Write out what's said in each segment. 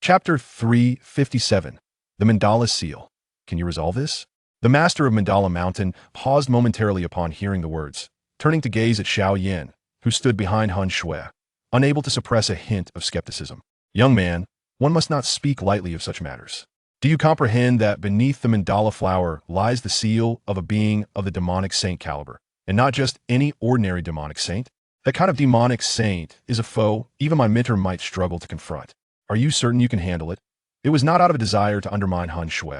Chapter 357. The Mandala Seal. Can you resolve this? The master of Mandala Mountain paused momentarily upon hearing the words, turning to gaze at Xiao Yan, who stood behind Han Shui, unable to suppress a hint of skepticism. Young man, one must not speak lightly of such matters. Do you comprehend that beneath the Mandala flower lies the seal of a being of the demonic saint caliber, and not just any ordinary demonic saint? That kind of demonic saint is a foe even my mentor might struggle to confront. Are you certain you can handle it? It was not out of a desire to undermine Han Shui,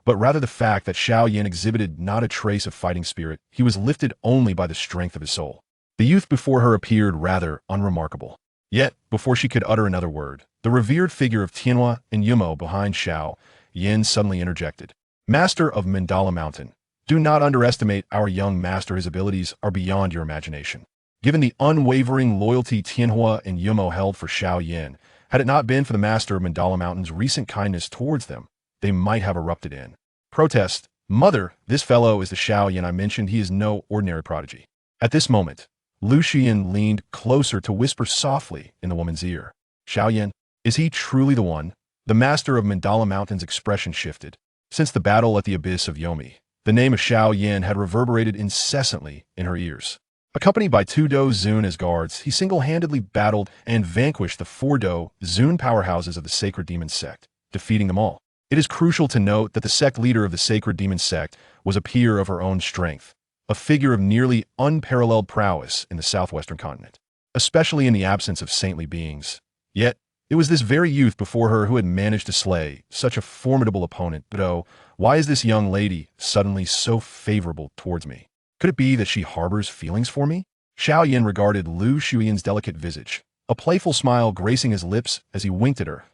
but rather the fact that Xiao Yan exhibited not a trace of fighting spirit. He was lifted only by the strength of his soul. The youth before her appeared rather unremarkable. Yet, before she could utter another word, the revered figure of Tianhua and Yumo behind Xiao Yan suddenly interjected. Master of Mandala Mountain, do not underestimate our young master. His abilities are beyond your imagination. Given the unwavering loyalty Tianhua and Yumo held for Xiao Yan, had it not been for the master of Mandala Mountain's recent kindness towards them, they might have erupted in protest. Mother, this fellow is the Xiao Yan I mentioned. He is no ordinary prodigy. At this moment, Lu Xian leaned closer to whisper softly in the woman's ear. Xiao Yan, is he truly the one? The master of Mandala Mountain's expression shifted. Since the battle at the abyss of Yomi, the name of Xiao Yan had reverberated incessantly in her ears. Accompanied by 2 Dou Zun as guards, he single-handedly battled and vanquished the 4 Dou Zun powerhouses of the Sacred Demon Sect, defeating them all. It is crucial to note that the sect leader of the Sacred Demon Sect was a peer of her own strength, a figure of nearly unparalleled prowess in the southwestern continent, especially in the absence of saintly beings. Yet, it was this very youth before her who had managed to slay such a formidable opponent. But oh, why is this young lady suddenly so favorable towards me? Could it be that she harbors feelings for me? Xiao Yan regarded Lu Shuyan's delicate visage, a playful smile gracing his lips as he winked at her.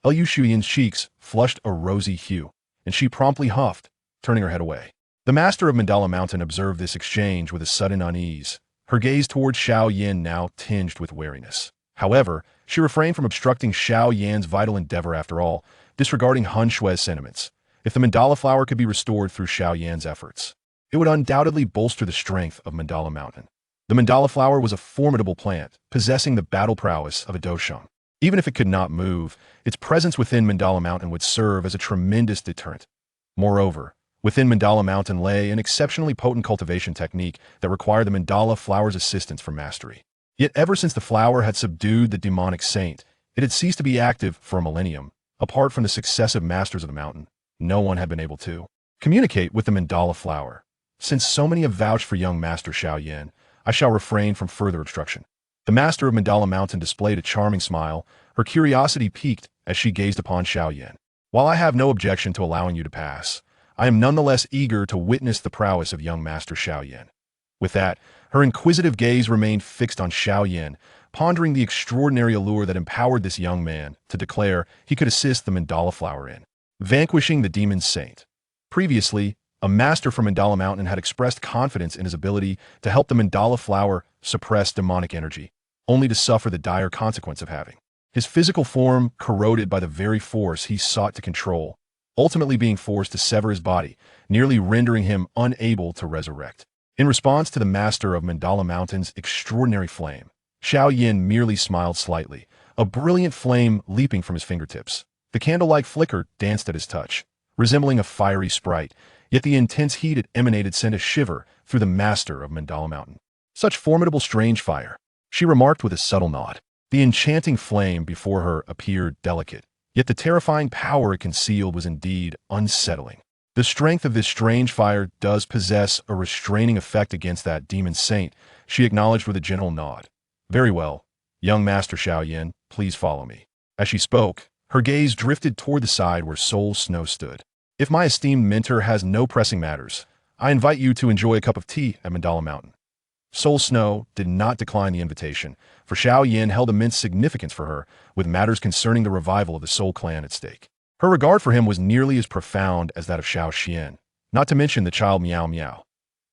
Lu Shuyan's cheeks flushed a rosy hue, and she promptly huffed, turning her head away. The master of Mandala Mountain observed this exchange with a sudden unease, her gaze toward Xiao Yan now tinged with wariness. However, she refrained from obstructing Xiao Yan's vital endeavor. After all, disregarding Han Shui's sentiments, if the Mandala flower could be restored through Xiao Yan's efforts, it would undoubtedly bolster the strength of Mandala Mountain. The Mandala flower was a formidable plant, possessing the battle prowess of a Doshang. Even if it could not move, its presence within Mandala Mountain would serve as a tremendous deterrent. Moreover, within Mandala Mountain lay an exceptionally potent cultivation technique that required the Mandala flower's assistance for mastery. Yet ever since the flower had subdued the demonic saint, it had ceased to be active for a millennium. Apart from the successive masters of the mountain, no one had been able to communicate with the Mandala flower. Since so many have vouched for young Master Xiao Yan, I shall refrain from further obstruction. The master of Mandala Mountain displayed a charming smile, her curiosity piqued as she gazed upon Xiao Yan. While I have no objection to allowing you to pass, I am nonetheless eager to witness the prowess of young Master Xiao Yan. With that, her inquisitive gaze remained fixed on Xiao Yan, pondering the extraordinary allure that empowered this young man to declare he could assist the Mandala flower in vanquishing the demon saint. Previously, a master from Mandala Mountain had expressed confidence in his ability to help the Mandala flower suppress demonic energy, only to suffer the dire consequence of having his physical form corroded by the very force he sought to control, ultimately being forced to sever his body, nearly rendering him unable to resurrect. In response to the master of Mandala Mountain's extraordinary flame, Xiao Yan merely smiled slightly, a brilliant flame leaping from his fingertips. The candle-like flicker danced at his touch, resembling a fiery sprite, yet the intense heat it emanated sent a shiver through the master of Mandala Mountain. Such formidable strange fire, she remarked with a subtle nod. The enchanting flame before her appeared delicate, yet the terrifying power it concealed was indeed unsettling. The strength of this strange fire does possess a restraining effect against that demon saint, she acknowledged with a gentle nod. Very well, young Master Xiao Yan, please follow me. As she spoke, her gaze drifted toward the side where Soul Snow stood. If my esteemed mentor has no pressing matters, I invite you to enjoy a cup of tea at Mandala Mountain. Soul Snow did not decline the invitation, for Xiao Yan held immense significance for her, with matters concerning the revival of the Soul Clan at stake. Her regard for him was nearly as profound as that of Xiao Xian, not to mention the child Miao Miao.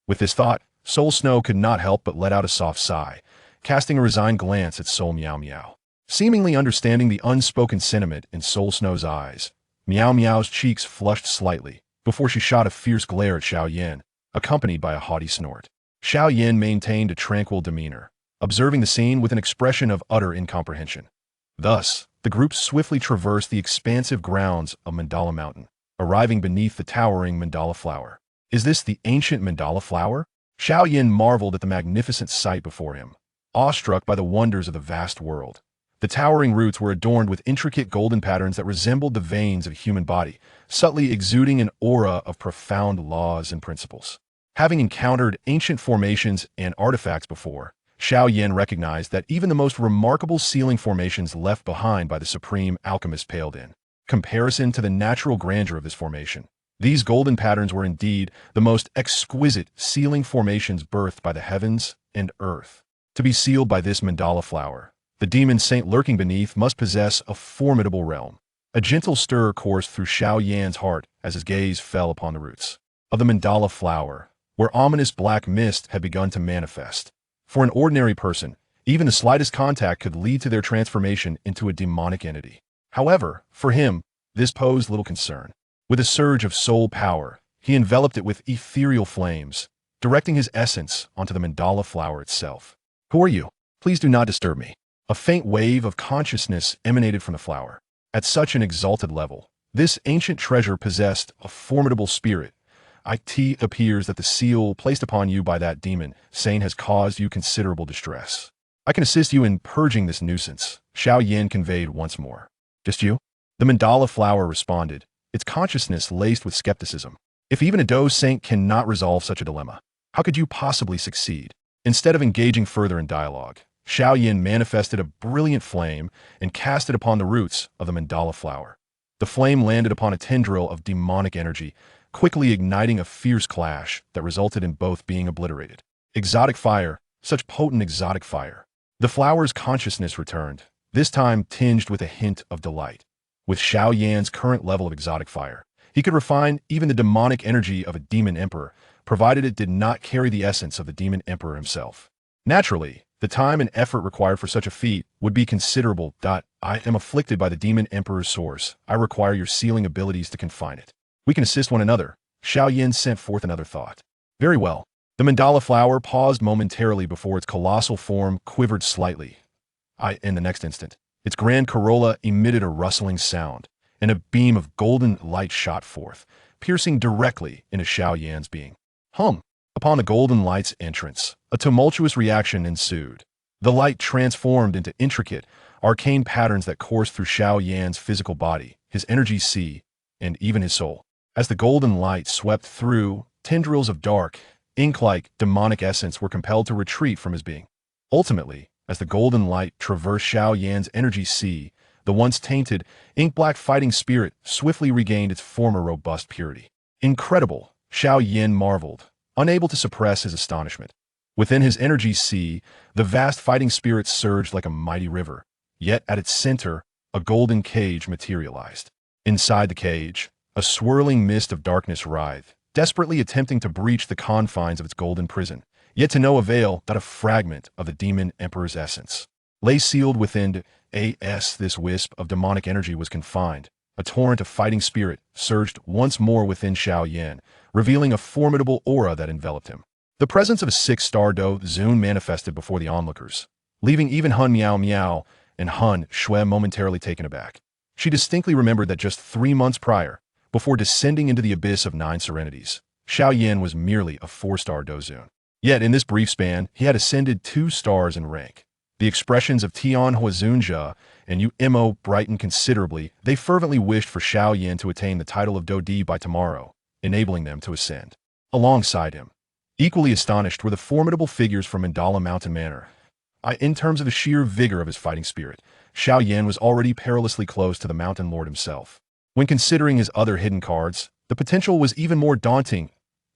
With this thought, Soul Snow could not help but let out a soft sigh, casting a resigned glance at Soul Miao Miao. Seemingly understanding the unspoken sentiment in Soul Snow's eyes, Miao Miao's cheeks flushed slightly before she shot a fierce glare at Xiao Yan, accompanied by a haughty snort. Xiao Yan maintained a tranquil demeanor, observing the scene with an expression of utter incomprehension. Thus, the group swiftly traversed the expansive grounds of Mandala Mountain, arriving beneath the towering Mandala flower. Is this the ancient Mandala flower? Xiao Yan marveled at the magnificent sight before him, awestruck by the wonders of the vast world. The towering roots were adorned with intricate golden patterns that resembled the veins of a human body, subtly exuding an aura of profound laws and principles. Having encountered ancient formations and artifacts before, Xiao Yan recognized that even the most remarkable sealing formations left behind by the supreme alchemist paled in comparison to the natural grandeur of this formation. These golden patterns were indeed the most exquisite sealing formations birthed by the heavens and earth. To be sealed by this mandala flower, the demon saint lurking beneath must possess a formidable realm. A gentle stir coursed through Xiao Yan's heart as his gaze fell upon the roots of the mandala flower, where ominous black mist had begun to manifest. For an ordinary person, even the slightest contact could lead to their transformation into a demonic entity. However, for him, this posed little concern. With a surge of soul power, he enveloped it with ethereal flames, directing his essence onto the mandala flower itself. "Who are you? Please do not disturb me." A faint wave of consciousness emanated from the flower. At such an exalted level, this ancient treasure possessed a formidable spirit. It appears that the seal placed upon you by that demon saint has caused you considerable distress. I can assist you in purging this nuisance, Xiao Yan conveyed once more. Just you? The mandala flower responded, its consciousness laced with skepticism. If even a Dou saint cannot resolve such a dilemma, how could you possibly succeed? Instead of engaging further in dialogue, Xiao Yan manifested a brilliant flame and cast it upon the roots of the mandala flower. The flame landed upon a tendril of demonic energy, quickly igniting a fierce clash that resulted in both being obliterated. Exotic fire, such potent exotic fire. The flower's consciousness returned, this time tinged with a hint of delight. With Xiao Yan's current level of exotic fire, he could refine even the demonic energy of a demon emperor, provided it did not carry the essence of the demon emperor himself. Naturally, the time and effort required for such a feat would be considerable. I am afflicted by the demon emperor's source. I require your sealing abilities to confine it. We can assist one another. Xiao Yan sent forth another thought. Very well. The mandala flower paused momentarily before its colossal form quivered slightly. In the next instant, its grand corolla emitted a rustling sound, and a beam of golden light shot forth, piercing directly into Xiao Yan's being. Upon the golden light's entrance, a tumultuous reaction ensued. The light transformed into intricate, arcane patterns that coursed through Xiao Yan's physical body, his energy sea, and even his soul. As the golden light swept through, tendrils of dark, ink-like demonic essence were compelled to retreat from his being. Ultimately, as the golden light traversed Xiao Yan's energy sea, the once tainted, ink-black fighting spirit swiftly regained its former robust purity. Incredible, Xiao Yan marveled, unable to suppress his astonishment. Within his energy sea, the vast fighting spirit surged like a mighty river, yet at its center, a golden cage materialized. Inside the cage, a swirling mist of darkness writhed, desperately attempting to breach the confines of its golden prison, yet to no avail that a fragment of the demon emperor's essence lay sealed within. This wisp of demonic energy was confined. A torrent of fighting spirit surged once more within Xiao Yan, revealing a formidable aura that enveloped him. The presence of a six-star Dou soon manifested before the onlookers, leaving even Hun Miao Miao and Hun Shui momentarily taken aback. She distinctly remembered that just 3 months prior, before descending into the abyss of 9 serenities, Xiao Yan was merely a 4-star Dou Zun. Yet in this brief span, he had ascended 2 stars in rank. The expressions of Tian Huazunjia and Yu Mo brightened considerably. They fervently wished for Xiao Yan to attain the title of Dou Di by tomorrow, enabling them to ascend. Alongside him, equally astonished, were the formidable figures from Mandala Mountain Manor. In terms of the sheer vigor of his fighting spirit, Xiao Yan was already perilously close to the Mountain Lord himself. When considering his other hidden cards, the potential was even more daunting.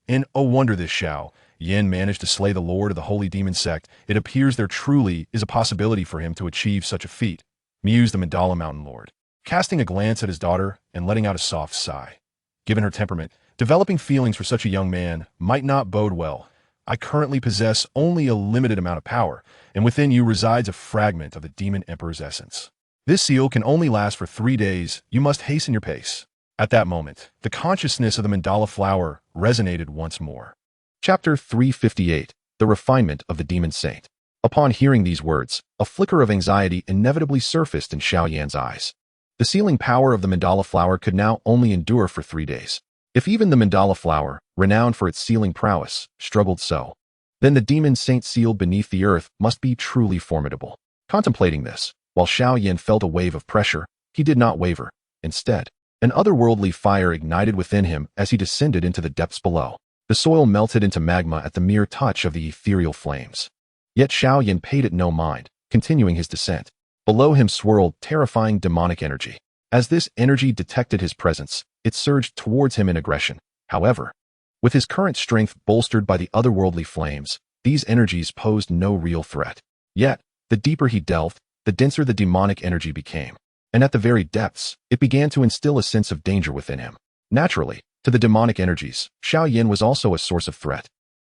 And oh wonder this Xiao Yan managed to slay the Lord of the Holy Demon Sect. It appears there truly is a possibility for him to achieve such a feat, mused the Mandala Mountain Lord, casting a glance at his daughter and letting out a soft sigh. Given her temperament, developing feelings for such a young man might not bode well. I currently possess only a limited amount of power, and within you resides a fragment of the Demon Emperor's essence. This seal can only last for 3 days. You must hasten your pace. At that moment, the consciousness of the mandala flower resonated once more. Chapter 358. The Refinement of the Demon Saint. Upon hearing these words, a flicker of anxiety inevitably surfaced in Xiao Yan's eyes. The sealing power of the mandala flower could now only endure for 3 days. If even the mandala flower, renowned for its sealing prowess, struggled so, then the demon saint sealed beneath the earth must be truly formidable. Contemplating this, while Xiao Yan felt a wave of pressure, he did not waver. Instead, an otherworldly fire ignited within him as he descended into the depths below. The soil melted into magma at the mere touch of the ethereal flames. Yet Xiao Yan paid it no mind, continuing his descent. Below him swirled terrifying demonic energy. As this energy detected his presence, it surged towards him in aggression. However, with his current strength bolstered by the otherworldly flames, these energies posed no real threat. Yet, the deeper he delved, the denser the demonic energy became. And at the very depths, it began to instill a sense of danger within him. Naturally, to the demonic energies, Xiao Yan was also a source of threat.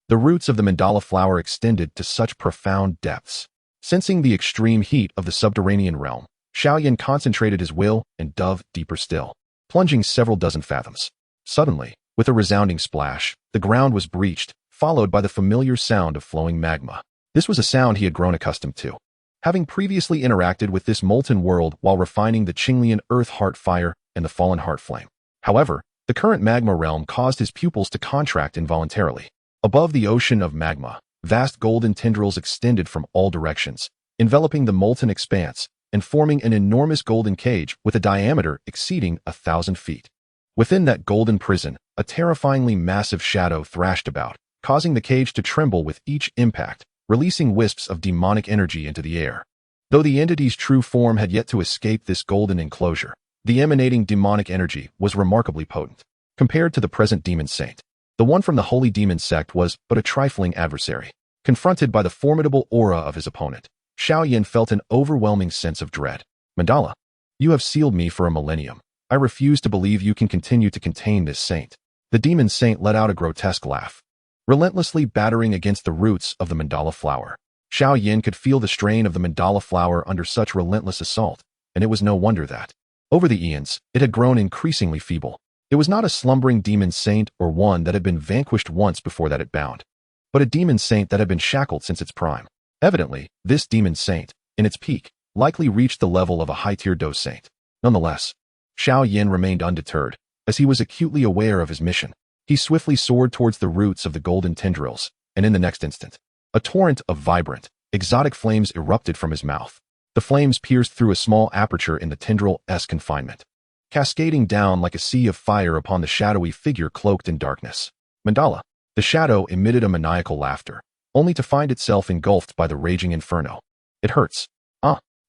The roots of the mandala flower extended to such profound depths. Sensing the extreme heat of the subterranean realm, Xiao Yan concentrated his will and dove deeper still, plunging several dozen fathoms. Suddenly, with a resounding splash, the ground was breached, followed by the familiar sound of flowing magma. This was a sound he had grown accustomed to, having previously interacted with this molten world while refining the Qinglian earth heart fire and the fallen heart flame. However, the current magma realm caused his pupils to contract involuntarily. Above the ocean of magma, vast golden tendrils extended from all directions, enveloping the molten expanse and forming an enormous golden cage with a diameter exceeding 1,000 feet. Within that golden prison, a terrifyingly massive shadow thrashed about, causing the cage to tremble with each impact, releasing wisps of demonic energy into the air. Though the entity's true form had yet to escape this golden enclosure, the emanating demonic energy was remarkably potent. Compared to the present demon saint, the one from the holy demon sect was but a trifling adversary. Confronted by the formidable aura of his opponent, Xiao Yan felt an overwhelming sense of dread. Mandala, you have sealed me for a millennium. I refuse to believe you can continue to contain this saint. The demon saint let out a grotesque laugh, relentlessly battering against the roots of the mandala flower. Xiao Yan could feel the strain of the mandala flower under such relentless assault, and it was no wonder that, over the eons, it had grown increasingly feeble. It was not a slumbering demon saint or one that had been vanquished once before that it bound, but a demon saint that had been shackled since its prime. Evidently, this demon saint, in its peak, likely reached the level of a high-tier Dou saint. Nonetheless, Xiao Yan remained undeterred, as he was acutely aware of his mission. He swiftly soared towards the roots of the golden tendrils, and in the next instant, a torrent of vibrant, exotic flames erupted from his mouth. The flames pierced through a small aperture in the tendril-esque confinement, cascading down like a sea of fire upon the shadowy figure cloaked in darkness. Mandala. The shadow emitted a maniacal laughter, only to find itself engulfed by the raging inferno. It hurts.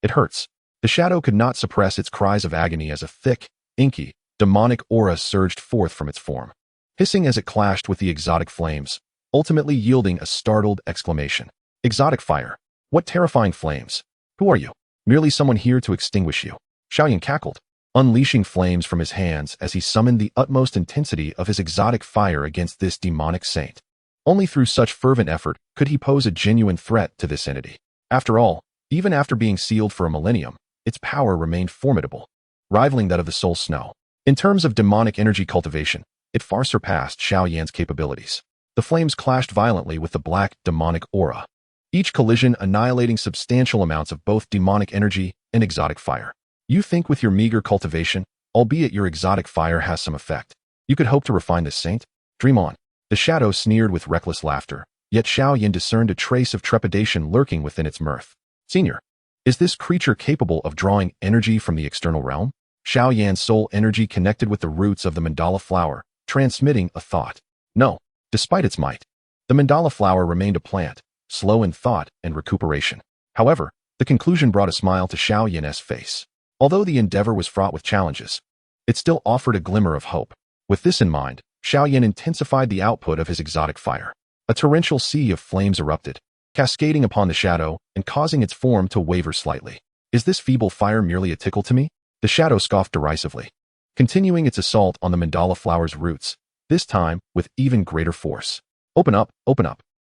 It hurts. The shadow could not suppress its cries of agony as a thick, inky, demonic aura surged forth from its form, hissing as it clashed with the exotic flames, ultimately yielding a startled exclamation. Exotic fire. What terrifying flames. Who are you? Merely someone here to extinguish you. Xiao Yan cackled, unleashing flames from his hands as he summoned the utmost intensity of his exotic fire against this demonic saint. Only through such fervent effort could he pose a genuine threat to this entity. After all, even after being sealed for a millennium, its power remained formidable, rivaling that of the soul snow. In terms of demonic energy cultivation, it far surpassed Xiao Yan's capabilities. The flames clashed violently with the black, demonic aura, each collision annihilating substantial amounts of both demonic energy and exotic fire. You think with your meager cultivation, albeit your exotic fire has some effect, you could hope to refine this saint? Dream on. The shadow sneered with reckless laughter, yet Xiao Yan discerned a trace of trepidation lurking within its mirth. Senior, is this creature capable of drawing energy from the external realm? Xiao Yan's soul energy connected with the roots of the mandala flower, transmitting a thought. No, despite its might, the mandala flower remained a plant, slow in thought and recuperation. However, the conclusion brought a smile to Xiao Yan's face. Although the endeavor was fraught with challenges, it still offered a glimmer of hope. With this in mind, Xiao Yan intensified the output of his exotic fire. A torrential sea of flames erupted, cascading upon the shadow and causing its form to waver slightly. Is this feeble fire merely a tickle to me? The shadow scoffed derisively, continuing its assault on the mandala flower's roots, this time with even greater force. Open up,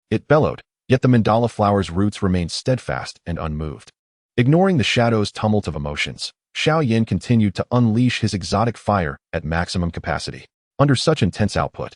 it bellowed, yet the mandala flower's roots remained steadfast and unmoved. Ignoring the shadow's tumult of emotions, Xiao Yan continued to unleash his exotic fire at maximum capacity. Under such intense output,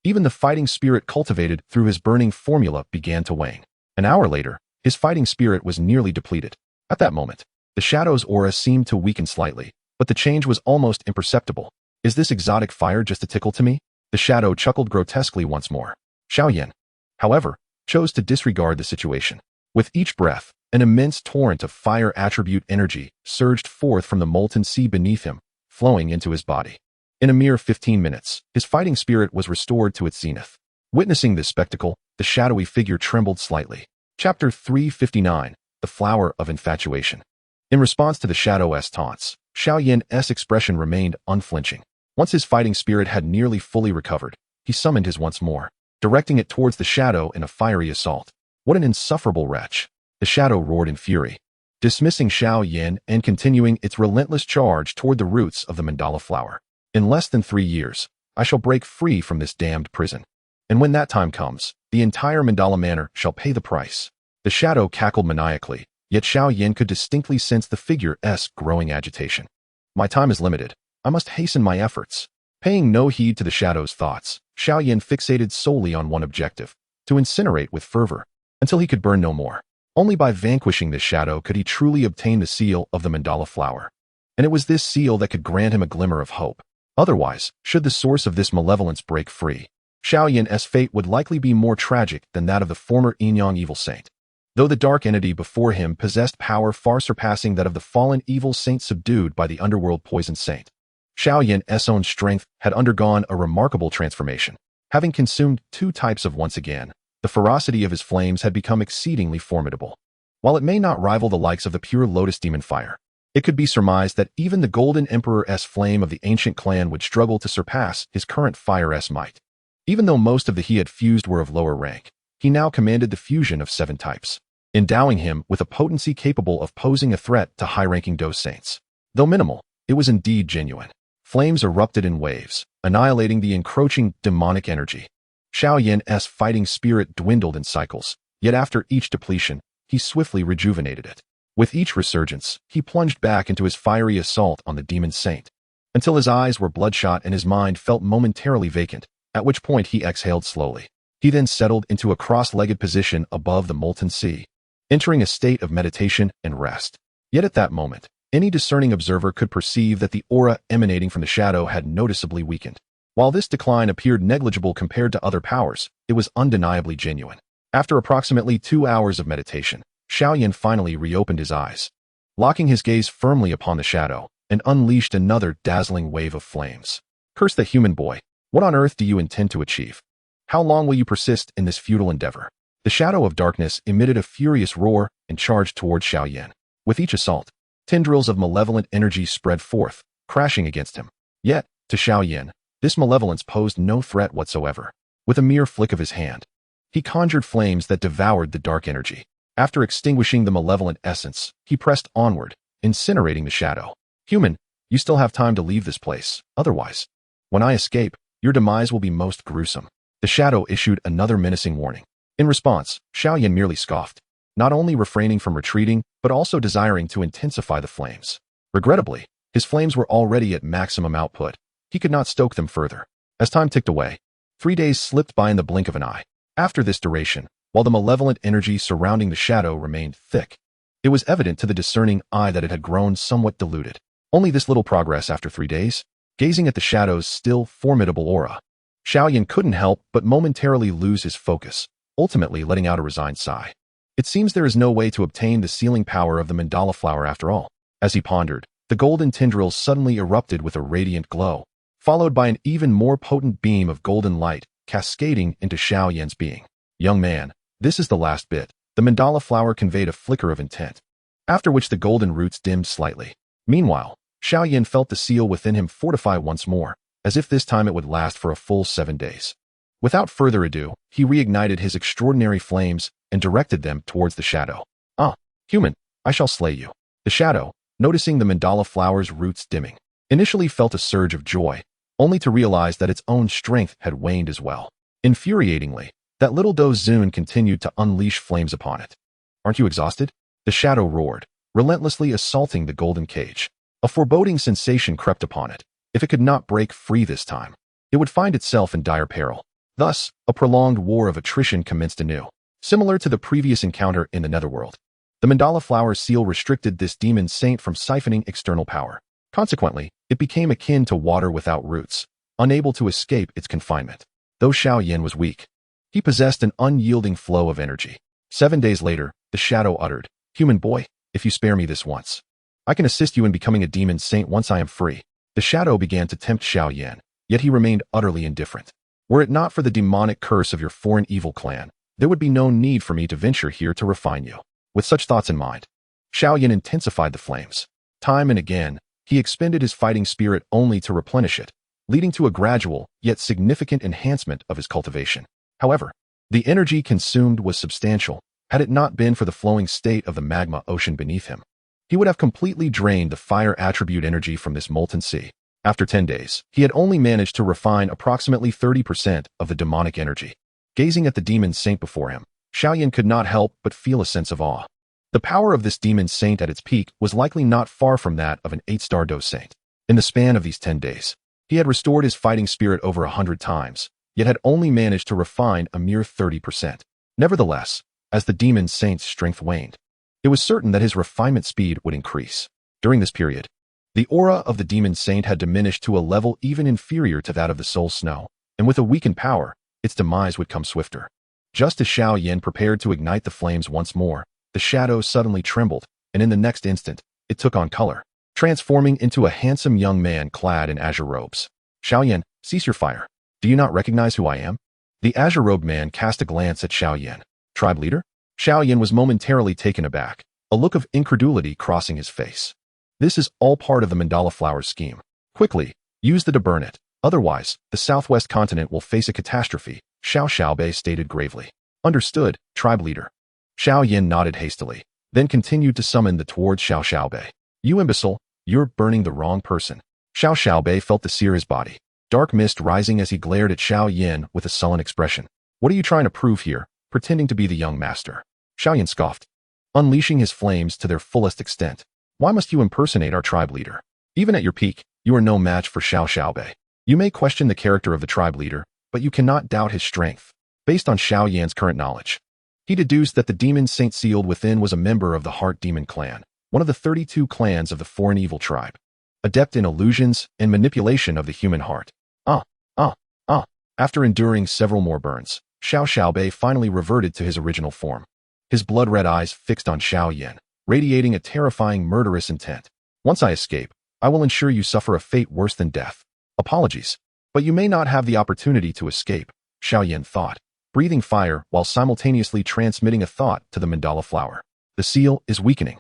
even the fighting spirit cultivated through his burning formula began to wane. An hour later, His fighting spirit was nearly depleted. At that moment, the shadow's aura seemed to weaken slightly, but the change was almost imperceptible. Is this exotic fire just a tickle to me? The shadow chuckled grotesquely once more. Xiao Yan, however, chose to disregard the situation. With each breath, an immense torrent of fire attribute energy surged forth from the molten sea beneath him, flowing into his body. In a mere 15 minutes, his fighting spirit was restored to its zenith. Witnessing this spectacle, the shadowy figure trembled slightly. Chapter 359, The Flower of Infatuation. In response to the shadow's taunts, Xiao Yan's expression remained unflinching. Once his fighting spirit had nearly fully recovered, he summoned his once more, directing it towards the shadow in a fiery assault. What an insufferable wretch! The shadow roared in fury, dismissing Xiao Yan and continuing its relentless charge toward the roots of the mandala flower. In less than 3 years, I shall break free from this damned prison. And when that time comes, the entire mandala manor shall pay the price. The shadow cackled maniacally, yet Xiao Yan could distinctly sense the figure's growing agitation. My time is limited. I must hasten my efforts. Paying no heed to the shadow's thoughts, Xiao Yan fixated solely on one objective, to incinerate with fervor, until he could burn no more. Only by vanquishing this shadow could he truly obtain the seal of the mandala flower. And it was this seal that could grant him a glimmer of hope. Otherwise, should the source of this malevolence break free, Xiao Yan's fate would likely be more tragic than that of the former Yinyang evil saint. Though the dark entity before him possessed power far surpassing that of the fallen evil saint subdued by the underworld poison saint, Xiao Yan's own strength had undergone a remarkable transformation. Having consumed 2 types of once again, the ferocity of his flames had become exceedingly formidable. While it may not rival the likes of the pure lotus demon fire, it could be surmised that even the Golden Emperor's flame of the ancient clan would struggle to surpass his current fire's might. Even though most of the he had fused were of lower rank, he now commanded the fusion of 7 types, endowing him with a potency capable of posing a threat to high-ranking Dou saints. Though minimal, it was indeed genuine. Flames erupted in waves, annihilating the encroaching demonic energy. Xiao Yan's fighting spirit dwindled in cycles, yet after each depletion, he swiftly rejuvenated it. With each resurgence, he plunged back into his fiery assault on the demon saint, until his eyes were bloodshot and his mind felt momentarily vacant, at which point he exhaled slowly. He then settled into a cross-legged position above the molten sea, entering a state of meditation and rest. Yet at that moment, any discerning observer could perceive that the aura emanating from the shadow had noticeably weakened. While this decline appeared negligible compared to other powers, it was undeniably genuine. After approximately 2 hours of meditation, Xiao Yan finally reopened his eyes, locking his gaze firmly upon the shadow, and unleashed another dazzling wave of flames. Curse the human boy! What on earth do you intend to achieve? How long will you persist in this futile endeavor? The shadow of darkness emitted a furious roar and charged towards Xiao Yan. With each assault, tendrils of malevolent energy spread forth, crashing against him. Yet, to Xiao Yan, this malevolence posed no threat whatsoever. With a mere flick of his hand, he conjured flames that devoured the dark energy. After extinguishing the malevolent essence, he pressed onward, incinerating the shadow. Human, you still have time to leave this place. Otherwise, when I escape, your demise will be most gruesome. The shadow issued another menacing warning. In response, Xiao Yan merely scoffed, not only refraining from retreating, but also desiring to intensify the flames. Regrettably, his flames were already at maximum output. He could not stoke them further. As time ticked away, 3 days slipped by in the blink of an eye. After this duration, while the malevolent energy surrounding the shadow remained thick, it was evident to the discerning eye that it had grown somewhat diluted. Only this little progress after 3 days. Gazing at the shadow's still formidable aura, Xiao Yan couldn't help but momentarily lose his focus, ultimately letting out a resigned sigh. It seems there is no way to obtain the sealing power of the mandala flower after all. As he pondered, the golden tendrils suddenly erupted with a radiant glow, followed by an even more potent beam of golden light cascading into Xiao Yan's being. Young man, this is the last bit. The mandala flower conveyed a flicker of intent, after which the golden roots dimmed slightly. Meanwhile, Xiao Yan felt the seal within him fortify once more, as if this time it would last for a full 7 days. Without further ado, he reignited his extraordinary flames and directed them towards the shadow. Ah, human, I shall slay you. The shadow, noticing the mandala flower's roots dimming, initially felt a surge of joy, only to realize that its own strength had waned as well. Infuriatingly, that little Dou Zun continued to unleash flames upon it. Aren't you exhausted? The shadow roared, relentlessly assaulting the golden cage. A foreboding sensation crept upon it. If it could not break free this time, it would find itself in dire peril. Thus, a prolonged war of attrition commenced anew. Similar to the previous encounter in the Netherworld, the Mandala Flower seal restricted this demon saint from siphoning external power. Consequently, it became akin to water without roots, unable to escape its confinement. Though Xiao Yan was weak, he possessed an unyielding flow of energy. 7 days later, the shadow uttered, "Human boy, if you spare me this once, I can assist you in becoming a demon saint once I am free." The shadow began to tempt Xiao Yan, yet he remained utterly indifferent. "Were it not for the demonic curse of your foreign evil clan, there would be no need for me to venture here to refine you." With such thoughts in mind, Xiao Yan intensified the flames. Time and again, he expended his fighting spirit only to replenish it, leading to a gradual, yet significant enhancement of his cultivation. However, the energy consumed was substantial. Had it not been for the flowing state of the magma ocean beneath him, he would have completely drained the fire attribute energy from this molten sea. After 10 days, he had only managed to refine approximately 30% of the demonic energy. Gazing at the demon saint before him, Xiao Yan could not help but feel a sense of awe. The power of this demon saint at its peak was likely not far from that of an 8-star Dou saint. In the span of these 10 days, he had restored his fighting spirit over 100 times, yet had only managed to refine a mere 30%. Nevertheless, as the demon saint's strength waned, it was certain that his refinement speed would increase. During this period, the aura of the demon saint had diminished to a level even inferior to that of the soul snow, and with a weakened power, its demise would come swifter. Just as Xiao Yan prepared to ignite the flames once more, the shadow suddenly trembled, and in the next instant, it took on color, transforming into a handsome young man clad in azure robes. "Xiao Yan, cease your fire. Do you not recognize who I am?" The azure-robed man cast a glance at Xiao Yan. "Tribe leader?" Xiao Yan was momentarily taken aback, a look of incredulity crossing his face. "This is all part of the Mandala Flower's scheme. Quickly, use the to burn it. Otherwise, the southwest continent will face a catastrophe," Xiaobei stated gravely. "Understood, tribe leader." Xiao Yan nodded hastily, then continued to summon the towards Xiaobei. "You imbecile, you're burning the wrong person." Xiaobei felt the sear his body, dark mist rising as he glared at Xiao Yan with a sullen expression. "What are you trying to prove here, pretending to be the young master?" Xiao Yan scoffed, unleashing his flames to their fullest extent. "Why must you impersonate our tribe leader? Even at your peak, you are no match for Xiaobei. You may question the character of the tribe leader, but you cannot doubt his strength." Based on Xiao Yan's current knowledge, he deduced that the demon saint sealed within was a member of the Heart Demon clan, one of the 32 clans of the foreign evil tribe, adept in illusions and manipulation of the human heart. After enduring several more burns, Xiaobei finally reverted to his original form. His blood-red eyes fixed on Xiao Yan, radiating a terrifying murderous intent. "Once I escape, I will ensure you suffer a fate worse than death. Apologies, but you may not have the opportunity to escape," Xiao Yan thought, breathing fire while simultaneously transmitting a thought to the Mandala Flower. "The seal is weakening."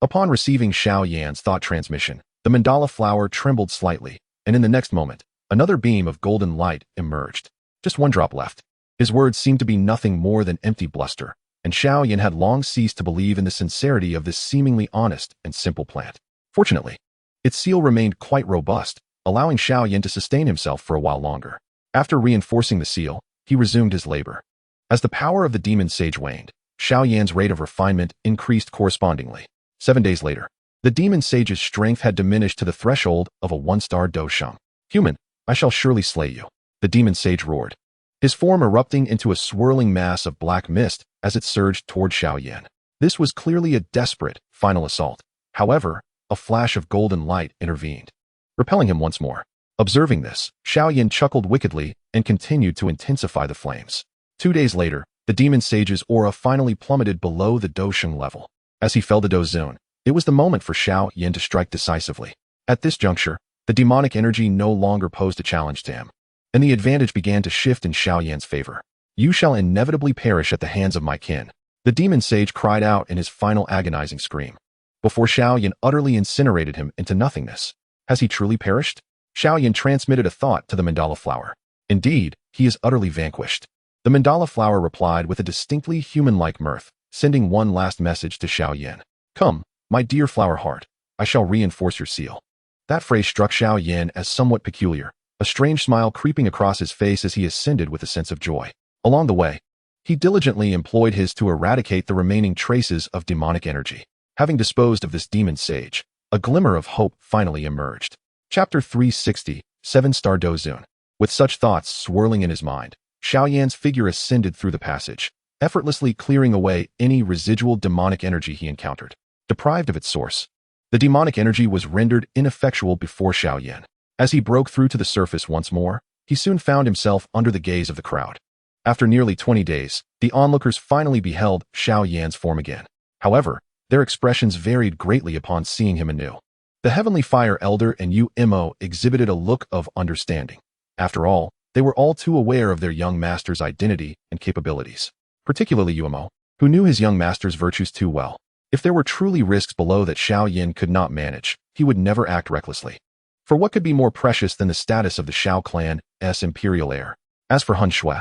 Upon receiving Xiao Yan's thought transmission, the Mandala Flower trembled slightly, and in the next moment, another beam of golden light emerged. Just one drop left. His words seemed to be nothing more than empty bluster, and Xiao Yan had long ceased to believe in the sincerity of this seemingly honest and simple plant. Fortunately, its seal remained quite robust, allowing Xiao Yan to sustain himself for a while longer. After reinforcing the seal, he resumed his labor. As the power of the demon sage waned, Xiao Yan's rate of refinement increased correspondingly. 7 days later, the demon sage's strength had diminished to the threshold of a 1-star Dou Sheng. "Human, I shall surely slay you," the demon sage roared, his form erupting into a swirling mass of black mist as it surged toward Xiao Yan. This was clearly a desperate, final assault. However, a flash of golden light intervened, repelling him once more. Observing this, Xiao Yan chuckled wickedly and continued to intensify the flames. 2 days later, the demon sage's aura finally plummeted below the Dou Sheng level. As he fell to Dou Zone, it was the moment for Xiao Yan to strike decisively. At this juncture, the demonic energy no longer posed a challenge to him, and the advantage began to shift in Xiao Yan's favor. "You shall inevitably perish at the hands of my kin," the demon sage cried out in his final agonizing scream, before Xiao Yan utterly incinerated him into nothingness. Has he truly perished? Xiao Yan transmitted a thought to the Mandala Flower. "Indeed, he is utterly vanquished." The Mandala Flower replied with a distinctly human-like mirth, sending one last message to Xiao Yan. "Come, my dear flower heart, I shall reinforce your seal." That phrase struck Xiao Yan as somewhat peculiar, a strange smile creeping across his face as he ascended with a sense of joy. Along the way, he diligently employed his to eradicate the remaining traces of demonic energy. Having disposed of this demon sage, a glimmer of hope finally emerged. Chapter 360, 7-star Dou Zone. With such thoughts swirling in his mind, Xiao Yan's figure ascended through the passage, effortlessly clearing away any residual demonic energy he encountered. Deprived of its source, the demonic energy was rendered ineffectual before Xiao Yan. As he broke through to the surface once more, he soon found himself under the gaze of the crowd. After nearly 20 days, the onlookers finally beheld Xiao Yan's form again. However, their expressions varied greatly upon seeing him anew. The Heavenly Fire Elder and Umo exhibited a look of understanding. After all, they were all too aware of their young master's identity and capabilities. Particularly Umo, who knew his young master's virtues too well. If there were truly risks below that Xiao Yan could not manage, he would never act recklessly. For what could be more precious than the status of the Xiao clan's imperial heir? As for Hun Shui,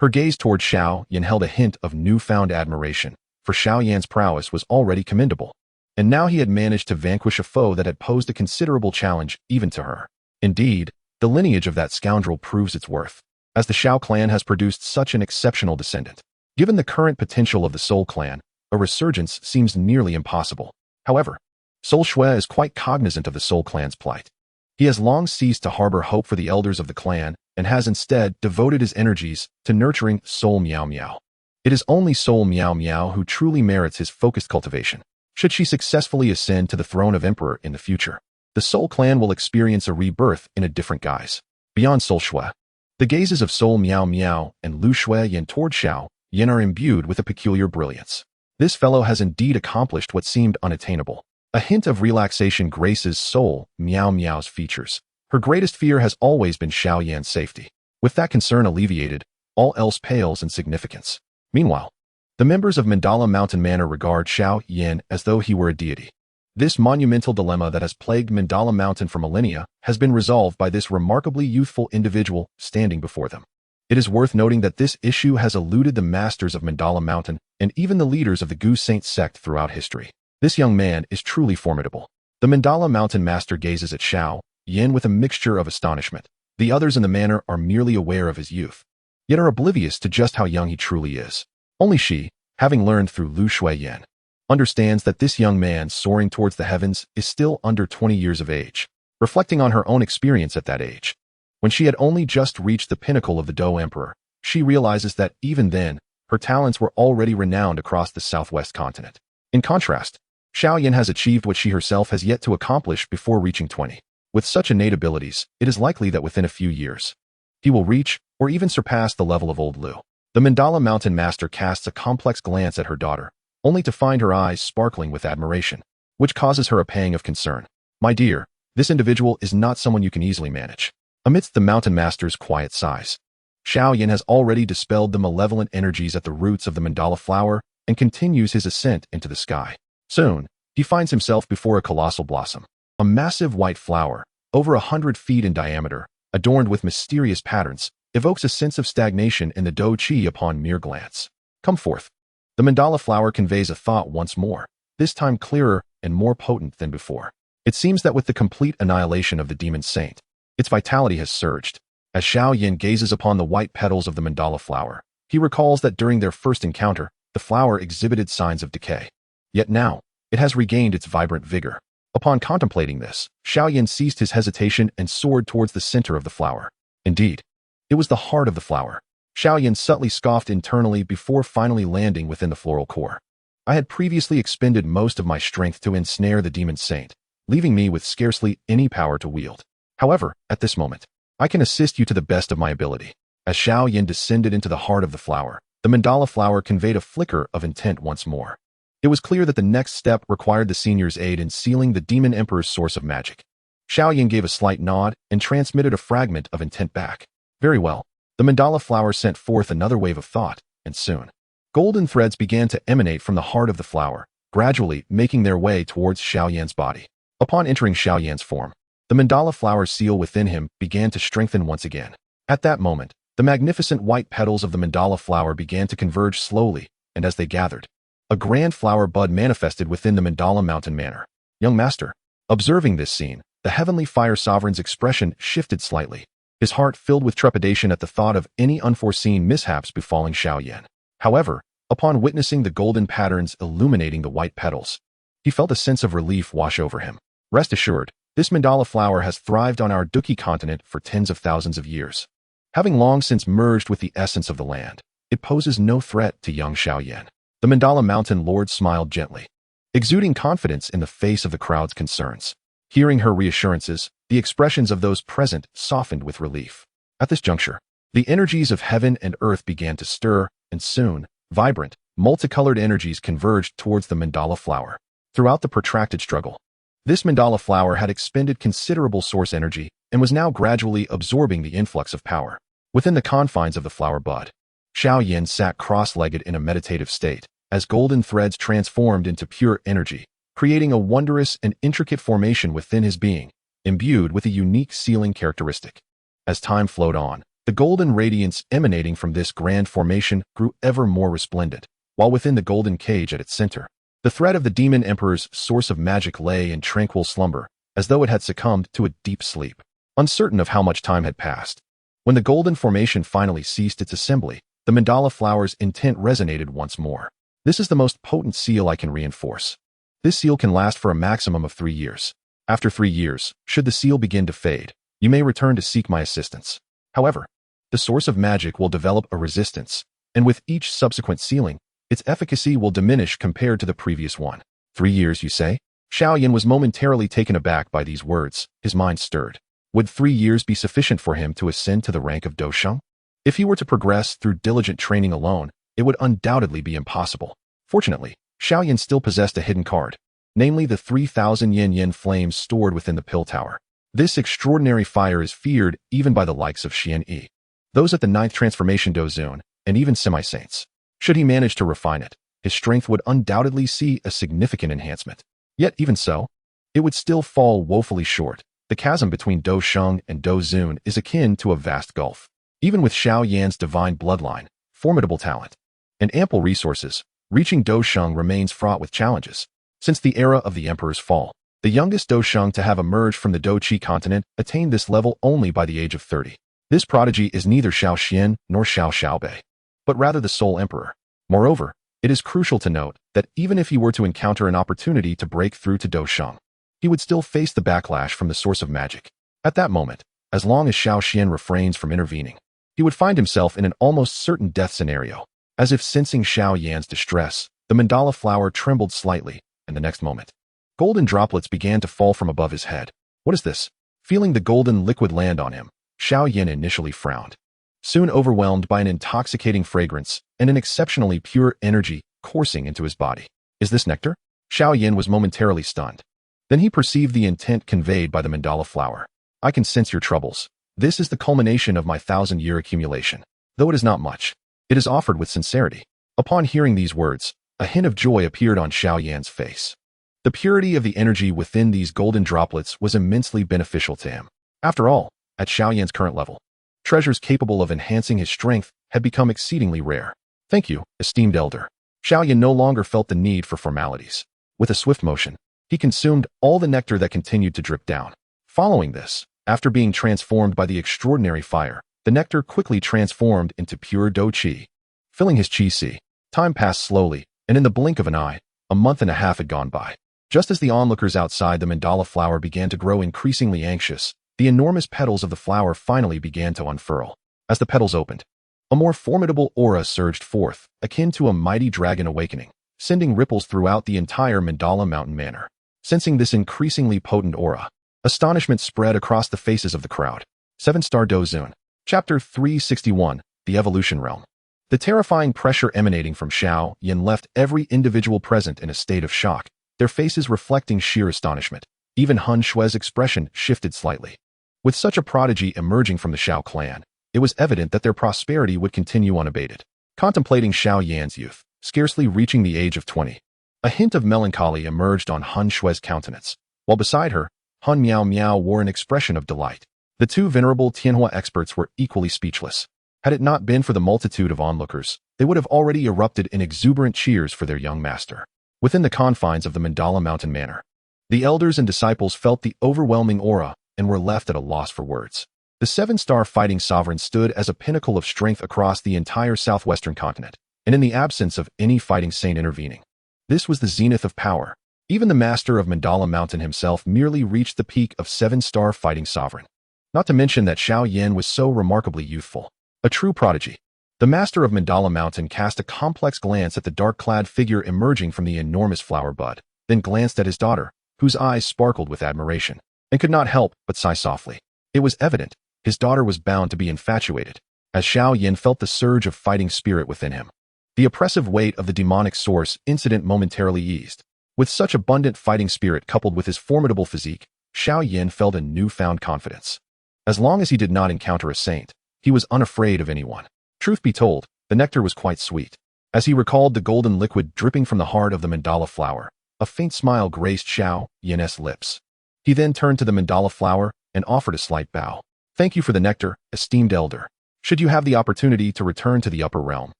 her gaze toward Xiao Yan held a hint of newfound admiration, for Xiao Yan's prowess was already commendable. And now he had managed to vanquish a foe that had posed a considerable challenge even to her. Indeed, the lineage of that scoundrel proves its worth, as the Xiao clan has produced such an exceptional descendant. Given the current potential of the Soul clan, a resurgence seems nearly impossible. However, Soul Shui is quite cognizant of the Soul clan's plight. He has long ceased to harbor hope for the elders of the clan and has instead devoted his energies to nurturing Soul Miao Miao. It is only Soul Miao Miao who truly merits his focused cultivation. Should she successfully ascend to the throne of Emperor in the future, the Soul clan will experience a rebirth in a different guise. Beyond Soul Shui, the gazes of Soul Miao Miao and Lu Shui Yan toward Xiao Yan are imbued with a peculiar brilliance. This fellow has indeed accomplished what seemed unattainable. A hint of relaxation graces Soul Miao Miao's features. Her greatest fear has always been Xiao Yan's safety. With that concern alleviated, all else pales in significance. Meanwhile, the members of Mandala Mountain Manor regard Xiao Yan as though he were a deity. This monumental dilemma that has plagued Mandala Mountain for millennia has been resolved by this remarkably youthful individual standing before them. It is worth noting that this issue has eluded the masters of Mandala Mountain and even the leaders of the Dou Saint sect throughout history. This young man is truly formidable. The Mandala Mountain master gazes at Xiao Yan with a mixture of astonishment. The others in the manor are merely aware of his youth, yet are oblivious to just how young he truly is. Only she, having learned through Lu Shui Yan, understands that this young man soaring towards the heavens is still under 20 years of age. Reflecting on her own experience at that age, when she had only just reached the pinnacle of the Dou Emperor, she realizes that even then, her talents were already renowned across the southwest continent. In contrast, Xiao Yan has achieved what she herself has yet to accomplish before reaching 20. With such innate abilities, it is likely that within a few years, he will reach or even surpass the level of old Lu. The Mandala Mountain Master casts a complex glance at her daughter, only to find her eyes sparkling with admiration, which causes her a pang of concern. My dear, this individual is not someone you can easily manage. Amidst the Mountain Master's quiet sighs, Xiao Yan has already dispelled the malevolent energies at the roots of the Mandala flower and continues his ascent into the sky. Soon, he finds himself before a colossal blossom, a massive white flower, over 100 feet in diameter, adorned with mysterious patterns, evokes a sense of stagnation in the Dou Qi upon mere glance. Come forth. The Mandala flower conveys a thought once more, this time clearer and more potent than before. It seems that with the complete annihilation of the demon saint, its vitality has surged. As Xiao Yan gazes upon the white petals of the Mandala flower, he recalls that during their first encounter, the flower exhibited signs of decay. Yet now, it has regained its vibrant vigor. Upon contemplating this, Xiao Yan ceased his hesitation and soared towards the center of the flower. Indeed, it was the heart of the flower. Xiao Yan subtly scoffed internally before finally landing within the floral core. I had previously expended most of my strength to ensnare the demon saint, leaving me with scarcely any power to wield. However, at this moment, I can assist you to the best of my ability. As Xiao Yan descended into the heart of the flower, the Mandala flower conveyed a flicker of intent once more. It was clear that the next step required the senior's aid in sealing the Demon Emperor's source of magic. Xiao Yan gave a slight nod and transmitted a fragment of intent back. Very well. The Mandala flower sent forth another wave of thought, and soon, golden threads began to emanate from the heart of the flower, gradually making their way towards Xiao Yan's body. Upon entering Xiao Yan's form, the Mandala flower seal within him began to strengthen once again. At that moment, the magnificent white petals of the Mandala flower began to converge slowly, and as they gathered, a grand flower bud manifested within the Mandala Mountain Manor. Young master, observing this scene, the Heavenly Fire Sovereign's expression shifted slightly, his heart filled with trepidation at the thought of any unforeseen mishaps befalling Xiao Yan. However, upon witnessing the golden patterns illuminating the white petals, he felt a sense of relief wash over him. Rest assured, this Mandala flower has thrived on our Duki continent for tens of thousands of years. Having long since merged with the essence of the land, it poses no threat to young Xiao Yan. The Mandala Mountain Lord smiled gently, exuding confidence in the face of the crowd's concerns. Hearing her reassurances, the expressions of those present softened with relief. At this juncture, the energies of heaven and earth began to stir, and soon, vibrant, multicolored energies converged towards the mandala flower. Throughout the protracted struggle, this mandala flower had expended considerable source energy and was now gradually absorbing the influx of power. Within the confines of the flower bud, Xiao Yan sat cross-legged in a meditative state, as golden threads transformed into pure energy, creating a wondrous and intricate formation within his being, imbued with a unique sealing characteristic. As time flowed on, the golden radiance emanating from this grand formation grew ever more resplendent, while within the golden cage at its center, the thread of the Demon Emperor's source of magic lay in tranquil slumber, as though it had succumbed to a deep sleep. Uncertain of how much time had passed, when the golden formation finally ceased its assembly, the mandala flower's intent resonated once more. This is the most potent seal I can reinforce. This seal can last for a maximum of 3 years. After 3 years, should the seal begin to fade, you may return to seek my assistance. However, the source of magic will develop a resistance, and with each subsequent sealing, its efficacy will diminish compared to the previous one. 3 years, you say? Xiao Yan was momentarily taken aback by these words, his mind stirred. Would 3 years be sufficient for him to ascend to the rank of Dousheng? If he were to progress through diligent training alone, it would undoubtedly be impossible. Fortunately, Xiao Yan still possessed a hidden card, namely the 3,000 yin flames stored within the pill tower. This extraordinary fire is feared even by the likes of Xian Yi, those at the 9th transformation Dozun, and even semi-saints. Should he manage to refine it, his strength would undoubtedly see a significant enhancement. Yet even so, it would still fall woefully short. The chasm between Dousheng and Dozun is akin to a vast gulf. Even with Xiao Yan's divine bloodline, formidable talent, and ample resources, reaching Dousheng remains fraught with challenges. Since the era of the Emperor's fall, the youngest Dousheng to have emerged from the Douqi continent attained this level only by the age of 30. This prodigy is neither Xiao Xian nor Xiao Xiaobei, but rather the sole emperor. Moreover, it is crucial to note that even if he were to encounter an opportunity to break through to Dousheng, he would still face the backlash from the source of magic. At that moment, as long as Xiao Xian refrains from intervening, he would find himself in an almost certain death scenario. As if sensing Xiao Yan's distress, the mandala flower trembled slightly, and the next moment, golden droplets began to fall from above his head. What is this? Feeling the golden liquid land on him, Xiao Yan initially frowned, soon overwhelmed by an intoxicating fragrance and an exceptionally pure energy coursing into his body. Is this nectar? Xiao Yan was momentarily stunned. Then he perceived the intent conveyed by the mandala flower. I can sense your troubles. This is the culmination of my 1,000-year accumulation. Though it is not much, it is offered with sincerity. Upon hearing these words, a hint of joy appeared on Xiao Yan's face. The purity of the energy within these golden droplets was immensely beneficial to him. After all, at Xiao Yan's current level, treasures capable of enhancing his strength had become exceedingly rare. Thank you, esteemed elder. Xiao Yan no longer felt the need for formalities. With a swift motion, he consumed all the nectar that continued to drip down. Following this, after being transformed by the extraordinary fire, the nectar quickly transformed into pure Dou Qi, filling his Qi Sea. Time passed slowly, and in the blink of an eye, a month and a half had gone by. Just as the onlookers outside the mandala flower began to grow increasingly anxious, the enormous petals of the flower finally began to unfurl. As the petals opened, a more formidable aura surged forth, akin to a mighty dragon awakening, sending ripples throughout the entire Mandala Mountain Manor. Sensing this increasingly potent aura, astonishment spread across the faces of the crowd. 7-star Dozun. Chapter 361, The Evolution Realm. The terrifying pressure emanating from Xiao Yan left every individual present in a state of shock, their faces reflecting sheer astonishment. Even Han Shui's expression shifted slightly. With such a prodigy emerging from the Xiao clan, it was evident that their prosperity would continue unabated. Contemplating Xiao Yan's youth, scarcely reaching the age of 20, a hint of melancholy emerged on Han Shui's countenance, while beside her, Han Miao Miao wore an expression of delight. The two venerable Tianhua experts were equally speechless. Had it not been for the multitude of onlookers, they would have already erupted in exuberant cheers for their young master. Within the confines of the Mandala Mountain Manor, the elders and disciples felt the overwhelming aura and were left at a loss for words. The 7-star fighting sovereign stood as a pinnacle of strength across the entire southwestern continent, and in the absence of any fighting saint intervening, this was the zenith of power. Even the master of Mandala Mountain himself merely reached the peak of 7-star fighting sovereign. Not to mention that Xiao Yan was so remarkably youthful, a true prodigy. The master of Mandala Mountain cast a complex glance at the dark-clad figure emerging from the enormous flower bud, then glanced at his daughter, whose eyes sparkled with admiration, and could not help but sigh softly. It was evident his daughter was bound to be infatuated, as Xiao Yan felt the surge of fighting spirit within him. The oppressive weight of the demonic source incident momentarily eased. With such abundant fighting spirit coupled with his formidable physique, Xiao Yan felt a newfound confidence. As long as he did not encounter a saint, he was unafraid of anyone. Truth be told, the nectar was quite sweet. As he recalled the golden liquid dripping from the heart of the mandala flower, a faint smile graced Xiao Yan's lips. He then turned to the mandala flower and offered a slight bow. Thank you for the nectar, esteemed elder. Should you have the opportunity to return to the upper realm,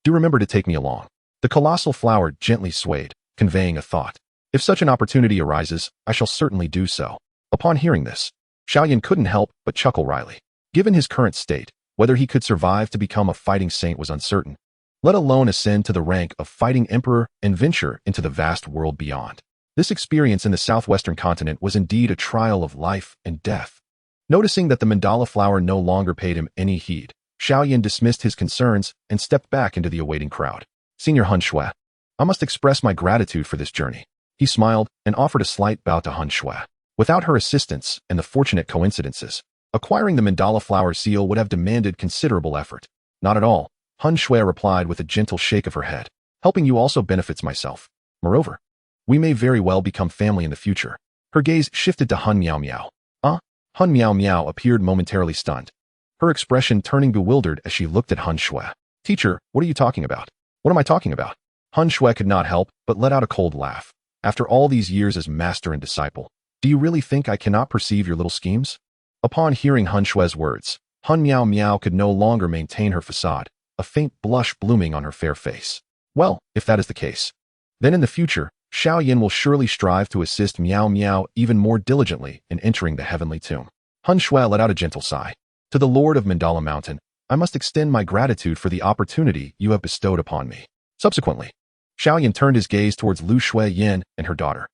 do remember to take me along. The colossal flower gently swayed, conveying a thought. If such an opportunity arises, I shall certainly do so. Upon hearing this, Xiao Yan couldn't help but chuckle wryly. Given his current state, whether he could survive to become a fighting saint was uncertain, let alone ascend to the rank of fighting emperor and venture into the vast world beyond. This experience in the southwestern continent was indeed a trial of life and death. Noticing that the mandala flower no longer paid him any heed, Xiao Yan dismissed his concerns and stepped back into the awaiting crowd. Senior Han Shui, I must express my gratitude for this journey. He smiled and offered a slight bow to Han Shui. Without her assistance and the fortunate coincidences, acquiring the mandala flower seal would have demanded considerable effort. Not at all, Han Shui replied with a gentle shake of her head. Helping you also benefits myself. Moreover, we may very well become family in the future. Her gaze shifted to Han Miao Miao. Han Miao Miao appeared momentarily stunned, her expression turning bewildered as she looked at Han Shui. Teacher, what are you talking about? What am I talking about? Han Shui could not help but let out a cold laugh. After all these years as master and disciple, do you really think I cannot perceive your little schemes? Upon hearing Han Shui's words, Han Miao Miao could no longer maintain her facade, a faint blush blooming on her fair face. Well, if that is the case, then in the future, Xiao Yan will surely strive to assist Miao Miao even more diligently in entering the heavenly tomb. Han Shui let out a gentle sigh. To the Lord of Mandala Mountain, I must extend my gratitude for the opportunity you have bestowed upon me. Subsequently, Xiao Yan turned his gaze towards Lu Shui Yin and her daughter.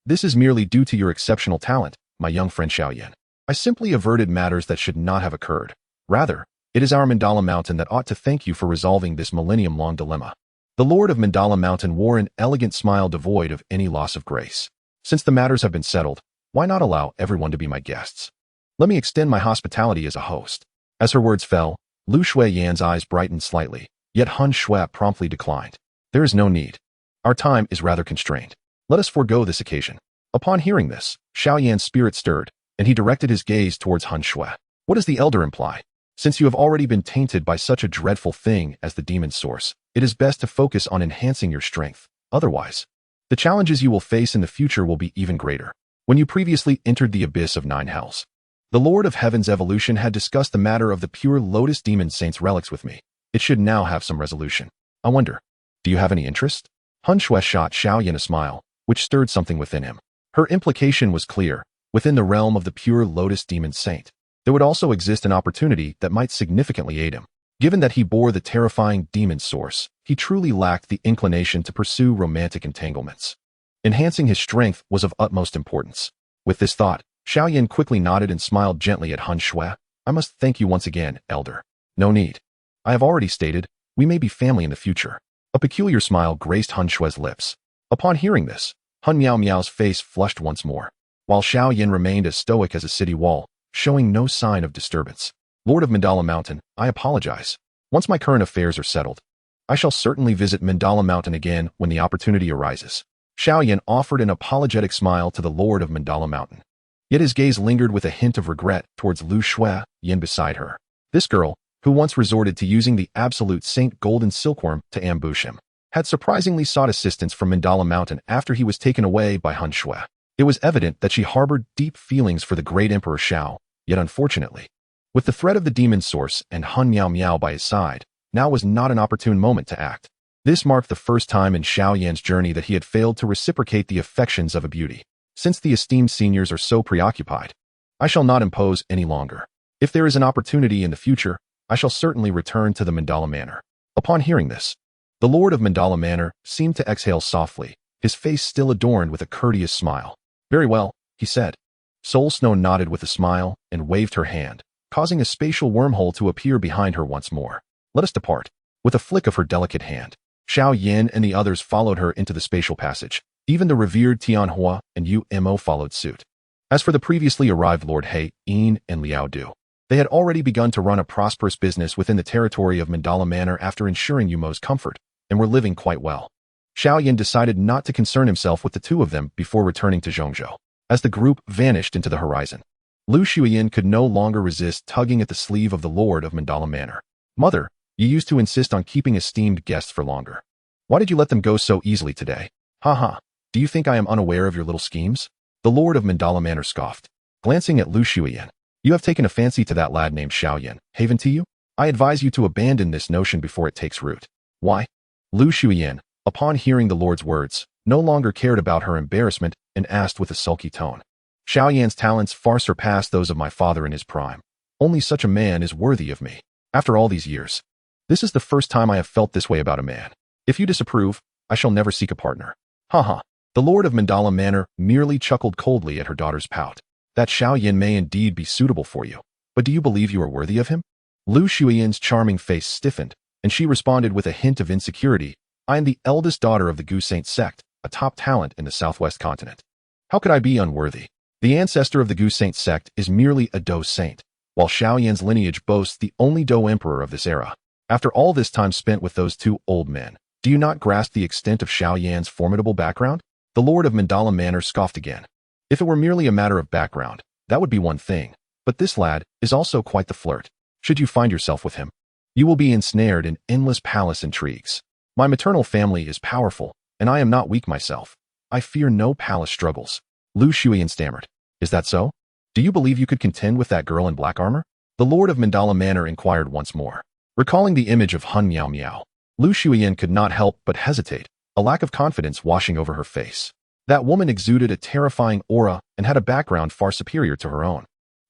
This is merely due to your exceptional talent, my young friend Xiao Yan. I simply averted matters that should not have occurred. Rather, it is our Mandala Mountain that ought to thank you for resolving this millennium-long dilemma. The Lord of Mandala Mountain wore an elegant smile devoid of any loss of grace. Since the matters have been settled, why not allow everyone to be my guests? Let me extend my hospitality as a host. As her words fell, Lu Shui Yan's eyes brightened slightly, yet Han Shui promptly declined. There is no need. Our time is rather constrained. Let us forego this occasion. Upon hearing this, Xiao Yan's spirit stirred, and he directed his gaze towards Han Shui. What does the elder imply? Since you have already been tainted by such a dreadful thing as the demon source, it is best to focus on enhancing your strength. Otherwise, the challenges you will face in the future will be even greater. When you previously entered the abyss of 9 hells, the Lord of Heaven's evolution had discussed the matter of the pure Lotus Demon Saint's relics with me. It should now have some resolution. I wonder, do you have any interest? Han Shui shot Xiao Yan a smile, which stirred something within him. Her implication was clear. Within the realm of the pure Lotus Demon Saint, there would also exist an opportunity that might significantly aid him. Given that he bore the terrifying demon source, he truly lacked the inclination to pursue romantic entanglements. Enhancing his strength was of utmost importance. With this thought, Xiao Yan quickly nodded and smiled gently at Han Shui. I must thank you once again, elder. No need. I have already stated, we may be family in the future. A peculiar smile graced Han Shui's lips. Upon hearing this, Han Miao Miao's face flushed once more, while Xiao Yan remained as stoic as a city wall, showing no sign of disturbance. Lord of Mandala Mountain, I apologize. Once my current affairs are settled, I shall certainly visit Mandala Mountain again when the opportunity arises. Xiao Yan offered an apologetic smile to the Lord of Mandala Mountain. Yet his gaze lingered with a hint of regret towards Lu Shui Yin beside her. This girl, who once resorted to using the absolute Saint Golden Silkworm to ambush him, had surprisingly sought assistance from Mandala Mountain after he was taken away by Han Shui. It was evident that she harbored deep feelings for the great Emperor Xiao, yet unfortunately, with the threat of the demon source and Han Miao Miao by his side, now was not an opportune moment to act. This marked the first time in Xiao Yan's journey that he had failed to reciprocate the affections of a beauty. Since the esteemed seniors are so preoccupied, I shall not impose any longer. If there is an opportunity in the future, I shall certainly return to the Mandala Manor. Upon hearing this, the Lord of Mandala Manor seemed to exhale softly, his face still adorned with a courteous smile. Very well, he said. Soul Snow nodded with a smile and waved her hand, causing a spatial wormhole to appear behind her once more. Let us depart. With a flick of her delicate hand, Xiao Yan and the others followed her into the spatial passage. Even the revered Tianhua and UMO followed suit. As for the previously arrived Lord He, Yin, and Liao Du, they had already begun to run a prosperous business within the territory of Mandala Manor after ensuring Yumo's comfort, and were living quite well. Xiao Yan decided not to concern himself with the two of them before returning to Zhongzhou. As the group vanished into the horizon, Lu Shuyan could no longer resist tugging at the sleeve of the Lord of Mandala Manor. Mother, you used to insist on keeping esteemed guests for longer. Why did you let them go so easily today? Ha. Do you think I am unaware of your little schemes? The Lord of Mandala Manor scoffed, glancing at Lu Shuyan. You have taken a fancy to that lad named Xiao Yan, haven't you? I advise you to abandon this notion before it takes root. Why? Lu Shuyan, upon hearing the Lord's words, no longer cared about her embarrassment and asked with a sulky tone. Xiao Yan's talents far surpass those of my father in his prime. Only such a man is worthy of me. After all these years, this is the first time I have felt this way about a man. If you disapprove, I shall never seek a partner. Ha. The Lord of Mandala Manor merely chuckled coldly at her daughter's pout. That Xiao Yan may indeed be suitable for you, but do you believe you are worthy of him? Lu Shuyan's charming face stiffened, and she responded with a hint of insecurity. I am the eldest daughter of the Dou Saint sect, a top talent in the southwest continent. How could I be unworthy? The ancestor of the Dou Saint sect is merely a Dou Saint, while Xiao Yan's lineage boasts the only Dou Emperor of this era. After all this time spent with those two old men, do you not grasp the extent of Xiao Yan's formidable background? The Lord of Mandala Manor scoffed again. If it were merely a matter of background, that would be one thing, but this lad is also quite the flirt. Should you find yourself with him, you will be ensnared in endless palace intrigues. My maternal family is powerful, and I am not weak myself. I fear no palace struggles. Lu Shuyan stammered. Is that so? Do you believe you could contend with that girl in black armor? The Lord of Mandala Manor inquired once more. Recalling the image of Hun Miao Miao, Lu Shuyan could not help but hesitate, a lack of confidence washing over her face. That woman exuded a terrifying aura and had a background far superior to her own.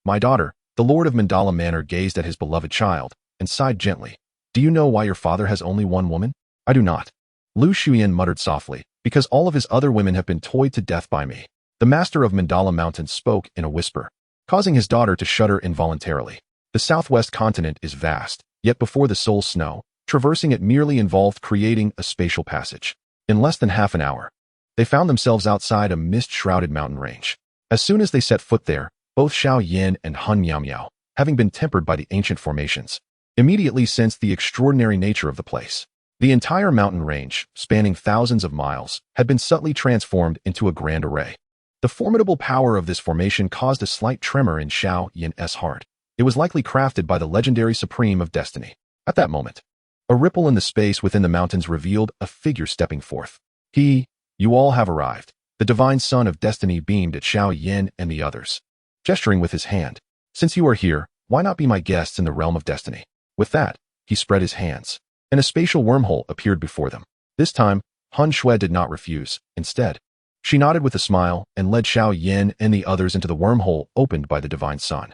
My daughter, the Lord of Mandala Manor gazed at his beloved child and sighed gently. Do you know why your father has only one woman? I do not. Lu Shuyan muttered softly, because all of his other women have been toyed to death by me. The master of Mandala Mountain spoke in a whisper, causing his daughter to shudder involuntarily. The southwest continent is vast, yet before the soul's snow, traversing it merely involved creating a spatial passage. In less than half an hour, they found themselves outside a mist-shrouded mountain range. As soon as they set foot there, both Xiao Yan and Hun Miao Miao, having been tempered by the ancient formations, immediately sensed the extraordinary nature of the place. The entire mountain range, spanning thousands of miles, had been subtly transformed into a grand array. The formidable power of this formation caused a slight tremor in Xiao Yan's heart. It was likely crafted by the legendary Supreme of Destiny. At that moment, a ripple in the space within the mountains revealed a figure stepping forth. You all have arrived. The divine son of destiny beamed at Xiao Yan and the others, gesturing with his hand. Since you are here, why not be my guests in the realm of destiny? With that, he spread his hands, and a spatial wormhole appeared before them. This time, Han Shui did not refuse. Instead, she nodded with a smile and led Xiao Yan and the others into the wormhole opened by the divine son.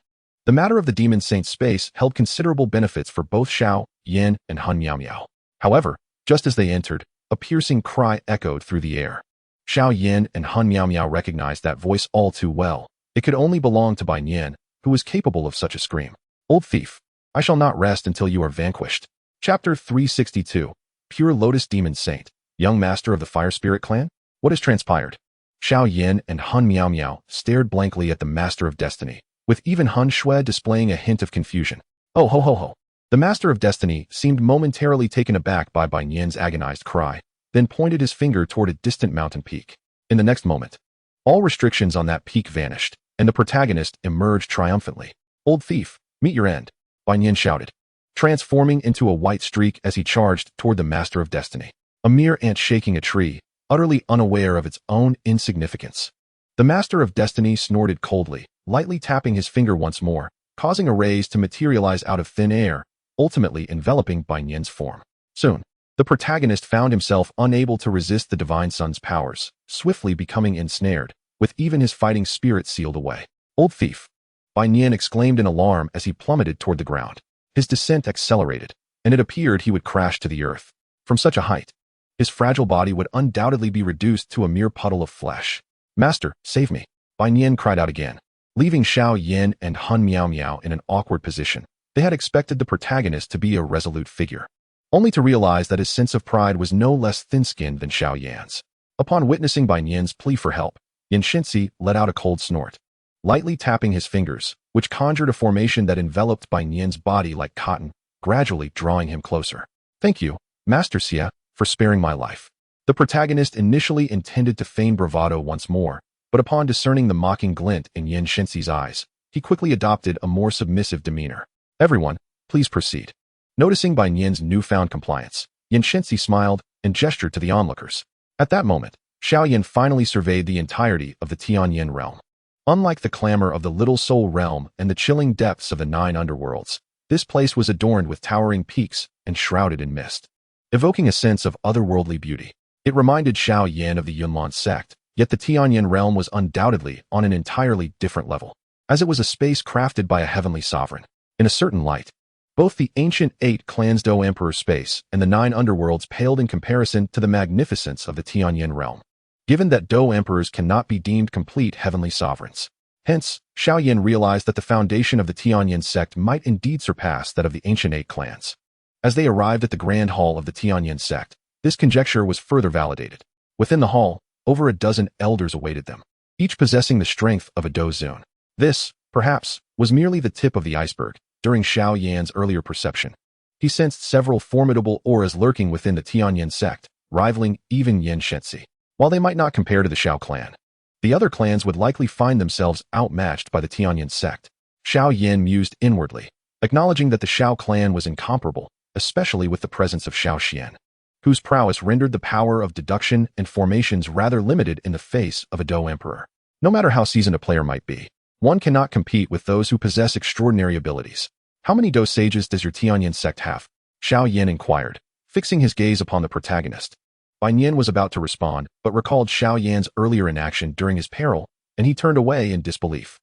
The matter of the demon saint's space held considerable benefits for both Xiao Yan and Hun Miao Miao. However, just as they entered, a piercing cry echoed through the air. Xiao Yan and Hun Miao Miao recognized that voice all too well. It could only belong to Bai Nian, who was capable of such a scream. Old thief, I shall not rest until you are vanquished. Chapter 362. Pure Lotus Demon Saint, young master of the Fire Spirit clan? What has transpired? Xiao Yan and Hun Miao Miao stared blankly at the master of destiny, with even Han Shui displaying a hint of confusion. Oh ho ho ho. The master of destiny seemed momentarily taken aback by Bai Nian's agonized cry, then pointed his finger toward a distant mountain peak. In the next moment, all restrictions on that peak vanished, and the protagonist emerged triumphantly. Old thief, meet your end, Bai Nian shouted, transforming into a white streak as he charged toward the master of destiny. A mere ant shaking a tree, utterly unaware of its own insignificance. The master of destiny snorted coldly, lightly tapping his finger once more, causing a rays to materialize out of thin air, ultimately enveloping Bai Nian's form. Soon, the protagonist found himself unable to resist the divine son's powers, swiftly becoming ensnared, with even his fighting spirit sealed away. Old thief, Bai Nian exclaimed in alarm as he plummeted toward the ground. His descent accelerated, and it appeared he would crash to the earth. From such a height, his fragile body would undoubtedly be reduced to a mere puddle of flesh. Master, save me, Bai Nian cried out again, leaving Xiao Yan and Hun Miao Miao in an awkward position. They had expected the protagonist to be a resolute figure, only to realize that his sense of pride was no less thin-skinned than Xiao Yan's. Upon witnessing Bai Nian's plea for help, Yan Shinxi let out a cold snort, lightly tapping his fingers, which conjured a formation that enveloped Bai Nian's body like cotton, gradually drawing him closer. "Thank you, Master Xia, for sparing my life." The protagonist initially intended to feign bravado once more, but upon discerning the mocking glint in Yan Shinxi's eyes, he quickly adopted a more submissive demeanor. "Everyone, please proceed." Noticing Bai Nian's newfound compliance, Yan Shinxi smiled and gestured to the onlookers. At that moment, Xiao Yan finally surveyed the entirety of the Tianyin realm. Unlike the clamor of the Little Soul realm and the chilling depths of the 9 underworlds, this place was adorned with towering peaks and shrouded in mist, evoking a sense of otherworldly beauty. It reminded Xiao Yan of the Yunlan sect, yet the Tianyin realm was undoubtedly on an entirely different level, as it was a space crafted by a heavenly sovereign. In a certain light, both the ancient 8 clans Dou Emperor space and the 9 underworlds paled in comparison to the magnificence of the Tianyin realm, given that Dou Emperors cannot be deemed complete heavenly sovereigns. Hence, Xiao Yan realized that the foundation of the Tianyin sect might indeed surpass that of the ancient 8 clans. As they arrived at the grand hall of the Tianyin sect, this conjecture was further validated. Within the hall, over a dozen elders awaited them, each possessing the strength of a Dou Zun. This, perhaps, was merely the tip of the iceberg. During Xiao Yan's earlier perception, he sensed several formidable auras lurking within the Tianyin sect, rivaling even Yan Shinxi. While they might not compare to the Xiao clan, the other clans would likely find themselves outmatched by the Tianyin sect. Xiao Yan mused inwardly, acknowledging that the Xiao clan was incomparable, especially with the presence of Xiao Xian, whose prowess rendered the power of deduction and formations rather limited in the face of a Dou Emperor. No matter how seasoned a player might be, one cannot compete with those who possess extraordinary abilities. "How many Dou sages does your Tianyin sect have?" Xiao Yan inquired, fixing his gaze upon the protagonist. Bai Nian was about to respond, but recalled Xiao Yan's earlier inaction during his peril, and he turned away in disbelief.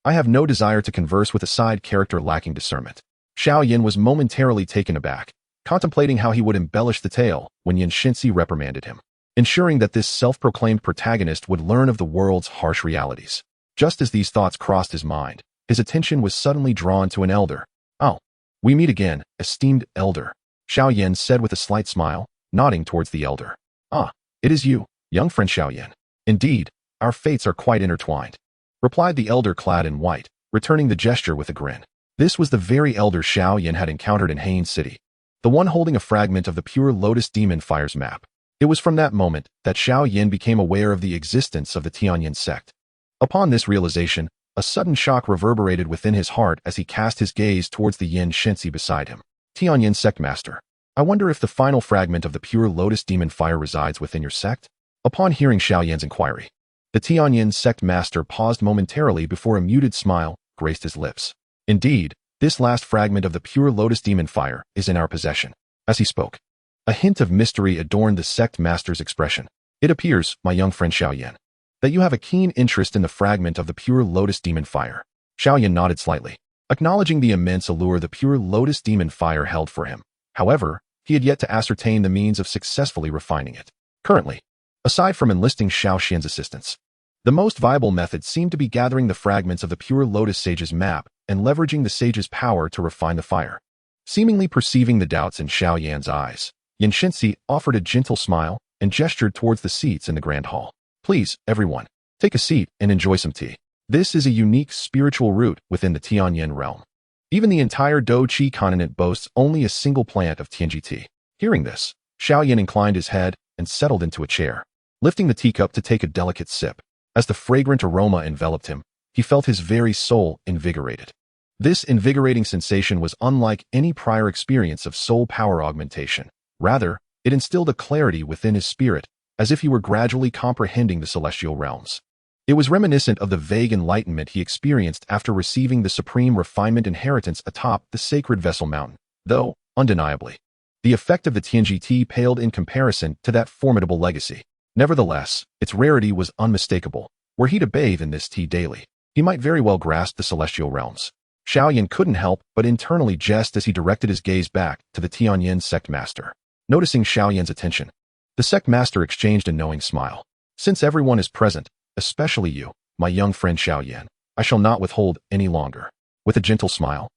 "I have no desire to converse with a side character lacking discernment." Xiao Yan was momentarily taken aback, contemplating how he would embellish the tale when Yan Shinxi reprimanded him, ensuring that this self-proclaimed protagonist would learn of the world's harsh realities. Just as these thoughts crossed his mind, his attention was suddenly drawn to an elder. "Oh, we meet again, esteemed elder," Xiao Yan said with a slight smile, nodding towards the elder. "Ah, it is you, young friend Xiao Yan. Indeed, our fates are quite intertwined," replied the elder clad in white, returning the gesture with a grin. This was the very elder Xiao Yan had encountered in Hain City, the one holding a fragment of the pure Lotus Demon Fire's map. It was from that moment that Xiao Yan became aware of the existence of the Tianyin sect. Upon this realization, a sudden shock reverberated within his heart as he cast his gaze towards the Yan Shinxi beside him. "Tianyin sect master, I wonder if the final fragment of the pure Lotus Demon Fire resides within your sect?" Upon hearing Xiao Yan's inquiry, the Tianyin sect master paused momentarily before a muted smile graced his lips. "Indeed, this last fragment of the pure Lotus Demon Fire is in our possession." As he spoke, a hint of mystery adorned the sect master's expression. "It appears, my young friend Xiao Yan, that you have a keen interest in the fragment of the pure Lotus Demon Fire." Xiao Yan nodded slightly, acknowledging the immense allure the pure Lotus Demon Fire held for him. However, he had yet to ascertain the means of successfully refining it. Currently, aside from enlisting Xiao Xian's assistance, the most viable method seemed to be gathering the fragments of the pure Lotus Sage's map and leveraging the Sage's power to refine the fire. Seemingly perceiving the doubts in Xiao Yan's eyes, Yan Shinxi offered a gentle smile and gestured towards the seats in the grand hall. "Please, everyone, take a seat and enjoy some tea. This is a unique spiritual root within the Tianyin realm. Even the entire Dou Qi continent boasts only a single plant of Tianji tea." Hearing this, Xiao Yan inclined his head and settled into a chair, lifting the teacup to take a delicate sip. As the fragrant aroma enveloped him, he felt his very soul invigorated. This invigorating sensation was unlike any prior experience of soul power augmentation. Rather, it instilled a clarity within his spirit, as if he were gradually comprehending the celestial realms. It was reminiscent of the vague enlightenment he experienced after receiving the supreme refinement inheritance atop the sacred vessel mountain, though, undeniably, the effect of the Tianji tea paled in comparison to that formidable legacy. Nevertheless, its rarity was unmistakable. Were he to bathe in this tea daily, he might very well grasp the celestial realms. Xiao Yan couldn't help but internally jest as he directed his gaze back to the Tianyin sect master. Noticing Xiao Yan's attention, the sect master exchanged a knowing smile. "Since everyone is present, especially you, my young friend Xiao Yan, I shall not withhold any longer." With a gentle smile,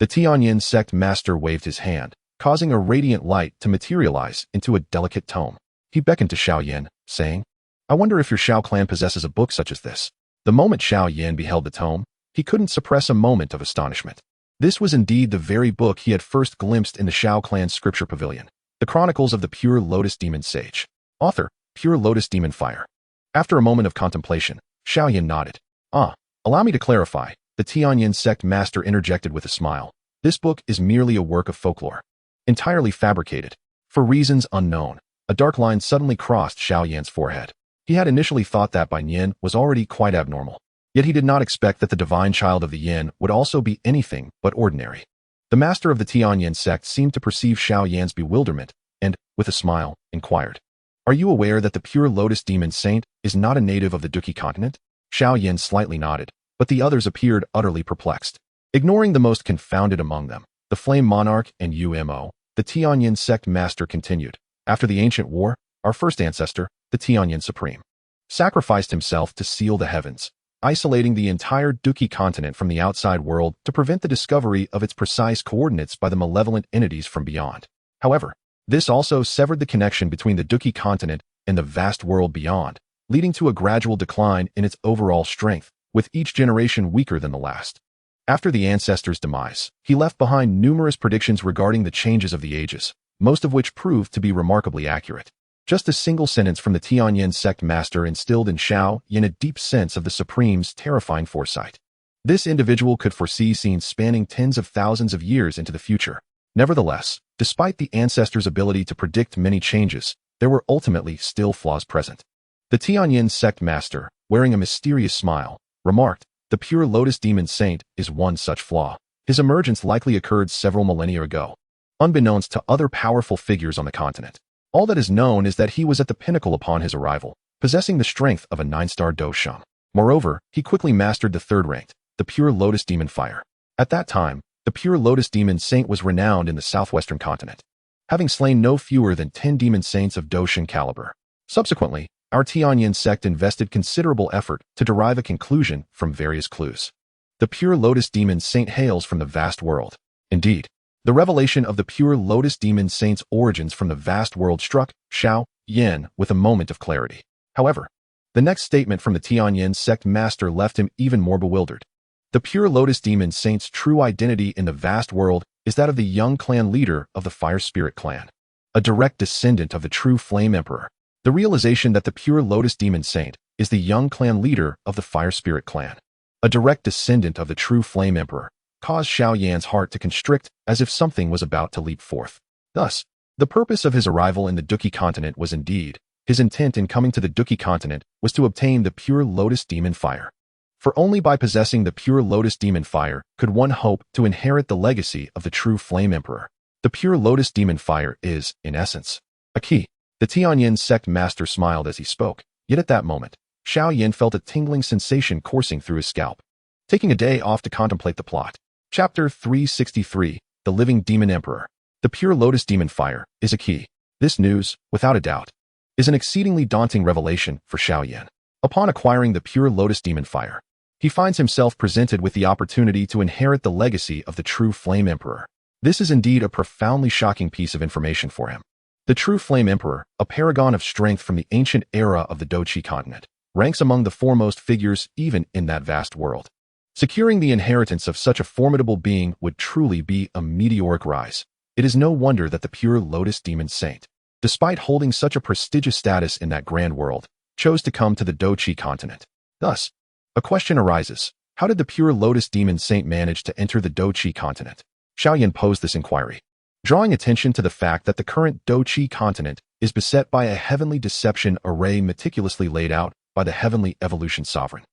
The Tianyin sect master waved his hand, causing a radiant light to materialize into a delicate tome. He beckoned to Xiao Yan, saying, "I wonder if your Xiao clan possesses a book such as this." The moment Xiao Yan beheld the tome, he couldn't suppress a moment of astonishment. This was indeed the very book he had first glimpsed in the Xiao clan's scripture pavilion, the Chronicles of the Pure Lotus Demon Sage. Author, Pure Lotus Demon Fire. After a moment of contemplation, Xiao Yan nodded. Allow me to clarify, the Tianyin sect master interjected with a smile. This book is merely a work of folklore. Entirely fabricated. For reasons unknown, a dark line suddenly crossed Xiao Yan's forehead. He had initially thought that Bai Yin was already quite abnormal. Yet he did not expect that the divine child of the Yin would also be anything but ordinary. The master of the Tianyin sect seemed to perceive Xiao Yan's bewilderment and, with a smile, inquired, "Are you aware that the Pure Lotus Demon Saint is not a native of the Duki continent?" Xiao Yan slightly nodded, but the others appeared utterly perplexed. Ignoring the most confounded among them, the Flame Monarch and UMO, the Tianyin sect master continued, "After the ancient war, our first ancestor, the Tianyin Supreme, sacrificed himself to seal the heavens, isolating the entire Duki continent from the outside world to prevent the discovery of its precise coordinates by the malevolent entities from beyond. However, this also severed the connection between the Duki continent and the vast world beyond, leading to a gradual decline in its overall strength, with each generation weaker than the last. After the ancestor's demise, he left behind numerous predictions regarding the changes of the ages, most of which proved to be remarkably accurate. Just a single sentence from the Tianyin sect master instilled in Xiao Yan a deep sense of the Supreme's terrifying foresight. This individual could foresee scenes spanning tens of thousands of years into the future. Nevertheless, despite the ancestor's ability to predict many changes, there were ultimately still flaws present. The Tianyin sect master, wearing a mysterious smile, remarked, "The Pure Lotus Demon Saint is one such flaw. His emergence likely occurred several millennia ago, unbeknownst to other powerful figures on the continent. All that is known is that he was at the pinnacle upon his arrival, possessing the strength of a 9-star Dou Shang. Moreover, he quickly mastered the third-ranked, the Pure Lotus Demon Fire. At that time, the Pure Lotus Demon Saint was renowned in the southwestern continent, having slain no fewer than 10 demon saints of Dou Shang caliber. Subsequently, our Tianyin sect invested considerable effort to derive a conclusion from various clues. The Pure Lotus Demon Saint hails from the vast world. Indeed, the revelation of the Pure Lotus Demon Saint's origins from the vast world struck Xiao Yan with a moment of clarity. However, the next statement from the Tianyin sect master left him even more bewildered. The Pure Lotus Demon Saint's true identity in the vast world is that of the young clan leader of the Fire Spirit clan, a direct descendant of the true Flame Emperor. The realization that the Pure Lotus Demon Saint is the young clan leader of the Fire Spirit clan, a direct descendant of the true Flame Emperor, caused Xiao Yan's heart to constrict as if something was about to leap forth. Thus, the purpose of his arrival in the Duki continent was indeed, his intent in coming to the Duki continent was to obtain the Pure Lotus Demon Fire. For only by possessing the Pure Lotus Demon Fire could one hope to inherit the legacy of the true Flame Emperor. The Pure Lotus Demon Fire is, in essence, a key. The Tianyin sect master smiled as he spoke, yet at that moment, Xiao Yan felt a tingling sensation coursing through his scalp. Taking a day off to contemplate the plot. Chapter 363, The Living Demon Emperor. The Pure Lotus Demon Fire is a key. This news, without a doubt, is an exceedingly daunting revelation for Xiao Yan. Upon acquiring the Pure Lotus Demon Fire, he finds himself presented with the opportunity to inherit the legacy of the true Flame Emperor. This is indeed a profoundly shocking piece of information for him. The true Flame Emperor, a paragon of strength from the ancient era of the Douqi continent, ranks among the foremost figures even in that vast world. Securing the inheritance of such a formidable being would truly be a meteoric rise. It is no wonder that the Pure Lotus Demon Saint, despite holding such a prestigious status in that grand world, chose to come to the Douqi continent. Thus, a question arises, how did the Pure Lotus Demon Saint manage to enter the Douqi continent? Xiao Yan posed this inquiry, drawing attention to the fact that the current Douqi continent is beset by a heavenly deception array meticulously laid out by the heavenly evolution sovereign.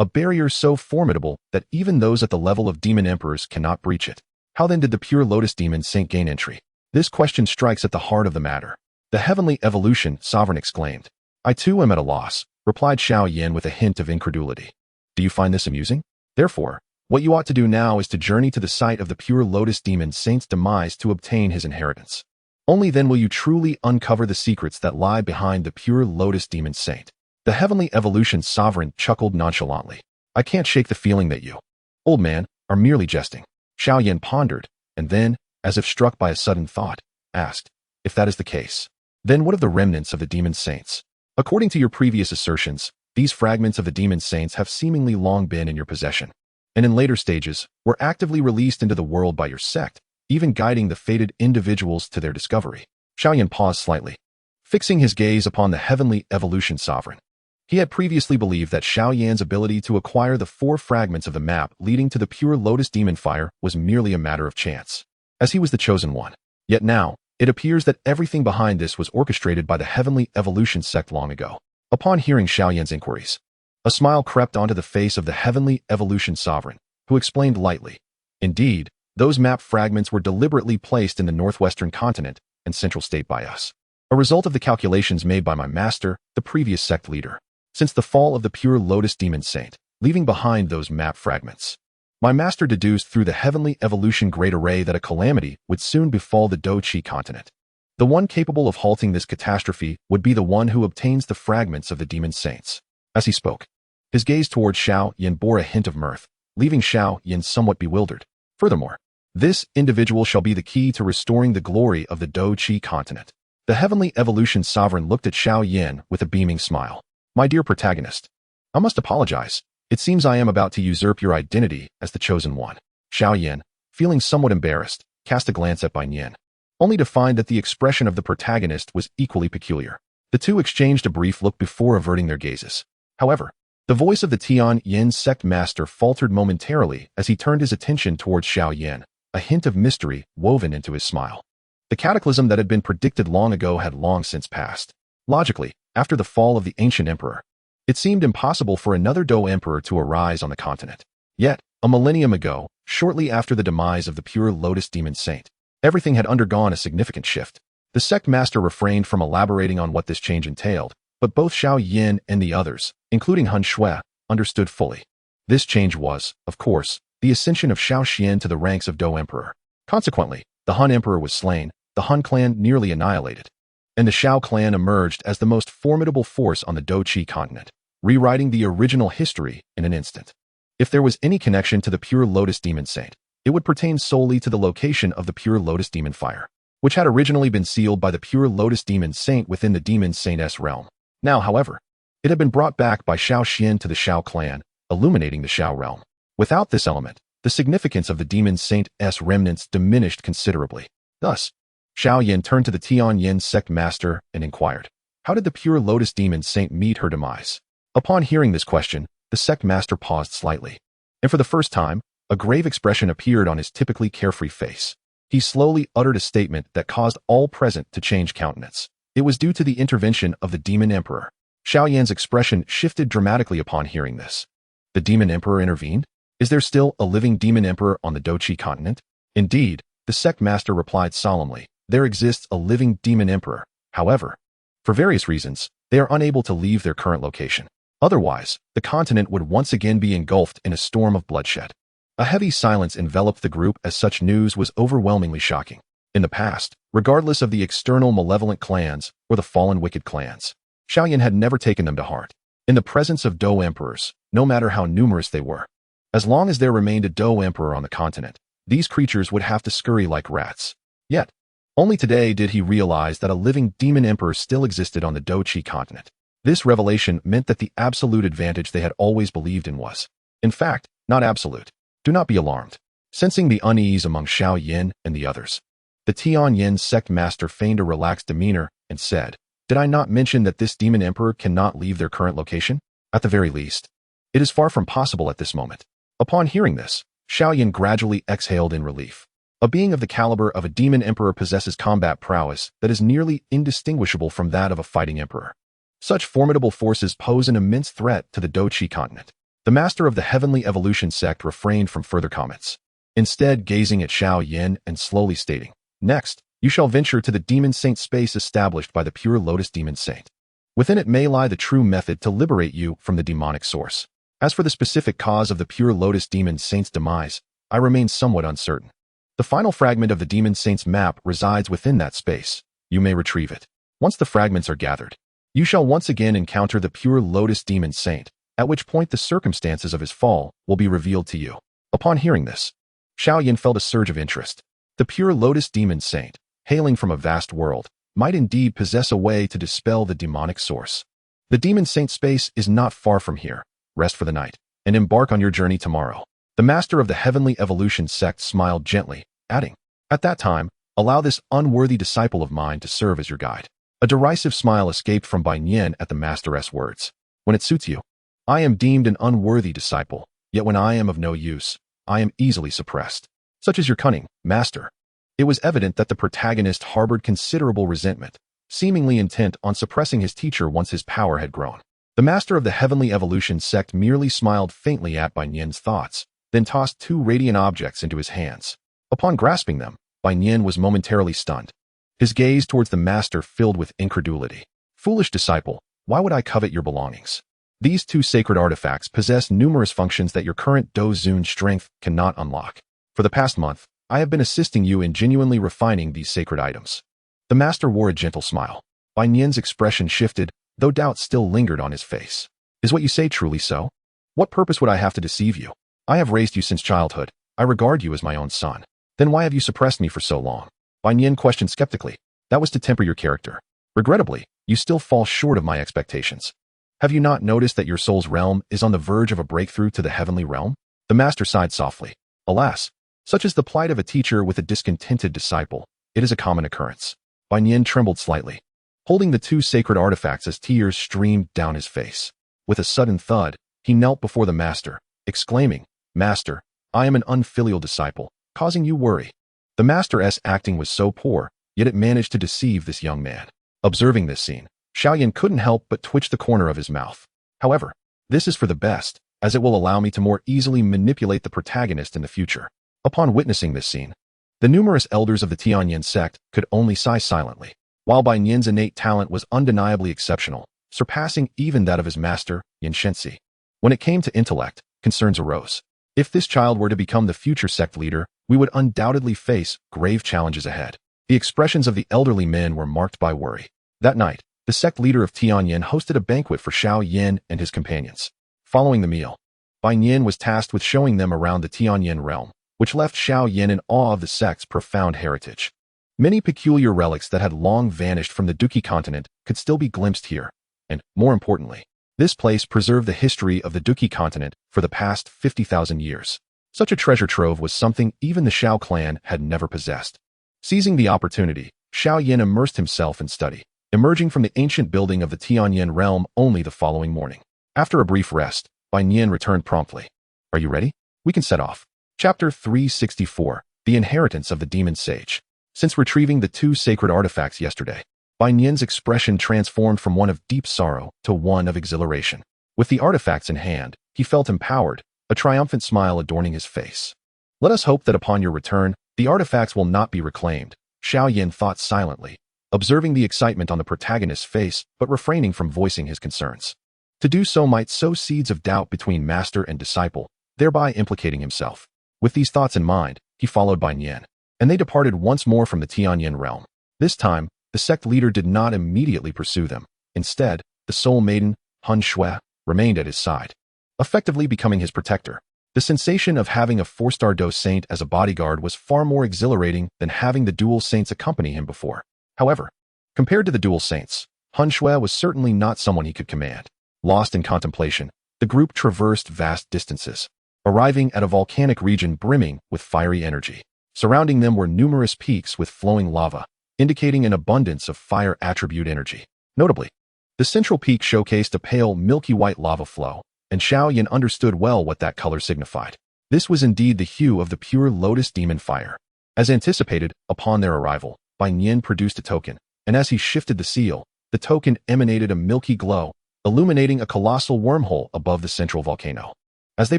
A barrier so formidable that even those at the level of demon emperors cannot breach it. How then did the Pure Lotus Demon Saint gain entry? This question strikes at the heart of the matter. The heavenly evolution sovereign exclaimed. "I too am at a loss," replied Xiao Yan with a hint of incredulity. "Do you find this amusing? Therefore, what you ought to do now is to journey to the site of the Pure Lotus Demon Saint's demise to obtain his inheritance. Only then will you truly uncover the secrets that lie behind the Pure Lotus Demon Saint." The heavenly evolution sovereign chuckled nonchalantly. "I can't shake the feeling that you, old man, are merely jesting. Xiao Yan pondered, and then, as if struck by a sudden thought, asked, "If that is the case, then what of the remnants of the demon saints? According to your previous assertions, these fragments of the demon saints have seemingly long been in your possession, and in later stages were actively released into the world by your sect, even guiding the fated individuals to their discovery." Xiao Yan paused slightly, fixing his gaze upon the heavenly evolution sovereign. He had previously believed that Xiao Yan's ability to acquire the 4 fragments of the map leading to the pure lotus demon fire was merely a matter of chance, as he was the chosen one. Yet now, it appears that everything behind this was orchestrated by the heavenly evolution sect long ago. Upon hearing Xiao Yan's inquiries, a smile crept onto the face of the heavenly evolution sovereign, who explained lightly, "Indeed, those map fragments were deliberately placed in the northwestern continent and central state by us, a result of the calculations made by my master, the previous sect leader. Since the fall of the pure lotus demon saint, leaving behind those map fragments, my master deduced through the heavenly evolution great array that a calamity would soon befall the Dou continent. The one capable of halting this catastrophe would be the one who obtains the fragments of the demon saints." As he spoke, his gaze toward Xiao Yan bore a hint of mirth, leaving Xiao Yan somewhat bewildered. Furthermore, this individual shall be the key to restoring the glory of the Dou continent. The heavenly evolution sovereign looked at Xiao Yan with a beaming smile. "My dear protagonist, I must apologize. It seems I am about to usurp your identity as the chosen one." Xiao Yan, feeling somewhat embarrassed, cast a glance at Bai Nian, only to find that the expression of the protagonist was equally peculiar. The two exchanged a brief look before averting their gazes. However, the voice of the Tian Yin sect master faltered momentarily as he turned his attention towards Xiao Yan, a hint of mystery woven into his smile. The cataclysm that had been predicted long ago had long since passed. Logically, after the fall of the ancient emperor, it seemed impossible for another Dou Emperor to arise on the continent. Yet, a millennium ago, shortly after the demise of the pure lotus demon saint, everything had undergone a significant shift. The sect master refrained from elaborating on what this change entailed, but both Xiao Yan and the others, including Han Shui, understood fully. This change was, of course, the ascension of Xiao Xian to the ranks of Dou Emperor. Consequently, the Han Emperor was slain, the Han clan nearly annihilated, and the Xiao clan emerged as the most formidable force on the Dou continent, rewriting the original history in an instant. If there was any connection to the pure lotus demon saint, it would pertain solely to the location of the pure lotus demon fire, which had originally been sealed by the pure lotus demon saint within the demon saint's realm. Now, however, it had been brought back by Xiao Xian to the Xiao clan, illuminating the Xiao realm. Without this element, the significance of the demon saint's remnants diminished considerably. Thus, Xiao Yan turned to the Tian Yin sect master and inquired, "How did the pure lotus demon saint meet her demise?" Upon hearing this question, the sect master paused slightly, and for the first time, a grave expression appeared on his typically carefree face. He slowly uttered a statement that caused all present to change countenance. It was due to the intervention of the demon emperor. Xiao Yan's expression shifted dramatically upon hearing this. The demon emperor intervened? Is there still a living demon emperor on the Dou continent? Indeed, the sect master replied solemnly, there exists a living demon emperor. However, for various reasons, they are unable to leave their current location. Otherwise, the continent would once again be engulfed in a storm of bloodshed. A heavy silence enveloped the group as such news was overwhelmingly shocking. In the past, regardless of the external malevolent clans or the fallen wicked clans, Xiao Yan had never taken them to heart. In the presence of Dou emperors, no matter how numerous they were, as long as there remained a Dou emperor on the continent, these creatures would have to scurry like rats. Yet, only today did he realize that a living demon emperor still existed on the Dou continent. This revelation meant that the absolute advantage they had always believed in was, in fact, not absolute. Do not be alarmed. Sensing the unease among Xiao Yan and the others, the Tian Yin sect master feigned a relaxed demeanor and said, "Did I not mention that this demon emperor cannot leave their current location? At the very least, it is far from possible at this moment." Upon hearing this, Xiao Yan gradually exhaled in relief. A being of the caliber of a demon emperor possesses combat prowess that is nearly indistinguishable from that of a fighting emperor. Such formidable forces pose an immense threat to the Dou continent. The master of the heavenly evolution sect refrained from further comments, instead gazing at Xiao Yan and slowly stating, "Next, you shall venture to the demon saint space established by the pure lotus demon saint. Within it may lie the true method to liberate you from the demonic source. As for the specific cause of the pure lotus demon saint's demise, I remain somewhat uncertain. The final fragment of the demon saint's map resides within that space. You may retrieve it. Once the fragments are gathered, you shall once again encounter the pure lotus demon saint, at which point the circumstances of his fall will be revealed to you." Upon hearing this, Xiao Yan felt a surge of interest. The pure lotus demon saint, hailing from a vast world, might indeed possess a way to dispel the demonic source. The demon saint space is not far from here. Rest for the night, and embark on your journey tomorrow. The master of the Heavenly Evolution sect smiled gently, adding, "At that time, allow this unworthy disciple of mine to serve as your guide." A derisive smile escaped from Bai Nian at the master's words. "When it suits you, I am deemed an unworthy disciple, yet when I am of no use, I am easily suppressed. Such is your cunning, master." It was evident that the protagonist harbored considerable resentment, seemingly intent on suppressing his teacher once his power had grown. The master of the Heavenly Evolution sect merely smiled faintly at Bai Nian's thoughts, then tossed two radiant objects into his hands. Upon grasping them, Bai Nian was momentarily stunned. His gaze towards the master filled with incredulity. "Foolish disciple, why would I covet your belongings? These two sacred artifacts possess numerous functions that your current Dou Zun strength cannot unlock. For the past month, I have been assisting you in genuinely refining these sacred items." The master wore a gentle smile. Bai Nian's expression shifted, though doubt still lingered on his face. "Is what you say truly so? What purpose would I have to deceive you? I have raised you since childhood. I regard you as my own son. Then why have you suppressed me for so long?" Bai Nian questioned skeptically. "That was to temper your character. Regrettably, you still fall short of my expectations. Have you not noticed that your soul's realm is on the verge of a breakthrough to the heavenly realm?" The master sighed softly. "Alas, such is the plight of a teacher with a discontented disciple. It is a common occurrence." Bai Nian trembled slightly, holding the two sacred artifacts as tears streamed down his face. With a sudden thud, he knelt before the master, exclaiming, "Master, I am an unfilial disciple, causing you worry." The master's acting was so poor, yet it managed to deceive this young man. Observing this scene, Xiao Yan couldn't help but twitch the corner of his mouth. "However, this is for the best, as it will allow me to more easily manipulate the protagonist in the future." Upon witnessing this scene, the numerous elders of the Tianyan sect could only sigh silently. While Bai Nian's innate talent was undeniably exceptional, surpassing even that of his master, Yin Shenxi, when it came to intellect, concerns arose. If this child were to become the future sect leader, we would undoubtedly face grave challenges ahead. The expressions of the elderly men were marked by worry. That night, the sect leader of Tianyan hosted a banquet for Xiao Yan and his companions. Following the meal, Bai Nian was tasked with showing them around the Tianyan realm, which left Xiao Yan in awe of the sect's profound heritage. Many peculiar relics that had long vanished from the Duqi continent could still be glimpsed here, and, more importantly, this place preserved the history of the Duqi continent for the past 50,000 years. Such a treasure trove was something even the Xiao clan had never possessed. Seizing the opportunity, Xiao Yan immersed himself in study, emerging from the ancient building of the Tianyan realm only the following morning. After a brief rest, Bai Nian returned promptly. "Are you ready? We can set off." Chapter 364, The Inheritance of the Demon Sage. Since retrieving the two sacred artifacts yesterday, Bai Nian's expression transformed from one of deep sorrow to one of exhilaration. With the artifacts in hand, he felt empowered, a triumphant smile adorning his face. "Let us hope that upon your return, the artifacts will not be reclaimed," Xiao Yan thought silently, observing the excitement on the protagonist's face but refraining from voicing his concerns. To do so might sow seeds of doubt between master and disciple, thereby implicating himself. With these thoughts in mind, he followed Bai Nian, and they departed once more from the Tianyan realm. This time, the sect leader did not immediately pursue them. Instead, the soul maiden, Han Shui, remained at his side, effectively becoming his protector. The sensation of having a 4-star Dou Saint as a bodyguard was far more exhilarating than having the dual saints accompany him before. However, compared to the dual saints, Han Shui was certainly not someone he could command. Lost in contemplation, the group traversed vast distances, arriving at a volcanic region brimming with fiery energy. Surrounding them were numerous peaks with flowing lava, indicating an abundance of fire attribute energy. Notably, the central peak showcased a pale, milky white lava flow, and Xiao Yan understood well what that color signified. This was indeed the hue of the pure lotus demon fire. As anticipated, upon their arrival, Bai Nian produced a token, and as he shifted the seal, the token emanated a milky glow, illuminating a colossal wormhole above the central volcano. As they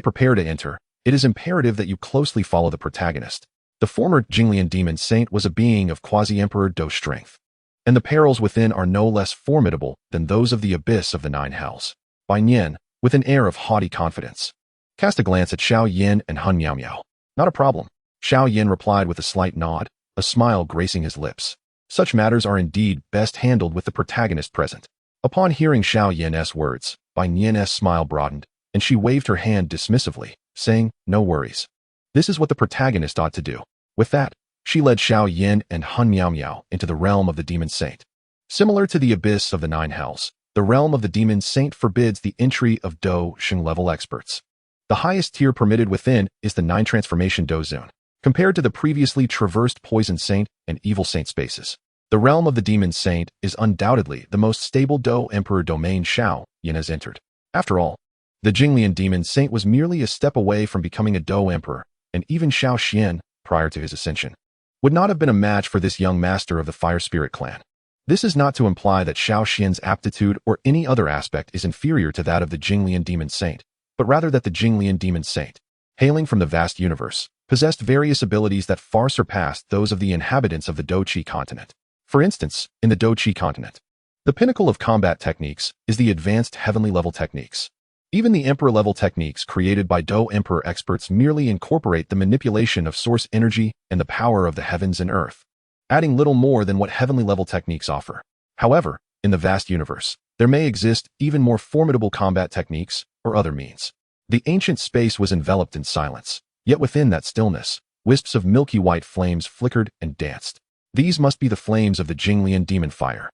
prepare to enter, it is imperative that you closely follow the protagonist. The former Jinglian demon saint was a being of quasi-emperor Dou strength, and the perils within are no less formidable than those of the abyss of the Nine Hells. Bai Nian, with an air of haughty confidence, cast a glance at Xiao Yan and Han Miao Miao. "Not a problem," Xiao Yan replied with a slight nod, a smile gracing his lips. Such matters are indeed best handled with the protagonist present. Upon hearing Xiao Yan's words, Bai Nian's smile broadened, and she waved her hand dismissively, saying, "No worries. This is what the protagonist ought to do. With that, she led Xiao Yan and Hun Miao Miao into the realm of the Demon Saint. Similar to the abyss of the Nine Hells, the realm of the Demon Saint forbids the entry of Dou Sheng level experts. The highest tier permitted within is the 9 Transformation Dou Zone. Compared to the previously traversed Poison Saint and Evil Saint spaces, the realm of the Demon Saint is undoubtedly the most stable Dou Emperor domain Xiao Yan has entered. After all, the Jinglian Demon Saint was merely a step away from becoming a Dou Emperor, and even Xiao Xian, prior to his ascension, would not have been a match for this young master of the Fire Spirit clan. This is not to imply that Xiao Xian's aptitude or any other aspect is inferior to that of the Jinglian Demon Saint, but rather that the Jinglian Demon Saint, hailing from the vast universe, possessed various abilities that far surpassed those of the inhabitants of the Dou Qi continent. For instance, in the Dou Qi continent, the pinnacle of combat techniques is the advanced heavenly level techniques. Even the Emperor level techniques created by Dou Emperor experts merely incorporate the manipulation of source energy and the power of the heavens and earth, adding little more than what heavenly level techniques offer. However, in the vast universe, there may exist even more formidable combat techniques or other means. The ancient space was enveloped in silence. Yet within that stillness, wisps of milky white flames flickered and danced. These must be the flames of the Jinglian demon fire.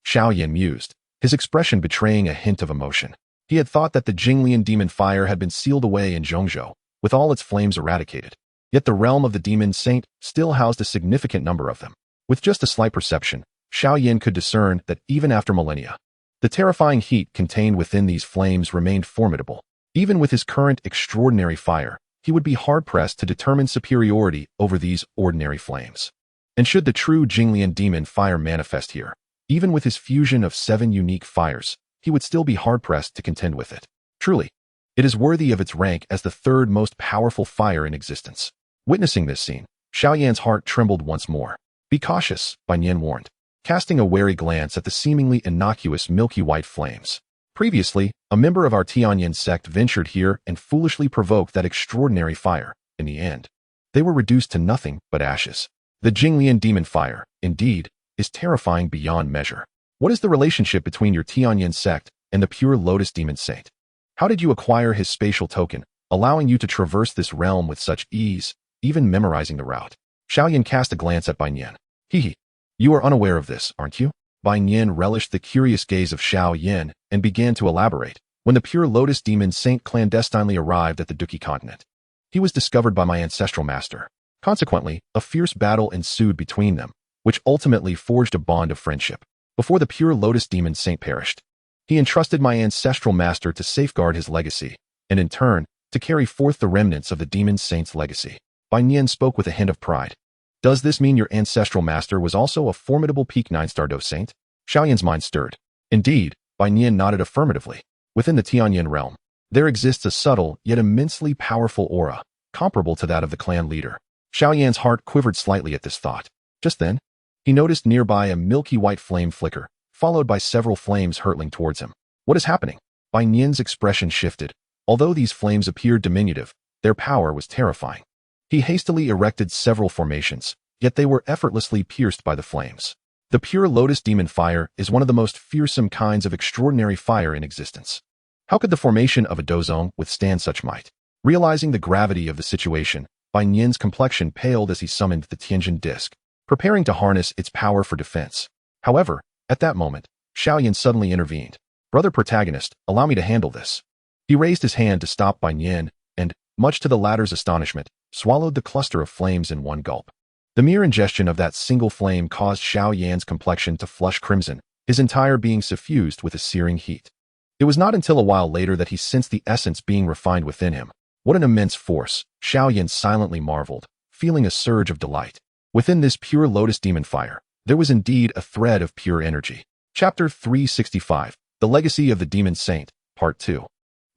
Xiao Yan mused, his expression betraying a hint of emotion. He had thought that the Jinglian demon fire had been sealed away in Zhongzhou, with all its flames eradicated. Yet the realm of the Demon Saint still housed a significant number of them. With just a slight perception, Xiao Yan could discern that even after millennia, the terrifying heat contained within these flames remained formidable. Even with his current extraordinary fire, he would be hard-pressed to determine superiority over these ordinary flames. And should the true Jinglian demon fire manifest here, even with his fusion of 7 unique fires, he would still be hard-pressed to contend with it. Truly, it is worthy of its rank as the 3rd most powerful fire in existence. Witnessing this scene, Xiao Yan's heart trembled once more. Be cautious, Bai Nian warned, casting a wary glance at the seemingly innocuous milky white flames. Previously, a member of our Tianyan sect ventured here and foolishly provoked that extraordinary fire. In the end, they were reduced to nothing but ashes. The Jinglian demon fire, indeed, is terrifying beyond measure. What is the relationship between your Tianyan sect and the pure Lotus Demon Saint? How did you acquire his spatial token, allowing you to traverse this realm with such ease, even memorizing the route? Xiao Yan cast a glance at Bai Nian. Hee. You are unaware of this, aren't you? Bai Nian relished the curious gaze of Xiao Yan and began to elaborate. When the pure Lotus Demon Saint clandestinely arrived at the Duki continent, he was discovered by my ancestral master. Consequently, a fierce battle ensued between them, which ultimately forged a bond of friendship. Before the pure Lotus Demon Saint perished, he entrusted my ancestral master to safeguard his legacy, and in turn, to carry forth the remnants of the Demon Saint's legacy. Bai Nian spoke with a hint of pride. Does this mean your ancestral master was also a formidable peak 9-star Dou Saint? Xiao Yan's mind stirred. Indeed, Bai Nian nodded affirmatively. Within the Tianyan realm, there exists a subtle yet immensely powerful aura, comparable to that of the clan leader. Xiao Yan's heart quivered slightly at this thought. Just then, he noticed nearby a milky white flame flicker, followed by several flames hurtling towards him. What is happening? Bai Nian's expression shifted. Although these flames appeared diminutive, their power was terrifying. He hastily erected several formations, yet they were effortlessly pierced by the flames. The pure Lotus Demon Fire is one of the most fearsome kinds of extraordinary fire in existence. How could the formation of a Douzong withstand such might? Realizing the gravity of the situation, Bai Nian's complexion paled as he summoned the Tianjin disc, preparing to harness its power for defense. However, at that moment, Xiao Yan suddenly intervened. Brother protagonist, allow me to handle this. He raised his hand to stop Bai Nian and, much to the latter's astonishment, swallowed the cluster of flames in one gulp. The mere ingestion of that single flame caused Xiao Yan's complexion to flush crimson, his entire being suffused with a searing heat. It was not until a while later that he sensed the essence being refined within him. What an immense force, Xiao Yan silently marveled, feeling a surge of delight. Within this pure Lotus Demon Fire, there was indeed a thread of pure energy. Chapter 365, The Legacy of the Demon Saint, Part 2.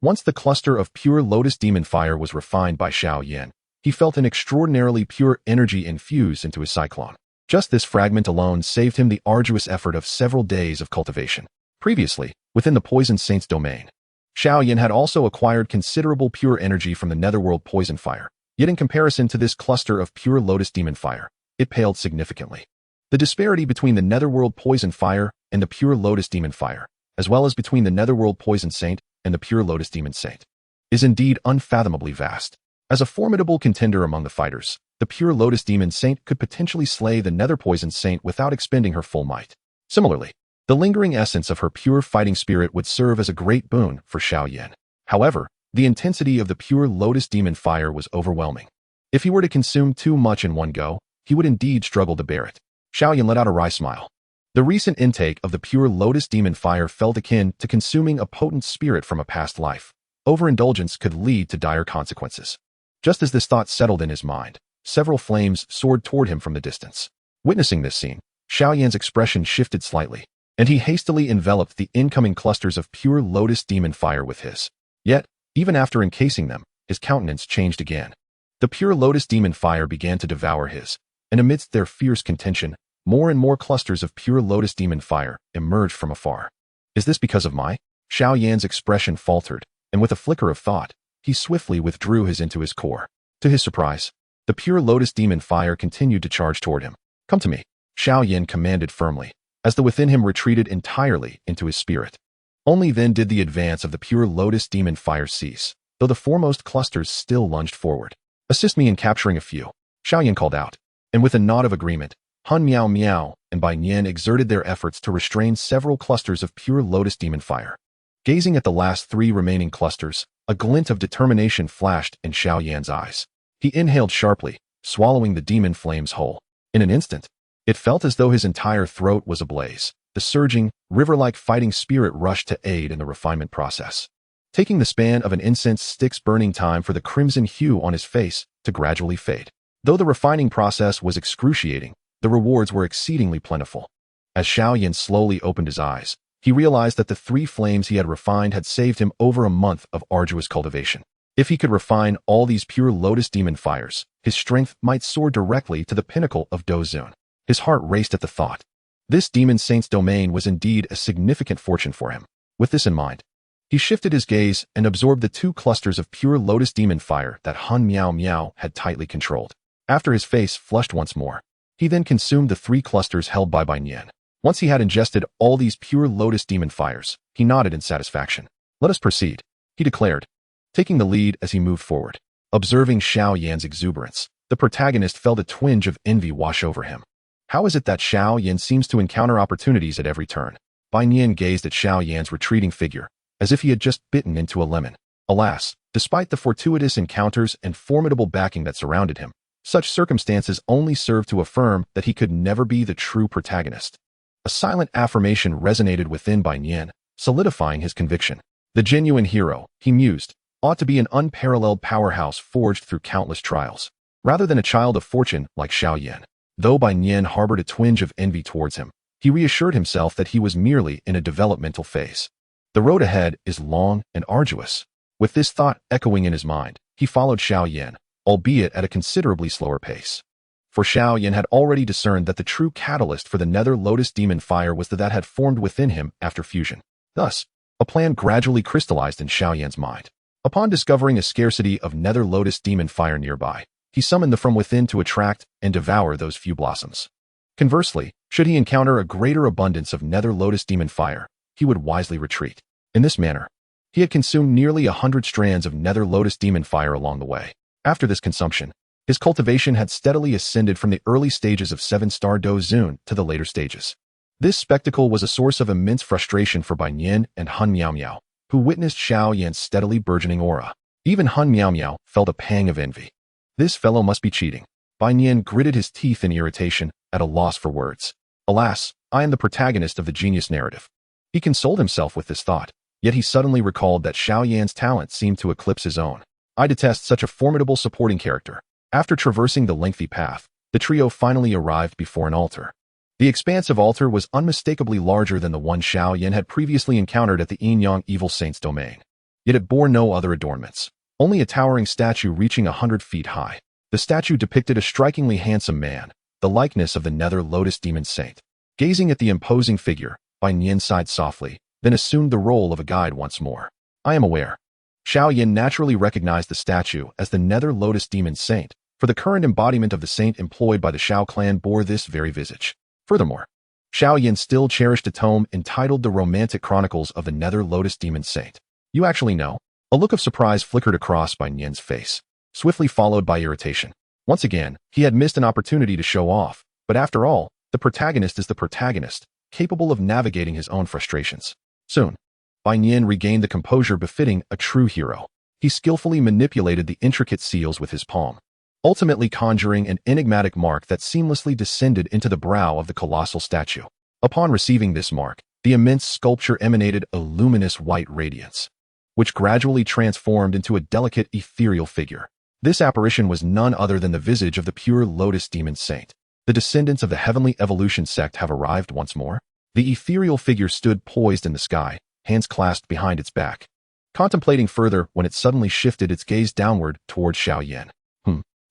Once the cluster of pure Lotus Demon Fire was refined by Xiao Yan, he felt an extraordinarily pure energy infuse into his cyclone. Just this fragment alone saved him the arduous effort of several days of cultivation. Previously, within the Poison Saint's domain, Xiao Yan had also acquired considerable pure energy from the Netherworld Poison Fire, yet in comparison to this cluster of pure Lotus Demon Fire, it paled significantly. The disparity between the Netherworld Poison Fire and the pure Lotus Demon Fire, as well as between the Netherworld Poison Saint and the pure Lotus Demon Saint, is indeed unfathomably vast. As a formidable contender among the fighters, the pure Lotus Demon Saint could potentially slay the Nether Poison Saint without expending her full might. Similarly, the lingering essence of her pure fighting spirit would serve as a great boon for Xiao Yan. However, the intensity of the pure Lotus Demon fire was overwhelming. If he were to consume too much in one go, he would indeed struggle to bear it. Xiao Yan let out a wry smile. The recent intake of the pure Lotus Demon fire felt akin to consuming a potent spirit from a past life. Overindulgence could lead to dire consequences. Just as this thought settled in his mind, several flames soared toward him from the distance. Witnessing this scene, Xiao Yan's expression shifted slightly, and he hastily enveloped the incoming clusters of pure Lotus Demon fire with his. Yet, even after encasing them, his countenance changed again. The pure Lotus Demon fire began to devour his, and amidst their fierce contention, more and more clusters of pure Lotus Demon fire emerged from afar. Is this because of my? Xiao Yan's expression faltered, and with a flicker of thought, he swiftly withdrew his into his core. To his surprise, the pure Lotus Demon fire continued to charge toward him. Come to me, Xiao Yan commanded firmly, as the within him retreated entirely into his spirit. Only then did the advance of the pure Lotus Demon fire cease, though the foremost clusters still lunged forward. Assist me in capturing a few, Xiao Yan called out, and with a nod of agreement, Han Miao Miao and Bai Nian exerted their efforts to restrain several clusters of pure Lotus Demon fire. Gazing at the last 3 remaining clusters, a glint of determination flashed in Xiao Yan's eyes. He inhaled sharply, swallowing the demon flames whole. In an instant, it felt as though his entire throat was ablaze. The surging, river-like fighting spirit rushed to aid in the refinement process, taking the span of an incense stick's burning time for the crimson hue on his face to gradually fade. Though the refining process was excruciating, the rewards were exceedingly plentiful. As Xiao Yan slowly opened his eyes, he realized that the 3 flames he had refined had saved him over a month of arduous cultivation. If he could refine all these pure Lotus Demon fires, his strength might soar directly to the pinnacle of Dou Zun. His heart raced at the thought. This demon saint's domain was indeed a significant fortune for him. With this in mind, he shifted his gaze and absorbed the 2 clusters of pure Lotus Demon fire that Han Miao Miao had tightly controlled. After his face flushed once more, he then consumed the 3 clusters held by Bai Nian. Once he had ingested all these pure Lotus Demon fires, he nodded in satisfaction. Let us proceed, he declared, taking the lead as he moved forward. Observing Xiao Yan's exuberance, the protagonist felt a twinge of envy wash over him. How is it that Xiao Yan seems to encounter opportunities at every turn? Bai Nian gazed at Xiao Yan's retreating figure, as if he had just bitten into a lemon. Alas, despite the fortuitous encounters and formidable backing that surrounded him, such circumstances only served to affirm that he could never be the true protagonist. A silent affirmation resonated within Bai Nian, solidifying his conviction. The genuine hero, he mused, ought to be an unparalleled powerhouse forged through countless trials, rather than a child of fortune like Xiao Yan. Though Bai Nian harbored a twinge of envy towards him, he reassured himself that he was merely in a developmental phase. The road ahead is long and arduous. With this thought echoing in his mind, he followed Xiao Yan, albeit at a considerably slower pace. For Xiao Yan had already discerned that the true catalyst for the Nether Lotus Demon fire was that had formed within him after fusion. Thus, a plan gradually crystallized in Xiao Yan's mind. Upon discovering a scarcity of Nether Lotus Demon fire nearby, he summoned the from within to attract and devour those few blossoms. Conversely, should he encounter a greater abundance of Nether Lotus Demon fire, he would wisely retreat. In this manner, he had consumed nearly 100 strands of Nether Lotus Demon fire along the way. After this consumption, his cultivation had steadily ascended from the early stages of 7-star Dou Zun to the later stages. This spectacle was a source of immense frustration for Bai Nian and Han Miao Miao, who witnessed Xiao Yan's steadily burgeoning aura. Even Han Miao Miao felt a pang of envy. This fellow must be cheating. Bai Nian gritted his teeth in irritation, at a loss for words. Alas, I am the protagonist of the genius narrative. He consoled himself with this thought, yet he suddenly recalled that Xiao Yan's talent seemed to eclipse his own. I detest such a formidable supporting character. After traversing the lengthy path, the trio finally arrived before an altar. The expansive altar was unmistakably larger than the one Xiao Yan had previously encountered at the Yin-Yang Evil Saint's domain. Yet it bore no other adornments, only a towering statue reaching 100 feet high. The statue depicted a strikingly handsome man, the likeness of the Nether Lotus Demon Saint. Gazing at the imposing figure, Bai Nian sighed softly, then assumed the role of a guide once more. I am aware. Xiao Yan naturally recognized the statue as the Nether Lotus Demon Saint, for the current embodiment of the saint employed by the Xiao clan bore this very visage. Furthermore, Xiao Yan still cherished a tome entitled The Romantic Chronicles of the Nether Lotus Demon Saint. You actually know? A look of surprise flickered across Bai Nian's face. swiftly followed by irritation. Once again, he had missed an opportunity to show off, but after all, the protagonist is the protagonist, capable of navigating his own frustrations. Soon, Bai Nian regained the composure befitting a true hero. He skillfully manipulated the intricate seals with his palm, ultimately conjuring an enigmatic mark that seamlessly descended into the brow of the colossal statue. Upon receiving this mark, the immense sculpture emanated a luminous white radiance, which gradually transformed into a delicate ethereal figure. This apparition was none other than the visage of the pure lotus demon saint. The descendants of the heavenly evolution sect have arrived once more. The ethereal figure stood poised in the sky, hands clasped behind its back, contemplating further when it suddenly shifted its gaze downward toward Xiao Yan.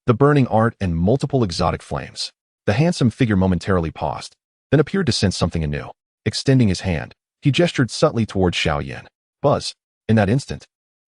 The burning art and multiple exotic flames. The handsome figure momentarily paused, then appeared to sense something anew. Extending his hand, he gestured subtly toward Xiao Yan. Buzz. In that instant,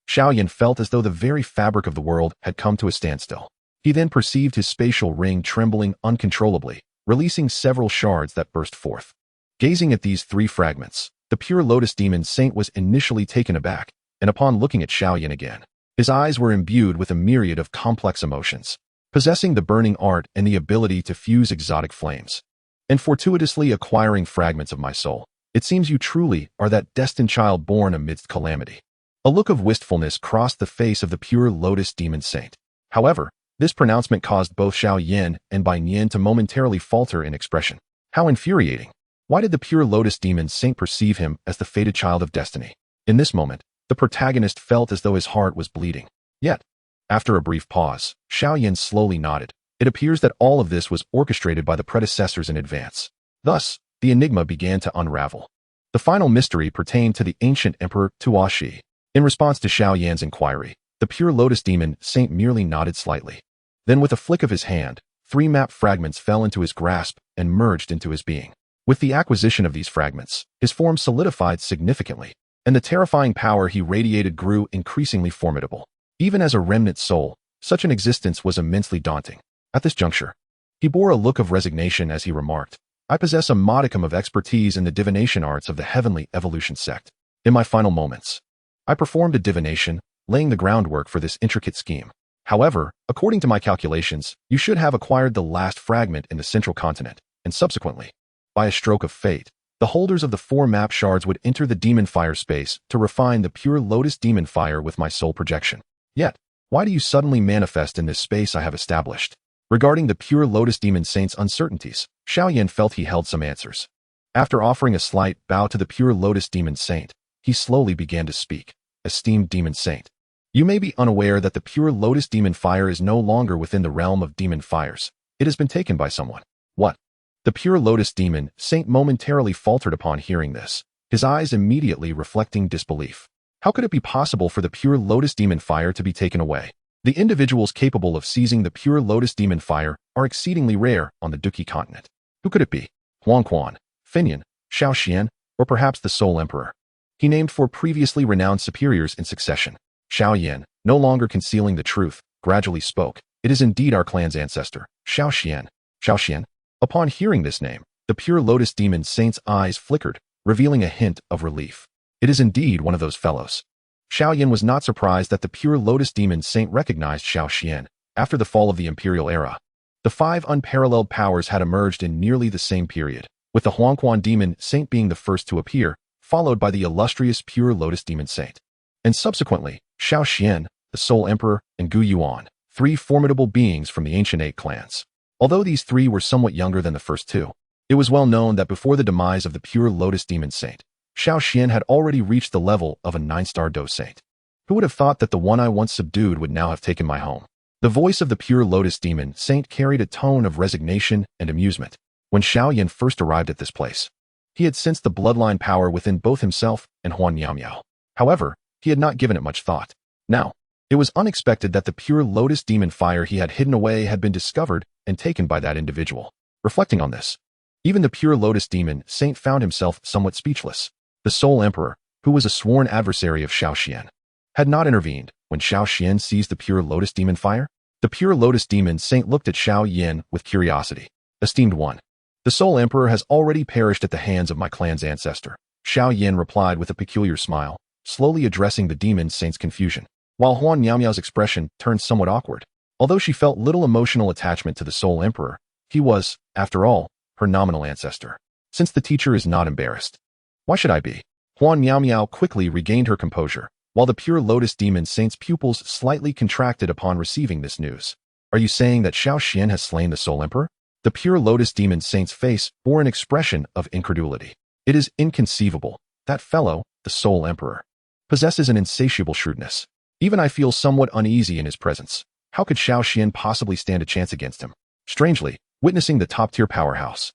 Xiao Yan felt as though the very fabric of the world had come to a standstill. He then perceived his spatial ring trembling uncontrollably, releasing several shards that burst forth. Gazing at these three fragments, the pure lotus demon saint was initially taken aback, and upon looking at Xiao Yan again, his eyes were imbued with a myriad of complex emotions, possessing the burning art and the ability to fuse exotic flames, and fortuitously acquiring fragments of my soul. It seems you truly are that destined child born amidst calamity. A look of wistfulness crossed the face of the pure lotus demon saint. However, this pronouncement caused both Xiao Yan and Bai Nian to momentarily falter in expression. How infuriating! Why did the pure lotus demon saint perceive him as the fated child of destiny? In this moment, the protagonist felt as though his heart was bleeding. Yet, after a brief pause, Xiao Yan slowly nodded. It appears that all of this was orchestrated by the predecessors in advance. Thus, the enigma began to unravel. The final mystery pertained to the ancient emperor Tuashi. In response to Xiao Yan's inquiry, the pure lotus demon saint merely nodded slightly. Then with a flick of his hand, 3 map fragments fell into his grasp and merged into his being. With the acquisition of these fragments, his form solidified significantly, and the terrifying power he radiated grew increasingly formidable. Even as a remnant soul, such an existence was immensely daunting. At this juncture, he bore a look of resignation as he remarked, I possess a modicum of expertise in the divination arts of the heavenly evolution sect. In my final moments, I performed a divination, laying the groundwork for this intricate scheme. However, according to my calculations, you should have acquired the last fragment in the central continent, and subsequently, by a stroke of fate, the holders of the 4 map shards would enter the demon fire space to refine the pure lotus demon fire with my soul projection. Yet, why do you suddenly manifest in this space I have established? Regarding the pure lotus demon saint's uncertainties, Xiao Yan felt he held some answers. After offering a slight bow to the pure lotus demon saint, he slowly began to speak. Esteemed demon saint, you may be unaware that the pure lotus demon fire is no longer within the realm of demon fires. It has been taken by someone. What? The pure lotus demon saint momentarily faltered upon hearing this, his eyes immediately reflecting disbelief. How could it be possible for the pure lotus demon fire to be taken away? The individuals capable of seizing the pure lotus demon fire are exceedingly rare on the Duqi continent. Who could it be? Huangquan, Finian, Xiao Xian, or perhaps the Soul Emperor? He named 4 previously renowned superiors in succession. Xiao Yan, no longer concealing the truth, gradually spoke. It is indeed our clan's ancestor, Xiao Xian. Xiao Xian. Upon hearing this name, the pure lotus demon saint's eyes flickered, revealing a hint of relief. It is indeed one of those fellows. Xiao Yan was not surprised that the pure lotus demon saint recognized Xiao Xian. After the fall of the imperial era, the 5 unparalleled powers had emerged in nearly the same period, with the Huangquan demon saint being the first to appear, followed by the illustrious pure lotus demon saint, and subsequently, Xiao Xian, the Soul Emperor, and Gu Yuan, 3 formidable beings from the ancient 8 clans. Although these 3 were somewhat younger than the first 2, it was well known that before the demise of the pure lotus demon saint, Xiao Xian had already reached the level of a 9-star Dou saint. Who would have thought that the one I once subdued would now have taken my home? The voice of the pure lotus demon saint carried a tone of resignation and amusement. When Xiao Yan first arrived at this place, he had sensed the bloodline power within both himself and Huan Miao. However, he had not given it much thought. Now, it was unexpected that the pure lotus demon fire he had hidden away had been discovered and taken by that individual. Reflecting on this, even the pure lotus demon saint found himself somewhat speechless. The Soul Emperor, who was a sworn adversary of Xiao Xian, had not intervened when Xiao Xian seized the pure lotus demon fire. The pure lotus demon saint looked at Xiao Yan with curiosity. Esteemed one, the Soul Emperor has already perished at the hands of my clan's ancestor. Xiao Yan replied with a peculiar smile, slowly addressing the demon saint's confusion. while Huan Miao's expression turned somewhat awkward. Although she felt little emotional attachment to the Soul Emperor, he was, after all, her nominal ancestor. Since the teacher is not embarrassed, why should I be? Huan Miao quickly regained her composure, while the Pure Lotus Demon Saint's pupils slightly contracted upon receiving this news. Are you saying that Xiao Yan has slain the Soul Emperor? The Pure Lotus Demon Saint's face bore an expression of incredulity. It is inconceivable. That fellow, the Soul Emperor, possesses an insatiable shrewdness. Even I feel somewhat uneasy in his presence. How could Xiao Yan possibly stand a chance against him? Strangely, witnessing the top-tier powerhouse,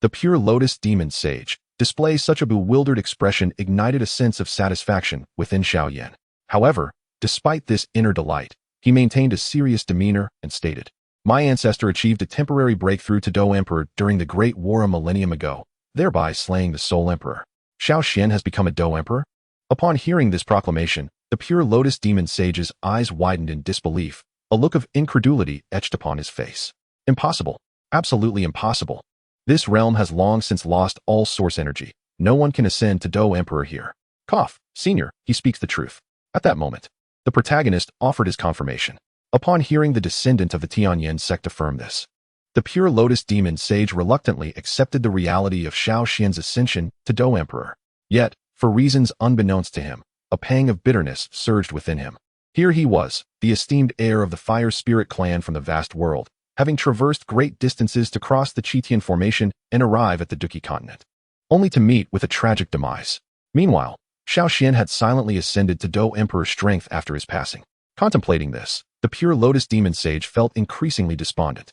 the Pure Lotus Demon Sage, display such a bewildered expression ignited a sense of satisfaction within Xiao Yan. However, despite this inner delight, he maintained a serious demeanor and stated, "My ancestor achieved a temporary breakthrough to Dou Emperor during the Great War a millennium ago, thereby slaying the Soul Emperor. Xiao Yan has become a Dou Emperor?" Upon hearing this proclamation, the Pure Lotus Demon Sage's eyes widened in disbelief, a look of incredulity etched upon his face. Impossible. Absolutely impossible. This realm has long since lost all source energy. No one can ascend to Dou Emperor here. Cough, senior, he speaks the truth. At that moment, the protagonist offered his confirmation. Upon hearing the descendant of the Tianyan sect affirm this, the Pure Lotus Demon Sage reluctantly accepted the reality of Xiao Yan's ascension to Dou Emperor. Yet, for reasons unbeknownst to him, a pang of bitterness surged within him. Here he was, the esteemed heir of the Fire Spirit clan from the vast world, having traversed great distances to cross the Chitian Formation and arrive at the Duki continent, only to meet with a tragic demise. Meanwhile, Xiao Yan had silently ascended to Dou Emperor's strength after his passing. Contemplating this, the Pure Lotus Demon Sage felt increasingly despondent.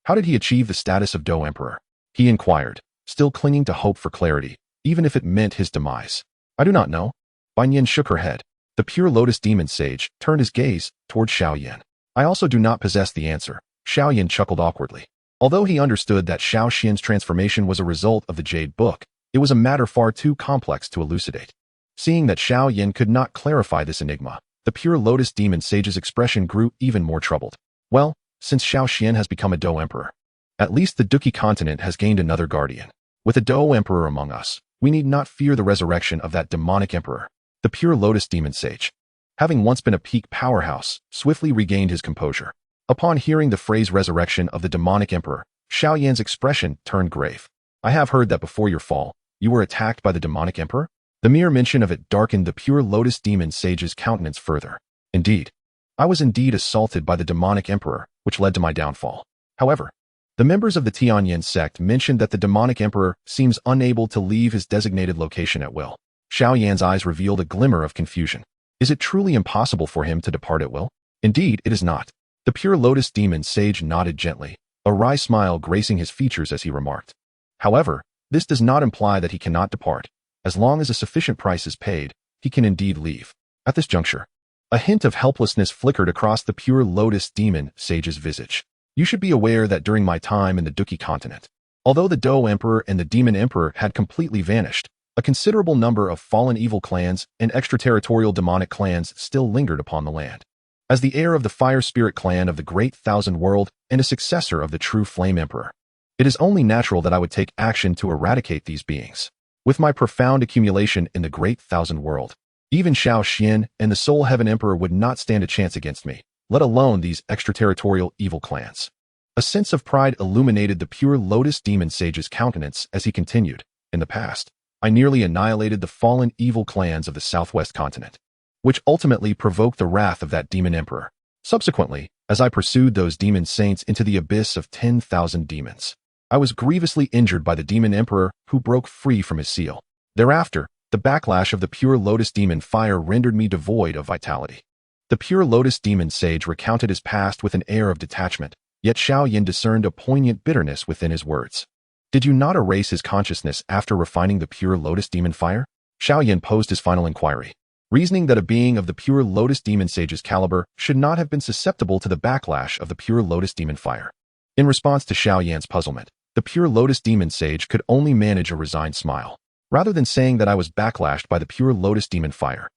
How did he achieve the status of Dou Emperor? He inquired, still clinging to hope for clarity, even if it meant his demise. I do not know. Bai Nian shook her head. The Pure Lotus Demon Sage turned his gaze toward Xiao Yan. I also do not possess the answer. Xiao Yan chuckled awkwardly. Although he understood that Xiao Yan's transformation was a result of the Jade Book, it was a matter far too complex to elucidate. Seeing that Xiao Yan could not clarify this enigma, the Pure Lotus Demon Sage's expression grew even more troubled. Well, since Xiao Yan has become a Dou Emperor, at least the Duki continent has gained another guardian. With a Dou Emperor among us, we need not fear the resurrection of that demonic emperor. The Pure Lotus Demon Sage, having once been a peak powerhouse, swiftly regained his composure. Upon hearing the phrase resurrection of the demonic emperor, Xiao Yan's expression turned grave. I have heard that before your fall, you were attacked by the demonic emperor? The mere mention of it darkened the Pure Lotus Demon Sage's countenance further. Indeed, I was indeed assaulted by the demonic emperor, which led to my downfall. However, the members of the Tianyan sect mentioned that the demonic emperor seems unable to leave his designated location at will. Xiao Yan's eyes revealed a glimmer of confusion. Is it truly impossible for him to depart at will? Indeed, it is not. The Pure Lotus Demon Sage nodded gently, a wry smile gracing his features as he remarked. However, this does not imply that he cannot depart. As long as a sufficient price is paid, he can indeed leave. At this juncture, a hint of helplessness flickered across the Pure Lotus Demon Sage's visage. You should be aware that during my time in the Duki continent, although the Dou Emperor and the Demon Emperor had completely vanished, a considerable number of fallen evil clans and extraterritorial demonic clans still lingered upon the land. As the heir of the Fire Spirit clan of the Great Thousand World and a successor of the true Flame Emperor, it is only natural that I would take action to eradicate these beings. With my profound accumulation in the Great Thousand World, even Xiao Yan and the Soul Heaven Emperor would not stand a chance against me, let alone these extraterritorial evil clans. A sense of pride illuminated the Pure Lotus Demon Sage's countenance as he continued. In the past, I nearly annihilated the fallen evil clans of the Southwest continent, which ultimately provoked the wrath of that Demon Emperor. Subsequently, as I pursued those demon saints into the abyss of 10,000 demons, I was grievously injured by the Demon Emperor who broke free from his seal. Thereafter, the backlash of the Pure Lotus Demon Fire rendered me devoid of vitality. The Pure Lotus Demon Sage recounted his past with an air of detachment, yet Xiao Yan discerned a poignant bitterness within his words. Did you not erase his consciousness after refining the Pure Lotus Demon Fire? Xiao Yan posed his final inquiry, reasoning that a being of the Pure Lotus Demon Sage's caliber should not have been susceptible to the backlash of the Pure Lotus Demon Fire. In response to Xiao Yan's puzzlement, the Pure Lotus Demon Sage could only manage a resigned smile. Rather than saying that I was backlashed by the Pure Lotus Demon Fire,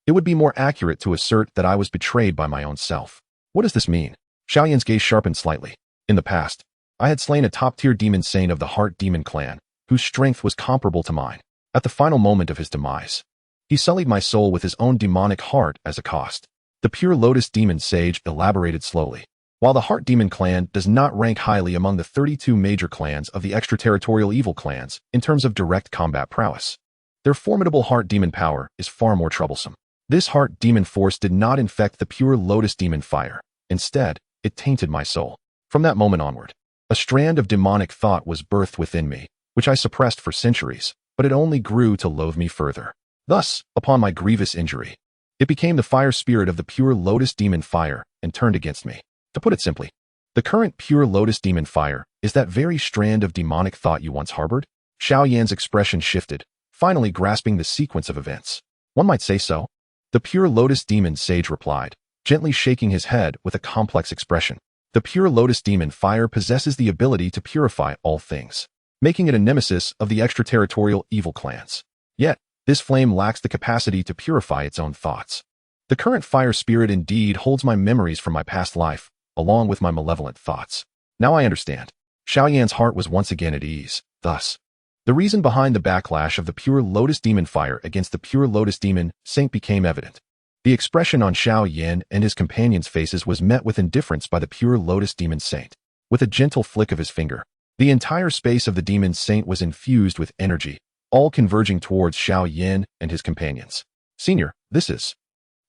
it would be more accurate to assert that I was betrayed by my own self. What does this mean? Xiao Yan's gaze sharpened slightly. In the past, I had slain a top-tier demon saint of the Heart Demon clan, whose strength was comparable to mine. At the final moment of his demise, he sullied my soul with his own demonic heart as a cost. The Pure Lotus Demon Sage elaborated slowly. While the Heart Demon clan does not rank highly among the 32 major clans of the extraterritorial evil clans in terms of direct combat prowess, their formidable Heart Demon power is far more troublesome. This Heart Demon force did not infect the Pure Lotus Demon fire. Instead, it tainted my soul. From that moment onward, a strand of demonic thought was birthed within me, which I suppressed for centuries, but it only grew to loathe me further. Thus, upon my grievous injury, it became the fire spirit of the Pure Lotus Demon fire and turned against me. To put it simply, the current Pure Lotus Demon fire is that very strand of demonic thought you once harbored. Xiao Yan's expression shifted, finally grasping the sequence of events. One might say so. The Pure Lotus Demon Sage replied, gently shaking his head with a complex expression. The Pure Lotus Demon fire possesses the ability to purify all things, making it a nemesis of the extraterritorial evil clans. Yet, this flame lacks the capacity to purify its own thoughts. The current fire spirit indeed holds my memories from my past life, along with my malevolent thoughts. Now I understand. Xiao Yan's heart was once again at ease. Thus, the reason behind the backlash of the Pure Lotus Demon fire against the Pure Lotus Demon Saint became evident. The expression on Xiao Yan and his companions' faces was met with indifference by the Pure Lotus Demon Saint. With a gentle flick of his finger, the entire space of the Demon Saint was infused with energy, all converging towards Xiao Yan and his companions. Senior, this is...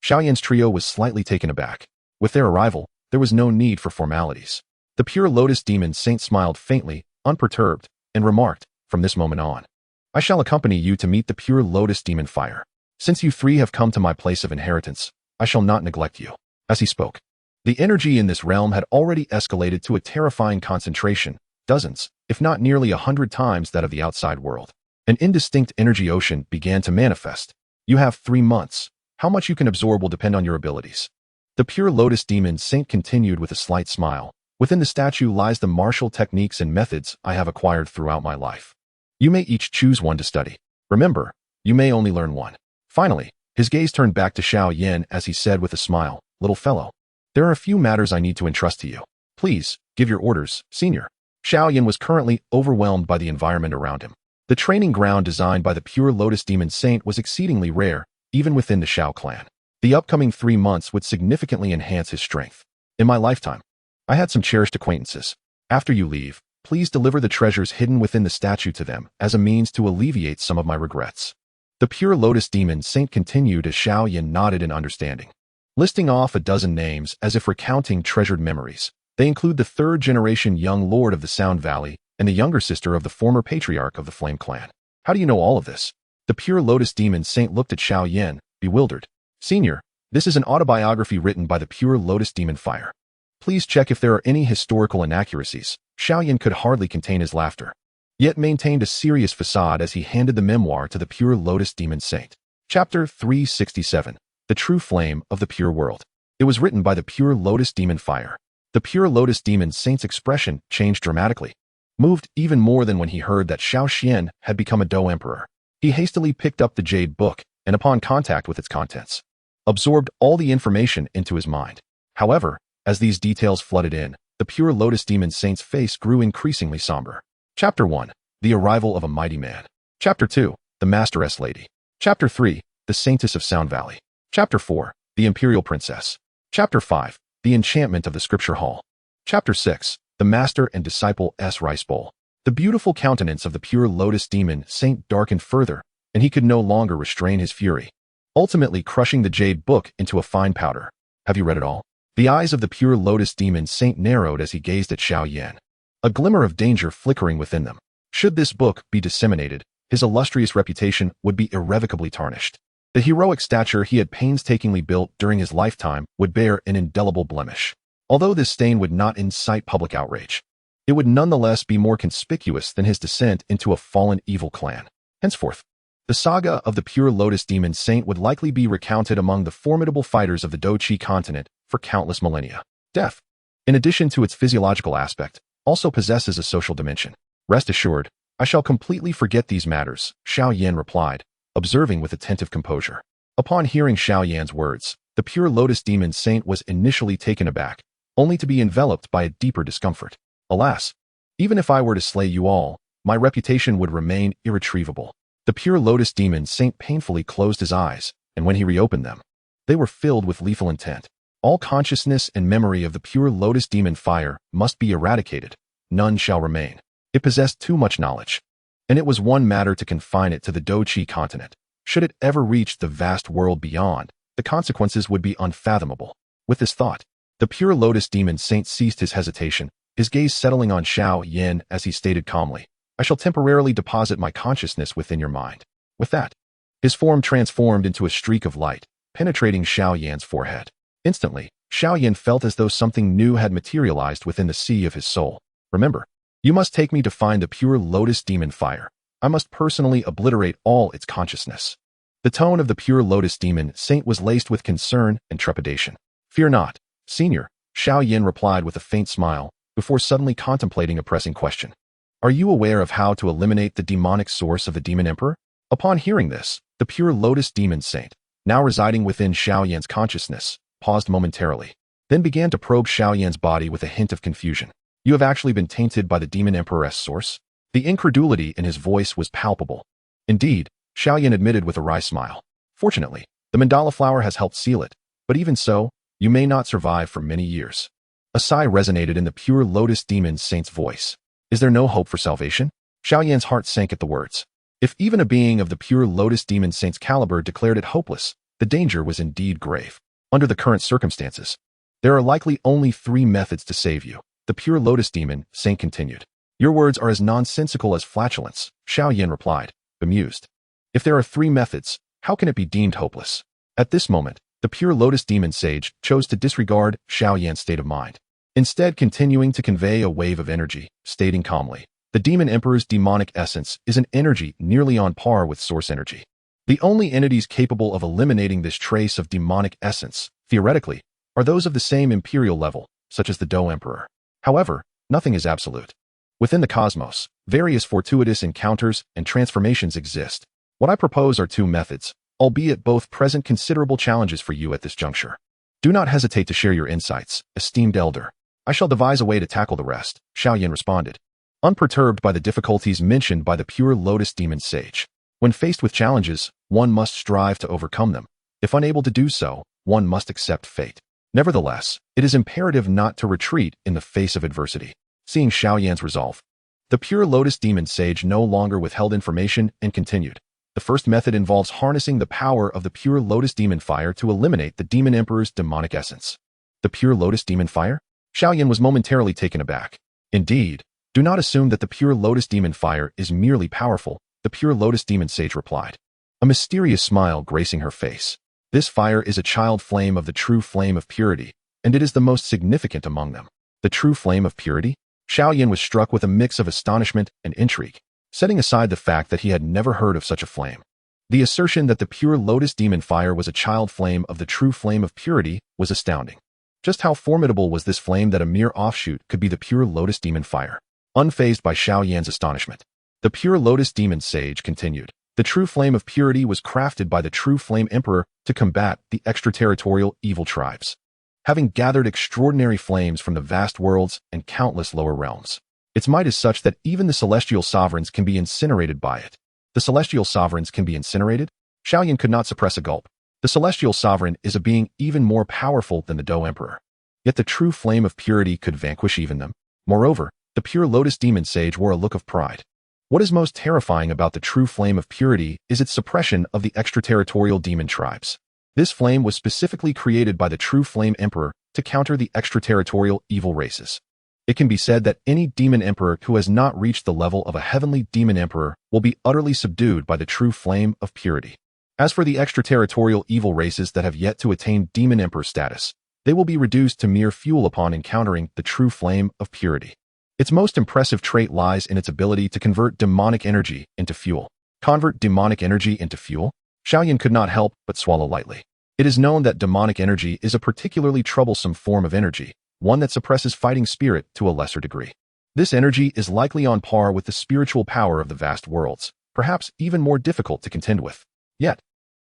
Xiao Yan's trio was slightly taken aback. With their arrival, there was no need for formalities. The Pure Lotus Demon Saint smiled faintly, unperturbed, and remarked, from this moment on, I shall accompany you to meet the Pure Lotus Demon fire. Since you three have come to my place of inheritance, I shall not neglect you. As he spoke, the energy in this realm had already escalated to a terrifying concentration, dozens, if not nearly 100 times that of the outside world. An indistinct energy ocean began to manifest. You have 3 months. How much you can absorb will depend on your abilities. The Pure Lotus Demon Saint continued with a slight smile. Within the statue lies the martial techniques and methods I have acquired throughout my life. You may each choose one to study. Remember, you may only learn one. Finally, his gaze turned back to Xiao Yan as he said with a smile, little fellow, there are a few matters I need to entrust to you. Please, give your orders, senior. Xiao Yan was currently overwhelmed by the environment around him. The training ground designed by the Pure Lotus Demon Saint was exceedingly rare, even within the Xiao clan. The upcoming 3 months would significantly enhance his strength. In my lifetime, I had some cherished acquaintances. After you leave, please deliver the treasures hidden within the statue to them as a means to alleviate some of my regrets. The Pure Lotus Demon Saint continued as Xiao Yan nodded in understanding. Listing off a dozen names as if recounting treasured memories, they include the 3rd-generation young lord of the Sound Valley and the younger sister of the former patriarch of the Flame Clan. How do you know all of this? The Pure Lotus Demon Saint looked at Xiao Yan, bewildered. Senior, this is an autobiography written by the Pure Lotus Demon Fire. Please check if there are any historical inaccuracies. Xiao Yan could hardly contain his laughter, yet maintained a serious facade as he handed the memoir to the Pure Lotus Demon Saint. Chapter 367. The True Flame of the Pure World. It was written by the Pure Lotus Demon Fire. The Pure Lotus Demon Saint's expression changed dramatically, moved even more than when he heard that Xiao Xian had become a Dou Emperor. He hastily picked up the Jade Book and, upon contact with its contents, absorbed all the information into his mind. However, as these details flooded in, the Pure Lotus Demon Saint's face grew increasingly somber. Chapter 1. The Arrival of a Mighty Man. Chapter 2. The Masteress Lady. Chapter 3. The Saintess of Sound Valley. Chapter 4. The Imperial Princess. Chapter 5. The Enchantment of the Scripture Hall. Chapter 6. The Master and Disciple S. Rice Bowl. The beautiful countenance of the Pure Lotus Demon Saint darkened further, and he could no longer restrain his fury, ultimately crushing the Jade Book into a fine powder. Have you read it all? The eyes of the Pure Lotus Demon Saint narrowed as he gazed at Xiao Yan, a glimmer of danger flickering within them. Should this book be disseminated, his illustrious reputation would be irrevocably tarnished. The heroic stature he had painstakingly built during his lifetime would bear an indelible blemish. Although this stain would not incite public outrage, it would nonetheless be more conspicuous than his descent into a fallen evil clan. Henceforth, the saga of the Pure Lotus Demon Saint would likely be recounted among the formidable fighters of the Dou-Chi continent for countless millennia. Death, in addition to its physiological aspect, also possesses a social dimension. Rest assured, I shall completely forget these matters, Xiao Yan replied, observing with attentive composure. Upon hearing Xiao Yan's words, the Pure Lotus Demon Saint was initially taken aback, only to be enveloped by a deeper discomfort. Alas, even if I were to slay you all, my reputation would remain irretrievable. The Pure Lotus Demon Saint painfully closed his eyes, and when he reopened them, They were filled with lethal intent. All consciousness and memory of the pure lotus demon fire must be eradicated. None shall remain. It possessed too much knowledge, and it was one matter to confine it to the Dou continent. Should it ever reach the vast world beyond, the consequences would be unfathomable. With this thought, the pure lotus demon saint ceased his hesitation, his gaze settling on Xiao Yan as he stated calmly, "I shall temporarily deposit my consciousness within your mind." With that, his form transformed into a streak of light, penetrating Xiao Yan's forehead. Instantly, Xiao Yan felt as though something new had materialized within the sea of his soul. "Remember, you must take me to find the pure lotus demon fire. I must personally obliterate all its consciousness." The tone of the pure lotus demon saint was laced with concern and trepidation. "Fear not, Senior," Xiao Yan replied with a faint smile, before suddenly contemplating a pressing question. "Are you aware of how to eliminate the demonic source of the Demon Emperor?" Upon hearing this, the pure lotus demon saint, now residing within Xiao Yan's consciousness, paused momentarily, then began to probe Xiao Yan's body with a hint of confusion. "You have actually been tainted by the Demon Emperor's source?" The incredulity in his voice was palpable. "Indeed," Xiao Yan admitted with a wry smile. "Fortunately, the mandala flower has helped seal it, but even so, you may not survive for many years." A sigh resonated in the pure lotus demon saint's voice. "Is there no hope for salvation?" Xiao Yan's heart sank at the words. If even a being of the pure lotus demon saint's caliber declared it hopeless, the danger was indeed grave. "Under the current circumstances, there are likely only 3 methods to save you," the pure lotus demon saint continued. "Your words are as nonsensical as flatulence," Xiao Yan replied, bemused. "If there are 3 methods, how can it be deemed hopeless?" At this moment, the pure lotus demon sage chose to disregard Xiao Yan's state of mind, instead continuing to convey a wave of energy, stating calmly, "The Demon Emperor's demonic essence is an energy nearly on par with source energy. The only entities capable of eliminating this trace of demonic essence, theoretically, are those of the same imperial level, such as the Dou Emperor. However, nothing is absolute. Within the cosmos, various fortuitous encounters and transformations exist. What I propose are 2 methods, albeit both present considerable challenges for you at this juncture. Do not hesitate to share your insights, esteemed elder. I shall devise a way to tackle the rest," Xiao Yan responded, unperturbed by the difficulties mentioned by the pure lotus demon sage. When faced with challenges, one must strive to overcome them. If unable to do so, one must accept fate. Nevertheless, it is imperative not to retreat in the face of adversity. Seeing Xiao Yan's resolve, the pure lotus demon sage no longer withheld information and continued. "The first method involves harnessing the power of the pure lotus demon fire to eliminate the Demon Emperor's demonic essence." "The pure lotus demon fire?" Xiao Yan was momentarily taken aback. "Indeed, do not assume that the pure lotus demon fire is merely powerful," the pure lotus demon sage replied, a mysterious smile gracing her face. "This fire is a child flame of the true flame of purity, and it is the most significant among them." "The true flame of purity?" Xiao Yan was struck with a mix of astonishment and intrigue, setting aside the fact that he had never heard of such a flame. The assertion that the pure lotus demon fire was a child flame of the true flame of purity was astounding. Just how formidable was this flame that a mere offshoot could be the pure lotus demon fire? Unfazed by Xiao Yan's astonishment, the pure lotus demon sage continued. "The true flame of purity was crafted by the true flame emperor to combat the extraterritorial evil tribes, having gathered extraordinary flames from the vast worlds and countless lower realms. Its might is such that even the celestial sovereigns can be incinerated by it." "The celestial sovereigns can be incinerated?" Xiao Yan could not suppress a gulp. The celestial sovereign is a being even more powerful than the Dou Emperor. Yet the true flame of purity could vanquish even them. Moreover, the pure lotus demon sage wore a look of pride. "What is most terrifying about the true flame of purity is its suppression of the extraterritorial demon tribes. This flame was specifically created by the true flame emperor to counter the extraterritorial evil races. It can be said that any demon emperor who has not reached the level of a heavenly demon emperor will be utterly subdued by the true flame of purity. As for the extraterritorial evil races that have yet to attain demon emperor status, they will be reduced to mere fuel upon encountering the true flame of purity. Its most impressive trait lies in its ability to convert demonic energy into fuel." "Convert demonic energy into fuel?" Xiao Yan could not help but swallow lightly. It is known that demonic energy is a particularly troublesome form of energy, one that suppresses fighting spirit to a lesser degree. This energy is likely on par with the spiritual power of the vast worlds, perhaps even more difficult to contend with. Yet,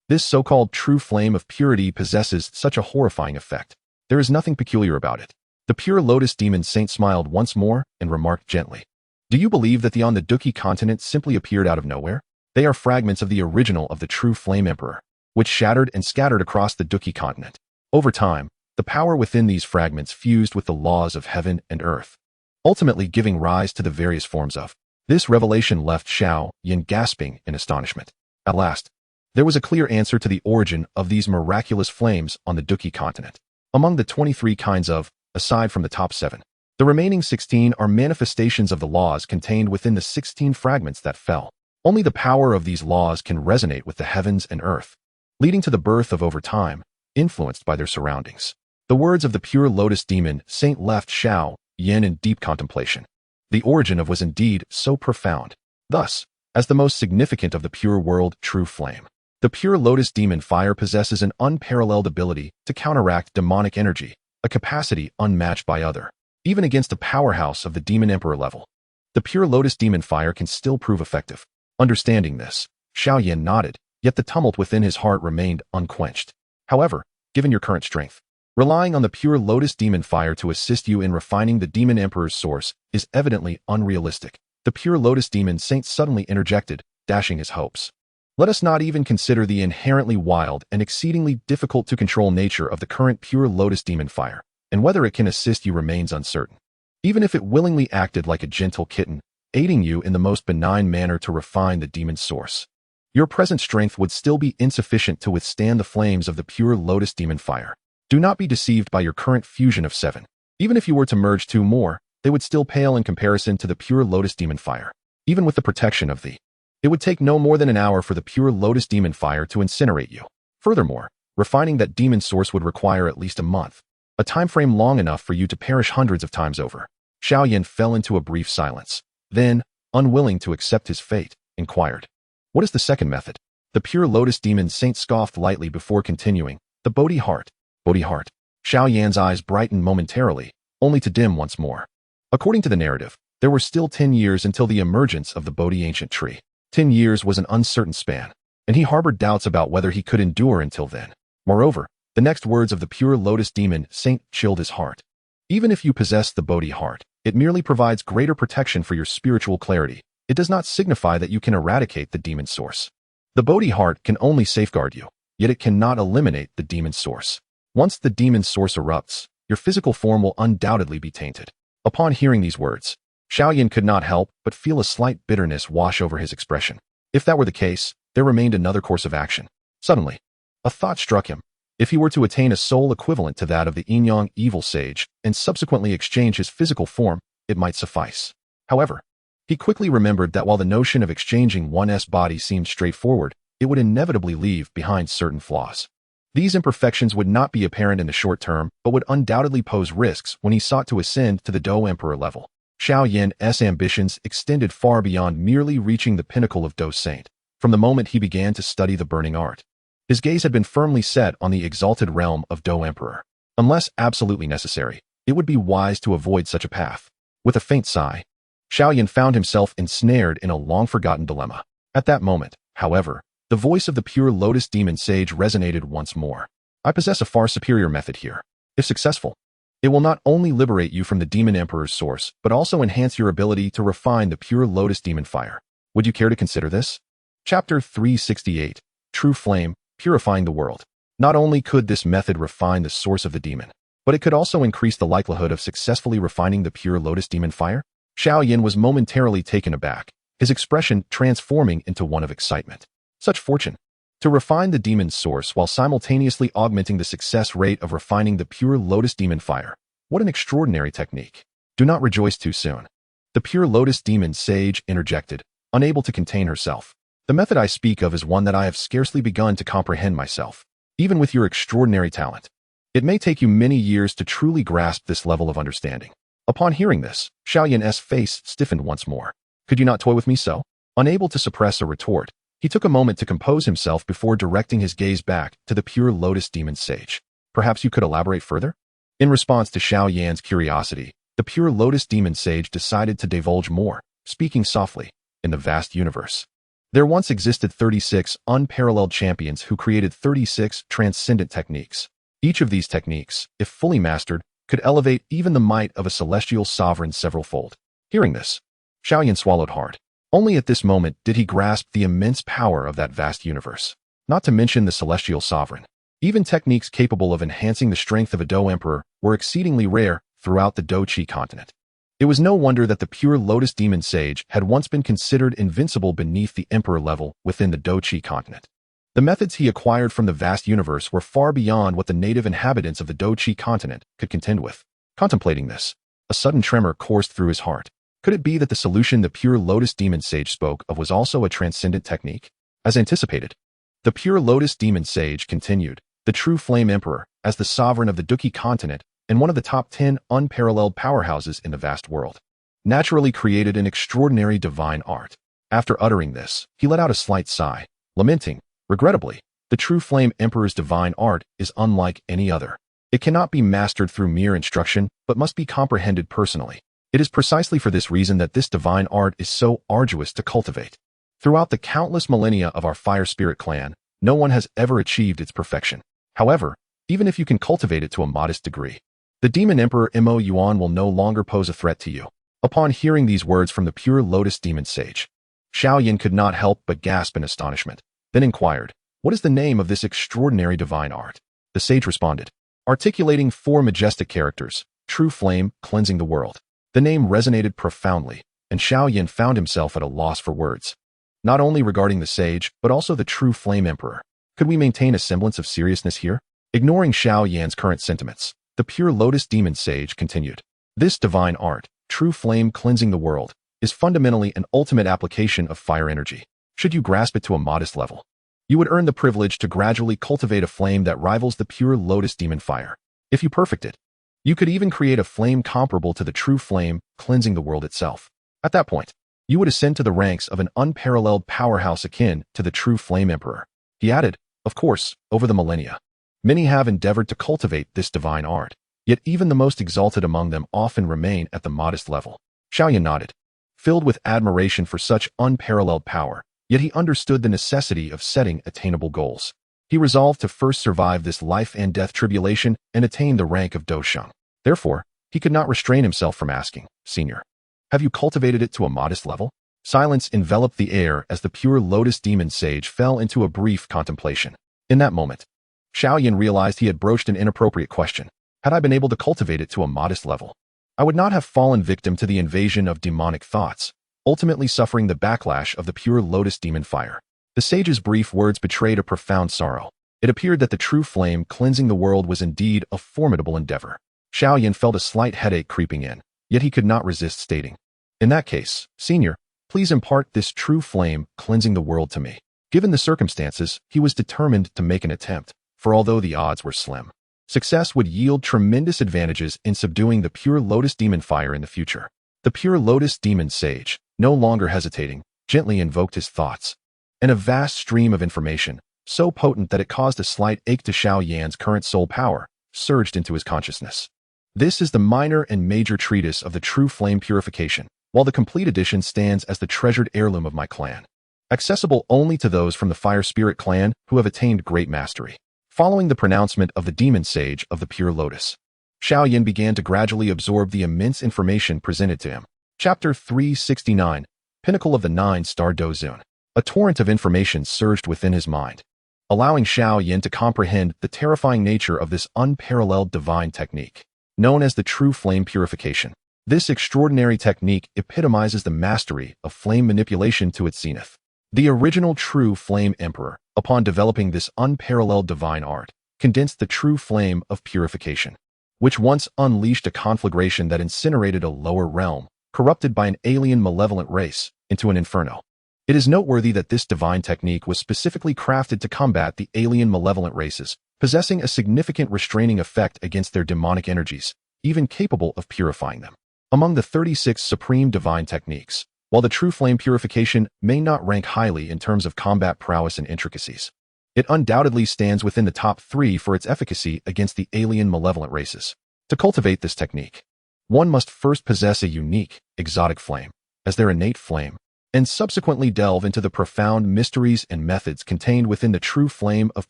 this so-called true flame of purity possesses such a horrifying effect. There is nothing peculiar about it. The pure lotus demon saint smiled once more and remarked gently, "Do you believe that the on the Dou continent simply appeared out of nowhere? They are fragments of the original of the true flame emperor. which shattered and scattered across the Duki continent. Over time, the power within these fragments fused with the laws of heaven and earth, ultimately giving rise to the various forms of. This revelation left Xiao Yan gasping in astonishment. At last, there was a clear answer to the origin of these miraculous flames on the Duki continent. Among the 23 kinds of, aside from the top 7, the remaining 16 are manifestations of the laws contained within the 16 fragments that fell. Only the power of these laws can resonate with the heavens and earth, leading to the birth of over time, influenced by their surroundings. The words of the pure lotus demon saint left Xiao Yan in deep contemplation. The origin of was indeed so profound. Thus, as the most significant of the pure world true flame, the pure lotus demon fire possesses an unparalleled ability to counteract demonic energy, a capacity unmatched by other. Even against a powerhouse of the Demon Emperor level, the pure lotus demon fire can still prove effective. Understanding this, Xiao Yan nodded, yet the tumult within his heart remained unquenched. However, given your current strength, relying on the pure lotus demon fire to assist you in refining the Demon Emperor's source is evidently unrealistic. The pure lotus demon saint suddenly interjected, dashing his hopes. Let us not even consider the inherently wild and exceedingly difficult to control nature of the current pure lotus demon fire, and whether it can assist you remains uncertain. Even if it willingly acted like a gentle kitten, aiding you in the most benign manner to refine the demon's source, your present strength would still be insufficient to withstand the flames of the pure lotus demon fire. Do not be deceived by your current fusion of 7. Even if you were to merge 2 more, they would still pale in comparison to the pure lotus demon fire. Even with the protection of the, it would take no more than an hour for the pure lotus demon fire to incinerate you. Furthermore, refining that demon source would require at least a month, a time frame long enough for you to perish hundreds of times over. Xiao Yan fell into a brief silence. Then, unwilling to accept his fate, inquired, "What is the second method?" The pure lotus demon saint scoffed lightly before continuing, "The Bodhi heart." Bodhi heart. Xiao Yan's eyes brightened momentarily, only to dim once more. According to the narrative, there were still 10 years until the emergence of the Bodhi ancient tree. 10 years was an uncertain span, and he harbored doubts about whether he could endure until then. Moreover, the next words of the pure lotus demon saint chilled his heart. Even if you possess the Bodhi heart, it merely provides greater protection for your spiritual clarity. It does not signify that you can eradicate the demon source. The Bodhi heart can only safeguard you, yet it cannot eliminate the demon source. Once the demon source erupts, your physical form will undoubtedly be tainted. Upon hearing these words, Xiao Yan could not help but feel a slight bitterness wash over his expression. If that were the case, there remained another course of action. Suddenly, a thought struck him. If he were to attain a soul equivalent to that of the Yin-Yang evil sage and subsequently exchange his physical form, it might suffice. However, he quickly remembered that while the notion of exchanging one's body seemed straightforward, it would inevitably leave behind certain flaws. These imperfections would not be apparent in the short term, but would undoubtedly pose risks when he sought to ascend to the Dou Emperor level. Xiao Yan's ambitions extended far beyond merely reaching the pinnacle of Dou Saint. From the moment he began to study the burning art, his gaze had been firmly set on the exalted realm of Dou Emperor. Unless absolutely necessary, it would be wise to avoid such a path. With a faint sigh, Xiao Yan found himself ensnared in a long-forgotten dilemma. At that moment, however, the voice of the pure lotus demon sage resonated once more. "I possess a far superior method here. If successful, it will not only liberate you from the Demon Emperor's source, but also enhance your ability to refine the pure lotus demon fire. Would you care to consider this?" Chapter 368, True Flame, Purifying the World. Not only could this method refine the source of the demon, but it could also increase the likelihood of successfully refining the pure lotus demon fire. Xiao Yan was momentarily taken aback, his expression transforming into one of excitement. Such fortune! To refine the demon's source while simultaneously augmenting the success rate of refining the pure lotus demon fire. What an extraordinary technique. Do not rejoice too soon. The pure lotus demon sage interjected, unable to contain herself. The method I speak of is one that I have scarcely begun to comprehend myself. Even with your extraordinary talent, it may take you many years to truly grasp this level of understanding. Upon hearing this, Xiao Yan's face stiffened once more. Could you not toy with me so? Unable to suppress a retort, he took a moment to compose himself before directing his gaze back to the pure lotus demon sage. Perhaps you could elaborate further? In response to Xiao Yan's curiosity, the pure lotus demon sage decided to divulge more, speaking softly. In the vast universe, there once existed 36 unparalleled champions who created 36 transcendent techniques. Each of these techniques, if fully mastered, could elevate even the might of a celestial sovereign several-fold. Hearing this, Xiao Yan swallowed hard. Only at this moment did he grasp the immense power of that vast universe. not to mention the celestial sovereign. Even techniques capable of enhancing the strength of a Dou Emperor were exceedingly rare throughout the Dou Qi continent. It was no wonder that the pure Lotus Demon Sage had once been considered invincible beneath the Emperor level within the Dou Qi continent. The methods he acquired from the vast universe were far beyond what the native inhabitants of the Dou Qi continent could contend with. Contemplating this, a sudden tremor coursed through his heart. Could it be that the solution the pure Lotus Demon Sage spoke of was also a transcendent technique? As anticipated, the pure Lotus Demon Sage continued, the true Flame Emperor, as the sovereign of the Dou Qi continent and one of the top 10 unparalleled powerhouses in the vast world, naturally created an extraordinary divine art. After uttering this, he let out a slight sigh, lamenting, regrettably, the true Flame Emperor's divine art is unlike any other. It cannot be mastered through mere instruction, but must be comprehended personally. It is precisely for this reason that this divine art is so arduous to cultivate. Throughout the countless millennia of our Fire Spirit clan, no one has ever achieved its perfection. However, even if you can cultivate it to a modest degree, the Demon Emperor Mo Yuan will no longer pose a threat to you. Upon hearing these words from the pure Lotus Demon Sage, Xiao Yan could not help but gasp in astonishment, then inquired, "What is the name of this extraordinary divine art?" The sage responded, articulating 4 majestic characters, true flame, cleansing the world. The name resonated profoundly, and Xiao Yan found himself at a loss for words. Not only regarding the sage, but also the true Flame Emperor. Could we maintain a semblance of seriousness here? Ignoring Xiao Yan's current sentiments, the pure Lotus Demon Sage continued. This divine art, true flame cleansing the world, is fundamentally an ultimate application of fire energy. Should you grasp it to a modest level, you would earn the privilege to gradually cultivate a flame that rivals the pure Lotus Demon Fire. If you perfect it, you could even create a flame comparable to the true flame cleansing the world itself. At that point, you would ascend to the ranks of an unparalleled powerhouse akin to the true Flame Emperor. He added, of course, over the millennia, many have endeavored to cultivate this divine art, yet even the most exalted among them often remain at the modest level. Xiao Yan nodded, filled with admiration for such unparalleled power, yet he understood the necessity of setting attainable goals. He resolved to first survive this life and death tribulation and attain the rank of Dosheng. Therefore, he could not restrain himself from asking, "Senior, have you cultivated it to a modest level?" Silence enveloped the air as the pure Lotus Demon Sage fell into a brief contemplation. In that moment, Xiao Yan realized he had broached an inappropriate question. Had I been able to cultivate it to a modest level, I would not have fallen victim to the invasion of demonic thoughts, ultimately suffering the backlash of the pure Lotus Demon Fire. The sage's brief words betrayed a profound sorrow. It appeared that the true flame cleansing the world was indeed a formidable endeavor. Xiao Yan felt a slight headache creeping in, yet he could not resist stating, "In that case, Senior, please impart this true flame cleansing the world to me." Given the circumstances, he was determined to make an attempt, for although the odds were slim, success would yield tremendous advantages in subduing the pure Lotus Demon Fire in the future. The pure Lotus Demon Sage, no longer hesitating, gently invoked his thoughts, and a vast stream of information, so potent that it caused a slight ache to Xiao Yan's current soul power, surged into his consciousness. This is the minor and major treatise of the true flame purification, while the complete edition stands as the treasured heirloom of my clan, accessible only to those from the Fire Spirit clan who have attained great mastery. Following the pronouncement of the Demon Sage of the Pure Lotus, Xiao Yan began to gradually absorb the immense information presented to him. Chapter 369, Pinnacle of the 9-Star Dozun. A torrent of information surged within his mind, allowing Xiao Yan to comprehend the terrifying nature of this unparalleled divine technique, known as the true flame purification. This extraordinary technique epitomizes the mastery of flame manipulation to its zenith. The original true Flame Emperor, upon developing this unparalleled divine art, condensed the true flame of purification, which once unleashed a conflagration that incinerated a lower realm, corrupted by an alien malevolent race, into an inferno. It is noteworthy that this divine technique was specifically crafted to combat the alien malevolent races, possessing a significant restraining effect against their demonic energies, even capable of purifying them. Among the 36 supreme divine techniques, while the true flame purification may not rank highly in terms of combat prowess and intricacies, it undoubtedly stands within the top 3 for its efficacy against the alien malevolent races. To cultivate this technique, one must first possess a unique, exotic flame as their innate flame, and subsequently delve into the profound mysteries and methods contained within the true flame of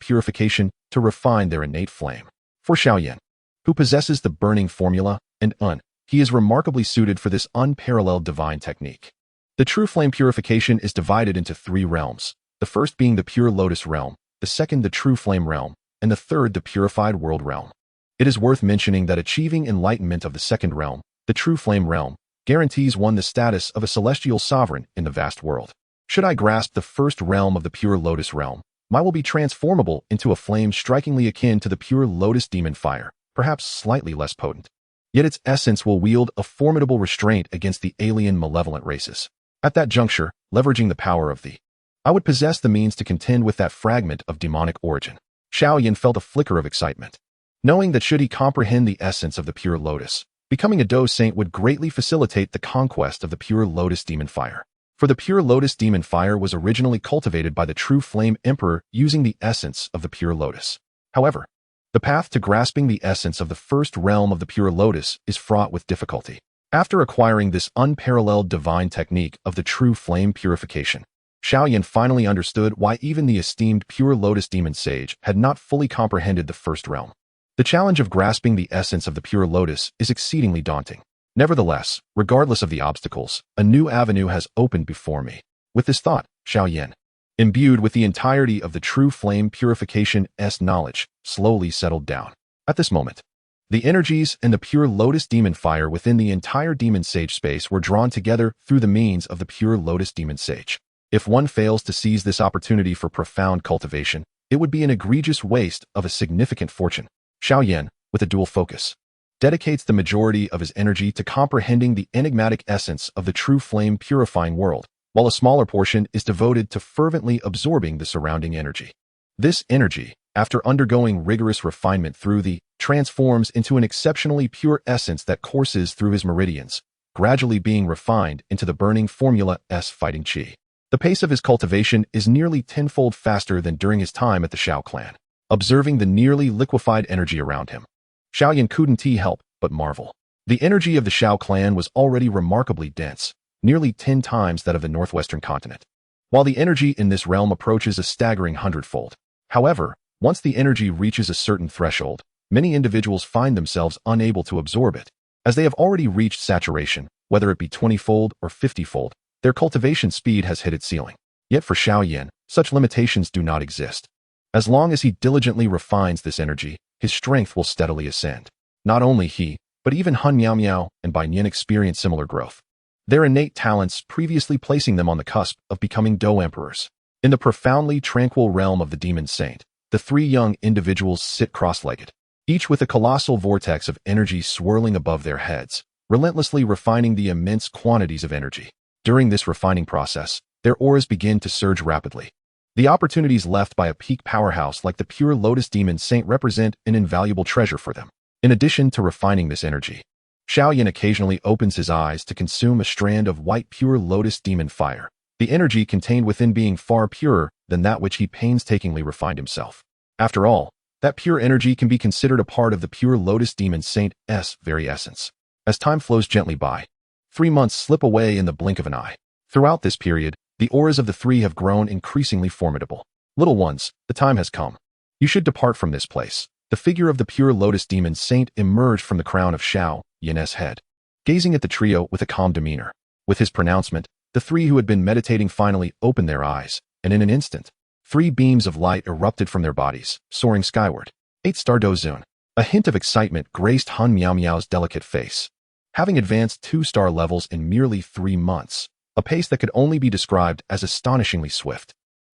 purification to refine their innate flame. For Xiao Yan, who possesses the burning formula, and he is remarkably suited for this unparalleled divine technique. The true flame purification is divided into 3 realms, the first being the pure lotus realm, the second the True Flame Realm, and the third the Purified World Realm. It is worth mentioning that achieving enlightenment of the second realm, the True Flame Realm, guarantees one the status of a celestial sovereign in the vast world. Should I grasp the first realm of the Pure Lotus Realm, mine will be transformable into a flame strikingly akin to the Pure Lotus Demon Fire, perhaps slightly less potent. Yet its essence will wield a formidable restraint against the alien malevolent races. At that juncture, leveraging the power of I would possess the means to contend with that fragment of demonic origin. Xiao Yan felt a flicker of excitement, knowing that should he comprehend the essence of the Pure Lotus, becoming a Dou Saint would greatly facilitate the conquest of the Pure Lotus Demon Fire. For the Pure Lotus Demon Fire was originally cultivated by the True Flame Emperor using the essence of the Pure Lotus. However, the path to grasping the essence of the first realm of the Pure Lotus is fraught with difficulty. After acquiring this unparalleled divine technique of the True Flame Purification, Xiao Yan finally understood why even the esteemed Pure Lotus Demon Sage had not fully comprehended the first realm. The challenge of grasping the essence of the Pure Lotus is exceedingly daunting. Nevertheless, regardless of the obstacles, a new avenue has opened before me. With this thought, Xiao Yan, imbued with the entirety of the True Flame Purification's knowledge, slowly settled down. At this moment, the energies and the Pure Lotus Demon Fire within the entire Demon Sage space were drawn together through the means of the Pure Lotus Demon Sage. If one fails to seize this opportunity for profound cultivation, it would be an egregious waste of a significant fortune. Xiao Yan, with a dual focus, dedicates the majority of his energy to comprehending the enigmatic essence of the True Flame Purifying World, while a smaller portion is devoted to fervently absorbing the surrounding energy. This energy, after undergoing rigorous refinement through transforms into an exceptionally pure essence that courses through his meridians, gradually being refined into the burning formula-S fighting chi. The pace of his cultivation is nearly tenfold faster than during his time at the Xiao clan. Observing the nearly liquefied energy around him, Xiao Yan couldn't help but marvel. The energy of the Xiao clan was already remarkably dense, nearly 10 times that of the northwestern continent, while the energy in this realm approaches a staggering 100-fold. However, once the energy reaches a certain threshold, many individuals find themselves unable to absorb it, as they have already reached saturation, whether it be 20-fold or 50-fold. Their cultivation speed has hit its ceiling. Yet for Xiao Yan, such limitations do not exist. As long as he diligently refines this energy, his strength will steadily ascend. Not only he, but even Han Miao and Bai Nian experience similar growth, their innate talents previously placing them on the cusp of becoming Dou Emperors. In the profoundly tranquil realm of the Demon Saint, the three young individuals sit cross-legged, each with a colossal vortex of energy swirling above their heads, relentlessly refining the immense quantities of energy. During this refining process, their auras begin to surge rapidly. The opportunities left by a peak powerhouse like the Pure Lotus Demon Saint represent an invaluable treasure for them. In addition to refining this energy, Xiao Yan occasionally opens his eyes to consume a strand of white Pure Lotus Demon Fire, the energy contained within being far purer than that which he painstakingly refined himself. After all, that pure energy can be considered a part of the Pure Lotus Demon Saint's very essence. As time flows gently by, 3 months slip away in the blink of an eye. Throughout this period, the auras of the three have grown increasingly formidable. Little ones, the time has come. You should depart from this place. The figure of the Pure Lotus Demon Saint emerged from the crown of Xiao Yan's head, gazing at the trio with a calm demeanor. With his pronouncement, the three who had been meditating finally opened their eyes, and in an instant, 3 beams of light erupted from their bodies, soaring skyward. 8-star Dou Zun. A hint of excitement graced Han Miao's delicate face. Having advanced 2-star levels in merely 3 months, a pace that could only be described as astonishingly swift.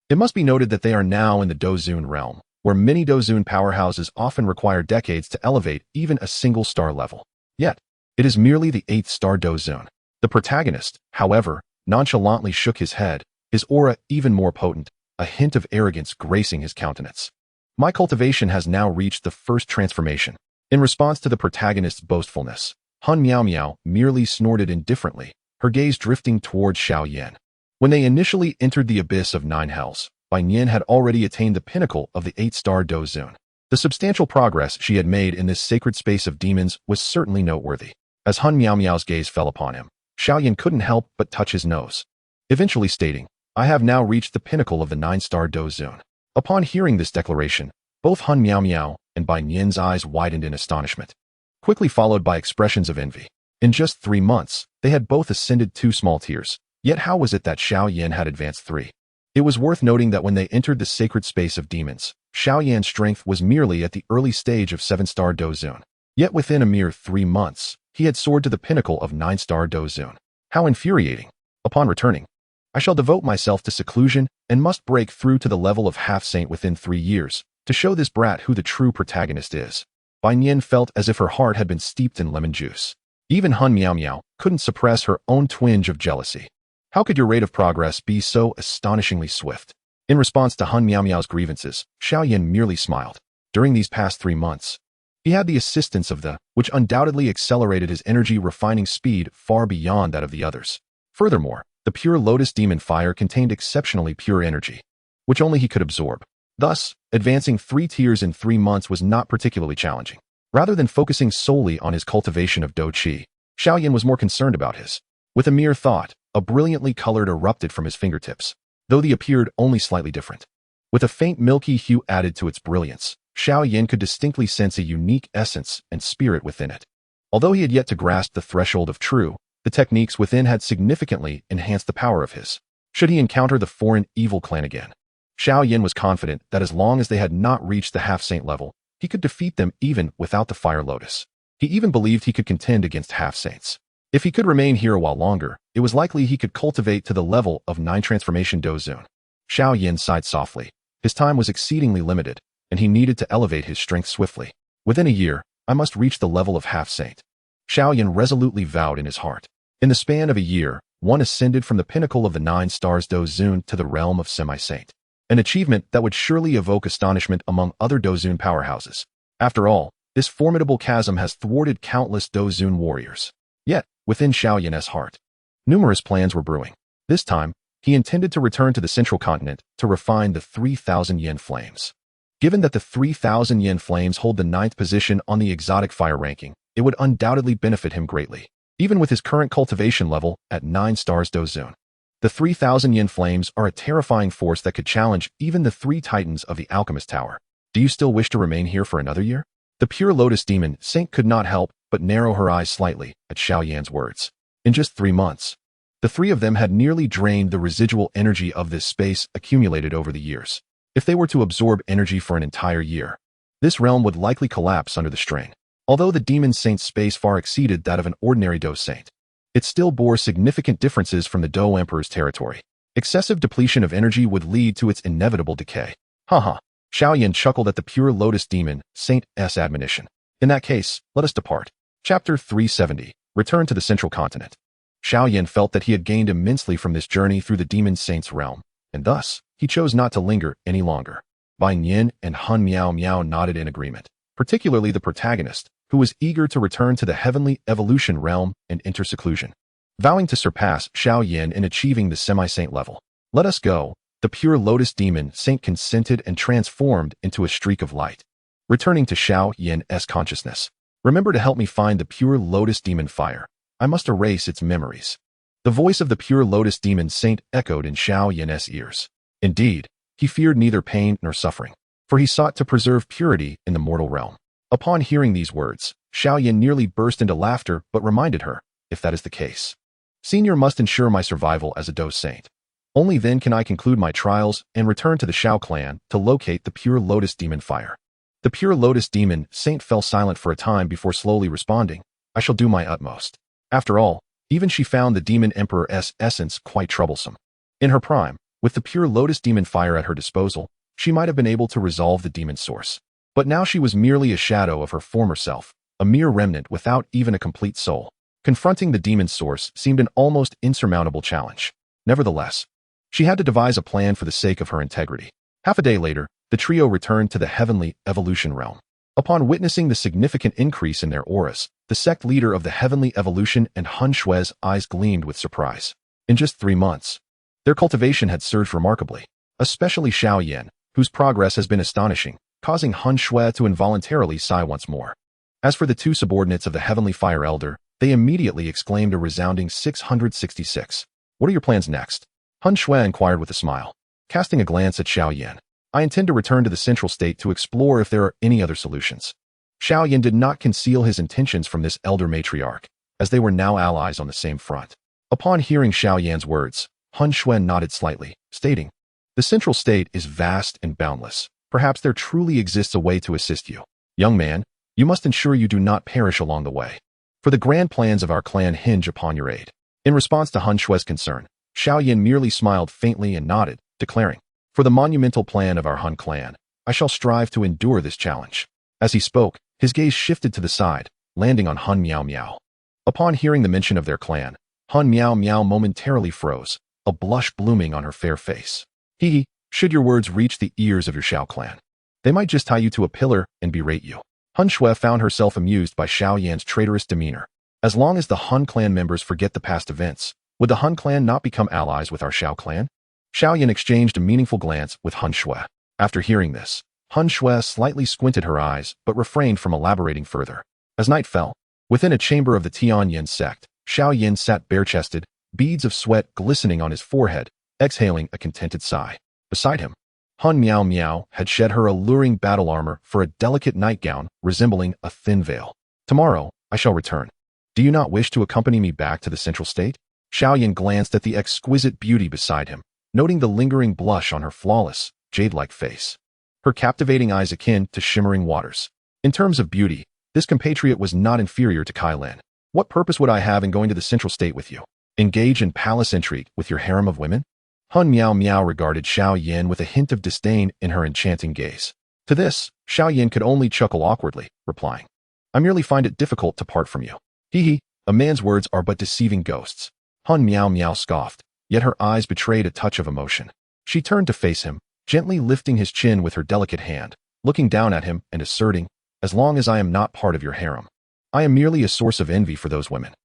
It must be noted that they are now in the Dou Zun realm, where many Dou Zun powerhouses often require decades to elevate even a single star level. Yet, it is merely the 8th-star Dou Zun. The protagonist, however, nonchalantly shook his head, his aura even more potent, a hint of arrogance gracing his countenance. My cultivation has now reached the first transformation. In response to the protagonist's boastfulness, Han Miao merely snorted indifferently, her gaze drifting towards Xiao Yan. When they initially entered the abyss of 9 hells, Bai Nian had already attained the pinnacle of the 8-star Dou Zun. The substantial progress she had made in this sacred space of demons was certainly noteworthy. As Han Miao's gaze fell upon him, Xiao Yan couldn't help but touch his nose, eventually stating, "I have now reached the pinnacle of the 9-star Dou Zun." Upon hearing this declaration, both Han Miao and Bai Nian's eyes widened in astonishment, quickly followed by expressions of envy. In just 3 months, they had both ascended 2 small tiers. Yet how was it that Xiao Yan had advanced 3? It was worth noting that when they entered the sacred space of demons, Xiao Yan's strength was merely at the early stage of 7-star Dou Zun. Yet within a mere 3 months, he had soared to the pinnacle of 9-star Dou Zun. How infuriating! Upon returning, I shall devote myself to seclusion and must break through to the level of half-saint within 3 years, to show this brat who the true protagonist is. Bai Nian felt as if her heart had been steeped in lemon juice. Even Hun Miao Miao couldn't suppress her own twinge of jealousy. How could your rate of progress be so astonishingly swift? In response to Hun Miao Miao's grievances, Xiao Yan merely smiled. During these past 3 months, he had the assistance of which undoubtedly accelerated his energy refining speed far beyond that of the others. Furthermore, the pure lotus demon fire contained exceptionally pure energy, which only he could absorb. Thus, advancing 3 tiers in 3 months was not particularly challenging. Rather than focusing solely on his cultivation of Dou Qi, Xiao Yan was more concerned about his. With a mere thought, a brilliantly colored erupted from his fingertips, though they appeared only slightly different. With a faint milky hue added to its brilliance, Xiao Yan could distinctly sense a unique essence and spirit within it. Although he had yet to grasp the threshold of true, the techniques within had significantly enhanced the power of his. Should he encounter the foreign evil clan again, Xiao Yan was confident that as long as they had not reached the half-saint level, he could defeat them even without the fire lotus. He even believed he could contend against half-saints. If he could remain here a while longer, it was likely he could cultivate to the level of 9 transformation Dou Zun. Xiao Yan sighed softly. His time was exceedingly limited, and he needed to elevate his strength swiftly. Within a year, I must reach the level of half-saint. Xiao Yan resolutely vowed in his heart. In the span of a year, one ascended from the pinnacle of the 9 stars Dou Zun to the realm of semi-saint. An achievement that would surely evoke astonishment among other Dou Zun powerhouses. After all, this formidable chasm has thwarted countless Dou Zun warriors. Yet, within Xiao Yan's heart, numerous plans were brewing. This time, he intended to return to the central continent to refine the 3,000 yen flames. Given that the 3,000 yen flames hold the 9th position on the exotic fire ranking, it would undoubtedly benefit him greatly, even with his current cultivation level at 9 stars Dou Zun. The 3,000 yen flames are a terrifying force that could challenge even the 3 titans of the Alchemist Tower. Do you still wish to remain here for another year? The pure lotus demon Saint could not help but narrow her eyes slightly at Xiao Yan's words. In just 3 months, the 3 of them had nearly drained the residual energy of this space accumulated over the years. If they were to absorb energy for an entire year, this realm would likely collapse under the strain. Although the demon saint's space far exceeded that of an ordinary Dou Saint, it still bore significant differences from the Dou Emperor's territory. Excessive depletion of energy would lead to its inevitable decay. Haha. Xiao Yan chuckled at the pure lotus demon Saint's admonition. In that case, let us depart. Chapter 370. Return to the central continent. Xiao Yan felt that he had gained immensely from this journey through the demon saint's realm, and thus, he chose not to linger any longer. Bai Nian and Hun Miao Miao nodded in agreement, particularly the protagonist, who was eager to return to the heavenly evolution realm and enter seclusion. Vowing to surpass Xiao Yan in achieving the semi-saint level. Let us go. The pure lotus demon Saint consented and transformed into a streak of light. Returning to Xiao Yan's consciousness. Remember to help me find the pure lotus demon fire. I must erase its memories. The voice of the pure lotus demon Saint echoed in Xiao Yan's ears. Indeed, he feared neither pain nor suffering, for he sought to preserve purity in the mortal realm. Upon hearing these words, Xiao Yan nearly burst into laughter but reminded her, if that is the case, Senior must ensure my survival as a Dou Saint. Only then can I conclude my trials and return to the Xiao clan to locate the pure lotus demon fire. The pure lotus demon Saint fell silent for a time before slowly responding, I shall do my utmost. After all, even she found the demon emperor's essence quite troublesome. In her prime, with the pure lotus demon fire at her disposal, she might have been able to resolve the demon source. But now she was merely a shadow of her former self, a mere remnant without even a complete soul. Confronting the demon source seemed an almost insurmountable challenge. Nevertheless, she had to devise a plan for the sake of her integrity. Half a day later, the trio returned to the heavenly evolution realm. Upon witnessing the significant increase in their auras, the sect leader of the heavenly evolution and Han Shui's eyes gleamed with surprise. In just 3 months, their cultivation had surged remarkably, especially Xiao Yan, whose progress has been astonishing, causing Han Shui to involuntarily sigh once more. As for the 2 subordinates of the Heavenly Fire Elder, they immediately exclaimed a resounding 666. What are your plans next? Han Shui inquired with a smile, casting a glance at Xiao Yan. I intend to return to the central state to explore if there are any other solutions. Xiao Yan did not conceal his intentions from this elder matriarch, as they were now allies on the same front. Upon hearing Xiao Yan's words, Han Shui nodded slightly, stating, The central state is vast and boundless. Perhaps there truly exists a way to assist you. Young man, you must ensure you do not perish along the way. For the grand plans of our clan hinge upon your aid. In response to Han Shue's concern, Xiao Yan merely smiled faintly and nodded, declaring, "For the monumental plan of our Han clan, I shall strive to endure this challenge." As he spoke, his gaze shifted to the side, landing on Han Miao Miao. Upon hearing the mention of their clan, Han Miao Miao momentarily froze, a blush blooming on her fair face. Should your words reach the ears of your Xiao clan, they might just tie you to a pillar and berate you. Han Shui found herself amused by Xiao Yan's traitorous demeanor. As long as the Han clan members forget the past events, would the Han clan not become allies with our Xiao clan? Xiao Yan exchanged a meaningful glance with Han Shui. After hearing this, Han Shui slightly squinted her eyes but refrained from elaborating further. As night fell, within a chamber of the Tianyan sect, Xiao Yan sat bare-chested, beads of sweat glistening on his forehead, exhaling a contented sigh. Beside him, Han Miao Miao had shed her alluring battle armor for a delicate nightgown resembling a thin veil. "Tomorrow, I shall return. Do you not wish to accompany me back to the central state?" Xiao Yan glanced at the exquisite beauty beside him, noting the lingering blush on her flawless, jade-like face. Her captivating eyes akin to shimmering waters. In terms of beauty, this compatriot was not inferior to Kai Lan. "What purpose would I have in going to the central state with you? Engage in palace intrigue with your harem of women?" Han Miao Miao regarded Xiao Yan with a hint of disdain in her enchanting gaze. To this, Xiao Yan could only chuckle awkwardly, replying, "I merely find it difficult to part from you." A man's words are but deceiving ghosts. Han Miao Miao scoffed, yet her eyes betrayed a touch of emotion. She turned to face him, gently lifting his chin with her delicate hand, looking down at him and asserting, "As long as I am not part of your harem, I am merely a source of envy for those women."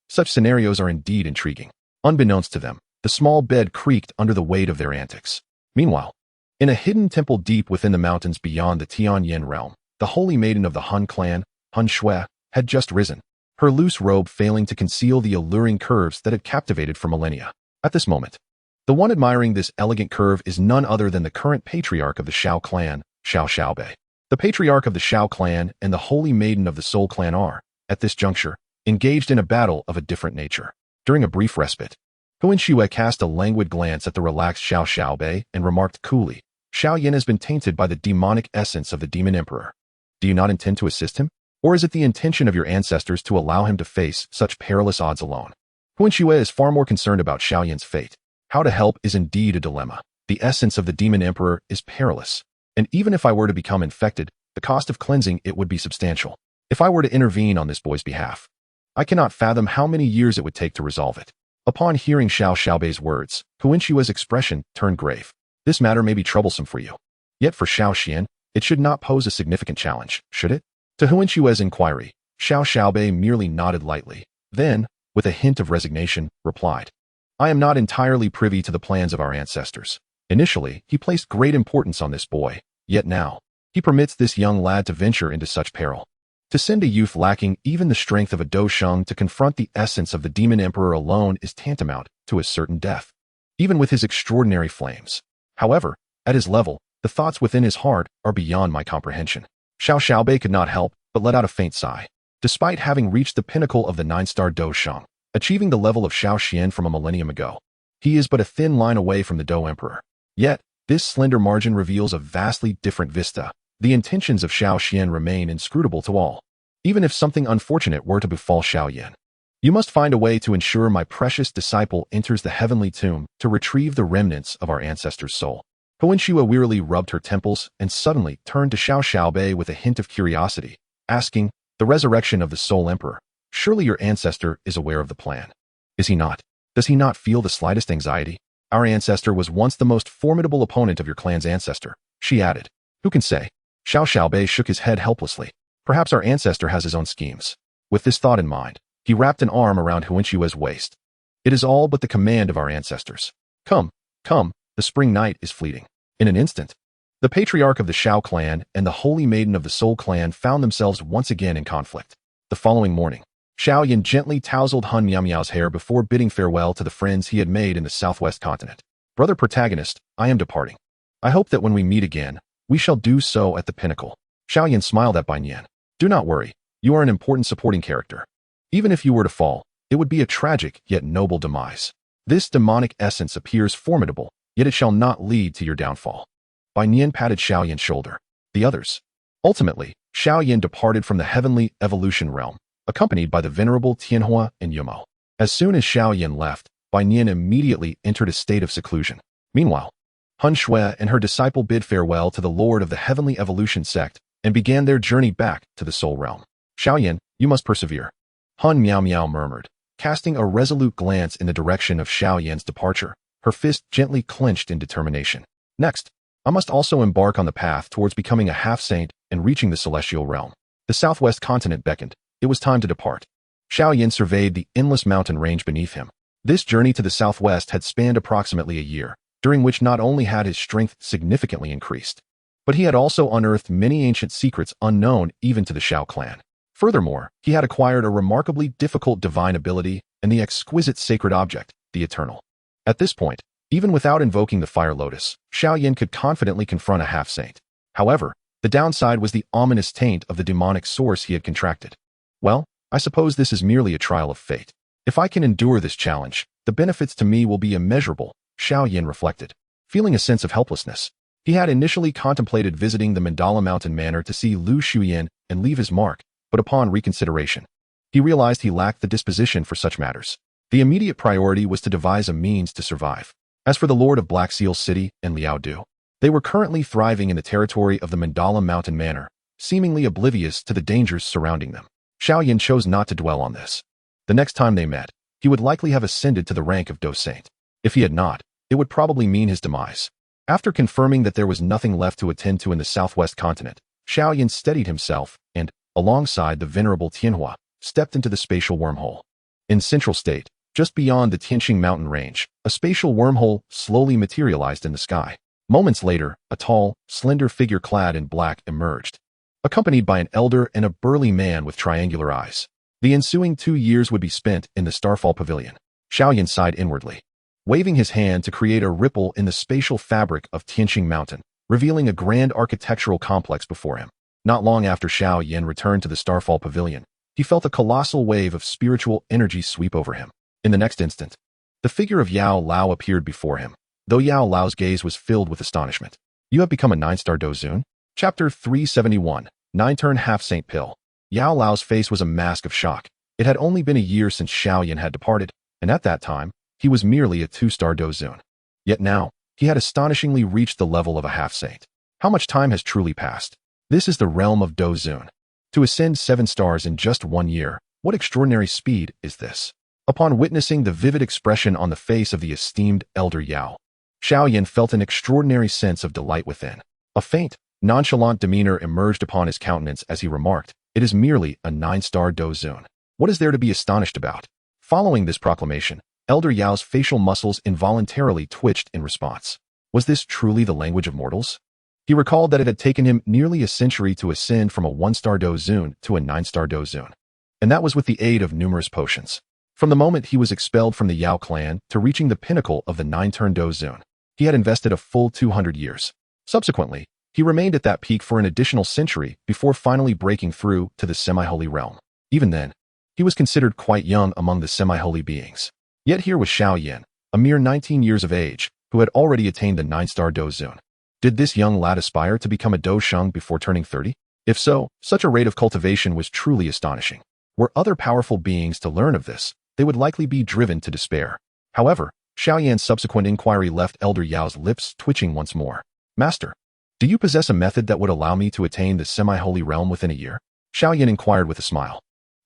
Such scenarios are indeed intriguing. Unbeknownst to them, the small bed creaked under the weight of their antics. Meanwhile, in a hidden temple deep within the mountains beyond the Tianyan realm, the holy maiden of the Han clan, Han Shui, had just risen, her loose robe failing to conceal the alluring curves that had captivated for millennia. At this moment, the one admiring this elegant curve is none other than the current patriarch of the Xiao clan, Xiao Xiaobei. The patriarch of the Xiao clan and the holy maiden of the Soul clan are, at this juncture, engaged in a battle of a different nature. During a brief respite, Huan Xue cast a languid glance at the relaxed Xiao Xiaobei and remarked coolly, "Xiao Yan has been tainted by the demonic essence of the Demon Emperor. Do you not intend to assist him? Or is it the intention of your ancestors to allow him to face such perilous odds alone?" Huan Xue is far more concerned about Xiao Yan's fate. How to help is indeed a dilemma. The essence of the Demon Emperor is perilous, and even if I were to become infected, the cost of cleansing it would be substantial. If I were to intervene on this boy's behalf, I cannot fathom how many years it would take to resolve it. Upon hearing Xiao Xiaobei's words, Huan Xue's expression turned grave. This matter may be troublesome for you. Yet for Xiao Xian, it should not pose a significant challenge, should it? To Huan Xue's inquiry, Xiao Xiaobei merely nodded lightly, then, with a hint of resignation, replied, "I am not entirely privy to the plans of our ancestors. Initially, he placed great importance on this boy, yet now, he permits this young lad to venture into such peril. To send a youth lacking even the strength of a Dou Sheng to confront the essence of the Demon Emperor alone is tantamount to his certain death, even with his extraordinary flames. However, at his level, the thoughts within his heart are beyond my comprehension." Xiao Xiaobei could not help but let out a faint sigh. Despite having reached the pinnacle of the 9-star Dou Sheng, achieving the level of Xiao Xian from a millennium ago, he is but a thin line away from the Dou Emperor. Yet, this slender margin reveals a vastly different vista. The intentions of Xiao Xian remain inscrutable to all. Even if something unfortunate were to befall Xiao Yan, you must find a way to ensure my precious disciple enters the heavenly tomb to retrieve the remnants of our ancestor's soul. Huan Xue wearily rubbed her temples and suddenly turned to Xiao Xiaobei with a hint of curiosity, asking, "The resurrection of the Soul Emperor, surely your ancestor is aware of the plan. Is he not? Does he not feel the slightest anxiety? Our ancestor was once the most formidable opponent of your clan's ancestor," she added. "Who can say?" Xiao Xiaobei shook his head helplessly. Perhaps our ancestor has his own schemes. With this thought in mind, he wrapped an arm around Huan Xue's waist. "It is all but the command of our ancestors. Come, the spring night is fleeting." In an instant, the patriarch of the Xiao clan and the holy maiden of the Soul clan found themselves once again in conflict. The following morning, Xiao Yan gently tousled Han Miao Miao's hair before bidding farewell to the friends he had made in the southwest continent. "Brother protagonist, I am departing. I hope that when we meet again, we shall do so at the pinnacle." Xiao Yan smiled at Bai Nian. "Do not worry, you are an important supporting character. Even if you were to fall, it would be a tragic yet noble demise. This demonic essence appears formidable, yet it shall not lead to your downfall. Bai Nian patted Xiao Yan's shoulder. The others. Ultimately, Xiao Yan departed from the heavenly evolution realm, accompanied by the venerable Tianhua and Yumo. As soon as Xiao Yan left, Bai Nian immediately entered a state of seclusion. Meanwhile, Han Shui and her disciple bid farewell to the lord of the heavenly evolution sect and began their journey back to the soul realm. Xiao Yan, you must persevere. Han Miao Miao murmured, casting a resolute glance in the direction of Xiao Yan's departure, her fist gently clenched in determination. Next, I must also embark on the path towards becoming a half-saint and reaching the celestial realm. The southwest continent beckoned. It was time to depart. Xiao Yan surveyed the endless mountain range beneath him. This journey to the southwest had spanned approximately a year, during which not only had his strength significantly increased, but he had also unearthed many ancient secrets unknown even to the Xiao clan. Furthermore, he had acquired a remarkably difficult divine ability and the exquisite sacred object, the Eternal. At this point, even without invoking the Fire Lotus, Xiao Yan could confidently confront a half-saint. However, the downside was the ominous taint of the demonic source he had contracted. Well, I suppose this is merely a trial of fate. If I can endure this challenge, the benefits to me will be immeasurable, Xiao Yan reflected. Feeling a sense of helplessness, he had initially contemplated visiting the Mandala Mountain Manor to see Lu Shuyan and leave his mark, but upon reconsideration, he realized he lacked the disposition for such matters. The immediate priority was to devise a means to survive. As for the Lord of Black Seal City and Liao Du, they were currently thriving in the territory of the Mandala Mountain Manor, seemingly oblivious to the dangers surrounding them. Xiao Yan chose not to dwell on this. The next time they met, he would likely have ascended to the rank of Dou Saint. If he had not, it would probably mean his demise. After confirming that there was nothing left to attend to in the southwest continent, Xiao Yan steadied himself and, alongside the venerable Tianhua, stepped into the spatial wormhole. In Central State, just beyond the Tianqing mountain range, a spatial wormhole slowly materialized in the sky. Moments later, a tall, slender figure clad in black emerged, accompanied by an elder and a burly man with triangular eyes. The ensuing 2 years would be spent in the Starfall Pavilion. Xiao Yan sighed inwardly, waving his hand to create a ripple in the spatial fabric of Tianqing Mountain, revealing a grand architectural complex before him. Not long after Xiao Yan returned to the Starfall Pavilion, he felt a colossal wave of spiritual energy sweep over him. In the next instant, the figure of Yao Lao appeared before him, though Yao Lao's gaze was filled with astonishment. You have become a 9-star Dozun? Chapter 371, 9-turn half-saint pill. Yao Lao's face was a mask of shock. It had only been a year since Xiao Yan had departed, and at that time, he was merely a 2-star Dozun. Yet now, he had astonishingly reached the level of a half-saint. How much time has truly passed? This is the realm of Dozun. To ascend 7 stars in just 1 year, what extraordinary speed is this? Upon witnessing the vivid expression on the face of the esteemed elder Yao, Xiao Yan felt an extraordinary sense of delight within. A faint, nonchalant demeanor emerged upon his countenance as he remarked, "It is merely a 9-star Dozun. What is there to be astonished about?" Following this proclamation, Elder Yao's facial muscles involuntarily twitched in response. Was this truly the language of mortals? He recalled that it had taken him nearly a century to ascend from a 1-star Dozun to a 9-star Dozun, and that was with the aid of numerous potions. From the moment he was expelled from the Yao clan to reaching the pinnacle of the 9-turn Dozun, he had invested a full 200 years. Subsequently, he remained at that peak for an additional century before finally breaking through to the semi-holy realm. Even then, he was considered quite young among the semi-holy beings. Yet here was Xiao Yan, a mere 19 years of age, who had already attained the 9-star Dozun. Did this young lad aspire to become a Dou Sheng before turning 30? If so, such a rate of cultivation was truly astonishing. Were other powerful beings to learn of this, they would likely be driven to despair. However, Xiao Yan's subsequent inquiry left Elder Yao's lips twitching once more. "Master, do you possess a method that would allow me to attain the semi-holy realm within a year?" Xiao Yan inquired with a smile.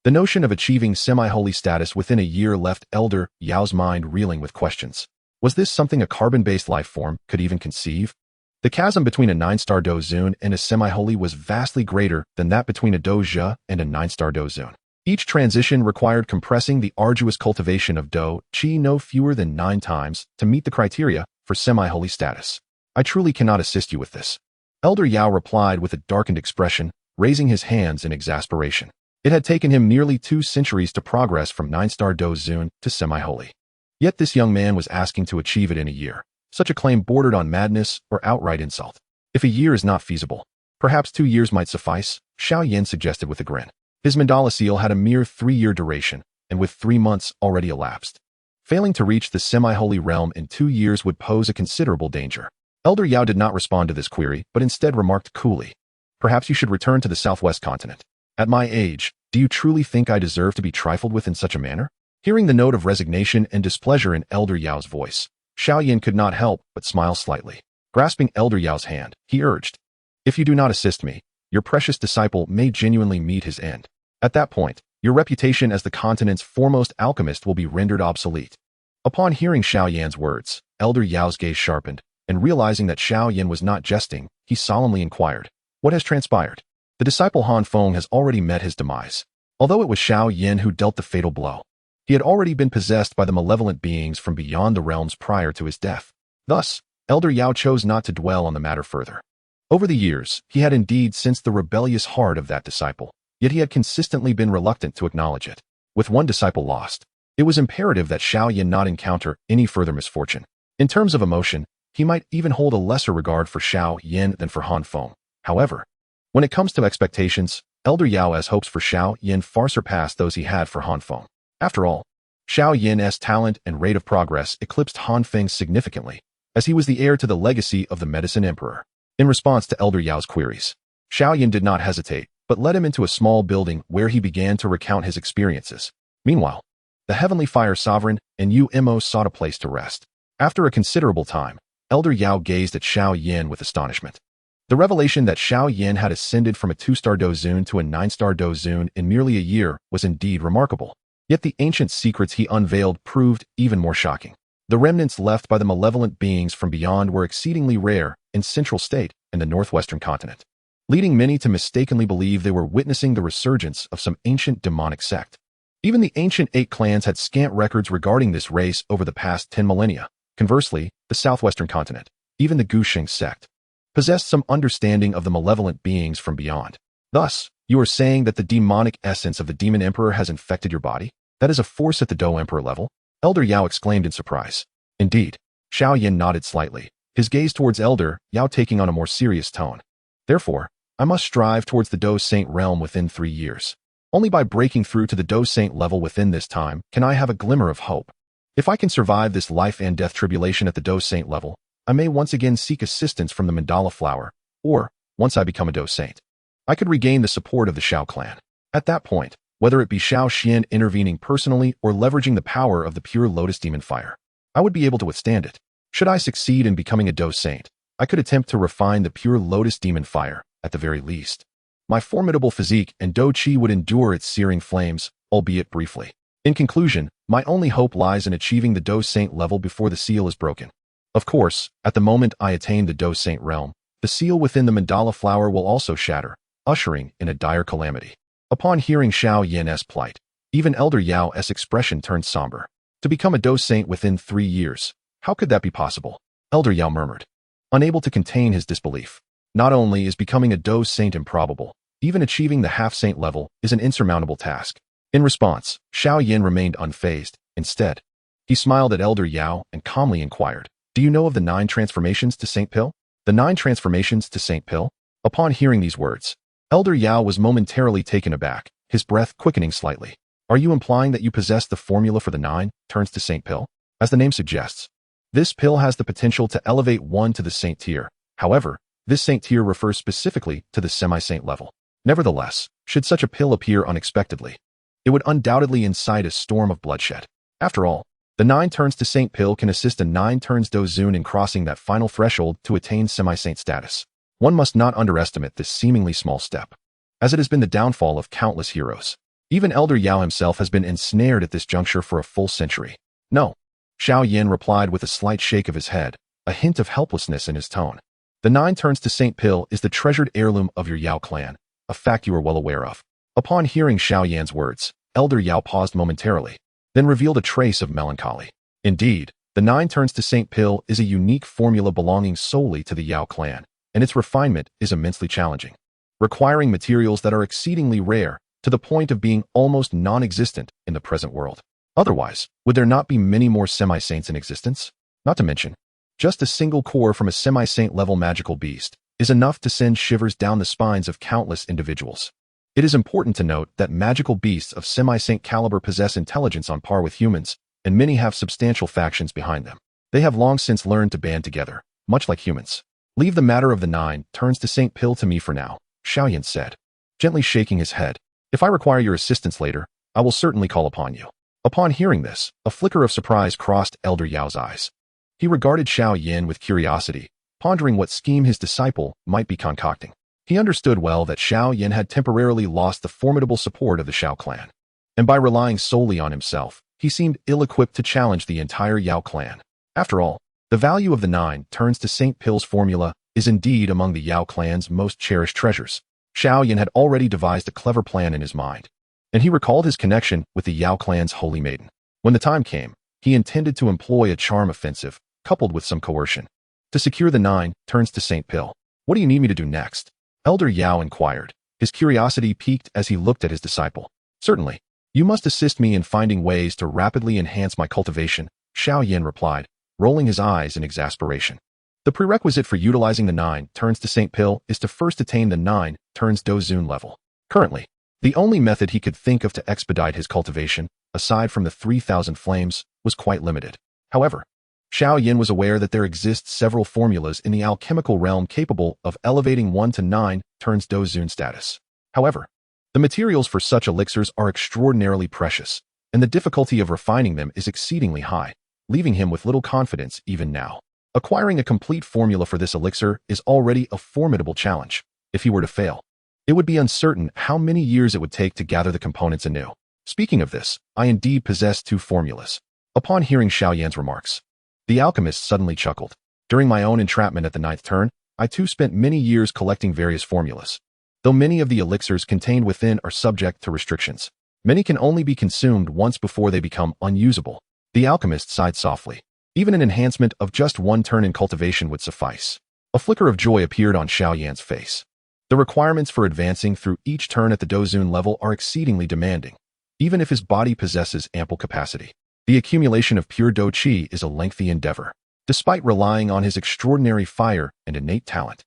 The notion of achieving semi-holy status within a year left Elder Yao's mind reeling with questions. Was this something a carbon-based life form could even conceive? The chasm between a 9-star Dozun and a semi-holy was vastly greater than that between a Dou Zhe and a 9-star Dozun. Each transition required compressing the arduous cultivation of Dou Qi no fewer than 9 times to meet the criteria for semi-holy status. "I truly cannot assist you with this," Elder Yao replied with a darkened expression, raising his hands in exasperation. It had taken him nearly 2 centuries to progress from 9-star Dozun to semi-holy. Yet this young man was asking to achieve it in a year. Such a claim bordered on madness or outright insult. If a year is not feasible, perhaps 2 years might suffice, Xiao Yan suggested with a grin. His mandala seal had a mere 3-year duration, and with 3 months already elapsed. Failing to reach the semi-holy realm in 2 years would pose a considerable danger. Elder Yao did not respond to this query, but instead remarked coolly, "Perhaps you should return to the southwest continent. At my age, do you truly think I deserve to be trifled with in such a manner?" Hearing the note of resignation and displeasure in Elder Yao's voice, Xiao Yan could not help but smile slightly. Grasping Elder Yao's hand, he urged, "If you do not assist me, your precious disciple may genuinely meet his end. At that point, your reputation as the continent's foremost alchemist will be rendered obsolete." Upon hearing Xiao Yan's words, Elder Yao's gaze sharpened, and realizing that Xiao Yan was not jesting, he solemnly inquired, "What has transpired?" The disciple Han Feng has already met his demise. Although it was Xiao Yan who dealt the fatal blow, he had already been possessed by the malevolent beings from beyond the realms prior to his death. Thus, Elder Yao chose not to dwell on the matter further. Over the years, he had indeed sensed the rebellious heart of that disciple, yet he had consistently been reluctant to acknowledge it. With one disciple lost, it was imperative that Xiao Yan not encounter any further misfortune. In terms of emotion, he might even hold a lesser regard for Xiao Yan than for Han Feng. However, when it comes to expectations, Elder Yao's hopes for Xiao Yan far surpassed those he had for Han Feng. After all, Xiao Yan's talent and rate of progress eclipsed Han Feng's significantly, as he was the heir to the legacy of the Medicine Emperor. In response to Elder Yao's queries, Xiao Yan did not hesitate, but led him into a small building where he began to recount his experiences. Meanwhile, the Heavenly Fire Sovereign and Umo sought a place to rest. After a considerable time, Elder Yao gazed at Xiao Yan with astonishment. The revelation that Xiao Yan had ascended from a 2-star Dozun to a 9-star Dozun in merely a year was indeed remarkable. Yet the ancient secrets he unveiled proved even more shocking. The remnants left by the malevolent beings from beyond were exceedingly rare in Central State and the northwestern continent, leading many to mistakenly believe they were witnessing the resurgence of some ancient demonic sect. Even the ancient 8 clans had scant records regarding this race over the past 10 millennia. Conversely, the southwestern continent, even the Gusheng sect, possessed some understanding of the malevolent beings from beyond. Thus, you are saying that the demonic essence of the Demon Emperor has infected your body? That is a force at the Dou Emperor level? Elder Yao exclaimed in surprise. Indeed. Xiao Yan nodded slightly, his gaze towards Elder Yao taking on a more serious tone. Therefore, I must strive towards the Dou Saint realm within 3 years. Only by breaking through to the Dou Saint level within this time can I have a glimmer of hope. If I can survive this life and death tribulation at the Dou Saint level, I may once again seek assistance from the Mandala flower, or, once I become a Dou Saint, I could regain the support of the Xiao clan. At that point, whether it be Xiao Xian intervening personally or leveraging the power of the pure Lotus Demon Fire, I would be able to withstand it. Should I succeed in becoming a Dou Saint, I could attempt to refine the pure Lotus Demon Fire, at the very least. My formidable physique and Dou Qi would endure its searing flames, albeit briefly. In conclusion, my only hope lies in achieving the Dou Saint level before the seal is broken. Of course, at the moment I attain the Dou Saint realm, the seal within the Mandala flower will also shatter, ushering in a dire calamity. Upon hearing Xiao Yan's plight, even Elder Yao's expression turned somber. To become a Dou Saint within 3 years, how could that be possible? Elder Yao murmured, unable to contain his disbelief. Not only is becoming a Dou Saint improbable, even achieving the half-saint level is an insurmountable task. In response, Xiao Yan remained unfazed. Instead, he smiled at Elder Yao and calmly inquired, "Do you know of the 9 transformations to Saint Pill?" The 9 transformations to Saint Pill? Upon hearing these words, Elder Yao was momentarily taken aback, his breath quickening slightly. "Are you implying that you possess the formula for the 9 turns to Saint Pill?" As the name suggests, this pill has the potential to elevate one to the Saint tier. However, this Saint tier refers specifically to the semi-Saint level. Nevertheless, should such a pill appear unexpectedly, it would undoubtedly incite a storm of bloodshed. After all, the 9 turns to Saint pill can assist a 9 turns Dozun in crossing that final threshold to attain semi-Saint status. One must not underestimate this seemingly small step, as it has been the downfall of countless heroes. Even Elder Yao himself has been ensnared at this juncture for a full century. "No," Xiao Yan replied with a slight shake of his head, a hint of helplessness in his tone. "The 9 turns to Saint pill is the treasured heirloom of your Yao clan, a fact you are well aware of." Upon hearing Xiao Yan's words, Elder Yao paused momentarily, then revealed a trace of melancholy. Indeed, the 9 turns to Saint pill is a unique formula belonging solely to the Yao clan, and its refinement is immensely challenging, requiring materials that are exceedingly rare to the point of being almost non-existent in the present world. Otherwise, would there not be many more semi-saints in existence? Not to mention, just a single core from a semi-saint level magical beast is enough to send shivers down the spines of countless individuals. It is important to note that magical beasts of semi-saint caliber possess intelligence on par with humans, and many have substantial factions behind them. They have long since learned to band together, much like humans. Leave the matter of the 9 turns to St. Pill to me for now, Xiao Yan said, gently shaking his head. If I require your assistance later, I will certainly call upon you. Upon hearing this, a flicker of surprise crossed Elder Yao's eyes. He regarded Xiao Yan with curiosity, pondering what scheme his disciple might be concocting. He understood well that Xiao Yan had temporarily lost the formidable support of the Xiao clan, and by relying solely on himself, he seemed ill-equipped to challenge the entire Yao clan. After all, the value of the 9 turns to St. Pill's formula is indeed among the Yao clan's most cherished treasures. Xiao Yan had already devised a clever plan in his mind, and he recalled his connection with the Yao clan's holy maiden. When the time came, he intended to employ a charm offensive, coupled with some coercion, to secure the 9 turns to St. Pill. What do you need me to do next? Elder Yao inquired, his curiosity piqued as he looked at his disciple. Certainly. You must assist me in finding ways to rapidly enhance my cultivation, Xiao Yan replied, rolling his eyes in exasperation. The prerequisite for utilizing the 9 turns to St. Pill is to first attain the 9 turns Dou Zun level. Currently, the only method he could think of to expedite his cultivation, aside from the 3,000 flames, was quite limited. However, Xiao Yan was aware that there exist several formulas in the alchemical realm capable of elevating 1 to 9 turns Dou Zun status. However, the materials for such elixirs are extraordinarily precious, and the difficulty of refining them is exceedingly high, leaving him with little confidence even now. Acquiring a complete formula for this elixir is already a formidable challenge. If he were to fail, it would be uncertain how many years it would take to gather the components anew. Speaking of this, I indeed possess 2 formulas. Upon hearing Xiao Yan's remarks, the alchemist suddenly chuckled. During my own entrapment at the 9th turn, I too spent many years collecting various formulas. Though many of the elixirs contained within are subject to restrictions, many can only be consumed once before they become unusable. The alchemist sighed softly. Even an enhancement of just 1 turn in cultivation would suffice. A flicker of joy appeared on Xiao Yan's face. The requirements for advancing through each turn at the Dou Zun level are exceedingly demanding, even if his body possesses ample capacity. The accumulation of pure Dou Qi is a lengthy endeavor. Despite relying on his extraordinary fire and innate talent,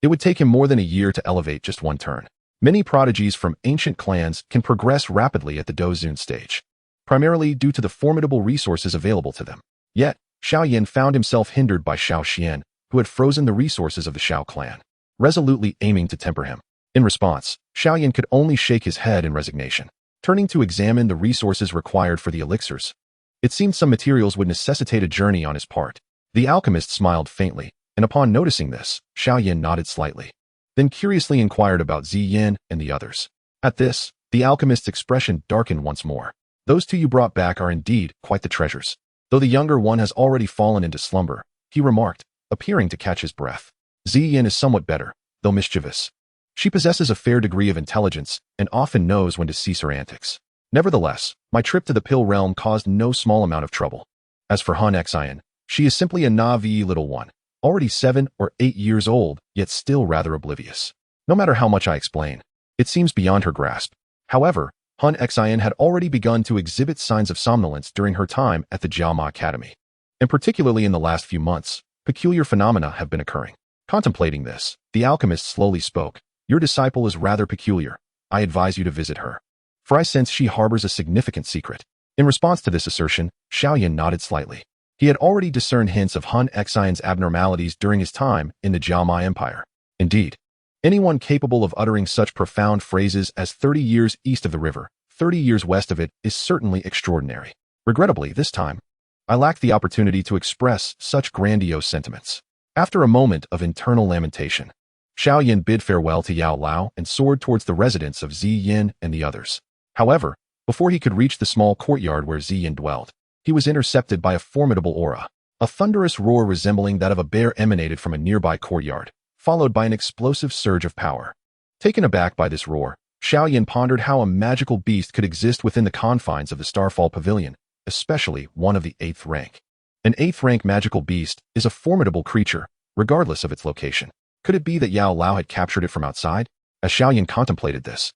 it would take him more than a year to elevate just 1 turn. Many prodigies from ancient clans can progress rapidly at the Dou Zun stage, primarily due to the formidable resources available to them. Yet, Xiao Yan found himself hindered by Xiao Xian, who had frozen the resources of the Xiao clan, resolutely aiming to temper him. In response, Xiao Yan could only shake his head in resignation. Turning to examine the resources required for the elixirs, it seemed some materials would necessitate a journey on his part. The alchemist smiled faintly, and upon noticing this, Xiao Yan nodded slightly, then curiously inquired about Ziyin and the others. At this, the alchemist's expression darkened once more. Those 2 you brought back are indeed quite the treasures. Though the younger one has already fallen into slumber, he remarked, appearing to catch his breath. Ziyin is somewhat better, though mischievous. She possesses a fair degree of intelligence and often knows when to cease her antics. Nevertheless, my trip to the Pill Realm caused no small amount of trouble. As for Rank-7, she is simply a naive little one, already 7 or 8 years old, yet still rather oblivious. No matter how much I explain, it seems beyond her grasp. However, Rank-7 had already begun to exhibit signs of somnolence during her time at the Jiaoma Academy, and particularly in the last few months, peculiar phenomena have been occurring. Contemplating this, the alchemist slowly spoke. Your disciple is rather peculiar. I advise you to visit her, for I sense she harbors a significant secret. In response to this assertion, Xiao Yan nodded slightly. He had already discerned hints of Rank-7's abnormalities during his time in the Jiaoma Empire. Indeed, anyone capable of uttering such profound phrases as 30 years east of the river, 30 years west of it is certainly extraordinary. Regrettably, this time, I lacked the opportunity to express such grandiose sentiments. After a moment of internal lamentation, Xiao Yan bid farewell to Yao Lao and soared towards the residence of Ziyin and the others. However, before he could reach the small courtyard where Ziyin dwelled, he was intercepted by a formidable aura. A thunderous roar resembling that of a bear emanated from a nearby courtyard, followed by an explosive surge of power. Taken aback by this roar, Xiao Yan pondered how a magical beast could exist within the confines of the Starfall Pavilion, especially one of the 8th rank. An 8th rank magical beast is a formidable creature, regardless of its location. Could it be that Yao Lao had captured it from outside? As Xiao Yan contemplated this,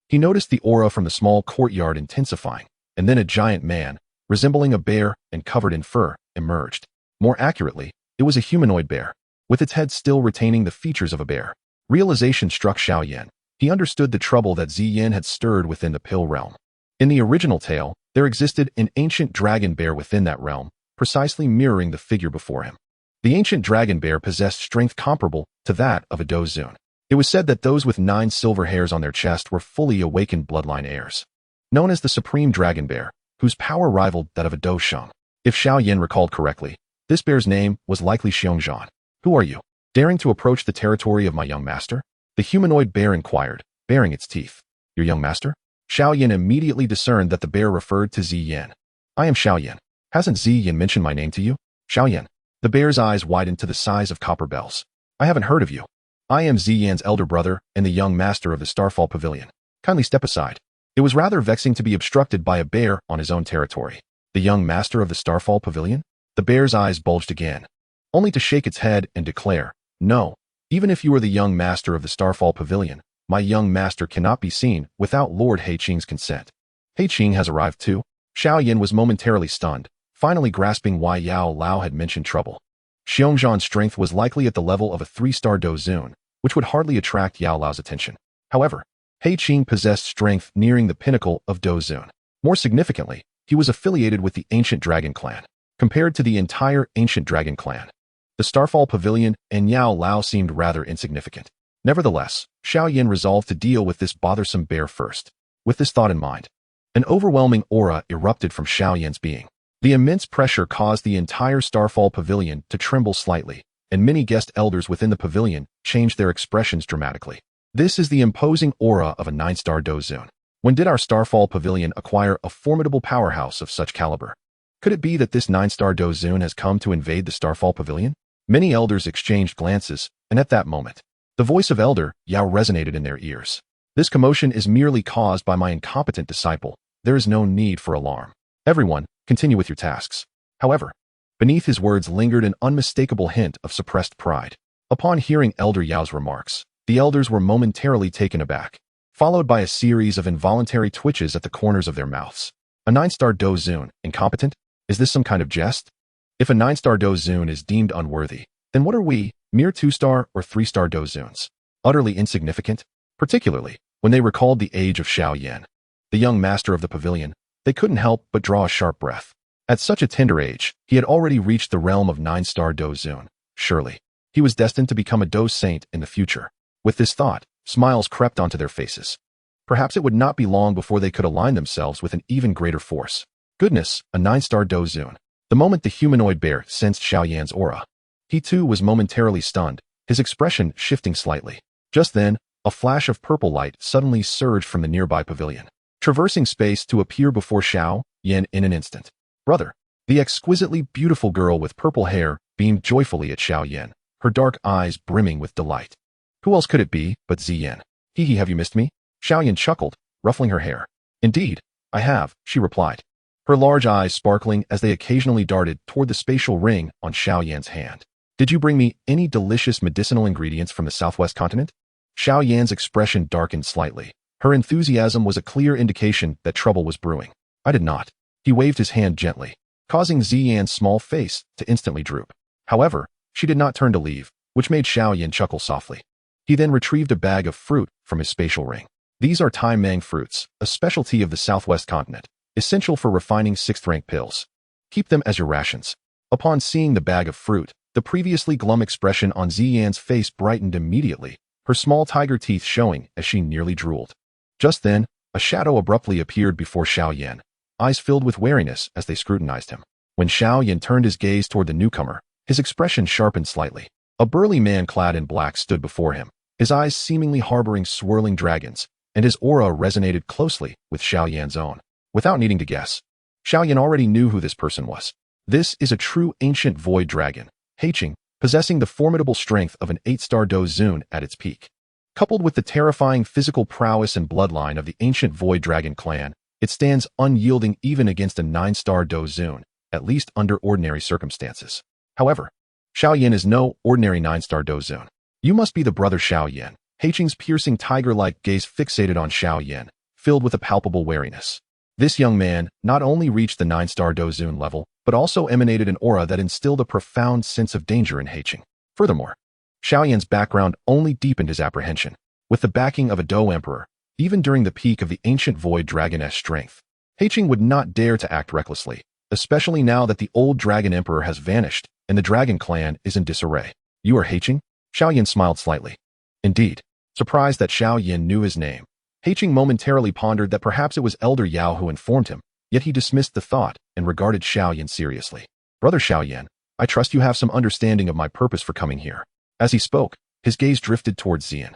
he noticed the aura from the small courtyard intensifying, and then a giant man, resembling a bear and covered in fur, emerged. More accurately, it was a humanoid bear, with its head still retaining the features of a bear. Realization struck Xiao Yan. He understood the trouble that Ziyin had stirred within the Pill Realm. In the original tale, There existed an ancient dragon bear within that realm, precisely mirroring the figure before him. The ancient dragon bear possessed strength comparable to that of a Dou Zun. It was said that those with 9 silver hairs on their chest were fully awakened bloodline heirs. Known as the Supreme Dragon Bear, whose power rivaled that of a Dou Sheng. If Xiao Yan recalled correctly, this bear's name was likely Xiongzhan. Who are you? Daring to approach the territory of my young master? The humanoid bear inquired, baring its teeth. Your young master? Xiao Yan immediately discerned that the bear referred to Zi Yan. I am Xiao Yan. Hasn't Zi Yan mentioned my name to you? Xiao Yan. The bear's eyes widened to the size of copper bells. I haven't heard of you. I am Zi Yan's elder brother and the young master of the Starfall Pavilion. Kindly step aside. It was rather vexing to be obstructed by a bear on his own territory. The young master of the Starfall Pavilion? The bear's eyes bulged again, only to shake its head and declare, no, even if you are the young master of the Starfall Pavilion, my young master cannot be seen without Lord Heiqing's consent. Heiqing has arrived too? Xiao Yan was momentarily stunned, finally grasping why Yao Lao had mentioned trouble. Xiongzhan's strength was likely at the level of a 3-star Dou Zun, which would hardly attract Yao Lao's attention. However, Heiqing possessed strength nearing the pinnacle of Dou Zun. More significantly, he was affiliated with the Ancient Dragon Clan. Compared to the entire Ancient Dragon Clan, the Starfall Pavilion and Yao Lao seemed rather insignificant. Nevertheless, Xiao Yan resolved to deal with this bothersome bear first. With this thought in mind, an overwhelming aura erupted from Xiao Yan's being. The immense pressure caused the entire Starfall Pavilion to tremble slightly, and many guest elders within the pavilion changed their expressions dramatically. This is the imposing aura of a 9-star Dou Zun. When did our Starfall Pavilion acquire a formidable powerhouse of such caliber? Could it be that this 9-star Dou Zun has come to invade the Starfall Pavilion? Many elders exchanged glances, and at that moment, the voice of Elder Yao resonated in their ears. This commotion is merely caused by my incompetent disciple. There is no need for alarm. Everyone, continue with your tasks. However, beneath his words lingered an unmistakable hint of suppressed pride. Upon hearing Elder Yao's remarks, the elders were momentarily taken aback, followed by a series of involuntary twitches at the corners of their mouths. A 9-star Dou Zun, incompetent? Is this some kind of jest? If a 9-star Dou Zun is deemed unworthy, then what are we, mere 2-star or 3-star Dou Zuns? Utterly insignificant? Particularly, when they recalled the age of Xiao Yan, the young master of the pavilion, they couldn't help but draw a sharp breath. At such a tender age, he had already reached the realm of 9-star Dou Zun. Surely, he was destined to become a Dou Saint in the future. With this thought, smiles crept onto their faces. Perhaps it would not be long before they could align themselves with an even greater force. Goodness, a 9-star Dou Zun. The moment the humanoid bear sensed Xiao Yan's aura, he too was momentarily stunned, his expression shifting slightly. Just then, a flash of purple light suddenly surged from the nearby pavilion, traversing space to appear before Xiao Yan in an instant. Brother, the exquisitely beautiful girl with purple hair beamed joyfully at Xiao Yan, her dark eyes brimming with delight. Who else could it be but Zi Yan? Hee, have you missed me? Xiao Yan chuckled, ruffling her hair. Indeed, I have, she replied, her large eyes sparkling as they occasionally darted toward the spatial ring on Xiao Yan's hand. Did you bring me any delicious medicinal ingredients from the southwest continent? Xiao Yan's expression darkened slightly. Her enthusiasm was a clear indication that trouble was brewing. I did not. He waved his hand gently, causing Zi Yan's small face to instantly droop. However, she did not turn to leave, which made Xiao Yan chuckle softly. He then retrieved a bag of fruit from his spatial ring. These are Tai Mang fruits, a specialty of the southwest continent, essential for refining 6th-rank pills. Keep them as your rations. Upon seeing the bag of fruit, the previously glum expression on Zi Yan's face brightened immediately, her small tiger teeth showing as she nearly drooled. Just then, a shadow abruptly appeared before Xiao Yan, eyes filled with wariness as they scrutinized him. When Xiao Yan turned his gaze toward the newcomer, his expression sharpened slightly. A burly man clad in black stood before him, his eyes seemingly harboring swirling dragons, and his aura resonated closely with Xiao Yan's own. Without needing to guess, Xiao Yan already knew who this person was. This is a true ancient void dragon, Heiqing, possessing the formidable strength of an 8-star Dou Zun at its peak. Coupled with the terrifying physical prowess and bloodline of the ancient void dragon clan, it stands unyielding even against a 9-star Dou Zun, at least under ordinary circumstances. However, Xiao Yan is no ordinary 9-star Dou Zun. You must be the brother Xiao Yan. Heiqing's piercing tiger-like gaze fixated on Xiao Yan, filled with a palpable wariness. This young man not only reached the 9-star Dou Zun level, but also emanated an aura that instilled a profound sense of danger in Heiqing. Furthermore, Xiao Yan's background only deepened his apprehension. With the backing of a Dou Emperor, even during the peak of the ancient void dragoness strength, Heiqing would not dare to act recklessly, especially now that the old Dragon Emperor has vanished and the Dragon clan is in disarray. You are Heiqing? Xiao Yan smiled slightly. Indeed. Surprised that Xiao Yan knew his name, Heiqing momentarily pondered that perhaps it was Elder Yao who informed him, yet he dismissed the thought and regarded Xiao Yan seriously. Brother Xiao Yan, I trust you have some understanding of my purpose for coming here. As he spoke, his gaze drifted towards Xian,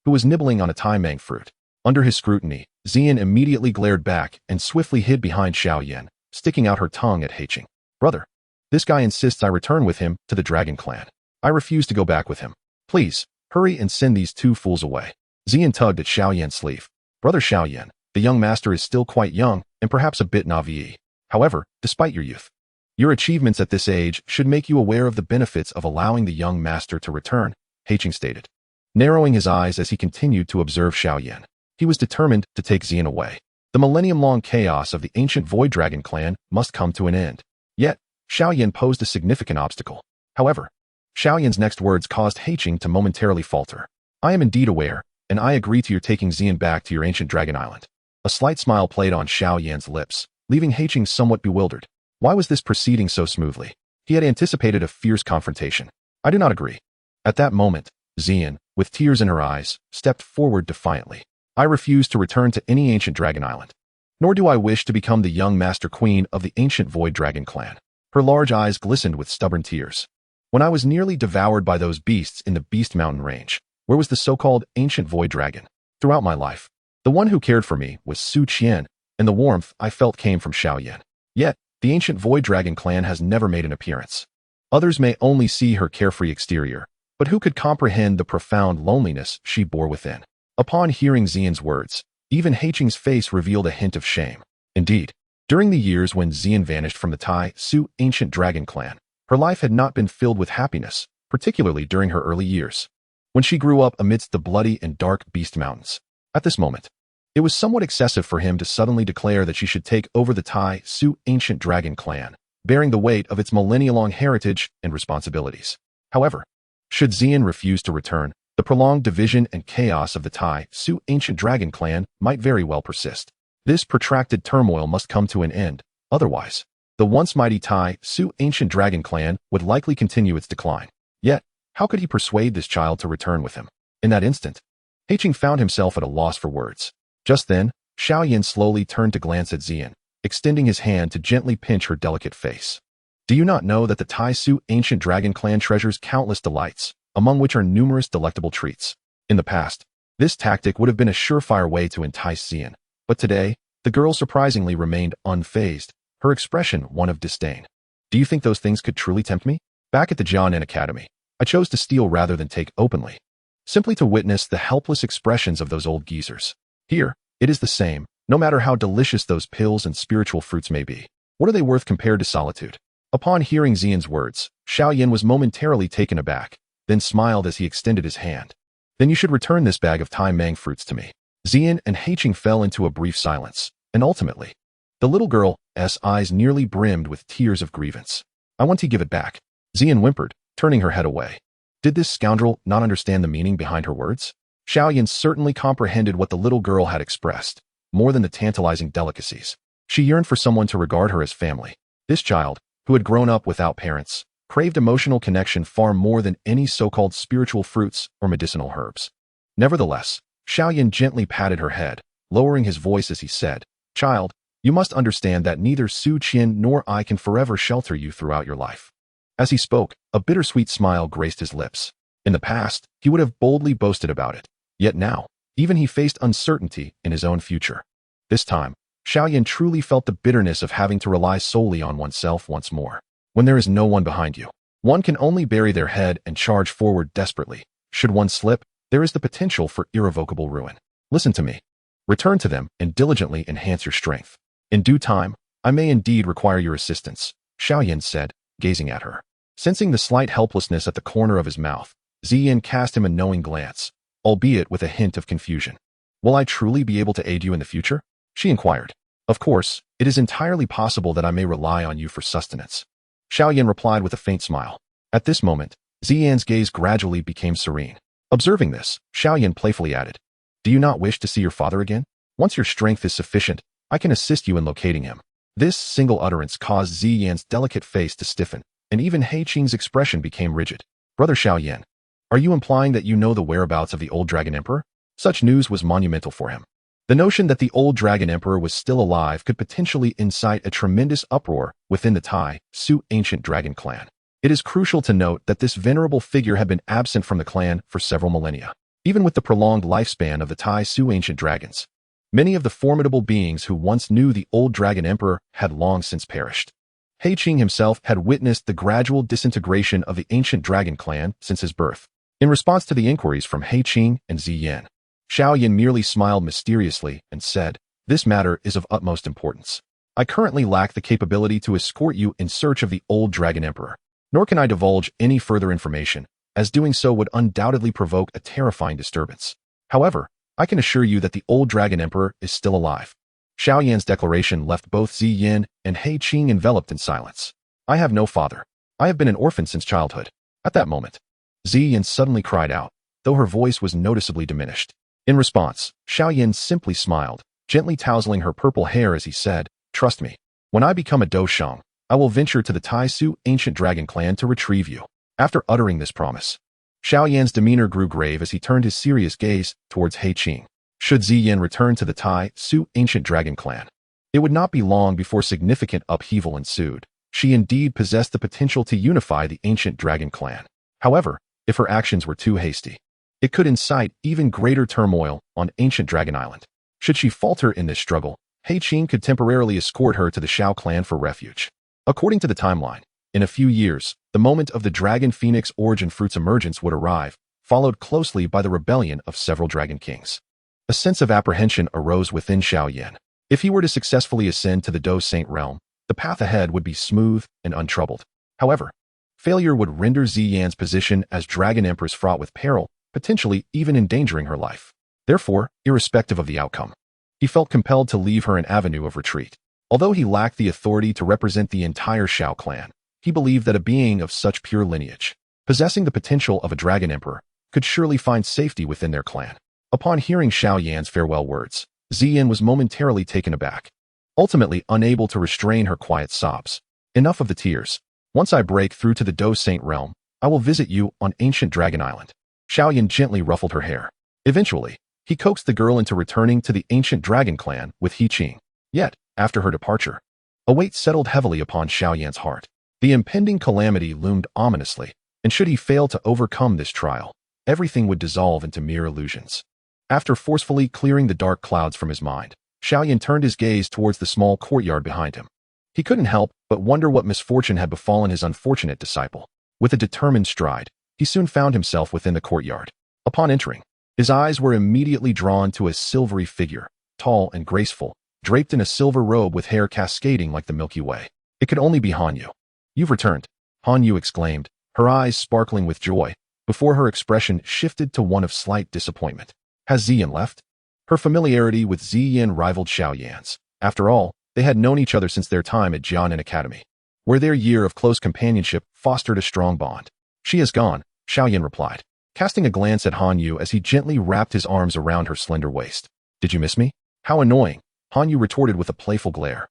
who was nibbling on a Tai Mang fruit. Under his scrutiny, Xian immediately glared back and swiftly hid behind Xiao Yan, sticking out her tongue at Heiqing. Brother, this guy insists I return with him to the Dragon clan. I refuse to go back with him. Please, hurry and send these two fools away. Xian tugged at Xiao Yan's sleeve. Brother Xiao Yan, the young master is still quite young and perhaps a bit naive. However, despite your youth, your achievements at this age should make you aware of the benefits of allowing the young master to return, Heiqing stated, narrowing his eyes as he continued to observe Xiao Yan. He was determined to take Xian away. The millennium-long chaos of the ancient Void Dragon clan must come to an end. Yet, Xiao Yan posed a significant obstacle. However, Xiao Yan's next words caused Heiqing to momentarily falter. I am indeed aware, and I agree to your taking Xian back to your ancient Dragon Island. A slight smile played on Xiao Yan's lips, leaving Heiqing somewhat bewildered. Why was this proceeding so smoothly? He had anticipated a fierce confrontation. I do not agree. At that moment, Xian, with tears in her eyes, stepped forward defiantly. I refuse to return to any ancient Dragon Island. Nor do I wish to become the young Master Queen of the ancient Void Dragon clan. Her large eyes glistened with stubborn tears. When I was nearly devoured by those beasts in the Beast Mountain range, where was the so-called ancient Void Dragon? Throughout my life, the one who cared for me was Su Qian, and the warmth I felt came from Xiao Yan. Yet, the ancient Void Dragon clan has never made an appearance. Others may only see her carefree exterior, but who could comprehend the profound loneliness she bore within? Upon hearing Xian's words, even Heiqing's face revealed a hint of shame. Indeed, during the years when Xian vanished from the Tai Su ancient Dragon clan, her life had not been filled with happiness, particularly during her early years, when she grew up amidst the bloody and dark Beast Mountains. At this moment, it was somewhat excessive for him to suddenly declare that she should take over the Tai Su ancient Dragon clan, bearing the weight of its millennia-long heritage and responsibilities. However, should Xian refuse to return, the prolonged division and chaos of the Tai Su ancient Dragon clan might very well persist. This protracted turmoil must come to an end, otherwise, the once mighty Tai Su ancient Dragon clan would likely continue its decline. Yet, how could he persuade this child to return with him? In that instant, Heiqing found himself at a loss for words. Just then, Xiao Yan slowly turned to glance at Xian, extending his hand to gently pinch her delicate face. Do you not know that the Tai Su ancient Dragon clan treasures countless delights, among which are numerous delectable treats? In the past, this tactic would have been a surefire way to entice Xian, but today, the girl surprisingly remained unfazed, her expression one of disdain. Do you think those things could truly tempt me? Back at the Jianan Academy, I chose to steal rather than take openly, simply to witness the helpless expressions of those old geezers. Here, it is the same, no matter how delicious those pills and spiritual fruits may be. What are they worth compared to solitude? Upon hearing Xian's words, Xiao Yan was momentarily taken aback, then smiled as he extended his hand. Then you should return this bag of Tai Mang fruits to me. Xian and Heiqing fell into a brief silence, and ultimately, the little girl's eyes nearly brimmed with tears of grievance. I want to give it back. Xian whimpered, turning her head away. Did this scoundrel not understand the meaning behind her words? Xiao Yan certainly comprehended what the little girl had expressed, more than the tantalizing delicacies. She yearned for someone to regard her as family. This child, who had grown up without parents, craved emotional connection far more than any so-called spiritual fruits or medicinal herbs. Nevertheless, Xiao Yan gently patted her head, lowering his voice as he said, Child, you must understand that neither Su Qian nor I can forever shelter you throughout your life. As he spoke, a bittersweet smile graced his lips. In the past, he would have boldly boasted about it. Yet now, even he faced uncertainty in his own future. This time, Xiao Yan truly felt the bitterness of having to rely solely on oneself once more. When there is no one behind you, one can only bury their head and charge forward desperately. Should one slip, there is the potential for irrevocable ruin. Listen to me. Return to them and diligently enhance your strength. In due time, I may indeed require your assistance, Xiao Yan said, gazing at her. Sensing the slight helplessness at the corner of his mouth, Xian cast him a knowing glance, albeit with a hint of confusion. Will I truly be able to aid you in the future? She inquired. Of course, it is entirely possible that I may rely on you for sustenance. Xiao Yan replied with a faint smile. At this moment, Xian's gaze gradually became serene. Observing this, Xiao Yan playfully added, Do you not wish to see your father again? Once your strength is sufficient, I can assist you in locating him." This single utterance caused Zi Yan's delicate face to stiffen, and even He Qing's expression became rigid. "Brother Xiao Yan, are you implying that you know the whereabouts of the old Dragon Emperor?" Such news was monumental for him. The notion that the old Dragon Emperor was still alive could potentially incite a tremendous uproar within the Tai Su ancient dragon clan. It is crucial to note that this venerable figure had been absent from the clan for several millennia. Even with the prolonged lifespan of the Tai Su ancient dragons, many of the formidable beings who once knew the old Dragon Emperor had long since perished. He Qing himself had witnessed the gradual disintegration of the ancient dragon clan since his birth. In response to the inquiries from He Qing and Zi Yan, Xiao Yan merely smiled mysteriously and said, "This matter is of utmost importance. I currently lack the capability to escort you in search of the old Dragon Emperor, nor can I divulge any further information, as doing so would undoubtedly provoke a terrifying disturbance. However, I can assure you that the old Dragon Emperor is still alive." Xiao Yan's declaration left both Zi Yan and He Qing enveloped in silence. "I have no father. I have been an orphan since childhood." At that moment, Zi Yan suddenly cried out, though her voice was noticeably diminished. In response, Xiao Yan simply smiled, gently tousling her purple hair as he said, "Trust me, when I become a Dou Shang, I will venture to the Tai Su ancient dragon clan to retrieve you." After uttering this promise, Xiao Yan's demeanor grew grave as he turned his serious gaze towards He Qing. Should Zi Yan return to the Tai Su ancient dragon clan, it would not be long before significant upheaval ensued. She indeed possessed the potential to unify the ancient dragon clan. However, if her actions were too hasty, it could incite even greater turmoil on ancient Dragon Island. Should she falter in this struggle, He Qing could temporarily escort her to the Xiao clan for refuge. According to the timeline, in a few years, the moment of the Dragon Phoenix origin fruit's emergence would arrive, followed closely by the rebellion of several dragon kings. A sense of apprehension arose within Xiao Yan. If he were to successfully ascend to the Dou Saint realm, the path ahead would be smooth and untroubled. However, failure would render Zi Yan's position as Dragon Empress fraught with peril, potentially even endangering her life. Therefore, irrespective of the outcome, he felt compelled to leave her an avenue of retreat. Although he lacked the authority to represent the entire Xiao clan, he believed that a being of such pure lineage, possessing the potential of a Dragon Emperor, could surely find safety within their clan. Upon hearing Xiao Yan's farewell words, Zi Yan was momentarily taken aback, ultimately unable to restrain her quiet sobs. "Enough of the tears. Once I break through to the Dou Saint realm, I will visit you on ancient Dragon Island." Xiao Yan gently ruffled her hair. Eventually, he coaxed the girl into returning to the ancient dragon clan with He Qing. Yet, after her departure, a weight settled heavily upon Xiao Yan's heart. The impending calamity loomed ominously, and should he fail to overcome this trial, everything would dissolve into mere illusions. After forcefully clearing the dark clouds from his mind, Xiao Yan turned his gaze towards the small courtyard behind him. He couldn't help but wonder what misfortune had befallen his unfortunate disciple. With a determined stride, he soon found himself within the courtyard. Upon entering, his eyes were immediately drawn to a silvery figure, tall and graceful, draped in a silver robe with hair cascading like the Milky Way. It could only be Han Yu. "You've returned," Han Yu exclaimed, her eyes sparkling with joy, before her expression shifted to one of slight disappointment. "Has Zi Yan left?" Her familiarity with Zi Yan rivaled Xiao Yan's. After all, they had known each other since their time at Jianan Academy, where their year of close companionship fostered a strong bond. "She has gone," Xiao Yan replied, casting a glance at Han Yu as he gently wrapped his arms around her slender waist. "Did you miss me?" "How annoying," Han Yu retorted with a playful glare,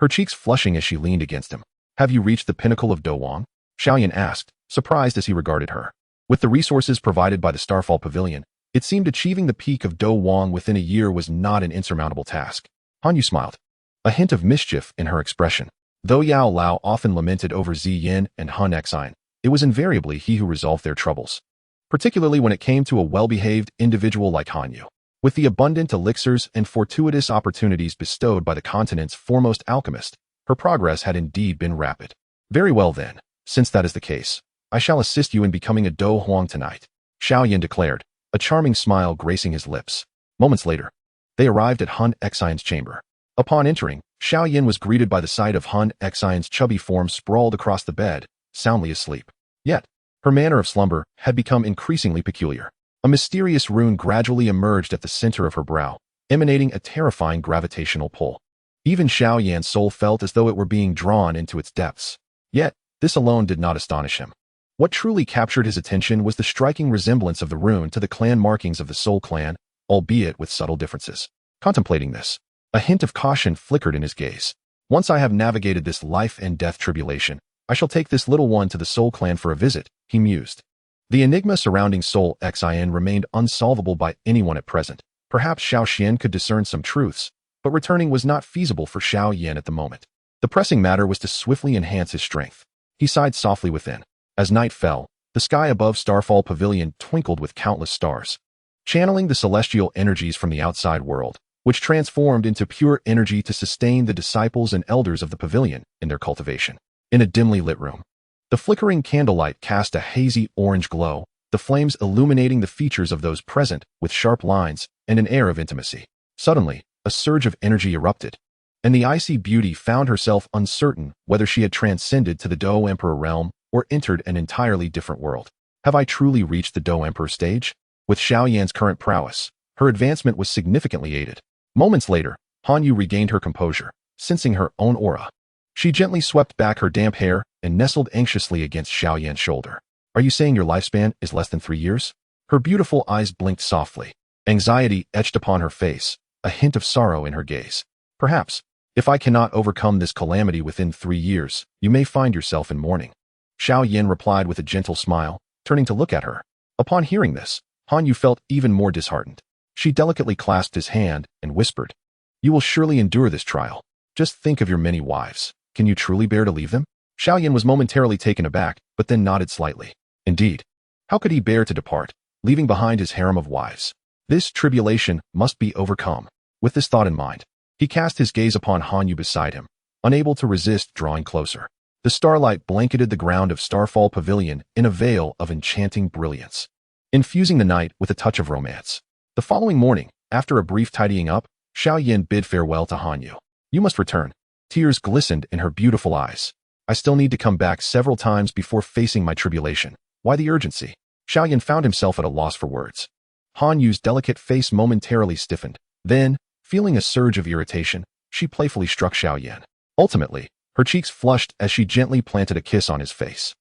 her cheeks flushing as she leaned against him. "Have you reached the pinnacle of Douwang?" Xiao Yan asked, surprised as he regarded her. With the resources provided by the Starfall Pavilion, it seemed achieving the peak of Douwang within a year was not an insurmountable task. Han Yu smiled, a hint of mischief in her expression. Though Yao Lao often lamented over Zi Yan and Han Exine, it was invariably he who resolved their troubles, particularly when it came to a well-behaved individual like Han Yu. With the abundant elixirs and fortuitous opportunities bestowed by the continent's foremost alchemist, her progress had indeed been rapid. "Very well then, since that is the case, I shall assist you in becoming a Dou Huang tonight," Xiao Yan declared, a charming smile gracing his lips. Moments later, they arrived at Han Exine's chamber. Upon entering, Xiao Yan was greeted by the sight of Han Exine's chubby form sprawled across the bed, soundly asleep. Yet, her manner of slumber had become increasingly peculiar. A mysterious rune gradually emerged at the center of her brow, emanating a terrifying gravitational pull. Even Xiao Yan's soul felt as though it were being drawn into its depths. Yet, this alone did not astonish him. What truly captured his attention was the striking resemblance of the rune to the clan markings of the Soul Clan, albeit with subtle differences. Contemplating this, A hint of caution flickered in his gaze. Once I have navigated this life and death tribulation, I shall take this little one to the Soul Clan for a visit, he mused. The enigma surrounding Soul Xin remained unsolvable by anyone at present. Perhaps Xiao Xian could discern some truths, but returning was not feasible for Xiao Yan at the moment. The pressing matter was to swiftly enhance his strength. He sighed softly within. As night fell, the sky above Starfall Pavilion twinkled with countless stars. Channeling the celestial energies from the outside world, which transformed into pure energy to sustain the disciples and elders of the pavilion in their cultivation. In a dimly lit room, the flickering candlelight cast a hazy orange glow, the flames illuminating the features of those present with sharp lines and an air of intimacy. Suddenly, a surge of energy erupted, and the icy beauty found herself uncertain whether she had transcended to the Dou Emperor realm or entered an entirely different world. Have I truly reached the Dou Emperor stage? With Xiao Yan's current prowess, her advancement was significantly aided. Moments later, Han Yu regained her composure, sensing her own aura. She gently swept back her damp hair and nestled anxiously against Xiao Yan's shoulder. Are you saying your lifespan is less than 3 years? Her beautiful eyes blinked softly. Anxiety etched upon her face, a hint of sorrow in her gaze. Perhaps, if I cannot overcome this calamity within 3 years, you may find yourself in mourning. Xiao Yan replied with a gentle smile, turning to look at her. Upon hearing this, Han Yu felt even more disheartened. She delicately clasped his hand and whispered, "You will surely endure this trial. Just think of your many wives. Can you truly bear to leave them?" Xiao Yan was momentarily taken aback, but then nodded slightly. Indeed. How could he bear to depart, leaving behind his harem of wives? This tribulation must be overcome. With this thought in mind, he cast his gaze upon Han Yu beside him, unable to resist drawing closer. The starlight blanketed the ground of Starfall Pavilion in a veil of enchanting brilliance, infusing the night with a touch of romance. The following morning, after a brief tidying up, Xiao Yan bid farewell to Han Yu. "You must return." Tears glistened in her beautiful eyes. "I still need to come back several times before facing my tribulation. Why the urgency?" Xiao Yan found himself at a loss for words. Han Yu's delicate face momentarily stiffened. Then, feeling a surge of irritation, she playfully struck Xiao Yan. Ultimately, her cheeks flushed as she gently planted a kiss on his face.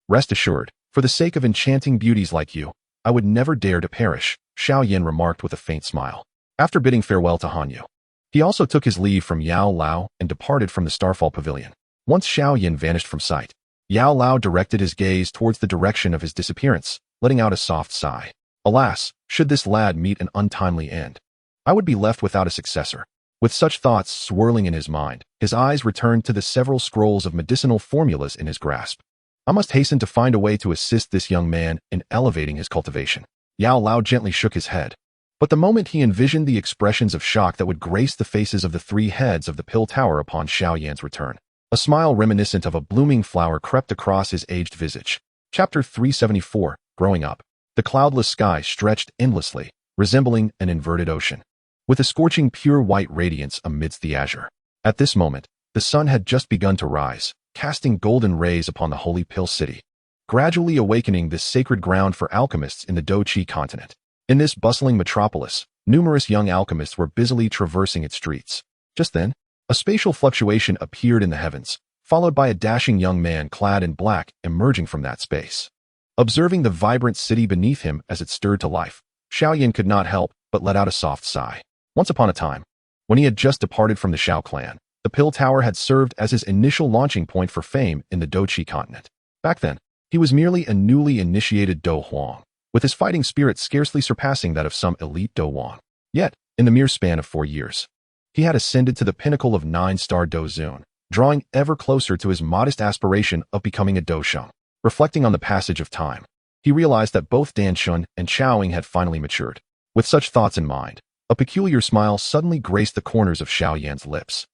"Rest assured, for the sake of enchanting beauties like you, I would never dare to perish," Xiao Yan remarked with a faint smile. After bidding farewell to Han Yu, he also took his leave from Yao Lao and departed from the Starfall Pavilion. Once Xiao Yan vanished from sight, Yao Lao directed his gaze towards the direction of his disappearance, letting out a soft sigh. Alas, should this lad meet an untimely end, I would be left without a successor. With such thoughts swirling in his mind, his eyes returned to the several scrolls of medicinal formulas in his grasp. I must hasten to find a way to assist this young man in elevating his cultivation. Yao Lao gently shook his head. But the moment he envisioned the expressions of shock that would grace the faces of the 3 heads of the Pill Tower upon Xiao Yan's return, a smile reminiscent of a blooming flower crept across his aged visage. Chapter 374, Growing Up. The cloudless sky stretched endlessly, resembling an inverted ocean, with a scorching pure white radiance amidst the azure. At this moment, the sun had just begun to rise, casting golden rays upon the holy Pill City, gradually awakening this sacred ground for alchemists in the Dou-Chi continent. In this bustling metropolis, numerous young alchemists were busily traversing its streets. Just then, a spatial fluctuation appeared in the heavens, followed by a dashing young man clad in black emerging from that space. Observing the vibrant city beneath him as it stirred to life, Xiao Yan could not help but let out a soft sigh. Once upon a time, when he had just departed from the Xiao clan, the Pill Tower had served as his initial launching point for fame in the Dou-Chi continent. Back then, he was merely a newly initiated Dou Huang, with his fighting spirit scarcely surpassing that of some elite Dou Wan. Yet, in the mere span of 4 years, he had ascended to the pinnacle of 9-star Dou Zun, drawing ever closer to his modest aspiration of becoming a Dou Sheng. Reflecting on the passage of time, he realized that both Dan Shun and Chaoing had finally matured. With such thoughts in mind, a peculiar smile suddenly graced the corners of Xiao Yan's lips.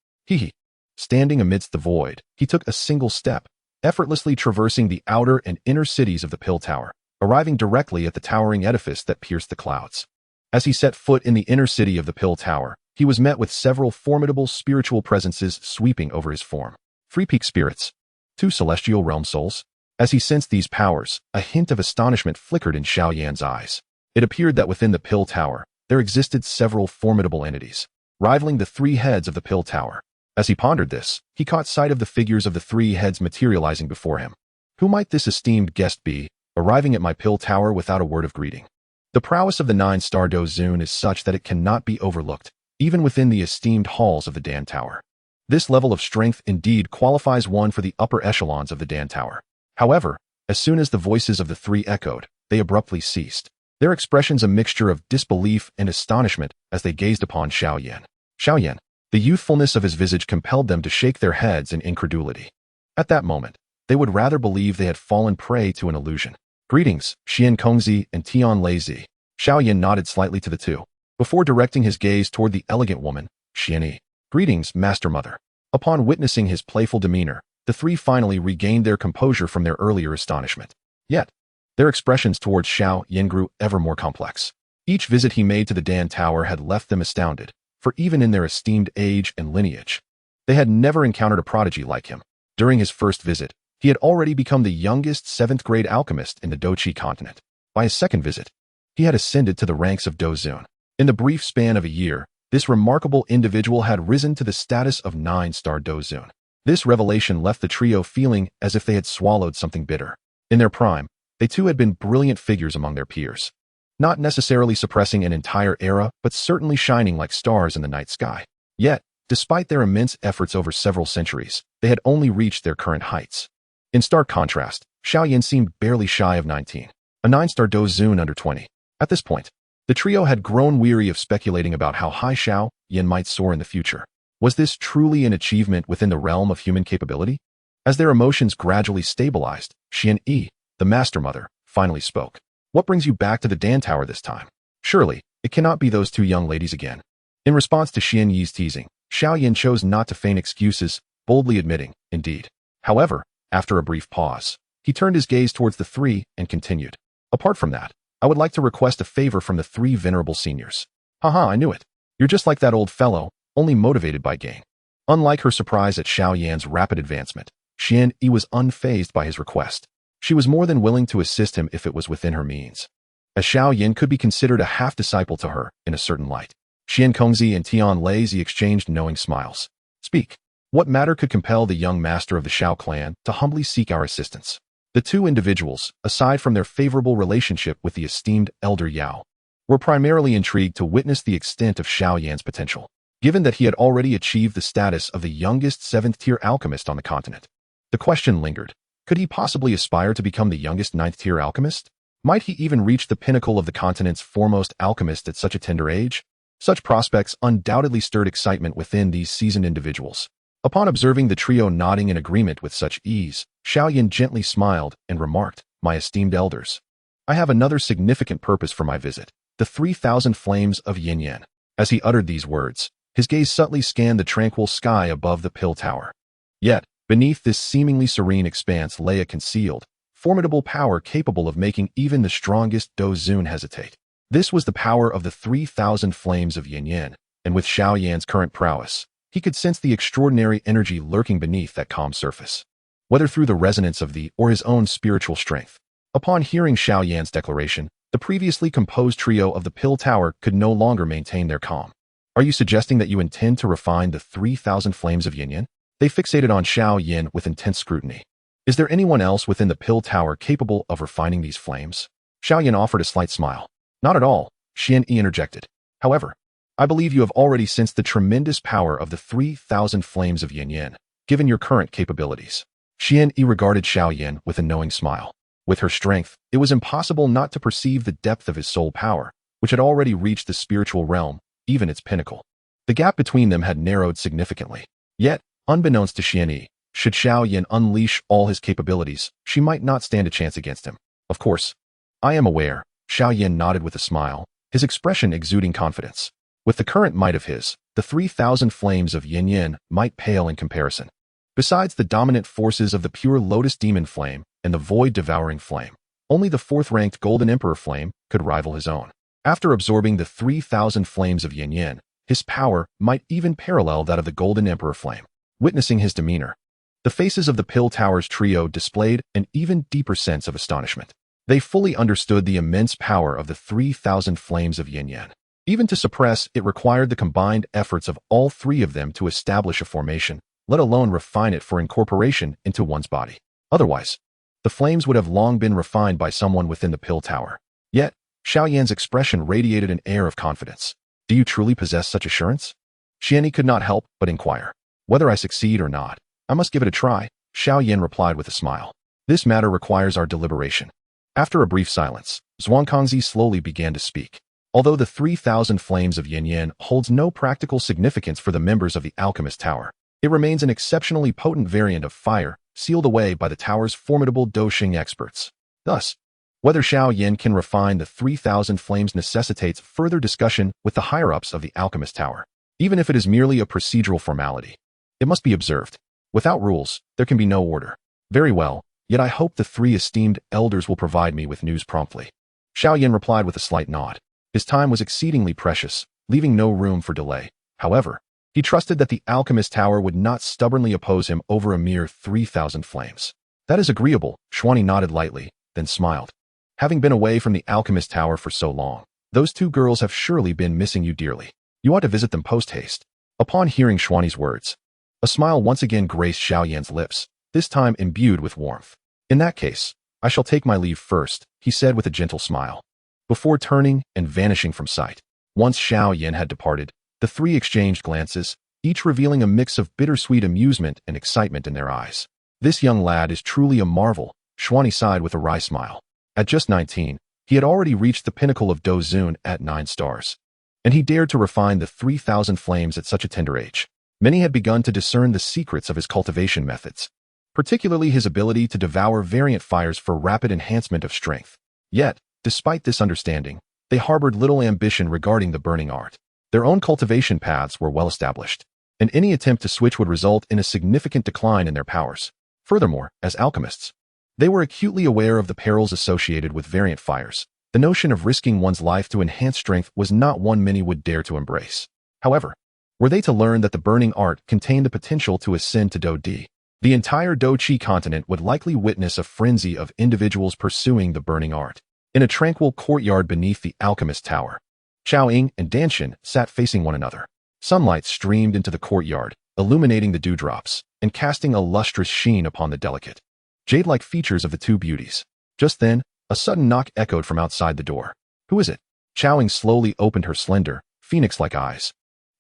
Standing amidst the void, he took a single step, effortlessly traversing the outer and inner cities of the Pill Tower, arriving directly at the towering edifice that pierced the clouds. As he set foot in the inner city of the Pill Tower, he was met with several formidable spiritual presences sweeping over his form. 3 peak spirits, 2 celestial realm souls. As he sensed these powers, a hint of astonishment flickered in Xiao Yan's eyes. It appeared that within the Pill Tower, there existed several formidable entities, rivaling the 3 heads of the Pill Tower. As he pondered this, he caught sight of the figures of the 3 heads materializing before him. Who might this esteemed guest be, arriving at my Pill Tower without a word of greeting? The prowess of the 9-star Dou Zun is such that it cannot be overlooked, even within the esteemed halls of the Dan Tower. This level of strength indeed qualifies one for the upper echelons of the Dan Tower. However, as soon as the voices of the three echoed, they abruptly ceased, their expressions a mixture of disbelief and astonishment as they gazed upon Xiao Yan. Xiao Yan, the youthfulness of his visage compelled them to shake their heads in incredulity. At that moment, they would rather believe they had fallen prey to an illusion. Greetings, Xian Kongzi and Tian Leizi. Xiao Yan nodded slightly to the two, before directing his gaze toward the elegant woman, Xian Yi. Greetings, Master Mother. Upon witnessing his playful demeanor, the three finally regained their composure from their earlier astonishment. Yet, their expressions towards Xiao Yan grew ever more complex. Each visit he made to the Dan Tower had left them astounded, for even in their esteemed age and lineage, they had never encountered a prodigy like him. During his first visit, he had already become the youngest 7th-grade alchemist in the Douqi continent. By his second visit, he had ascended to the ranks of Dou Zun. In the brief span of a year, this remarkable individual had risen to the status of 9-star Dou Zun. This revelation left the trio feeling as if they had swallowed something bitter. In their prime, they too had been brilliant figures among their peers, not necessarily suppressing an entire era, but certainly shining like stars in the night sky. Yet, despite their immense efforts over several centuries, they had only reached their current heights. In stark contrast, Xiao Yan seemed barely shy of 19, a 9-star Dou Zun under 20. At this point, the trio had grown weary of speculating about how high Xiao Yan might soar in the future. Was this truly an achievement within the realm of human capability? As their emotions gradually stabilized, Xian Yi, the Master Mother, finally spoke. What brings you back to the Dan Tower this time? Surely, it cannot be those two young ladies again. In response to Xian Yi's teasing, Xiao Yan chose not to feign excuses, boldly admitting, indeed. However, after a brief pause, he turned his gaze towards the three and continued. Apart from that, I would like to request a favor from the three venerable seniors. Haha, I knew it. You're just like that old fellow, only motivated by gain. Unlike her surprise at Xiao Yan's rapid advancement, Xian Yi was unfazed by his request. She was more than willing to assist him if it was within her means, as Xiao Yan could be considered a half-disciple to her in a certain light. Xian Kongzi and Tian Leizi exchanged knowing smiles. Speak. What matter could compel the young master of the Xiao clan to humbly seek our assistance? The two individuals, aside from their favorable relationship with the esteemed Elder Yao, were primarily intrigued to witness the extent of Xiao Yan's potential. Given that he had already achieved the status of the youngest 7th-tier alchemist on the continent, the question lingered. Could he possibly aspire to become the youngest 9th-tier alchemist? Might he even reach the pinnacle of the continent's foremost alchemist at such a tender age? Such prospects undoubtedly stirred excitement within these seasoned individuals. Upon observing the trio nodding in agreement with such ease, Xiao Yan gently smiled and remarked, My esteemed elders, I have another significant purpose for my visit, the 3,000 flames of Yin Yan. As he uttered these words, his gaze subtly scanned the tranquil sky above the Pill Tower. Yet, beneath this seemingly serene expanse lay a concealed, formidable power capable of making even the strongest Dou Zun hesitate. This was the power of the 3,000 flames of Yin Yan, and with Xiao Yan's current prowess, he could sense the extraordinary energy lurking beneath that calm surface, whether through the resonance of the or his own spiritual strength. Upon hearing Xiao Yan's declaration, the previously composed trio of the Pill Tower could no longer maintain their calm. Are you suggesting that you intend to refine the 3,000 flames of Yin Yan? They fixated on Xiao Yan with intense scrutiny. Is there anyone else within the Pill Tower capable of refining these flames? Xiao Yan offered a slight smile. Not at all, Xian Yi interjected. However, I believe you have already sensed the tremendous power of the 3,000 flames of Yin Yan, given your current capabilities. Xian Yi regarded Xiao Yan with a knowing smile. With her strength, it was impossible not to perceive the depth of his soul power, which had already reached the spiritual realm, even its pinnacle. The gap between them had narrowed significantly. Yet, unbeknownst to Xian Yi, should Xiao Yan unleash all his capabilities, she might not stand a chance against him. Of course, I am aware, Xiao Yan nodded with a smile, his expression exuding confidence. With the current might of his, the 3,000 flames of Yin Yan might pale in comparison. Besides the dominant forces of the pure Lotus Demon Flame and the Void-Devouring Flame, only the 4th-ranked Golden Emperor Flame could rival his own. After absorbing the 3,000 flames of Yin Yan, his power might even parallel that of the Golden Emperor Flame. Witnessing his demeanor, the faces of the Pill Tower's trio displayed an even deeper sense of astonishment. They fully understood the immense power of the 3,000 flames of Yin Yan. Even to suppress, it required the combined efforts of all three of them to establish a formation, let alone refine it for incorporation into one's body. Otherwise, the flames would have long been refined by someone within the Pill Tower. Yet, Xiao Yan's expression radiated an air of confidence. Do you truly possess such assurance? Xianni could not help but inquire. Whether I succeed or not, I must give it a try, Xiao Yan replied with a smile. This matter requires our deliberation. After a brief silence, Zhuangkangzi slowly began to speak. Although the 3,000 flames of Yin Yin holds no practical significance for the members of the Alchemist Tower, it remains an exceptionally potent variant of fire, sealed away by the tower's formidable Douxing experts. Thus, whether Xiao Yan can refine the 3,000 flames necessitates further discussion with the higher-ups of the Alchemist Tower. Even if it is merely a procedural formality, it must be observed. Without rules, there can be no order. Very well, yet I hope the 3 esteemed elders will provide me with news promptly. Xiao Yan replied with a slight nod. His time was exceedingly precious, leaving no room for delay. However, he trusted that the Alchemist Tower would not stubbornly oppose him over a mere 3,000 flames. That is agreeable, Xuanyi nodded lightly, then smiled. Having been away from the Alchemist Tower for so long, those 2 girls have surely been missing you dearly. You ought to visit them post-haste. Upon hearing Xuanyi's words, a smile once again graced Xiao Yan's lips, this time imbued with warmth. In that case, I shall take my leave first, he said with a gentle smile, before turning and vanishing from sight. Once Xiao Yan had departed, the 3 exchanged glances, each revealing a mix of bittersweet amusement and excitement in their eyes. This young lad is truly a marvel, Xuanyi sighed with a wry smile. At just 19, he had already reached the pinnacle of Dou Zun at 9 stars. And he dared to refine the 3,000 flames at such a tender age. Many had begun to discern the secrets of his cultivation methods, particularly his ability to devour variant fires for rapid enhancement of strength. Yet, despite this understanding, they harbored little ambition regarding the burning art. Their own cultivation paths were well established, and any attempt to switch would result in a significant decline in their powers. Furthermore, as alchemists, they were acutely aware of the perils associated with variant fires. The notion of risking one's life to enhance strength was not one many would dare to embrace. However, were they to learn that the burning art contained the potential to ascend to Dou Di, the entire Dou Qi continent would likely witness a frenzy of individuals pursuing the burning art. In a tranquil courtyard beneath the Alchemist Tower, Chao Ying and Danshan sat facing one another. Sunlight streamed into the courtyard, illuminating the dewdrops and casting a lustrous sheen upon the delicate, jade-like features of the 2 beauties. Just then, a sudden knock echoed from outside the door. Who is it? Chao Ying slowly opened her slender, phoenix-like eyes,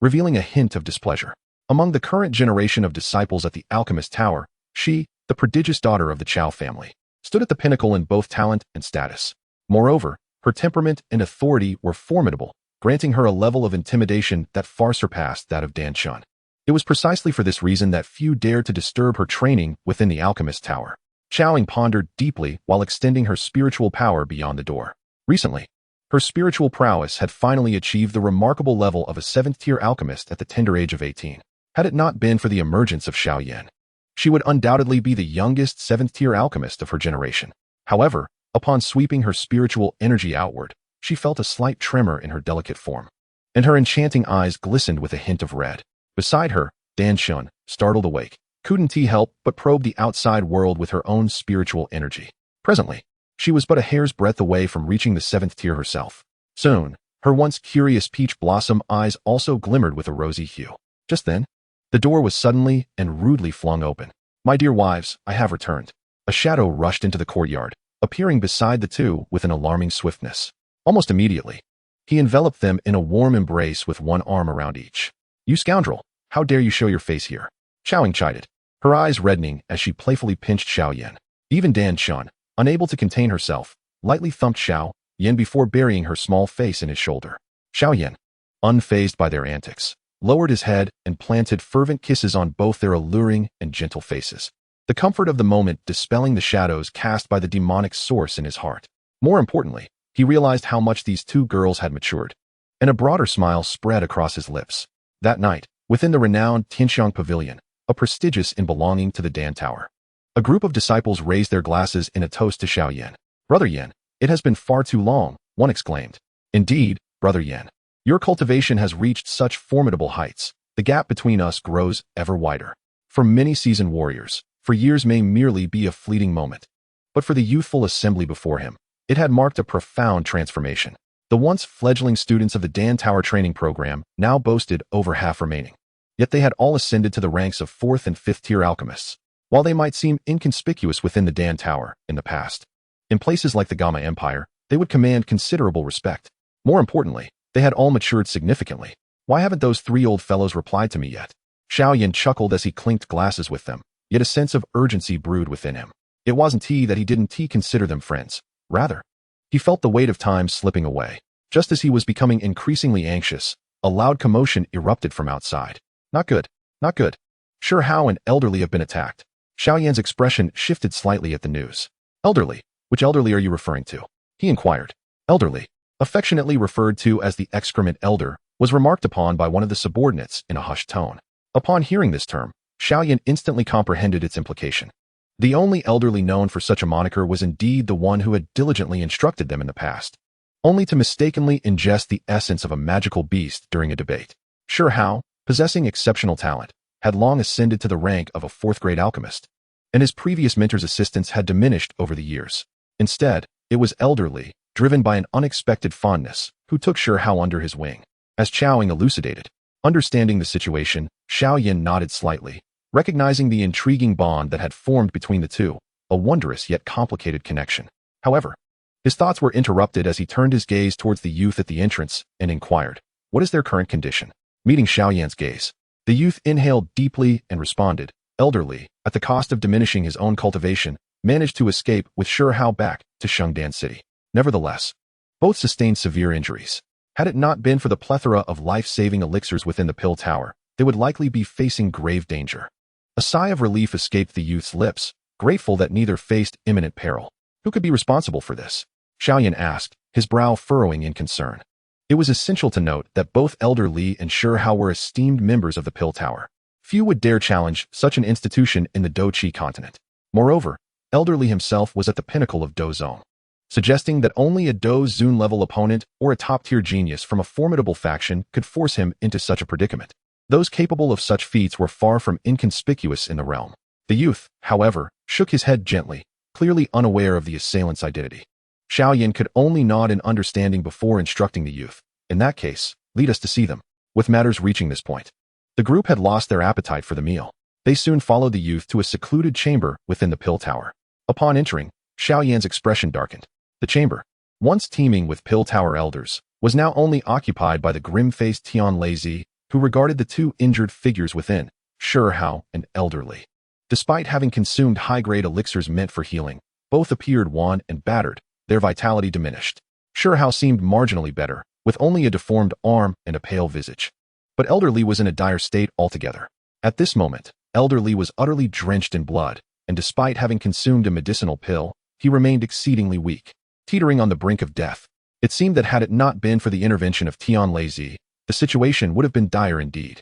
revealing a hint of displeasure. Among the current generation of disciples at the Alchemist Tower, she, the prodigious daughter of the Chao family, stood at the pinnacle in both talent and status. Moreover, her temperament and authority were formidable, granting her a level of intimidation that far surpassed that of Danshan. It was precisely for this reason that few dared to disturb her training within the Alchemist Tower. Chao Ying pondered deeply while extending her spiritual power beyond the door. Recently, her spiritual prowess had finally achieved the remarkable level of a 7th-tier alchemist at the tender age of 18. Had it not been for the emergence of Xiao Yan, she would undoubtedly be the youngest 7th-tier alchemist of her generation. However, upon sweeping her spiritual energy outward, she felt a slight tremor in her delicate form, and her enchanting eyes glistened with a hint of red. Beside her, Danshan, startled awake, couldn't help but probe the outside world with her own spiritual energy. Presently, she was but a hair's breadth away from reaching the 7th tier herself. Soon, her once curious peach blossom eyes also glimmered with a rosy hue. Just then, the door was suddenly and rudely flung open. "My dear wives, I have returned." A shadow rushed into the courtyard, appearing beside the 2 with an alarming swiftness. Almost immediately, he enveloped them in a warm embrace with one arm around each. "You scoundrel, how dare you show your face here?" Chao Ying chided, her eyes reddening as she playfully pinched Xiao Yan. Even Danshan, unable to contain herself, lightly thumped Xiao Yan before burying her small face in his shoulder. Xiao Yan, unfazed by their antics, lowered his head and planted fervent kisses on both their alluring and gentle faces, the comfort of the moment dispelling the shadows cast by the demonic source in his heart. More importantly, he realized how much these 2 girls had matured, and a broader smile spread across his lips. That night, within the renowned Tianxiang Pavilion, a prestigious inn belonging to the Dan Tower, a group of disciples raised their glasses in a toast to Xiao Yan. "Brother Yan, it has been far too long," one exclaimed. "Indeed, Brother Yan. Your cultivation has reached such formidable heights. The gap between us grows ever wider. For many seasoned warriors, for years may merely be a fleeting moment. But for the youthful assembly before him, it had marked a profound transformation. The once fledgling students of the Dan Tower training program now boasted over half remaining. Yet they had all ascended to the ranks of 4th and 5th tier alchemists, while they might seem inconspicuous within the Dan Tower in the past. In places like the Gamma Empire, they would command considerable respect. More importantly, They had all matured significantly. Why haven't those three old fellows replied to me yet? Xiao Yan chuckled as he clinked glasses with them, yet a sense of urgency brewed within him. It wasn't that he didn't consider them friends. Rather, he felt the weight of time slipping away. Just as he was becoming increasingly anxious, a loud commotion erupted from outside. Not good. Not good. Sure, how an elderly have been attacked. Xiao Yan's expression shifted slightly at the news. Elderly? Which elderly are you referring to? He inquired. Elderly, affectionately referred to as the excrement elder, was remarked upon by one of the subordinates in a hushed tone. Upon hearing this term, Xiao Yan instantly comprehended its implication. The only elderly known for such a moniker was indeed the one who had diligently instructed them in the past, only to mistakenly ingest the essence of a magical beast during a debate. Sure, how, possessing exceptional talent, had long ascended to the rank of a fourth-grade alchemist, and his previous mentor's assistance had diminished over the years. Instead, it was elderly, driven by an unexpected fondness, who took Sure Hao under his wing. As Xiao Yan elucidated, understanding the situation, Xiao Yan nodded slightly, recognizing the intriguing bond that had formed between the two, a wondrous yet complicated connection. However, his thoughts were interrupted as he turned his gaze towards the youth at the entrance and inquired, "What is their current condition?" Meeting Xiao Yan's gaze, the youth inhaled deeply and responded, "Elderly, at the cost of diminishing his own cultivation, managed to escape with Sure Hao back to Shengdan City. Nevertheless, both sustained severe injuries. Had it not been for the plethora of life-saving elixirs within the pill tower, they would likely be facing grave danger." A sigh of relief escaped the youth's lips, grateful that neither faced imminent peril. Who could be responsible for this? Xiao Yan asked, his brow furrowing in concern. It was essential to note that both Elder Li and Sure Hao were esteemed members of the pill tower. Few would dare challenge such an institution in the Dou Qi continent. Moreover, Elder Li himself was at the pinnacle of Dou Zone, suggesting that only a Dou Zun-level opponent or a top-tier genius from a formidable faction could force him into such a predicament. Those capable of such feats were far from inconspicuous in the realm. The youth, however, shook his head gently, clearly unaware of the assailant's identity. Xiao Yan could only nod in understanding before instructing the youth. In that case, lead us to see them. With matters reaching this point, the group had lost their appetite for the meal. They soon followed the youth to a secluded chamber within the pill tower. Upon entering, Xiao Yan's expression darkened. The chamber, once teeming with pill tower elders, was now only occupied by the grim-faced Tian Lazy, who regarded the two injured figures within, Sure Hao and Elder Li. Despite having consumed high-grade elixirs meant for healing, both appeared wan and battered, their vitality diminished. Sure Hao seemed marginally better, with only a deformed arm and a pale visage. But Elder Li was in a dire state altogether. At this moment, Elder Li was utterly drenched in blood, and despite having consumed a medicinal pill, he remained exceedingly weak, teetering on the brink of death. It seemed that had it not been for the intervention of Tian Lazy, the situation would have been dire indeed.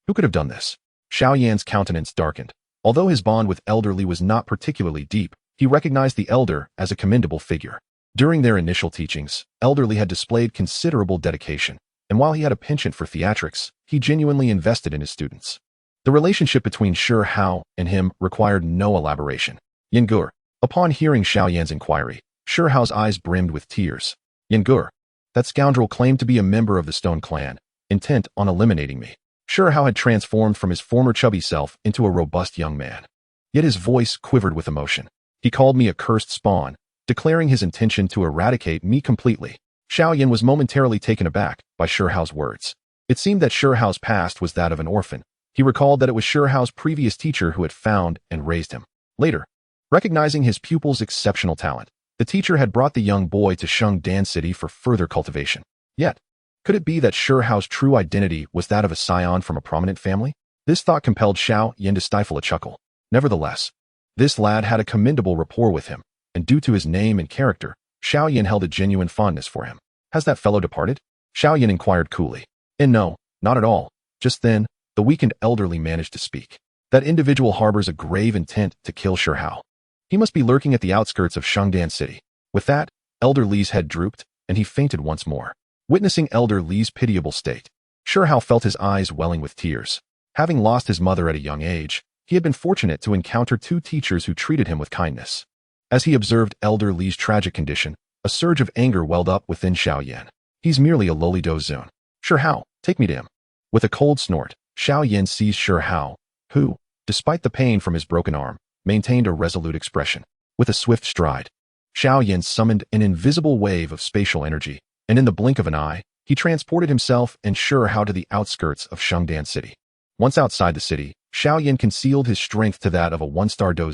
Who could have done this? Xiao Yan's countenance darkened. Although his bond with Elder Li was not particularly deep, he recognized the elder as a commendable figure. During their initial teachings, Elder Li had displayed considerable dedication, and while he had a penchant for theatrics, he genuinely invested in his students. The relationship between Sure Hao and him required no elaboration. Yengur. Upon hearing Xiao Yan's inquiry, Sure Hao's eyes brimmed with tears. Yengur. That scoundrel claimed to be a member of the Stone Clan, intent on eliminating me. Sure Hao had transformed from his former chubby self into a robust young man. Yet his voice quivered with emotion. He called me a cursed spawn, declaring his intention to eradicate me completely. Xiao Yan was momentarily taken aback by Sure Hao's words. It seemed that Sure Hao's past was that of an orphan. He recalled that it was Sure Hao's previous teacher who had found and raised him. Later, recognizing his pupil's exceptional talent, the teacher had brought the young boy to Shengdan City for further cultivation. Yet, could it be that Sure Hao's true identity was that of a scion from a prominent family? This thought compelled Xiao Yan to stifle a chuckle. Nevertheless, this lad had a commendable rapport with him, and due to his name and character, Xiao Yan held a genuine fondness for him. Has that fellow departed? Xiao Yan inquired coolly. And no, not at all. Just then, the weakened elderly managed to speak. That individual harbors a grave intent to kill Sure Hao. He must be lurking at the outskirts of Shengdan City. With that, Elder Li's head drooped, and he fainted once more. Witnessing Elder Li's pitiable state, Sure Hao felt his eyes welling with tears. Having lost his mother at a young age, he had been fortunate to encounter two teachers who treated him with kindness. As he observed Elder Li's tragic condition, a surge of anger welled up within Xiao Yan. He's merely a lowly Dou Zun. Sure Hao, take me to him. With a cold snort, Xiao Yan seized Sure Hao, who, despite the pain from his broken arm, maintained a resolute expression. With a swift stride, Xiao Yan summoned an invisible wave of spatial energy, and in the blink of an eye, He transported himself and Shihao to the outskirts of Shengdan City. Once outside the city, Xiao Yan concealed his strength to that of a one-star Dou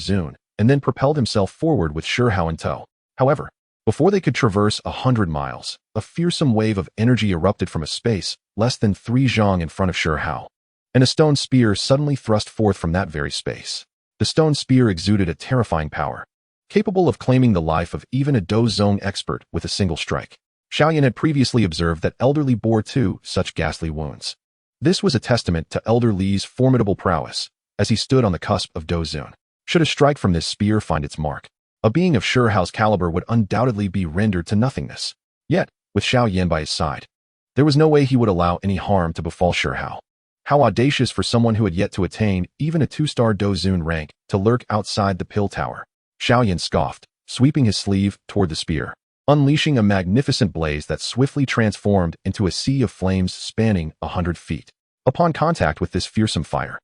and then propelled himself forward with Shihao in tow. However, before they could traverse 100 miles, a fearsome wave of energy erupted from a space less than 3 zhang in front of Shihao, and a stone spear suddenly thrust forth from that very space. The stone spear exuded a terrifying power, capable of claiming the life of even a Dou expert with a single strike. Xiao Yan had previously observed that Elder Li bore 2 such ghastly wounds. This was a testament to Elder Li's formidable prowess, as he stood on the cusp of Dou. Should a strike from this spear find its mark, a being of Shihao's caliber would undoubtedly be rendered to nothingness. Yet, with Xiao Yan by his side, there was no way he would allow any harm to befall Shihao. How audacious for someone who had yet to attain even a 2-star Dou rank to lurk outside the pill tower. Xiao Yan scoffed, sweeping his sleeve toward the spear, unleashing a magnificent blaze that swiftly transformed into a sea of flames spanning 100 feet. Upon contact with this fearsome fire,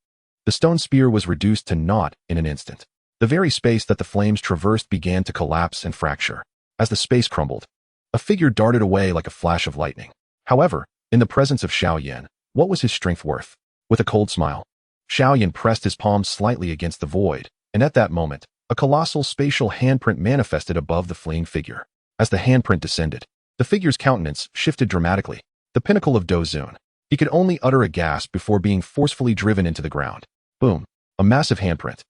the stone spear was reduced to naught in an instant. The very space that the flames traversed began to collapse and fracture. As the space crumbled, a figure darted away like a flash of lightning. However, in the presence of Xiao Yan, what was his strength worth? With a cold smile, Xiao Yan pressed his palm slightly against the void, and at that moment, a colossal spatial handprint manifested above the fleeing figure. As the handprint descended, the figure's countenance shifted dramatically. The pinnacle of Dou. He could only utter a gasp before being forcefully driven into the ground. Boom! A massive handprint,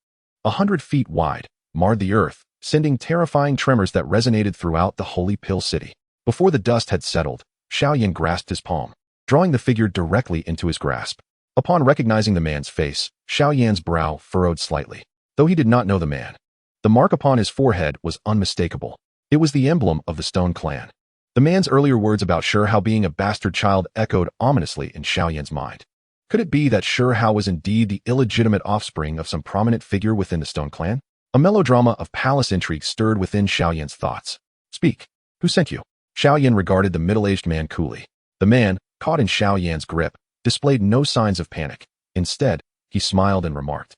100 feet wide, marred the earth, sending terrifying tremors that resonated throughout the holy pill city. Before the dust had settled, Xiao Yan grasped his palm, drawing the figure directly into his grasp. Upon recognizing the man's face, Xiao Yan's brow furrowed slightly. Though he did not know the man, the mark upon his forehead was unmistakable. It was the emblem of the Stone Clan. The man's earlier words about Shihao being a bastard child echoed ominously in Xiao Yan's mind. Could it be that Shihao was indeed the illegitimate offspring of some prominent figure within the Stone Clan? A melodrama of palace intrigue stirred within Xiao Yan's thoughts. Speak. Who sent you? Xiao Yan regarded the middle-aged man coolly. The man, caught in Xiao Yan's grip, displayed no signs of panic. Instead, he smiled and remarked,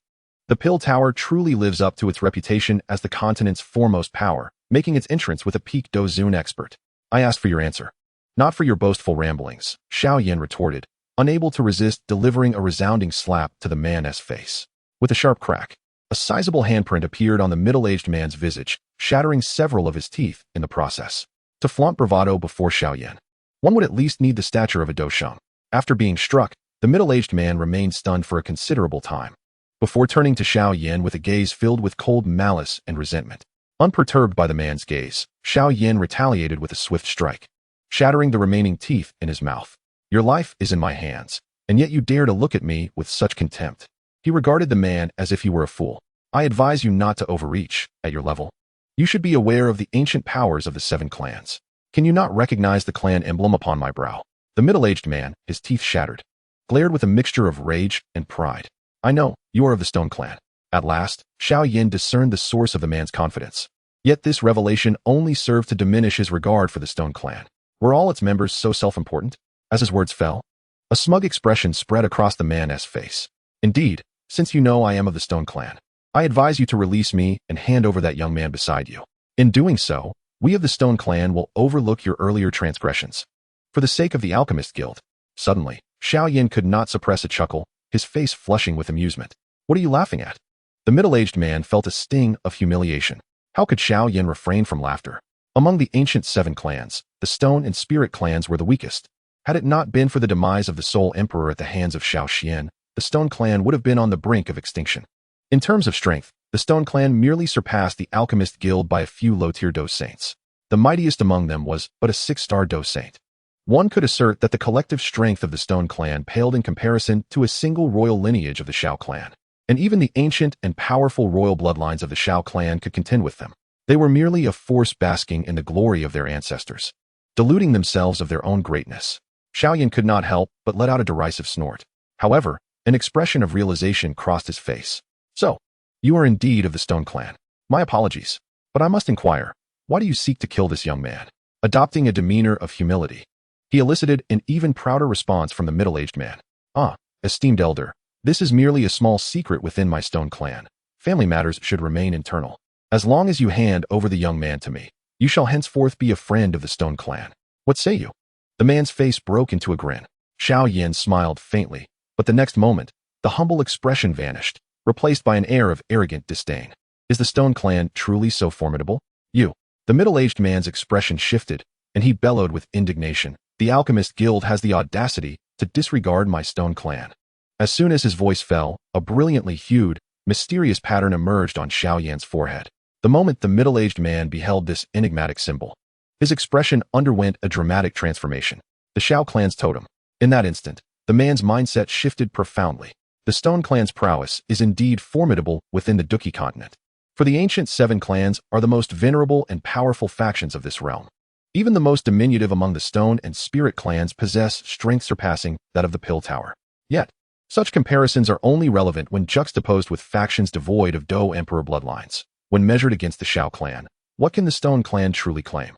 "The Pill Tower truly lives up to its reputation as the continent's foremost power, making its entrance with a peak Dou expert. I asked for your answer, not for your boastful ramblings," Xiao Yan retorted, unable to resist delivering a resounding slap to the man's face. With a sharp crack, a sizable handprint appeared on the middle-aged man's visage, shattering several of his teeth in the process. To flaunt bravado before Xiao Yan, one would at least need the stature of a Dou. After being struck, the middle-aged man remained stunned for a considerable time, before turning to Xiao Yan with a gaze filled with cold malice and resentment. Unperturbed by the man's gaze, Xiao Yan retaliated with a swift strike, shattering the remaining teeth in his mouth. "Your life is in my hands, and yet you dare to look at me with such contempt." He regarded the man as if he were a fool. "I advise you not to overreach. At your level, you should be aware of the ancient powers of the 7 clans. Can you not recognize the clan emblem upon my brow?" The middle-aged man, his teeth shattered, glared with a mixture of rage and pride. "I know, you are of the Stone Clan." At last, Xiao Yan discerned the source of the man's confidence. Yet this revelation only served to diminish his regard for the Stone Clan. Were all its members so self-important? As his words fell, a smug expression spread across the man's face. "Indeed, since you know I am of the Stone Clan, I advise you to release me and hand over that young man beside you. In doing so, we of the Stone Clan will overlook your earlier transgressions. For the sake of the Alchemist Guild." Suddenly, Xiao Yan could not suppress a chuckle, his face flushing with amusement. "What are you laughing at?" The middle-aged man felt a sting of humiliation. How could Xiao Yan refrain from laughter? Among the ancient 7 clans, the Stone and Spirit clans were the weakest. Had it not been for the demise of the Soul Emperor at the hands of Xiao Xian, the Stone Clan would have been on the brink of extinction. In terms of strength, the Stone Clan merely surpassed the Alchemist Guild by a few low-tier Dou saints. The mightiest among them was but a 6-star Dou saint. One could assert that the collective strength of the Stone Clan paled in comparison to a single royal lineage of the Xiao clan. And even the ancient and powerful royal bloodlines of the Xiao clan could contend with them. They were merely a force basking in the glory of their ancestors, deluding themselves of their own greatness. Xiao Yan could not help but let out a derisive snort. However, an expression of realization crossed his face. "So, you are indeed of the Stone Clan. My apologies, but I must inquire, why do you seek to kill this young man?" Adopting a demeanor of humility, he elicited an even prouder response from the middle-aged man. "Ah, esteemed elder, this is merely a small secret within my Stone Clan. Family matters should remain internal. As long as you hand over the young man to me, you shall henceforth be a friend of the Stone Clan. What say you?" The man's face broke into a grin. Xiao Yan smiled faintly, but the next moment, the humble expression vanished, replaced by an air of arrogant disdain. Is the Stone Clan truly so formidable? You. The middle-aged man's expression shifted, and he bellowed with indignation. The Alchemist Guild has the audacity to disregard my Stone Clan. As soon as his voice fell, a brilliantly hued, mysterious pattern emerged on Xiao Yan's forehead. The moment the middle-aged man beheld this enigmatic symbol, his expression underwent a dramatic transformation. The Xiao Clan's totem. In that instant, the man's mindset shifted profoundly. The Stone Clan's prowess is indeed formidable within the Duki continent. For the ancient 7 clans are the most venerable and powerful factions of this realm. Even the most diminutive among the Stone and Spirit clans possess strength surpassing that of the Pill Tower. Yet, such comparisons are only relevant when juxtaposed with factions devoid of Dou Emperor bloodlines. When measured against the Xiao clan, what can the Stone Clan truly claim?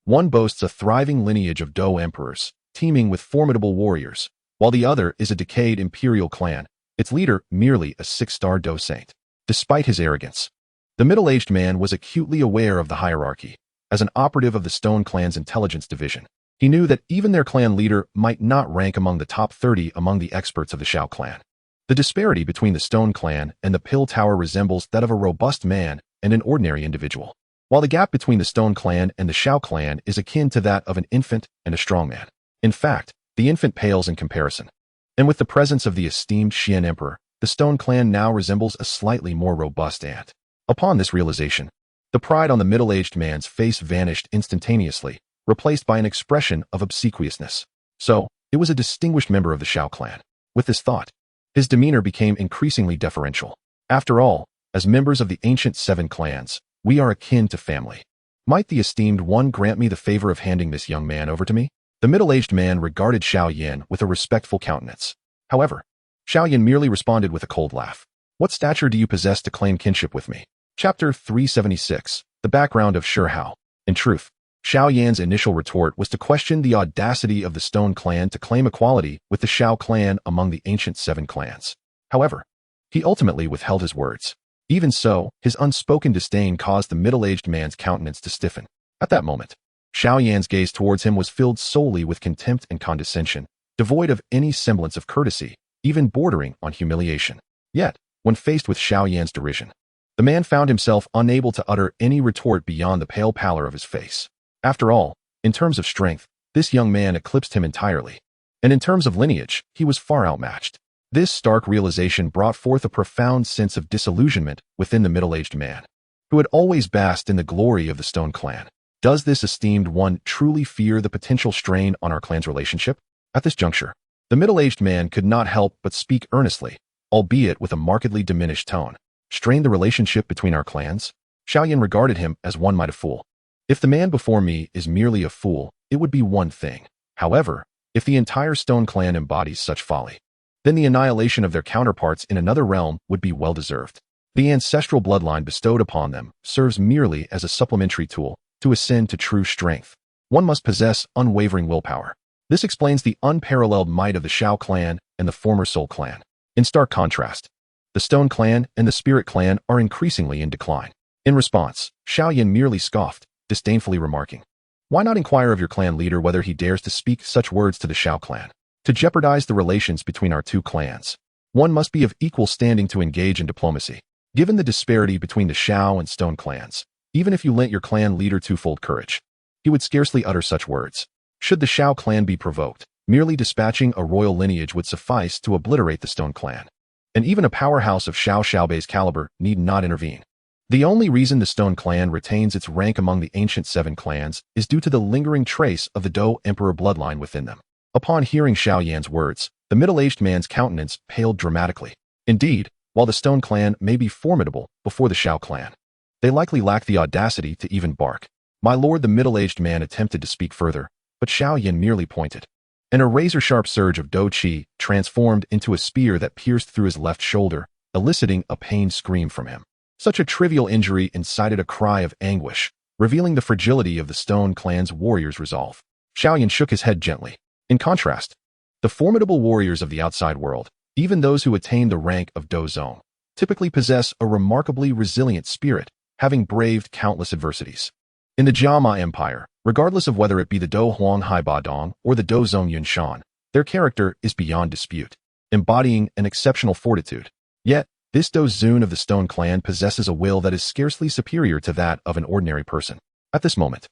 One boasts a thriving lineage of Dou Emperors, teeming with formidable warriors, while the other is a decayed imperial clan, its leader merely a 6-star Dou Saint. Despite his arrogance, the middle-aged man was acutely aware of the hierarchy. As an operative of the Stone Clan's intelligence division, he knew that even their clan leader might not rank among the top 30 among the experts of the Xiao clan. The disparity between the Stone Clan and the Pill Tower resembles that of a robust man and an ordinary individual, while the gap between the Stone Clan and the Xiao clan is akin to that of an infant and a strong man. In fact, the infant pales in comparison. And with the presence of the esteemed Xian Emperor, the Stone Clan now resembles a slightly more robust ant. Upon this realization, the pride on the middle-aged man's face vanished instantaneously, replaced by an expression of obsequiousness. So, it was a distinguished member of the Xiao clan. With this thought, his demeanor became increasingly deferential. After all, as members of the ancient 7 clans, we are akin to family. Might the esteemed one grant me the favor of handing this young man over to me? The middle-aged man regarded Xiao Yan with a respectful countenance. However, Xiao Yan merely responded with a cold laugh. What stature do you possess to claim kinship with me? Chapter 376. The background of Shihao. In truth, Xiao Yan's initial retort was to question the audacity of the Stone Clan to claim equality with the Xiao clan among the ancient 7 clans. However, he ultimately withheld his words. Even so, his unspoken disdain caused the middle-aged man's countenance to stiffen. At that moment, Xiao Yan's gaze towards him was filled solely with contempt and condescension, devoid of any semblance of courtesy, even bordering on humiliation. Yet, when faced with Xiao Yan's derision, the man found himself unable to utter any retort beyond the pale pallor of his face. After all, in terms of strength, this young man eclipsed him entirely. And in terms of lineage, he was far outmatched. This stark realization brought forth a profound sense of disillusionment within the middle-aged man, who had always basked in the glory of the Stone Clan. Does this esteemed one truly fear the potential strain on our clan's relationship? At this juncture, the middle-aged man could not help but speak earnestly, albeit with a markedly diminished tone. Strain the relationship between our clans? Xiao Yan regarded him as one might a fool. If the man before me is merely a fool, it would be one thing. However, if the entire Stone Clan embodies such folly, then the annihilation of their counterparts in another realm would be well-deserved. The ancestral bloodline bestowed upon them serves merely as a supplementary tool to ascend to true strength. One must possess unwavering willpower. This explains the unparalleled might of the Xiao clan and the former Soul clan. In stark contrast, the Stone Clan and the Spirit Clan are increasingly in decline. In response, Xiao Yan merely scoffed, disdainfully remarking, "Why not inquire of your clan leader whether he dares to speak such words to the Xiao clan? To jeopardize the relations between our 2 clans, one must be of equal standing to engage in diplomacy. Given the disparity between the Xiao and Stone clans, even if you lent your clan leader twofold courage, he would scarcely utter such words. Should the Xiao clan be provoked, merely dispatching a royal lineage would suffice to obliterate the Stone Clan. And even a powerhouse of Xiao Xiaobei's caliber need not intervene. The only reason the Stone Clan retains its rank among the ancient 7 clans is due to the lingering trace of the Dou Emperor bloodline within them." Upon hearing Xiao Yan's words, the middle-aged man's countenance paled dramatically. Indeed, while the Stone Clan may be formidable before the Xiao clan, they likely lack the audacity to even bark. My lord, the middle-aged man attempted to speak further, but Xiao Yan merely pointed, and a razor-sharp surge of Dou Qi transformed into a spear that pierced through his left shoulder, eliciting a pained scream from him. Such a trivial injury incited a cry of anguish, revealing the fragility of the Stone Clan's warriors' resolve. Xiao Yan shook his head gently. In contrast, the formidable warriors of the outside world, even those who attain the rank of Dou Zong, typically possess a remarkably resilient spirit, having braved countless adversities. In the Jiama Empire, Regardless of whether it be the Dou Huang Hai Ba Dong or the Dou Zong Yun Shan, their character is beyond dispute, embodying an exceptional fortitude. Yet, this Dou Zun of the Stone Clan possesses a will that is scarcely superior to that of an ordinary person. At this moment,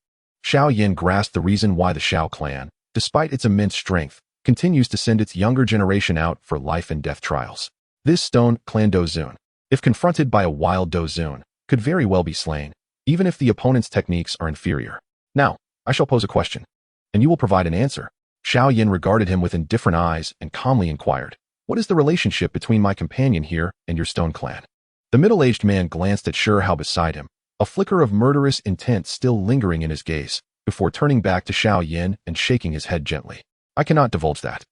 Xiao Yan grasped the reason why the Xiao clan, despite its immense strength, continues to send its younger generation out for life and death trials. This Stone Clan Dou Zun, if confronted by a wild Dou Zun, could very well be slain, even if the opponent's techniques are inferior. Now, I shall pose a question, and you will provide an answer. Xiao Yan regarded him with indifferent eyes and calmly inquired, "What is the relationship between my companion here and your Stone Clan?" The middle-aged man glanced at Shi Hao beside him, a flicker of murderous intent still lingering in his gaze, before turning back to Xiao Yan and shaking his head gently. "I cannot divulge that."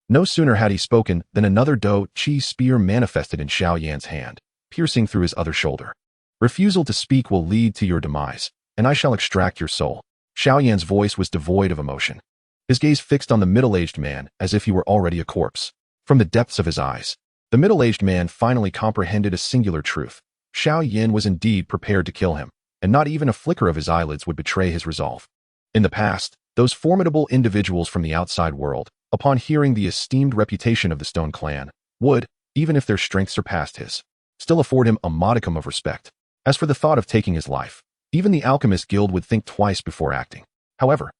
No sooner had he spoken than another Dou Qi spear manifested in Xiao Yan's hand, piercing through his other shoulder. "Refusal to speak will lead to your demise, and I shall extract your soul." Xiao Yan's voice was devoid of emotion, his gaze fixed on the middle-aged man as if he were already a corpse. From the depths of his eyes, the middle-aged man finally comprehended a singular truth. Xiao Yan was indeed prepared to kill him, and not even a flicker of his eyelids would betray his resolve. In the past, those formidable individuals from the outside world, upon hearing the esteemed reputation of the Stone Clan, would, even if their strength surpassed his, still afford him a modicum of respect. As for the thought of taking his life, even the Alchemist Guild would think twice before acting. However,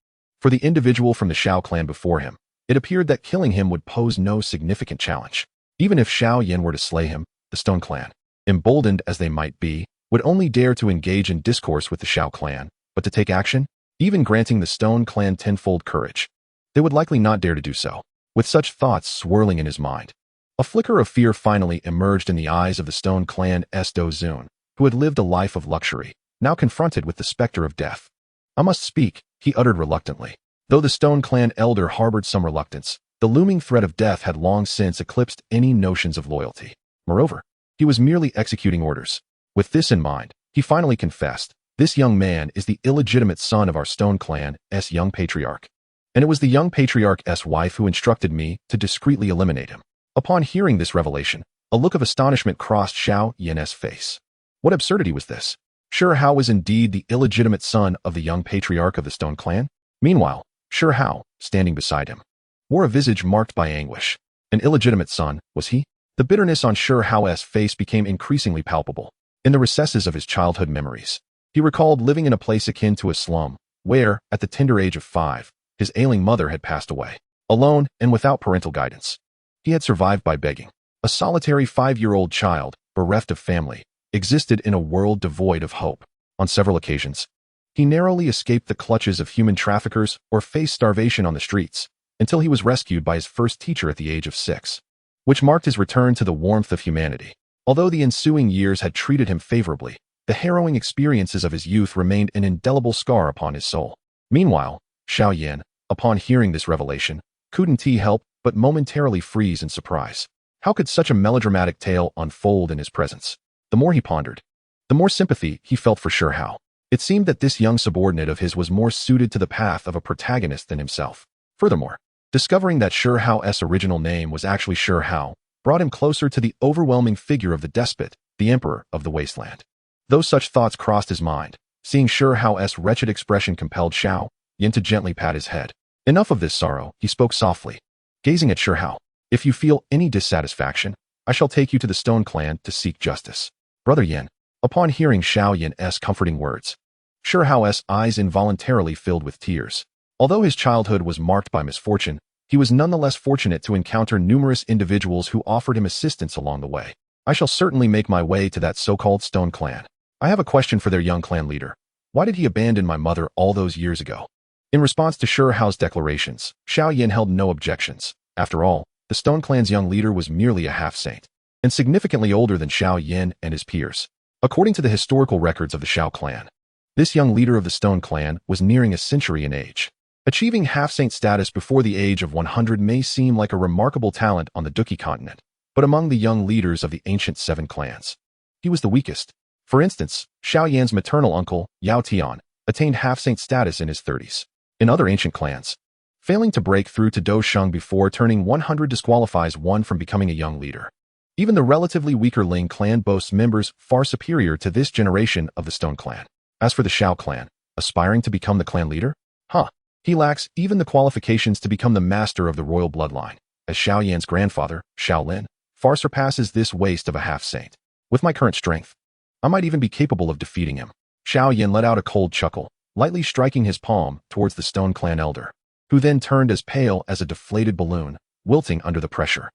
for the individual from the Xiao clan before him, it appeared that killing him would pose no significant challenge. Even if Xiao Yan were to slay him, the Stone Clan, emboldened as they might be, would only dare to engage in discourse with the Xiao clan, but to take action, even granting the Stone Clan tenfold courage, they would likely not dare to do so. With such thoughts swirling in his mind, a flicker of fear finally emerged in the eyes of the Stone Clan's Dou Zun, who had lived a life of luxury, now confronted with the specter of death. "I must speak," he uttered reluctantly. Though the Stone Clan elder harbored some reluctance, the looming threat of death had long since eclipsed any notions of loyalty. Moreover, he was merely executing orders. With this in mind, he finally confessed, "This young man is the illegitimate son of our Stone Clan's young patriarch. And it was the young patriarch's wife who instructed me to discreetly eliminate him." Upon hearing this revelation, a look of astonishment crossed Xiao Yan's face. What absurdity was this? Shi Hao was indeed the illegitimate son of the young patriarch of the Stone Clan. Meanwhile, Shi Hao, standing beside him, wore a visage marked by anguish. An illegitimate son, was he? The bitterness on Shi Hao's face became increasingly palpable. In the recesses of his childhood memories, he recalled living in a place akin to a slum, where, at the tender age of 5, his ailing mother had passed away. Alone and without parental guidance, he had survived by begging. A solitary 5-year-old child, bereft of family, existed in a world devoid of hope. On several occasions, he narrowly escaped the clutches of human traffickers or faced starvation on the streets, until he was rescued by his first teacher at the age of 6, which marked his return to the warmth of humanity. Although the ensuing years had treated him favorably, the harrowing experiences of his youth remained an indelible scar upon his soul. Meanwhile, Xiao Yan, upon hearing this revelation, couldn't he help but momentarily freeze in surprise. How could such a melodramatic tale unfold in his presence? The more he pondered, the more sympathy he felt for Shi Hao. It seemed that this young subordinate of his was more suited to the path of a protagonist than himself. Furthermore, discovering that Shi Hao's original name was actually Shi Hao brought him closer to the overwhelming figure of the despot, the Emperor of the Wasteland. Though such thoughts crossed his mind, seeing Shi Hao's wretched expression compelled Xiao Yan to gently pat his head. Enough of this sorrow, he spoke softly, gazing at Shi Hao. "If you feel any dissatisfaction, I shall take you to the Stone Clan to seek justice." "Brother Yan." Upon hearing Xiao Yan's comforting words, Shi Hao's eyes involuntarily filled with tears. Although his childhood was marked by misfortune, he was nonetheless fortunate to encounter numerous individuals who offered him assistance along the way. "I shall certainly make my way to that so-called Stone Clan. I have a question for their young clan leader. Why did he abandon my mother all those years ago?" In response to Shi Hao's declarations, Xiao Yan held no objections. After all, the Stone Clan's young leader was merely a half-saint, and significantly older than Xiao Yan and his peers. According to the historical records of the Xiao clan, this young leader of the Stone Clan was nearing a century in age. Achieving half-saint status before the age of 100 may seem like a remarkable talent on the Duki continent, but among the young leaders of the ancient 7 clans, he was the weakest. For instance, Xiao Yan's maternal uncle, Yao Tian, attained half-saint status in his 30s. In other ancient clans, failing to break through to Dou Sheng before turning 100 disqualifies one from becoming a young leader. Even the relatively weaker Ling clan boasts members far superior to this generation of the Stone Clan. As for the Xiao clan, aspiring to become the clan leader? Huh. He lacks even the qualifications to become the master of the royal bloodline, as Xiao Yan's grandfather, Xiao Lin, far surpasses this waste of a half-saint. With my current strength, I might even be capable of defeating him. Xiao Yan let out a cold chuckle, lightly striking his palm towards the Stone Clan elder, who then turned as pale as a deflated balloon, wilting under the pressure.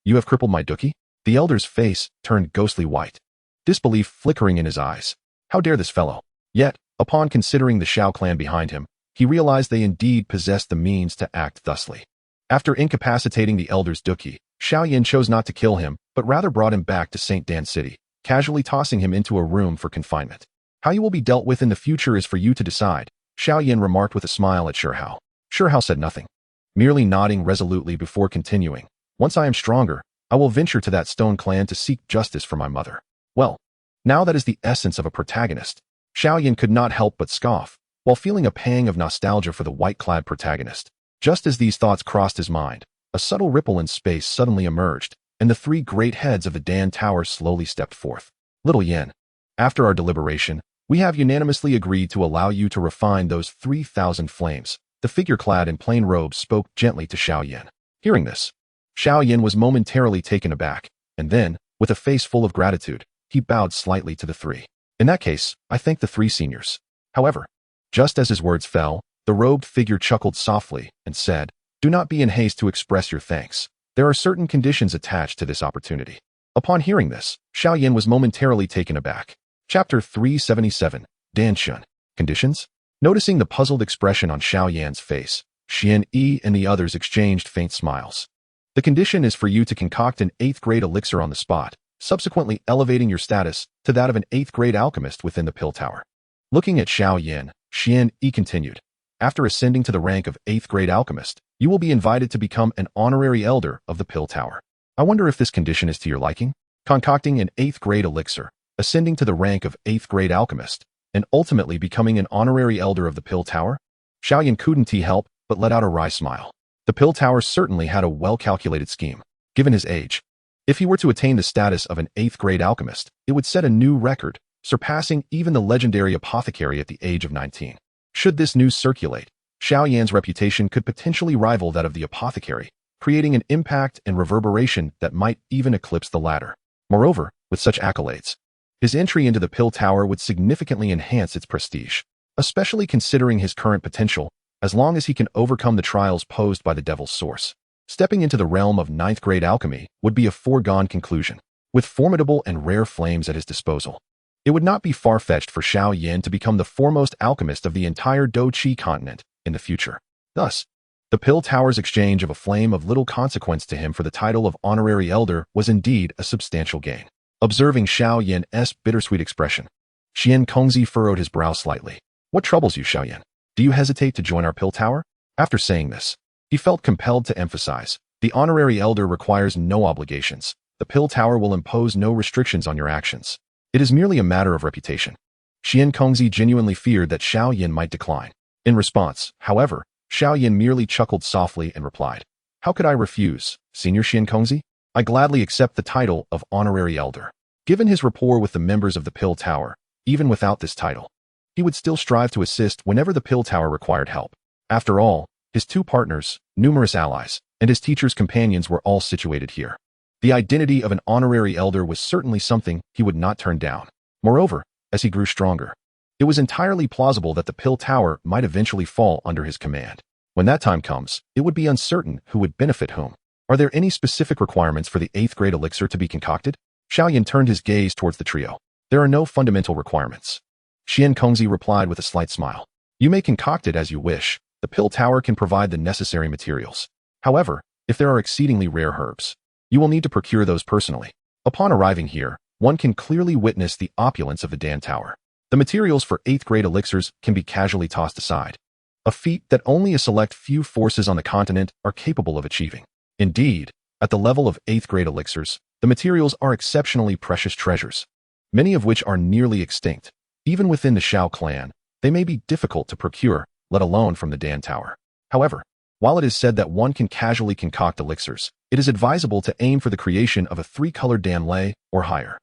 You have crippled my Duki? The elder's face turned ghostly white, disbelief flickering in his eyes. How dare this fellow? Yet, upon considering the Xiao clan behind him, he realized they indeed possessed the means to act thusly. After incapacitating the elder's Duki, Xiao Yan chose not to kill him, but rather brought him back to St. Dan City, casually tossing him into a room for confinement. How you will be dealt with in the future is for you to decide, Xiao Yan remarked with a smile at Shihao. Shihao said nothing, merely nodding resolutely before continuing. Once I am stronger, I will venture to that Stone Clan to seek justice for my mother. Well, now that is the essence of a protagonist. Xiao Yan could not help but scoff, while feeling a pang of nostalgia for the white-clad protagonist. Just as these thoughts crossed his mind, a subtle ripple in space suddenly emerged, and the three great heads of the Dan Tower slowly stepped forth. Little Yan, after our deliberation, we have unanimously agreed to allow you to refine those 3,000 flames. The figure clad in plain robes spoke gently to Xiao Yan. Hearing this, Xiao Yan was momentarily taken aback, and then, with a face full of gratitude, he bowed slightly to the three. In that case, I thank the three seniors. However, just as his words fell, the robed figure chuckled softly and said, Do not be in haste to express your thanks. There are certain conditions attached to this opportunity. Upon hearing this, Xiao Yan was momentarily taken aback. Chapter 377, Danshun. Conditions? Noticing the puzzled expression on Xiao Yan's face, Xian Yi and the others exchanged faint smiles. The condition is for you to concoct an 8th grade elixir on the spot, subsequently elevating your status to that of an 8th grade alchemist within the Pill Tower. Looking at Xiao Yan, Xian Yi continued. After ascending to the rank of 8th grade alchemist, you will be invited to become an honorary elder of the Pill Tower. I wonder if this condition is to your liking? Concocting an 8th grade elixir, ascending to the rank of 8th grade alchemist, and ultimately becoming an honorary elder of the Pill Tower? Xiao Yan couldn't help but let out a wry smile. The Pill Tower certainly had a well-calculated scheme. Given his age, if he were to attain the status of an 8th grade alchemist, it would set a new record, surpassing even the legendary apothecary at the age of 19. Should this news circulate, Xiao Yan's reputation could potentially rival that of the apothecary, creating an impact and reverberation that might even eclipse the latter. Moreover, with such accolades, his entry into the Pill Tower would significantly enhance its prestige, especially considering his current potential, as long as he can overcome the trials posed by the Devil's Source. Stepping into the realm of 9th grade alchemy would be a foregone conclusion, with formidable and rare flames at his disposal. It would not be far-fetched for Xiao Yan to become the foremost alchemist of the entire Dou continent in the future. Thus, the Pill Tower's exchange of a flame of little consequence to him for the title of honorary elder was indeed a substantial gain. Observing Xiao Yan's bittersweet expression, Xian Kongzi furrowed his brow slightly. What troubles you, Xiao Yan? Do you hesitate to join our Pill Tower? After saying this, he felt compelled to emphasize, the honorary elder requires no obligations. The Pill Tower will impose no restrictions on your actions. It is merely a matter of reputation. Xian Kongzi genuinely feared that Xiao Yan might decline. In response, however, Xiao Yan merely chuckled softly and replied, How could I refuse, Senior Xian Kongzi? I gladly accept the title of honorary elder. Given his rapport with the members of the Pill Tower, even without this title, he would still strive to assist whenever the Pill Tower required help. After all, his two partners, numerous allies, and his teacher's companions were all situated here. The identity of an honorary elder was certainly something he would not turn down. Moreover, as he grew stronger, it was entirely plausible that the Pill Tower might eventually fall under his command. When that time comes, it would be uncertain who would benefit whom. Are there any specific requirements for the 8th grade elixir to be concocted? Xiao Yan turned his gaze towards the trio. There are no fundamental requirements. Xian Kongzi replied with a slight smile. You may concoct it as you wish. The Pill Tower can provide the necessary materials. However, if there are exceedingly rare herbs, you will need to procure those personally. Upon arriving here, one can clearly witness the opulence of the Dan Tower. The materials for 8th grade elixirs can be casually tossed aside, a feat that only a select few forces on the continent are capable of achieving. Indeed, at the level of 8th grade elixirs, the materials are exceptionally precious treasures, many of which are nearly extinct. Even within the Xiao clan, they may be difficult to procure, let alone from the Dan Tower. However, while it is said that one can casually concoct elixirs, it is advisable to aim for the creation of a 3-colored Dan Lei or higher,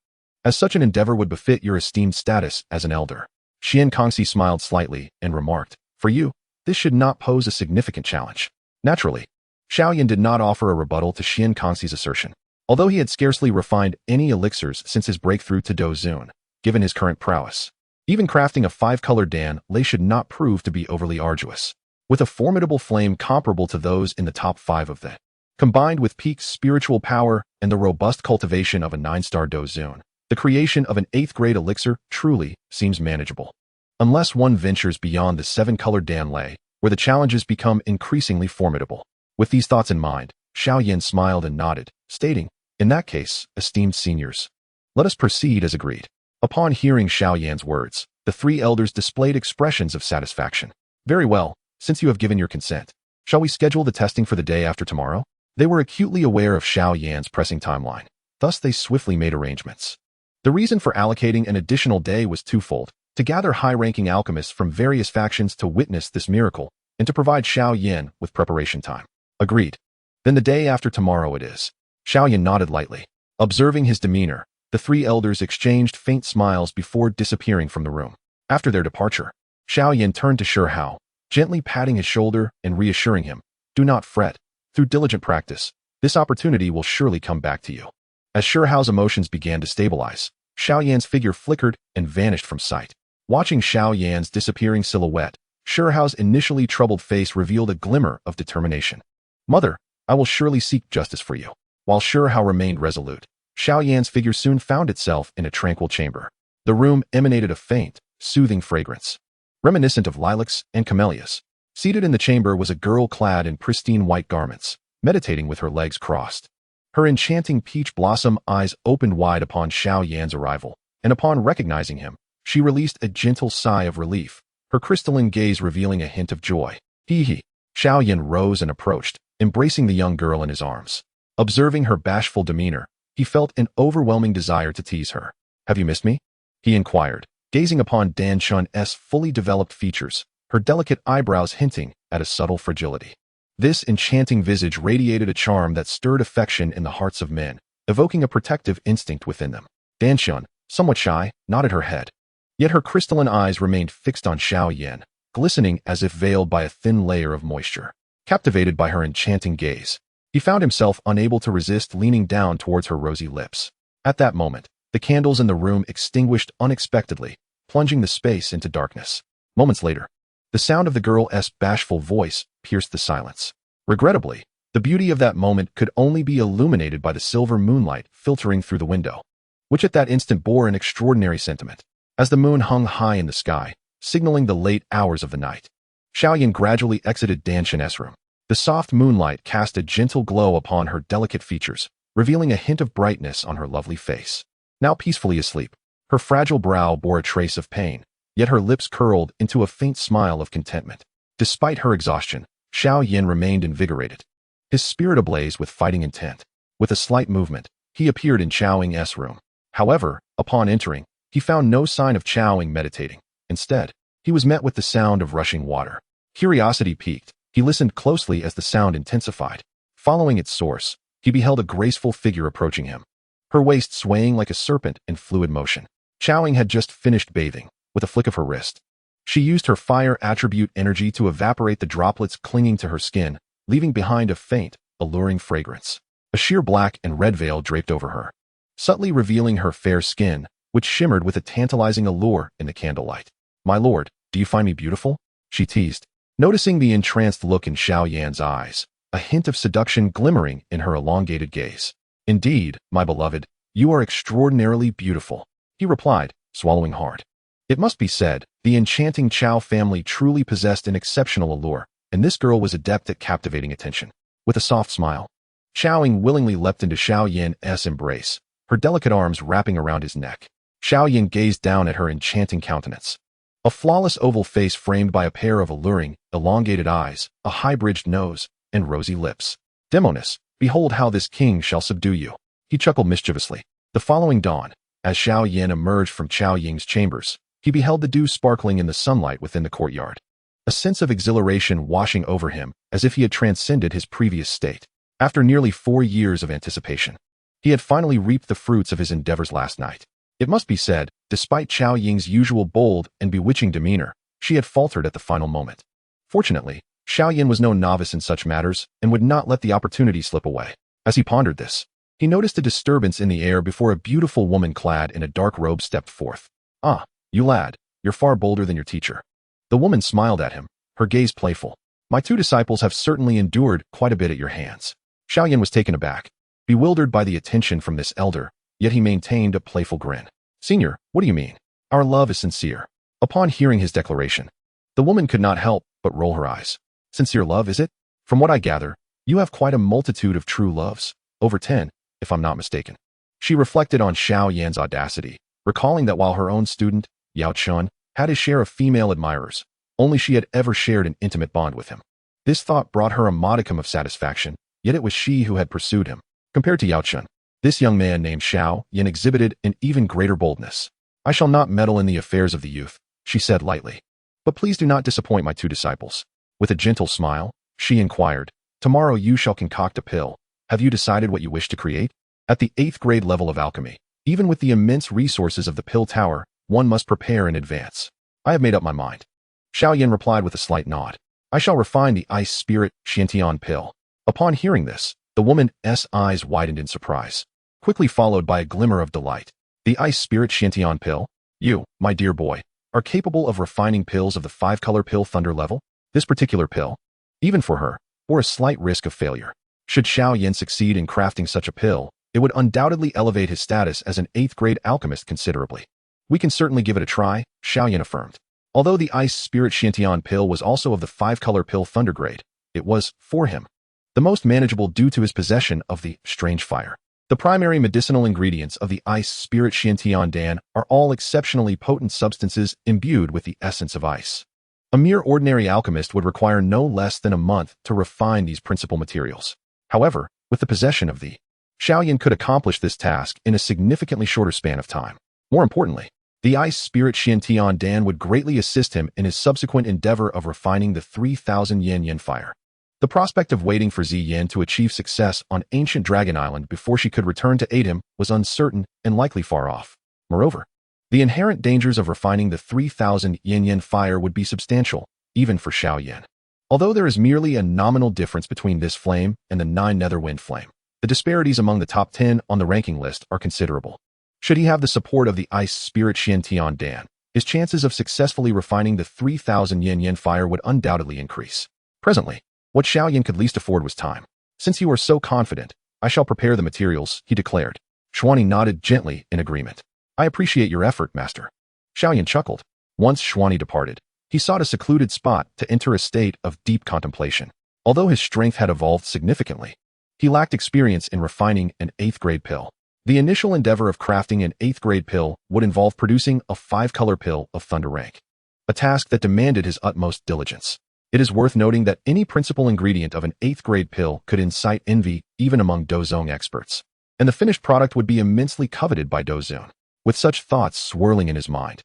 as such an endeavor would befit your esteemed status as an elder. Xian Kongxi smiled slightly and remarked, "For you, this should not pose a significant challenge." Naturally, Xiao Yan did not offer a rebuttal to Xian Kongxi's assertion. Although he had scarcely refined any elixirs since his breakthrough to Dou Zun, given his current prowess, even crafting a 5-color Dan lei should not prove to be overly arduous. With a formidable flame comparable to those in the top 5 of the, combined with peak spiritual power and the robust cultivation of a 9-star Dou Zun, the creation of an 8th-grade elixir truly seems manageable. Unless one ventures beyond the 7-color Dan lei, where the challenges become increasingly formidable. With these thoughts in mind, Xiao Yan smiled and nodded, stating, "In that case, esteemed seniors, let us proceed as agreed." Upon hearing Xiao Yan's words, the 3 elders displayed expressions of satisfaction. "Very well, since you have given your consent, shall we schedule the testing for the day after tomorrow?" They were acutely aware of Xiao Yan's pressing timeline, thus they swiftly made arrangements. The reason for allocating an additional day was twofold: to gather high-ranking alchemists from various factions to witness this miracle, and to provide Xiao Yan with preparation time. Agreed. Then the day after tomorrow it is. Xiao Yan nodded lightly. Observing his demeanor, the 3 elders exchanged faint smiles before disappearing from the room. After their departure, Xiao Yan turned to Shi Hao, gently patting his shoulder and reassuring him, "Do not fret. Through diligent practice, this opportunity will surely come back to you." As Shi Hao's emotions began to stabilize, Xiao Yan's figure flickered and vanished from sight. Watching Xiao Yan's disappearing silhouette, Shi Hao's initially troubled face revealed a glimmer of determination. "Mother, I will surely seek justice for you." While Shi Hao remained resolute, Xiao Yan's figure soon found itself in a tranquil chamber. The room emanated a faint, soothing fragrance, reminiscent of lilacs and camellias. Seated in the chamber was a girl clad in pristine white garments, meditating with her legs crossed. Her enchanting peach blossom eyes opened wide upon Xiao Yan's arrival, and upon recognizing him, she released a gentle sigh of relief, her crystalline gaze revealing a hint of joy. Hee. Xiao Yan rose and approached, embracing the young girl in his arms. Observing her bashful demeanor, he felt an overwhelming desire to tease her. "Have you missed me?" he inquired, gazing upon Dan Chun's fully developed features, her delicate eyebrows hinting at a subtle fragility. This enchanting visage radiated a charm that stirred affection in the hearts of men, evoking a protective instinct within them. Dan Chun, somewhat shy, nodded her head. Yet her crystalline eyes remained fixed on Xiao Yan, glistening as if veiled by a thin layer of moisture. Captivated by her enchanting gaze, he found himself unable to resist leaning down towards her rosy lips. At that moment, the candles in the room extinguished unexpectedly, plunging the space into darkness. Moments later, the sound of the girl's bashful voice pierced the silence. Regrettably, the beauty of that moment could only be illuminated by the silver moonlight filtering through the window, which at that instant bore an extraordinary sentiment. As the moon hung high in the sky, signaling the late hours of the night, Xiao Yan gradually exited Dan Chen's room. The soft moonlight cast a gentle glow upon her delicate features, revealing a hint of brightness on her lovely face. Now peacefully asleep, her fragile brow bore a trace of pain, yet her lips curled into a faint smile of contentment. Despite her exhaustion, Xiao Yan remained invigorated, his spirit ablaze with fighting intent. With a slight movement, he appeared in Qiao Ying's room. However, upon entering, he found no sign of Qiao Ying meditating. Instead, he was met with the sound of rushing water. Curiosity piqued, he listened closely as the sound intensified. Following its source, he beheld a graceful figure approaching him, her waist swaying like a serpent in fluid motion. Qiao Ying had just finished bathing. With a flick of her wrist, she used her fire attribute energy to evaporate the droplets clinging to her skin, leaving behind a faint, alluring fragrance. A sheer black and red veil draped over her, subtly revealing her fair skin, which shimmered with a tantalizing allure in the candlelight. "My lord, do you find me beautiful?" she teased, noticing the entranced look in Xiao Yan's eyes, a hint of seduction glimmering in her elongated gaze. "Indeed, my beloved, you are extraordinarily beautiful," he replied, swallowing hard. It must be said, the enchanting Qiao family truly possessed an exceptional allure, and this girl was adept at captivating attention. With a soft smile, Xiao Ying willingly leapt into Xiao Yan's embrace, her delicate arms wrapping around his neck. Xiao Yan gazed down at her enchanting countenance. A flawless oval face framed by a pair of alluring, elongated eyes, a high-bridged nose, and rosy lips. "Demoness, behold how this king shall subdue you," he chuckled mischievously. The following dawn, as Xiao Yan emerged from Qiao Ying's chambers, he beheld the dew sparkling in the sunlight within the courtyard. A sense of exhilaration washing over him, as if he had transcended his previous state. After nearly 4 years of anticipation, he had finally reaped the fruits of his endeavors last night. It must be said, despite Xiao Ying's usual bold and bewitching demeanor, she had faltered at the final moment. Fortunately, Xiao Yan was no novice in such matters and would not let the opportunity slip away. As he pondered this, he noticed a disturbance in the air before a beautiful woman clad in a dark robe stepped forth. "Ah, you lad, you're far bolder than your teacher." The woman smiled at him, her gaze playful. "My two disciples have certainly endured quite a bit at your hands." Xiao Yan was taken aback, bewildered by the attention from this elder, yet he maintained a playful grin. "Senior, what do you mean? Our love is sincere." Upon hearing his declaration, the woman could not help but roll her eyes. "Sincere love, is it? From what I gather, you have quite a multitude of true loves, over 10, if I'm not mistaken." She reflected on Xiao Yan's audacity, recalling that while her own student, Yao Chun, had his share of female admirers, only she had ever shared an intimate bond with him. This thought brought her a modicum of satisfaction, yet it was she who had pursued him. Compared to Yao Chun, this young man named Xiao Yan exhibited an even greater boldness. "I shall not meddle in the affairs of the youth," she said lightly. "But please do not disappoint my two disciples." With a gentle smile, she inquired, "Tomorrow you shall concoct a pill. Have you decided what you wish to create?" At the 8th grade level of alchemy, even with the immense resources of the pill tower, one must prepare in advance. "I have made up my mind." Xiao Yan replied with a slight nod. "I shall refine the Ice Spirit Xiantian pill." Upon hearing this, the woman's eyes widened in surprise, quickly followed by a glimmer of delight. "The Ice Spirit Xiantian pill? You, my dear boy, are capable of refining pills of the 5-color pill thunder level? This particular pill, even for her, bore a slight risk of failure. Should Xiao Yan succeed in crafting such a pill, it would undoubtedly elevate his status as an 8th grade alchemist considerably. "We can certainly give it a try," Xiao Yan affirmed. Although the Ice Spirit Xiantian pill was also of the 5-color pill thunder grade, it was, for him, the most manageable due to his possession of the strange fire. The primary medicinal ingredients of the Ice Spirit Xiantian Dan are all exceptionally potent substances imbued with the essence of ice. A mere ordinary alchemist would require no less than a month to refine these principal materials. However, with the possession of the Xiao Yan could accomplish this task in a significantly shorter span of time. More importantly, the Ice Spirit Xiantian Dan would greatly assist him in his subsequent endeavor of refining the 3,000 yen fire. The prospect of waiting for Ziyan to achieve success on ancient Dragon Island before she could return to aid him was uncertain and likely far off. Moreover, the inherent dangers of refining the 3,000 yen fire would be substantial, even for Xiao Yan. Although there is merely a nominal difference between this flame and the 9 Netherwind flame, the disparities among the top 10 on the ranking list are considerable. Should he have the support of the Ice Spirit Xiantian Dan, his chances of successfully refining the 3,000 yen fire would undoubtedly increase. Presently, what Xiao Yan could least afford was time. "Since you are so confident, I shall prepare the materials," he declared. Xuani nodded gently in agreement. "I appreciate your effort, master." Xiao Yan chuckled. Once Xuani departed, he sought a secluded spot to enter a state of deep contemplation. Although his strength had evolved significantly, he lacked experience in refining an 8th grade pill. The initial endeavor of crafting an 8th grade pill would involve producing a 5-color pill of thunder rank, a task that demanded his utmost diligence. It is worth noting that any principal ingredient of an 8th grade pill could incite envy even among Douzong experts, and the finished product would be immensely coveted by Douzong. With such thoughts swirling in his mind,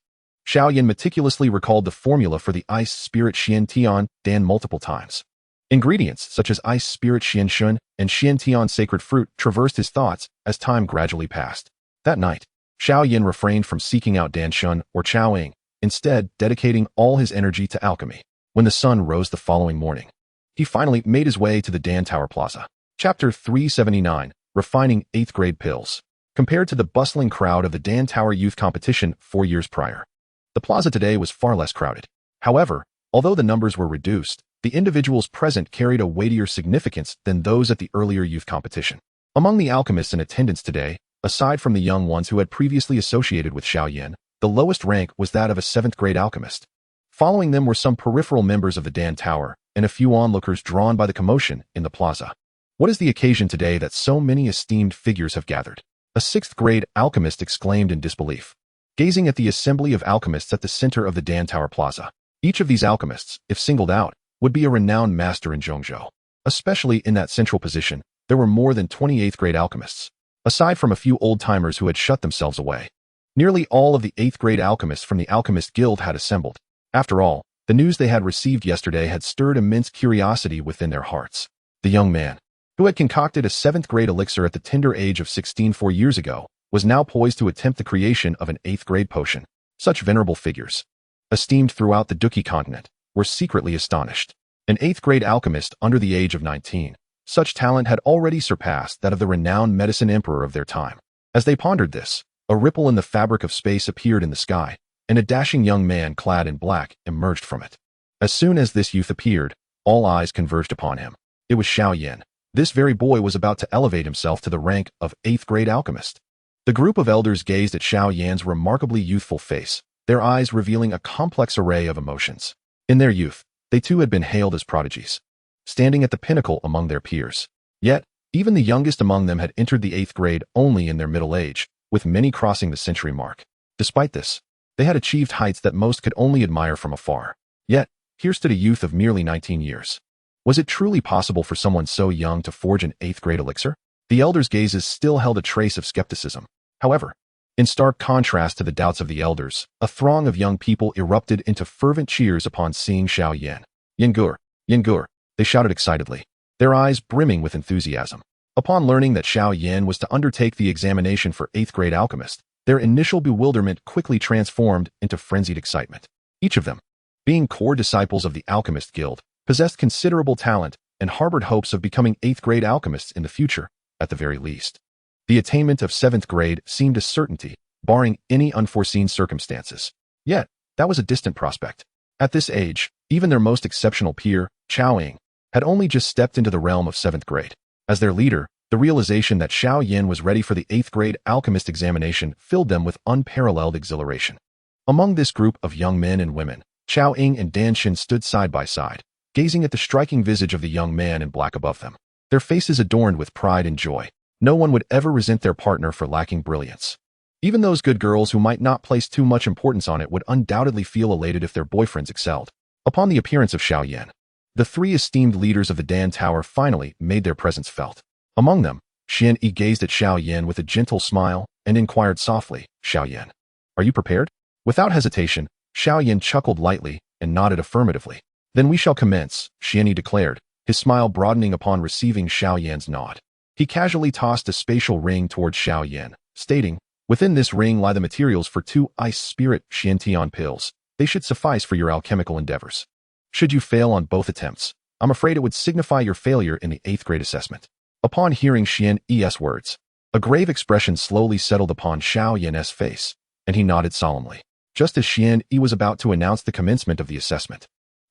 Xiao Yan meticulously recalled the formula for the Ice Spirit Xiantian Dan multiple times. Ingredients such as Ice Spirit Xianshun and Xiantian Sacred Fruit traversed his thoughts as time gradually passed. That night, Xiao Yan refrained from seeking out Danshun or Chaoying, instead dedicating all his energy to alchemy. When the sun rose the following morning, he finally made his way to the Dan Tower Plaza. Chapter 379, Refining 8th Grade Pills. Compared to the bustling crowd of the Dan Tower Youth Competition 4 years prior, the plaza today was far less crowded. However, although the numbers were reduced, the individuals present carried a weightier significance than those at the earlier youth competition. Among the alchemists in attendance today, aside from the young ones who had previously associated with Xiao Yan, the lowest rank was that of a 7th grade alchemist. Following them were some peripheral members of the Dan Tower and a few onlookers drawn by the commotion in the plaza. "What is the occasion today that so many esteemed figures have gathered?" a 6th grade alchemist exclaimed in disbelief, gazing at the assembly of alchemists at the center of the Dan Tower Plaza. Each of these alchemists, if singled out, would be a renowned master in Zhongzhou. Especially in that central position, there were more than 20 8th grade alchemists, aside from a few old-timers who had shut themselves away. Nearly all of the 8th grade alchemists from the Alchemist Guild had assembled. After all, the news they had received yesterday had stirred immense curiosity within their hearts. The young man, who had concocted a 7th grade elixir at the tender age of 16 4 years ago, was now poised to attempt the creation of an 8th grade potion. Such venerable figures, esteemed throughout the Duki continent, were secretly astonished. An 8th grade alchemist under the age of 19. Such talent had already surpassed that of the renowned medicine emperor of their time. As they pondered this, a ripple in the fabric of space appeared in the sky, and a dashing young man clad in black emerged from it. As soon as this youth appeared, all eyes converged upon him. It was Xiao Yan. This very boy was about to elevate himself to the rank of 8th grade alchemist. The group of elders gazed at Xiao Yan's remarkably youthful face, their eyes revealing a complex array of emotions. In their youth, they too had been hailed as prodigies, standing at the pinnacle among their peers. Yet, even the youngest among them had entered the 8th grade only in their middle age, with many crossing the century mark. Despite this, they had achieved heights that most could only admire from afar. Yet, here stood a youth of merely 19 years. Was it truly possible for someone so young to forge an 8th grade elixir? The elders' gazes still held a trace of skepticism. However, in stark contrast to the doubts of the elders, a throng of young people erupted into fervent cheers upon seeing Xiao Yan. Yengur, Yengur, they shouted excitedly, their eyes brimming with enthusiasm. Upon learning that Xiao Yan was to undertake the examination for 8th grade alchemist, their initial bewilderment quickly transformed into frenzied excitement. Each of them, being core disciples of the Alchemist Guild, possessed considerable talent and harbored hopes of becoming 8th grade alchemists in the future, at the very least. The attainment of 7th grade seemed a certainty, barring any unforeseen circumstances. Yet, that was a distant prospect. At this age, even their most exceptional peer, Chao Ying, had only just stepped into the realm of 7th grade. As their leader, the realization that Xiao Yan was ready for the 8th grade alchemist examination filled them with unparalleled exhilaration. Among this group of young men and women, Chao Ying and Dan Shin stood side by side, gazing at the striking visage of the young man in black above them, their faces adorned with pride and joy. No one would ever resent their partner for lacking brilliance. Even those good girls who might not place too much importance on it would undoubtedly feel elated if their boyfriends excelled. Upon the appearance of Xiao Yan, the three esteemed leaders of the Dan Tower finally made their presence felt. Among them, Xian Yi gazed at Xiao Yan with a gentle smile and inquired softly, "Xiao Yan, are you prepared?" Without hesitation, Xiao Yan chuckled lightly and nodded affirmatively. "Then we shall commence," Xian Yi declared, his smile broadening upon receiving Xiao Yan's nod. He casually tossed a spatial ring towards Xiao Yan, stating, "Within this ring lie the materials for 2 ice spirit Xiantian pills. They should suffice for your alchemical endeavors. Should you fail on both attempts, I'm afraid it would signify your failure in the 8th grade assessment." Upon hearing Xian Yi's words, a grave expression slowly settled upon Xiao Yan's face, and he nodded solemnly. Just as Xian Yi was about to announce the commencement of the assessment,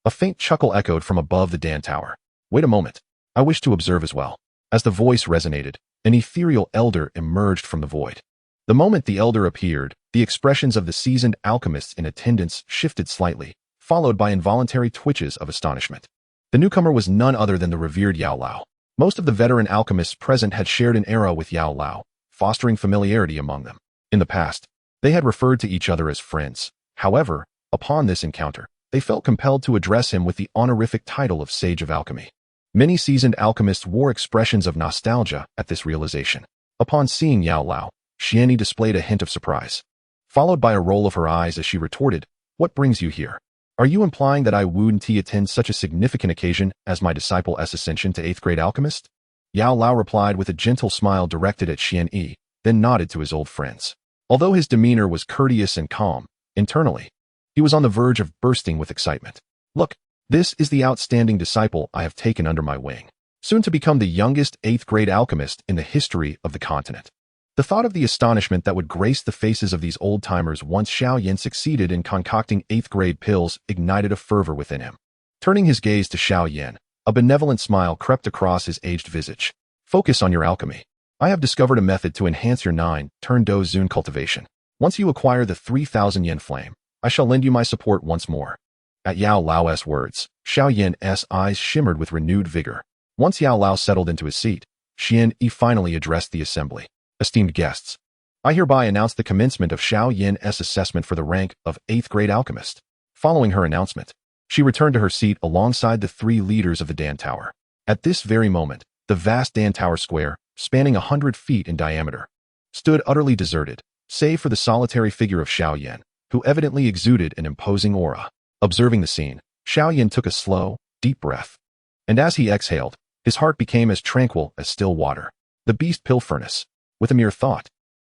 a faint chuckle echoed from above the Dan Tower. "Wait a moment. I wish to observe as well." As the voice resonated, an ethereal elder emerged from the void. The moment the elder appeared, the expressions of the seasoned alchemists in attendance shifted slightly, followed by involuntary twitches of astonishment. The newcomer was none other than the revered Yao Lao. Most of the veteran alchemists present had shared an era with Yao Lao, fostering familiarity among them. In the past, they had referred to each other as friends. However, upon this encounter, they felt compelled to address him with the honorific title of Sage of Alchemy. Many seasoned alchemists wore expressions of nostalgia at this realization. Upon seeing Yao Lao, Xian Yi displayed a hint of surprise, followed by a roll of her eyes as she retorted, "What brings you here? Are you implying that I wouldn't attend such a significant occasion as my disciple's ascension to 8th grade alchemist?" Yao Lao replied with a gentle smile directed at Xian Yi, then nodded to his old friends. Although his demeanor was courteous and calm, internally, he was on the verge of bursting with excitement. "Look, this is the outstanding disciple I have taken under my wing, soon to become the youngest 8th grade alchemist in the history of the continent." The thought of the astonishment that would grace the faces of these old-timers once Xiao Yan succeeded in concocting 8th grade pills ignited a fervor within him. Turning his gaze to Xiao Yan, a benevolent smile crept across his aged visage. "Focus on your alchemy. I have discovered a method to enhance your 9-turn-Dou Zun cultivation. Once you acquire the 3,000 yen flame, I shall lend you my support once more." At Yao Lao's words, Xiao Yan's eyes shimmered with renewed vigor. Once Yao Lao settled into his seat, Xian Yi finally addressed the assembly. "Esteemed guests, I hereby announce the commencement of Xiao Yan's assessment for the rank of 8th grade alchemist." Following her announcement, she returned to her seat alongside the 3 leaders of the Dan Tower. At this very moment, the vast Dan Tower square, spanning 100 feet in diameter, stood utterly deserted, save for the solitary figure of Xiao Yan, who evidently exuded an imposing aura. Observing the scene, Xiao Yan took a slow, deep breath, and as he exhaled, his heart became as tranquil as still water. The beast pill furnace. With a mere thought,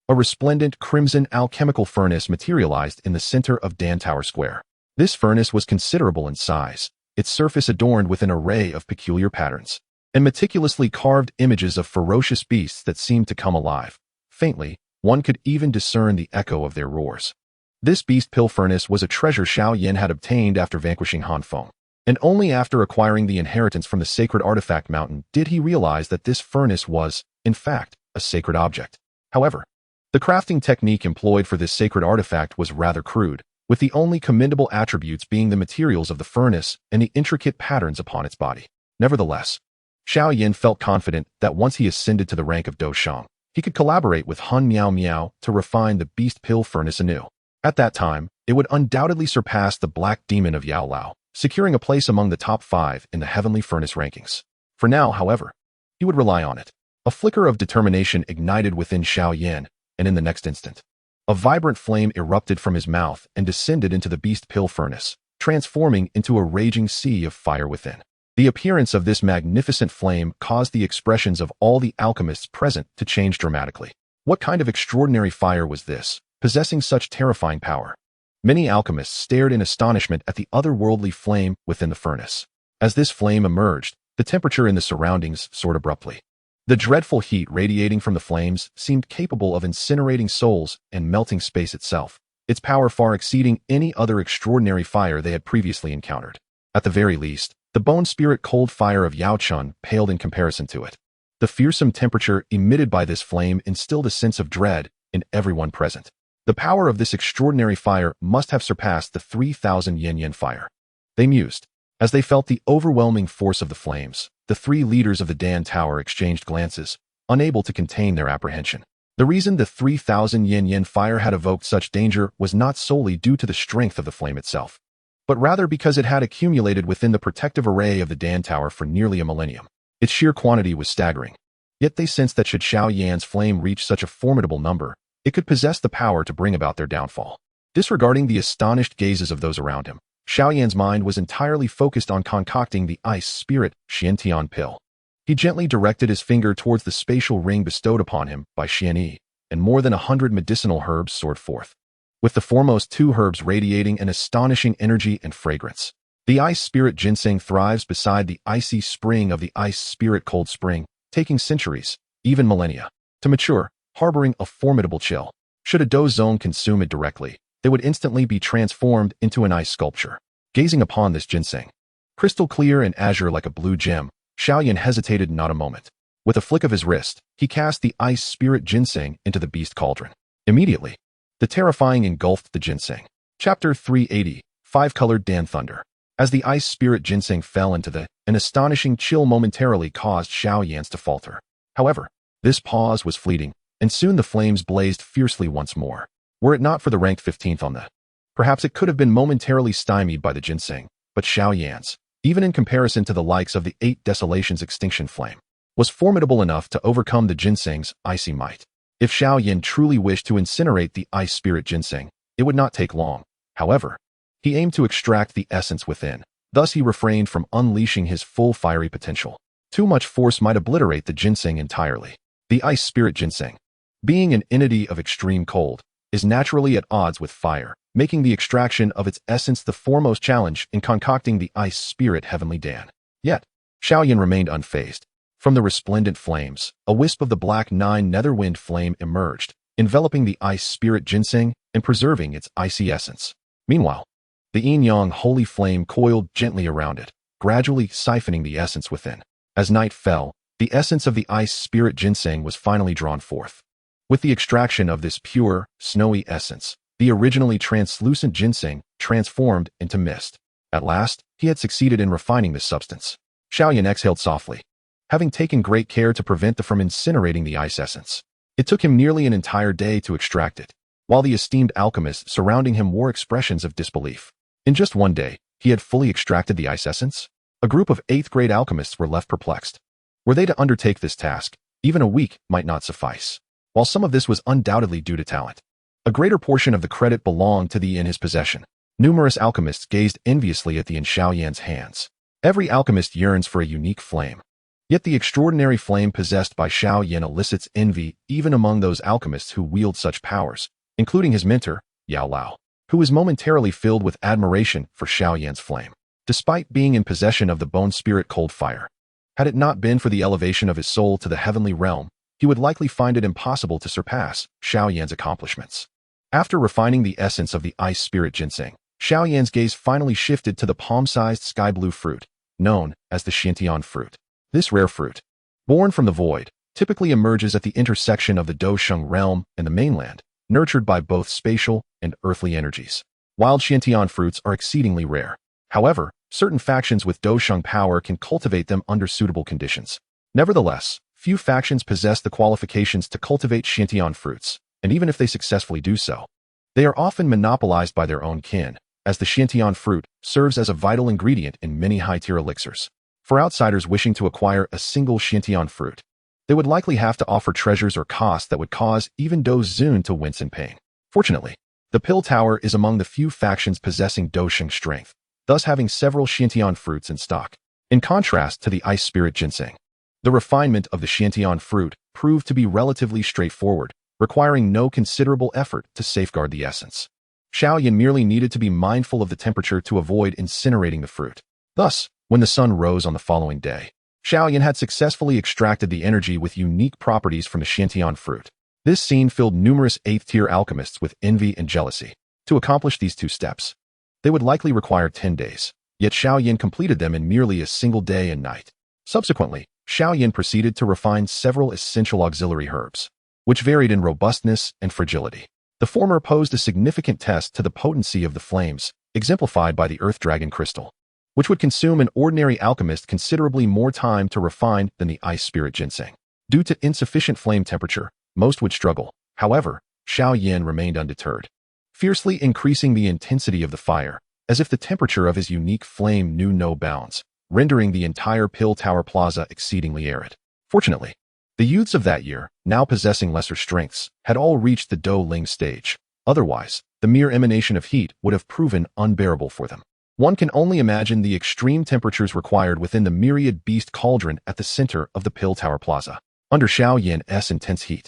A resplendent crimson alchemical furnace materialized in the center of Dan Tower Square. This furnace was considerable in size, its surface adorned with an array of peculiar patterns and meticulously carved images of ferocious beasts that seemed to come alive. Faintly, one could even discern the echo of their roars. This beast pill furnace was a treasure Xiao Yan had obtained after vanquishing Han Feng, and only after acquiring the inheritance from the sacred artifact mountain did he realize that this furnace was, in fact, a sacred object. However, the crafting technique employed for this sacred artifact was rather crude, with the only commendable attributes being the materials of the furnace and the intricate patterns upon its body. Nevertheless, Xiao Yan felt confident that once he ascended to the rank of Dou Shang, he could collaborate with Han Miao Miao to refine the beast pill furnace anew. At that time, it would undoubtedly surpass the Black Demon of Yao Lao, securing a place among the top 5 in the Heavenly Furnace rankings. For now, however, he would rely on it. A flicker of determination ignited within Xiao Yan, and in the next instant, a vibrant flame erupted from his mouth and descended into the beast pill furnace, transforming into a raging sea of fire within. The appearance of this magnificent flame caused the expressions of all the alchemists present to change dramatically. What kind of extraordinary fire was this, possessing such terrifying power? Many alchemists stared in astonishment at the otherworldly flame within the furnace. As this flame emerged, the temperature in the surroundings soared abruptly. The dreadful heat radiating from the flames seemed capable of incinerating souls and melting space itself, its power far exceeding any other extraordinary fire they had previously encountered. At the very least, the bone spirit cold fire of Yao Chun paled in comparison to it. The fearsome temperature emitted by this flame instilled a sense of dread in everyone present. The power of this extraordinary fire must have surpassed the 3,000 yen fire. They mused. As they felt the overwhelming force of the flames, the 3 leaders of the Dan Tower exchanged glances, unable to contain their apprehension. The reason the 3,000 yen fire had evoked such danger was not solely due to the strength of the flame itself, but rather because it had accumulated within the protective array of the Dan Tower for nearly a millennium. Its sheer quantity was staggering. Yet they sensed that should Xiao Yan's flame reach such a formidable number, it could possess the power to bring about their downfall. Disregarding the astonished gazes of those around him, Xiao Yan's mind was entirely focused on concocting the ice spirit Xiantian pill. He gently directed his finger towards the spatial ring bestowed upon him by Xianyi, and more than 100 medicinal herbs soared forth, with the foremost 2 herbs radiating an astonishing energy and fragrance. The ice spirit ginseng thrives beside the icy spring of the ice spirit cold spring, taking centuries, even millennia, to mature, harboring a formidable chill. Should a Dou zone consume it directly, they would instantly be transformed into an ice sculpture. Gazing upon this ginseng, crystal clear and azure like a blue gem, Xiao Yan hesitated not a moment. With a flick of his wrist, he cast the ice spirit ginseng into the beast cauldron. Immediately, the terrifying engulfed the ginseng. Chapter 380, 5-Colored Dan Thunder. As the ice spirit ginseng fell into an astonishing chill momentarily caused Xiao Yan's to falter. However, this pause was fleeting, and soon the flames blazed fiercely once more. Were it not for the rank 15th on the, perhaps it could have been momentarily stymied by the ginseng, but Xiao Yan's, even in comparison to the likes of the 8 Desolations extinction flame, was formidable enough to overcome the ginseng's icy might. If Xiao Yan truly wished to incinerate the ice spirit ginseng, it would not take long. However, he aimed to extract the essence within. Thus he refrained from unleashing his full fiery potential. Too much force might obliterate the ginseng entirely. The ice spirit ginseng, being an entity of extreme cold, is naturally at odds with fire, making the extraction of its essence the foremost challenge in concocting the ice spirit heavenly Dan. Yet, Xiao Yan remained unfazed. From the resplendent flames, a wisp of the black 9 netherwind flame emerged, enveloping the ice spirit ginseng and preserving its icy essence. Meanwhile, the yin-yang holy flame coiled gently around it, gradually siphoning the essence within. As night fell, the essence of the ice spirit ginseng was finally drawn forth. With the extraction of this pure, snowy essence, the originally translucent ginseng transformed into mist. At last, he had succeeded in refining this substance. Xiao Yan exhaled softly, having taken great care to prevent from incinerating the ice essence. It took him nearly an entire day to extract it, while the esteemed alchemists surrounding him wore expressions of disbelief. In just one day, he had fully extracted the ice essence? A group of 8th grade alchemists were left perplexed. Were they to undertake this task, even a week might not suffice. While some of this was undoubtedly due to talent, a greater portion of the credit belonged to the in his possession. Numerous alchemists gazed enviously at the in Xiao Yan's hands. Every alchemist yearns for a unique flame. Yet the extraordinary flame possessed by Xiao Yan elicits envy even among those alchemists who wield such powers, including his mentor, Yao Lao, who is momentarily filled with admiration for Xiao Yan's flame, despite being in possession of the bone spirit cold fire. Had it not been for the elevation of his soul to the heavenly realm, he would likely find it impossible to surpass Xiao Yan's accomplishments. After refining the essence of the ice spirit ginseng, Xiao Yan's gaze finally shifted to the palm-sized sky-blue fruit, known as the Xiantian fruit. This rare fruit, born from the void, typically emerges at the intersection of the Dousheng realm and the mainland, nurtured by both spatial and earthly energies. Wild Xiantian fruits are exceedingly rare. However, certain factions with Dousheng power can cultivate them under suitable conditions. Nevertheless, few factions possess the qualifications to cultivate Xiantian fruits, and even if they successfully do so, they are often monopolized by their own kin, as the Xiantian fruit serves as a vital ingredient in many high-tier elixirs. For outsiders wishing to acquire a single Xiantian fruit, they would likely have to offer treasures or costs that would cause even Dou Zun to wince in pain. Fortunately, the Pill Tower is among the few factions possessing Dousheng strength, thus having several Xiantian fruits in stock. In contrast to the ice spirit ginseng, the refinement of the Xiantian fruit proved to be relatively straightforward, requiring no considerable effort to safeguard the essence. Xiao Yan merely needed to be mindful of the temperature to avoid incinerating the fruit. Thus, when the sun rose on the following day, Xiao Yan had successfully extracted the energy with unique properties from the Xiantian fruit. This scene filled numerous 8th-tier alchemists with envy and jealousy. To accomplish these two steps, they would likely require 10 days, yet Xiao Yan completed them in merely a single day and night. Subsequently, Xiao Yan proceeded to refine several essential auxiliary herbs, which varied in robustness and fragility. The former posed a significant test to the potency of the flames, exemplified by the Earth Dragon crystal, which would consume an ordinary alchemist considerably more time to refine than the ice spirit ginseng. Due to insufficient flame temperature, most would struggle. However, Xiao Yan remained undeterred, fiercely increasing the intensity of the fire, as if the temperature of his unique flame knew no bounds, rendering the entire Pill Tower Plaza exceedingly arid. Fortunately, the youths of that year, now possessing lesser strengths, had all reached the Dou Ling stage. Otherwise, the mere emanation of heat would have proven unbearable for them. One can only imagine the extreme temperatures required within the myriad beast cauldron at the center of the Pill Tower Plaza. Under Xiao Yan's intense heat,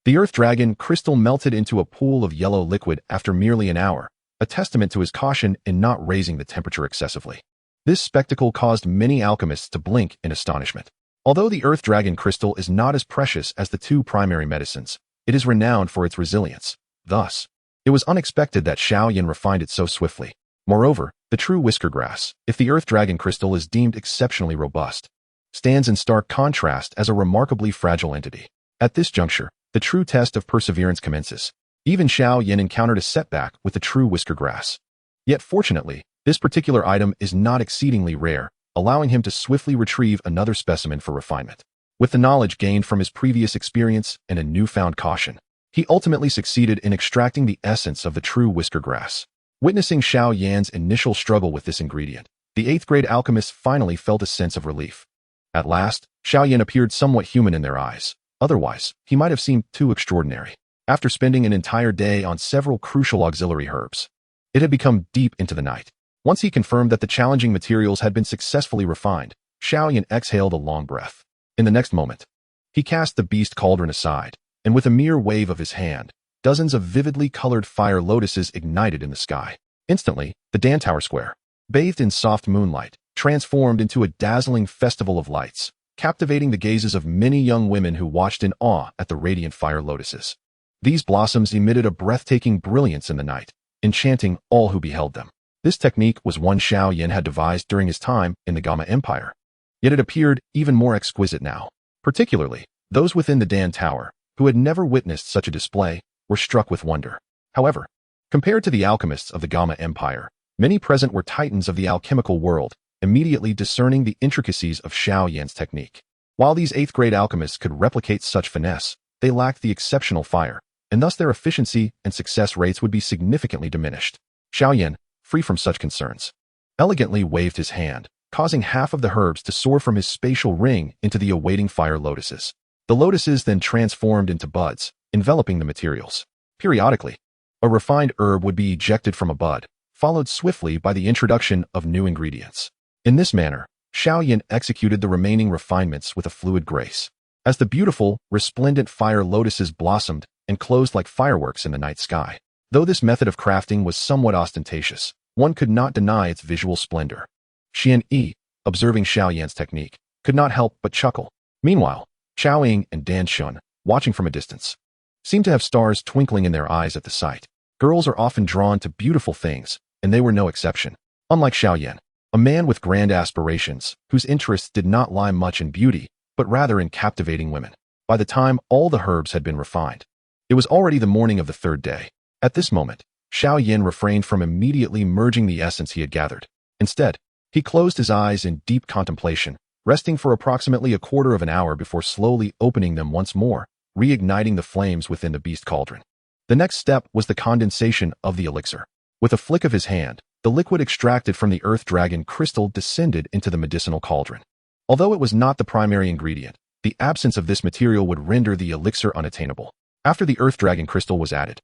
the Earth Dragon crystal melted into a pool of yellow liquid after merely an hour, a testament to his caution in not raising the temperature excessively. This spectacle caused many alchemists to blink in astonishment. Although the Earth Dragon crystal is not as precious as the two primary medicines, it is renowned for its resilience. Thus, it was unexpected that Xiao Yan refined it so swiftly. Moreover, the true whisker grass, if the Earth Dragon crystal is deemed exceptionally robust, stands in stark contrast as a remarkably fragile entity. At this juncture, the true test of perseverance commences. Even Xiao Yan encountered a setback with the true whisker grass. Yet fortunately, this particular item is not exceedingly rare, allowing him to swiftly retrieve another specimen for refinement. With the knowledge gained from his previous experience and a newfound caution, he ultimately succeeded in extracting the essence of the true whisker grass. Witnessing Xiao Yan's initial struggle with this ingredient, the 8th-grade alchemist finally felt a sense of relief. At last, Xiao Yan appeared somewhat human in their eyes. Otherwise, he might have seemed too extraordinary. After spending an entire day on several crucial auxiliary herbs, it had become deep into the night. Once he confirmed that the challenging materials had been successfully refined, Xiao Yan exhaled a long breath. In the next moment, he cast the beast cauldron aside, and with a mere wave of his hand, dozens of vividly colored fire lotuses ignited in the sky. Instantly, the Dan Tower Square, bathed in soft moonlight, transformed into a dazzling festival of lights, captivating the gazes of many young women who watched in awe at the radiant fire lotuses. These blossoms emitted a breathtaking brilliance in the night, enchanting all who beheld them. This technique was one Xiao Yan had devised during his time in the Gamma Empire, yet it appeared even more exquisite now. Particularly, those within the Dan Tower, who had never witnessed such a display, were struck with wonder. However, compared to the alchemists of the Gamma Empire, many present were titans of the alchemical world, immediately discerning the intricacies of Xiao Yan's technique. While these 8th-grade alchemists could replicate such finesse, they lacked the exceptional fire, and thus their efficiency and success rates would be significantly diminished. Xiao Yan, free from such concerns, elegantly waved his hand, causing half of the herbs to soar from his spatial ring into the awaiting fire lotuses. The lotuses then transformed into buds, enveloping the materials. Periodically, a refined herb would be ejected from a bud, followed swiftly by the introduction of new ingredients. In this manner, Xiao Yan executed the remaining refinements with a fluid grace. As the beautiful, resplendent fire lotuses blossomed and closed like fireworks in the night sky. Though this method of crafting was somewhat ostentatious, one could not deny its visual splendor. Xian Yi, observing Xiao Yan's technique, could not help but chuckle. Meanwhile, Chao Ying and Dan Shun, watching from a distance, seemed to have stars twinkling in their eyes at the sight. Girls are often drawn to beautiful things, and they were no exception. Unlike Xiao Yan, a man with grand aspirations, whose interests did not lie much in beauty, but rather in captivating women. By the time all the herbs had been refined, it was already the morning of the third day. At this moment, Xiao Yan refrained from immediately merging the essence he had gathered. Instead, he closed his eyes in deep contemplation, resting for approximately a quarter of an hour before slowly opening them once more, reigniting the flames within the beast cauldron. The next step was the condensation of the elixir. With a flick of his hand, the liquid extracted from the earth dragon crystal descended into the medicinal cauldron. Although it was not the primary ingredient, the absence of this material would render the elixir unattainable. After the earth dragon crystal was added,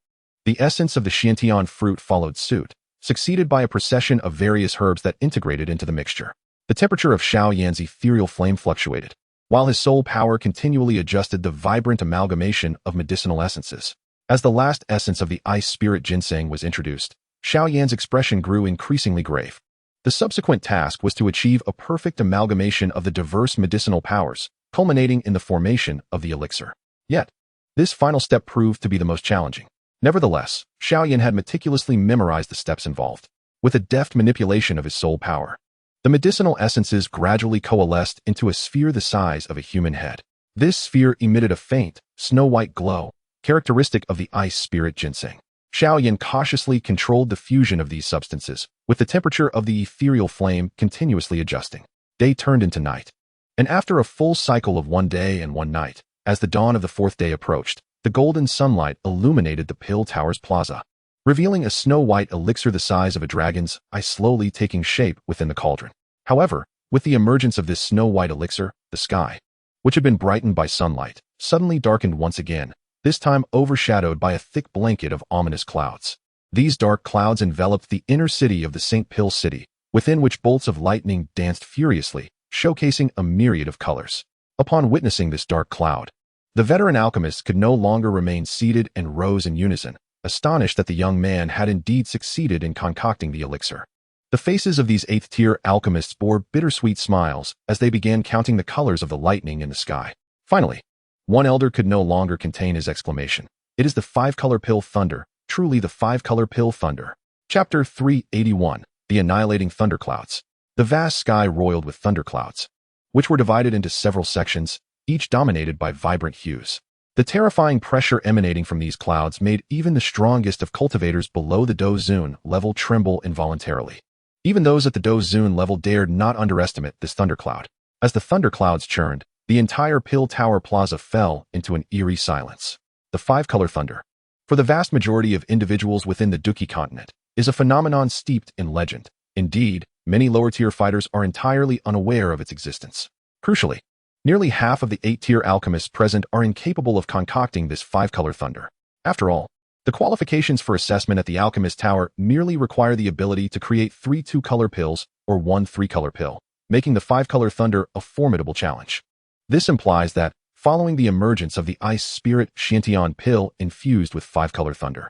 the essence of the Xiantian fruit followed suit, succeeded by a procession of various herbs that integrated into the mixture. The temperature of Xiao Yan's ethereal flame fluctuated, while his soul power continually adjusted the vibrant amalgamation of medicinal essences. As the last essence of the ice spirit ginseng was introduced, Xiao Yan's expression grew increasingly grave. The subsequent task was to achieve a perfect amalgamation of the diverse medicinal powers, culminating in the formation of the elixir. Yet, this final step proved to be the most challenging. Nevertheless, Xiao Yan had meticulously memorized the steps involved. With a deft manipulation of his soul power, the medicinal essences gradually coalesced into a sphere the size of a human head. This sphere emitted a faint, snow-white glow, characteristic of the ice spirit ginseng. Xiao Yan cautiously controlled the fusion of these substances, with the temperature of the ethereal flame continuously adjusting. Day turned into night. And after a full cycle of 1 day and 1 night, as the dawn of the 4th day approached, the golden sunlight illuminated the Pill Tower's plaza, revealing a snow-white elixir the size of a dragon's eye slowly taking shape within the cauldron. However, with the emergence of this snow-white elixir, the sky, which had been brightened by sunlight, suddenly darkened once again, this time overshadowed by a thick blanket of ominous clouds. These dark clouds enveloped the inner city of the St. Pill City, within which bolts of lightning danced furiously, showcasing a myriad of colors. Upon witnessing this dark cloud, the veteran alchemist could no longer remain seated and rose in unison, astonished that the young man had indeed succeeded in concocting the elixir. The faces of these 8th-tier alchemists bore bittersweet smiles as they began counting the colors of the lightning in the sky. Finally, one elder could no longer contain his exclamation. It is the 5-color pill thunder, truly the 5-color pill thunder. Chapter 381, The Annihilating Thunderclouds. The vast sky roiled with thunderclouds, which were divided into several sections, each dominated by vibrant hues. The terrifying pressure emanating from these clouds made even the strongest of cultivators below the Dou Zun level tremble involuntarily. Even those at the Dou Zun level dared not underestimate this thundercloud. As the thunderclouds churned, the entire Pill Tower Plaza fell into an eerie silence. The 5-color thunder, for the vast majority of individuals within the Duki continent, is a phenomenon steeped in legend. Indeed, many lower-tier fighters are entirely unaware of its existence. Crucially, nearly half of the 8-tier alchemists present are incapable of concocting this 5-color thunder. After all, the qualifications for assessment at the Alchemist Tower merely require the ability to create 3 2-color pills or 1 3-color pill, making the 5-color thunder a formidable challenge. This implies that, following the emergence of the Ice Spirit Xiantian pill infused with 5-color thunder,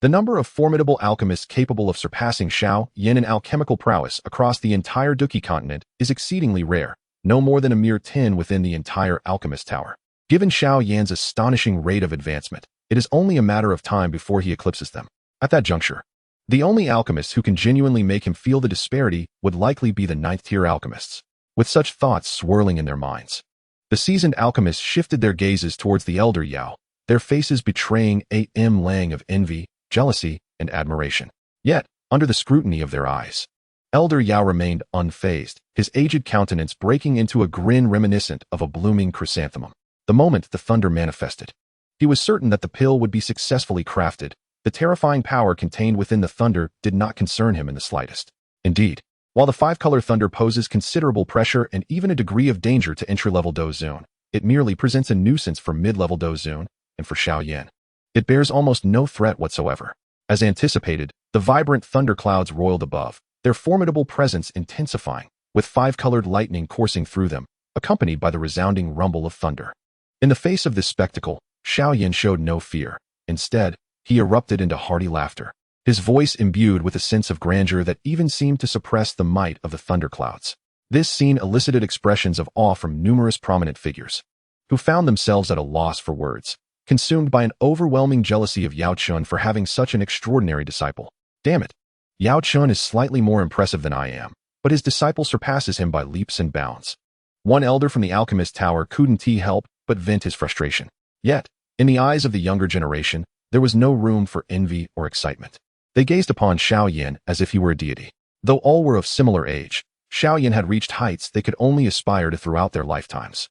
the number of formidable alchemists capable of surpassing Xiao Yan in alchemical prowess across the entire Duki continent is exceedingly rare, no more than a mere 10 within the entire Alchemist Tower. Given Xiao Yan's astonishing rate of advancement, it is only a matter of time before he eclipses them. At that juncture, the only alchemists who can genuinely make him feel the disparity would likely be the 9th-tier alchemists. With such thoughts swirling in their minds, the seasoned alchemists shifted their gazes towards the elder Yao, their faces betraying a lang of envy, jealousy, and admiration. Yet, under the scrutiny of their eyes, Elder Yao remained unfazed, his aged countenance breaking into a grin reminiscent of a blooming chrysanthemum. The moment the thunder manifested, he was certain that the pill would be successfully crafted. The terrifying power contained within the thunder did not concern him in the slightest. Indeed, while the 5-color thunder poses considerable pressure and even a degree of danger to entry-level Dou Zun, it merely presents a nuisance for mid-level Dou Zun and for Xiao Yan. It bears almost no threat whatsoever. As anticipated, the vibrant thunderclouds roiled above, their formidable presence intensifying, with five-colored lightning coursing through them, accompanied by the resounding rumble of thunder. In the face of this spectacle, Xiao Yan showed no fear. Instead, he erupted into hearty laughter, his voice imbued with a sense of grandeur that even seemed to suppress the might of the thunderclouds. This scene elicited expressions of awe from numerous prominent figures, who found themselves at a loss for words, consumed by an overwhelming jealousy of Yao Chun for having such an extraordinary disciple. Damn it! Yao Chun is slightly more impressive than I am, but his disciple surpasses him by leaps and bounds. One elder from the alchemist tower couldn't help but vent his frustration. Yet, in the eyes of the younger generation, there was no room for envy or excitement. They gazed upon Xiao Yan as if he were a deity. Though all were of similar age, Xiao Yan had reached heights they could only aspire to throughout their lifetimes.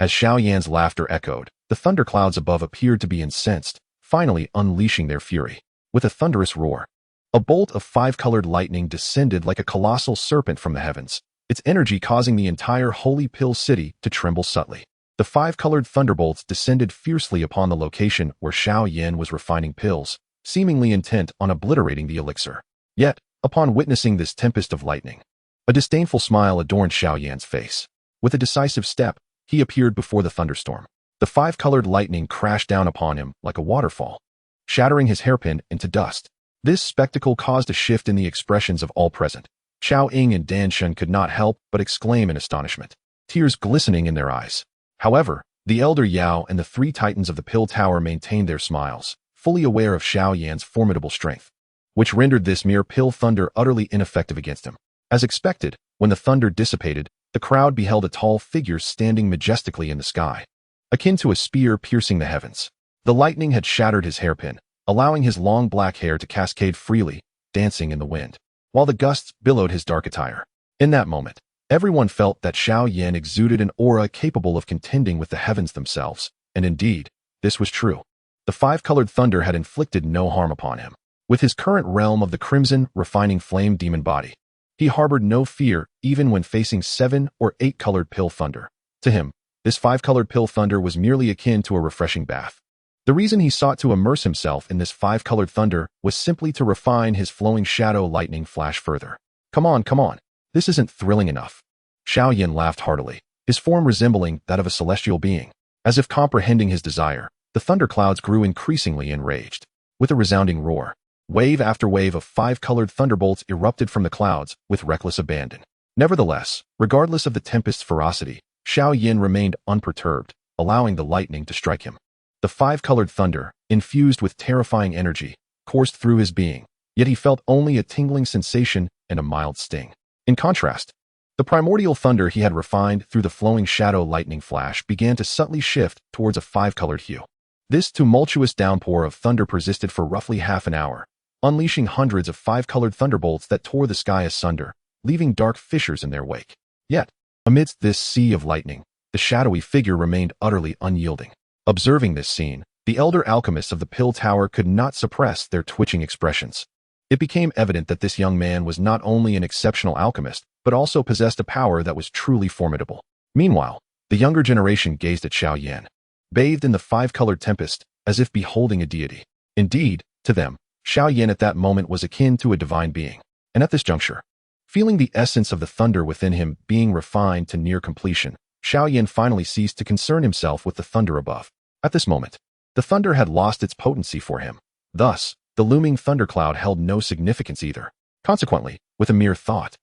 As Xiao Yan's laughter echoed, the thunderclouds above appeared to be incensed, finally unleashing their fury. With a thunderous roar, a bolt of five-colored lightning descended like a colossal serpent from the heavens, its energy causing the entire Holy Pill City to tremble subtly. The five-colored thunderbolts descended fiercely upon the location where Xiao Yan was refining pills, seemingly intent on obliterating the elixir. Yet, upon witnessing this tempest of lightning, a disdainful smile adorned Xiao Yan's face. With a decisive step, he appeared before the thunderstorm. The five-colored lightning crashed down upon him like a waterfall, shattering his hairpin into dust. This spectacle caused a shift in the expressions of all present. Xiao Ying and Dan Shen could not help but exclaim in astonishment, tears glistening in their eyes. However, the elder Yao and the three titans of the Pill Tower maintained their smiles, fully aware of Xiao Yan's formidable strength, which rendered this mere pill thunder utterly ineffective against him. As expected, when the thunder dissipated, the crowd beheld a tall figure standing majestically in the sky, akin to a spear piercing the heavens. The lightning had shattered his hairpin, allowing his long black hair to cascade freely, dancing in the wind, while the gusts billowed his dark attire. In that moment, everyone felt that Xiao Yan exuded an aura capable of contending with the heavens themselves, and indeed, this was true. The five-colored thunder had inflicted no harm upon him. With his current realm of the crimson, refining flame demon body, he harbored no fear even when facing 7 or 8-colored pill thunder. To him, this 5-colored pill thunder was merely akin to a refreshing bath. The reason he sought to immerse himself in this 5-colored thunder was simply to refine his flowing shadow lightning flash further. Come on, this isn't thrilling enough. Xiao Yan laughed heartily, his form resembling that of a celestial being. As if comprehending his desire, the thunderclouds grew increasingly enraged. With a resounding roar, wave after wave of 5-colored thunderbolts erupted from the clouds with reckless abandon. Nevertheless, regardless of the tempest's ferocity, Xiao Yan remained unperturbed, allowing the lightning to strike him. The 5-colored thunder, infused with terrifying energy, coursed through his being, yet he felt only a tingling sensation and a mild sting. In contrast, the primordial thunder he had refined through the flowing shadow lightning flash began to subtly shift towards a 5-colored hue. This tumultuous downpour of thunder persisted for roughly half an hour, unleashing hundreds of 5-colored thunderbolts that tore the sky asunder, leaving dark fissures in their wake. Yet, amidst this sea of lightning, the shadowy figure remained utterly unyielding. Observing this scene, the elder alchemists of the Pill Tower could not suppress their twitching expressions. It became evident that this young man was not only an exceptional alchemist, but also possessed a power that was truly formidable. Meanwhile, the younger generation gazed at Xiao Yan, bathed in the 5-colored tempest, as if beholding a deity. Indeed, to them, Xiao Yan at that moment was akin to a divine being. And at this juncture, feeling the essence of the thunder within him being refined to near completion, Xiao Yan finally ceased to concern himself with the thunder above. At this moment, the thunder had lost its potency for him. Thus, the looming thundercloud held no significance either. Consequently, with a mere thought,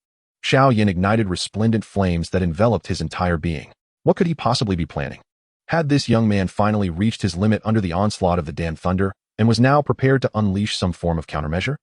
Xiao Yan ignited resplendent flames that enveloped his entire being. What could he possibly be planning? Had this young man finally reached his limit under the onslaught of the damned thunder, and was now prepared to unleash some form of countermeasure?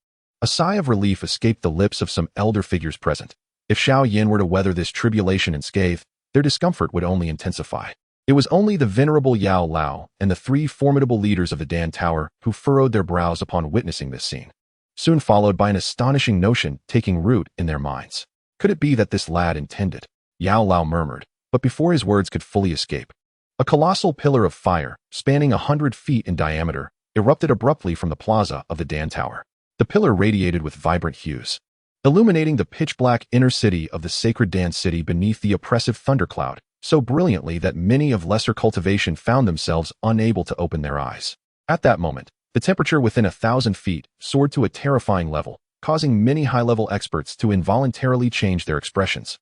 A sigh of relief escaped the lips of some elder figures present. If Xiao Yan were to weather this tribulation unscathed, their discomfort would only intensify. It was only the venerable Yao Lao and the 3 formidable leaders of the Dan Tower who furrowed their brows upon witnessing this scene, soon followed by an astonishing notion taking root in their minds. Could it be that this lad intended? Yao Lao murmured, but before his words could fully escape, a colossal pillar of fire, spanning 100 feet in diameter, erupted abruptly from the plaza of the Dan Tower. The pillar radiated with vibrant hues, illuminating the pitch-black inner city of the sacred Dan City beneath the oppressive thundercloud, so brilliantly that many of lesser cultivation found themselves unable to open their eyes. At that moment, the temperature within 1,000 feet soared to a terrifying level, causing many high-level experts to involuntarily change their expressions.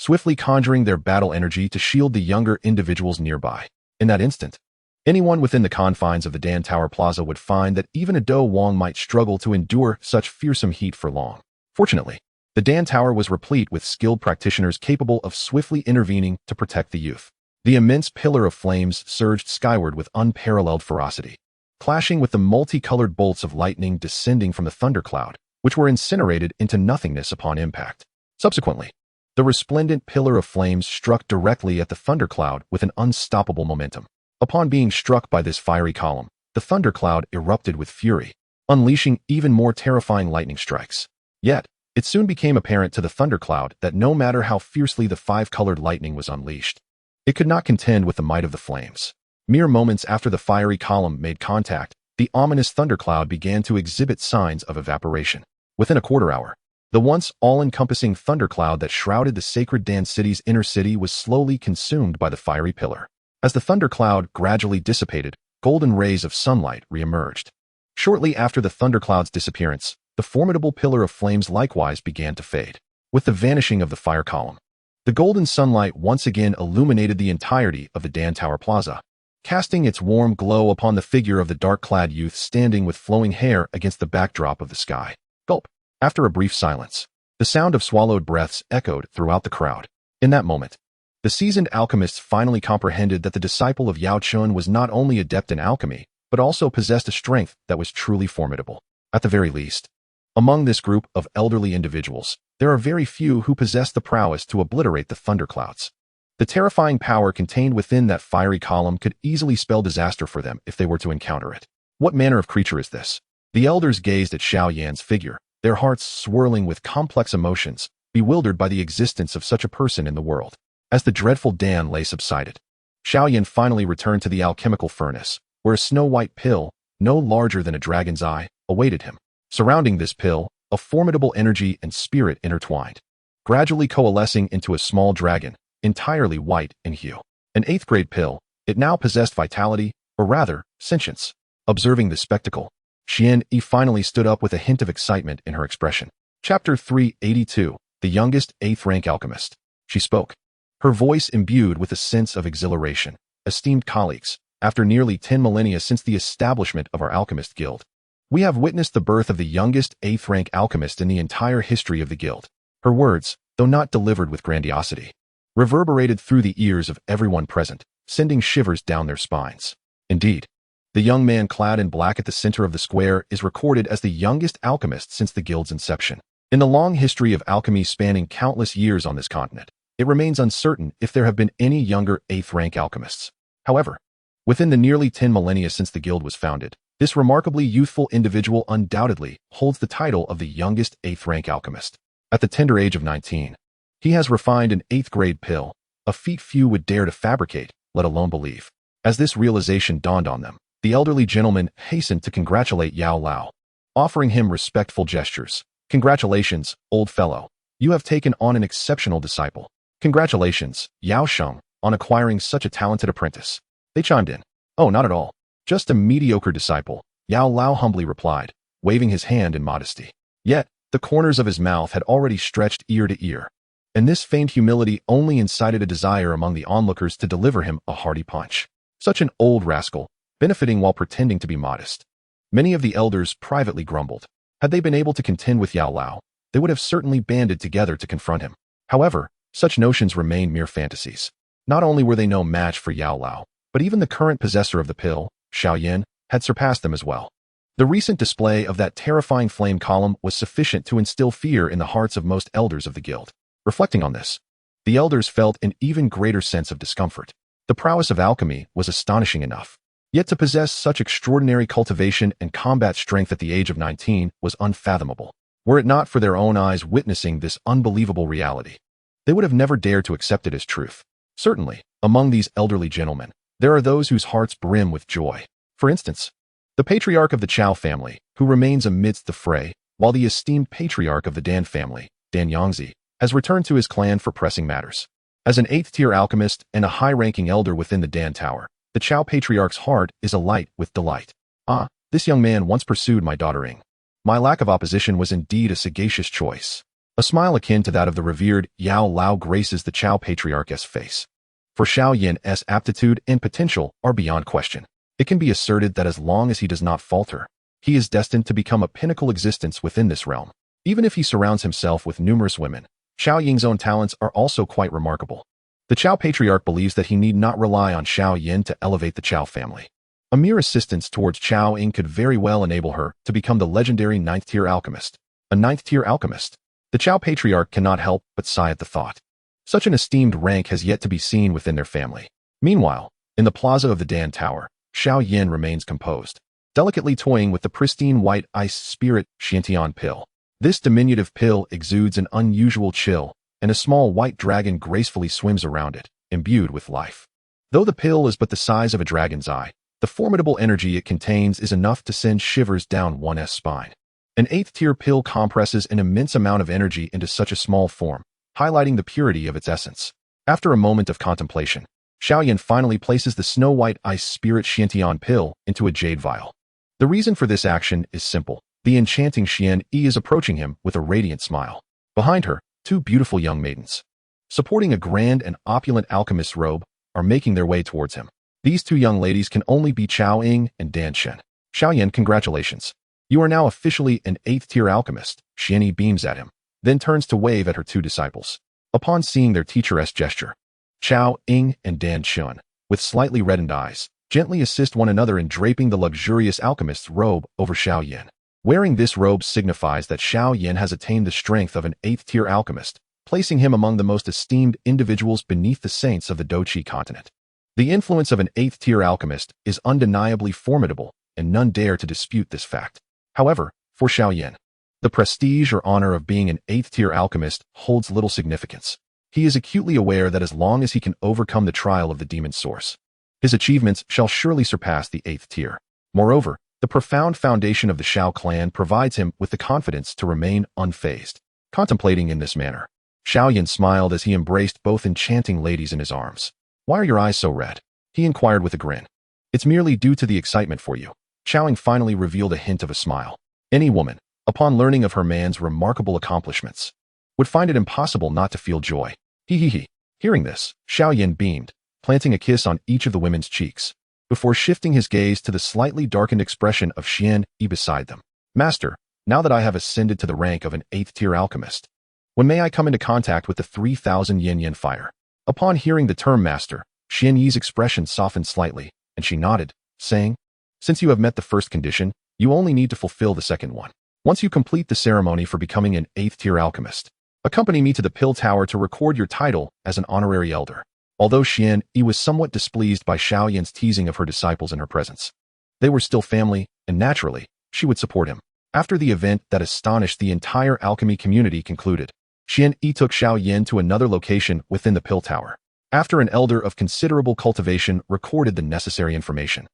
swiftly conjuring their battle energy to shield the younger individuals nearby. In that instant, anyone within the confines of the Dan Tower Plaza would find that even a Dou Wang might struggle to endure such fearsome heat for long. Fortunately, the Dan Tower was replete with skilled practitioners capable of swiftly intervening to protect the youth. The immense pillar of flames surged skyward with unparalleled ferocity, clashing with the multicolored bolts of lightning descending from the thundercloud, which were incinerated into nothingness upon impact. Subsequently, the resplendent pillar of flames struck directly at the thundercloud with an unstoppable momentum. Upon being struck by this fiery column, the thundercloud erupted with fury, unleashing even more terrifying lightning strikes. Yet, it soon became apparent to the thundercloud that no matter how fiercely the five-colored lightning was unleashed, it could not contend with the might of the flames. Mere moments after the fiery column made contact, the ominous thundercloud began to exhibit signs of evaporation. Within a quarter hour, the once all-encompassing thundercloud that shrouded the sacred Dan city's inner city was slowly consumed by the fiery pillar. As the thundercloud gradually dissipated, golden rays of sunlight re-emerged. Shortly after the thundercloud's disappearance, the formidable pillar of flames likewise began to fade. With the vanishing of the fire column, the golden sunlight once again illuminated the entirety of the Dan Tower Plaza, casting its warm glow upon the figure of the dark-clad youth standing with flowing hair against the backdrop of the sky. Gulp. After a brief silence, the sound of swallowed breaths echoed throughout the crowd. In that moment, the seasoned alchemists finally comprehended that the disciple of Yao Chun was not only adept in alchemy, but also possessed a strength that was truly formidable. At the very least, among this group of elderly individuals, there are very few who possess the prowess to obliterate the thunderclouds. The terrifying power contained within that fiery column could easily spell disaster for them if they were to encounter it. What manner of creature is this? The elders gazed at Xiao Yan's figure, their hearts swirling with complex emotions, bewildered by the existence of such a person in the world. As the dreadful Dan lay subsided, Xiao Yan finally returned to the alchemical furnace, where a snow-white pill, no larger than a dragon's eye, awaited him. Surrounding this pill, a formidable energy and spirit intertwined, gradually coalescing into a small dragon, entirely white in hue. An 8th-grade pill, it now possessed vitality, or rather, sentience. Observing this spectacle, Xian Yi finally stood up with a hint of excitement in her expression. Chapter 382, The Youngest 8th-Rank Alchemist. She spoke, her voice imbued with a sense of exhilaration. Esteemed colleagues, after nearly 10 millennia since the establishment of our alchemist guild, we have witnessed the birth of the youngest 8th-rank alchemist in the entire history of the guild. Her words, though not delivered with grandiosity, reverberated through the ears of everyone present, sending shivers down their spines. Indeed, the young man clad in black at the center of the square is recorded as the youngest alchemist since the guild's inception. In the long history of alchemy spanning countless years on this continent, it remains uncertain if there have been any younger 8th-rank alchemists. However, within the nearly 10 millennia since the guild was founded, this remarkably youthful individual undoubtedly holds the title of the youngest 8th-rank alchemist. At the tender age of 19, he has refined an 8th-grade pill, a feat few would dare to fabricate, let alone believe. As this realization dawned on them, the elderly gentleman hastened to congratulate Yao Lao, offering him respectful gestures. Congratulations, old fellow. You have taken on an exceptional disciple. Congratulations, Yao Sheng, on acquiring such a talented apprentice. They chimed in. Oh, not at all. Just a mediocre disciple, Yao Lao humbly replied, waving his hand in modesty. Yet, the corners of his mouth had already stretched ear to ear, and this feigned humility only incited a desire among the onlookers to deliver him a hearty punch. Such an old rascal, benefiting while pretending to be modest. Many of the elders privately grumbled. Had they been able to contend with Yao Lao, they would have certainly banded together to confront him. However, such notions remained mere fantasies. Not only were they no match for Yao Lao, but even the current possessor of the pill, Xiao Yan, had surpassed them as well. The recent display of that terrifying flame column was sufficient to instill fear in the hearts of most elders of the guild. Reflecting on this, the elders felt an even greater sense of discomfort. The prowess of alchemy was astonishing enough, yet to possess such extraordinary cultivation and combat strength at the age of 19 was unfathomable. Were it not for their own eyes witnessing this unbelievable reality, they would have never dared to accept it as truth. Certainly, among these elderly gentlemen, there are those whose hearts brim with joy. For instance, the patriarch of the Chao family, who remains amidst the fray, while the esteemed patriarch of the Dan family, Dan Yangzi, has returned to his clan for pressing matters. As an 8th-tier alchemist and a high-ranking elder within the Dan Tower, the Chao patriarch's heart is alight with delight. Ah, this young man once pursued my daughter Ing. My lack of opposition was indeed a sagacious choice. A smile akin to that of the revered Yao Lao graces the Qiao Patriarch's face. For Xiao Yan's aptitude and potential are beyond question. It can be asserted that as long as he does not falter, he is destined to become a pinnacle existence within this realm. Even if he surrounds himself with numerous women, Xiao Ying's own talents are also quite remarkable. The Qiao Patriarch believes that he need not rely on Xiao Yan to elevate the Qiao family. A mere assistance towards Xiao Ying could very well enable her to become the legendary 9th-tier alchemist. A 9th-tier alchemist? The Qiao Patriarch cannot help but sigh at the thought. Such an esteemed rank has yet to be seen within their family. Meanwhile, in the plaza of the Dan Tower, Xiao Yan remains composed, delicately toying with the pristine white ice spirit Xiantian pill. This diminutive pill exudes an unusual chill, and a small white dragon gracefully swims around it, imbued with life. Though the pill is but the size of a dragon's eye, the formidable energy it contains is enough to send shivers down one's spine. An 8th-tier pill compresses an immense amount of energy into such a small form, highlighting the purity of its essence. After a moment of contemplation, Xiao Yan finally places the snow-white ice spirit Xiantian pill into a jade vial. The reason for this action is simple. The enchanting Xian Yi is approaching him with a radiant smile. Behind her, 2 beautiful young maidens, supporting a grand and opulent alchemist's robe, are making their way towards him. These 2 young ladies can only be Qiao Ying and Dan Shen. Xiao Yan, congratulations. You are now officially an 8th-tier alchemist. Xian Yi beams at him, then turns to wave at her 2 disciples. Upon seeing their teacher's gesture, Qiao Ying and Dan Shen, with slightly reddened eyes, gently assist one another in draping the luxurious alchemist's robe over Xiao Yan. Wearing this robe signifies that Xiao Yan has attained the strength of an 8th-tier alchemist, placing him among the most esteemed individuals beneath the saints of the Douqi continent. The influence of an 8th-tier alchemist is undeniably formidable, and none dare to dispute this fact. However, for Xiao Yan, the prestige or honor of being an 8th-tier alchemist holds little significance. He is acutely aware that as long as he can overcome the trial of the demon source, his achievements shall surely surpass the 8th tier. Moreover, the profound foundation of the Xiao clan provides him with the confidence to remain unfazed. Contemplating in this manner, Xiao Yan smiled as he embraced both enchanting ladies in his arms. "Why are your eyes so red?" he inquired with a grin. "It's merely due to the excitement for you." Xiao Ying finally revealed a hint of a smile. Any woman, upon learning of her man's remarkable accomplishments, would find it impossible not to feel joy. He. Hearing this, Xiao Yan beamed, planting a kiss on each of the women's cheeks, before shifting his gaze to the slightly darkened expression of Xian Yi beside them. "Master, now that I have ascended to the rank of an 8th-tier alchemist, when may I come into contact with the 3,000 yin fire?" Upon hearing the term master, Xian Yi's expression softened slightly, and she nodded, saying, "Since you have met the first condition, you only need to fulfill the second one. Once you complete the ceremony for becoming an 8th-tier alchemist, accompany me to the Pill Tower to record your title as an honorary elder." Although Xian Yi was somewhat displeased by Xiao Yan's teasing of her disciples in her presence, they were still family, and naturally, she would support him. After the event that astonished the entire alchemy community concluded, Xian Yi took Xiao Yan to another location within the Pill Tower. After an elder of considerable cultivation recorded the necessary information,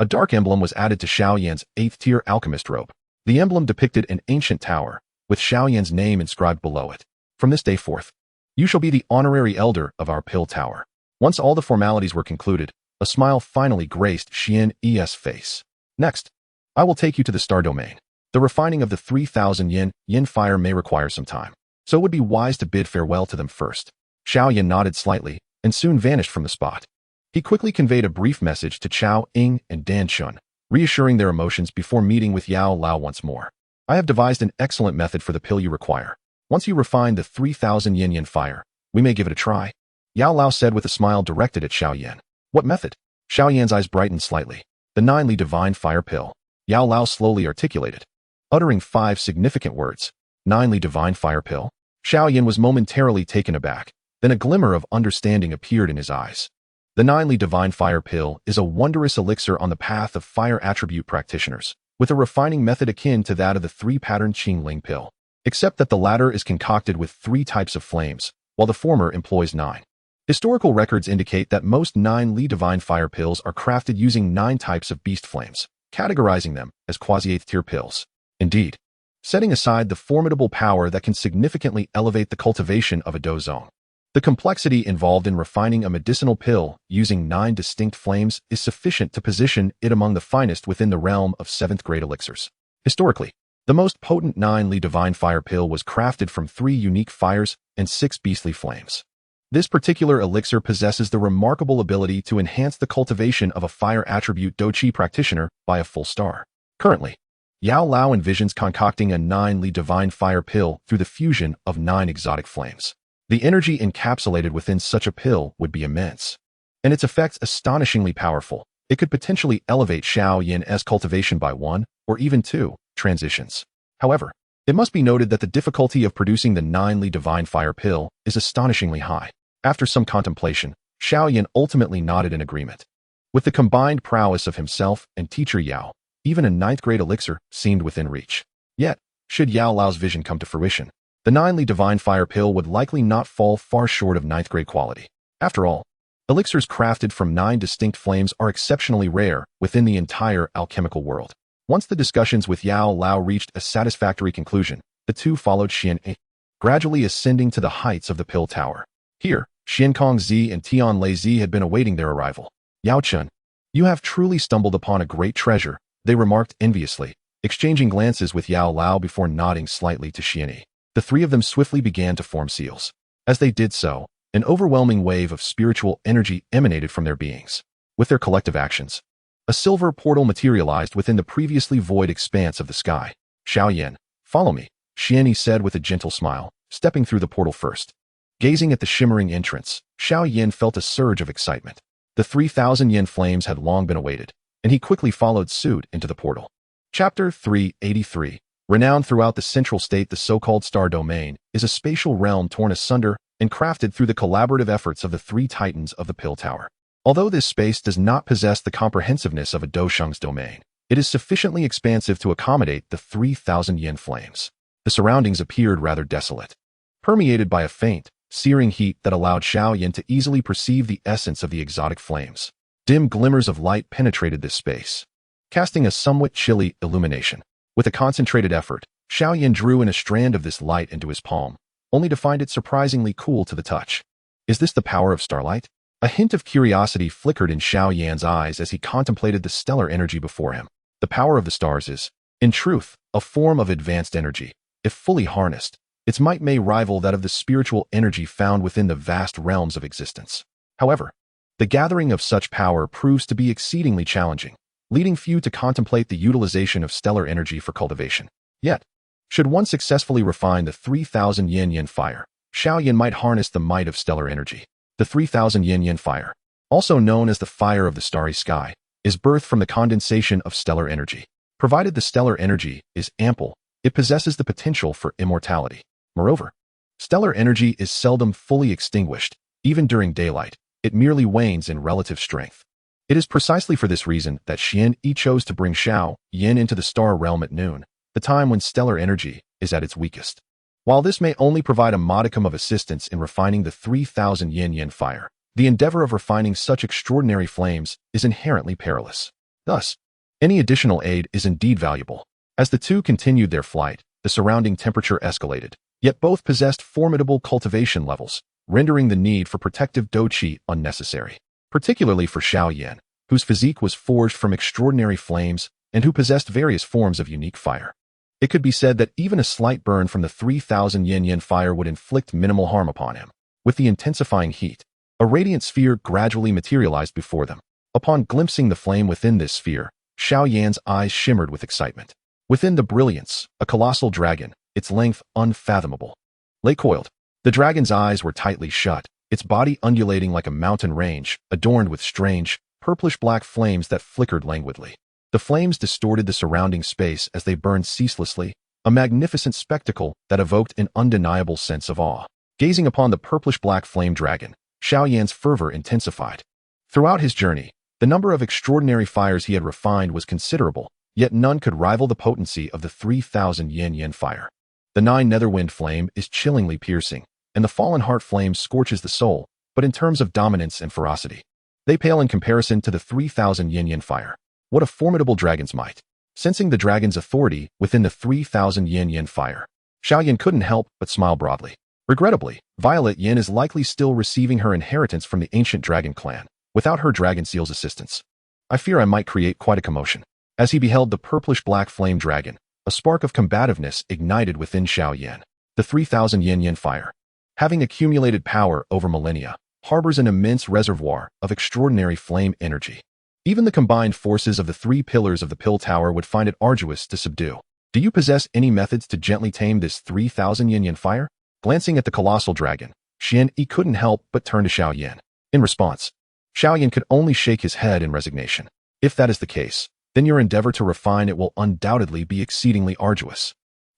a dark emblem was added to Xiao Yan's 8th-tier alchemist robe. The emblem depicted an ancient tower, with Xiao Yan's name inscribed below it. "From this day forth, you shall be the honorary elder of our Pill Tower." Once all the formalities were concluded, a smile finally graced Xian Yi's face. "Next, I will take you to the Star Domain. The refining of the 3,000 yin fire may require some time, so it would be wise to bid farewell to them first." Xiao Yan nodded slightly, and soon vanished from the spot. He quickly conveyed a brief message to Qiao Ying and Dan Shun, reassuring their emotions before meeting with Yao Lao once more. "I have devised an excellent method for the pill you require. Once you refine the 3,000 yin fire, we may give it a try," Yao Lao said with a smile directed at Xiao Yan. "What method?" Xiao Yan's eyes brightened slightly. "The 9ly divine fire pill," Yao Lao slowly articulated, uttering 5 significant words. 9ly divine fire pill? Xiao Yan was momentarily taken aback, then a glimmer of understanding appeared in his eyes. The 9ly divine fire pill is a wondrous elixir on the path of fire attribute practitioners, with a refining method akin to that of the 3-pattern Qingling pill, except that the latter is concocted with 3 types of flames, while the former employs 9. Historical records indicate that most 9ly divine fire pills are crafted using 9 types of beast flames, categorizing them as quasi-8th-tier pills. Indeed, setting aside the formidable power that can significantly elevate the cultivation of a Dou zone, the complexity involved in refining a medicinal pill using 9 distinct flames is sufficient to position it among the finest within the realm of 7th-grade elixirs. Historically, The most potent 9-Li Divine Fire Pill was crafted from 3 unique fires and 6 beastly flames. This particular elixir possesses the remarkable ability to enhance the cultivation of a fire attribute Dou Qi practitioner by a full star. Currently, Yao Lao envisions concocting a 9-Li Divine Fire Pill through the fusion of 9 exotic flames. The energy encapsulated within such a pill would be immense, and its effects astonishingly powerful. It could potentially elevate Xiao Yan's cultivation by 1, or even 2, transitions. However, it must be noted that the difficulty of producing the 9-Li Divine Fire Pill is astonishingly high. After some contemplation, Xiao Yan ultimately nodded in agreement. With the combined prowess of himself and teacher Yao, even a 9th-grade elixir seemed within reach. Yet, should Yao Lao's vision come to fruition, the 9-Li Divine Fire Pill would likely not fall far short of 9th-grade quality. After all, elixirs crafted from 9 distinct flames are exceptionally rare within the entire alchemical world. Once the discussions with Yao Lao reached a satisfactory conclusion, the two followed Xian Yi, gradually ascending to the heights of the Pill Tower. Here, Xiankong Zi and Tian Lei Zi had been awaiting their arrival. Yao Chun, you have truly stumbled upon a great treasure, they remarked enviously, exchanging glances with Yao Lao before nodding slightly to Xian Yi. The three of them swiftly began to form seals. As they did so, an overwhelming wave of spiritual energy emanated from their beings. With their collective actions, a silver portal materialized within the previously void expanse of the sky. Xiao Yan, follow me, Xian Yi said with a gentle smile, stepping through the portal first. Gazing at the shimmering entrance, Xiao Yan felt a surge of excitement. The 3,000 yen flames had long been awaited, and he quickly followed suit into the portal. Chapter 383. Renowned throughout the central state, the so-called Star Domain is a spatial realm torn asunder and crafted through the collaborative efforts of the 3 titans of the Pill Tower. Although this space does not possess the comprehensiveness of a Dousheng's domain, it is sufficiently expansive to accommodate the 3,000 yen flames. The surroundings appeared rather desolate, permeated by a faint, searing heat that allowed Xiao Yan to easily perceive the essence of the exotic flames. Dim glimmers of light penetrated this space, casting a somewhat chilly illumination. With a concentrated effort, Xiao Yan drew in a strand of this light into his palm, only to find it surprisingly cool to the touch. Is this the power of starlight? A hint of curiosity flickered in Xiao Yan's eyes as he contemplated the stellar energy before him. The power of the stars is, in truth, a form of advanced energy. If fully harnessed, its might may rival that of the spiritual energy found within the vast realms of existence. However, the gathering of such power proves to be exceedingly challenging, leading few to contemplate the utilization of stellar energy for cultivation. Yet, should one successfully refine the 3,000 yen fire, Xiao Yan might harness the might of stellar energy. The 3,000 yen fire, also known as the fire of the starry sky, is birthed from the condensation of stellar energy. Provided the stellar energy is ample, it possesses the potential for immortality. Moreover, stellar energy is seldom fully extinguished. Even during daylight, it merely wanes in relative strength. It is precisely for this reason that Xian Yi chose to bring Xiao Yan into the star realm at noon, the time when stellar energy is at its weakest. While this may only provide a modicum of assistance in refining the 3,000 yen fire, the endeavor of refining such extraordinary flames is inherently perilous. Thus, any additional aid is indeed valuable. As the two continued their flight, the surrounding temperature escalated, yet both possessed formidable cultivation levels, rendering the need for protective Dou Qi unnecessary. Particularly for Xiao Yan, whose physique was forged from extraordinary flames and who possessed various forms of unique fire. It could be said that even a slight burn from the 3,000 yen fire would inflict minimal harm upon him. With the intensifying heat, a radiant sphere gradually materialized before them. Upon glimpsing the flame within this sphere, Xiao Yan's eyes shimmered with excitement. Within the brilliance, a colossal dragon, its length unfathomable, lay coiled. The dragon's eyes were tightly shut, its body undulating like a mountain range, adorned with strange, purplish-black flames that flickered languidly. The flames distorted the surrounding space as they burned ceaselessly, a magnificent spectacle that evoked an undeniable sense of awe. Gazing upon the purplish-black flame dragon, Xiao Yan's fervor intensified. Throughout his journey, the number of extraordinary fires he had refined was considerable, yet none could rival the potency of the 3,000 yen fire. The 9 Netherwind flame is chillingly piercing, and the Fallen Heart flame scorches the soul, but in terms of dominance and ferocity, they pale in comparison to the 3,000 yen fire. What a formidable dragon's might! Sensing the dragon's authority within the 3,000 yen fire, Xiao Yan couldn't help but smile broadly. Regrettably, Violet Yin is likely still receiving her inheritance from the ancient dragon clan, without her dragon seal's assistance. I fear I might create quite a commotion. As he beheld the purplish-black flame dragon, A spark of combativeness ignited within Xiao Yan. The 3,000 yin fire, having accumulated power over millennia, harbors an immense reservoir of extraordinary flame energy. Even the combined forces of the three pillars of the Pill Tower would find it arduous to subdue. Do you possess any methods to gently tame this 3,000 yin fire? Glancing at the colossal dragon, Xian Yi couldn't help but turn to Xiao Yan. In response, Xiao Yan could only shake his head in resignation. If that is the case, then your endeavor to refine it will undoubtedly be exceedingly arduous.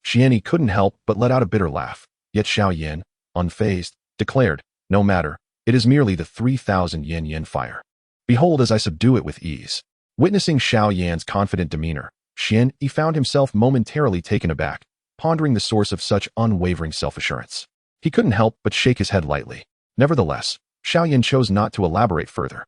Xian Yi couldn't help but let out a bitter laugh, yet Xiao Yan, unfazed, declared, "No matter, it is merely the 3,000 yin fire. Behold as I subdue it with ease." Witnessing Xiao Yan's confident demeanor, Xian Yi found himself momentarily taken aback, pondering the source of such unwavering self-assurance. He couldn't help but shake his head lightly. Nevertheless, Xiao Yan chose not to elaborate further.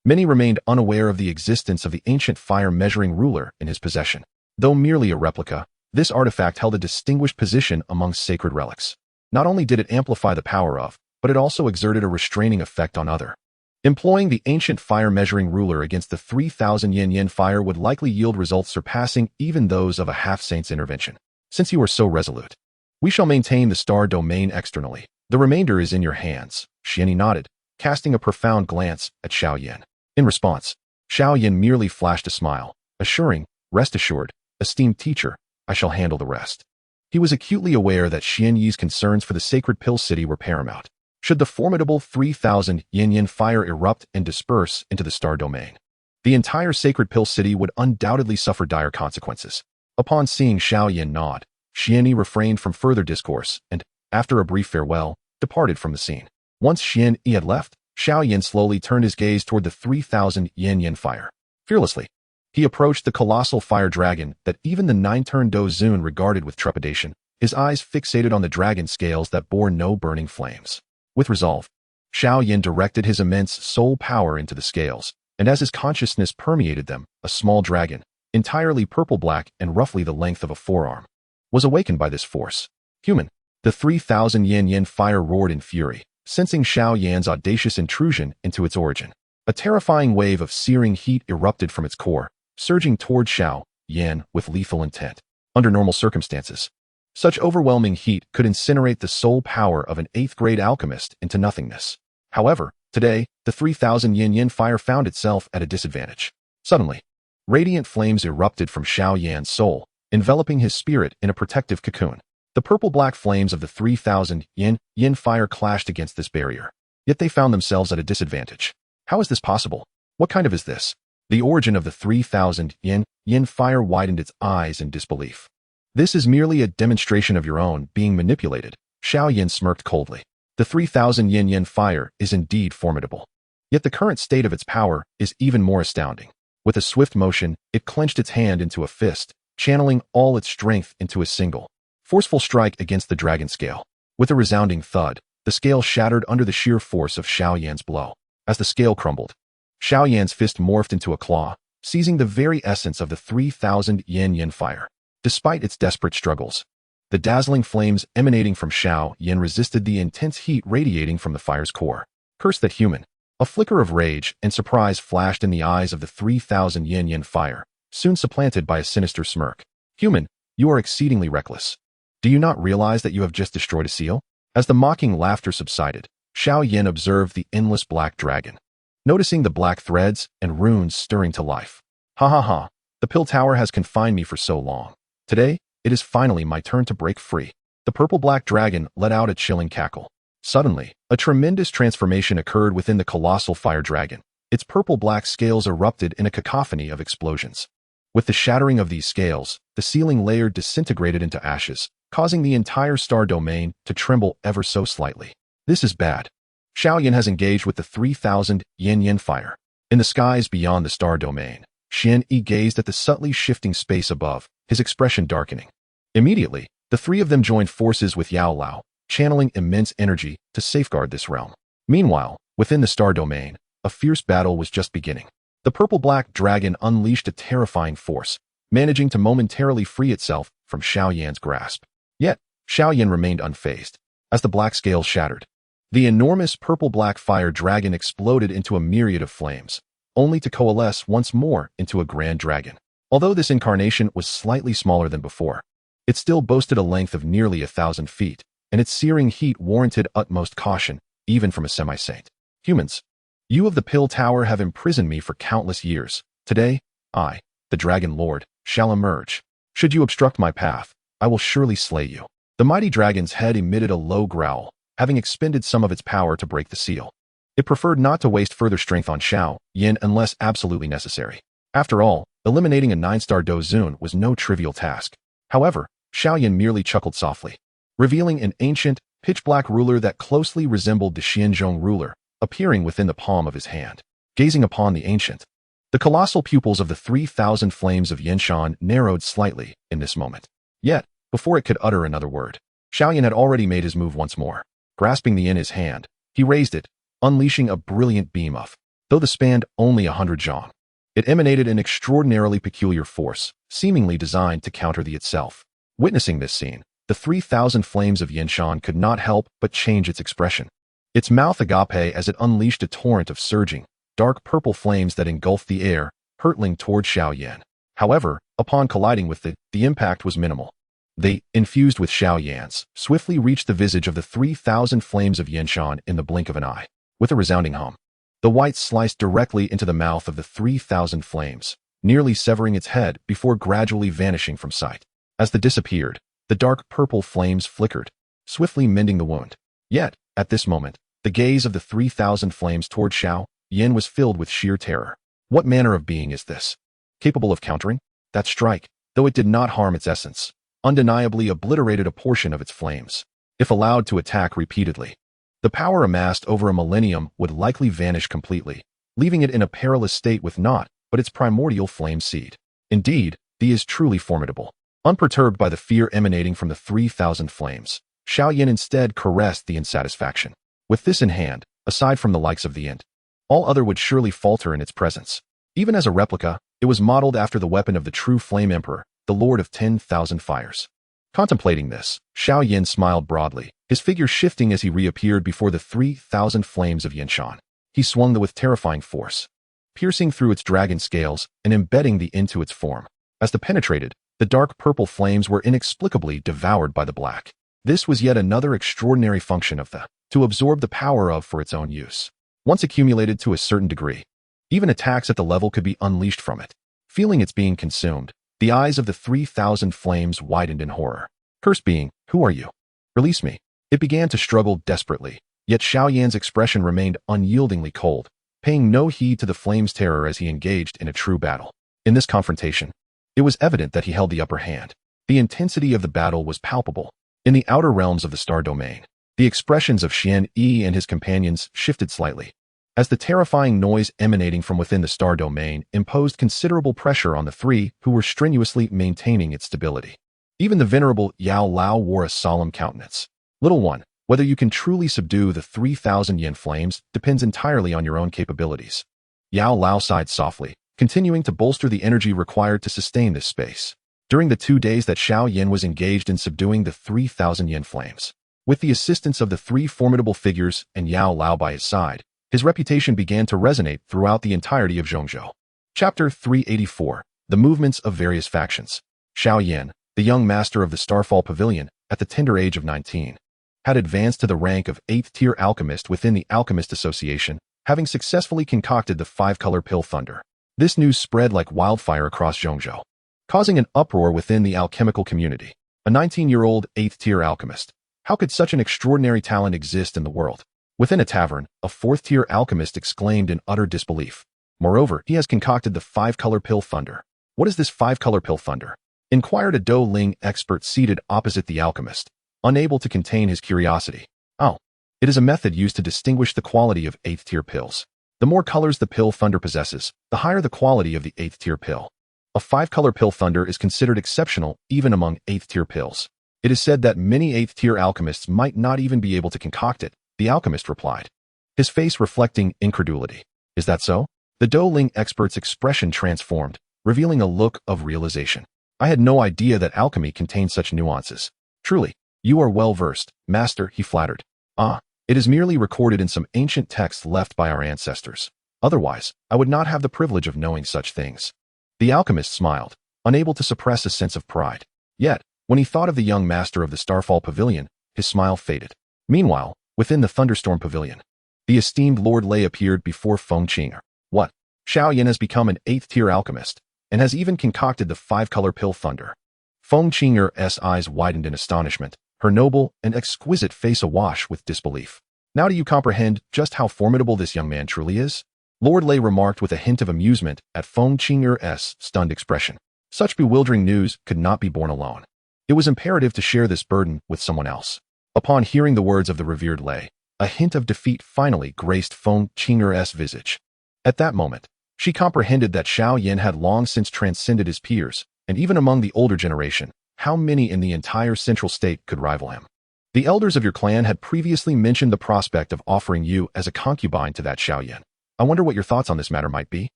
Many remained unaware of the existence of the ancient fire-measuring ruler in his possession. Though merely a replica, this artifact held a distinguished position among sacred relics. Not only did it amplify the power of, but it also exerted a restraining effect on other. Employing the ancient fire-measuring ruler against the 3,000 yin fire would likely yield results surpassing even those of a half-saint's intervention. Since you are so resolute, we shall maintain the star domain externally. The remainder is in your hands. Xian Yi nodded, casting a profound glance at Xiao Yan. In response, Xiao Yan merely flashed a smile, assuring, "Rest assured, esteemed teacher, I shall handle the rest." He was acutely aware that Xian Yi's concerns for the sacred Pill City were paramount. Should the formidable 3,000 yin fire erupt and disperse into the star domain, the entire sacred Pill City would undoubtedly suffer dire consequences. Upon seeing Xiao Yan nod, Xian Yi refrained from further discourse and, after a brief farewell, departed from the scene. Once Xian Yi had left, Xiao Yan slowly turned his gaze toward the 3,000 yin fire. Fearlessly, he approached the colossal fire dragon that even the nine-turn Dou Zun regarded with trepidation, his eyes fixated on the dragon scales that bore no burning flames. With resolve, Xiao Yan directed his immense soul power into the scales, and as his consciousness permeated them, a small dragon, entirely purple-black and roughly the length of a forearm, was awakened by this force. Human. The 3,000 yin fire roared in fury, sensing Xiao Yan's audacious intrusion into its origin. A terrifying wave of searing heat erupted from its core, surging toward Xiao Yan with lethal intent. Under normal circumstances, such overwhelming heat could incinerate the soul power of an 8th-grade alchemist into nothingness. However, today, the 3,000 yin fire found itself at a disadvantage. Suddenly, radiant flames erupted from Xiao Yan's soul, enveloping his spirit in a protective cocoon. The purple-black flames of the 3,000 yin fire clashed against this barrier, yet they found themselves at a disadvantage. How is this possible? What kind of is this? The origin of the 3,000 yin fire widened its eyes in disbelief. This is merely a demonstration of your own being manipulated. Xiao Yan smirked coldly. The 3,000 yin fire is indeed formidable. Yet the current state of its power is even more astounding. With a swift motion, it clenched its hand into a fist, channeling all its strength into a single, forceful strike against the dragon scale. With a resounding thud, the scale shattered under the sheer force of Xiao Yan's blow. As the scale crumbled, Xiao Yan's fist morphed into a claw, seizing the very essence of the 3,000 yin fire. Despite its desperate struggles, the dazzling flames emanating from Xiao Yan resisted the intense heat radiating from the fire's core. Curse that human. A flicker of rage and surprise flashed in the eyes of the 3,000 yin fire, soon supplanted by a sinister smirk. Human, you are exceedingly reckless. Do you not realize that you have just destroyed a seal? As the mocking laughter subsided, Xiao Yan observed the endless black dragon, noticing the black threads and runes stirring to life. Ha ha ha, the Pill Tower has confined me for so long. Today, it is finally my turn to break free. The purple-black dragon let out a chilling cackle. Suddenly, a tremendous transformation occurred within the colossal fire dragon. Its purple-black scales erupted in a cacophony of explosions. With the shattering of these scales, the ceiling layer disintegrated into ashes, causing the entire star domain to tremble ever so slightly. This is bad. Xiao Yan has engaged with the 3,000 yin fire. In the skies beyond the star domain, Xian Yi gazed at the subtly shifting space above, his expression darkening. Immediately, the three of them joined forces with Yao Lao, channeling immense energy to safeguard this realm. Meanwhile, within the star domain, a fierce battle was just beginning. The purple-black dragon unleashed a terrifying force, managing to momentarily free itself from Xiao Yan's grasp. Yet, Xiao Yan remained unfazed. As the black scales shattered, the enormous purple-black fire dragon exploded into a myriad of flames, only to coalesce once more into a grand dragon. Although this incarnation was slightly smaller than before, It still boasted a length of nearly 1,000 feet, and its searing heat warranted utmost caution, even from a semi-saint. Humans, you of the Pill Tower have imprisoned me for countless years. Today, I, the Dragon Lord, shall emerge. Should you obstruct my path, I will surely slay you. The mighty dragon's head emitted a low growl, having expended some of its power to break the seal. It preferred not to waste further strength on Xiao Yan unless absolutely necessary. After all, eliminating a 9-star Dou Zun was no trivial task. However, Xiao Yan merely chuckled softly, revealing an ancient, pitch-black ruler that closely resembled the Xianzhong ruler, appearing within the palm of his hand. Gazing upon the ancient, the colossal pupils of the 3,000 flames of Yanshan narrowed slightly in this moment. Yet, before it could utter another word, Xiao Yan had already made his move once more. Grasping the in his hand, he raised it, unleashing a brilliant beam of, though the spanned only 100 zhang. It emanated an extraordinarily peculiar force, seemingly designed to counter the itself. Witnessing this scene, the 3,000 flames of Yanshan could not help but change its expression. Its mouth agape as it unleashed a torrent of surging, dark purple flames that engulfed the air, hurtling toward Xiao Yan. However, upon colliding with it, the impact was minimal. They, infused with Xiao Yan's, swiftly reached the visage of the 3,000 flames of Yanshan in the blink of an eye. With a resounding hum, the whites sliced directly into the mouth of the 3,000 flames, nearly severing its head before gradually vanishing from sight. As the disappeared, the dark purple flames flickered, swiftly mending the wound. Yet, at this moment, the gaze of the 3,000 flames toward Xiao Yan was filled with sheer terror. What manner of being is this? Capable of countering? That strike, though it did not harm its essence, undeniably obliterated a portion of its flames. If allowed to attack repeatedly, the power amassed over a millennium would likely vanish completely, leaving it in a perilous state with naught but its primordial flame seed. Indeed, the is truly formidable. Unperturbed by the fear emanating from the 3,000 flames, Xiao Yan instead caressed the insatisfaction. With this in hand, aside from the likes of the int, all other would surely falter in its presence. Even as a replica, it was modeled after the weapon of the true Flame Emperor, the Lord of 10,000 Fires. Contemplating this, Xiao Yan smiled broadly, his figure shifting as he reappeared before the 3,000 flames of Yanshan. He swung with terrifying force, piercing through its dragon scales and embedding the into its form. As the penetrated, the dark purple flames were inexplicably devoured by the black. This was yet another extraordinary function of the, to absorb the power of for its own use. Once accumulated to a certain degree, even attacks at the level could be unleashed from it. Feeling its being consumed, the eyes of the 3,000 flames widened in horror. Cursed being, who are you? Release me. It began to struggle desperately, yet Xiao Yan's expression remained unyieldingly cold, paying no heed to the flame's terror as he engaged in a true battle. In this confrontation, it was evident that he held the upper hand. The intensity of the battle was palpable. In the outer realms of the star domain, the expressions of Xian Yi and his companions shifted slightly, as the terrifying noise emanating from within the star domain imposed considerable pressure on the three who were strenuously maintaining its stability. Even the venerable Yao Lao wore a solemn countenance. Little one, whether you can truly subdue the 3,000 yen flames depends entirely on your own capabilities. Yao Lao sighed softly, continuing to bolster the energy required to sustain this space. During the 2 days that Xiao Yan was engaged in subduing the 3,000 yen flames, with the assistance of the three formidable figures and Yao Lao by his side, his reputation began to resonate throughout the entirety of Zhongzhou. Chapter 384. The Movements of Various Factions. Xiao Yan, the young master of the Starfall Pavilion, at the tender age of 19, had advanced to the rank of 8th-tier alchemist within the Alchemist Association, having successfully concocted the 5-color pill thunder. This news spread like wildfire across Zhongzhou, causing an uproar within the alchemical community. A 19-year-old 8th-tier alchemist. How could such an extraordinary talent exist in the world? Within a tavern, a 4th-tier alchemist exclaimed in utter disbelief. Moreover, he has concocted the 5-color pill thunder. What is this 5-color pill thunder? Inquired a Dou Ling expert seated opposite the alchemist, unable to contain his curiosity. Oh, it is a method used to distinguish the quality of 8th-tier pills. The more colors the pill thunder possesses, the higher the quality of the 8th-tier pill. A 5-color pill thunder is considered exceptional even among 8th-tier pills. It is said that many 8th-tier alchemists might not even be able to concoct it, the alchemist replied, his face reflecting incredulity. Is that so? The Dou Ling expert's expression transformed, revealing a look of realization. I had no idea that alchemy contained such nuances. Truly, you are well versed, master, he flattered. Ah, it is merely recorded in some ancient text left by our ancestors. Otherwise, I would not have the privilege of knowing such things. The alchemist smiled, unable to suppress a sense of pride. Yet, When he thought of the young master of the Starfall Pavilion, his smile faded. Meanwhile, within the Thunderstorm Pavilion, the esteemed Lord Lei appeared before Feng Qing'er. What? Xiao Yan has become an 8th-tier alchemist, and has even concocted the 5-color pill Thunder. Feng Qing'er's eyes widened in astonishment, her noble and exquisite face awash with disbelief. Now do you comprehend just how formidable this young man truly is? Lord Lei remarked with a hint of amusement at Feng Qing'er's stunned expression. Such bewildering news could not be borne alone. It was imperative to share this burden with someone else. Upon hearing the words of the revered Lei, a hint of defeat finally graced Feng Qing'er's visage. At that moment, she comprehended that Xiao Yan had long since transcended his peers, and even among the older generation, how many in the entire central state could rival him? The elders of your clan had previously mentioned the prospect of offering you as a concubine to that Xiao Yan. I wonder what your thoughts on this matter might be?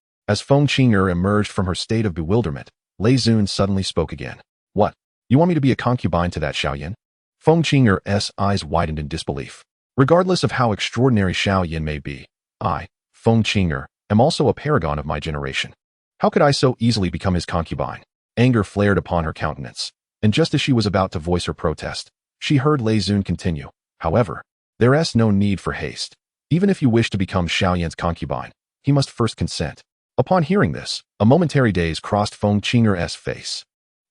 As Feng Qing'er emerged from her state of bewilderment, Lei Zun suddenly spoke again. What? You want me to be a concubine to that Xiao Yan? Feng Qing'er's eyes widened in disbelief. Regardless of how extraordinary Xiao Yan may be, I, Feng Qing'er, am also a paragon of my generation. How could I so easily become his concubine? Anger flared upon her countenance, and just as she was about to voice her protest, she heard Lei Zun continue. However, there's no need for haste. Even if you wish to become Xiao Yan's concubine, he must first consent. Upon hearing this, a momentary daze crossed Feng Qing'er's face.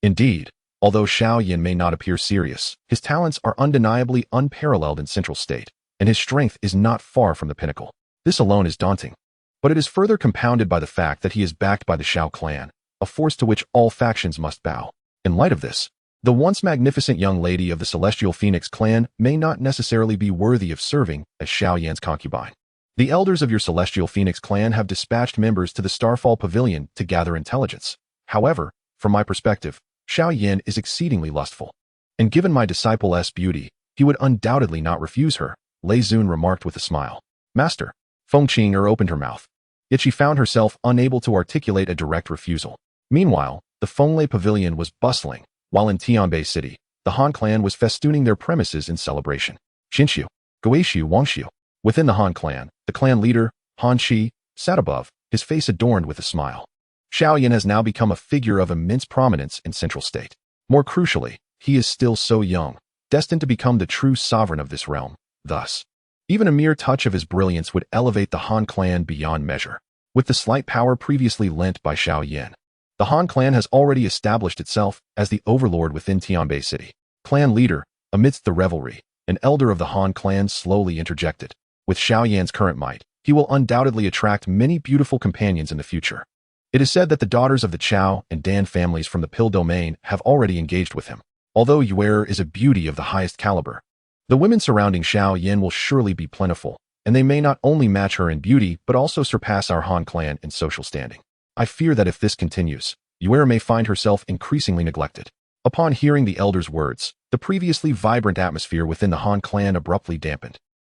Indeed, although Xiao Yan may not appear serious, his talents are undeniably unparalleled in Central State, and his strength is not far from the pinnacle. This alone is daunting. But it is further compounded by the fact that he is backed by the Xiao clan, a force to which all factions must bow. In light of this, the once magnificent young lady of the Celestial Phoenix clan may not necessarily be worthy of serving as Xiao Yan's concubine. The elders of your Celestial Phoenix clan have dispatched members to the Starfall Pavilion to gather intelligence. However, from my perspective, Xiao Yan is exceedingly lustful. And given my disciple's beauty, he would undoubtedly not refuse her, Lei Zun remarked with a smile. Master. Feng Qing'er opened her mouth. Yet she found herself unable to articulate a direct refusal. Meanwhile, the Fenglei Pavilion was bustling, while in Tianbei City, the Han clan was festooning their premises in celebration. Xinxiu, Guixiu Wangxiu. Within the Han clan, the clan leader, Han Qi, sat above, his face adorned with a smile. Xiao Yan has now become a figure of immense prominence in Central State. More crucially, he is still so young, destined to become the true sovereign of this realm. Thus, even a mere touch of his brilliance would elevate the Han clan beyond measure. With the slight power previously lent by Xiao Yan, the Han clan has already established itself as the overlord within Tianbei City. Clan leader, amidst the revelry, an elder of the Han clan slowly interjected. With Xiao Yan's current might, he will undoubtedly attract many beautiful companions in the future. It is said that the daughters of the Chao and Dan families from the Pill Domain have already engaged with him. Although Yuer is a beauty of the highest caliber, the women surrounding Xiao Yan will surely be plentiful, and they may not only match her in beauty but also surpass our Han clan in social standing. I fear that if this continues, Yuer may find herself increasingly neglected. Upon hearing the elder's words, the previously vibrant atmosphere within the Han clan abruptly dampened,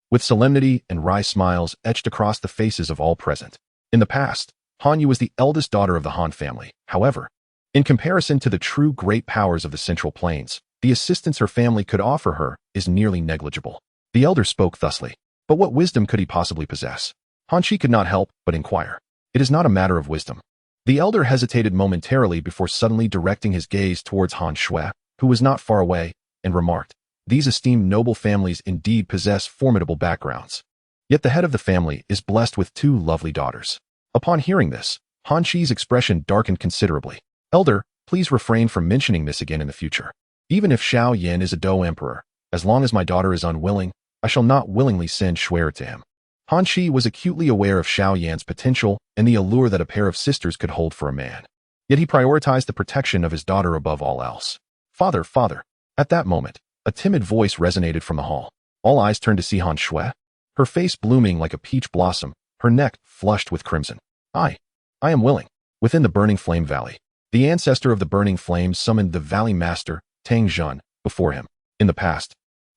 with solemnity and wry smiles etched across the faces of all present. In the past, Han Yu was the eldest daughter of the Han family. However, in comparison to the true great powers of the Central Plains, the assistance her family could offer her is nearly negligible. The elder spoke thusly. But what wisdom could he possibly possess? Han Qi could not help but inquire. It is not a matter of wisdom. The elder hesitated momentarily before suddenly directing his gaze towards Han Shui, who was not far away, and remarked, "These esteemed noble families indeed possess formidable backgrounds. Yet the head of the family is blessed with 2 lovely daughters." Upon hearing this, Han Qi's expression darkened considerably. "Elder, please refrain from mentioning this again in the future. Even if Xiao Yan is a Dou Emperor, as long as my daughter is unwilling, I shall not willingly send Shui to him." Han Qi was acutely aware of Xiao Yan's potential and the allure that a pair of sisters could hold for a man. Yet he prioritized the protection of his daughter above all else. Father, father." At that moment, a timid voice resonated from the hall. All eyes turned to see Han Shui, her face blooming like a peach blossom, her neck flushed with crimson. I am willing." Within the Burning Flame Valley, the ancestor of the Burning Flames summoned the Valley Master, Tang Zhun, before him. In the past,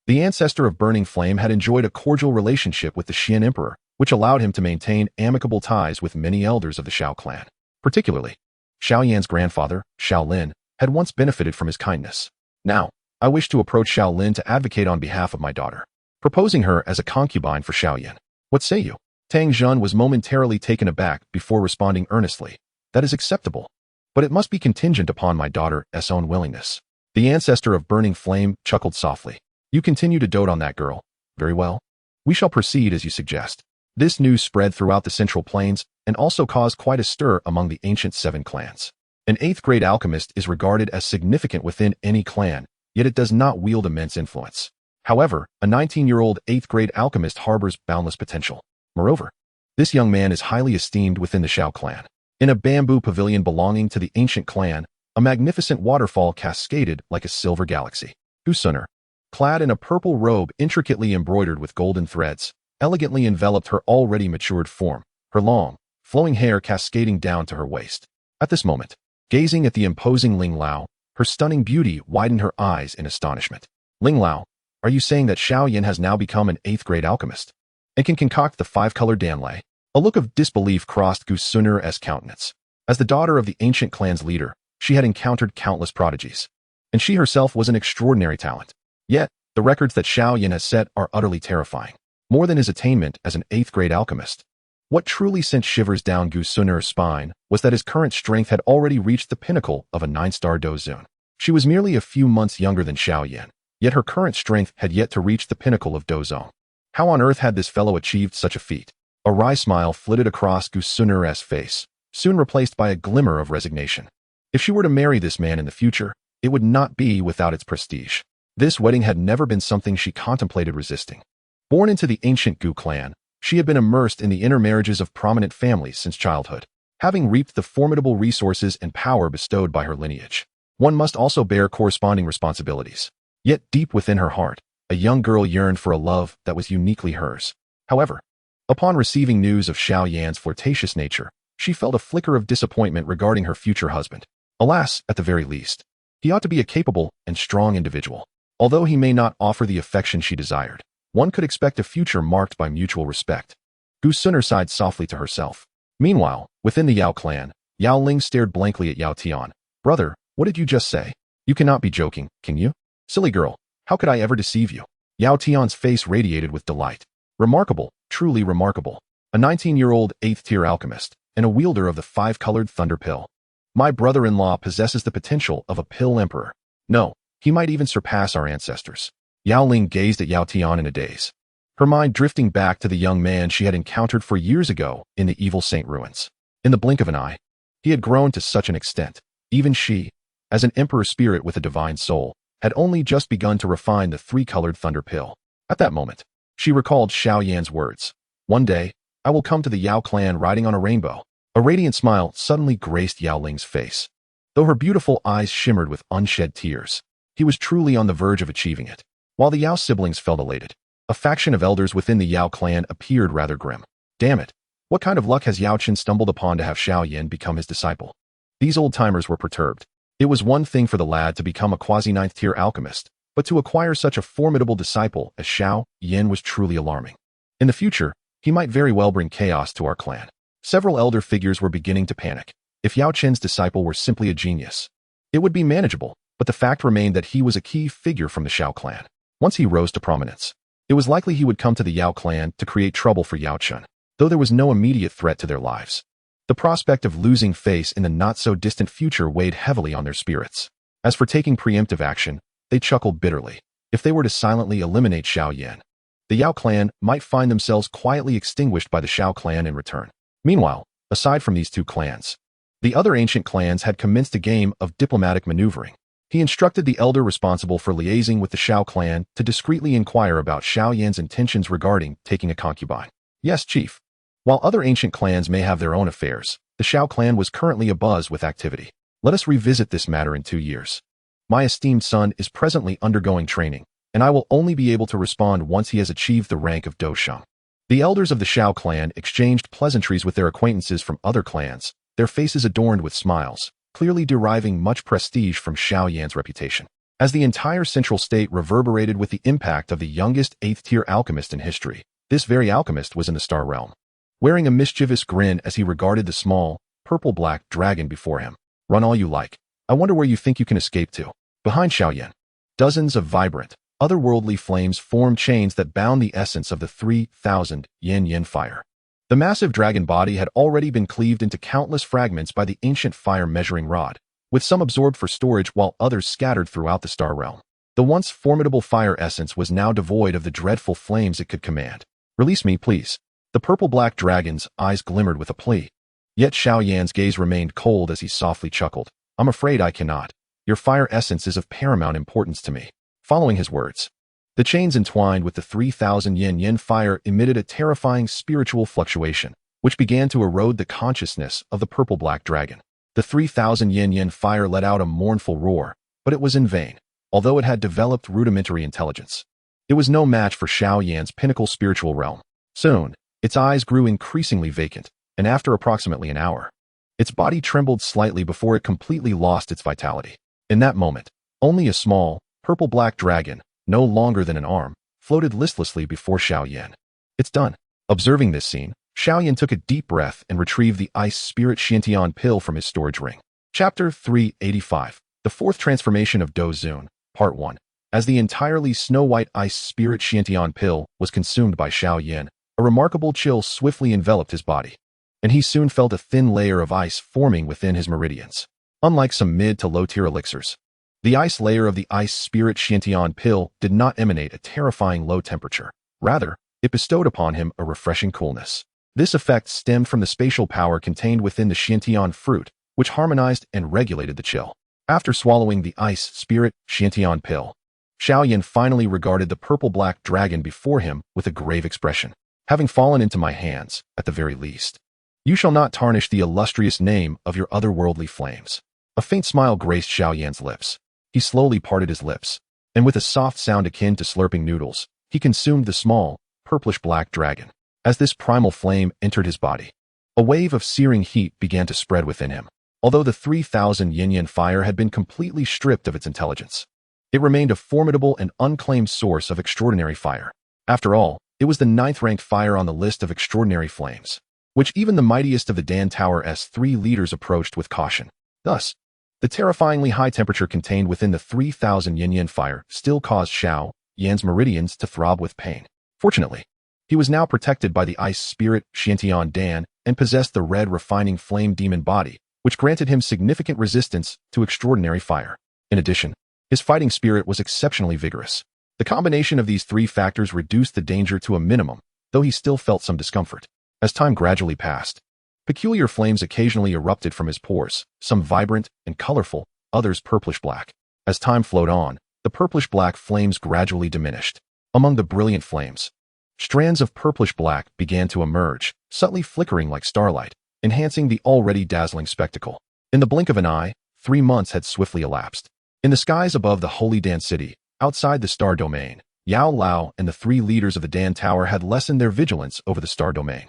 the ancestor of Burning Flame had enjoyed a cordial relationship with the Xian Emperor, which allowed him to maintain amicable ties with many elders of the Xiao clan. Particularly, Xiao Yan's grandfather, Xiao Lin, had once benefited from his kindness. Now, I wish to approach Xiao Lin to advocate on behalf of my daughter, proposing her as a concubine for Xiao Yan. What say you? Tang Zhun was momentarily taken aback before responding earnestly. That is acceptable, but it must be contingent upon my daughter's own willingness. The ancestor of Burning Flame chuckled softly. You continue to dote on that girl. Very well. We shall proceed as you suggest. This news spread throughout the Central Plains and also caused quite a stir among the ancient 7 clans. An 8th grade alchemist is regarded as significant within any clan, yet it does not wield immense influence. However, a 19-year-old 8th grade alchemist harbors boundless potential. Moreover, this young man is highly esteemed within the Xiao clan. In a bamboo pavilion belonging to the ancient clan, a magnificent waterfall cascaded like a silver galaxy. Dou Venerate, clad in a purple robe intricately embroidered with golden threads, elegantly enveloped her already matured form, her long, flowing hair cascading down to her waist. At this moment, gazing at the imposing Ling Lao, her stunning beauty widened her eyes in astonishment. Ling Lao, are you saying that Xiao Yan has now become an 8th grade alchemist and can concoct the 5-color Danlei? A look of disbelief crossed Dou Venerate's countenance. As the daughter of the ancient clan's leader, she had encountered countless prodigies, and she herself was an extraordinary talent. Yet, the records that Xiao Yan has set are utterly terrifying. More than his attainment as an 8th grade alchemist. What truly sent shivers down Dou Venerate's spine was that his current strength had already reached the pinnacle of a 9-star Dozun. She was merely a few months younger than Xiao Yan, yet her current strength had yet to reach the pinnacle of Dozong. How on earth had this fellow achieved such a feat? A wry smile flitted across Dou Venerate's face, soon replaced by a glimmer of resignation. If she were to marry this man in the future, it would not be without its prestige. This wedding had never been something she contemplated resisting. Born into the ancient Gu clan, she had been immersed in the intermarriages of prominent families since childhood. Having reaped the formidable resources and power bestowed by her lineage, one must also bear corresponding responsibilities. Yet deep within her heart, a young girl yearned for a love that was uniquely hers. However, upon receiving news of Xiao Yan's flirtatious nature, she felt a flicker of disappointment regarding her future husband. Alas, at the very least, he ought to be a capable and strong individual. Although he may not offer the affection she desired, one could expect a future marked by mutual respect. Dou Veneraate sighed softly to herself. Meanwhile, within the Yao clan, Yao Ling stared blankly at Yao Tian. Brother, what did you just say? You cannot be joking, can you? Silly girl, how could I ever deceive you? Yao Tian's face radiated with delight. Remarkable, truly remarkable. A 19-year-old 8th-tier alchemist, and a wielder of the 5-colored thunder pill. My brother-in-law possesses the potential of a pill emperor. No, he might even surpass our ancestors. Yao Ling gazed at Yao Tian in a daze, her mind drifting back to the young man she had encountered 4 years ago in the evil Saint ruins. In the blink of an eye, he had grown to such an extent. Even she, as an emperor spirit with a divine soul, had only just begun to refine the 3-colored thunder pill. At that moment, she recalled Xiao Yan's words. One day, I will come to the Yao clan riding on a rainbow. A radiant smile suddenly graced Yao Ling's face. Though her beautiful eyes shimmered with unshed tears, he was truly on the verge of achieving it. While the Yao siblings felt elated, a faction of elders within the Yao clan appeared rather grim. Damn it! What kind of luck has Yao Qin stumbled upon to have Xiao Yan become his disciple? These old-timers were perturbed. It was one thing for the lad to become a quasi-9th-tier alchemist, but to acquire such a formidable disciple as Xiao Yan was truly alarming. In the future, he might very well bring chaos to our clan. Several elder figures were beginning to panic. If Yao Qin's disciple were simply a genius, it would be manageable, but the fact remained that he was a key figure from the Xiao clan. Once he rose to prominence, it was likely he would come to the Yao clan to create trouble for Yao Qin, though there was no immediate threat to their lives. The prospect of losing face in the not-so-distant future weighed heavily on their spirits. As for taking preemptive action, they chuckled bitterly. If they were to silently eliminate Xiao Yan, the Yao clan might find themselves quietly extinguished by the Xiao clan in return. Meanwhile, aside from these 2 clans, the other ancient clans had commenced a game of diplomatic maneuvering. He instructed the elder responsible for liaising with the Xiao clan to discreetly inquire about Xiao Yan's intentions regarding taking a concubine. Yes, chief. While other ancient clans may have their own affairs, the Xiao clan was currently abuzz with activity. Let us revisit this matter in 2 years. My esteemed son is presently undergoing training, and I will only be able to respond once he has achieved the rank of Dosheng. The elders of the Xiao clan exchanged pleasantries with their acquaintances from other clans, their faces adorned with smiles, clearly deriving much prestige from Xiao Yan's reputation. As the entire central state reverberated with the impact of the youngest 8th-tier alchemist in history, this very alchemist was in the star realm, wearing a mischievous grin as he regarded the small, purple-black dragon before him. Run all you like. I wonder where you think you can escape to. Behind Xiao Yan, dozens of vibrant, otherworldly flames formed chains that bound the essence of the 3,000 yin fire. The massive dragon body had already been cleaved into countless fragments by the ancient fire measuring rod, with some absorbed for storage while others scattered throughout the star realm. The once formidable fire essence was now devoid of the dreadful flames it could command. "Release me, please." The purple-black dragon's eyes glimmered with a plea. Yet Xiao Yan's gaze remained cold as he softly chuckled. "I'm afraid I cannot. Your fire essence is of paramount importance to me." Following his words, the chains entwined with the 3,000 yin fire emitted a terrifying spiritual fluctuation, which began to erode the consciousness of the purple-black dragon. The 3,000 yin fire let out a mournful roar, but it was in vain, although it had developed rudimentary intelligence. It was no match for Xiao Yan's pinnacle spiritual realm. Soon, its eyes grew increasingly vacant, and after approximately an hour, its body trembled slightly before it completely lost its vitality. In that moment, only a small, purple-black dragon, no longer than an arm, floated listlessly before Xiao Yan. "It's done." Observing this scene, Xiao Yan took a deep breath and retrieved the Ice Spirit Xiantian pill from his storage ring. Chapter 385. The Fourth Transformation of Dou Zun, Part 1. As the entirely snow-white Ice Spirit Xiantian pill was consumed by Xiao Yan, a remarkable chill swiftly enveloped his body, and he soon felt a thin layer of ice forming within his meridians. Unlike some mid to low-tier elixirs, the ice layer of the Ice Spirit Xiantian pill did not emanate a terrifying low temperature. Rather, it bestowed upon him a refreshing coolness. This effect stemmed from the spatial power contained within the Xiantian fruit, which harmonized and regulated the chill. After swallowing the Ice Spirit Xiantian pill, Xiao Yan finally regarded the purple-black dragon before him with a grave expression. "Having fallen into my hands, at the very least, you shall not tarnish the illustrious name of your otherworldly flames." A faint smile graced Xiao Yan's lips. He slowly parted his lips, and with a soft sound akin to slurping noodles, he consumed the small, purplish-black dragon. As this primal flame entered his body, a wave of searing heat began to spread within him. Although the 3,000 yin fire had been completely stripped of its intelligence, it remained a formidable and unclaimed source of extraordinary fire. After all, it was the 9th-ranked fire on the list of extraordinary flames, which even the mightiest of the Dan Tower's 3 leaders approached with caution. Thus, the terrifyingly high temperature contained within the 3,000 yin fire still caused Xiao Yan's meridians to throb with pain. Fortunately, he was now protected by the Ice Spirit Xiantian Dan and possessed the red refining flame demon body, which granted him significant resistance to extraordinary fire. In addition, his fighting spirit was exceptionally vigorous. The combination of these 3 factors reduced the danger to a minimum, though he still felt some discomfort. As time gradually passed, peculiar flames occasionally erupted from his pores, some vibrant and colorful, others purplish-black. As time flowed on, the purplish-black flames gradually diminished. Among the brilliant flames, strands of purplish-black began to emerge, subtly flickering like starlight, enhancing the already dazzling spectacle. In the blink of an eye, 3 months had swiftly elapsed. In the skies above the Holy Dan City, outside the Star Domain, Yao Lao and the 3 leaders of the Dan Tower had lessened their vigilance over the Star Domain.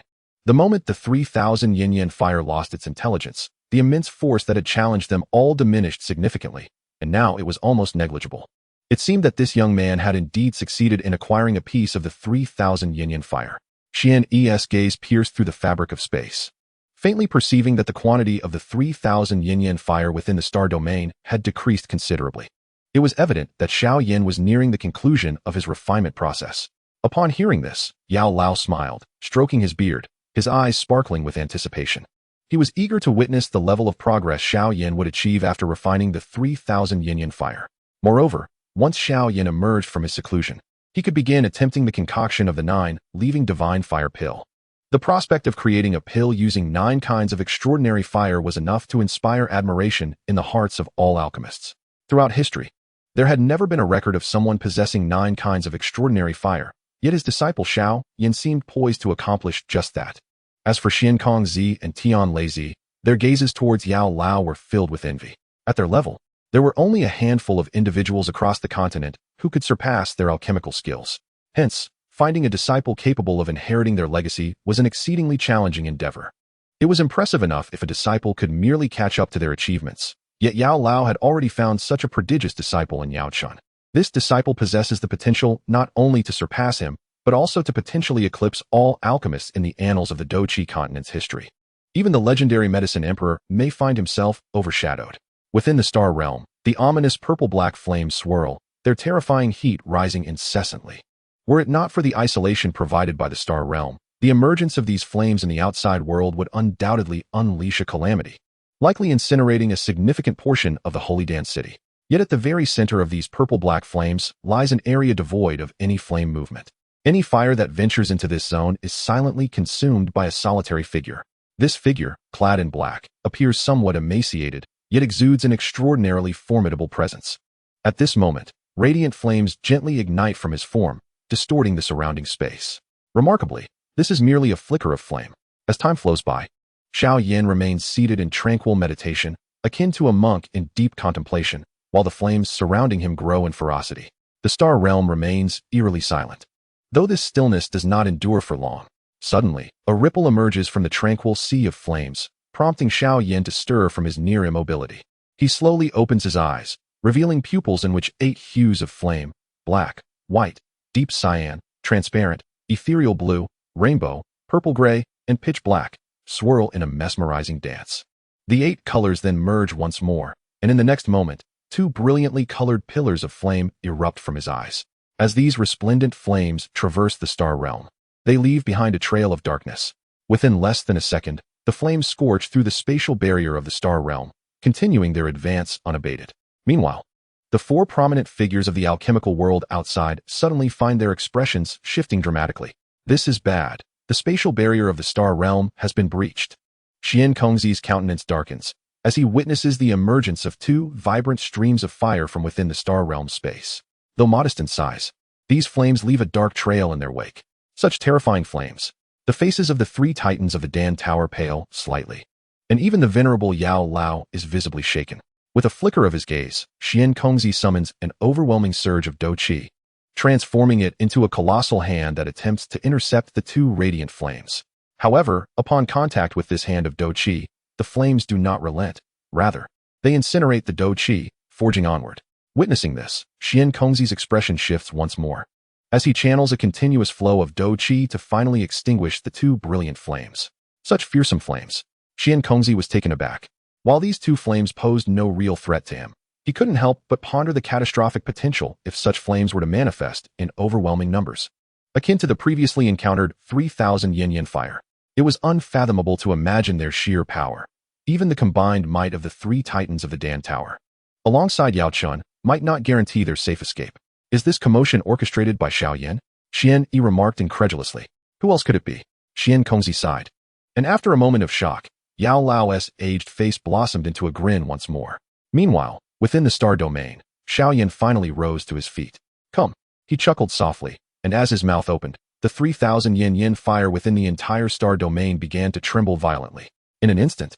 The moment the 3,000 yin fire lost its intelligence, the immense force that had challenged them all diminished significantly, and now it was almost negligible. It seemed that this young man had indeed succeeded in acquiring a piece of the 3,000 yin fire. Xian's gaze pierced through the fabric of space, faintly perceiving that the quantity of the 3,000 yin fire within the Star Domain had decreased considerably. It was evident that Xiao Yan was nearing the conclusion of his refinement process. Upon hearing this, Yao Lao smiled, stroking his beard, his eyes sparkling with anticipation. He was eager to witness the level of progress Xiao Yan would achieve after refining the 3,000 yin fire. Moreover, once Xiao Yan emerged from his seclusion, he could begin attempting the concoction of the 9 leaving divine fire pill. The prospect of creating a pill using 9 kinds of extraordinary fire was enough to inspire admiration in the hearts of all alchemists. Throughout history, there had never been a record of someone possessing 9 kinds of extraordinary fire, yet his disciple Xiao Yan seemed poised to accomplish just that. As for Xiankong Zi and Tian Lei Zi, their gazes towards Yao Lao were filled with envy. At their level, there were only a handful of individuals across the continent who could surpass their alchemical skills. Hence, finding a disciple capable of inheriting their legacy was an exceedingly challenging endeavor. It was impressive enough if a disciple could merely catch up to their achievements, yet Yao Lao had already found such a prodigious disciple in Yao Chun. This disciple possesses the potential not only to surpass him, but also to potentially eclipse all alchemists in the annals of the Douqi continent's history. Even the legendary Medicine Emperor may find himself overshadowed. Within the star realm, the ominous purple-black flames swirl, their terrifying heat rising incessantly. Were it not for the isolation provided by the star realm, the emergence of these flames in the outside world would undoubtedly unleash a calamity. likely incinerating a significant portion of the Holy Dance City. Yet at the very center of these purple-black flames lies an area devoid of any flame movement. Any fire that ventures into this zone is silently consumed by a solitary figure. This figure, clad in black, appears somewhat emaciated, yet exudes an extraordinarily formidable presence. At this moment, radiant flames gently ignite from his form, distorting the surrounding space. Remarkably, this is merely a flicker of flame. As time flows by, Xiao Yan remains seated in tranquil meditation, akin to a monk in deep contemplation, while the flames surrounding him grow in ferocity. The star realm remains eerily silent. Though this stillness does not endure for long, suddenly, a ripple emerges from the tranquil sea of flames, prompting Xiao Yan to stir from his near immobility. He slowly opens his eyes, revealing pupils in which 8 hues of flame, black, white, deep cyan, transparent, ethereal blue, rainbow, purple gray, and pitch black, swirl in a mesmerizing dance. The 8 colors then merge once more, and in the next moment, 2 brilliantly colored pillars of flame erupt from his eyes. As these resplendent flames traverse the star realm, they leave behind a trail of darkness. Within less than a second, the flames scorch through the spatial barrier of the star realm, continuing their advance unabated. Meanwhile, the 4 prominent figures of the alchemical world outside suddenly find their expressions shifting dramatically. This is bad. The spatial barrier of the star realm has been breached. Xian Kongzi's countenance darkens as he witnesses the emergence of 2 vibrant streams of fire from within the star realm space. Though modest in size, these flames leave a dark trail in their wake. Such terrifying flames. The faces of the 3 titans of the Dan Tower pale slightly, and even the venerable Yao Lao is visibly shaken. With a flicker of his gaze, Xian Kongzi summons an overwhelming surge of Dou Qi, transforming it into a colossal hand that attempts to intercept the 2 radiant flames. However, upon contact with this hand of Dou Qi, the flames do not relent. Rather, they incinerate the Dou Qi, forging onward. Witnessing this, Xian Kongzi's expression shifts once more, as he channels a continuous flow of Dou Qi to finally extinguish the 2 brilliant flames. Such fearsome flames. Xian Kongzi was taken aback. While these 2 flames posed no real threat to him, he couldn't help but ponder the catastrophic potential if such flames were to manifest in overwhelming numbers. Akin to the previously encountered 3,000 yin fire, it was unfathomable to imagine their sheer power, even the combined might of the 3 titans of the Dan Tower, alongside Yao Chun, might not guarantee their safe escape. Is this commotion orchestrated by Xiao Yan? Xian Yi remarked incredulously. Who else could it be? Xian Kongzi sighed. And after a moment of shock, Yao Lao's aged face blossomed into a grin once more. Meanwhile, within the star domain, Xiao Yan finally rose to his feet. Come. He chuckled softly, and as his mouth opened, the 3,000 yin fire within the entire star domain began to tremble violently. In an instant,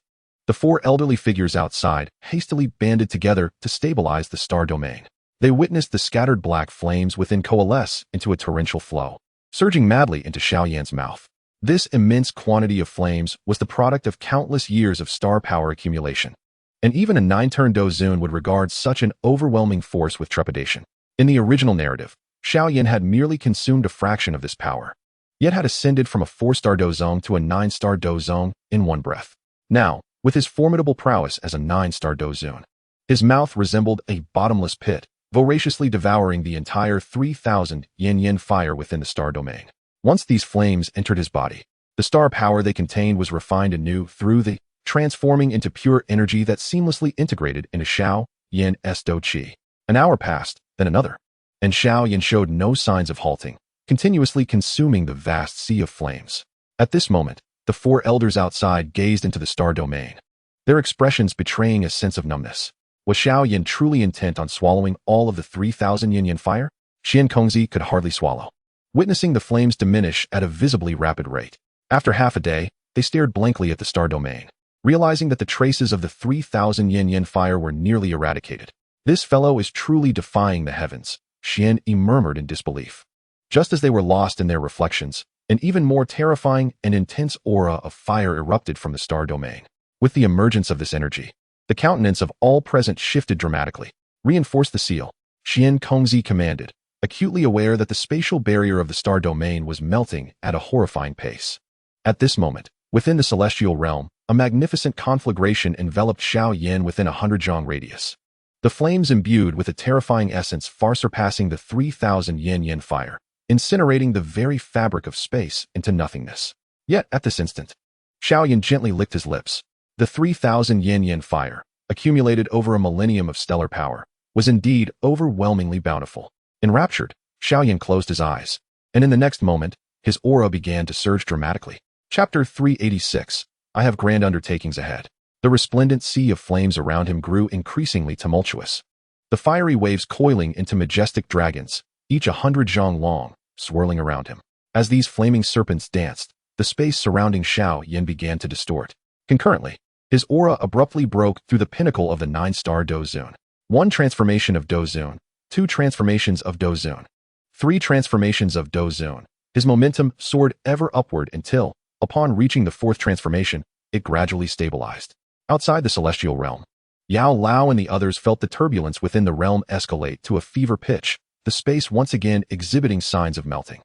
the 4 elderly figures outside hastily banded together to stabilize the star domain. They witnessed the scattered black flames within coalesce into a torrential flow, surging madly into Xiao Yan's mouth. This immense quantity of flames was the product of countless years of star power accumulation, and even a 9-turn Dozun would regard such an overwhelming force with trepidation. In the original narrative, Xiao Yan had merely consumed a fraction of this power, yet had ascended from a 4-star Dozong to a 9-star Dozong in one breath. Now, with his formidable prowess as a 9-star Dozun, his mouth resembled a bottomless pit, voraciously devouring the entire 3,000 yin fire within the star domain. Once these flames entered his body, the star power they contained was refined anew through the transforming into pure energy that seamlessly integrated into Xiao Yan's Dou Qi. An hour passed, then another, and Xiao Yan showed no signs of halting, continuously consuming the vast sea of flames. At this moment, the 4 elders outside gazed into the star domain, their expressions betraying a sense of numbness. Was Xiao Yan truly intent on swallowing all of the 3,000 yin fire? Xian Kongzi could hardly swallow, witnessing the flames diminish at a visibly rapid rate. After half a day, they stared blankly at the star domain, realizing that the traces of the 3,000 yin fire were nearly eradicated. This fellow is truly defying the heavens, Xian Yi murmured in disbelief. Just as they were lost in their reflections, an even more terrifying and intense aura of fire erupted from the star domain. With the emergence of this energy, the countenance of all present shifted dramatically. Reinforce the seal, Xian Kongzi commanded, acutely aware that the spatial barrier of the star domain was melting at a horrifying pace. At this moment, within the celestial realm, a magnificent conflagration enveloped Xiao Yan within 100 zhang radius. The flames imbued with a terrifying essence far surpassing the 3,000 yin fire, incinerating the very fabric of space into nothingness. Yet, at this instant, Xiao Yan gently licked his lips. The 3,000 yin fire, accumulated over a millennium of stellar power, was indeed overwhelmingly bountiful. Enraptured, Xiao Yan closed his eyes, and in the next moment, his aura began to surge dramatically. Chapter 386. I have grand undertakings ahead. The resplendent sea of flames around him grew increasingly tumultuous. The fiery waves coiling into majestic dragons, each 100 zhang long, swirling around him. As these flaming serpents danced, the space surrounding Xiao Yan began to distort. Concurrently, his aura abruptly broke through the pinnacle of the 9-star Dou Zun. 1 transformation of Dou Zun, 2 transformations of Dou Zun, 3 transformations of Dou Zun. His momentum soared ever upward until, upon reaching the 4th transformation, it gradually stabilized. Outside the celestial realm, Yao Lao and the others felt the turbulence within the realm escalate to a fever pitch, the space once again exhibiting signs of melting.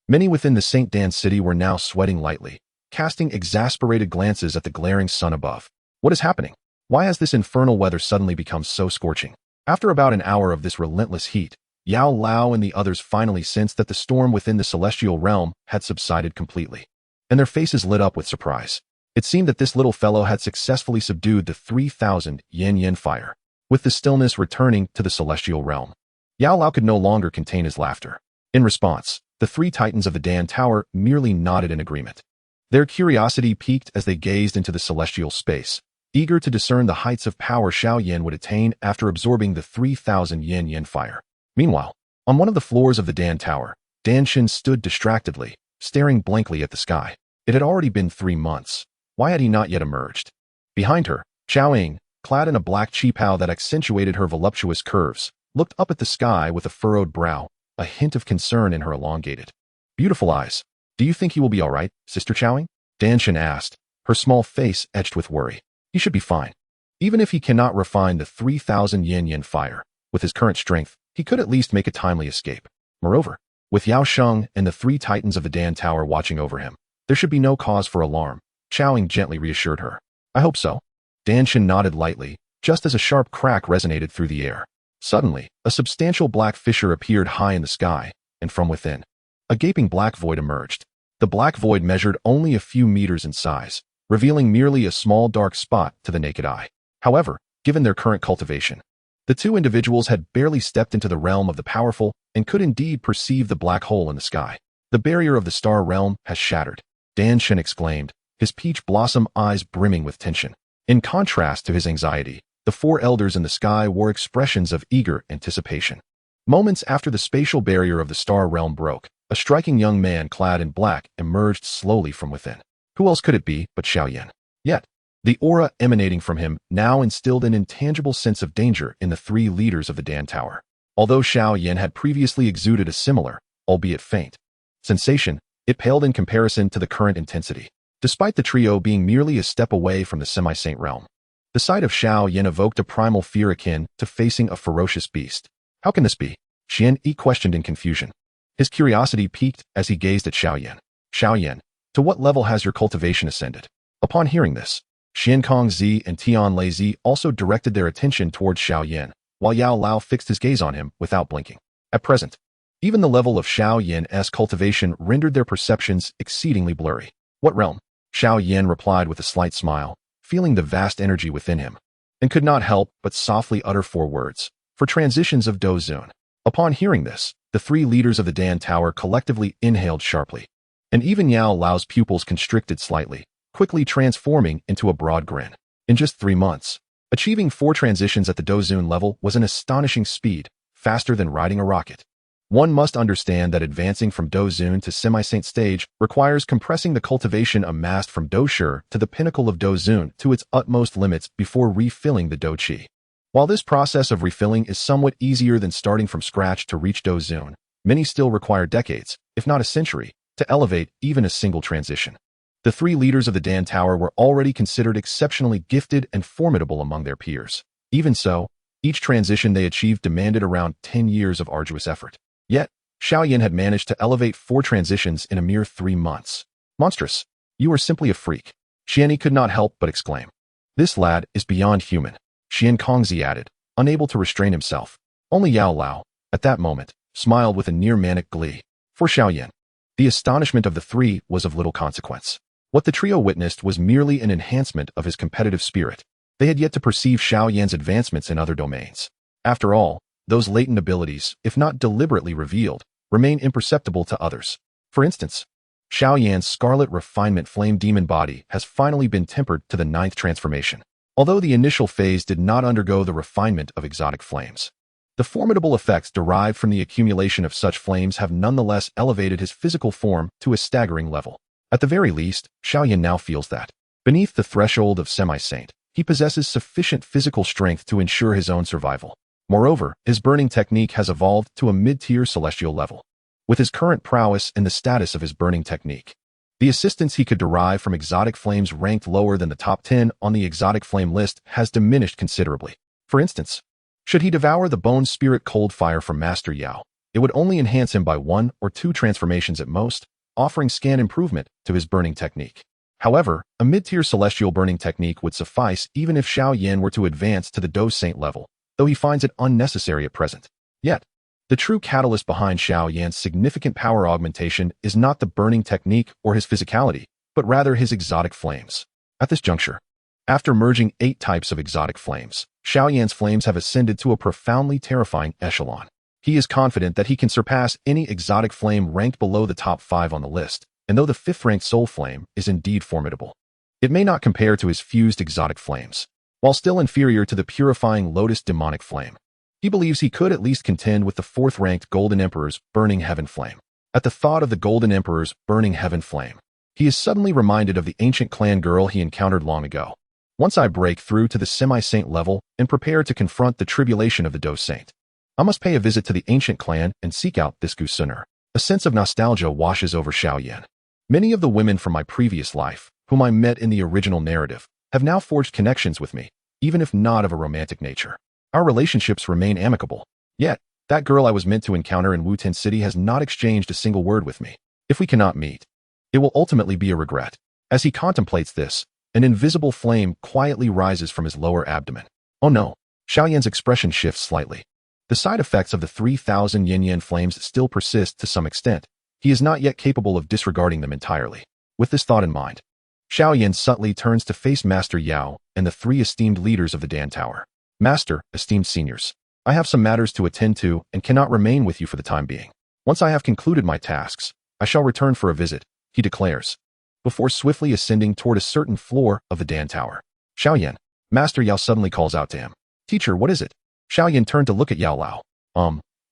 Many within the St. Dan city were now sweating lightly, casting exasperated glances at the glaring sun above. What is happening? Why has this infernal weather suddenly become so scorching? After about an hour of this relentless heat, Yao Lao and the others finally sensed that the storm within the celestial realm had subsided completely, and their faces lit up with surprise. It seemed that this little fellow had successfully subdued the 3,000 yin fire. With the stillness returning to the celestial realm, Yao Lao could no longer contain his laughter. In response, the 3 titans of the Dan Tower merely nodded in agreement. Their curiosity piqued as they gazed into the celestial space, eager to discern the heights of power Xiao Yan would attain after absorbing the 3,000 yin fire. Meanwhile, on one of the floors of the Dan Tower, Dan Shin stood distractedly, staring blankly at the sky. It had already been 3 months. Why had he not yet emerged? Behind her, Xiao Ying, clad in a black qipao that accentuated her voluptuous curves, looked up at the sky with a furrowed brow, a hint of concern in her elongated, beautiful eyes. Do you think he will be all right, Sister Xiaoying? Dan Shin asked, her small face etched with worry. He should be fine. Even if he cannot refine the 3,000 yin fire, with his current strength, he could at least make a timely escape. Moreover, with Yao Sheng and the 3 titans of the Dan Tower watching over him, there should be no cause for alarm. Xiaoying gently reassured her. I hope so. Dan Shin nodded lightly, just as a sharp crack resonated through the air. Suddenly, a substantial black fissure appeared high in the sky, and from within, a gaping black void emerged. The black void measured only a few meters in size, revealing merely a small dark spot to the naked eye. However, given their current cultivation, the 2 individuals had barely stepped into the realm of the powerful and could indeed perceive the black hole in the sky. The barrier of the star realm has shattered, Dan Shin exclaimed, his peach blossom eyes brimming with tension. In contrast to his anxiety, the 4 elders in the sky wore expressions of eager anticipation. Moments after the spatial barrier of the star realm broke, a striking young man clad in black emerged slowly from within. Who else could it be but Xiao Yan? Yet, the aura emanating from him now instilled an intangible sense of danger in the 3 leaders of the Dan Tower. Although Xiao Yan had previously exuded a similar, albeit faint, sensation, it paled in comparison to the current intensity. Despite the trio being merely a step away from the semi-saint realm, the sight of Xiao Yan evoked a primal fear akin to facing a ferocious beast. How can this be? Xian Yi questioned in confusion. His curiosity piqued as he gazed at Xiao Yan. Xiao Yan, to what level has your cultivation ascended? Upon hearing this, Xian Kongzi and Tian Leizi also directed their attention towards Xiao Yan, while Yao Lao fixed his gaze on him without blinking. At present, even the level of Xiao Yan's cultivation rendered their perceptions exceedingly blurry. What realm? Xiao Yan replied with a slight smile, feeling the vast energy within him, and could not help but softly utter 4 words. For transitions of Dou Zun. Upon hearing this, the 3 leaders of the Dan Tower collectively inhaled sharply, and even Yao Lao's pupils constricted slightly, quickly transforming into a broad grin. In just 3 months, achieving 4 transitions at the Dou Zun level was an astonishing speed, faster than riding a rocket. One must understand that advancing from Dou Zun to semi-saint stage requires compressing the cultivation amassed from Dou Shi to the pinnacle of Dou Zun to its utmost limits before refilling the Dou Qi. While this process of refilling is somewhat easier than starting from scratch to reach Dou Zun, many still require decades, if not a century, to elevate even a single transition. The 3 leaders of the Dan Tower were already considered exceptionally gifted and formidable among their peers. Even so, each transition they achieved demanded around 10 years of arduous effort. Yet, Xiao Yan had managed to elevate 4 transitions in a mere 3 months. Monstrous! You are simply a freak. Xian could not help but exclaim. This lad is beyond human, Xian Kongzi added, unable to restrain himself. Only Yao Lao, at that moment, smiled with a near-manic glee. For Xiao Yan, the astonishment of the 3 was of little consequence. What the trio witnessed was merely an enhancement of his competitive spirit. They had yet to perceive Xiao Yan's advancements in other domains. After all, those latent abilities, if not deliberately revealed, remain imperceptible to others. For instance, Xiao Yan's scarlet refinement flame demon body has finally been tempered to the 9th transformation. Although the initial phase did not undergo the refinement of exotic flames, the formidable effects derived from the accumulation of such flames have nonetheless elevated his physical form to a staggering level. At the very least, Xiao Yan now feels that, beneath the threshold of semi-saint, he possesses sufficient physical strength to ensure his own survival. Moreover, his burning technique has evolved to a mid-tier celestial level. With his current prowess and the status of his burning technique, the assistance he could derive from exotic flames ranked lower than the top 10 on the exotic flame list has diminished considerably. For instance, should he devour the bone spirit cold fire from Master Yao, it would only enhance him by 1 or 2 transformations at most, offering scant improvement to his burning technique. However, a mid-tier celestial burning technique would suffice even if Xiao Yan were to advance to the Dou Saint level, though he finds it unnecessary at present. Yet, the true catalyst behind Xiao Yan's significant power augmentation is not the burning technique or his physicality, but rather his exotic flames. At this juncture, after merging 8 types of exotic flames, Xiao Yan's flames have ascended to a profoundly terrifying echelon. He is confident that he can surpass any exotic flame ranked below the top 5 on the list, and though the 5th-ranked soul flame is indeed formidable, it may not compare to his fused exotic flames. While still inferior to the purifying lotus demonic flame, he believes he could at least contend with the 4th-ranked Golden Emperor's burning heaven flame. At the thought of the Golden Emperor's burning heaven flame, he is suddenly reminded of the ancient clan girl he encountered long ago. Once I break through to the semi-saint level and prepare to confront the tribulation of the Dou Saint, I must pay a visit to the ancient clan and seek out this gu sooner. A sense of nostalgia washes over Xiao Yan. Many of the women from my previous life, whom I met in the original narrative, have now forged connections with me, even if not of a romantic nature. Our relationships remain amicable. Yet, that girl I was meant to encounter in Wu-Ten City has not exchanged a single word with me. If we cannot meet, it will ultimately be a regret. As he contemplates this, an invisible flame quietly rises from his lower abdomen. Oh no, Xiao Yan's expression shifts slightly. The side effects of the 3,000 yin-yan flames still persist to some extent. He is not yet capable of disregarding them entirely. With this thought in mind, Xiao Yan subtly turns to face Master Yao and the 3 esteemed leaders of the Dan Tower. Master, esteemed seniors, I have some matters to attend to and cannot remain with you for the time being. Once I have concluded my tasks, I shall return for a visit, he declares, before swiftly ascending toward a certain floor of the Dan Tower. Xiao Yan, Master Yao suddenly calls out to him. Teacher, what is it? Xiao Yan turned to look at Yao Lao.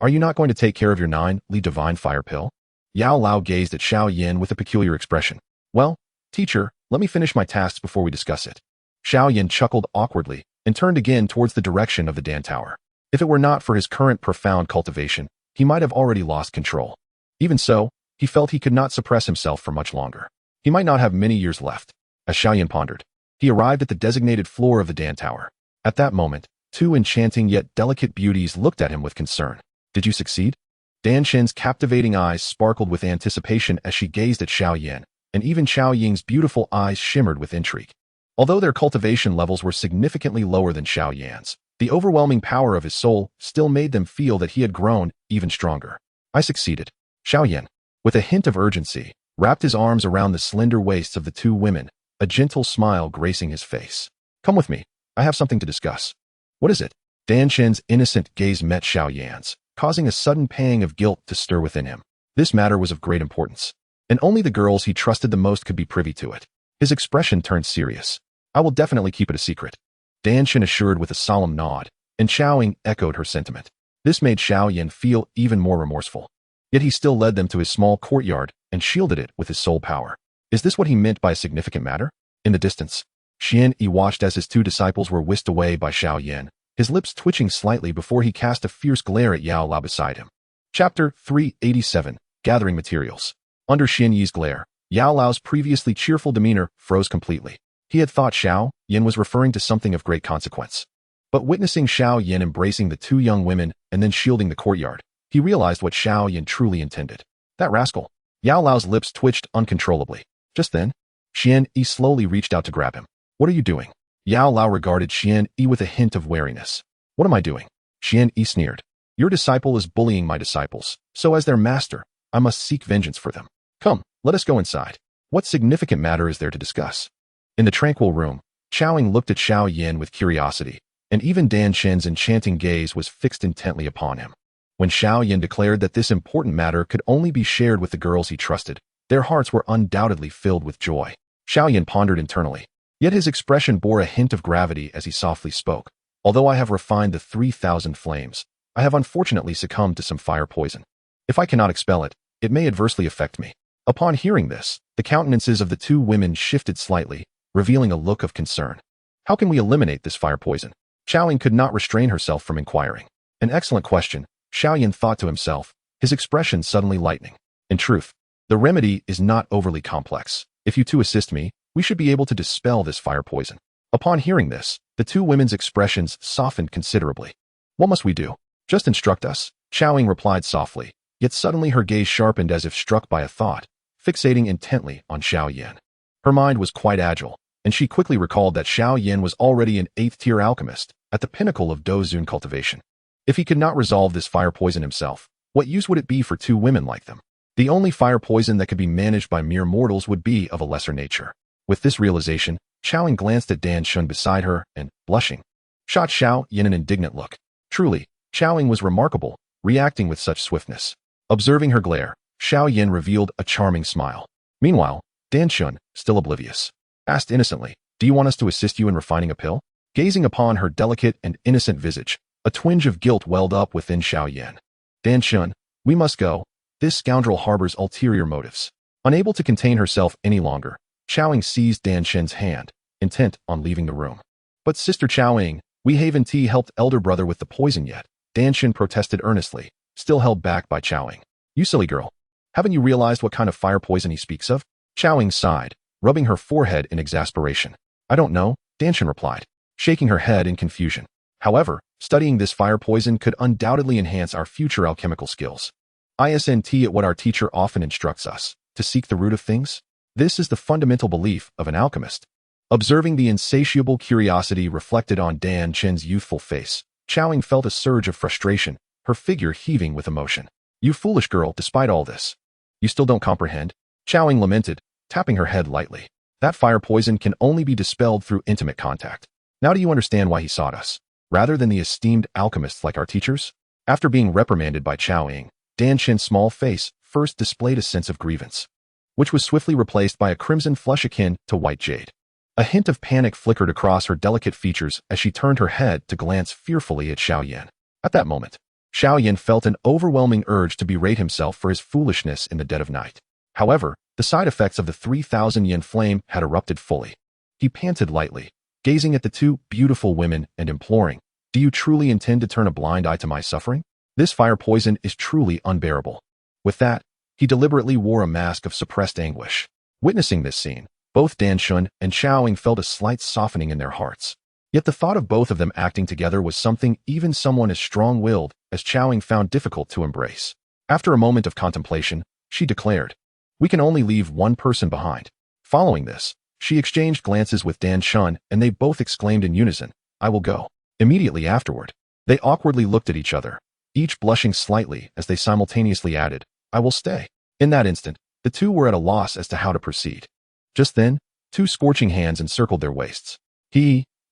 Are you not going to take care of your 9-li divine fire pill? Yao Lao gazed at Xiao Yan with a peculiar expression. Well, teacher, let me finish my tasks before we discuss it. Xiao Yan chuckled awkwardly and turned again towards the direction of the Dan Tower. If it were not for his current profound cultivation, he might have already lost control. Even so, he felt he could not suppress himself for much longer. He might not have many years left. As Xiao Yan pondered, he arrived at the designated floor of the Dan Tower. At that moment, 2 enchanting yet delicate beauties looked at him with concern. Did you succeed? Dan Shen's captivating eyes sparkled with anticipation as she gazed at Xiao Yan, and even Xiao Ying's beautiful eyes shimmered with intrigue. Although their cultivation levels were significantly lower than Xiao Yan's, the overwhelming power of his soul still made them feel that he had grown even stronger. I succeeded. Xiao Yan, with a hint of urgency, wrapped his arms around the slender waists of the 2 women, a gentle smile gracing his face. Come with me. I have something to discuss. What is it? Dan Shen's innocent gaze met Xiao Yan's, causing a sudden pang of guilt to stir within him. This matter was of great importance, and only the girls he trusted the most could be privy to it. His expression turned serious. I will definitely keep it a secret, Dan Shen assured with a solemn nod, and Xiao Ying echoed her sentiment. This made Xiao Yan feel even more remorseful. Yet he still led them to his small courtyard and shielded it with his soul power. Is this what he meant by a significant matter? In the distance, Xian Yi watched as his 2 disciples were whisked away by Xiao Yan, his lips twitching slightly before he cast a fierce glare at Yao Lao beside him. Chapter 387, Gathering Materials. Under Xian Yi's glare, Yao Lao's previously cheerful demeanor froze completely. He had thought Xiao Yan was referring to something of great consequence. But witnessing Xiao Yan embracing the 2 young women and then shielding the courtyard, he realized what Xiao Yan truly intended. That rascal. Yao Lao's lips twitched uncontrollably. Just then, Xian Yi slowly reached out to grab him. What are you doing? Yao Lao regarded Xian Yi with a hint of wariness. What am I doing? Xian Yi sneered. Your disciple is bullying my disciples, so as their master, I must seek vengeance for them. Come, let us go inside. What significant matter is there to discuss? In the tranquil room, Xiao looked at Xiao Yan with curiosity, and even Dan Shen's enchanting gaze was fixed intently upon him. When Xiao Yan declared that this important matter could only be shared with the girls he trusted, their hearts were undoubtedly filled with joy. Xiao Yan pondered internally, yet his expression bore a hint of gravity as he softly spoke. Although I have refined the 3,000 flames, I have unfortunately succumbed to some fire poison. If I cannot expel it, it may adversely affect me. Upon hearing this, the countenances of the two women shifted slightly, revealing a look of concern. How can we eliminate this fire poison? Xiao Yan could not restrain herself from inquiring. An excellent question, Xiao Yan thought to himself, his expression suddenly lightening. In truth, the remedy is not overly complex. If you two assist me, we should be able to dispel this fire poison. Upon hearing this, the two women's expressions softened considerably. What must we do? Just instruct us, Xiao Yan replied softly, yet suddenly her gaze sharpened as if struck by a thought, fixating intently on Xiao Yan. Her mind was quite agile, and she quickly recalled that Xiao Yan was already an 8th-tier alchemist, at the pinnacle of Dou Zun cultivation. If he could not resolve this fire poison himself, what use would it be for two women like them? The only fire poison that could be managed by mere mortals would be of a lesser nature. With this realization, Xiao Yan glanced at Dan Shun beside her and, blushing, shot Xiao Yan an indignant look. Truly, Xiao Yan was remarkable, reacting with such swiftness. Observing her glare, Xiao Yan revealed a charming smile. Meanwhile, Dan Shun, still oblivious, asked innocently, "Do you want us to assist you in refining a pill?" Gazing upon her delicate and innocent visage, a twinge of guilt welled up within Xiao Yan. Dan Shun, we must go. This scoundrel harbors ulterior motives. Unable to contain herself any longer, Xiao Yan seized Dan Shen's hand, intent on leaving the room. But Sister Xiao Yan, we haven't helped elder brother with the poison yet, Dan Shen protested earnestly, still held back by Xiao Yan. You silly girl. Haven't you realized what kind of fire poison he speaks of? Xiao Yan sighed, rubbing her forehead in exasperation. I don't know, Dan Shen replied, shaking her head in confusion. However, studying this fire poison could undoubtedly enhance our future alchemical skills. Isn't it what our teacher often instructs us, to seek the root of things? This is the fundamental belief of an alchemist. Observing the insatiable curiosity reflected on Dan Shen's youthful face, Xiao Yan felt a surge of frustration, her figure heaving with emotion. You foolish girl, despite all this. You still don't comprehend? Xiao Yan lamented, tapping her head lightly. That fire poison can only be dispelled through intimate contact. Now do you understand why he sought us, rather than the esteemed alchemists like our teachers? After being reprimanded by Xiao Yan, Dan Shen's small face first displayed a sense of grievance, which was swiftly replaced by a crimson flush akin to white jade. A hint of panic flickered across her delicate features as she turned her head to glance fearfully at Xiao Yan. At that moment, Xiao Yan felt an overwhelming urge to berate himself for his foolishness in the dead of night. However, the side effects of the 3,000 yen flame had erupted fully. He panted lightly, gazing at the two beautiful women and imploring, "Do you truly intend to turn a blind eye to my suffering? This fire poison is truly unbearable." With that, he deliberately wore a mask of suppressed anguish. Witnessing this scene, both Dan Shun and Xiao Yan felt a slight softening in their hearts. Yet the thought of both of them acting together was something even someone as strong-willed as Xiao Yan found difficult to embrace. After a moment of contemplation, she declared, "We can only leave one person behind." Following this, she exchanged glances with Dan Shun and they both exclaimed in unison, "I will go." Immediately afterward, they awkwardly looked at each other, each blushing slightly as they simultaneously added, "I will stay." In that instant, the two were at a loss as to how to proceed. Just then, two scorching hands encircled their waists.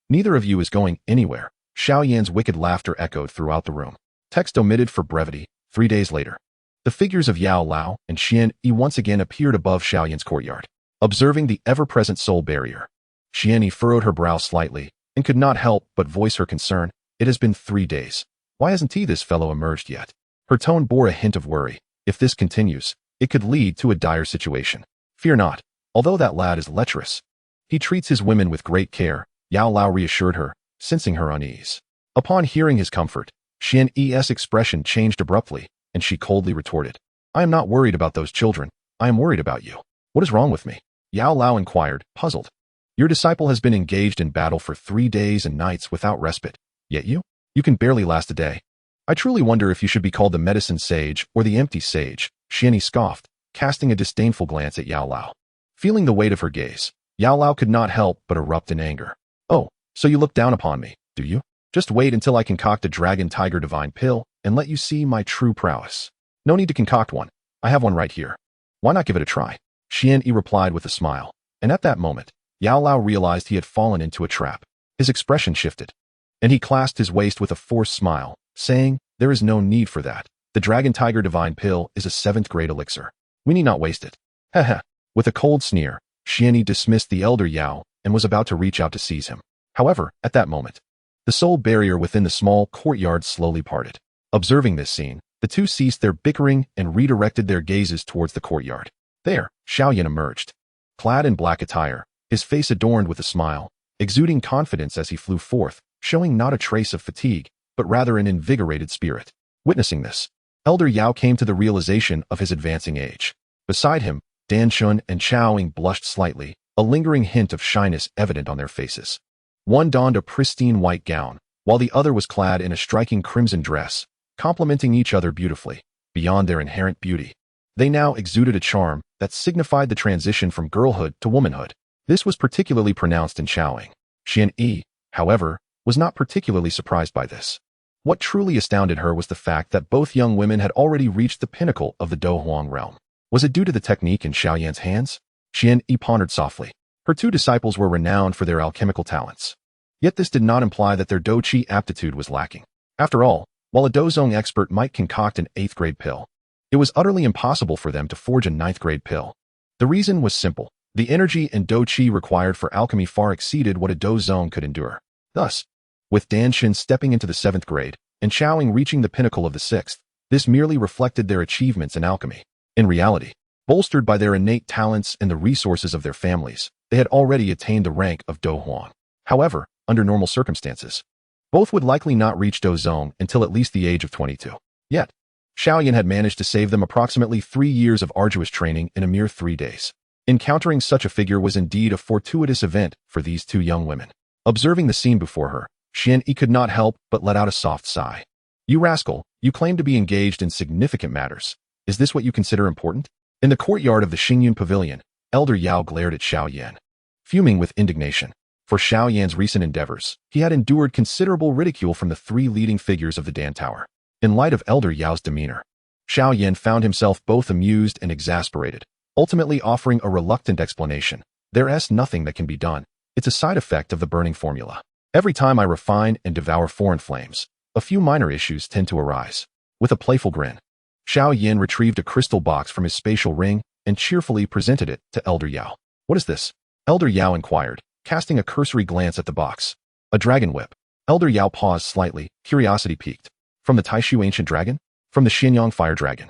Neither of you is going anywhere." Xiao Yan's wicked laughter echoed throughout the room. Text omitted for brevity. 3 days later, the figures of Yao Lao and Xian Yi once again appeared above Xiao Yan's courtyard. Observing the ever-present soul barrier, Xian Yi furrowed her brow slightly and could not help but voice her concern. It has been 3 days. Why hasn't this fellow emerged yet? Her tone bore a hint of worry. If this continues, it could lead to a dire situation. Fear not, although that lad is lecherous. He treats his women with great care, Yao Lao reassured her, sensing her unease. Upon hearing his comfort, Xian Yi's expression changed abruptly, and she coldly retorted, "I am not worried about those children. I am worried about you." "What is wrong with me?" Yao Lao inquired, puzzled. "Your disciple has been engaged in battle for 3 days and nights without respite, yet you can barely last a day. I truly wonder if you should be called the medicine sage or the empty sage," Xian Yi scoffed, casting a disdainful glance at Yao Lao. Feeling the weight of her gaze, Yao Lao could not help but erupt in anger. "Oh, so you look down upon me, do you? Just wait until I concoct a dragon tiger divine pill and let you see my true prowess." "No need to concoct one. I have one right here. Why not give it a try?" Xian Yi replied with a smile. And at that moment, Yao Lao realized he had fallen into a trap. His expression shifted, and he clasped his waist with a forced smile, saying, "There is no need for that. The Dragon Tiger Divine Pill is a 7th grade elixir. We need not waste it." Heh. With a cold sneer, Xian Yi dismissed the elder Yao and was about to reach out to seize him. However, at that moment, the soul barrier within the small courtyard slowly parted. Observing this scene, the two ceased their bickering and redirected their gazes towards the courtyard. There, Xiao Yan emerged. Clad in black attire, his face adorned with a smile, exuding confidence as he flew forth, showing not a trace of fatigue, but rather an invigorated spirit. Witnessing this, Elder Yao came to the realization of his advancing age. Beside him, Dan Chun and Chao Ying blushed slightly, a lingering hint of shyness evident on their faces. One donned a pristine white gown, while the other was clad in a striking crimson dress, complementing each other beautifully. Beyond their inherent beauty, they now exuded a charm that signified the transition from girlhood to womanhood. This was particularly pronounced in Chao Ying. Xian Yi, however, was not particularly surprised by this. What truly astounded her was the fact that both young women had already reached the pinnacle of the Dou Huang realm. Was it due to the technique in Xiao Yan's hands? Xian Yi pondered softly. Her two disciples were renowned for their alchemical talents. Yet this did not imply that their Dou Qi aptitude was lacking. After all, while a Dou Zong expert might concoct an 8th grade pill, it was utterly impossible for them to forge a 9th grade pill. The reason was simple. The energy and Dou Qi required for alchemy far exceeded what a Dou Zong could endure. Thus, with Dan Shin stepping into the 7th grade, and Chao Ying reaching the pinnacle of the 6th, this merely reflected their achievements in alchemy. In reality, bolstered by their innate talents and the resources of their families, they had already attained the rank of Dou Huang. However, under normal circumstances, both would likely not reach Dou Zong until at least the age of 22. Yet, Xiao Yan had managed to save them approximately 3 years of arduous training in a mere 3 days. Encountering such a figure was indeed a fortuitous event for these two young women. Observing the scene before her, Xian Yi could not help but let out a soft sigh. "You rascal, you claim to be engaged in significant matters. Is this what you consider important?" In the courtyard of the Xingyun Pavilion, Elder Yao glared at Xiao Yan, fuming with indignation. For Xiao Yan's recent endeavors, he had endured considerable ridicule from the 3 leading figures of the Dan Tower. In light of Elder Yao's demeanor, Xiao Yan found himself both amused and exasperated, ultimately offering a reluctant explanation. "There's nothing that can be done. It's a side effect of the burning formula. Every time I refine and devour foreign flames, a few minor issues tend to arise." With a playful grin, Xiao Yan retrieved a crystal box from his spatial ring and cheerfully presented it to Elder Yao. "What is this?" Elder Yao inquired, casting a cursory glance at the box. "A dragon whip." Elder Yao paused slightly, curiosity piqued. "From the Taishu ancient dragon? From the Xianyang fire dragon?"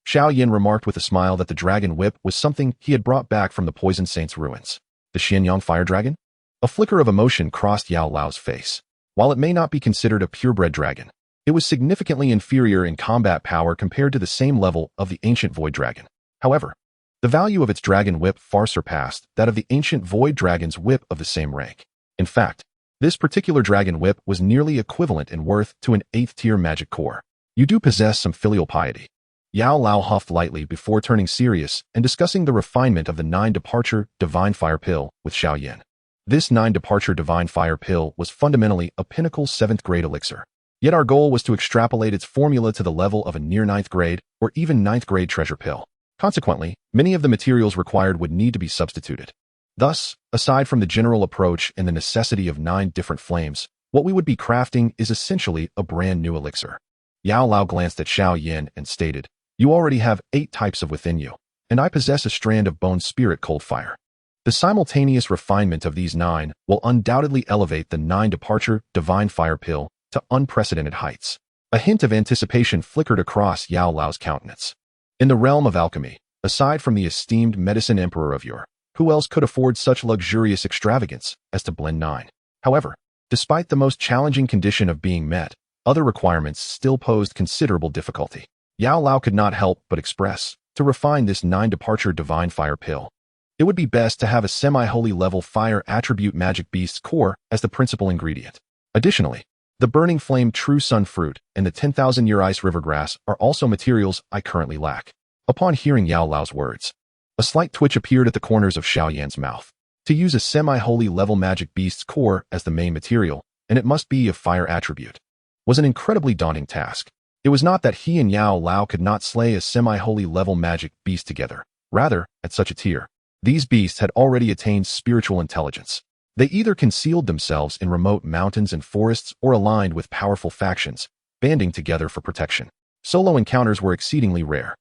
Xiao Yan remarked with a smile that the dragon whip was something he had brought back from the Poison Saint's ruins. The Xianyang fire dragon? A flicker of emotion crossed Yao Lao's face. While it may not be considered a purebred dragon, it was significantly inferior in combat power compared to the same level of the ancient void dragon. However, the value of its dragon whip far surpassed that of the ancient void dragon's whip of the same rank. In fact, this particular dragon whip was nearly equivalent in worth to an 8th tier magic core. "You do possess some filial piety." Yao Lao huffed lightly before turning serious and discussing the refinement of the 9-departure Divine Fire Pill with Xiao Yan. This 9-departure Divine Fire Pill was fundamentally a pinnacle 7th grade elixir. Yet our goal was to extrapolate its formula to the level of a near 9th grade or even 9th grade treasure pill. Consequently, many of the materials required would need to be substituted. Thus, aside from the general approach and the necessity of 9 different flames, what we would be crafting is essentially a brand new elixir. Yao Lao glanced at Xiao Yan and stated, "You already have 8 types of within you, and I possess a strand of bone spirit cold fire. The simultaneous refinement of these 9 will undoubtedly elevate the 9-departure Divine Fire Pill to unprecedented heights." A hint of anticipation flickered across Yao Lao's countenance. In the realm of alchemy, aside from the esteemed Medicine Emperor of yore, who else could afford such luxurious extravagance as to blend 9? However, despite the most challenging condition of being met, other requirements still posed considerable difficulty. Yao Lao could not help but express, to refine this 9-departure Divine Fire Pill, it would be best to have a semi-holy level fire attribute magic beast's core as the principal ingredient. Additionally, the Burning Flame True Sun Fruit and the 10,000-year Ice River Grass are also materials I currently lack. Upon hearing Yao Lao's words, a slight twitch appeared at the corners of Xiao Yan's mouth. To use a semi-holy level magic beast's core as the main material, and it must be of fire attribute, was an incredibly daunting task. It was not that he and Yao Lao could not slay a semi-holy level magic beast together. Rather, at such a tier, these beasts had already attained spiritual intelligence. They either concealed themselves in remote mountains and forests or aligned with powerful factions, banding together for protection. Solo encounters were exceedingly rare.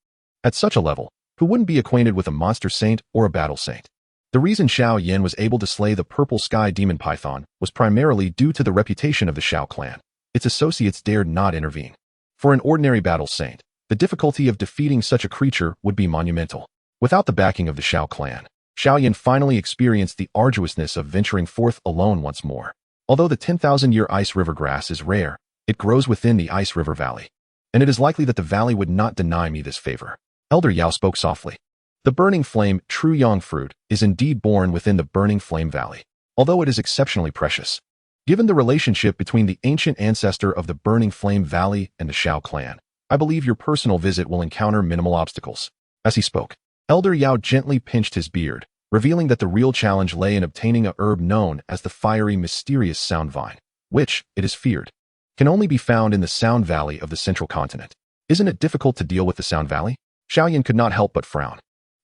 At such a level, who wouldn't be acquainted with a monster saint or a battle saint? The reason Xiao Yan was able to slay the purple sky demon python was primarily due to the reputation of the Xiao clan. Its associates dared not intervene. For an ordinary battle saint, the difficulty of defeating such a creature would be monumental. Without the backing of the Xiao clan, Xiao Yan finally experienced the arduousness of venturing forth alone once more. Although the 10,000-year ice river grass is rare, it grows within the ice river valley, and it is likely that the valley would not deny me this favor. Elder Yao spoke softly. The burning flame true yang fruit is indeed born within the burning flame valley, although it is exceptionally precious. Given the relationship between the ancient ancestor of the burning flame valley and the Xiao clan, I believe your personal visit will encounter minimal obstacles. As he spoke, Elder Yao gently pinched his beard, revealing that the real challenge lay in obtaining a herb known as the fiery mysterious sound vine, which, it is feared, can only be found in the Sound Valley of the central continent. Isn't it difficult to deal with the Sound Valley? Xiao Yan could not help but frown.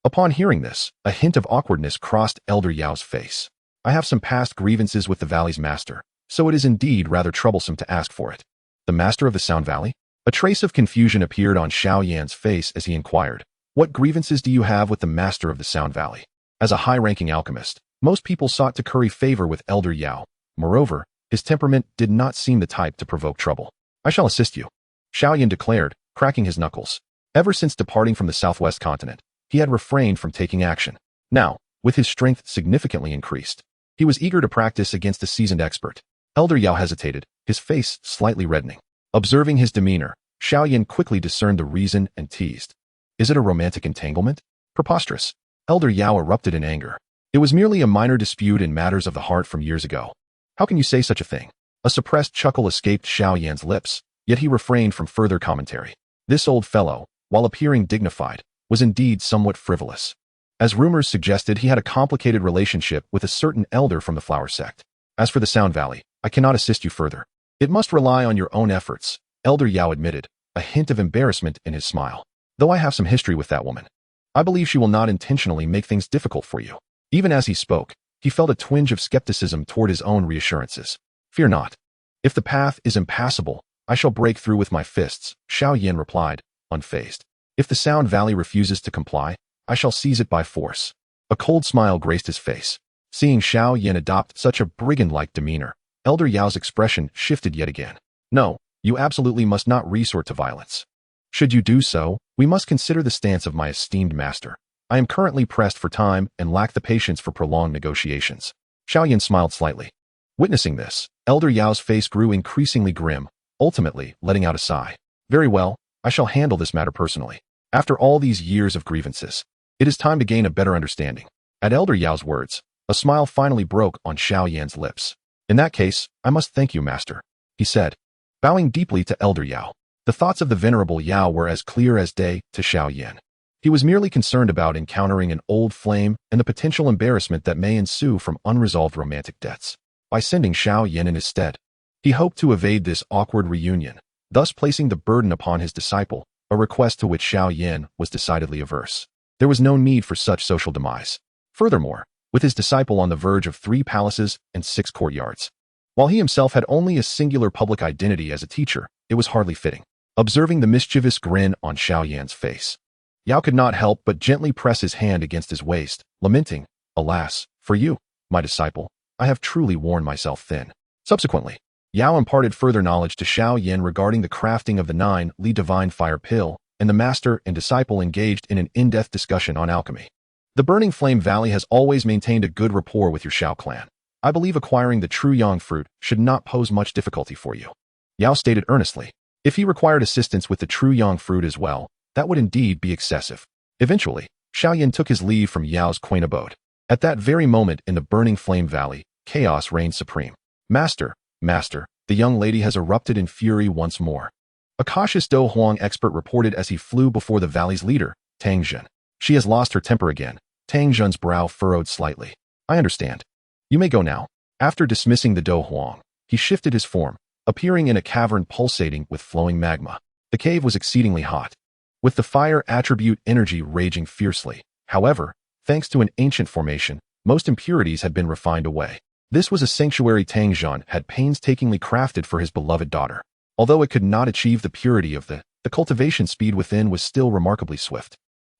Upon hearing this, a hint of awkwardness crossed Elder Yao's face. I have some past grievances with the valley's master, so it is indeed rather troublesome to ask for it. The master of the Sound Valley? A trace of confusion appeared on Xiao Yan's face as he inquired, "What grievances do you have with the master of the Sound Valley?" As a high-ranking alchemist, most people sought to curry favor with Elder Yao. Moreover, his temperament did not seem the type to provoke trouble. "I shall assist you," Xiao Yan declared, cracking his knuckles. Ever since departing from the southwest continent, he had refrained from taking action. Now, with his strength significantly increased, he was eager to practice against a seasoned expert. Elder Yao hesitated, his face slightly reddening. Observing his demeanor, Xiao Yan quickly discerned the reason and teased. "Is it a romantic entanglement? Preposterous." Elder Yao erupted in anger. "It was merely a minor dispute in matters of the heart from years ago. How can you say such a thing?" A suppressed chuckle escaped Xiao Yan's lips, yet he refrained from further commentary. This old fellow, while appearing dignified, was indeed somewhat frivolous. As rumors suggested, he had a complicated relationship with a certain elder from the Flower Sect. "As for the Sound Valley, I cannot assist you further. It must rely on your own efforts," Elder Yao admitted, a hint of embarrassment in his smile. "Though I have some history with that woman, I believe she will not intentionally make things difficult for you." Even as he spoke, he felt a twinge of skepticism toward his own reassurances. "Fear not. If the path is impassable, I shall break through with my fists," Xiao Yan replied, unfazed. "If the Sound Valley refuses to comply, I shall seize it by force." A cold smile graced his face. Seeing Xiao Yan adopt such a brigand-like demeanor, Elder Yao's expression shifted yet again. "No, you absolutely must not resort to violence. Should you do so, we must consider the stance of my esteemed master. I am currently pressed for time and lack the patience for prolonged negotiations." Xiao Yan smiled slightly. Witnessing this, Elder Yao's face grew increasingly grim, ultimately letting out a sigh. "Very well, I shall handle this matter personally. After all these years of grievances, it is time to gain a better understanding." At Elder Yao's words, a smile finally broke on Xiao Yan's lips. "In that case, I must thank you, master," he said, bowing deeply to Elder Yao. The thoughts of the venerable Yao were as clear as day to Xiao Yan. He was merely concerned about encountering an old flame and the potential embarrassment that may ensue from unresolved romantic debts. By sending Xiao Yan in his stead, he hoped to evade this awkward reunion, thus placing the burden upon his disciple, a request to which Xiao Yan was decidedly averse. There was no need for such social demise. Furthermore, with his disciple on the verge of 3 palaces and 6 courtyards, while he himself had only a singular public identity as a teacher, it was hardly fitting. Observing the mischievous grin on Xiao Yan's face, Yao could not help but gently press his hand against his waist, lamenting, "Alas, for you, my disciple, I have truly worn myself thin." Subsequently, Yao imparted further knowledge to Xiao Yan regarding the crafting of the 9-Li Divine Fire Pill, and the master and disciple engaged in an in-depth discussion on alchemy. "The Burning Flame Valley has always maintained a good rapport with your Xiao clan. I believe acquiring the true yang fruit should not pose much difficulty for you," Yao stated earnestly. If he required assistance with the true yang fruit as well, that would indeed be excessive. Eventually, Xiao Yan took his leave from Yao's quaint abode. At that very moment in the Burning Flame Valley, chaos reigned supreme. Master, the young lady has erupted in fury once more," a cautious Dou Huang expert reported as he flew before the valley's leader, Tang Zhen. "She has lost her temper again." Tang Zhen's brow furrowed slightly. "I understand. You may go now." After dismissing the Dou Huang, he shifted his form, appearing in a cavern pulsating with flowing magma. The cave was exceedingly hot, with the fire attribute energy raging fiercely. However, thanks to an ancient formation, most impurities had been refined away. This was a sanctuary Tang Zhan had painstakingly crafted for his beloved daughter. Although it could not achieve the purity of the cultivation speed within was still remarkably swift.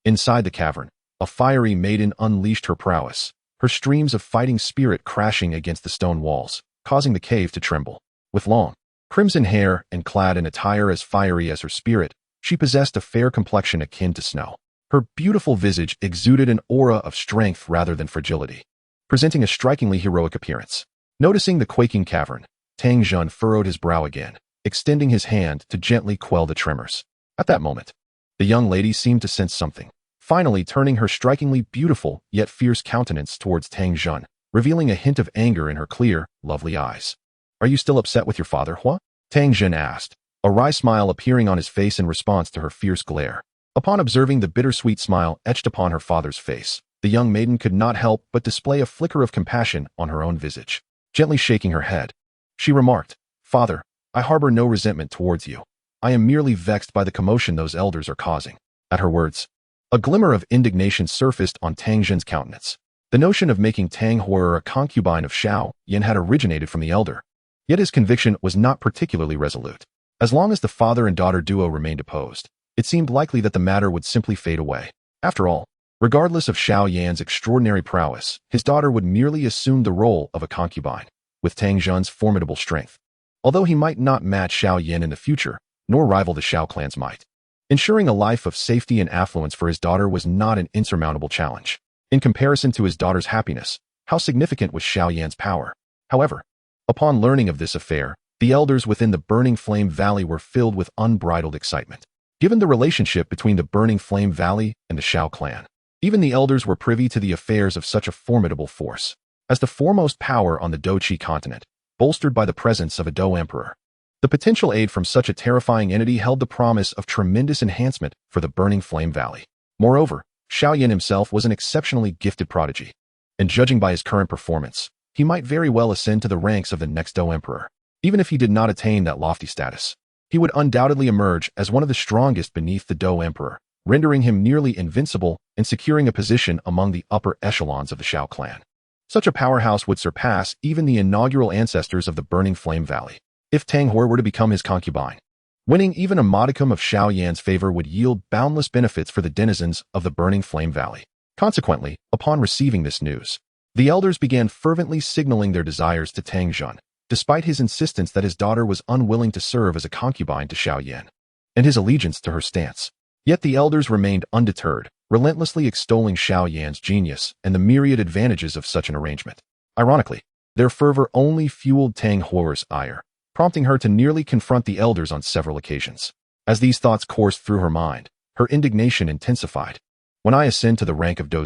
Inside the cavern, a fiery maiden unleashed her prowess, her streams of fighting spirit crashing against the stone walls, causing the cave to tremble. With long, crimson hair and clad in attire as fiery as her spirit, she possessed a fair complexion akin to snow. Her beautiful visage exuded an aura of strength rather than fragility, presenting a strikingly heroic appearance. Noticing the quaking cavern, Tang Zhan furrowed his brow again, extending his hand to gently quell the tremors. At that moment, the young lady seemed to sense something, finally turning her strikingly beautiful yet fierce countenance towards Tang Zhan, revealing a hint of anger in her clear, lovely eyes. "Are you still upset with your father, Hua?" Tang Zhan asked, a wry smile appearing on his face in response to her fierce glare. Upon observing the bittersweet smile etched upon her father's face, the young maiden could not help but display a flicker of compassion on her own visage. Gently shaking her head, she remarked, "Father, I harbor no resentment towards you. I am merely vexed by the commotion those elders are causing." At her words, a glimmer of indignation surfaced on Tang Zhan's countenance. The notion of making Tang Hua a concubine of Xiao Yan had originated from the elder. Yet his conviction was not particularly resolute. As long as the father and daughter duo remained opposed, it seemed likely that the matter would simply fade away. After all, regardless of Xiao Yan's extraordinary prowess, his daughter would merely assume the role of a concubine, with Tang Zhan's formidable strength. Although he might not match Xiao Yan in the future, nor rival the Xiao clan's might, ensuring a life of safety and affluence for his daughter was not an insurmountable challenge. In comparison to his daughter's happiness, how significant was Xiao Yan's power? However, upon learning of this affair, the elders within the Burning Flame Valley were filled with unbridled excitement. Given the relationship between the Burning Flame Valley and the Xiao clan, even the elders were privy to the affairs of such a formidable force. As the foremost power on the Dou-Chi continent, bolstered by the presence of a Dou Emperor, the potential aid from such a terrifying entity held the promise of tremendous enhancement for the Burning Flame Valley. Moreover, Xiao Yan himself was an exceptionally gifted prodigy, and judging by his current performance, he might very well ascend to the ranks of the next Dou Emperor. Even if he did not attain that lofty status, he would undoubtedly emerge as one of the strongest beneath the Dou Emperor, rendering him nearly invincible and securing a position among the upper echelons of the Xiao clan. Such a powerhouse would surpass even the inaugural ancestors of the Burning Flame Valley. If Tang Hua were to become his concubine, winning even a modicum of Xiao Yan's favor would yield boundless benefits for the denizens of the Burning Flame Valley. Consequently, upon receiving this news, the elders began fervently signaling their desires to Tang Zhan, despite his insistence that his daughter was unwilling to serve as a concubine to Xiao Yan, and his allegiance to her stance. Yet the elders remained undeterred, relentlessly extolling Xiao Yan's genius and the myriad advantages of such an arrangement. Ironically, their fervor only fueled Tang Hua's ire, prompting her to nearly confront the elders on several occasions. As these thoughts coursed through her mind, her indignation intensified. "When I ascend to the rank of Dou,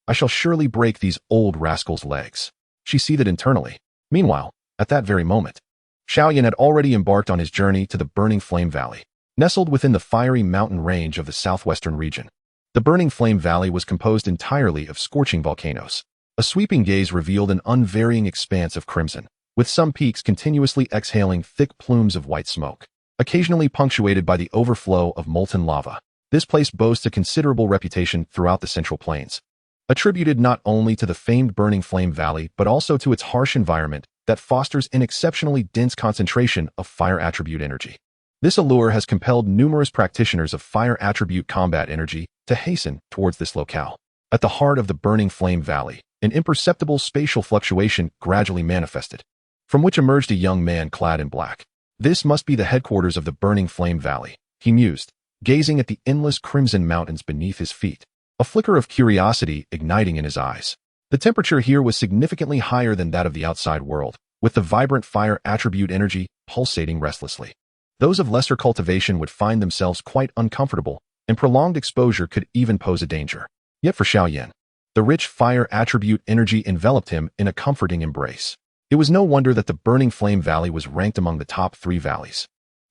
I shall surely break these old rascals' legs," she seethed internally. Meanwhile, at that very moment, Xiao Yan had already embarked on his journey to the Burning Flame Valley. Nestled within the fiery mountain range of the southwestern region, the Burning Flame Valley was composed entirely of scorching volcanoes. A sweeping gaze revealed an unvarying expanse of crimson, with some peaks continuously exhaling thick plumes of white smoke, occasionally punctuated by the overflow of molten lava. This place boasts a considerable reputation throughout the Central Plains, attributed not only to the famed Burning Flame Valley but also to its harsh environment that fosters an exceptionally dense concentration of fire attribute energy. This allure has compelled numerous practitioners of fire attribute combat energy to hasten towards this locale. At the heart of the Burning Flame Valley, an imperceptible spatial fluctuation gradually manifested, from which emerged a young man clad in black. "This must be the headquarters of the Burning Flame Valley," he mused, gazing at the endless crimson mountains beneath his feet, a flicker of curiosity igniting in his eyes. The temperature here was significantly higher than that of the outside world, with the vibrant fire attribute energy pulsating restlessly. Those of lesser cultivation would find themselves quite uncomfortable, and prolonged exposure could even pose a danger. Yet for Xiao Yan, the rich fire attribute energy enveloped him in a comforting embrace. It was no wonder that the Burning Flame Valley was ranked among the top 3 valleys.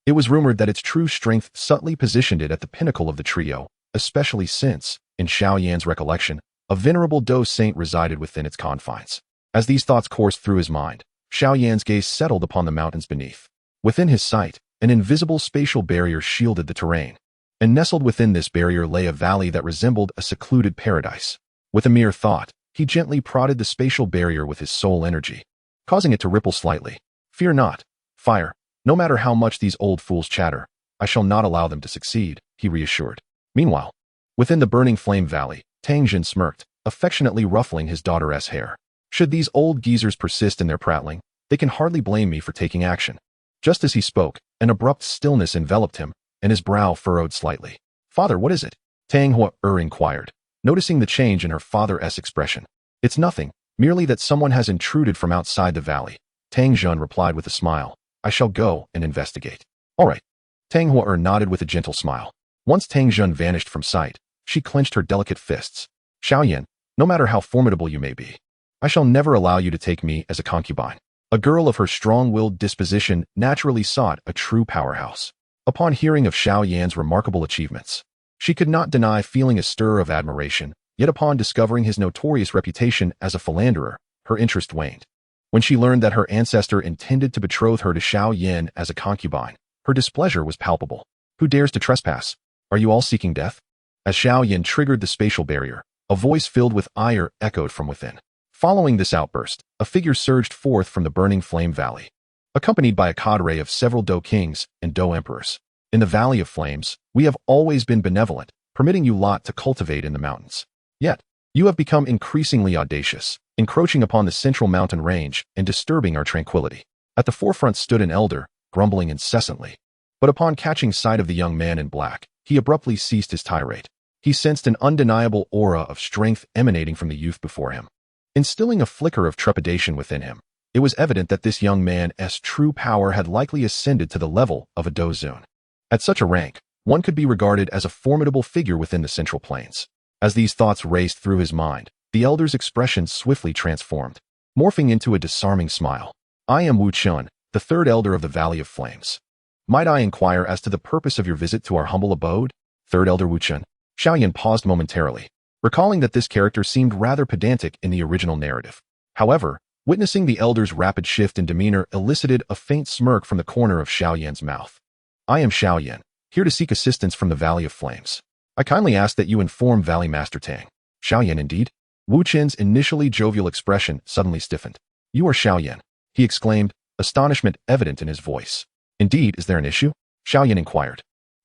It was rumored that its true strength subtly positioned it at the pinnacle of the trio, especially since, in Xiao Yan's recollection, a venerable Dou saint resided within its confines. As these thoughts coursed through his mind, Xiao Yan's gaze settled upon the mountains beneath. Within his sight, an invisible spatial barrier shielded the terrain. and nestled within this barrier lay a valley that resembled a secluded paradise. With a mere thought, he gently prodded the spatial barrier with his soul energy, causing it to ripple slightly. Fear not, fire. No matter how much these old fools chatter, I shall not allow them to succeed, he reassured. Meanwhile, within the burning flame valley, Tang Jin smirked, affectionately ruffling his daughter's hair. Should these old geezers persist in their prattling, they can hardly blame me for taking action. Just as he spoke, an abrupt stillness enveloped him, and his brow furrowed slightly. Father, what is it? Tang Hua inquired, noticing the change in her father's expression. It's nothing, merely that someone has intruded from outside the valley. Tang Jun replied with a smile. I shall go and investigate. All right. Tang Hua nodded with a gentle smile. Once Tang Jun vanished from sight, she clenched her delicate fists. Xiao Yan, no matter how formidable you may be, I shall never allow you to take me as a concubine. A girl of her strong-willed disposition naturally sought a true powerhouse. Upon hearing of Xiao Yan's remarkable achievements, she could not deny feeling a stir of admiration, yet upon discovering his notorious reputation as a philanderer, her interest waned. When she learned that her ancestor intended to betroth her to Xiao Yan as a concubine, her displeasure was palpable. Who dares to trespass? Are you all seeking death? As Xiao Yan triggered the spatial barrier, a voice filled with ire echoed from within. Following this outburst, a figure surged forth from the burning flame valley, accompanied by a cadre of several Dou kings and Dou emperors. In the Valley of Flames, we have always been benevolent, permitting you lot to cultivate in the mountains. Yet, you have become increasingly audacious, encroaching upon the central mountain range and disturbing our tranquility. At the forefront stood an elder, grumbling incessantly. But upon catching sight of the young man in black, he abruptly ceased his tirade. He sensed an undeniable aura of strength emanating from the youth before him, instilling a flicker of trepidation within him. It was evident that this young man's true power had likely ascended to the level of a Dou Zun. At such a rank, one could be regarded as a formidable figure within the Central Plains. As these thoughts raced through his mind, the elder's expression swiftly transformed, morphing into a disarming smile. I am Wu Chun, the third elder of the Valley of Flames. Might I inquire as to the purpose of your visit to our humble abode? Third elder Wu Chun. Xiao Yan paused momentarily, recalling that this character seemed rather pedantic in the original narrative. However, witnessing the elder's rapid shift in demeanor elicited a faint smirk from the corner of Xiao Yan's mouth. I am Xiao Yan, here to seek assistance from the Valley of Flames. I kindly ask that you inform Valley Master Tang. Xiao Yan indeed? Wu Chen's initially jovial expression suddenly stiffened. You are Xiao Yan, he exclaimed, astonishment evident in his voice. Indeed, is there an issue? Xiao Yan inquired,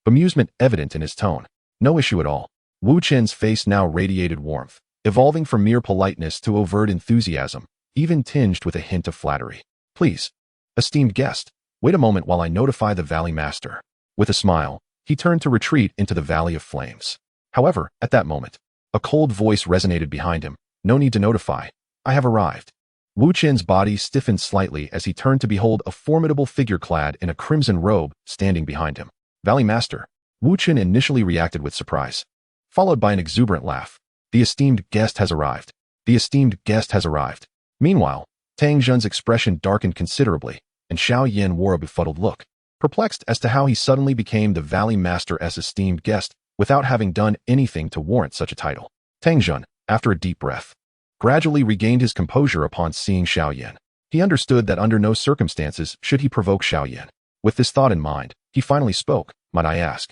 bemusement evident in his tone. No issue at all. Wu Chen's face now radiated warmth, evolving from mere politeness to overt enthusiasm, even tinged with a hint of flattery. Please, esteemed guest, wait a moment while I notify the Valley Master. With a smile, he turned to retreat into the Valley of Flames. However, at that moment, a cold voice resonated behind him. No need to notify. I have arrived. Wu Chen's body stiffened slightly as he turned to behold a formidable figure clad in a crimson robe standing behind him. Valley Master. Wu Chen initially reacted with surprise, followed by an exuberant laugh. The esteemed guest has arrived. The esteemed guest has arrived. Meanwhile, Tang Jun's expression darkened considerably, and Xiao Yan wore a befuddled look, perplexed as to how he suddenly became the Valley Master's esteemed guest without having done anything to warrant such a title. Tang Jun, after a deep breath, gradually regained his composure upon seeing Xiao Yan. He understood that under no circumstances should he provoke Xiao Yan. With this thought in mind, he finally spoke. Might I ask,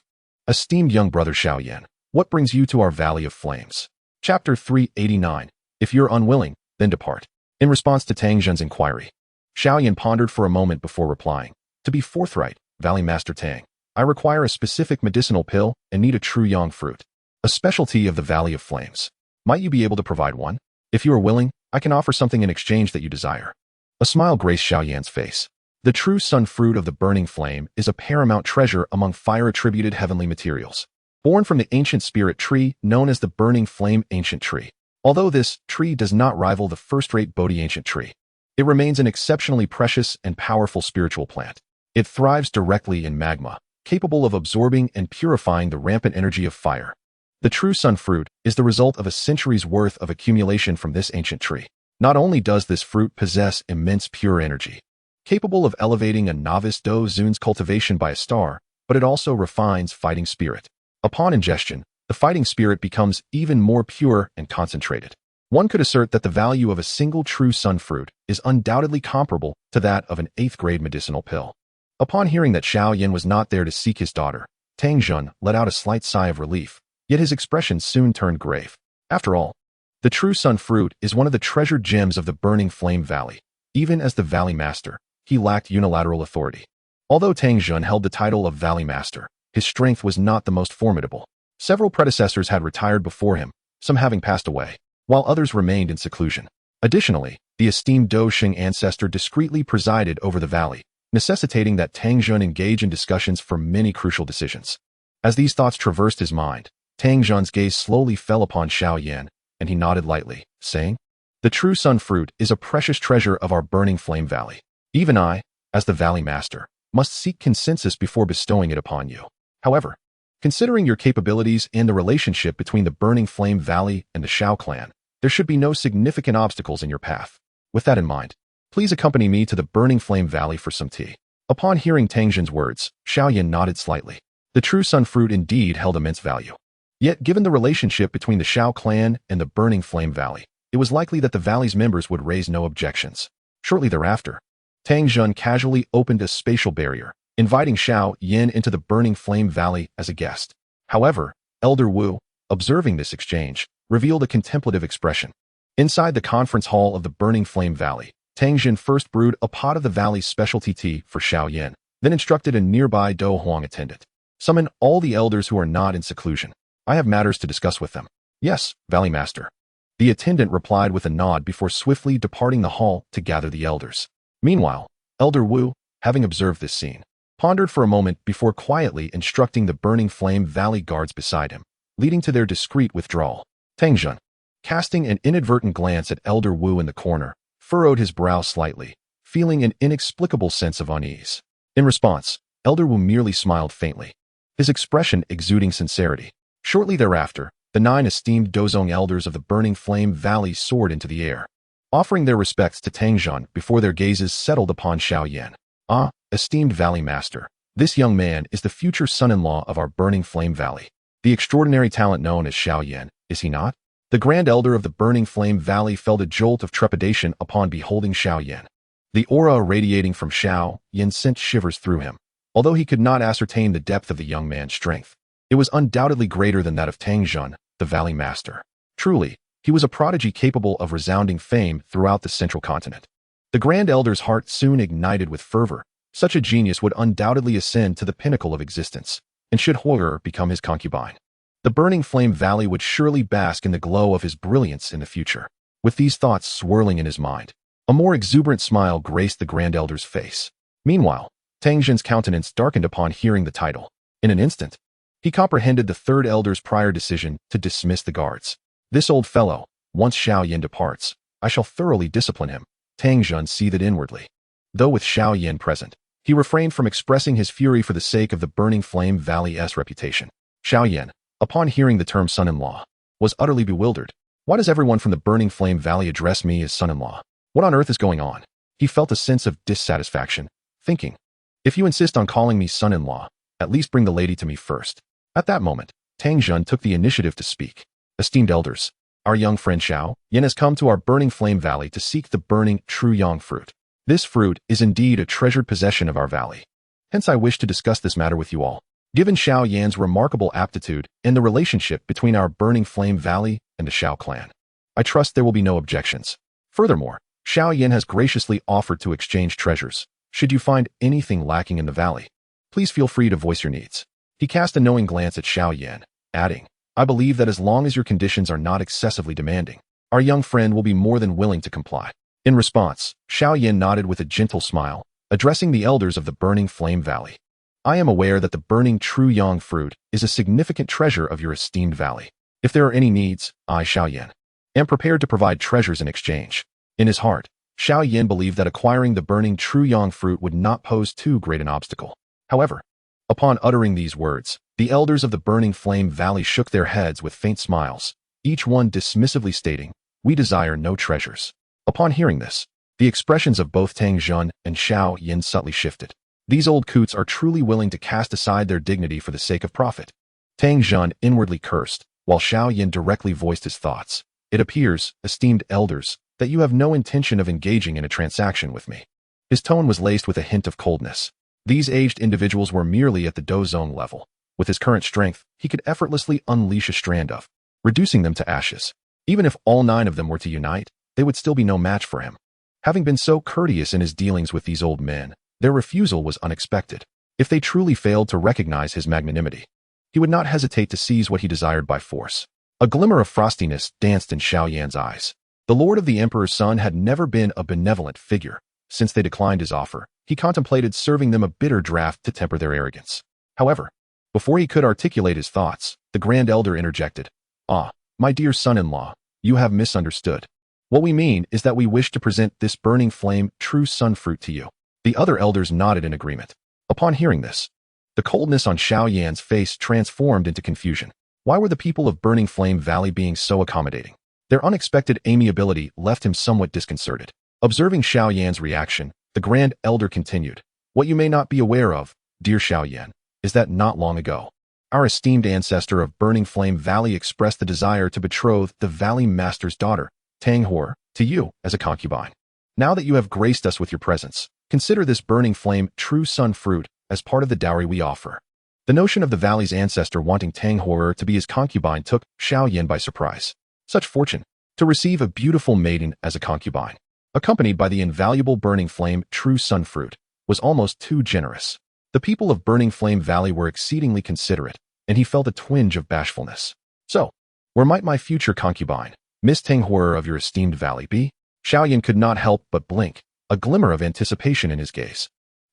esteemed young brother Xiao Yan, what brings you to our Valley of Flames? Chapter 389. If you're unwilling, then depart. In response to Tang Jun's inquiry, Xiao Yan pondered for a moment before replying. To be forthright, Valley Master Tang, I require a specific medicinal pill and need a true yang fruit, a specialty of the Valley of Flames. Might you be able to provide one? If you are willing, I can offer something in exchange that you desire. A smile graced Xiao Yan's face. The true sun fruit of the burning flame is a paramount treasure among fire-attributed heavenly materials, born from the ancient spirit tree known as the burning flame ancient tree. Although this tree does not rival the first-rate Bodhi ancient tree, it remains an exceptionally precious and powerful spiritual plant. It thrives directly in magma, capable of absorbing and purifying the rampant energy of fire. The true sun fruit is the result of a century's worth of accumulation from this ancient tree. Not only does this fruit possess immense pure energy, capable of elevating a novice Dou Zun's cultivation by a star, but it also refines fighting spirit. Upon ingestion, the fighting spirit becomes even more pure and concentrated. One could assert that the value of a single true sun fruit is undoubtedly comparable to that of an 8th-grade medicinal pill. Upon hearing that Xiao Yan was not there to seek his daughter, Tang Jun let out a slight sigh of relief, yet his expression soon turned grave. After all, the true Sun Fruit is one of the treasured gems of the Burning Flame Valley. Even as the Valley Master, he lacked unilateral authority. Although Tang Jun held the title of Valley Master, his strength was not the most formidable. Several predecessors had retired before him, some having passed away, while others remained in seclusion. Additionally, the esteemed Dou Xing ancestor discreetly presided over the valley, necessitating that Tang Jun engage in discussions for many crucial decisions. As these thoughts traversed his mind, Tang Jun's gaze slowly fell upon Xiao Yan, and he nodded lightly, saying, "The true Sun Fruit is a precious treasure of our Burning Flame Valley. Even I, as the Valley Master, must seek consensus before bestowing it upon you. However, considering your capabilities and the relationship between the Burning Flame Valley and the Xiao clan, there should be no significant obstacles in your path. With that in mind, please accompany me to the Burning Flame Valley for some tea." Upon hearing Tang Jun's words, Xiao Yan nodded slightly. The true Sun Fruit indeed held immense value. Yet, given the relationship between the Xiao clan and the Burning Flame Valley, it was likely that the valley's members would raise no objections. Shortly thereafter, Tang Jun casually opened a spatial barrier, inviting Xiao Yan into the Burning Flame Valley as a guest. However, Elder Wu, observing this exchange, revealed a contemplative expression. Inside the conference hall of the Burning Flame Valley, Tang Jun first brewed a pot of the valley's specialty tea for Xiao Yan, then instructed a nearby Dou Huang attendant. "Summon all the elders who are not in seclusion. I have matters to discuss with them." "Yes, Valley Master." The attendant replied with a nod before swiftly departing the hall to gather the elders. Meanwhile, Elder Wu, having observed this scene, pondered for a moment before quietly instructing the Burning Flame Valley guards beside him, leading to their discreet withdrawal. Tang Jun, casting an inadvertent glance at Elder Wu in the corner, furrowed his brow slightly, feeling an inexplicable sense of unease. In response, Elder Wu merely smiled faintly, his expression exuding sincerity. Shortly thereafter, the 9 esteemed Dozong elders of the Burning Flame Valley soared into the air, offering their respects to Tang Jun before their gazes settled upon Xiao Yan. "Ah, esteemed Valley Master, this young man is the future son-in-law of our Burning Flame Valley. The extraordinary talent known as Xiao Yan, is he not?" The Grand Elder of the Burning Flame Valley felt a jolt of trepidation upon beholding Xiao Yan. The aura radiating from Xiao Yan sent shivers through him. Although he could not ascertain the depth of the young man's strength, it was undoubtedly greater than that of Tang Jun, the Valley Master. Truly, he was a prodigy capable of resounding fame throughout the central continent. The Grand Elder's heart soon ignited with fervor. Such a genius would undoubtedly ascend to the pinnacle of existence, and should Heir become his concubine, the Burning Flame Valley would surely bask in the glow of his brilliance in the future. With these thoughts swirling in his mind, a more exuberant smile graced the Grand Elder's face. Meanwhile, Tang Jun's countenance darkened upon hearing the title. In an instant, he comprehended the Third Elder's prior decision to dismiss the guards. "This old fellow, once Xiao Yan departs, I shall thoroughly discipline him," Tang Jun seethed inwardly. Though with Xiao Yan present, he refrained from expressing his fury for the sake of the Burning Flame Valley's reputation. Xiao Yan, upon hearing the term son-in-law, was utterly bewildered. "Why does everyone from the Burning Flame Valley address me as son-in-law? What on earth is going on?" He felt a sense of dissatisfaction, thinking, "If you insist on calling me son-in-law, at least bring the lady to me first." At that moment, Tang Jun took the initiative to speak. "Esteemed elders, our young friend Xiao Yan has come to our Burning Flame Valley to seek the burning true yang fruit. This fruit is indeed a treasured possession of our valley. Hence I wish to discuss this matter with you all. Given Xiao Yan's remarkable aptitude and the relationship between our Burning Flame Valley and the Xiao clan, I trust there will be no objections. Furthermore, Xiao Yan has graciously offered to exchange treasures. Should you find anything lacking in the valley, please feel free to voice your needs." He cast a knowing glance at Xiao Yan, adding, "I believe that as long as your conditions are not excessively demanding, our young friend will be more than willing to comply." In response, Xiao Yan nodded with a gentle smile, addressing the elders of the Burning Flame Valley. "I am aware that the burning true yang fruit is a significant treasure of your esteemed valley. If there are any needs, I, Xiao Yan, am prepared to provide treasures in exchange." In his heart, Xiao Yan believed that acquiring the burning true yang fruit would not pose too great an obstacle. However, upon uttering these words, the elders of the Burning Flame Valley shook their heads with faint smiles, each one dismissively stating, "We desire no treasures." Upon hearing this, the expressions of both Tang Jun and Xiao Yan subtly shifted. These old coots are truly willing to cast aside their dignity for the sake of profit. Tang Jun inwardly cursed, while Xiao Yan directly voiced his thoughts. "It appears, esteemed elders, that you have no intention of engaging in a transaction with me." His tone was laced with a hint of coldness. These aged individuals were merely at the Dozong level, With his current strength, he could effortlessly unleash a strand of, reducing them to ashes. Even if all 9 of them were to unite, they would still be no match for him. Having been so courteous in his dealings with these old men, their refusal was unexpected. If they truly failed to recognize his magnanimity, he would not hesitate to seize what he desired by force. A glimmer of frostiness danced in Xiao Yan's eyes. The Lord of the Emperor's son had never been a benevolent figure. Since they declined his offer, he contemplated serving them a bitter draught to temper their arrogance. However, before he could articulate his thoughts, the Grand Elder interjected. "Ah, my dear son-in-law, you have misunderstood. What we mean is that we wish to present this burning flame true sun fruit to you." The other elders nodded in agreement. Upon hearing this, the coldness on Xiao Yan's face transformed into confusion. Why were the people of Burning Flame Valley being so accommodating? Their unexpected amiability left him somewhat disconcerted. Observing Xiao Yan's reaction, the Grand Elder continued. "What you may not be aware of, dear Xiao Yan, is that not long ago, our esteemed ancestor of Burning Flame Valley expressed the desire to betroth the Valley Master's daughter, Tang Hor, to you as a concubine. Now that you have graced us with your presence, consider this Burning Flame true sun fruit as part of the dowry we offer." The notion of the Valley's ancestor wanting Tang Hor to be his concubine took Xiao Yan by surprise. Such fortune, to receive a beautiful maiden as a concubine, accompanied by the invaluable Burning Flame true sun fruit, was almost too generous. The people of Burning Flame Valley were exceedingly considerate, and he felt a twinge of bashfulness. "So, where might my future concubine, Miss Tang Hor of your esteemed valley, be?" Xiao Yan could not help but blink, a glimmer of anticipation in his gaze.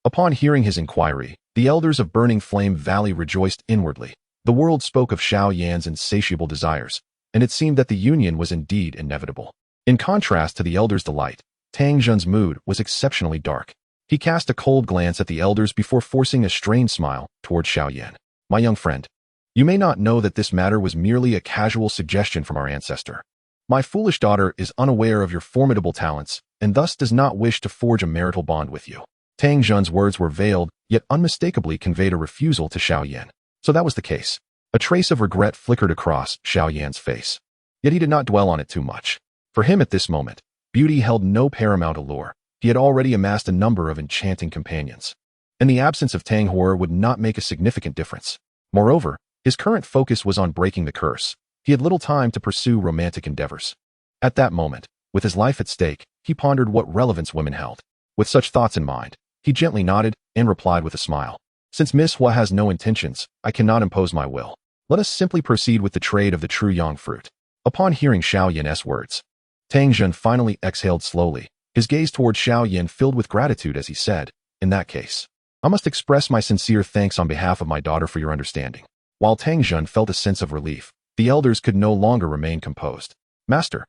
Upon hearing his inquiry, the elders of Burning Flame Valley rejoiced inwardly. The world spoke of Xiao Yan's insatiable desires, and it seemed that the union was indeed inevitable. In contrast to the elders' delight, Tang Zhen's mood was exceptionally dark. He cast a cold glance at the elders before forcing a strained smile toward Xiao Yan. "My young friend, you may not know that this matter was merely a casual suggestion from our ancestor. My foolish daughter is unaware of your formidable talents and thus does not wish to forge a marital bond with you." Tang Zhen's words were veiled, yet unmistakably conveyed a refusal to Xiao Yan. So that was the case. A trace of regret flickered across Xiao Yan's face. Yet he did not dwell on it too much. For him at this moment, beauty held no paramount allure. He had already amassed a number of enchanting companions, and the absence of Tang Hor would not make a significant difference. Moreover, his current focus was on breaking the curse. He had little time to pursue romantic endeavors. At that moment, with his life at stake, he pondered what relevance women held. With such thoughts in mind, he gently nodded and replied with a smile. "Since Miss Hua has no intentions, I cannot impose my will. Let us simply proceed with the trade of the true yang fruit." Upon hearing Xiao Yan's words, Tang Zhen finally exhaled slowly, his gaze toward Xiao Yan filled with gratitude as he said, "In that case, I must express my sincere thanks on behalf of my daughter for your understanding." While Tang Zhen felt a sense of relief, the elders could no longer remain composed. Master,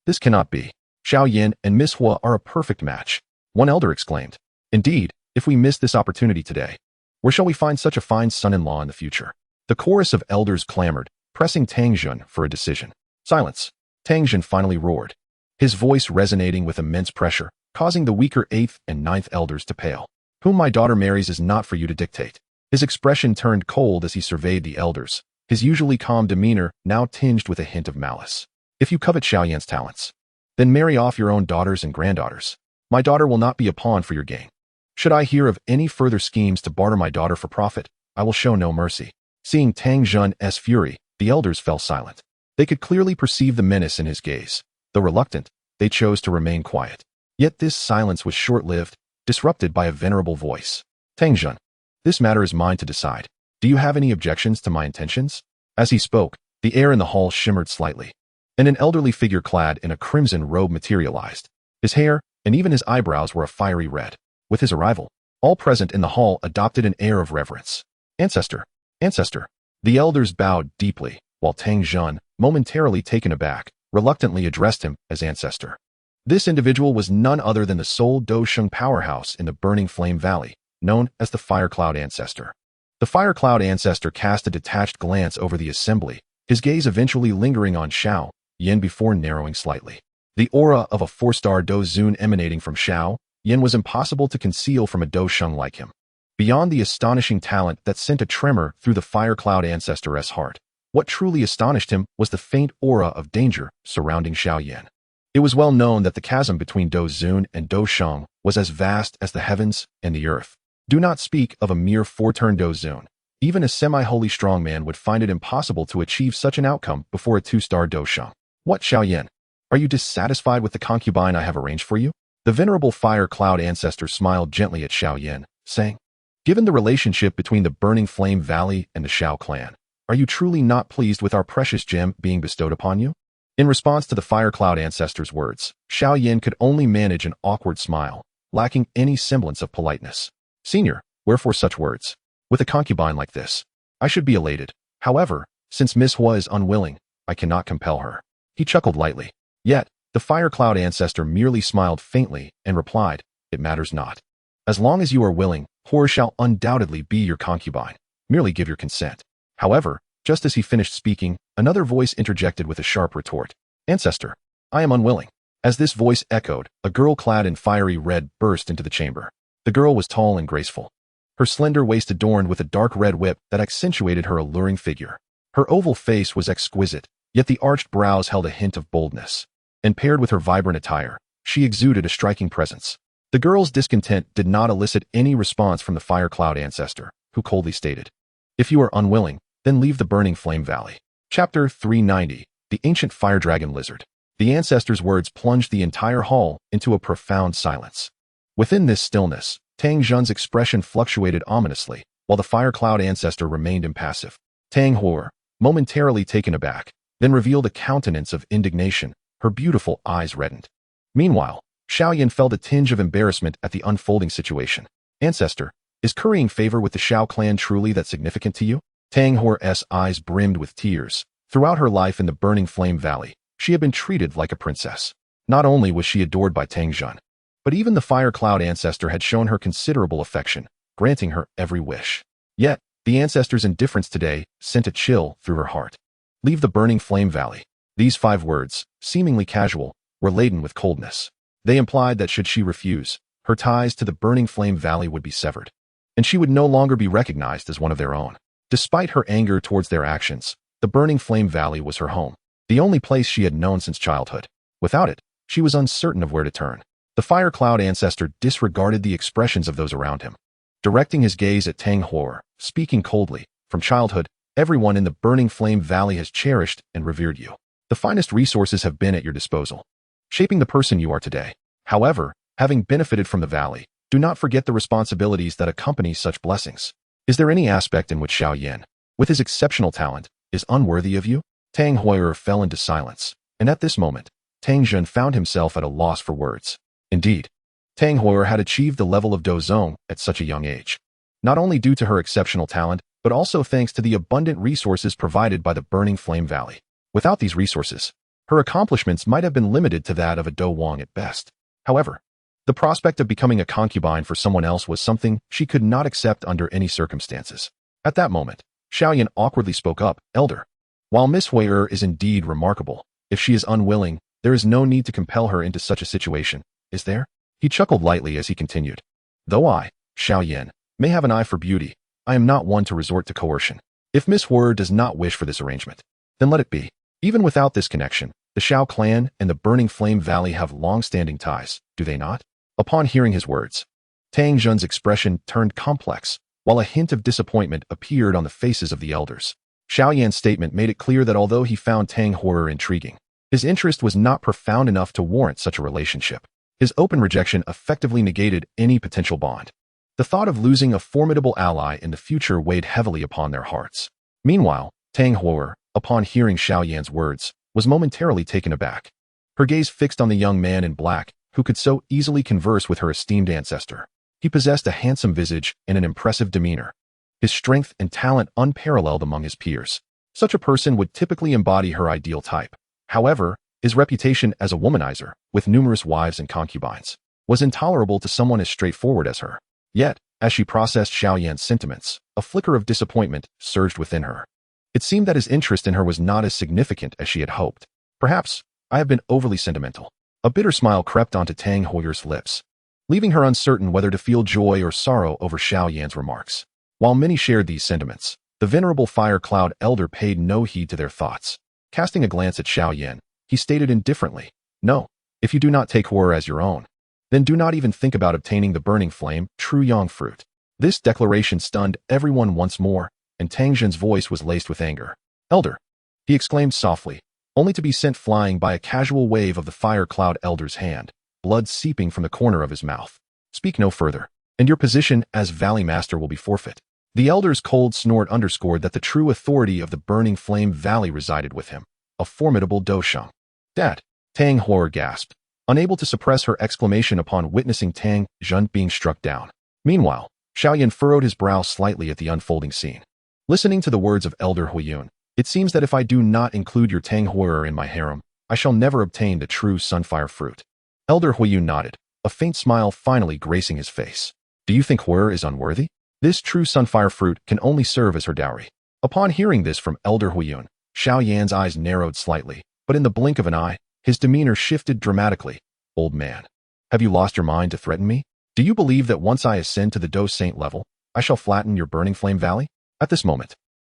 this cannot be. Xiao Yan and Miss Hua are a perfect match," one elder exclaimed. "Indeed, if we miss this opportunity today, where shall we find such a fine son-in-law in the future?" The chorus of elders clamored, pressing Tang Zhen for a decision. "Silence!" Tang Zhen finally roared, his voice resonating with immense pressure, causing the weaker 8th and 9th elders to pale. "Whom my daughter marries is not for you to dictate." His expression turned cold as he surveyed the elders, his usually calm demeanor now tinged with a hint of malice. "If you covet Xiao Yan's talents, then marry off your own daughters and granddaughters. My daughter will not be a pawn for your gain. Should I hear of any further schemes to barter my daughter for profit, I will show no mercy." Seeing Tang Zhen's fury, the elders fell silent. They could clearly perceive the menace in his gaze. Though reluctant, they chose to remain quiet. Yet this silence was short-lived, disrupted by a venerable voice. "Tang Zhen, this matter is mine to decide. Do you have any objections to my intentions?" As he spoke, the air in the hall shimmered slightly, and an elderly figure clad in a crimson robe materialized. His hair, and even his eyebrows were a fiery red. With his arrival, all present in the hall adopted an air of reverence. Ancestor! The elders bowed deeply, while Tang Zhen, momentarily taken aback, reluctantly addressed him as ancestor. This individual was none other than the sole Dou Sheng powerhouse in the Burning Flame Valley, known as the Fire Cloud Ancestor. The Fire Cloud Ancestor cast a detached glance over the assembly, his gaze eventually lingering on Xiao Yan before narrowing slightly. The aura of a 4-star Dou Zun emanating from Xiao Yan was impossible to conceal from a Dou Sheng like him. Beyond the astonishing talent that sent a tremor through the Fire Cloud Ancestor's heart, what truly astonished him was the faint aura of danger surrounding Xiao Yan. It was well known that the chasm between Dou Zun and Dou Sheng was as vast as the heavens and the earth. Do not speak of a mere 4-turn Dou Zun. Even a semi-holy strong man would find it impossible to achieve such an outcome before a 2-star Dou Sheng. What, Xiao Yan? Are you dissatisfied with the concubine I have arranged for you? The venerable fire cloud ancestor smiled gently at Xiao Yan, saying, given the relationship between the Burning Flame Valley and the Xiao clan, are you truly not pleased with our precious gem being bestowed upon you? In response to the fire cloud ancestor's words, Xiao Yan could only manage an awkward smile, lacking any semblance of politeness. Senior, wherefore such words? With a concubine like this, I should be elated. However, since Miss Hua is unwilling, I cannot compel her. He chuckled lightly. Yet, the fire cloud ancestor merely smiled faintly and replied, it matters not. As long as you are willing, Hua shall undoubtedly be your concubine. Merely give your consent. However, just as he finished speaking, another voice interjected with a sharp retort. Ancestor, I am unwilling. As this voice echoed, a girl clad in fiery red burst into the chamber. The girl was tall and graceful. Her slender waist adorned with a dark red whip that accentuated her alluring figure. Her oval face was exquisite, yet the arched brows held a hint of boldness. And paired with her vibrant attire, she exuded a striking presence. The girl's discontent did not elicit any response from the fire cloud ancestor, who coldly stated, if you are unwilling, then leave the Burning Flame Valley. Chapter 390, The Ancient Fire Dragon Lizard. The ancestor's words plunged the entire hall into a profound silence. Within this stillness, Tang Zhen's expression fluctuated ominously, while the fire cloud ancestor remained impassive. Tang Hua, momentarily taken aback, then revealed a countenance of indignation, her beautiful eyes reddened. Meanwhile, Xiao Yan felt a tinge of embarrassment at the unfolding situation. Ancestor, is currying favor with the Xiao clan truly that significant to you? Tang Hua's eyes brimmed with tears. Throughout her life in the Burning Flame Valley, she had been treated like a princess. Not only was she adored by Tang Zhen, but even the fire cloud ancestor had shown her considerable affection, granting her every wish. Yet, the ancestor's indifference today sent a chill through her heart. Leave the Burning Flame Valley. These 5 words, seemingly casual, were laden with coldness. They implied that should she refuse, her ties to the Burning Flame Valley would be severed, and she would no longer be recognized as one of their own. Despite her anger towards their actions, the Burning Flame Valley was her home, the only place she had known since childhood. Without it, she was uncertain of where to turn. The fire cloud ancestor disregarded the expressions of those around him, directing his gaze at Tang Hua, speaking coldly. From childhood, everyone in the Burning Flame Valley has cherished and revered you. The finest resources have been at your disposal, shaping the person you are today. However, having benefited from the valley, do not forget the responsibilities that accompany such blessings. Is there any aspect in which Xiao Yan, with his exceptional talent, is unworthy of you? Tang Hua fell into silence, and at this moment, Tang Zhen found himself at a loss for words. Indeed, Tang Hua had achieved the level of Dou Zong at such a young age, not only due to her exceptional talent, but also thanks to the abundant resources provided by the Burning Flame Valley. Without these resources, her accomplishments might have been limited to that of a Dou Wang at best. However, the prospect of becoming a concubine for someone else was something she could not accept under any circumstances. At that moment, Xiao Yan awkwardly spoke up, Elder. While Miss Hua is indeed remarkable, if she is unwilling, there is no need to compel her into such a situation, is there? He chuckled lightly as he continued. Though I, Xiao Yan, may have an eye for beauty, I am not one to resort to coercion. If Miss Hua does not wish for this arrangement, then let it be. Even without this connection, the Xiao clan and the Burning Flame Valley have long-standing ties, do they not? Upon hearing his words, Tang Zhen's expression turned complex, while a hint of disappointment appeared on the faces of the elders. Xiao Yan's statement made it clear that although he found Tang Hua intriguing, his interest was not profound enough to warrant such a relationship. His open rejection effectively negated any potential bond. The thought of losing a formidable ally in the future weighed heavily upon their hearts. Meanwhile, Tang Hua, upon hearing Xiao Yan's words, was momentarily taken aback. Her gaze fixed on the young man in black, who could so easily converse with her esteemed ancestor. He possessed a handsome visage and an impressive demeanor, his strength and talent unparalleled among his peers. Such a person would typically embody her ideal type. However, his reputation as a womanizer, with numerous wives and concubines, was intolerable to someone as straightforward as her. Yet, as she processed Xiao Yan's sentiments, a flicker of disappointment surged within her. It seemed that his interest in her was not as significant as she had hoped. Perhaps, I have been overly sentimental. A bitter smile crept onto Tang Hua's lips, leaving her uncertain whether to feel joy or sorrow over Xiao Yan's remarks. While many shared these sentiments, the venerable Fire Cloud elder paid no heed to their thoughts. Casting a glance at Xiao Yan, he stated indifferently, No, if you do not take Hua as your own, then do not even think about obtaining the Burning Flame, True Yang fruit. This declaration stunned everyone once more, and Tang Zhen's voice was laced with anger. "Elder!" he exclaimed softly, only to be sent flying by a casual wave of the Fire Cloud Elder's hand, blood seeping from the corner of his mouth. "Speak no further, and your position as Valley Master will be forfeit." The Elder's cold snort underscored that the true authority of the Burning Flame Valley resided with him, a formidable Dosheng. "Dad!" Tang Hor gasped, unable to suppress her exclamation upon witnessing Tang Zhen being struck down. Meanwhile, Xiao Yan furrowed his brow slightly at the unfolding scene. Listening to the words of Elder Huiyun, it seems that if I do not include your Tang Hor in my harem, I shall never obtain the true Sunfire fruit. Elder Huiyun nodded, a faint smile finally gracing his face. Do you think Hor is unworthy? This true Sunfire fruit can only serve as her dowry. Upon hearing this from Elder Huiyun, Xiao Yan's eyes narrowed slightly, but in the blink of an eye, his demeanor shifted dramatically. Old man, have you lost your mind to threaten me? Do you believe that once I ascend to the Dou Saint level, I shall flatten your Burning Flame Valley? At this moment,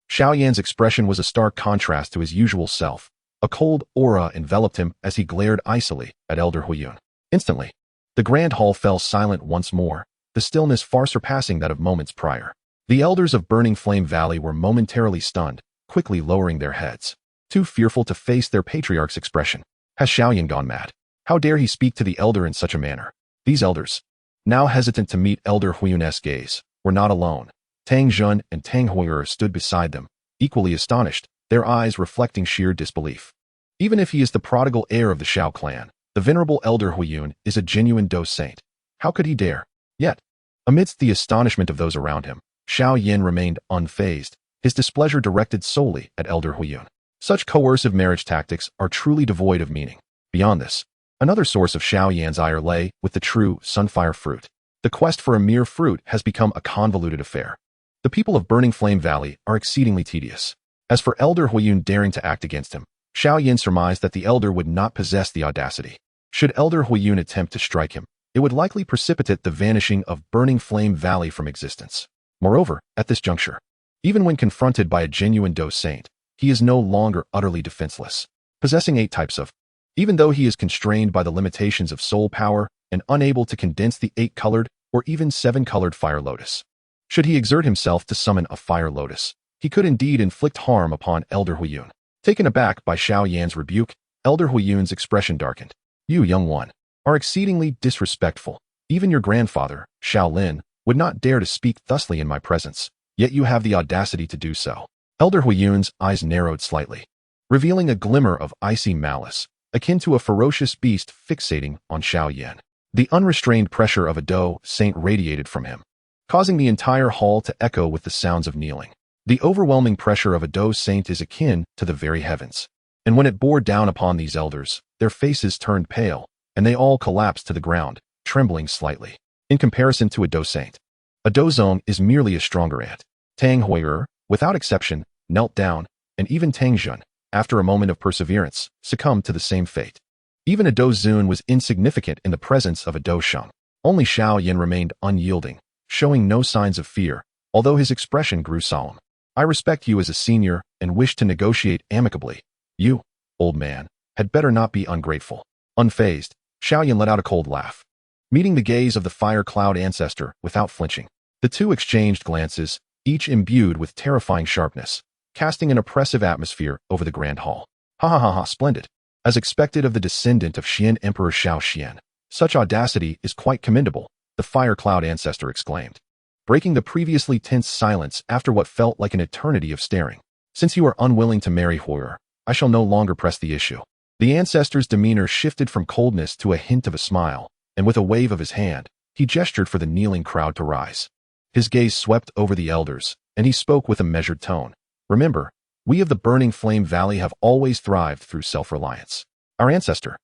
Xiao Yan's expression was a stark contrast to his usual self. A cold aura enveloped him as he glared icily at Elder Huiyun. Instantly, the Grand Hall fell silent once more, the stillness far surpassing that of moments prior. The elders of Burning Flame Valley were momentarily stunned, quickly lowering their heads, too fearful to face their patriarch's expression. Has Xiao Yan gone mad? How dare he speak to the elder in such a manner? These elders, now hesitant to meet Elder Huiyun's gaze, were not alone. Tang Zhen and Tang Hoi stood beside them, equally astonished, their eyes reflecting sheer disbelief. Even if he is the prodigal heir of the Xiao clan, the venerable Elder Huiyun is a genuine Dou Saint. How could he dare? Yet, amidst the astonishment of those around him, Xiao Yan remained unfazed, his displeasure directed solely at Elder Huiyun. Such coercive marriage tactics are truly devoid of meaning. Beyond this, another source of Xiao Yan's ire lay with the true Sunfire fruit. The quest for a mere fruit has become a convoluted affair. The people of Burning Flame Valley are exceedingly tedious. As for Elder Huiyun daring to act against him, Xiao Yan surmised that the elder would not possess the audacity. Should Elder Huiyun attempt to strike him, it would likely precipitate the vanishing of Burning Flame Valley from existence. Moreover, at this juncture, even when confronted by a genuine Dou Saint, he is no longer utterly defenseless. Possessing 8 types of, even though he is constrained by the limitations of soul power and unable to condense the 8-colored or even 7-colored Fire Lotus. Should he exert himself to summon a Fire Lotus, he could indeed inflict harm upon Elder Huiyun. Taken aback by Xiao Yan's rebuke, Elder Huiyun's expression darkened. You, young one, are exceedingly disrespectful. Even your grandfather, Xiao Lin, would not dare to speak thusly in my presence, yet you have the audacity to do so. Elder Huiyun's eyes narrowed slightly, revealing a glimmer of icy malice, akin to a ferocious beast fixating on Xiao Yan. The unrestrained pressure of a Dou Saint radiated from him, causing the entire hall to echo with the sounds of kneeling. The overwhelming pressure of a Dou Saint is akin to the very heavens, and when it bore down upon these elders, their faces turned pale, and they all collapsed to the ground, trembling slightly. In comparison to a Dou Saint, a Douzong is merely a stronger ant. Tang Hoi, without exception, knelt down, and even Tang Zhen, after a moment of perseverance, succumbed to the same fate. Even a Dou Zun was insignificant in the presence of a Dou Sheng. Only Xiao Yan remained unyielding, showing no signs of fear, although his expression grew solemn. I respect you as a senior and wish to negotiate amicably. You, old man, had better not be ungrateful. Unfazed, Xiao Yan let out a cold laugh, meeting the gaze of the Fire Cloud ancestor without flinching. The two exchanged glances, each imbued with terrifying sharpness, casting an oppressive atmosphere over the Grand Hall. Ha ha ha ha, splendid. As expected of the descendant of Xian Emperor Xiao Xian, such audacity is quite commendable, the Fire Cloud ancestor exclaimed, breaking the previously tense silence after what felt like an eternity of staring. Since you are unwilling to marry Hoyer, I shall no longer press the issue. The ancestor's demeanor shifted from coldness to a hint of a smile, and with a wave of his hand, he gestured for the kneeling crowd to rise. His gaze swept over the elders, and he spoke with a measured tone. Remember, we of the Burning Flame Valley have always thrived through self-reliance. Our ancestor,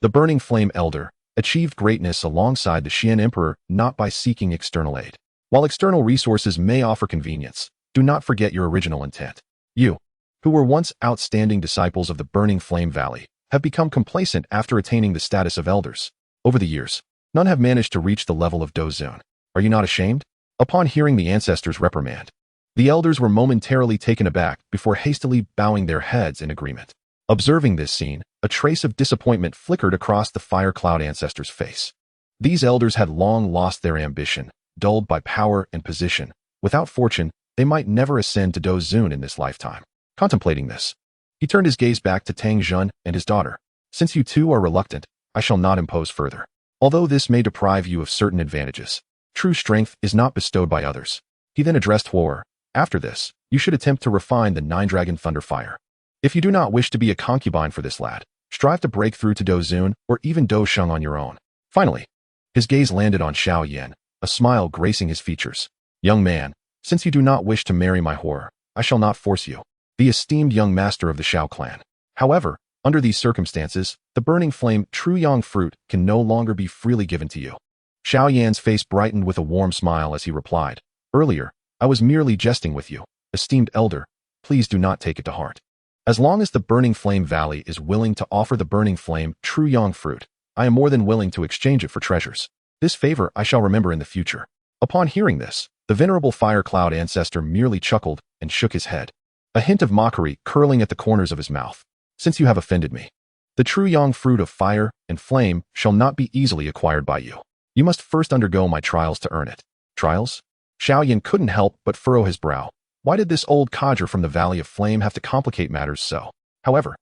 the Burning Flame Elder, achieved greatness alongside the Xian Emperor not by seeking external aid. While external resources may offer convenience, do not forget your original intent. You, who were once outstanding disciples of the Burning Flame Valley, have become complacent after attaining the status of elders. Over the years, none have managed to reach the level of Dou Zun. Are you not ashamed? Upon hearing the ancestor's reprimand, the elders were momentarily taken aback before hastily bowing their heads in agreement. Observing this scene, a trace of disappointment flickered across the Fire Cloud ancestor's face. These elders had long lost their ambition, dulled by power and position. Without fortune, they might never ascend to Dou Zun in this lifetime. Contemplating this, he turned his gaze back to Tang Jun and his daughter. Since you two are reluctant, I shall not impose further. Although this may deprive you of certain advantages, true strength is not bestowed by others. He then addressed Huor. After this, you should attempt to refine the Nine-Dragon Thunder Fire. If you do not wish to be a concubine for this lad, strive to break through to Dou Zun or even Dou Sheng on your own. Finally, his gaze landed on Xiao Yan, a smile gracing his features. Young man, since you do not wish to marry my Huor, I shall not force you. The esteemed young master of the Xiao clan. However, under these circumstances, the burning flame True Yang fruit can no longer be freely given to you. Xiao Yan's face brightened with a warm smile as he replied, Earlier, I was merely jesting with you. Esteemed elder, please do not take it to heart. As long as the Burning Flame Valley is willing to offer the Burning Flame True Yang fruit, I am more than willing to exchange it for treasures. This favor I shall remember in the future. Upon hearing this, the venerable Fire Cloud ancestor merely chuckled and shook his head, a hint of mockery curling at the corners of his mouth. Since you have offended me, the True Yang fruit of fire and flame shall not be easily acquired by you. You must first undergo my trials to earn it. Trials? Xiao Yan couldn't help but furrow his brow. Why did this old codger from the Valley of Flame have to complicate matters so? However,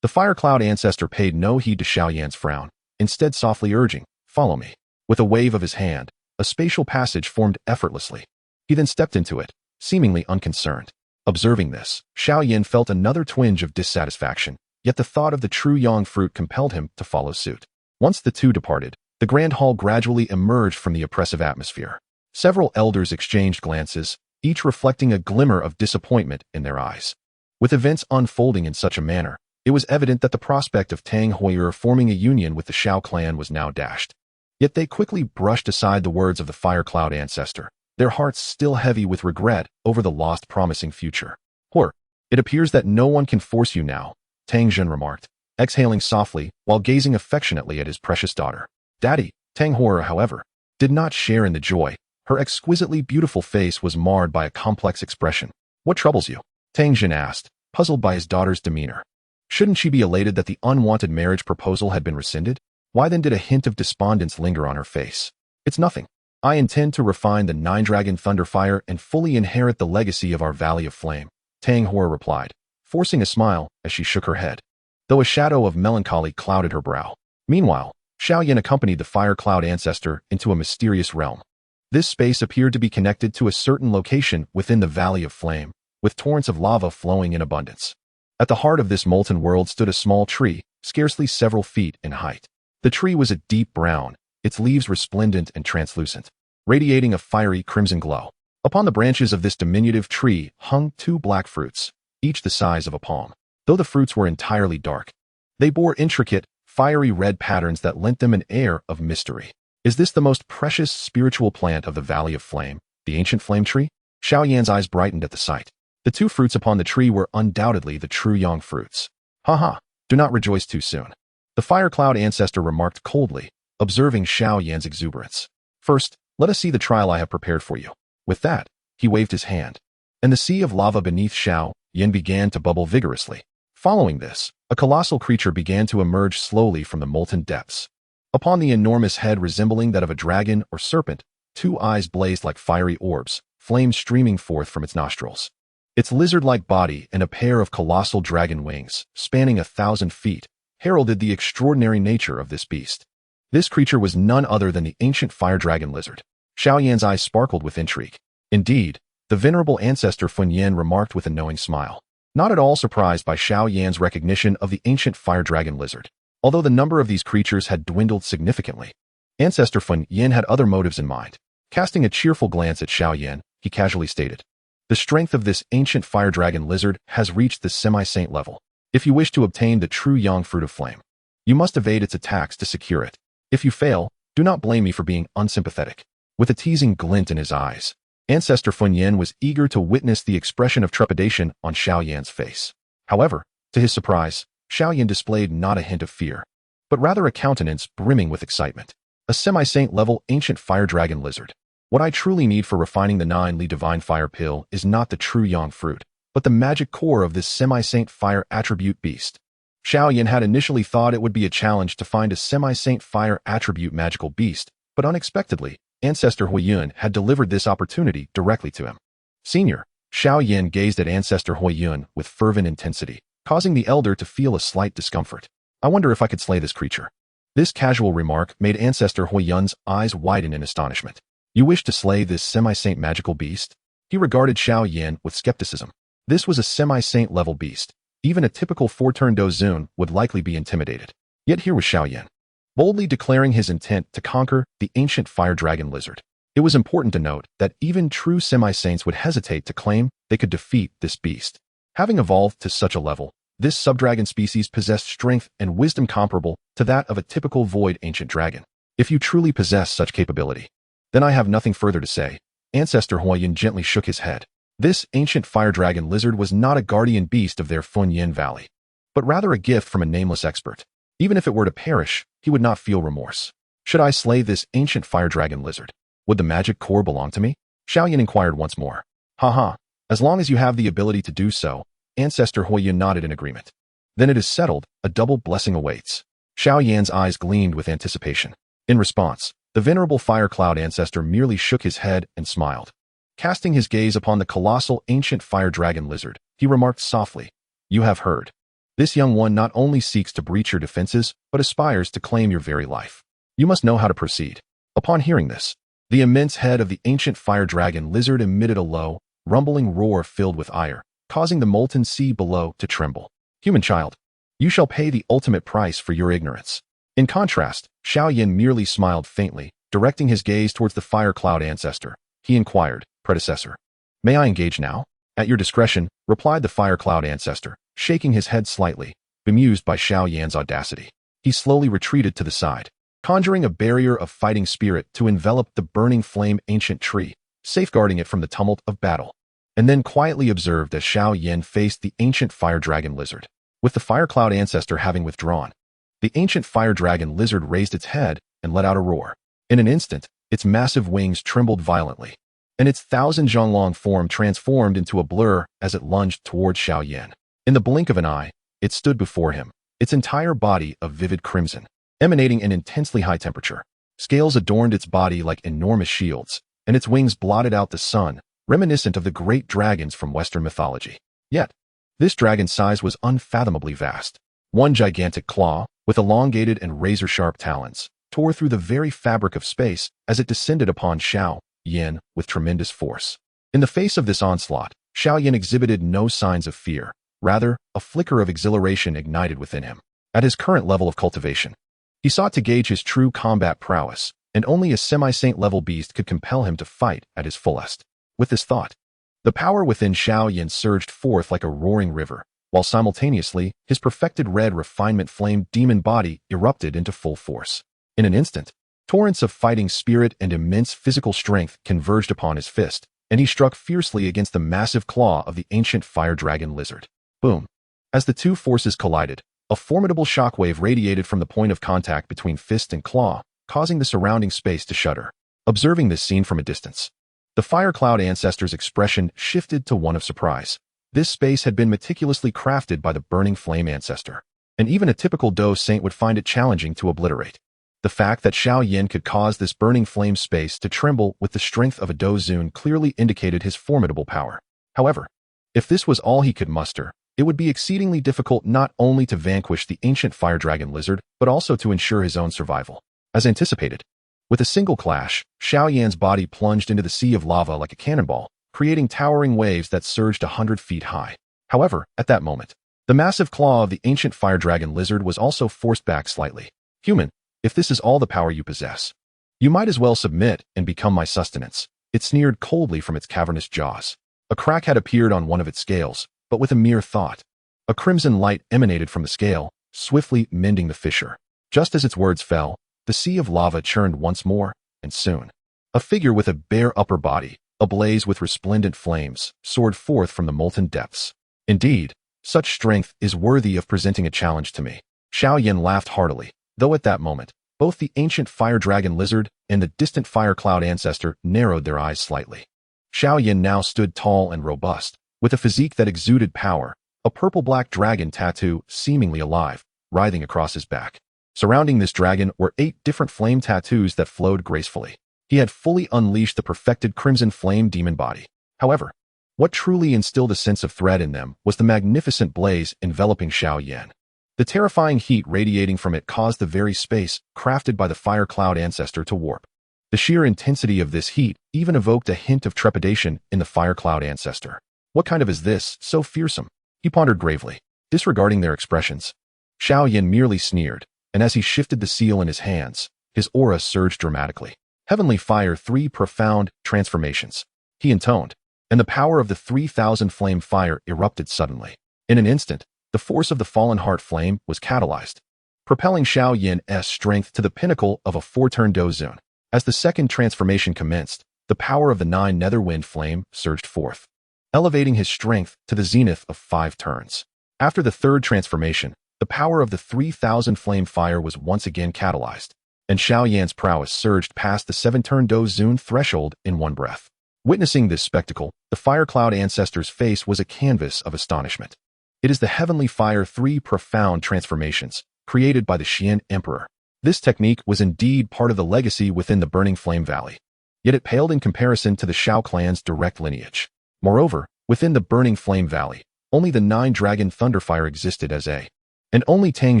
the Fire Cloud ancestor paid no heed to Xiao Yan's frown, instead softly urging, Follow me. With a wave of his hand, a spatial passage formed effortlessly. He then stepped into it, seemingly unconcerned. Observing this, Xiao Yan felt another twinge of dissatisfaction, yet the thought of the True Yang fruit compelled him to follow suit. Once the two departed, the Grand Hall gradually emerged from the oppressive atmosphere. Several elders exchanged glances, each reflecting a glimmer of disappointment in their eyes. With events unfolding in such a manner, it was evident that the prospect of Tang Hui'er forming a union with the Xiao clan was now dashed. Yet they quickly brushed aside the words of the Fire Cloud ancestor, their hearts still heavy with regret over the lost promising future. Huor, it appears that no one can force you now, Tang Jun remarked, exhaling softly while gazing affectionately at his precious daughter. Daddy, Tang Huor, however, did not share in the joy. Her exquisitely beautiful face was marred by a complex expression. What troubles you? Tang Jun asked, puzzled by his daughter's demeanor. Shouldn't she be elated that the unwanted marriage proposal had been rescinded? Why then did a hint of despondence linger on her face? It's nothing. I intend to refine the Nine-Dragon Thunder Fire and fully inherit the legacy of our Valley of Flame, Tang Huor replied, forcing a smile as she shook her head, though a shadow of melancholy clouded her brow. Meanwhile, Xiao Yan accompanied the Fire Cloud ancestor into a mysterious realm. This space appeared to be connected to a certain location within the Valley of Flame, with torrents of lava flowing in abundance. At the heart of this molten world stood a small tree, scarcely several feet in height. The tree was a deep brown, its leaves resplendent and translucent, radiating a fiery crimson glow. Upon the branches of this diminutive tree hung two black fruits, each the size of a palm. Though the fruits were entirely dark, they bore intricate, fiery red patterns that lent them an air of mystery. Is this the most precious spiritual plant of the Valley of Flame, the ancient flame tree? Xiao Yan's eyes brightened at the sight. The two fruits upon the tree were undoubtedly the True Yang fruits. Haha, do not rejoice too soon. The Fire Cloud ancestor remarked coldly, observing Xiao Yan's exuberance. First, let us see the trial I have prepared for you. With that, he waved his hand, and the sea of lava beneath Xiao Yan began to bubble vigorously. Following this, a colossal creature began to emerge slowly from the molten depths. Upon the enormous head resembling that of a dragon or serpent, two eyes blazed like fiery orbs, flames streaming forth from its nostrils. Its lizard-like body and a pair of colossal dragon wings, spanning 1,000 feet, heralded the extraordinary nature of this beast. This creature was none other than the ancient fire dragon lizard. Xiao Yan's eyes sparkled with intrigue. Indeed, the venerable ancestor Fun Yan remarked with a knowing smile, not at all surprised by Xiao Yan's recognition of the ancient fire dragon lizard. Although the number of these creatures had dwindled significantly, Ancestor Fun Yan had other motives in mind. Casting a cheerful glance at Xiao Yan, he casually stated, the strength of this ancient fire dragon lizard has reached the semi-saint level. If you wish to obtain the True Yang fruit of flame, you must evade its attacks to secure it. If you fail, do not blame me for being unsympathetic. With a teasing glint in his eyes, Ancestor Fun Yan was eager to witness the expression of trepidation on Xiao Yan's face. However, to his surprise, Xiao Yan displayed not a hint of fear, but rather a countenance brimming with excitement. A semi-saint level ancient fire dragon lizard. What I truly need for refining the 9-Li divine fire pill is not the True Yang fruit, but the magic core of this semi-saint fire attribute beast. Xiao Yan had initially thought it would be a challenge to find a semi-saint fire attribute magical beast, but unexpectedly, Ancestor Huiyun had delivered this opportunity directly to him. Senior, Xiao Yan gazed at Ancestor Huiyun with fervent intensity, causing the elder to feel a slight discomfort. I wonder if I could slay this creature. This casual remark made Ancestor Huiyun's eyes widen in astonishment. You wish to slay this semi-saint magical beast? He regarded Xiao Yan with skepticism. This was a semi-saint level beast. Even a typical 4-turn Dou Zun would likely be intimidated. Yet here was Xiao Yan, boldly declaring his intent to conquer the ancient fire dragon lizard. It was important to note that even true semi-saints would hesitate to claim they could defeat this beast. Having evolved to such a level, this subdragon species possessed strength and wisdom comparable to that of a typical void ancient dragon. If you truly possess such capability, then I have nothing further to say. Ancestor Huiyun gently shook his head. This ancient fire dragon lizard was not a guardian beast of their Funyin Valley, but rather a gift from a nameless expert. Even if it were to perish, he would not feel remorse. Should I slay this ancient fire dragon lizard? Would the magic core belong to me? Xiao Yan inquired once more. Haha, as long as you have the ability to do so, Ancestor Huiyun nodded in agreement. Then it is settled, a double blessing awaits. Xiao Yan's eyes gleamed with anticipation. In response, the venerable fire cloud ancestor merely shook his head and smiled. Casting his gaze upon the colossal ancient fire dragon lizard, he remarked softly, You have heard. This young one not only seeks to breach your defenses, but aspires to claim your very life. You must know how to proceed. Upon hearing this, the immense head of the ancient fire dragon lizard emitted a low, rumbling roar filled with ire, causing the molten sea below to tremble. Human child, you shall pay the ultimate price for your ignorance. In contrast, Xiao Yan merely smiled faintly, directing his gaze towards the fire cloud ancestor. He inquired, Predecessor, may I engage now? At your discretion, replied the fire cloud ancestor, shaking his head slightly, bemused by Xiao Yan's audacity. He slowly retreated to the side, conjuring a barrier of fighting spirit to envelop the burning flame ancient tree, safeguarding it from the tumult of battle, and then quietly observed as Xiao Yan faced the ancient fire dragon lizard. With the fire cloud ancestor having withdrawn, the ancient fire dragon lizard raised its head and let out a roar. In an instant, its massive wings trembled violently, and its 1,000-zhonglong form transformed into a blur as it lunged toward Xiao Yan. In the blink of an eye, it stood before him, its entire body of vivid crimson, emanating an intensely high temperature. Scales adorned its body like enormous shields, and its wings blotted out the sun, reminiscent of the great dragons from Western mythology. Yet, this dragon's size was unfathomably vast. One gigantic claw, with elongated and razor-sharp talons, tore through the very fabric of space as it descended upon Xiao Yan with tremendous force. In the face of this onslaught, Xiao Yan exhibited no signs of fear. Rather, a flicker of exhilaration ignited within him. At his current level of cultivation, he sought to gauge his true combat prowess, and only a semi-saint level beast could compel him to fight at his fullest. With this thought, the power within Xiao Yan surged forth like a roaring river, while simultaneously, his perfected red refinement flame demon body erupted into full force. In an instant, torrents of fighting spirit and immense physical strength converged upon his fist, and he struck fiercely against the massive claw of the ancient fire dragon lizard. Boom. As the two forces collided, a formidable shockwave radiated from the point of contact between fist and claw, causing the surrounding space to shudder. Observing this scene from a distance, the fire cloud ancestor's expression shifted to one of surprise. This space had been meticulously crafted by the burning flame ancestor, and even a typical Dou saint would find it challenging to obliterate. The fact that Xiao Yan could cause this burning flame space to tremble with the strength of a Dou Zun clearly indicated his formidable power. However, if this was all he could muster, it would be exceedingly difficult not only to vanquish the ancient fire dragon lizard, but also to ensure his own survival. As anticipated, with a single clash, Xiao Yan's body plunged into the sea of lava like a cannonball, creating towering waves that surged 100 feet high. However, at that moment, the massive claw of the ancient fire dragon lizard was also forced back slightly. Human, if this is all the power you possess, you might as well submit and become my sustenance. It sneered coldly from its cavernous jaws. A crack had appeared on one of its scales, but with a mere thought, a crimson light emanated from the scale, swiftly mending the fissure. Just as its words fell, the sea of lava churned once more, and soon, a figure with a bare upper body, ablaze with resplendent flames, soared forth from the molten depths. Indeed, such strength is worthy of presenting a challenge to me. Xiao Yan laughed heartily, though at that moment, both the ancient fire dragon lizard and the distant fire cloud ancestor narrowed their eyes slightly. Xiao Yan now stood tall and robust, with a physique that exuded power, a purple-black dragon tattoo seemingly alive, writhing across his back. Surrounding this dragon were 8 different flame tattoos that flowed gracefully. He had fully unleashed the perfected crimson flame demon body. However, What truly instilled a sense of threat in them was the magnificent blaze enveloping Xiao Yan. The terrifying heat radiating from it caused the very space crafted by the fire cloud ancestor to warp. The sheer intensity of this heat even evoked a hint of trepidation in the fire cloud ancestor. What kind of is this, so fearsome? He pondered gravely, disregarding their expressions. Xiao Yan merely sneered, and as he shifted the seal in his hands, his aura surged dramatically. Heavenly Fire 3 Profound Transformations, he intoned, and the power of the 3,000 flame fire erupted suddenly. In an instant, the force of the fallen heart flame was catalyzed, propelling Xiao Yan's strength to the pinnacle of a 4-turn Dou Zun. As the second transformation commenced, the power of the 9 Netherwind flame surged forth, elevating his strength to the zenith of 5 turns. After the third transformation, the power of the 3,000 flame fire was once again catalyzed, and Xiao Yan's prowess surged past the 7-turn Dou Zun threshold in one breath. Witnessing this spectacle, the Fire Cloud ancestor's face was a canvas of astonishment. It is the Heavenly Fire 3 Profound Transformations, created by the Dou Emperor. This technique was indeed part of the legacy within the Burning Flame Valley, yet it paled in comparison to the Xiao clan's direct lineage. Moreover, within the Burning Flame Valley, only the 9-dragon Thunderfire existed as a, and only Tang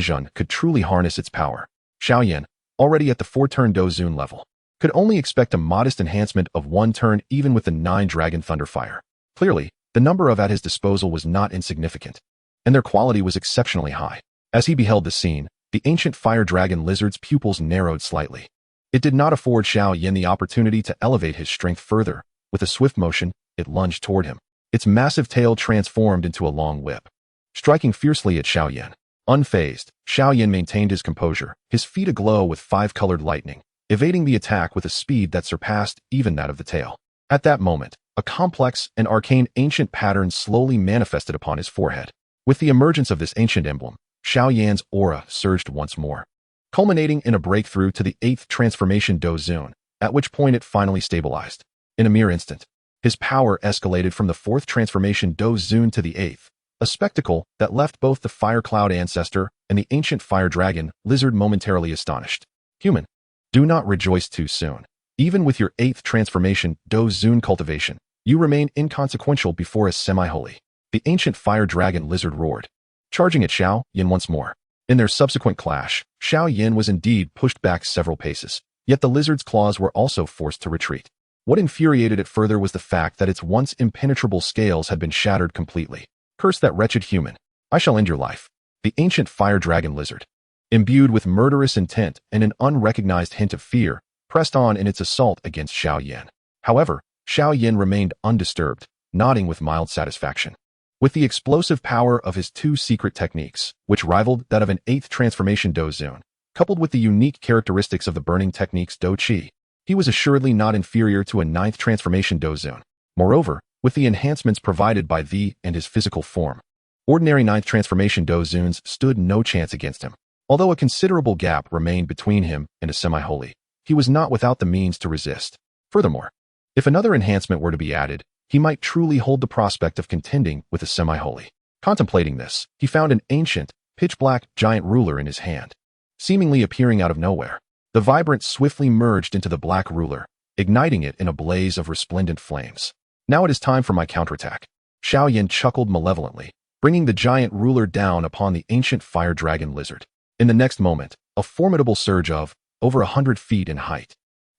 Jun could truly harness its power. Xiao Yan, already at the 4-turn Dou Zun level, could only expect a modest enhancement of 1 turn even with the 9-dragon Thunderfire. Clearly, the number at his disposal was not insignificant, and their quality was exceptionally high. As he beheld the scene, the ancient fire dragon lizard's pupils narrowed slightly. It did not afford Xiao Yan the opportunity to elevate his strength further. With a swift motion, it lunged toward him. Its massive tail transformed into a long whip, striking fiercely at Xiao Yan. Unfazed, Xiao Yan maintained his composure, his feet aglow with 5-colored lightning, evading the attack with a speed that surpassed even that of the tail. At that moment, a complex and arcane ancient pattern slowly manifested upon his forehead. With the emergence of this ancient emblem, Xiao Yan's aura surged once more, culminating in a breakthrough to the 8th transformation Dou Zun, at which point it finally stabilized. In a mere instant, his power escalated from the 4th transformation Dou Zun to the 8th, a spectacle that left both the Fire Cloud ancestor and the ancient fire dragon lizard momentarily astonished. Human, do not rejoice too soon. Even with your 8th transformation Dou Zun cultivation, you remain inconsequential before a semi-holy. The ancient fire dragon lizard roared, charging at Xiao Yan once more. In their subsequent clash, Xiao Yan was indeed pushed back several paces, yet the lizard's claws were also forced to retreat. What infuriated it further was the fact that its once impenetrable scales had been shattered completely. Curse that wretched human. I shall end your life. The ancient fire dragon lizard, imbued with murderous intent and an unrecognized hint of fear, pressed on in its assault against Xiao Yan. However, Xiao Yan remained undisturbed, nodding with mild satisfaction. With the explosive power of his 2 secret techniques, which rivaled that of an 8th transformation Dou Zun, coupled with the unique characteristics of the burning techniques Dou Qi, he was assuredly not inferior to a 9th transformation Dou Zun. Moreover, with the enhancements provided by the and his physical form, ordinary 9th transformation Dou Zuns stood no chance against him. Although a considerable gap remained between him and a semi-holy, he was not without the means to resist. Furthermore, if another enhancement were to be added, he might truly hold the prospect of contending with a semi-holy. Contemplating this, he found an ancient, pitch-black giant ruler in his hand, seemingly appearing out of nowhere. The vibrance swiftly merged into the black ruler, igniting it in a blaze of resplendent flames. Now it is time for my counterattack. Xiao Yan chuckled malevolently, bringing the giant ruler down upon the ancient fire dragon lizard. In the next moment, a formidable surge of over 100 feet in height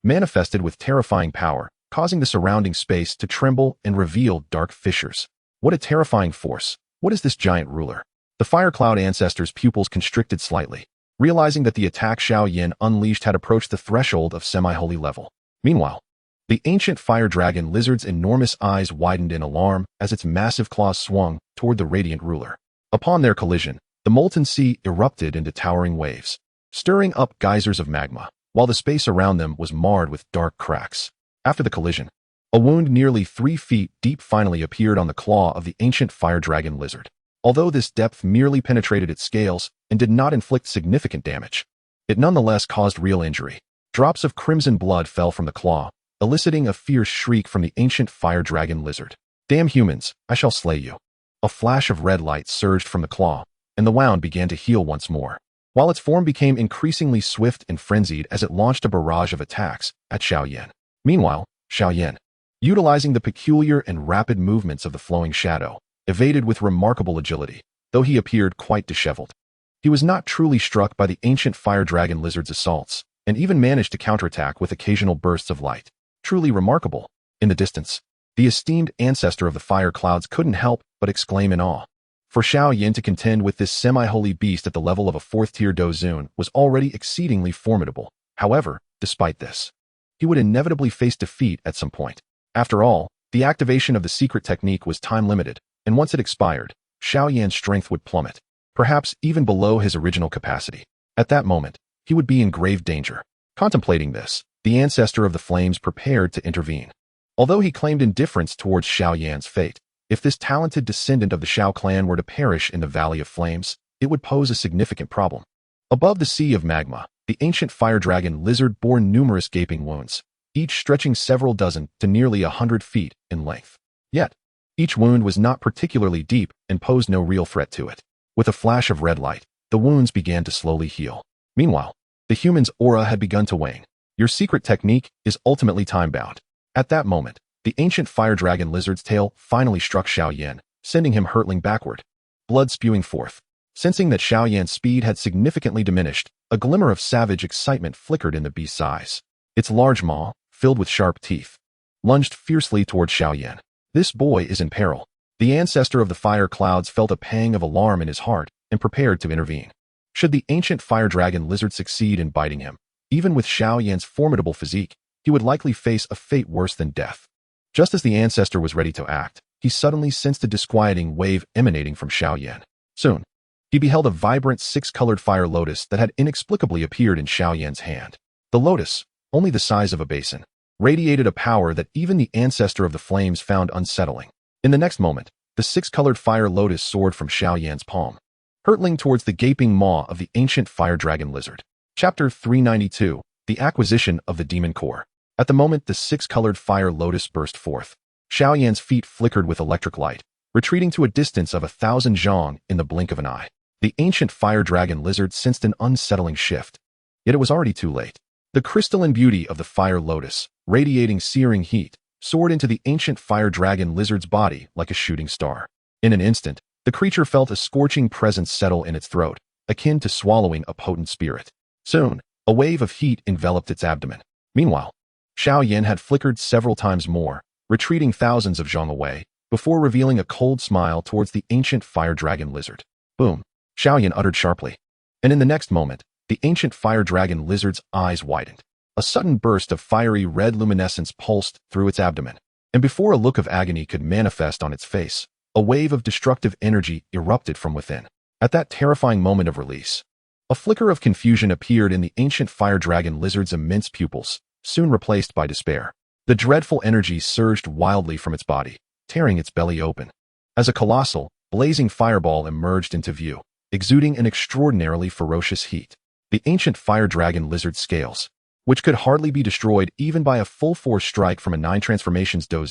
manifested with terrifying power, causing the surrounding space to tremble and reveal dark fissures. What a terrifying force! What is this giant ruler? The Fire Cloud ancestor's pupils constricted slightly, realizing that the attack Xiao Yan unleashed had approached the threshold of semi-holy level. Meanwhile, the ancient fire dragon lizard's enormous eyes widened in alarm as its massive claws swung toward the radiant ruler. Upon their collision, the molten sea erupted into towering waves, stirring up geysers of magma, while the space around them was marred with dark cracks. After the collision, a wound nearly 3 feet deep finally appeared on the claw of the ancient fire dragon lizard. Although this depth merely penetrated its scales and did not inflict significant damage, it nonetheless caused real injury. Drops of crimson blood fell from the claw, eliciting a fierce shriek from the ancient fire dragon lizard. Damn humans, I shall slay you. A flash of red light surged from the claw, and the wound began to heal once more, while its form became increasingly swift and frenzied as it launched a barrage of attacks at Xiao Yan. Meanwhile, Xiao Yan, utilizing the peculiar and rapid movements of the flowing shadow, evaded with remarkable agility, though he appeared quite disheveled. He was not truly struck by the ancient fire dragon lizard's assaults, and even managed to counterattack with occasional bursts of light. Truly remarkable. In the distance, the esteemed ancestor of the fire clouds couldn't help but exclaim in awe. For Xiao Yan to contend with this semi-holy beast at the level of a fourth-tier Dou was already exceedingly formidable. However, despite this, he would inevitably face defeat at some point. After all, the activation of the secret technique was time-limited, and once it expired, Xiao Yan's strength would plummet, perhaps even below his original capacity. At that moment, he would be in grave danger. Contemplating this, the ancestor of the flames prepared to intervene. Although he claimed indifference towards Xiao Yan's fate, if this talented descendant of the Xiao clan were to perish in the Valley of Flames, it would pose a significant problem. Above the sea of magma, the ancient fire dragon lizard bore numerous gaping wounds, each stretching several dozen to nearly 100 feet in length. Yet, each wound was not particularly deep and posed no real threat to it. With a flash of red light, the wounds began to slowly heal. Meanwhile, the human's aura had begun to wane. Your secret technique is ultimately time-bound. At that moment, the ancient fire dragon lizard's tail finally struck Xiao Yan, sending him hurtling backward, blood spewing forth. Sensing that Xiao Yan's speed had significantly diminished, a glimmer of savage excitement flickered in the beast's eyes. Its large maw, filled with sharp teeth, lunged fiercely toward Xiao Yan. This boy is in peril. The ancestor of the fire clouds felt a pang of alarm in his heart and prepared to intervene. Should the ancient fire dragon lizard succeed in biting him, even with Xiao Yan's formidable physique, he would likely face a fate worse than death. Just as the ancestor was ready to act, he suddenly sensed a disquieting wave emanating from Xiao Yan. Soon, he beheld a vibrant six-colored fire lotus that had inexplicably appeared in Xiao Yan's hand. The lotus, only the size of a basin, radiated a power that even the ancestor of the flames found unsettling. In the next moment, the six-colored fire lotus soared from Xiao Yan's palm, hurtling towards the gaping maw of the ancient fire dragon lizard. Chapter 392, The Acquisition of the Demon Core. At the moment the six-colored fire lotus burst forth, Xiao Yan's feet flickered with electric light, retreating to a distance of 1,000 zhang in the blink of an eye. The ancient fire dragon lizard sensed an unsettling shift. Yet it was already too late. The crystalline beauty of the fire lotus, radiating searing heat, soared into the ancient fire dragon lizard's body like a shooting star. In an instant, the creature felt a scorching presence settle in its throat, akin to swallowing a potent spirit. Soon, a wave of heat enveloped its abdomen. Meanwhile, Xiao Yan had flickered several times more, retreating thousands of zhang away, before revealing a cold smile towards the ancient fire dragon lizard. Boom! Xiao Yan uttered sharply. And in the next moment, the ancient fire dragon lizard's eyes widened. A sudden burst of fiery red luminescence pulsed through its abdomen, and before a look of agony could manifest on its face, a wave of destructive energy erupted from within. At that terrifying moment of release, a flicker of confusion appeared in the ancient fire dragon lizard's immense pupils, soon replaced by despair. The dreadful energy surged wildly from its body, tearing its belly open. As a colossal, blazing fireball emerged into view, exuding an extraordinarily ferocious heat. The ancient fire dragon lizard's scales, which could hardly be destroyed even by a full-force strike from a 9 transformations Dou,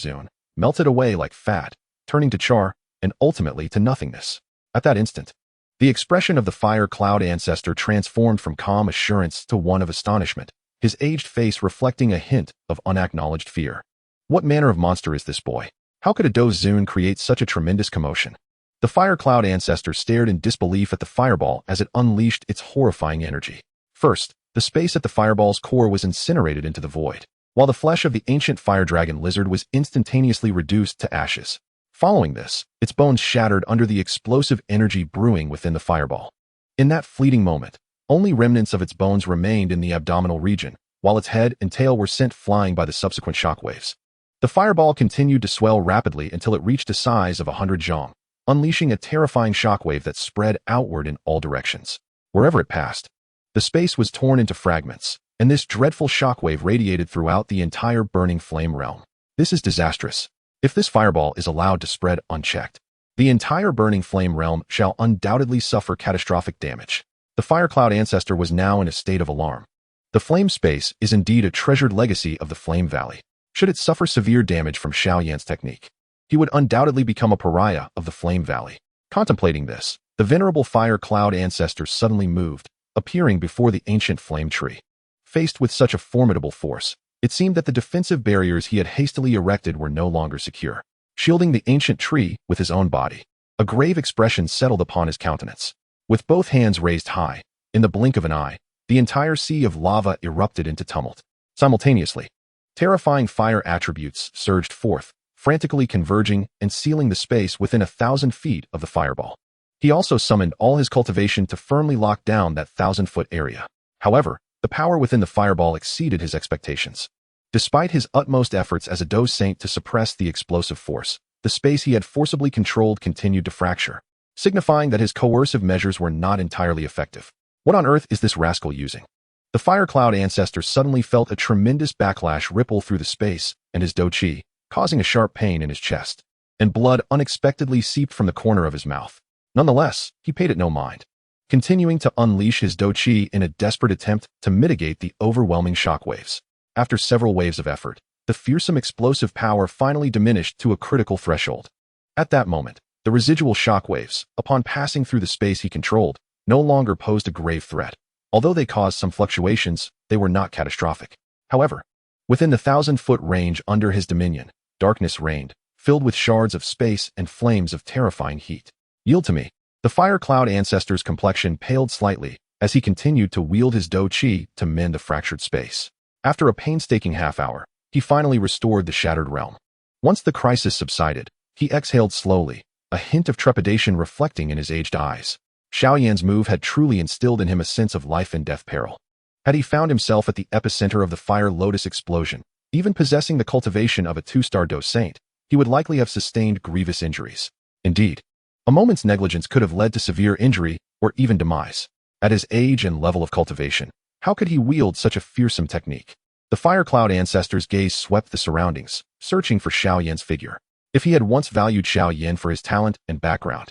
melted away like fat, turning to char, and ultimately to nothingness. At that instant, the expression of the fire cloud ancestor transformed from calm assurance to one of astonishment, his aged face reflecting a hint of unacknowledged fear. What manner of monster is this boy? How could a Dou create such a tremendous commotion? The fire cloud ancestor stared in disbelief at the fireball as it unleashed its horrifying energy. First, the space at the fireball's core was incinerated into the void, while the flesh of the ancient fire dragon lizard was instantaneously reduced to ashes. Following this, its bones shattered under the explosive energy brewing within the fireball. In that fleeting moment, only remnants of its bones remained in the abdominal region, while its head and tail were sent flying by the subsequent shockwaves. The fireball continued to swell rapidly until it reached a size of 100 zhang, unleashing a terrifying shockwave that spread outward in all directions. Wherever it passed, the space was torn into fragments, and this dreadful shockwave radiated throughout the entire burning flame realm. This is disastrous. If this fireball is allowed to spread unchecked, the entire burning flame realm shall undoubtedly suffer catastrophic damage. The fire cloud ancestor was now in a state of alarm. The flame space is indeed a treasured legacy of the Flame Valley. Should it suffer severe damage from Xiao Yan's technique, he would undoubtedly become a pariah of the Flame Valley. Contemplating this, the venerable fire cloud ancestor suddenly moved, appearing before the ancient flame tree. Faced with such a formidable force, It seemed that the defensive barriers he had hastily erected were no longer secure, shielding the ancient tree with his own body. A grave expression settled upon his countenance. With both hands raised high, in the blink of an eye, the entire sea of lava erupted into tumult. Simultaneously, terrifying fire attributes surged forth, frantically converging and sealing the space within 1,000 feet of the fireball. He also summoned all his cultivation to firmly lock down that 1,000-foot area. However, the power within the fireball exceeded his expectations. Despite his utmost efforts as a Dou Saint to suppress the explosive force, the space he had forcibly controlled continued to fracture, signifying that his coercive measures were not entirely effective. What on earth is this rascal using? The Fire Cloud ancestor suddenly felt a tremendous backlash ripple through the space and his Dou Qi, causing a sharp pain in his chest, and blood unexpectedly seeped from the corner of his mouth. Nonetheless, he paid it no mind, continuing to unleash his Dou Qi in a desperate attempt to mitigate the overwhelming shockwaves. After several waves of effort, the fearsome explosive power finally diminished to a critical threshold. At that moment, the residual shockwaves, upon passing through the space he controlled, no longer posed a grave threat. Although they caused some fluctuations, they were not catastrophic. However, within the 1,000-foot range under his dominion, darkness reigned, filled with shards of space and flames of terrifying heat. Yield to me. The Fire Cloud ancestor's complexion paled slightly as he continued to wield his Dou Qi to mend the fractured space. After a painstaking half-hour, he finally restored the shattered realm. Once the crisis subsided, he exhaled slowly, a hint of trepidation reflecting in his aged eyes. Xiao Yan's move had truly instilled in him a sense of life and death peril. Had he found himself at the epicenter of the Fire Lotus explosion, even possessing the cultivation of a 2-star Dou Saint, he would likely have sustained grievous injuries. Indeed, a moment's negligence could have led to severe injury or even demise. At his age and level of cultivation, how could he wield such a fearsome technique? The Fire Cloud ancestor's gaze swept the surroundings, searching for Xiao Yan's figure. If he had once valued Xiao Yan for his talent and background,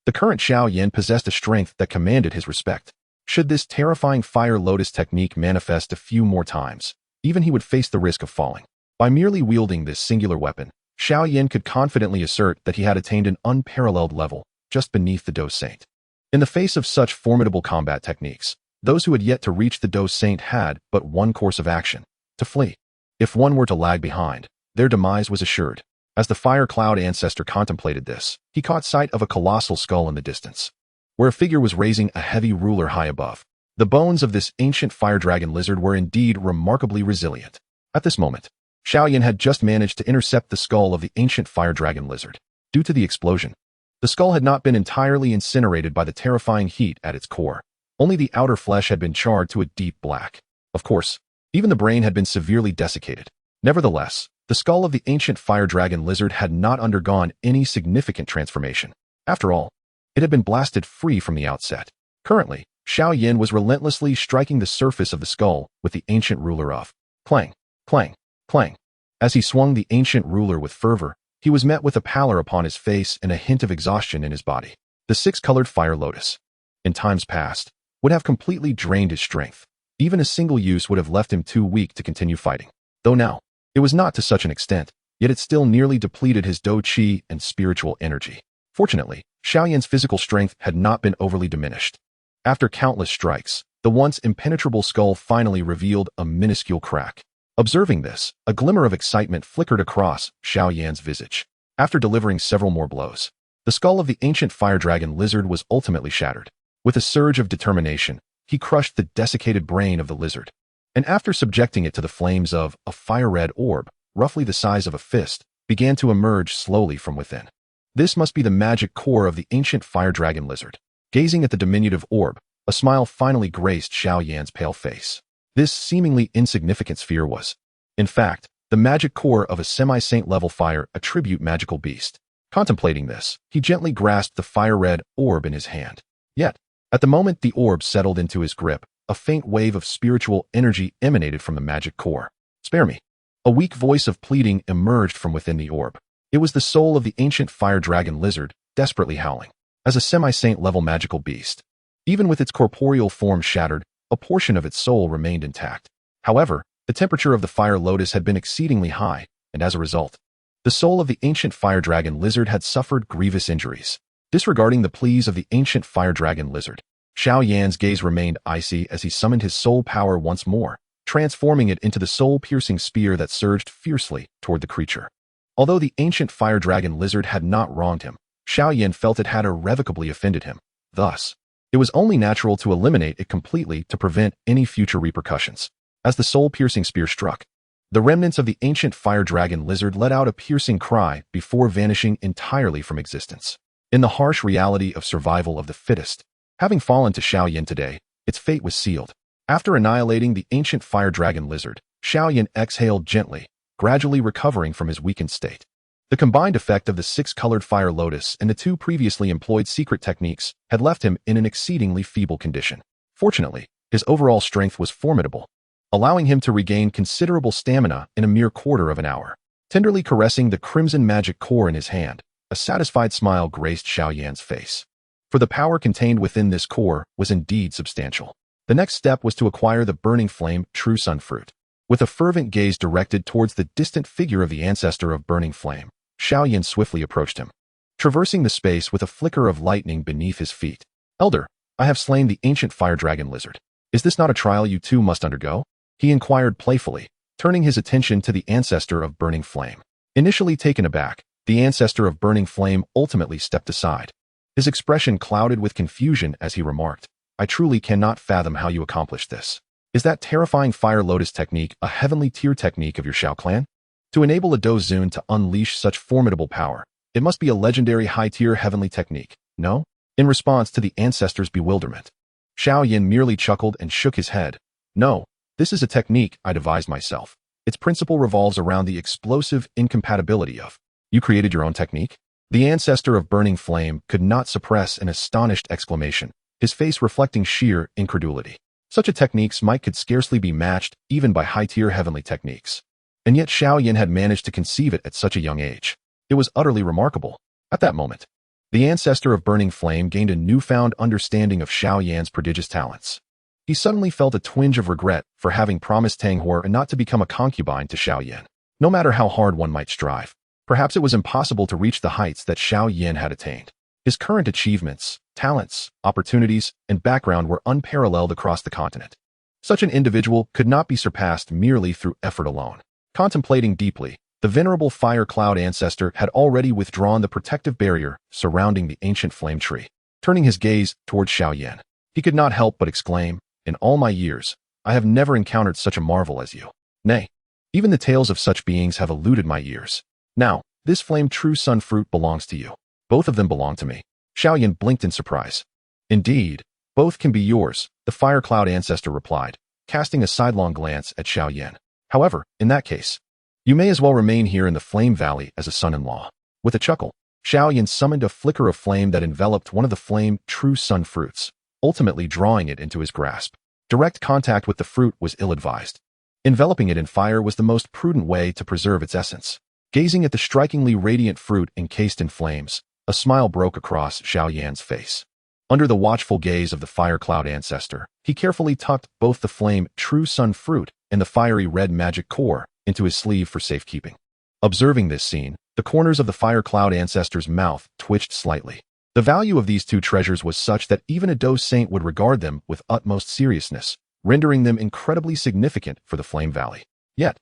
the current Xiao Yan possessed a strength that commanded his respect. Should this terrifying Fire Lotus technique manifest a few more times, even he would face the risk of falling. By merely wielding this singular weapon, Xiao Yan could confidently assert that he had attained an unparalleled level, just beneath the Dou Saint. In the face of such formidable combat techniques, those who had yet to reach the Dou Saint had but one course of action: to flee. If one were to lag behind, their demise was assured. As the Fire Cloud ancestor contemplated this, he caught sight of a colossal skull in the distance, where a figure was raising a heavy ruler high above. The bones of this ancient fire dragon lizard were indeed remarkably resilient. At this moment, Xiao Yan had just managed to intercept the skull of the ancient fire dragon lizard. Due to the explosion, the skull had not been entirely incinerated by the terrifying heat at its core. Only the outer flesh had been charred to a deep black. Of course, even the brain had been severely desiccated. Nevertheless, the skull of the ancient fire dragon lizard had not undergone any significant transformation. After all, it had been blasted free from the outset. Currently, Xiao Yan was relentlessly striking the surface of the skull with the ancient ruler of clang, clang, clang. As he swung the ancient ruler with fervor, he was met with a pallor upon his face and a hint of exhaustion in his body. The 6-colored Fire Lotus, in times past, would have completely drained his strength. Even a single use would have left him too weak to continue fighting. Though now, it was not to such an extent, yet it still nearly depleted his Dou Qi and spiritual energy. Fortunately, Xiao Yan's physical strength had not been overly diminished. After countless strikes, the once impenetrable skull finally revealed a minuscule crack. Observing this, a glimmer of excitement flickered across Xiao Yan's visage. After delivering several more blows, the skull of the ancient fire dragon lizard was ultimately shattered. With a surge of determination, he crushed the desiccated brain of the lizard, and after subjecting it to the flames of a fire-red orb, roughly the size of a fist, began to emerge slowly from within. This must be the magic core of the ancient fire dragon lizard. Gazing at the diminutive orb, a smile finally graced Xiao Yan's pale face. This seemingly insignificant sphere was, in fact, the magic core of a semi-saint level fire attribute magical beast. Contemplating this, he gently grasped the fire-red orb in his hand. Yet, at the moment the orb settled into his grip, a faint wave of spiritual energy emanated from the magic core. "Spare me." A weak voice of pleading emerged from within the orb. It was the soul of the ancient fire dragon lizard, desperately howling. As a semi-saint level magical beast, even with its corporeal form shattered, a portion of its soul remained intact. However, the temperature of the Fire Lotus had been exceedingly high, and as a result, the soul of the ancient fire dragon lizard had suffered grievous injuries. Disregarding the pleas of the ancient fire dragon lizard, Xiao Yan's gaze remained icy as he summoned his soul power once more, transforming it into the soul-piercing spear that surged fiercely toward the creature. Although the ancient fire dragon lizard had not wronged him, Xiao Yan felt it had irrevocably offended him. Thus, it was only natural to eliminate it completely to prevent any future repercussions. As the soul-piercing spear struck, the remnants of the ancient fire dragon lizard let out a piercing cry before vanishing entirely from existence. In the harsh reality of survival of the fittest, having fallen to Xiao Yan today, its fate was sealed. After annihilating the ancient fire dragon lizard, Xiao Yan exhaled gently, gradually recovering from his weakened state. The combined effect of the six-colored fire lotus and the two previously employed secret techniques had left him in an exceedingly feeble condition. Fortunately, his overall strength was formidable, allowing him to regain considerable stamina in a mere quarter of an hour. Tenderly caressing the crimson magic core in his hand, a satisfied smile graced Xiao Yan's face. For the power contained within this core was indeed substantial. The next step was to acquire the burning flame true sun fruit. With a fervent gaze directed towards the distant figure of the ancestor of burning flame, Xiao Yan swiftly approached him, traversing the space with a flicker of lightning beneath his feet. "Elder, I have slain the ancient fire dragon lizard. Is this not a trial you too must undergo?" he inquired playfully, turning his attention to the ancestor of burning flame. Initially taken aback, the ancestor of burning flame ultimately stepped aside. His expression clouded with confusion as he remarked, "I truly cannot fathom how you accomplished this. Is that terrifying fire lotus technique a heavenly tier technique of your Xiao clan? To enable a Dou Zun to unleash such formidable power, it must be a legendary high-tier heavenly technique, no?" In response to the ancestor's bewilderment, Xiao Yan merely chuckled and shook his head. "No, this is a technique I devised myself. Its principle revolves around the explosive incompatibility of..." "You created your own technique?" The ancestor of burning flame could not suppress an astonished exclamation, his face reflecting sheer incredulity. Such a technique might could scarcely be matched even by high-tier heavenly techniques. And yet Xiao Yan had managed to conceive it at such a young age. It was utterly remarkable. At that moment, the ancestor of burning flame gained a newfound understanding of Xiao Yan's prodigious talents. He suddenly felt a twinge of regret for having promised Tang Hor not to become a concubine to Xiao Yan. No matter how hard one might strive, perhaps it was impossible to reach the heights that Xiao Yan had attained. His current achievements, talents, opportunities, and background were unparalleled across the continent. Such an individual could not be surpassed merely through effort alone. Contemplating deeply, the venerable fire cloud ancestor had already withdrawn the protective barrier surrounding the ancient flame tree. Turning his gaze towards Xiao Yan, he could not help but exclaim, "In all my years, I have never encountered such a marvel as you. Nay, even the tales of such beings have eluded my ears. Now, this flame true sun fruit belongs to you. Both of them belong to me." Xiao Yan blinked in surprise. "Indeed, both can be yours," the fire cloud ancestor replied, casting a sidelong glance at Xiao Yan. "However, in that case, you may as well remain here in the Flame Valley as a son-in-law." With a chuckle, Xiao Yan summoned a flicker of flame that enveloped one of the flame true sun fruits, ultimately drawing it into his grasp. Direct contact with the fruit was ill-advised. Enveloping it in fire was the most prudent way to preserve its essence. Gazing at the strikingly radiant fruit encased in flames, a smile broke across Xiao Yan's face. Under the watchful gaze of the fire cloud ancestor, he carefully tucked both the flame true sun fruit and the fiery red magic core into his sleeve for safekeeping. Observing this scene, the corners of the fire cloud ancestor's mouth twitched slightly. The value of these two treasures was such that even a Dou saint would regard them with utmost seriousness, rendering them incredibly significant for the Flame Valley. Yet,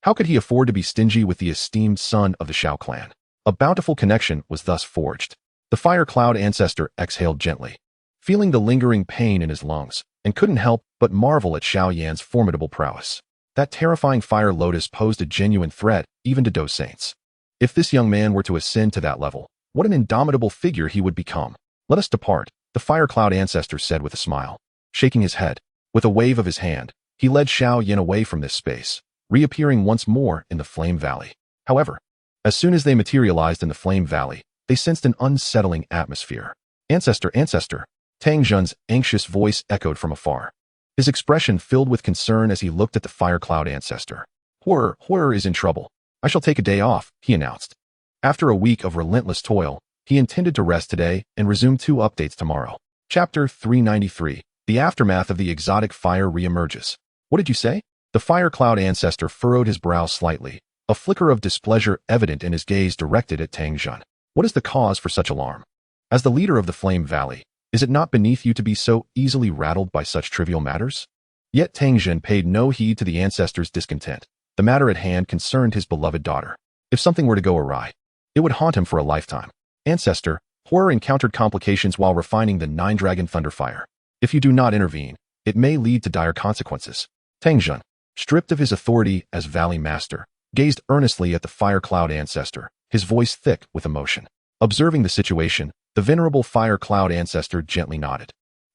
how could he afford to be stingy with the esteemed son of the Xiao clan? A bountiful connection was thus forged. The fire cloud ancestor exhaled gently, feeling the lingering pain in his lungs, and couldn't help but marvel at Xiao Yan's formidable prowess. That terrifying fire lotus posed a genuine threat even to Dou saints. If this young man were to ascend to that level, what an indomitable figure he would become. "Let us depart," the fire cloud ancestor said with a smile. Shaking his head, with a wave of his hand, he led Xiao Yan away from this space, reappearing once more in the Flame Valley. However, as soon as they materialized in the Flame Valley, they sensed an unsettling atmosphere. "Ancestor, ancestor," Tang Zhen's anxious voice echoed from afar. His expression filled with concern as he looked at the fire cloud ancestor. Horror is in trouble. "I shall take a day off," he announced. After a week of relentless toil, he intended to rest today and resume 2 updates tomorrow. Chapter 393. The aftermath of the exotic fire reemerges. "What did you say?" The fire cloud ancestor furrowed his brow slightly, a flicker of displeasure evident in his gaze directed at Tang Zhen. "What is the cause for such alarm? As the leader of the Flame Valley, is it not beneath you to be so easily rattled by such trivial matters?" Yet Tang Jun paid no heed to the ancestor's discontent. The matter at hand concerned his beloved daughter. If something were to go awry, it would haunt him for a lifetime. Ancestor, Horror encountered complications while refining the Nine-Dragon Thunderfire. If you do not intervene, it may lead to dire consequences. Tang Jun, stripped of his authority as Valley Master, gazed earnestly at the Fire Cloud Ancestor, his voice thick with emotion. Observing the situation, the venerable Fire Cloud Ancestor gently nodded.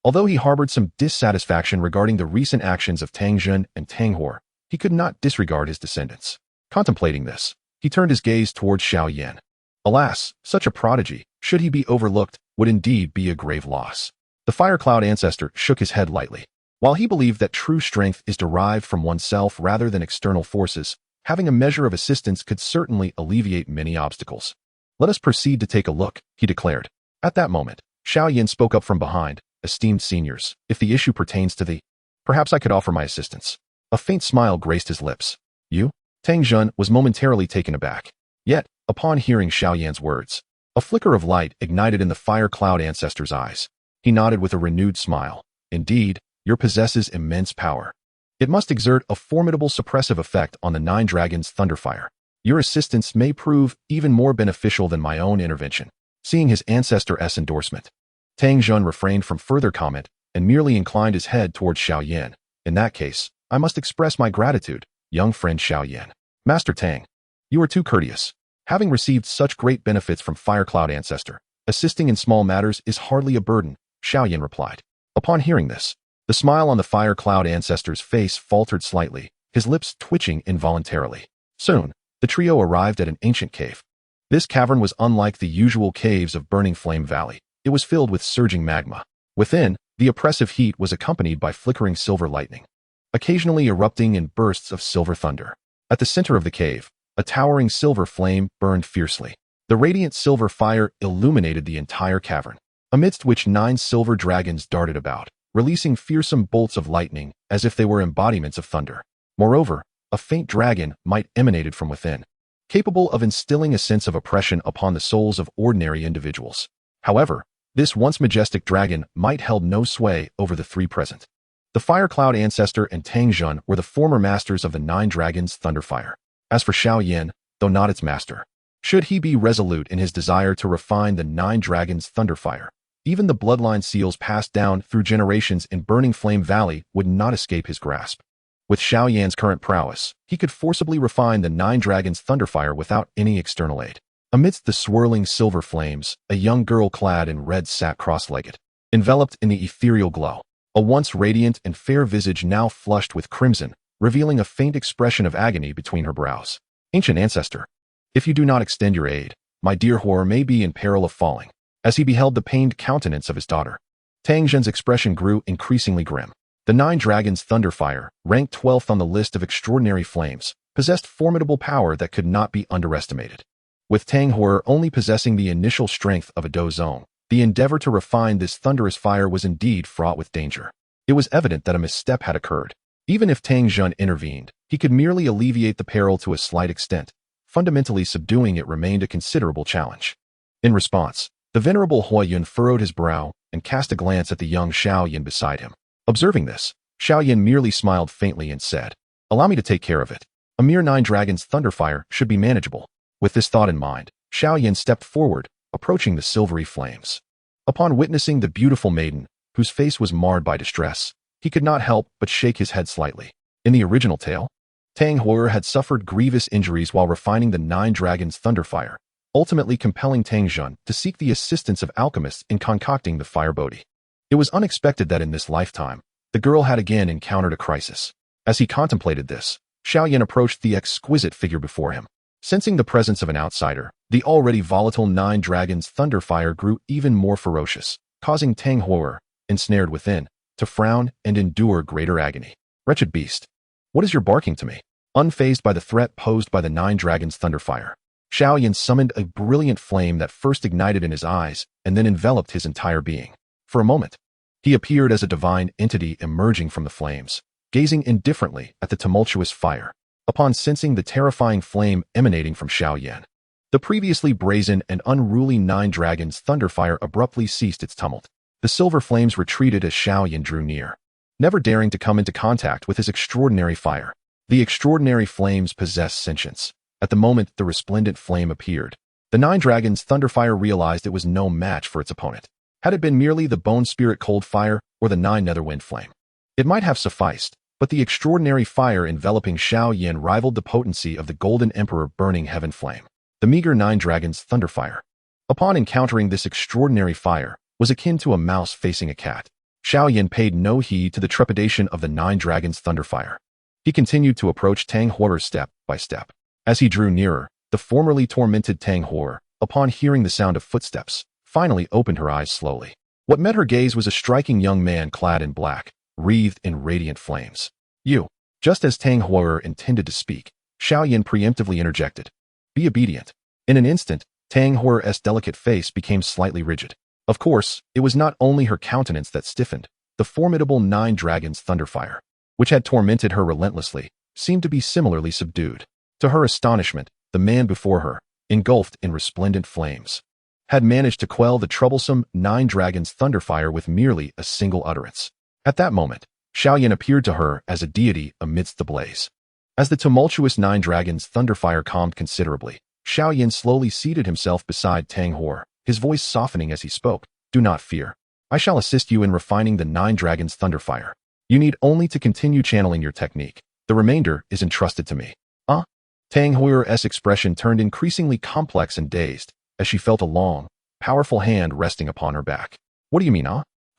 Although he harbored some dissatisfaction regarding the recent actions of Tang Jun and Tang Hor, he could not disregard his descendants. Contemplating this, he turned his gaze towards Xiao Yan. Alas, such a prodigy, should he be overlooked, would indeed be a grave loss. The Fire Cloud Ancestor shook his head lightly. While he believed that true strength is derived from oneself rather than external forces, having a measure of assistance could certainly alleviate many obstacles. Let us proceed to take a look, he declared. At that moment, Xiao Yan spoke up from behind. Esteemed seniors, if the issue pertains to perhaps I could offer my assistance. A faint smile graced his lips. You? Tang Jun was momentarily taken aback. Yet, upon hearing Xiao Yan's words, a flicker of light ignited in the Fire Cloud Ancestor's eyes. He nodded with a renewed smile. Indeed, you possesses immense power. It must exert a formidable suppressive effect on the Nine Dragons' Thunderfire. Your assistance may prove even more beneficial than my own intervention. Seeing his ancestor's endorsement, Tang Jun refrained from further comment and merely inclined his head towards Xiao Yan. In that case, I must express my gratitude, young friend Xiao Yan. Master Tang, you are too courteous. Having received such great benefits from Fire Cloud Ancestor, assisting in small matters is hardly a burden, Xiao Yan replied. Upon hearing this, the smile on the Fire Cloud Ancestor's face faltered slightly, his lips twitching involuntarily. Soon, the trio arrived at an ancient cave. This cavern was unlike the usual caves of Burning Flame Valley. It was filled with surging magma. Within, the oppressive heat was accompanied by flickering silver lightning, occasionally erupting in bursts of silver thunder. At the center of the cave, a towering silver flame burned fiercely. The radiant silver fire illuminated the entire cavern, amidst which 9 silver dragons darted about, releasing fearsome bolts of lightning as if they were embodiments of thunder. Moreover, a faint dragon might emanated from within, capable of instilling a sense of oppression upon the souls of ordinary individuals. However, this once majestic dragon might held no sway over the 3 present. The Fire Cloud Ancestor and Tang Jun were the former masters of the 9 Dragons' Thunderfire. As for Xiao Yan, though not its master, should he be resolute in his desire to refine the 9 Dragons' Thunderfire, even the bloodline seals passed down through generations in Burning Flame Valley would not escape his grasp. With Xiao Yan's current prowess, he could forcibly refine the 9 Dragons' Thunderfire without any external aid. Amidst the swirling silver flames, a young girl clad in red sat cross-legged, enveloped in the ethereal glow. A once radiant and fair visage now flushed with crimson, revealing a faint expression of agony between her brows. Ancient ancestor, if you do not extend your aid, my dear Hor may be in peril of falling. As he beheld the pained countenance of his daughter, Tang Jun's expression grew increasingly grim. The 9 Dragons' Thunderfire, ranked 12th on the list of extraordinary flames, possessed formidable power that could not be underestimated. With Tang Hor only possessing the initial strength of a Dou Zone, the endeavor to refine this thunderous fire was indeed fraught with danger. It was evident that a misstep had occurred. Even if Tang Jun intervened, he could merely alleviate the peril to a slight extent. Fundamentally subduing it remained a considerable challenge. In response, the venerable Hua Yun furrowed his brow and cast a glance at the young Xiao Yan beside him. Observing this, Xiao Yan merely smiled faintly and said, "Allow me to take care of it. A mere 9 Dragons' Thunderfire should be manageable." With this thought in mind, Xiao Yan stepped forward, approaching the silvery flames. Upon witnessing the beautiful maiden, whose face was marred by distress, he could not help but shake his head slightly. In the original tale, Tang Hor had suffered grievous injuries while refining the 9 Dragons' Thunderfire, ultimately compelling Tang Jun to seek the assistance of alchemists in concocting the fire bodhi. It was unexpected that in this lifetime, the girl had again encountered a crisis. As he contemplated this, Xiao Yan approached the exquisite figure before him. Sensing the presence of an outsider, the already volatile 9 Dragons' Thunderfire grew even more ferocious, causing Tang Hor, ensnared within, to frown and endure greater agony. "Wretched beast, what is your barking to me?" Unfazed by the threat posed by the 9 Dragons' Thunderfire, Xiao Yan summoned a brilliant flame that first ignited in his eyes and then enveloped his entire being. For a moment, he appeared as a divine entity emerging from the flames, gazing indifferently at the tumultuous fire. Upon sensing the terrifying flame emanating from Xiao Yan, the previously brazen and unruly 9 Dragons' Thunderfire abruptly ceased its tumult. The silver flames retreated as Xiao Yan drew near. never daring to come into contact with his extraordinary fire. The extraordinary flames possess sentience. At the moment the resplendent flame appeared, the Nine Dragons' Thunderfire realized it was no match for its opponent. Had it been merely the Bone Spirit Cold Fire or the Nine Netherwind Flame, it might have sufficed, but the extraordinary fire enveloping Xiao Yan rivaled the potency of the Golden Emperor Burning Heaven Flame. The meager Nine Dragons' Thunderfire, upon encountering this extraordinary fire, was akin to a mouse facing a cat. Xiao Yan paid no heed to the trepidation of the Nine Dragons' Thunderfire. He continued to approach Tang Huer step by step. As he drew nearer, the formerly tormented Tang Huer, upon hearing the sound of footsteps, finally opened her eyes slowly. What met her gaze was a striking young man clad in black, wreathed in radiant flames. "You." Just as Tang Huer intended to speak, Xiao Yan preemptively interjected. "Be obedient." In an instant, Tang Huer's delicate face became slightly rigid. Of course, it was not only her countenance that stiffened. The formidable Nine Dragons' Thunderfire, which had tormented her relentlessly, seemed to be similarly subdued. To her astonishment, the man before her, engulfed in resplendent flames, had managed to quell the troublesome Nine Dragons' Thunderfire with merely a single utterance. At that moment, Xiao Yan appeared to her as a deity amidst the blaze. As the tumultuous Nine Dragons' Thunderfire calmed considerably, Xiao Yan slowly seated himself beside Tang Huer, his voice softening as he spoke. "Do not fear. I shall assist you in refining the Nine Dragons' Thunderfire. You need only to continue channeling your technique. The remainder is entrusted to me." Tang Huer's expression turned increasingly complex and dazed, as she felt a long, powerful hand resting upon her back. "What do you mean,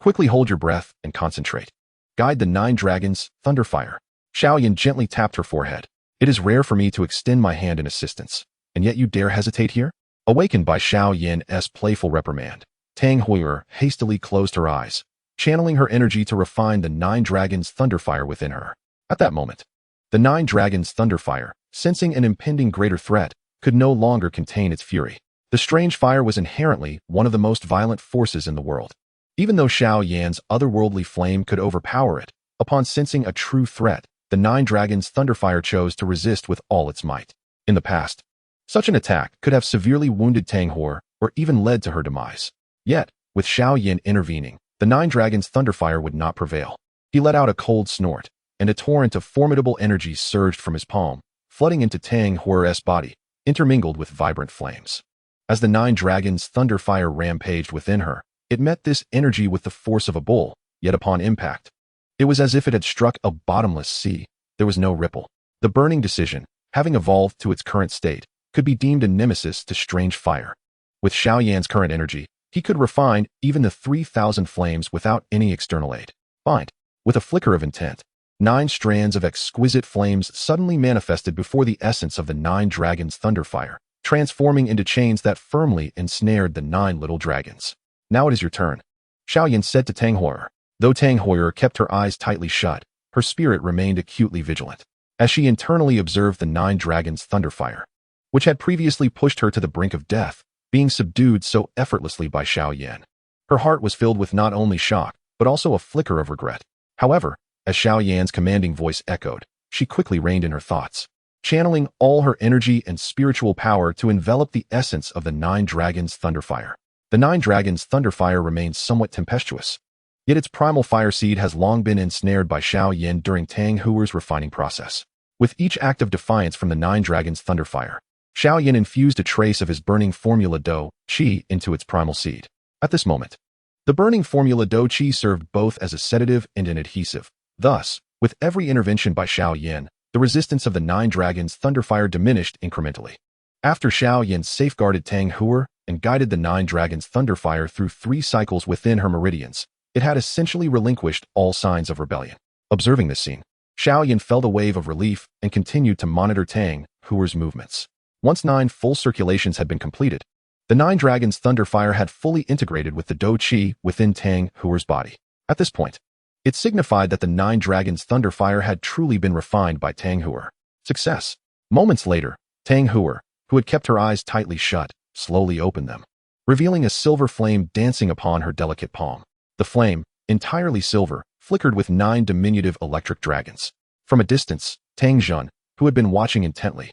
Quickly hold your breath and concentrate. Guide the Nine Dragons' Thunderfire." Xiao Yan gently tapped her forehead. "It is rare for me to extend my hand in assistance, and yet you dare hesitate here?" Awakened by Xiao Yan's playful reprimand, Tang Huer hastily closed her eyes, channeling her energy to refine the Nine Dragons' Thunderfire within her. At that moment, the Nine Dragons' Thunderfire, sensing an impending greater threat, could no longer contain its fury. The strange fire was inherently one of the most violent forces in the world. Even though Xiao Yan's otherworldly flame could overpower it, upon sensing a true threat, the Nine Dragons' Thunderfire chose to resist with all its might. In the past, such an attack could have severely wounded Tang Huer or even led to her demise. Yet, with Xiao Yan intervening, the Nine Dragons' Thunderfire would not prevail. He let out a cold snort, and a torrent of formidable energy surged from his palm, flooding into Tang Huer's body, intermingled with vibrant flames. As the Nine Dragons' Thunderfire rampaged within her, it met this energy with the force of a bull, yet upon impact, it was as if it had struck a bottomless sea. There was no ripple. The burning decision, having evolved to its current state, could be deemed a nemesis to strange fire. With Xiao Yan's current energy, he could refine even the 3,000 flames without any external aid. Find, with a flicker of intent, 9 strands of exquisite flames suddenly manifested before the essence of the Nine Dragons' Thunderfire, transforming into chains that firmly ensnared the 9 little dragons. "Now it is your turn," Xiao Yan said to Tang Huer. Though Tang Huer kept her eyes tightly shut, her spirit remained acutely vigilant. As she internally observed the Nine Dragons' Thunderfire, which had previously pushed her to the brink of death, being subdued so effortlessly by Xiao Yan, her heart was filled with not only shock, but also a flicker of regret. However, as Xiao Yan's commanding voice echoed, she quickly reined in her thoughts, channeling all her energy and spiritual power to envelop the essence of the Nine Dragons' Thunderfire. The Nine Dragons' Thunderfire remains somewhat tempestuous, yet its primal fire seed has long been ensnared by Xiao Yan during Tang Huer's refining process. With each act of defiance from the Nine Dragons' Thunderfire, Xiao Yan infused a trace of his burning formula Dou Qi into its primal seed. At this moment, the burning formula Dou Qi served both as a sedative and an adhesive. Thus, with every intervention by Xiao Yan, the resistance of the Nine Dragons' Thunderfire diminished incrementally. After Xiao Yan safeguarded Tang Huer and guided the Nine Dragons' Thunderfire through 3 cycles within her meridians, it had essentially relinquished all signs of rebellion. Observing this scene, Xiao Yan felt a wave of relief and continued to monitor Tang Huer's movements. Once 9 full circulations had been completed, the Nine Dragons' Thunderfire had fully integrated with the Dou Qi within Tang Huer's body. At this point, it signified that the Nine Dragons' Thunderfire had truly been refined by Tang Huer. Success. Moments later, Tang Huer, who had kept her eyes tightly shut, slowly opened them, revealing a silver flame dancing upon her delicate palm. The flame, entirely silver, flickered with 9 diminutive electric dragons. From a distance, Tang Zhun, who had been watching intently,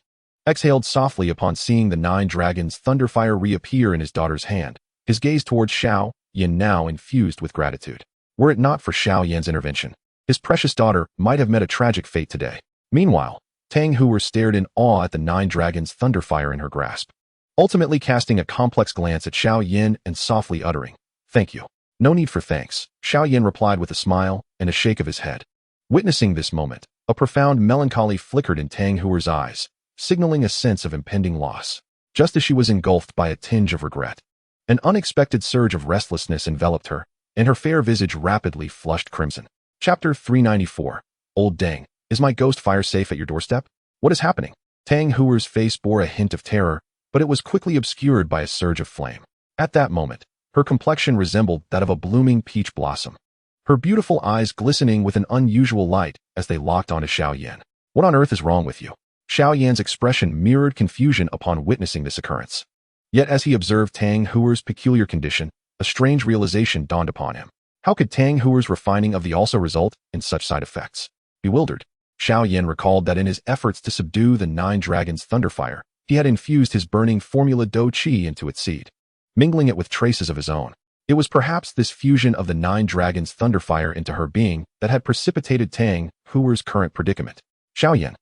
exhaled softly upon seeing the Nine Dragons' Thunderfire reappear in his daughter's hand, his gaze towards Xiao Yan now infused with gratitude. Were it not for Xiao Yan's intervention, His precious daughter might have met a tragic fate today. Meanwhile, Tang Heuer stared in awe at the 9 dragons' thunderfire in her grasp, ultimately casting a complex glance at Xiao Yan and softly uttering, "Thank you." "No need for thanks," Xiao Yan replied with a smile and a shake of his head. Witnessing this moment, a profound melancholy flickered in Tang Heuer's eyes, signaling a sense of impending loss. Just as she was engulfed by a tinge of regret, an unexpected surge of restlessness enveloped her, and her fair visage rapidly flushed crimson. Chapter 394. Old Deng, is my ghost fire safe at your doorstep? What is happening? Tang Heuer's face bore a hint of terror, but it was quickly obscured by a surge of flame. At that moment, her complexion resembled that of a blooming peach blossom, her beautiful eyes glistening with an unusual light as they locked onto Xiao Yan. What on earth is wrong with you? Xiao Yan's expression mirrored confusion upon witnessing this occurrence. Yet as he observed Tang Heuer's peculiar condition, a strange realization dawned upon him. How could Tang Heuer's refining of the also result in such side effects? Bewildered, Xiao Yan recalled that in his efforts to subdue the 9 dragons' thunderfire, he had infused his burning formula Dou Qi into its seed, mingling it with traces of his own. It was perhaps this fusion of the 9 dragons' thunderfire into her being that had precipitated Tang Heuer's current predicament. Xiao Yan.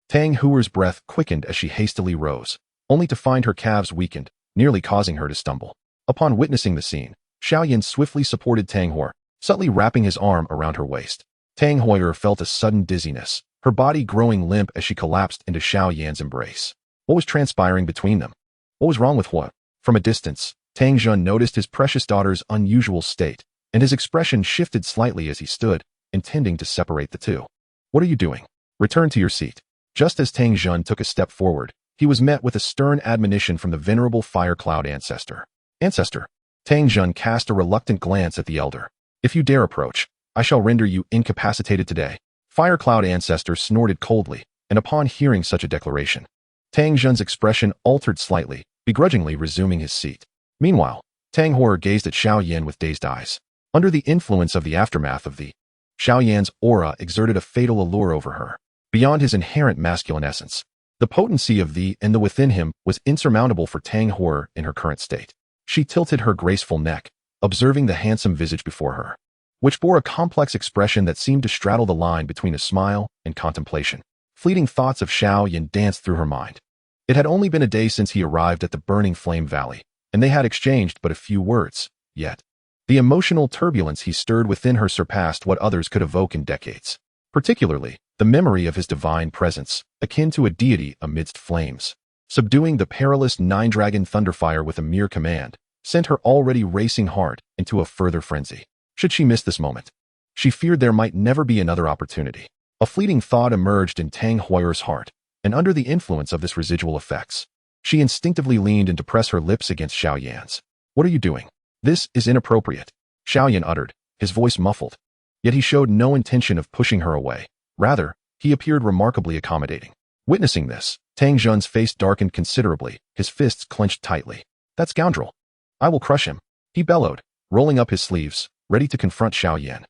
Tang Heuer's breath quickened as she hastily rose, only to find her calves weakened, nearly causing her to stumble. Upon witnessing the scene, Xiao Yan swiftly supported Tang Heuer, subtly wrapping his arm around her waist. Tang Heuer felt a sudden dizziness, her body growing limp as she collapsed into Xiao Yan's embrace. What was transpiring between them? What was wrong with what? From a distance, Tang Jun noticed his precious daughter's unusual state, and his expression shifted slightly as he stood, intending to separate the two. What are you doing? Return to your seat. Just as Tang Jun took a step forward, he was met with a stern admonition from the venerable Fire Cloud Ancestor. Ancestor. Tang Jun cast a reluctant glance at the elder. If you dare approach, I shall render you incapacitated today. Fire Cloud Ancestor snorted coldly, and upon hearing such a declaration, Tang Jun's expression altered slightly, begrudgingly resuming his seat. Meanwhile, Tang Heuer gazed at Xiao Yan with dazed eyes. Under the influence of the aftermath of the Xiao Yan's aura exerted a fatal allure over her. Beyond his inherent masculine essence, the potency of the and the within him was insurmountable for Tang Heuer in her current state. She tilted her graceful neck, observing the handsome visage before her, which bore a complex expression that seemed to straddle the line between a smile and contemplation. Fleeting thoughts of Xiao Yan danced through her mind. It had only been a day since he arrived at the Burning Flame Valley, and they had exchanged but a few words, yet the emotional turbulence he stirred within her surpassed what others could evoke in decades. Particularly, the memory of his divine presence, akin to a deity amidst flames, subduing the perilous 9-dragon thunderfire with a mere command, sent her already racing heart into a further frenzy. Should she miss this moment? She feared there might never be another opportunity. A fleeting thought emerged in Tang Heuer's heart, and under the influence of this residual effects, she instinctively leaned in to press her lips against Xiao Yan's. What are you doing? This is inappropriate, Xiao Yan uttered, his voice muffled. Yet he showed no intention of pushing her away. Rather, he appeared remarkably accommodating. Witnessing this, Tang Jun's face darkened considerably, his fists clenched tightly. That scoundrel! I will crush him, he bellowed, rolling up his sleeves, ready to confront Xiao Yan.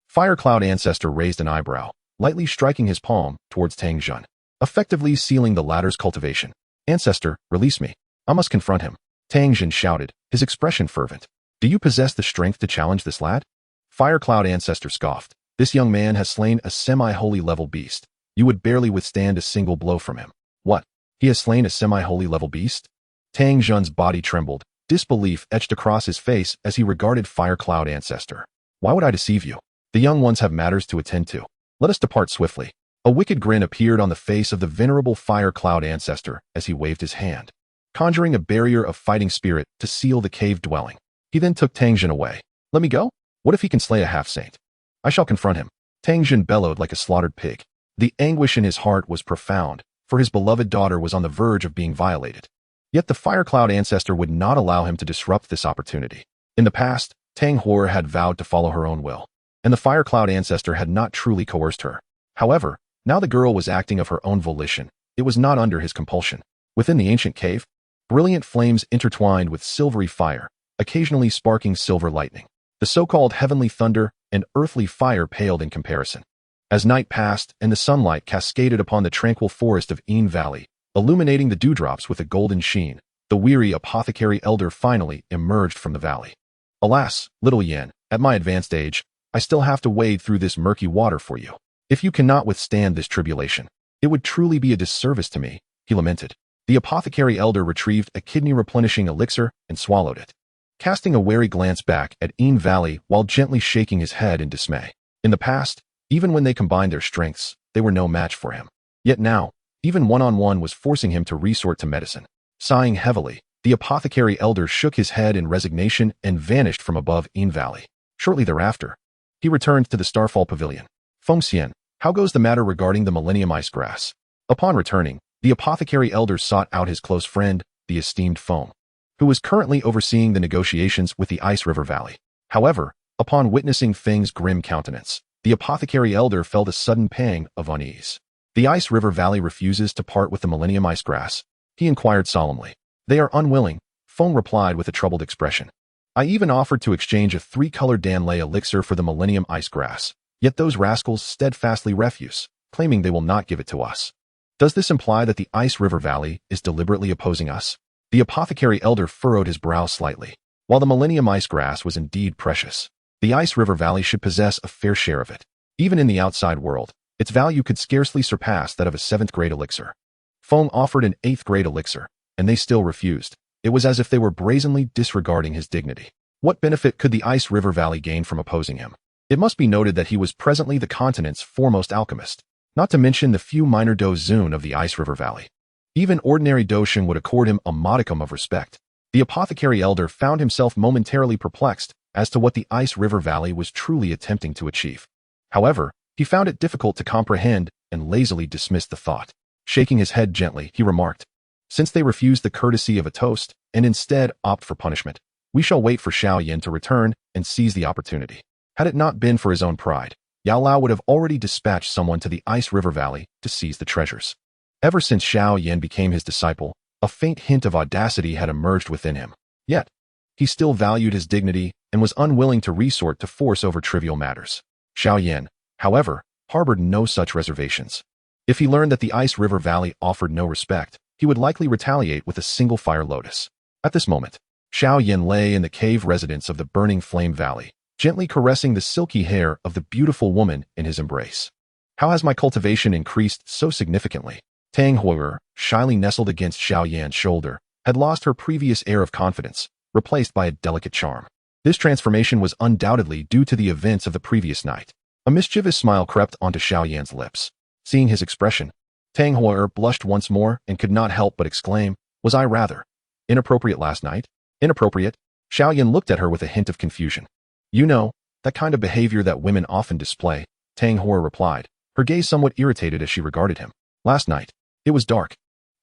Fire Cloud Ancestor raised an eyebrow, lightly striking his palm towards Tang Jun, effectively sealing the latter's cultivation. Ancestor, release me. I must confront him. Tang Jun shouted, his expression fervent. Do you possess the strength to challenge this lad? Fire Cloud Ancestor scoffed. This young man has slain a semi-holy level beast. You would barely withstand a single blow from him. What? He has slain a semi-holy level beast? Tang Jun's body trembled, disbelief etched across his face as he regarded Fire Cloud Ancestor. Why would I deceive you? The young ones have matters to attend to. Let us depart swiftly. A wicked grin appeared on the face of the venerable Fire Cloud Ancestor as he waved his hand, conjuring a barrier of fighting spirit to seal the cave dwelling. He then took Tang Jun away. Let me go? What if he can slay a half-saint? I shall confront him. Tang Jun bellowed like a slaughtered pig. The anguish in his heart was profound, for his beloved daughter was on the verge of being violated. Yet the Fire Cloud Ancestor would not allow him to disrupt this opportunity. In the past, Tang Heuer had vowed to follow her own will, and the Fire Cloud Ancestor had not truly coerced her. However, now the girl was acting of her own volition. It was not under his compulsion. Within the ancient cave, brilliant flames intertwined with silvery fire, occasionally sparking silver lightning. The so-called heavenly thunder and earthly fire paled in comparison. As night passed and the sunlight cascaded upon the tranquil forest of Een Valley, illuminating the dewdrops with a golden sheen, the weary apothecary elder finally emerged from the valley. Alas, little Yan, at my advanced age, I still have to wade through this murky water for you. If you cannot withstand this tribulation, it would truly be a disservice to me, he lamented. The apothecary elder retrieved a kidney-replenishing elixir and swallowed it, casting a wary glance back at Een Valley while gently shaking his head in dismay. In the past, even when they combined their strengths, they were no match for him. Yet now, even one-on-one was forcing him to resort to medicine. Sighing heavily, the apothecary elder shook his head in resignation and vanished from above Een Valley. Shortly thereafter, he returned to the Starfall Pavilion. Feng Xian, how goes the matter regarding the Millennium Ice Grass? Upon returning, the apothecary elder sought out his close friend, the esteemed Feng, who was currently overseeing the negotiations with the Ice River Valley. However, upon witnessing Feng's grim countenance, the apothecary elder felt a sudden pang of unease. The Ice River Valley refuses to part with the Millennium Ice Grass, he inquired solemnly. They are unwilling, Feng replied with a troubled expression. I even offered to exchange a 3-colored Danlei elixir for the Millennium Ice Grass, yet those rascals steadfastly refuse, claiming they will not give it to us. Does this imply that the Ice River Valley is deliberately opposing us? The apothecary elder furrowed his brow slightly. While the Millennium Ice Grass was indeed precious, the Ice River Valley should possess a fair share of it. Even in the outside world, its value could scarcely surpass that of a 7th-grade elixir. Feng offered an 8th-grade elixir, and they still refused. It was as if they were brazenly disregarding his dignity. What benefit could the Ice River Valley gain from opposing him? It must be noted that he was presently the continent's foremost alchemist, not to mention the few minor Dou Zun of the Ice River Valley. Even ordinary Dosheng would accord him a modicum of respect. The apothecary elder found himself momentarily perplexed as to what the Ice River Valley was truly attempting to achieve. However, he found it difficult to comprehend and lazily dismissed the thought. Shaking his head gently, he remarked, since they refuse the courtesy of a toast and instead opt for punishment, we shall wait for Xiao Yan to return and seize the opportunity. Had it not been for his own pride, Yao Lao would have already dispatched someone to the Ice River Valley to seize the treasures. Ever since Xiao Yan became his disciple, a faint hint of audacity had emerged within him. Yet, he still valued his dignity and was unwilling to resort to force over trivial matters. Xiao Yan, however, harbored no such reservations. If he learned that the Ice River Valley offered no respect, he would likely retaliate with a single fire lotus. At this moment, Xiao Yan lay in the cave residence of the Burning Flame Valley, gently caressing the silky hair of the beautiful woman in his embrace. How has my cultivation increased so significantly? Tang Huo'er, shyly nestled against Xiao Yan's shoulder, had lost her previous air of confidence, replaced by a delicate charm. This transformation was undoubtedly due to the events of the previous night. A mischievous smile crept onto Xiao Yan's lips. Seeing his expression, Tang Huo'er blushed once more and could not help but exclaim, was I rather inappropriate last night? Inappropriate? Xiao Yan looked at her with a hint of confusion. You know, that kind of behavior that women often display, Tang Huo'er replied, her gaze somewhat irritated as she regarded him. Last night, it was dark.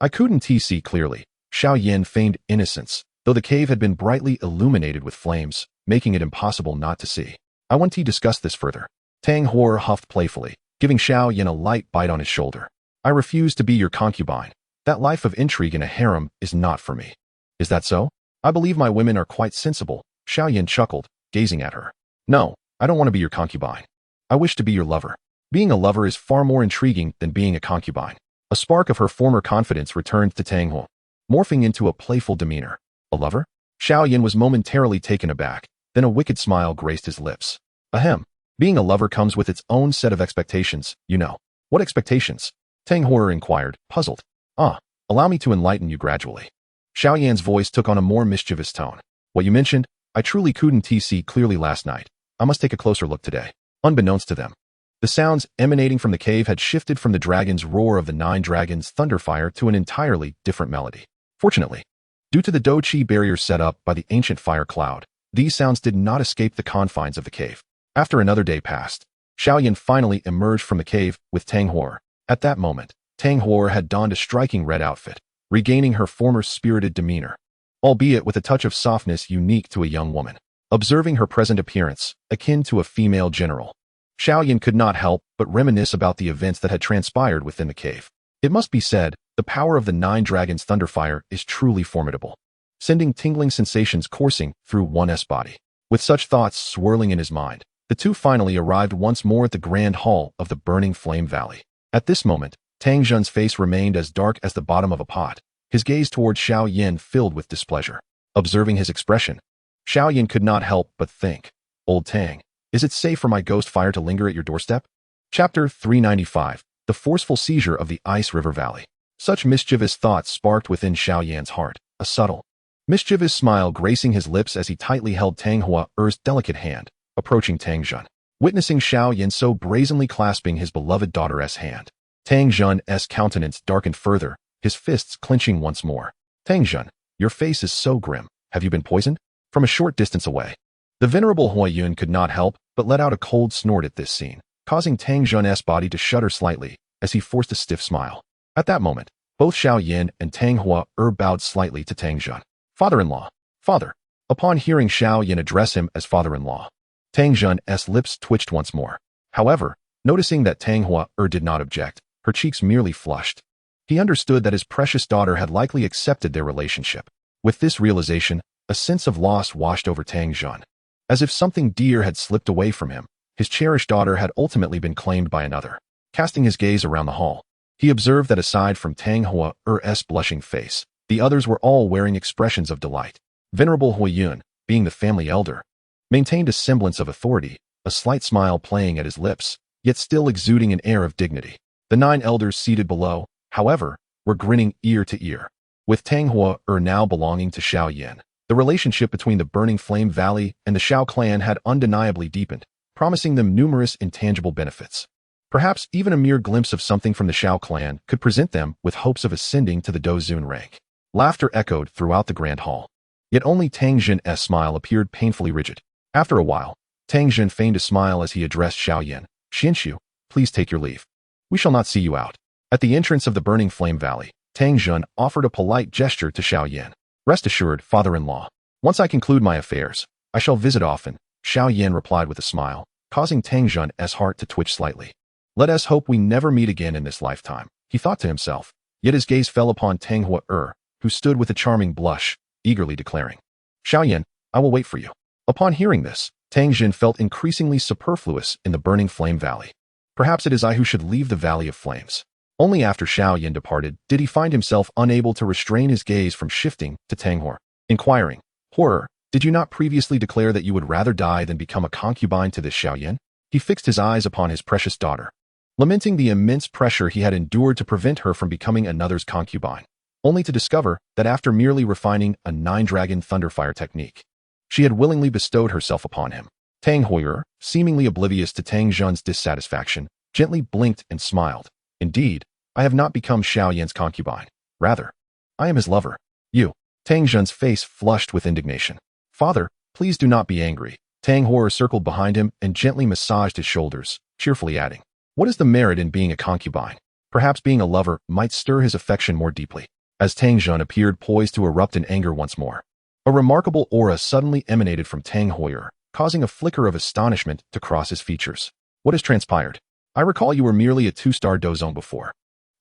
I couldn't see clearly. Xiao Yan feigned innocence, though the cave had been brightly illuminated with flames, making it impossible not to see. I want to discuss this further. Tang Huo'er huffed playfully, giving Xiao Yan a light bite on his shoulder. I refuse to be your concubine. That life of intrigue in a harem is not for me. Is that so? I believe my women are quite sensible. Xiao Yan chuckled, gazing at her. No, I don't want to be your concubine. I wish to be your lover. Being a lover is far more intriguing than being a concubine. A spark of her former confidence returned to Tang Huo, morphing into a playful demeanor. A lover? Xiao Yan was momentarily taken aback, then a wicked smile graced his lips. Ahem. Being a lover comes with its own set of expectations, you know. What expectations? Tang Huo'er inquired, puzzled. Allow me to enlighten you gradually. Xiao Yan's voice took on a more mischievous tone. What you mentioned, I truly couldn't see clearly last night. I must take a closer look today. Unbeknownst to them, the sounds emanating from the cave had shifted from the dragon's roar of the 9 dragons' thunderfire to an entirely different melody. Fortunately, due to the Dou Qi barrier set up by the ancient fire cloud, these sounds did not escape the confines of the cave. After another day passed, Xiao Yan finally emerged from the cave with Tang Huo'er. At that moment, Tang Huo'er had donned a striking red outfit, regaining her former spirited demeanor, albeit with a touch of softness unique to a young woman. Observing her present appearance, akin to a female general, Xiao Yan could not help but reminisce about the events that had transpired within the cave. It must be said, the power of the 9 dragons' thunderfire is truly formidable, sending tingling sensations coursing through one's body. With such thoughts swirling in his mind, the two finally arrived once more at the grand hall of the Burning Flame Valley. At this moment, Tang Zhen's face remained as dark as the bottom of a pot, his gaze toward Xiao Yan filled with displeasure. Observing his expression, Xiao Yan could not help but think, Old Tang, Is it safe for my ghost fire to linger at your doorstep? Chapter 395. The Forceful Seizure of the Ice River Valley. Such mischievous thoughts sparked within Xiao Yan's heart, a subtle, mischievous smile gracing his lips as he tightly held Tang Hua-er's delicate hand, approaching Tang Jun. Witnessing Xiao Yan so brazenly clasping his beloved daughter's hand, Tang Jun's countenance darkened further, his fists clenching once more. Tang Jun, your face is so grim. Have you been poisoned? From a short distance away, the venerable Hua Yun could not help but let out a cold snort at this scene, causing Tang Jun's body to shudder slightly as he forced a stiff smile. At that moment, both Xiao Yan and Tang Hua-er bowed slightly to Tang Jun. Father-in-law. Father. Upon hearing Xiao Yan address him as father-in-law, Tang Jun's lips twitched once more. However, noticing that Tang Hua-er did not object, her cheeks merely flushed. He understood that his precious daughter had likely accepted their relationship. With this realization, a sense of loss washed over Tang Jun. As if something dear had slipped away from him, his cherished daughter had ultimately been claimed by another. Casting his gaze around the hall, he observed that aside from Tang Hua-er's blushing face, the others were all wearing expressions of delight. Venerable Hua Yun, being the family elder, maintained a semblance of authority, a slight smile playing at his lips, yet still exuding an air of dignity. The 9 elders seated below, however, were grinning ear to ear. With Tang Hua-er now belonging to Xiao Yan, the relationship between the Burning Flame Valley and the Xiao clan had undeniably deepened, promising them numerous intangible benefits. Perhaps even a mere glimpse of something from the Xiao clan could present them with hopes of ascending to the Dou Zun rank. Laughter echoed throughout the grand hall. Yet only Tang Jun's smile appeared painfully rigid. After a while, Tang Jun feigned a smile as he addressed Xiao Yan. Xinshu, please take your leave. We shall not see you out. At the entrance of the Burning Flame Valley, Tang Jun offered a polite gesture to Xiao Yan. Rest assured, father-in-law. Once I conclude my affairs, I shall visit often, Xiao Yan replied with a smile, causing Tang Jun's heart to twitch slightly. Let us hope we never meet again in this lifetime, he thought to himself. Yet his gaze fell upon Tang Hua-er, who stood with a charming blush, eagerly declaring, Xiao Yan, I will wait for you. Upon hearing this, Tang Jun felt increasingly superfluous in the Burning Flame Valley. Perhaps it is I who should leave the Valley of Flames. Only after Xiao Yan departed did he find himself unable to restrain his gaze from shifting to Tang Hua, inquiring, Horror, did you not previously declare that you would rather die than become a concubine to this Xiao Yan? He fixed his eyes upon his precious daughter, lamenting the immense pressure he had endured to prevent her from becoming another's concubine, only to discover that after merely refining a 9-dragon thunderfire technique, she had willingly bestowed herself upon him. Tang Hua, seemingly oblivious to Tang Jun's dissatisfaction, gently blinked and smiled. Indeed, I have not become Xiao Yan's concubine. Rather, I am his lover. You. Tang Jun's face flushed with indignation. Father, please do not be angry. Tang Hua circled behind him and gently massaged his shoulders, cheerfully adding, what is the merit in being a concubine? Perhaps being a lover might stir his affection more deeply. As Tang Jun appeared poised to erupt in anger once more, a remarkable aura suddenly emanated from Tang Hua, causing a flicker of astonishment to cross his features. What has transpired? I recall you were merely a 2-star dozong before.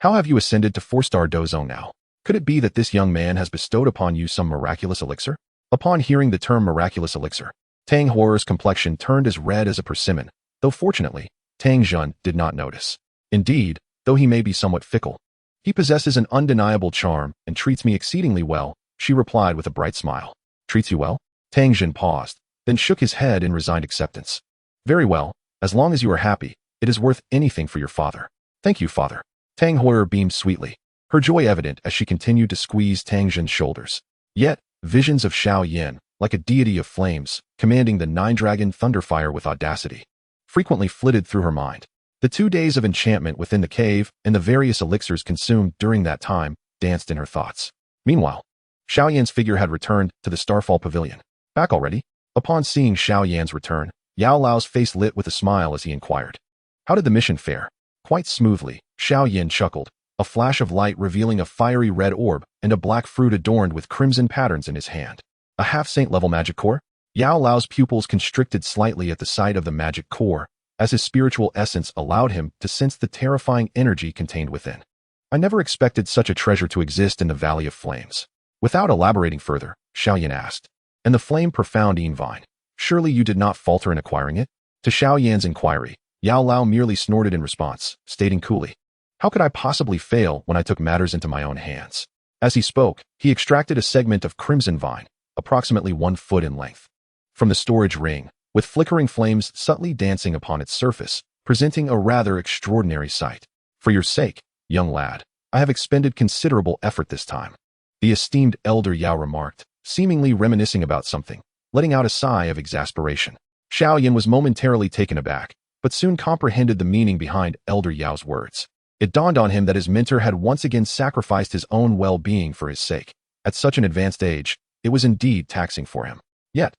How have you ascended to 4-star dozong now? Could it be that this young man has bestowed upon you some miraculous elixir? Upon hearing the term miraculous elixir, Tang Hua's complexion turned as red as a persimmon, though fortunately, Tang Jun did not notice. Indeed, though he may be somewhat fickle, he possesses an undeniable charm and treats me exceedingly well, she replied with a bright smile. Treats you well? Tang Jun paused, then shook his head in resigned acceptance. Very well, as long as you are happy, it is worth anything for your father. Thank you, father. Tang Hua beamed sweetly, her joy evident as she continued to squeeze Tang Jun's shoulders. Yet, visions of Xiao Yan, like a deity of flames, commanding the 9-dragon thunderfire with audacity, frequently flitted through her mind. The 2 days of enchantment within the cave and the various elixirs consumed during that time danced in her thoughts. Meanwhile, Xiao Yan's figure had returned to the Starfall Pavilion. Back already? Upon seeing Xiao Yan's return, Yao Lao's face lit with a smile as he inquired, how did the mission fare? Quite smoothly, Xiao Yan chuckled, a flash of light revealing a fiery red orb and a black fruit adorned with crimson patterns in his hand. A half-saint level magic core? Yao Lao's pupils constricted slightly at the sight of the magic core, as his spiritual essence allowed him to sense the terrifying energy contained within. I never expected such a treasure to exist in the Valley of Flames. Without elaborating further, Xiao Yan asked, and the flame profound vine, surely you did not falter in acquiring it? To Xiao Yan's inquiry, Yao Lao merely snorted in response, stating coolly, how could I possibly fail when I took matters into my own hands? As he spoke, he extracted a segment of crimson vine, approximately 1 foot in length, from the storage ring, with flickering flames subtly dancing upon its surface, presenting a rather extraordinary sight. For your sake, young lad, I have expended considerable effort this time, the esteemed elder Yao remarked, seemingly reminiscing about something, letting out a sigh of exasperation. Xiao Yan was momentarily taken aback, but soon comprehended the meaning behind elder Yao's words. It dawned on him that his mentor had once again sacrificed his own well-being for his sake. At such an advanced age, it was indeed taxing for him. Yet,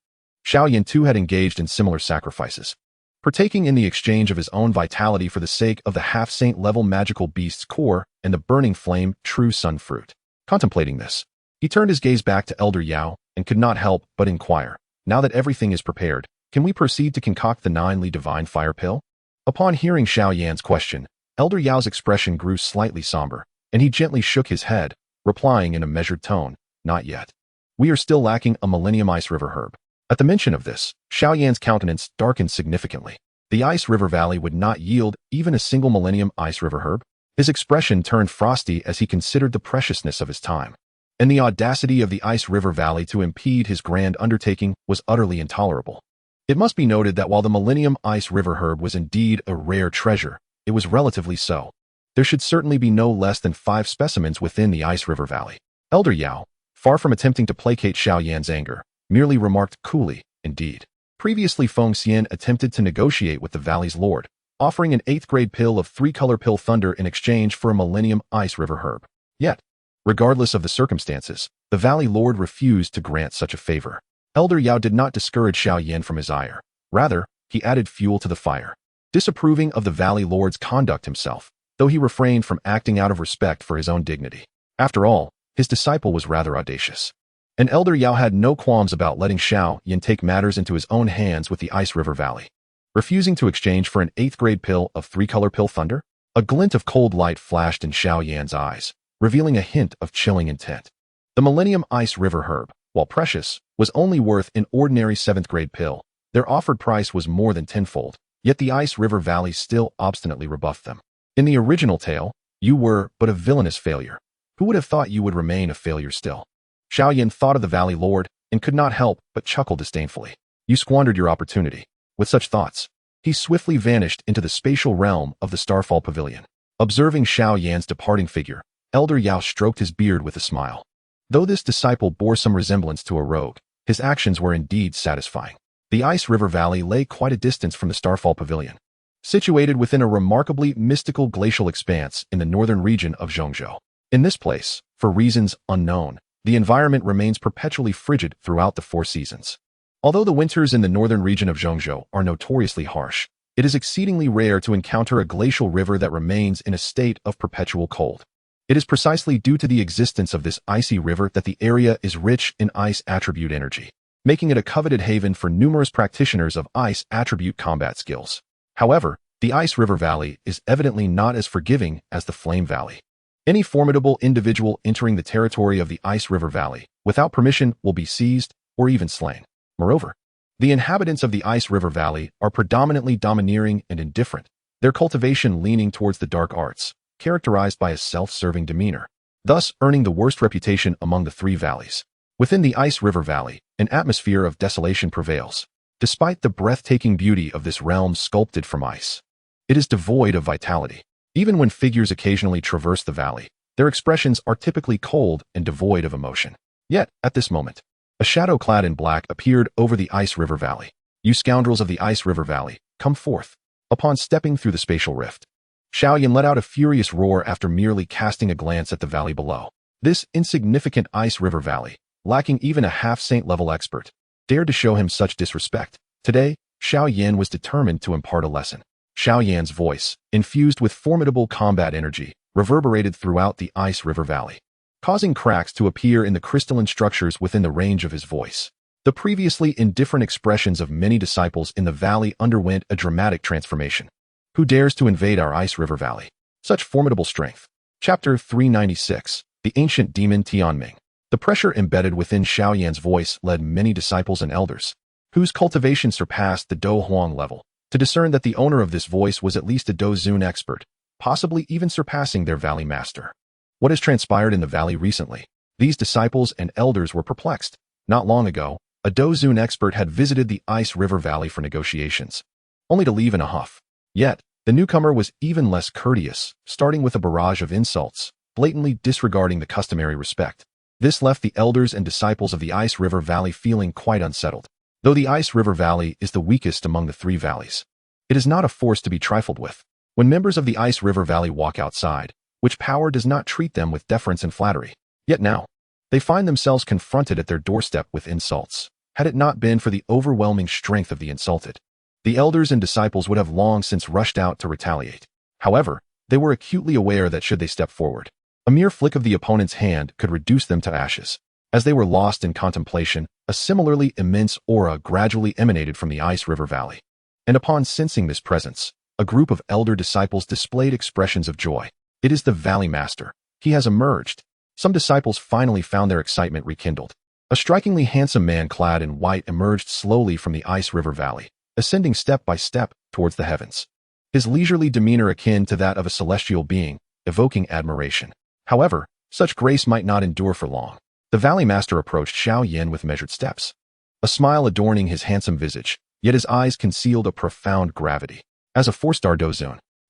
Xiao Yan too had engaged in similar sacrifices, partaking in the exchange of his own vitality for the sake of the half-saint level magical beast's core and the burning flame true sun fruit. Contemplating this, he turned his gaze back to Elder Yao and could not help but inquire, now that everything is prepared, can we proceed to concoct the 9-li divine fire pill? Upon hearing Xiao Yan's question, Elder Yao's expression grew slightly somber, and he gently shook his head, replying in a measured tone, not yet. We are still lacking a Millennium Ice River herb. At the mention of this, Xiao Yan's countenance darkened significantly. The Ice River Valley would not yield even a single Millennium Ice River herb? His expression turned frosty as he considered the preciousness of his time. And the audacity of the Ice River Valley to impede his grand undertaking was utterly intolerable. It must be noted that while the Millennium Ice River herb was indeed a rare treasure, it was relatively so. There should certainly be no less than 5 specimens within the Ice River Valley. Elder Yao, far from attempting to placate Xiao Yan's anger, merely remarked coolly, indeed. Previously Feng Xian attempted to negotiate with the valley's lord, offering an 8th grade pill of 3-color pill thunder in exchange for a Millennium Ice River herb. Yet, regardless of the circumstances, the valley lord refused to grant such a favor. Elder Yao did not discourage Xiao Yan from his ire. Rather, he added fuel to the fire. Disapproving of the valley lord's conduct himself, though he refrained from acting out of respect for his own dignity. After all, his disciple was rather audacious. And Elder Yao had no qualms about letting Xiao Yan take matters into his own hands with the Ice River Valley. Refusing to exchange for an 8th grade pill of 3-color pill thunder? A glint of cold light flashed in Xiao Yan's eyes, revealing a hint of chilling intent. The Millennium Ice River herb, while precious, was only worth an ordinary 7th grade pill. Their offered price was more than tenfold, yet the Ice River Valley still obstinately rebuffed them. In the original tale, you were but a villainous failure. Who would have thought you would remain a failure still? Xiao Yan thought of the valley lord and could not help but chuckle disdainfully. You squandered your opportunity. With such thoughts, he swiftly vanished into the spatial realm of the Starfall Pavilion. Observing Xiao Yan's departing figure, Elder Yao stroked his beard with a smile. Though this disciple bore some resemblance to a rogue, his actions were indeed satisfying. The Ice River Valley lay quite a distance from the Starfall Pavilion, situated within a remarkably mystical glacial expanse in the northern region of Zhongzhou. In this place, for reasons unknown, the environment remains perpetually frigid throughout the 4 seasons. Although the winters in the northern region of Zhongzhou are notoriously harsh, it is exceedingly rare to encounter a glacial river that remains in a state of perpetual cold. It is precisely due to the existence of this icy river that the area is rich in ice attribute energy, making it a coveted haven for numerous practitioners of ice attribute combat skills. However, the Ice River Valley is evidently not as forgiving as the Flame Valley. Any formidable individual entering the territory of the Ice River Valley without permission will be seized or even slain. Moreover, the inhabitants of the Ice River Valley are predominantly domineering and indifferent, their cultivation leaning towards the dark arts, characterized by a self-serving demeanor, thus earning the worst reputation among the 3 valleys. Within the Ice River Valley, an atmosphere of desolation prevails. Despite the breathtaking beauty of this realm sculpted from ice, it is devoid of vitality. Even when figures occasionally traverse the valley, their expressions are typically cold and devoid of emotion. Yet, at this moment, a shadow clad in black appeared over the Ice River Valley. You scoundrels of the Ice River Valley, come forth. Upon stepping through the spatial rift, Xiao Yan let out a furious roar after merely casting a glance at the valley below. This insignificant Ice River Valley, lacking even a half-saint level expert, dared to show him such disrespect. Today, Xiao Yan was determined to impart a lesson. Xiao Yan's voice, infused with formidable combat energy, reverberated throughout the Ice River Valley, causing cracks to appear in the crystalline structures within the range of his voice. The previously indifferent expressions of many disciples in the valley underwent a dramatic transformation. Who dares to invade our Ice River Valley? Such formidable strength. Chapter 396, The Ancient Demon Tianming. The pressure embedded within Xiao Yan's voice led many disciples and elders, whose cultivation surpassed the Dou Huang level, to discern that the owner of this voice was at least a Dou Zun expert, possibly even surpassing their valley master. What has transpired in the valley recently? These disciples and elders were perplexed. Not long ago, a Dou expert had visited the Ice River Valley for negotiations, only to leave in a huff. Yet, the newcomer was even less courteous, starting with a barrage of insults, blatantly disregarding the customary respect. This left the elders and disciples of the Ice River Valley feeling quite unsettled. Though the Ice River Valley is the weakest among the three valleys, it is not a force to be trifled with. When members of the Ice River Valley walk outside, which power does not treat them with deference and flattery? Yet now, they find themselves confronted at their doorstep with insults. Had it not been for the overwhelming strength of the insulted, the elders and disciples would have long since rushed out to retaliate. However, they were acutely aware that should they step forward, a mere flick of the opponent's hand could reduce them to ashes. As they were lost in contemplation, a similarly immense aura gradually emanated from the Ice River Valley. And upon sensing this presence, a group of elder disciples displayed expressions of joy. It is the Valley Master. He has emerged. Some disciples finally found their excitement rekindled. A strikingly handsome man clad in white emerged slowly from the Ice River Valley, ascending step by step towards the heavens. His leisurely demeanor akin to that of a celestial being, evoking admiration. However, such grace might not endure for long. The Valley Master approached Xiao Yan with measured steps, a smile adorning his handsome visage, yet his eyes concealed a profound gravity. As a four-star Dou,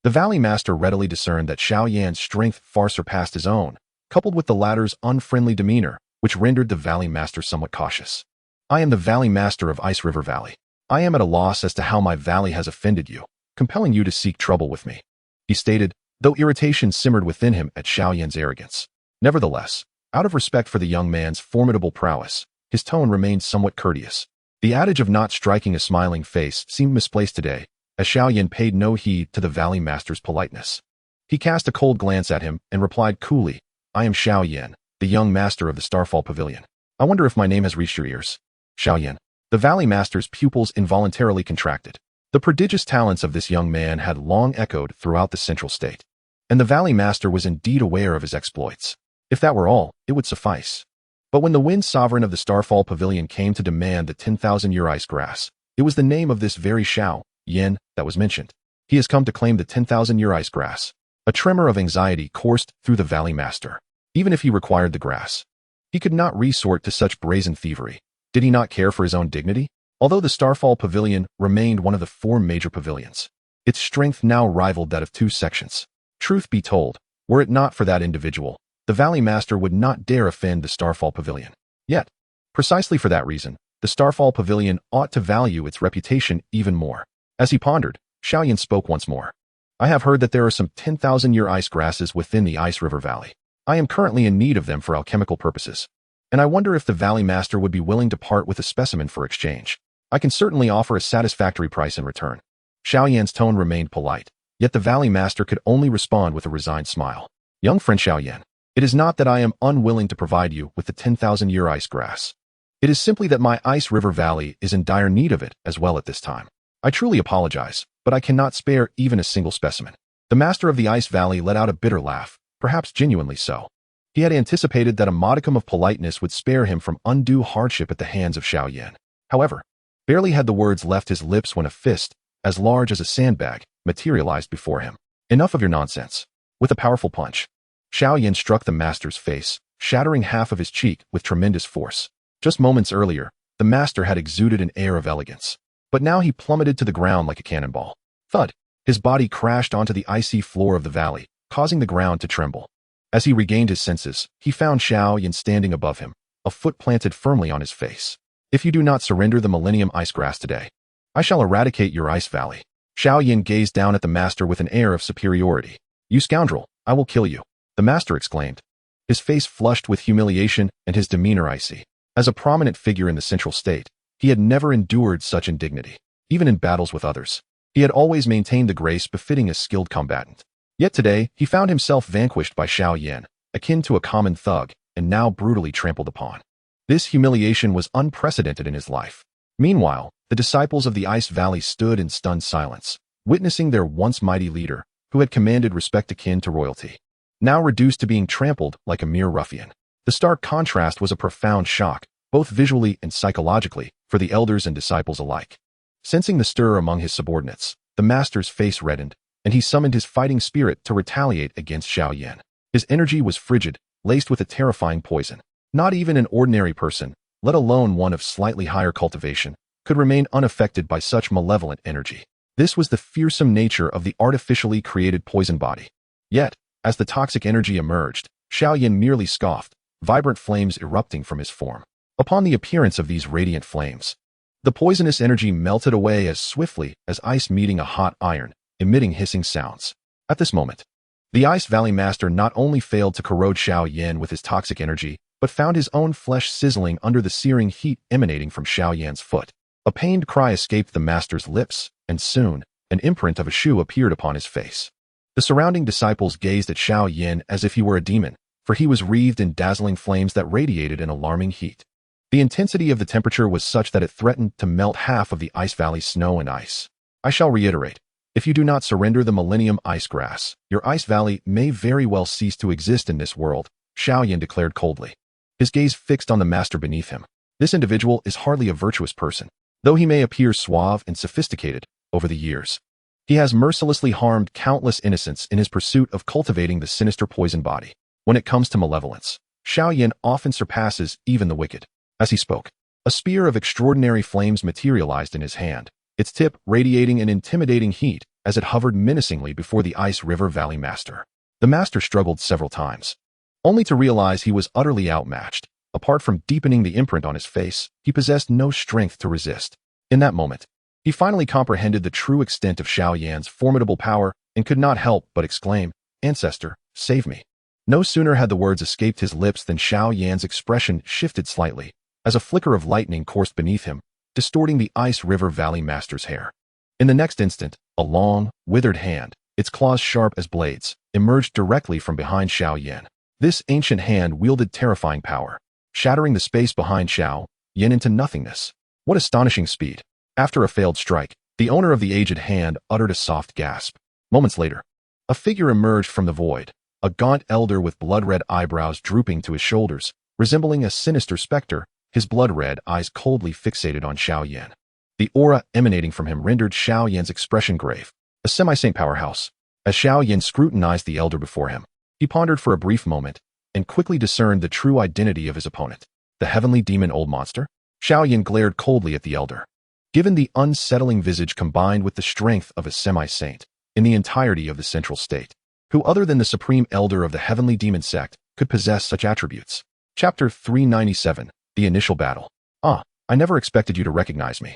the Valley Master readily discerned that Xiao Yan's strength far surpassed his own, coupled with the latter's unfriendly demeanor, which rendered the Valley Master somewhat cautious. I am the Valley Master of Ice River Valley. I am at a loss as to how my valley has offended you, compelling you to seek trouble with me, he stated, though irritation simmered within him at Xiao Yan's arrogance. Nevertheless, out of respect for the young man's formidable prowess, his tone remained somewhat courteous. The adage of not striking a smiling face seemed misplaced today, as Xiao Yan paid no heed to the Valley Master's politeness. He cast a cold glance at him and replied coolly, I am Xiao Yan, the young master of the Starfall Pavilion. I wonder if my name has reached your ears. Xiao Yan. The Valley Master's pupils involuntarily contracted. The prodigious talents of this young man had long echoed throughout the Central State, and the Valley Master was indeed aware of his exploits. If that were all, it would suffice. But when the Wind Sovereign of the Starfall Pavilion came to demand the 10,000-year ice grass, it was the name of this very Xiao Yan that was mentioned. He has come to claim the 10,000-year ice grass. A tremor of anxiety coursed through the Valley Master. Even if he required the grass, he could not resort to such brazen thievery. Did he not care for his own dignity? Although the Starfall Pavilion remained one of the four major pavilions, its strength now rivaled that of two sections. Truth be told, were it not for that individual, the Valley Master would not dare offend the Starfall Pavilion. Yet, precisely for that reason, the Starfall Pavilion ought to value its reputation even more. As he pondered, Xiao Yan spoke once more. I have heard that there are some 10,000-year ice grasses within the Ice River Valley. I am currently in need of them for alchemical purposes, and I wonder if the Valley Master would be willing to part with a specimen for exchange. I can certainly offer a satisfactory price in return. Xiao Yan's tone remained polite, yet the Valley Master could only respond with a resigned smile. Young friend Xiao Yan, it is not that I am unwilling to provide you with the 10,000-year ice grass. It is simply that my Ice River Valley is in dire need of it as well at this time. I truly apologize, but I cannot spare even a single specimen. The Master of the Ice Valley let out a bitter laugh, perhaps genuinely so. He had anticipated that a modicum of politeness would spare him from undue hardship at the hands of Xiao Yan. However, barely had the words left his lips when a fist, as large as a sandbag, materialized before him. Enough of your nonsense. With a powerful punch, Xiao Yan struck the Master's face, shattering half of his cheek with tremendous force. Just moments earlier, the Master had exuded an air of elegance, but now he plummeted to the ground like a cannonball. Thud! His body crashed onto the icy floor of the valley, causing the ground to tremble. As he regained his senses, he found Xiao Yan standing above him, a foot planted firmly on his face. If you do not surrender the Millennium Ice Grass today, I shall eradicate your ice valley. Xiao Yan gazed down at the Master with an air of superiority. You scoundrel, I will kill you, the Master exclaimed, his face flushed with humiliation and his demeanor icy. As a prominent figure in the Central State, he had never endured such indignity. Even in battles with others, he had always maintained the grace befitting a skilled combatant. Yet today, he found himself vanquished by Xiao Yan, akin to a common thug, and now brutally trampled upon. This humiliation was unprecedented in his life. Meanwhile, the disciples of the Ice Valley stood in stunned silence, witnessing their once mighty leader, who had commanded respect akin to royalty, now reduced to being trampled like a mere ruffian. The stark contrast was a profound shock, both visually and psychologically, for the elders and disciples alike. Sensing the stir among his subordinates, the Master's face reddened, and he summoned his fighting spirit to retaliate against Xiao Yan. His energy was frigid, laced with a terrifying poison. Not even an ordinary person, let alone one of slightly higher cultivation, could remain unaffected by such malevolent energy. This was the fearsome nature of the artificially created poison body. Yet, as the toxic energy emerged, Xiao Yan merely scoffed, vibrant flames erupting from his form. Upon the appearance of these radiant flames, the poisonous energy melted away as swiftly as ice meeting a hot iron, emitting hissing sounds. At this moment, the Ice Valley Master not only failed to corrode Xiao Yan with his toxic energy, but found his own flesh sizzling under the searing heat emanating from Xiao Yan's foot. A pained cry escaped the master's lips, and soon, an imprint of a shoe appeared upon his face. The surrounding disciples gazed at Xiao Yan as if he were a demon, for he was wreathed in dazzling flames that radiated an alarming heat. The intensity of the temperature was such that it threatened to melt half of the Ice Valley's snow and ice. I shall reiterate, if you do not surrender the Millennium Ice Grass, your Ice Valley may very well cease to exist in this world, Xiao Yan declared coldly, his gaze fixed on the master beneath him. This individual is hardly a virtuous person. Though he may appear suave and sophisticated, over the years, he has mercilessly harmed countless innocents in his pursuit of cultivating the sinister poison body. When it comes to malevolence, Xiao Yan often surpasses even the wicked. As he spoke, a spear of extraordinary flames materialized in his hand, its tip radiating an intimidating heat as it hovered menacingly before the Ice River Valley Master. The master struggled several times, only to realize he was utterly outmatched. Apart from deepening the imprint on his face, he possessed no strength to resist. In that moment, he finally comprehended the true extent of Xiao Yan's formidable power and could not help but exclaim, "Ancestor, save me." No sooner had the words escaped his lips than Xiao Yan's expression shifted slightly, as a flicker of lightning coursed beneath him, distorting the Ice River Valley Master's hair. In the next instant, a long, withered hand, its claws sharp as blades, emerged directly from behind Xiao Yan. This ancient hand wielded terrifying power, shattering the space behind Xiao Yan into nothingness. What astonishing speed! After a failed strike, the owner of the aged hand uttered a soft gasp. Moments later, a figure emerged from the void, a gaunt elder with blood-red eyebrows drooping to his shoulders, resembling a sinister specter, his blood-red eyes coldly fixated on Xiao Yan. The aura emanating from him rendered Xiao Yan's expression grave, a semi-saint powerhouse. As Xiao Yan scrutinized the elder before him, he pondered for a brief moment and quickly discerned the true identity of his opponent. The heavenly demon old monster? Xiao Yan glared coldly at the elder. Given the unsettling visage combined with the strength of a semi-saint in the entirety of the central state, who other than the supreme elder of the heavenly demon sect could possess such attributes? Chapter 397, The Initial Battle. "Ah, I never expected you to recognize me,"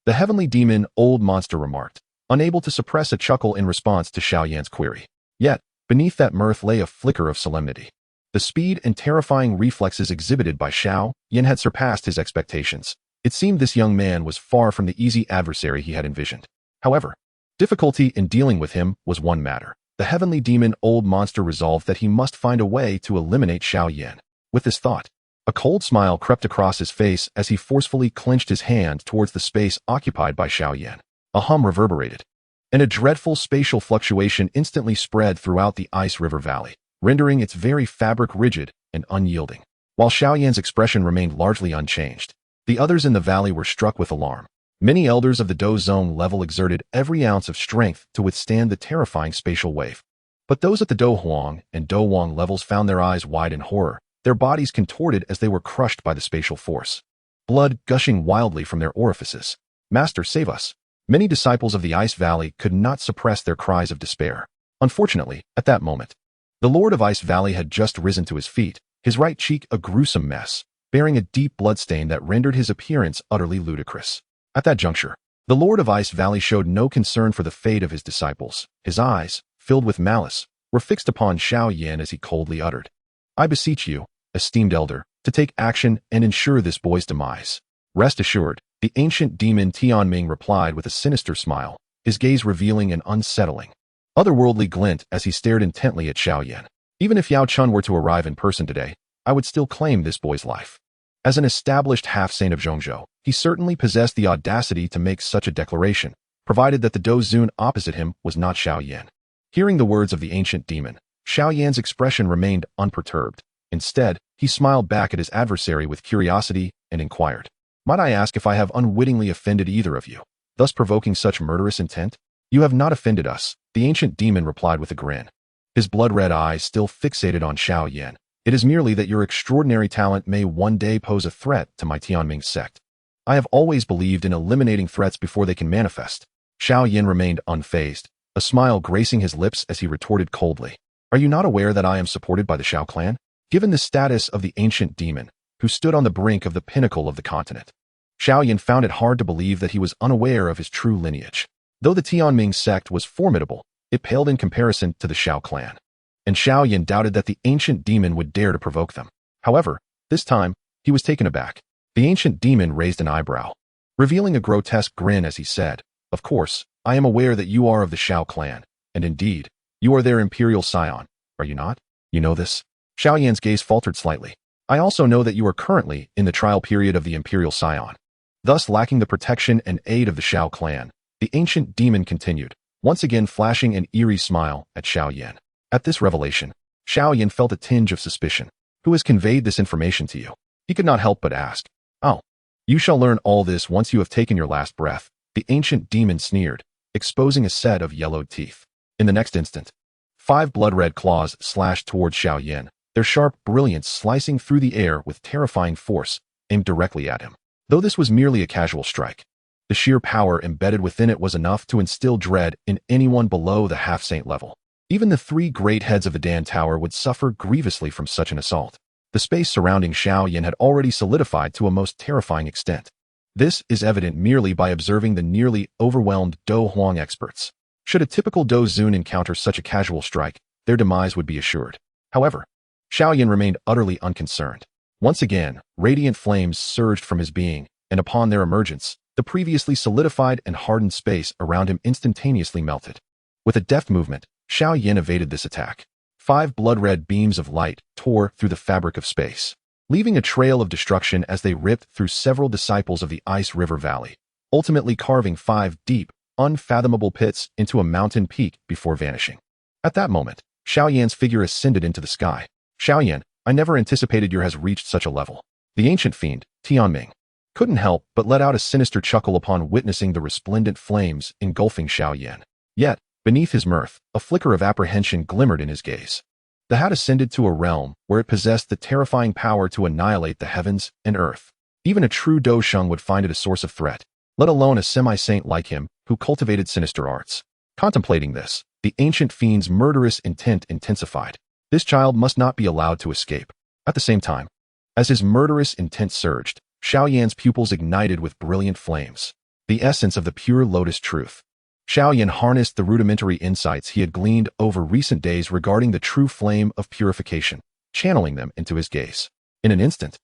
the heavenly demon old monster remarked, unable to suppress a chuckle in response to Xiao Yan's query. Yet, beneath that mirth lay a flicker of solemnity. The speed and terrifying reflexes exhibited by Xiao Yan had surpassed his expectations. It seemed this young man was far from the easy adversary he had envisioned. However, difficulty in dealing with him was one matter. The heavenly demon old monster resolved that he must find a way to eliminate Xiao Yan. With this thought, a cold smile crept across his face as he forcefully clenched his hand towards the space occupied by Xiao Yan. A hum reverberated, and a dreadful spatial fluctuation instantly spread throughout the Ice River Valley, rendering its very fabric rigid and unyielding. While Xiao Yan's expression remained largely unchanged, the others in the valley were struck with alarm. Many elders of the Dou Zone level exerted every ounce of strength to withstand the terrifying spatial wave. But those at the Dou Huang and Dou Wang levels found their eyes wide in horror, their bodies contorted as they were crushed by the spatial force, blood gushing wildly from their orifices. "Master, save us!" Many disciples of the Ice Valley could not suppress their cries of despair. Unfortunately, at that moment, the Lord of Ice Valley had just risen to his feet, his right cheek a gruesome mess, bearing a deep bloodstain that rendered his appearance utterly ludicrous. At that juncture, the Lord of Ice Valley showed no concern for the fate of his disciples. His eyes, filled with malice, were fixed upon Xiao Yan as he coldly uttered, "I beseech you, esteemed elder, to take action and ensure this boy's demise." "Rest assured," the ancient demon Tianming replied with a sinister smile, his gaze revealing an unsettling, otherworldly glint as he stared intently at Xiao Yan. "Even if Yao Chun were to arrive in person today, I would still claim this boy's life." As an established half-saint of Zhongzhou, he certainly possessed the audacity to make such a declaration, provided that the Dou Zun opposite him was not Xiao Yan. Hearing the words of the ancient demon, Xiao Yan's expression remained unperturbed. Instead, he smiled back at his adversary with curiosity and inquired, "Might I ask if I have unwittingly offended either of you, thus provoking such murderous intent?" "You have not offended us," the ancient demon replied with a grin. His blood-red eyes still fixated on Xiao Yan, It is merely that your extraordinary talent may one day pose a threat to my Tianming sect. I have always believed in eliminating threats before they can manifest. Xiao Yan remained unfazed, a smile gracing his lips as he retorted coldly. Are you not aware that I am supported by the Xiao clan? Given the status of the ancient demon, who stood on the brink of the pinnacle of the continent, Xiao Yan found it hard to believe that he was unaware of his true lineage. Though the Tianming sect was formidable, it paled in comparison to the Xiao clan, and Xiao Yan doubted that the ancient demon would dare to provoke them. However, this time, he was taken aback. The ancient demon raised an eyebrow, revealing a grotesque grin as he said, "Of course, I am aware that you are of the Xiao clan, and indeed, you are their imperial scion, are you not? You know this?" Xiao Yan's gaze faltered slightly. "I also know that you are currently in the trial period of the imperial scion, thus lacking the protection and aid of the Xiao clan." The ancient demon continued, once again flashing an eerie smile at Xiao Yan. At this revelation, Xiao Yan felt a tinge of suspicion. Who has conveyed this information to you? He could not help but ask. "Oh, you shall learn all this once you have taken your last breath," the ancient demon sneered, exposing a set of yellowed teeth. In the next instant, 5 blood-red claws slashed towards Xiao Yan, their sharp brilliance slicing through the air with terrifying force, aimed directly at him. Though this was merely a casual strike, the sheer power embedded within it was enough to instill dread in anyone below the half-saint level. Even the 3 great heads of the Dan Tower would suffer grievously from such an assault. The space surrounding Xiao Yan had already solidified to a most terrifying extent. This is evident merely by observing the nearly overwhelmed Dou Huang experts. Should a typical Dou Zun encounter such a casual strike, their demise would be assured. However, Xiao Yan remained utterly unconcerned. Once again, radiant flames surged from his being, and upon their emergence, the previously solidified and hardened space around him instantaneously melted. With a deft movement, Xiao Yan evaded this attack. 5 blood-red beams of light tore through the fabric of space, leaving a trail of destruction as they ripped through several disciples of the Ice River Valley, ultimately carving 5 deep, unfathomable pits into a mountain peak before vanishing. At that moment, Xiao Yan's figure ascended into the sky. "Xiao Yan, I never anticipated you has reached such a level." The ancient fiend, Tianming, couldn't help but let out a sinister chuckle upon witnessing the resplendent flames engulfing Xiao Yan. Yet, beneath his mirth, a flicker of apprehension glimmered in his gaze. The hat ascended to a realm where it possessed the terrifying power to annihilate the heavens and earth. Even a true Dou Sheng would find it a source of threat, let alone a semi-saint like him who cultivated sinister arts. Contemplating this, the ancient fiend's murderous intent intensified. This child must not be allowed to escape. At the same time, as his murderous intent surged, Xiao Yan's pupils ignited with brilliant flames, the essence of the pure lotus truth. Xiao Yan harnessed the rudimentary insights he had gleaned over recent days regarding the true flame of purification, channeling them into his gaze. In an instant,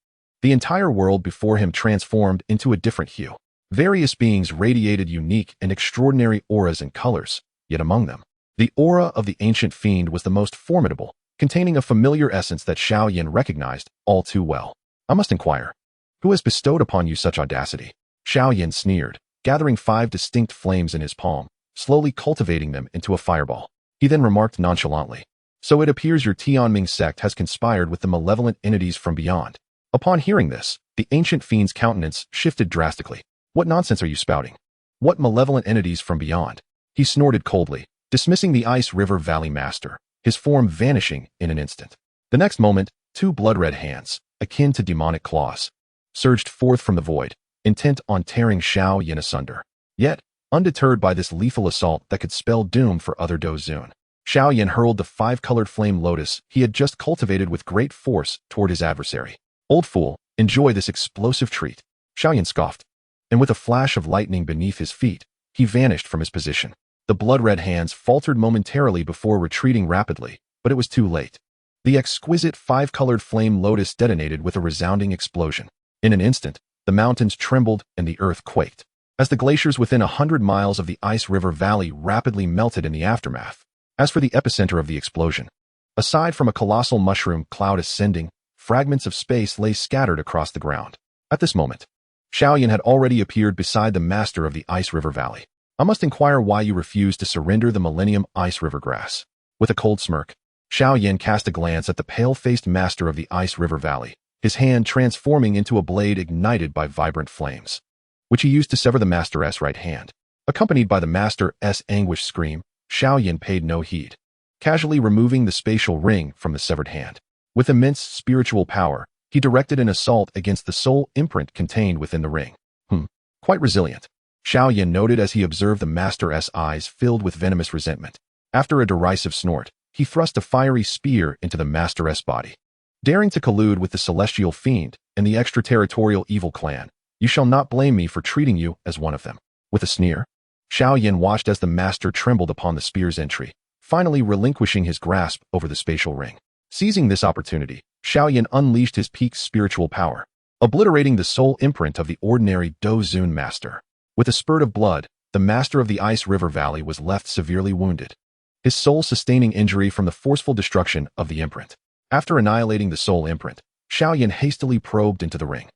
the entire world before him transformed into a different hue. Various beings radiated unique and extraordinary auras and colors, yet among them, the aura of the ancient fiend was the most formidable, containing a familiar essence that Xiao Yan recognized all too well. "I must inquire, who has bestowed upon you such audacity?" Xiao Yan sneered, gathering 5 distinct flames in his palm, slowly cultivating them into a fireball. He then remarked nonchalantly, "So it appears your Tianming sect has conspired with the malevolent entities from beyond." Upon hearing this, the ancient fiend's countenance shifted drastically. "What nonsense are you spouting? What malevolent entities from beyond?" He snorted coldly, dismissing the Ice River Valley Master, his form vanishing in an instant. The next moment, 2 blood-red hands, akin to demonic claws, surged forth from the void, intent on tearing Xiao Yan asunder. Yet, undeterred by this lethal assault that could spell doom for other Dou Zun, Xiao Yan hurled the 5-colored flame lotus he had just cultivated with great force toward his adversary. "Old fool, enjoy this explosive treat." Xiao Yan scoffed, and with a flash of lightning beneath his feet, he vanished from his position. The blood-red hands faltered momentarily before retreating rapidly, but it was too late. The exquisite 5-colored flame lotus detonated with a resounding explosion. In an instant, the mountains trembled and the earth quaked, as the glaciers within 100 miles of the Ice River Valley rapidly melted in the aftermath. As for the epicenter of the explosion, aside from a colossal mushroom cloud ascending, fragments of space lay scattered across the ground. At this moment, Xiao Yan had already appeared beside the master of the Ice River Valley. "I must inquire why you refuse to surrender the Millennium Ice River Grass." With a cold smirk, Xiao Yan cast a glance at the pale-faced master of the Ice River Valley, his hand transforming into a blade ignited by vibrant flames, which he used to sever the master's right hand. Accompanied by the master's anguished scream, Xiao Yan paid no heed, casually removing the spatial ring from the severed hand. With immense spiritual power, he directed an assault against the soul imprint contained within the ring. Quite resilient, Xiao Yan noted as he observed the Master's eyes filled with venomous resentment. After a derisive snort, he thrust a fiery spear into the Master's body. Daring to collude with the Celestial Fiend and the extraterritorial evil clan, you shall not blame me for treating you as one of them. With a sneer, Xiao Yan watched as the Master trembled upon the spear's entry, finally relinquishing his grasp over the spatial ring. Seizing this opportunity, Xiao Yan unleashed his peak spiritual power, obliterating the soul imprint of the ordinary Dou Zun Master. With a spurt of blood, the Master of the Ice River Valley was left severely wounded, his soul sustaining injury from the forceful destruction of the imprint. After annihilating the soul imprint, Xiao Yan hastily probed into the ring.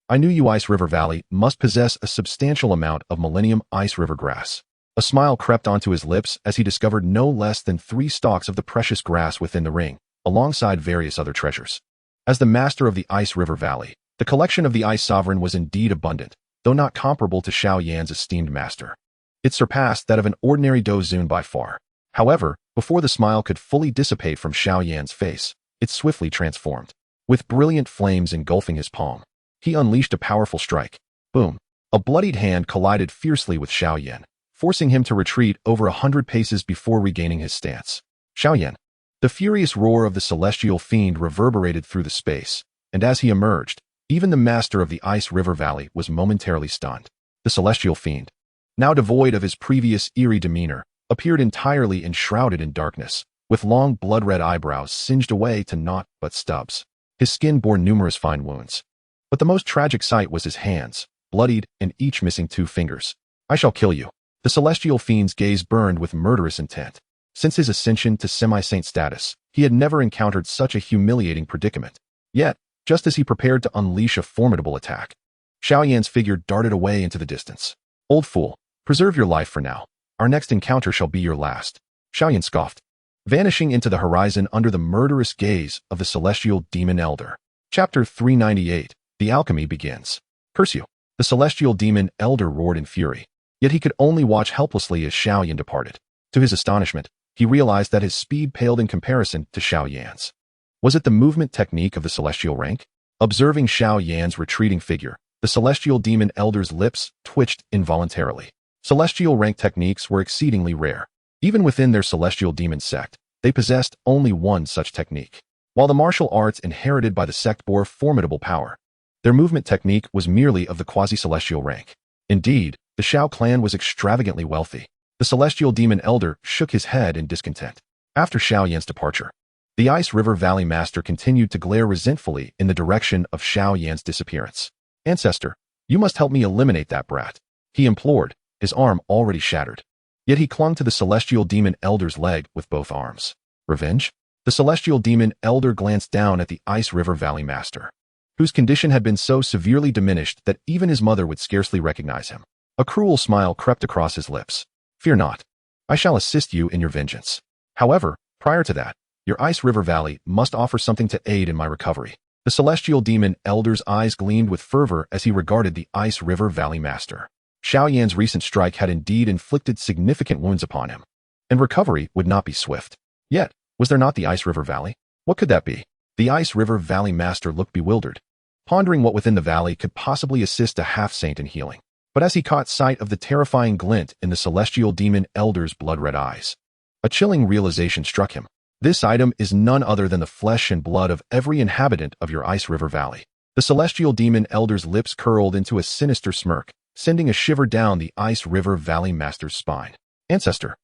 I knew you Ice River Valley must possess a substantial amount of Millennium Ice River grass. A smile crept onto his lips as he discovered no less than 3 stalks of the precious grass within the ring, alongside various other treasures. As the Master of the Ice River Valley, the collection of the Ice Sovereign was indeed abundant, though not comparable to Xiao Yan's esteemed master. It surpassed that of an ordinary Dou Zun by far. However, before the smile could fully dissipate from Xiao Yan's face, it swiftly transformed. With brilliant flames engulfing his palm, he unleashed a powerful strike. Boom! A bloodied hand collided fiercely with Xiao Yan, forcing him to retreat over 100 paces before regaining his stance. Xiao Yan. The furious roar of the Celestial Fiend reverberated through the space, and as he emerged, even the Master of the Ice River Valley was momentarily stunned. The Celestial Fiend, now devoid of his previous eerie demeanor, appeared entirely enshrouded in darkness, with long blood-red eyebrows singed away to naught but stubs. His skin bore numerous fine wounds. But the most tragic sight was his hands, bloodied and each missing 2 fingers. I shall kill you. The Celestial Fiend's gaze burned with murderous intent. Since his ascension to semi-saint status, he had never encountered such a humiliating predicament. Yet, just as he prepared to unleash a formidable attack, Xiao Yan's figure darted away into the distance. Old fool, preserve your life for now. Our next encounter shall be your last. Xiao Yan scoffed, vanishing into the horizon under the murderous gaze of the Celestial Demon Elder. Chapter 398. The Alchemy Begins. Curse you! The Celestial Demon Elder roared in fury, yet he could only watch helplessly as Xiao Yan departed. To his astonishment, he realized that his speed paled in comparison to Xiao Yan's. Was it the movement technique of the Celestial Rank? Observing Xiao Yan's retreating figure, the Celestial Demon Elder's lips twitched involuntarily. Celestial Rank techniques were exceedingly rare. Even within their Celestial Demon sect, they possessed only one such technique. While the martial arts inherited by the sect bore formidable power, their movement technique was merely of the quasi-celestial rank. Indeed, the Xiao clan was extravagantly wealthy. The Celestial Demon Elder shook his head in discontent. After Xiao Yan's departure, the Ice River Valley Master continued to glare resentfully in the direction of Xiao Yan's disappearance. Ancestor, you must help me eliminate that brat, he implored, his arm already shattered. Yet he clung to the Celestial Demon Elder's leg with both arms. Revenge? The Celestial Demon Elder glanced down at the Ice River Valley Master, whose condition had been so severely diminished that even his mother would scarcely recognize him. A cruel smile crept across his lips. Fear not. I shall assist you in your vengeance. However, prior to that, your Ice River Valley must offer something to aid in my recovery. The Celestial Demon Elder's eyes gleamed with fervor as he regarded the Ice River Valley Master. Xiao Yan's recent strike had indeed inflicted significant wounds upon him, and recovery would not be swift. Yet, was there not the Ice River Valley? What could that be? The Ice River Valley Master looked bewildered, pondering what within the valley could possibly assist a half-saint in healing. But as he caught sight of the terrifying glint in the Celestial Demon Elder's blood-red eyes, a chilling realization struck him. This item is none other than the flesh and blood of every inhabitant of your Ice River Valley. The Celestial Demon Elder's lips curled into a sinister smirk, sending a shiver down the Ice River Valley Master's spine. Ancestor.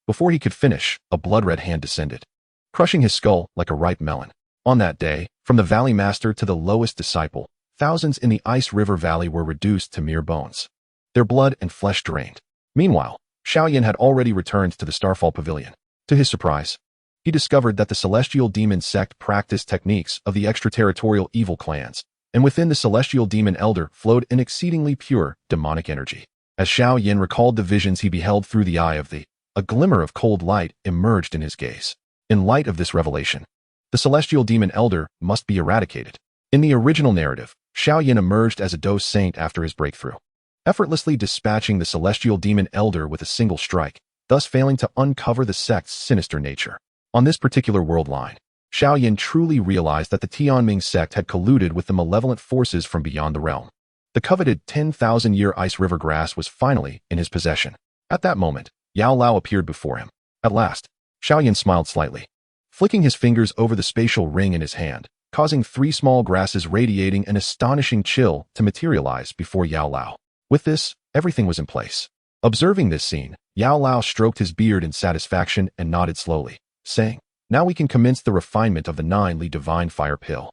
Before he could finish, a blood-red hand descended, crushing his skull like a ripe melon. On that day, from the Valley Master to the lowest disciple, thousands in the Ice River Valley were reduced to mere bones, their blood and flesh drained. Meanwhile, Xiao Yan had already returned to the Starfall Pavilion. To his surprise, he discovered that the Celestial Demon sect practiced techniques of the extraterritorial evil clans, and within the Celestial Demon Elder flowed an exceedingly pure, demonic energy. As Xiao Yan recalled the visions he beheld through the eye of a glimmer of cold light emerged in his gaze. In light of this revelation, the Celestial Demon Elder must be eradicated. In the original narrative, Xiao Yan emerged as a Dou Saint after his breakthrough, effortlessly dispatching the Celestial Demon Elder with a single strike, thus failing to uncover the sect's sinister nature. On this particular world line, Xiao Yan truly realized that the Tianming sect had colluded with the malevolent forces from beyond the realm. The coveted 10,000-year ice river grass was finally in his possession. At that moment, Yao Lao appeared before him. At last, Xiao Yan smiled slightly, flicking his fingers over the spatial ring in his hand, causing 3 small grasses radiating an astonishing chill to materialize before Yao Lao. With this, everything was in place. Observing this scene, Yao Lao stroked his beard in satisfaction and nodded slowly, saying, "Now we can commence the refinement of the 9-li divine fire pill."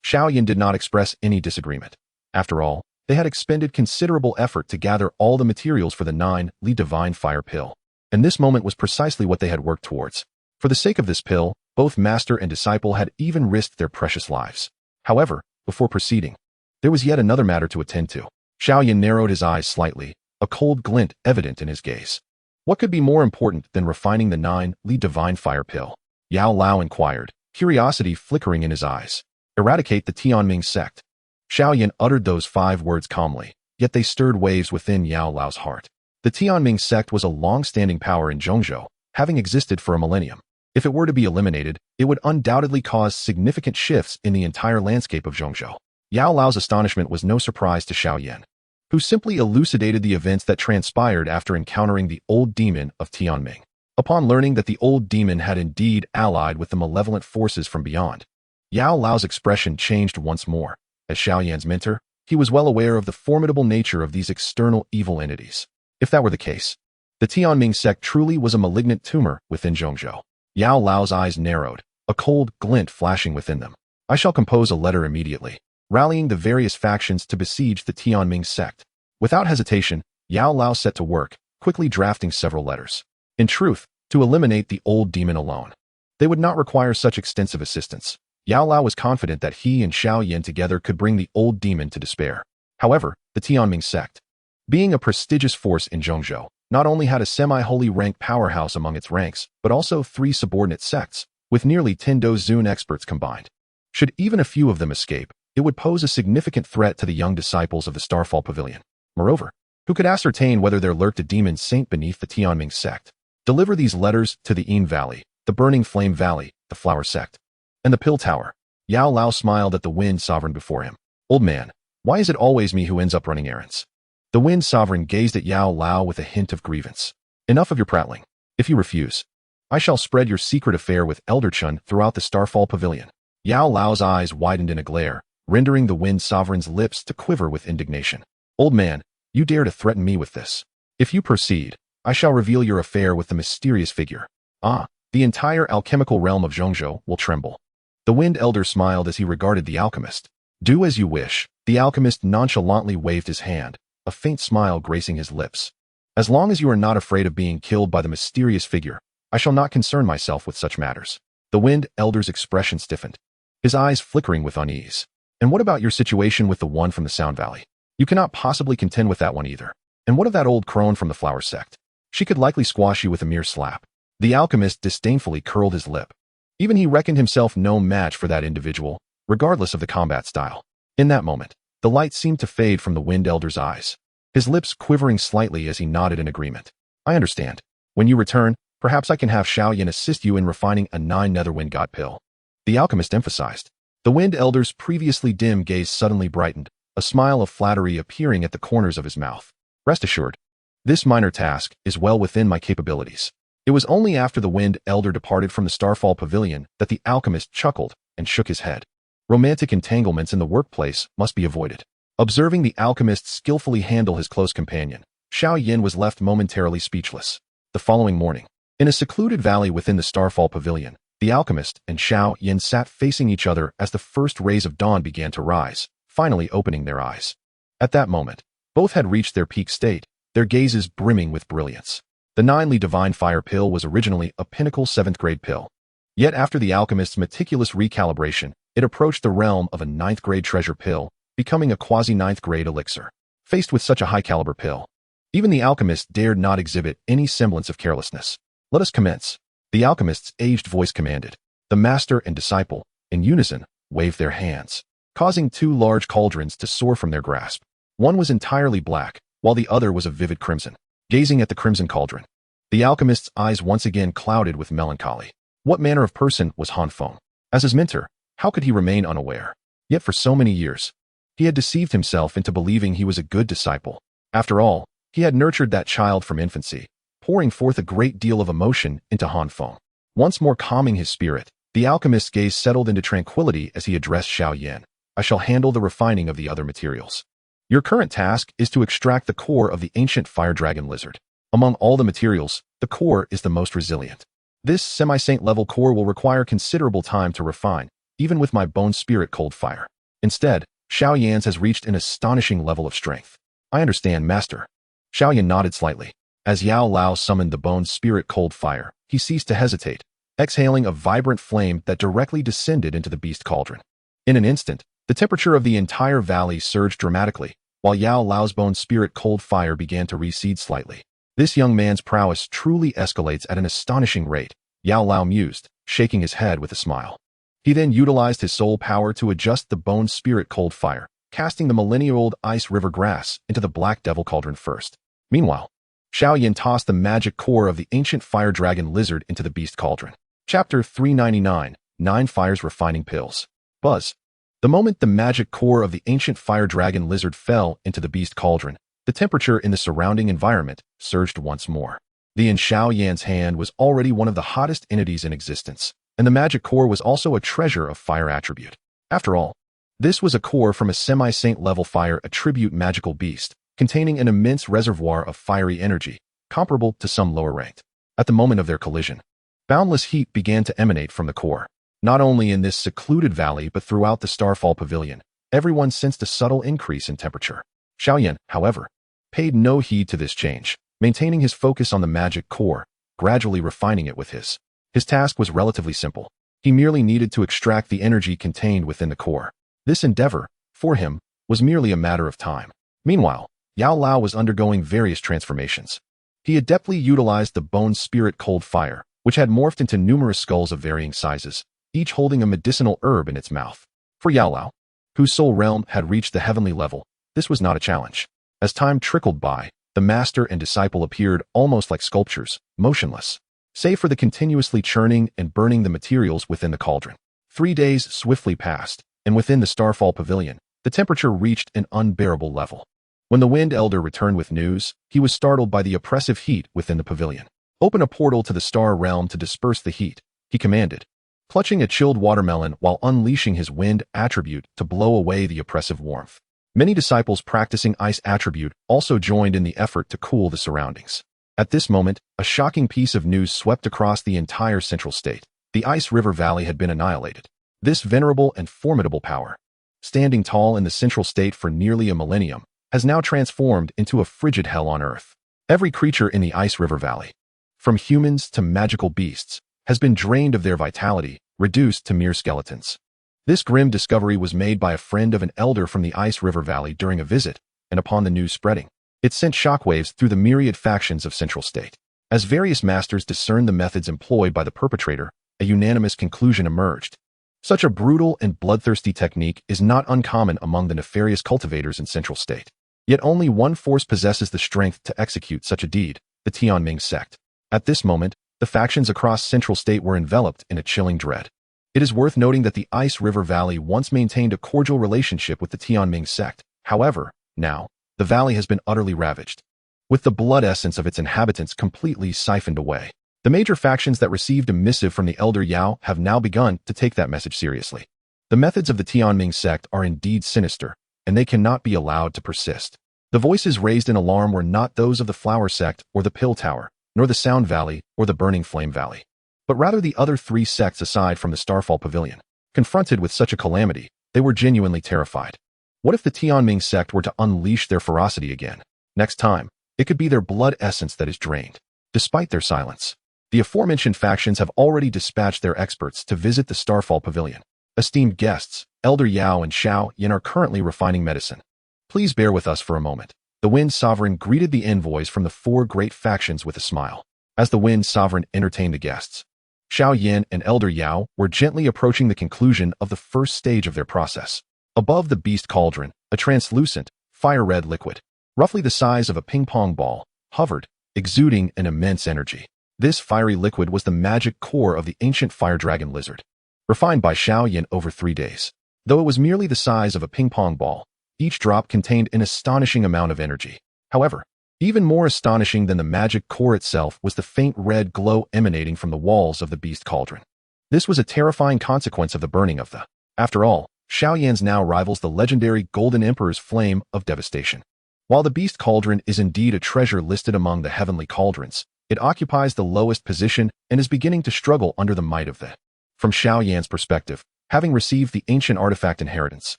Xiao Yan did not express any disagreement. After all, they had expended considerable effort to gather all the materials for the 9-li divine fire pill, and this moment was precisely what they had worked towards. For the sake of this pill, both master and disciple had even risked their precious lives. However, before proceeding, there was yet another matter to attend to. Xiao Yan narrowed his eyes slightly, a cold glint evident in his gaze. What could be more important than refining the 9-li divine fire pill? Yao Lao inquired, curiosity flickering in his eyes. Eradicate the Tianming sect. Xiao Yan uttered those 5 words calmly, yet they stirred waves within Yao Lao's heart. The Tianming sect was a long-standing power in Zhongzhou, having existed for a millennium. If it were to be eliminated, it would undoubtedly cause significant shifts in the entire landscape of Zhongzhou. Yao Lao's astonishment was no surprise to Xiao Yan, who simply elucidated the events that transpired after encountering the old demon of Tianming. Upon learning that the old demon had indeed allied with the malevolent forces from beyond, Yao Lao's expression changed once more. As Xiao Yan's mentor, he was well aware of the formidable nature of these external evil entities. If that were the case, the Tianming sect truly was a malignant tumor within Zhongzhou. Yao Lao's eyes narrowed, a cold glint flashing within them. I shall compose a letter immediately, rallying the various factions to besiege the Tianming sect. Without hesitation, Yao Lao set to work, quickly drafting several letters. In truth, to eliminate the old demon alone, they would not require such extensive assistance. Yao Lao was confident that he and Xiao Yan together could bring the old demon to despair. However, the Tianming sect, being a prestigious force in Zhongzhou, not only had a semi-holy rank powerhouse among its ranks, but also 3 subordinate sects, with nearly 10 Dou Zun experts combined. Should even a few of them escape, it would pose a significant threat to the young disciples of the Starfall Pavilion. Moreover, who could ascertain whether there lurked a demon saint beneath the Tianming sect? Deliver these letters to the Yin Valley, the Burning Flame Valley, the Flower Sect, and the Pill Tower. Yao Lao smiled at the Wind Sovereign before him. Old man, why is it always me who ends up running errands? The Wind Sovereign gazed at Yao Lao with a hint of grievance. Enough of your prattling. If you refuse, I shall spread your secret affair with Elder Chun throughout the Starfall Pavilion. Yao Lao's eyes widened in a glare, rendering the Wind Sovereign's lips to quiver with indignation. Old man, you dare to threaten me with this? If you proceed, I shall reveal your affair with the mysterious figure. The entire alchemical realm of Zhongzhou will tremble. The Wind Elder smiled as he regarded the alchemist. Do as you wish. The alchemist nonchalantly waved his hand, a faint smile gracing his lips. As long as you are not afraid of being killed by the mysterious figure, I shall not concern myself with such matters. The Wind Elder's expression stiffened, his eyes flickering with unease. And what about your situation with the one from the Sound Valley? You cannot possibly contend with that one either. And what of that old crone from the Flower Sect? She could likely squash you with a mere slap. The alchemist disdainfully curled his lip. Even he reckoned himself no match for that individual, regardless of the combat style. In that moment, the light seemed to fade from the Wind Elder's eyes, his lips quivering slightly as he nodded in agreement. I understand. When you return, perhaps I can have Xiao Yan assist you in refining a 9 Netherwind God pill. The alchemist emphasized. The Wind Elder's previously dim gaze suddenly brightened, a smile of flattery appearing at the corners of his mouth. Rest assured, this minor task is well within my capabilities. It was only after the Wind Elder departed from the Starfall Pavilion that the alchemist chuckled and shook his head. Romantic entanglements in the workplace must be avoided. Observing the alchemist skillfully handle his close companion, Xiao Yan was left momentarily speechless. The following morning, in a secluded valley within the Starfall Pavilion, the alchemist and Xiao Yan sat facing each other as the first rays of dawn began to rise, finally opening their eyes. At that moment, both had reached their peak state, their gazes brimming with brilliance. The 9-li Divine Fire pill was originally a pinnacle 7th grade pill. Yet after the alchemist's meticulous recalibration, it approached the realm of a 9th grade treasure pill, becoming a quasi-9th grade elixir. Faced with such a high-caliber pill, even the alchemist dared not exhibit any semblance of carelessness. Let us commence. The alchemist's aged voice commanded. The master and disciple, in unison, waved their hands, causing 2 large cauldrons to soar from their grasp. One was entirely black, while the other was a vivid crimson. Gazing at the crimson cauldron, the alchemist's eyes once again clouded with melancholy. What manner of person was Han Feng? As his mentor, how could he remain unaware? Yet for so many years, he had deceived himself into believing he was a good disciple. After all, he had nurtured that child from infancy, pouring forth a great deal of emotion into Han Feng. Once more calming his spirit, the alchemist's gaze settled into tranquility as he addressed Xiao Yan. I shall handle the refining of the other materials. Your current task is to extract the core of the ancient fire dragon lizard. Among all the materials, the core is the most resilient. This semi-saint level core will require considerable time to refine, even with my bone spirit cold fire. Instead, Xiao Yan's has reached an astonishing level of strength. I understand, Master. Xiao Yan nodded slightly. As Yao Lao summoned the bone spirit cold fire, he ceased to hesitate, exhaling a vibrant flame that directly descended into the beast cauldron. In an instant, the temperature of the entire valley surged dramatically, while Yao Lao's bone spirit cold fire began to recede slightly. This young man's prowess truly escalates at an astonishing rate, Yao Lao mused, shaking his head with a smile. He then utilized his soul power to adjust the bone spirit cold fire, casting the millennia-old ice river grass into the black devil cauldron first. Meanwhile, Xiao Yan tossed the magic core of the ancient fire dragon lizard into the beast cauldron. Chapter 399, 9 Fires Refining Pills. Buzz. The moment the magic core of the ancient fire dragon lizard fell into the beast cauldron, the temperature in the surrounding environment surged once more. The in Xiao Yan's hand was already one of the hottest entities in existence, and the magic core was also a treasure of fire attribute. After all, this was a core from a semi-saint level fire attribute magical beast, containing an immense reservoir of fiery energy, comparable to some lower ranked. At the moment of their collision, boundless heat began to emanate from the core. Not only in this secluded valley but throughout the Starfall Pavilion, everyone sensed a subtle increase in temperature. Xiao Yan, however, paid no heed to this change, maintaining his focus on the magic core, gradually refining it with his. His task was relatively simple. He merely needed to extract the energy contained within the core. This endeavor, for him, was merely a matter of time. Meanwhile, Yao Lao was undergoing various transformations. He adeptly utilized the bone spirit cold fire, which had morphed into numerous skulls of varying sizes, each holding a medicinal herb in its mouth. For Yao Lao, whose soul realm had reached the heavenly level, this was not a challenge. As time trickled by, the master and disciple appeared almost like sculptures, motionless, save for the continuously churning and burning the materials within the cauldron. 3 days swiftly passed, and within the Starfall Pavilion, the temperature reached an unbearable level. When the Wind Elder returned with news, he was startled by the oppressive heat within the pavilion. Open a portal to the star realm to disperse the heat, he commanded, clutching a chilled watermelon while unleashing his wind attribute to blow away the oppressive warmth. Many disciples practicing ice attribute also joined in the effort to cool the surroundings. At this moment, a shocking piece of news swept across the entire central state. The Ice River Valley had been annihilated. This venerable and formidable power, standing tall in the central state for nearly a millennium, has now transformed into a frigid hell on earth. Every creature in the Ice River Valley, from humans to magical beasts, has been drained of their vitality, reduced to mere skeletons. This grim discovery was made by a friend of an elder from the Ice River Valley during a visit, and upon the news spreading, it sent shockwaves through the myriad factions of Central State. As various masters discerned the methods employed by the perpetrator, a unanimous conclusion emerged. Such a brutal and bloodthirsty technique is not uncommon among the nefarious cultivators in Central State. Yet only one force possesses the strength to execute such a deed, the Tianming sect. At this moment, the factions across Central State were enveloped in a chilling dread. It is worth noting that the Ice River Valley once maintained a cordial relationship with the Tianming sect. However, now, the valley has been utterly ravaged, with the blood essence of its inhabitants completely siphoned away. The major factions that received a missive from the Elder Yao have now begun to take that message seriously. The methods of the Tianming sect are indeed sinister, and they cannot be allowed to persist. The voices raised in alarm were not those of the Flower Sect or the Pill Tower, nor the Sound Valley or the Burning Flame Valley, but rather the other 3 sects aside from the Starfall Pavilion. Confronted with such a calamity, they were genuinely terrified. What if the Tianming sect were to unleash their ferocity again? Next time, it could be their blood essence that is drained. Despite their silence, the aforementioned factions have already dispatched their experts to visit the Starfall Pavilion. Esteemed guests, Elder Yao and Xiao Yan are currently refining medicine. Please bear with us for a moment. The Wind Sovereign greeted the envoys from the 4 great factions with a smile. As the Wind Sovereign entertained the guests, Xiao Yan and Elder Yao were gently approaching the conclusion of the first stage of their process. Above the beast cauldron, a translucent, fire-red liquid, roughly the size of a ping-pong ball, hovered, exuding an immense energy. This fiery liquid was the magic core of the ancient fire dragon lizard. refined by Xiao Yan over 3 days. Though it was merely the size of a ping-pong ball, each drop contained an astonishing amount of energy. However, even more astonishing than the magic core itself was the faint red glow emanating from the walls of the beast cauldron. This was a terrifying consequence of the burning of the. After all, Xiao Yan's now rivals the legendary Golden Emperor's flame of devastation. While the beast cauldron is indeed a treasure listed among the heavenly cauldrons, it occupies the lowest position and is beginning to struggle under the might of the. From Xiao Yan's perspective, having received the ancient artifact inheritance,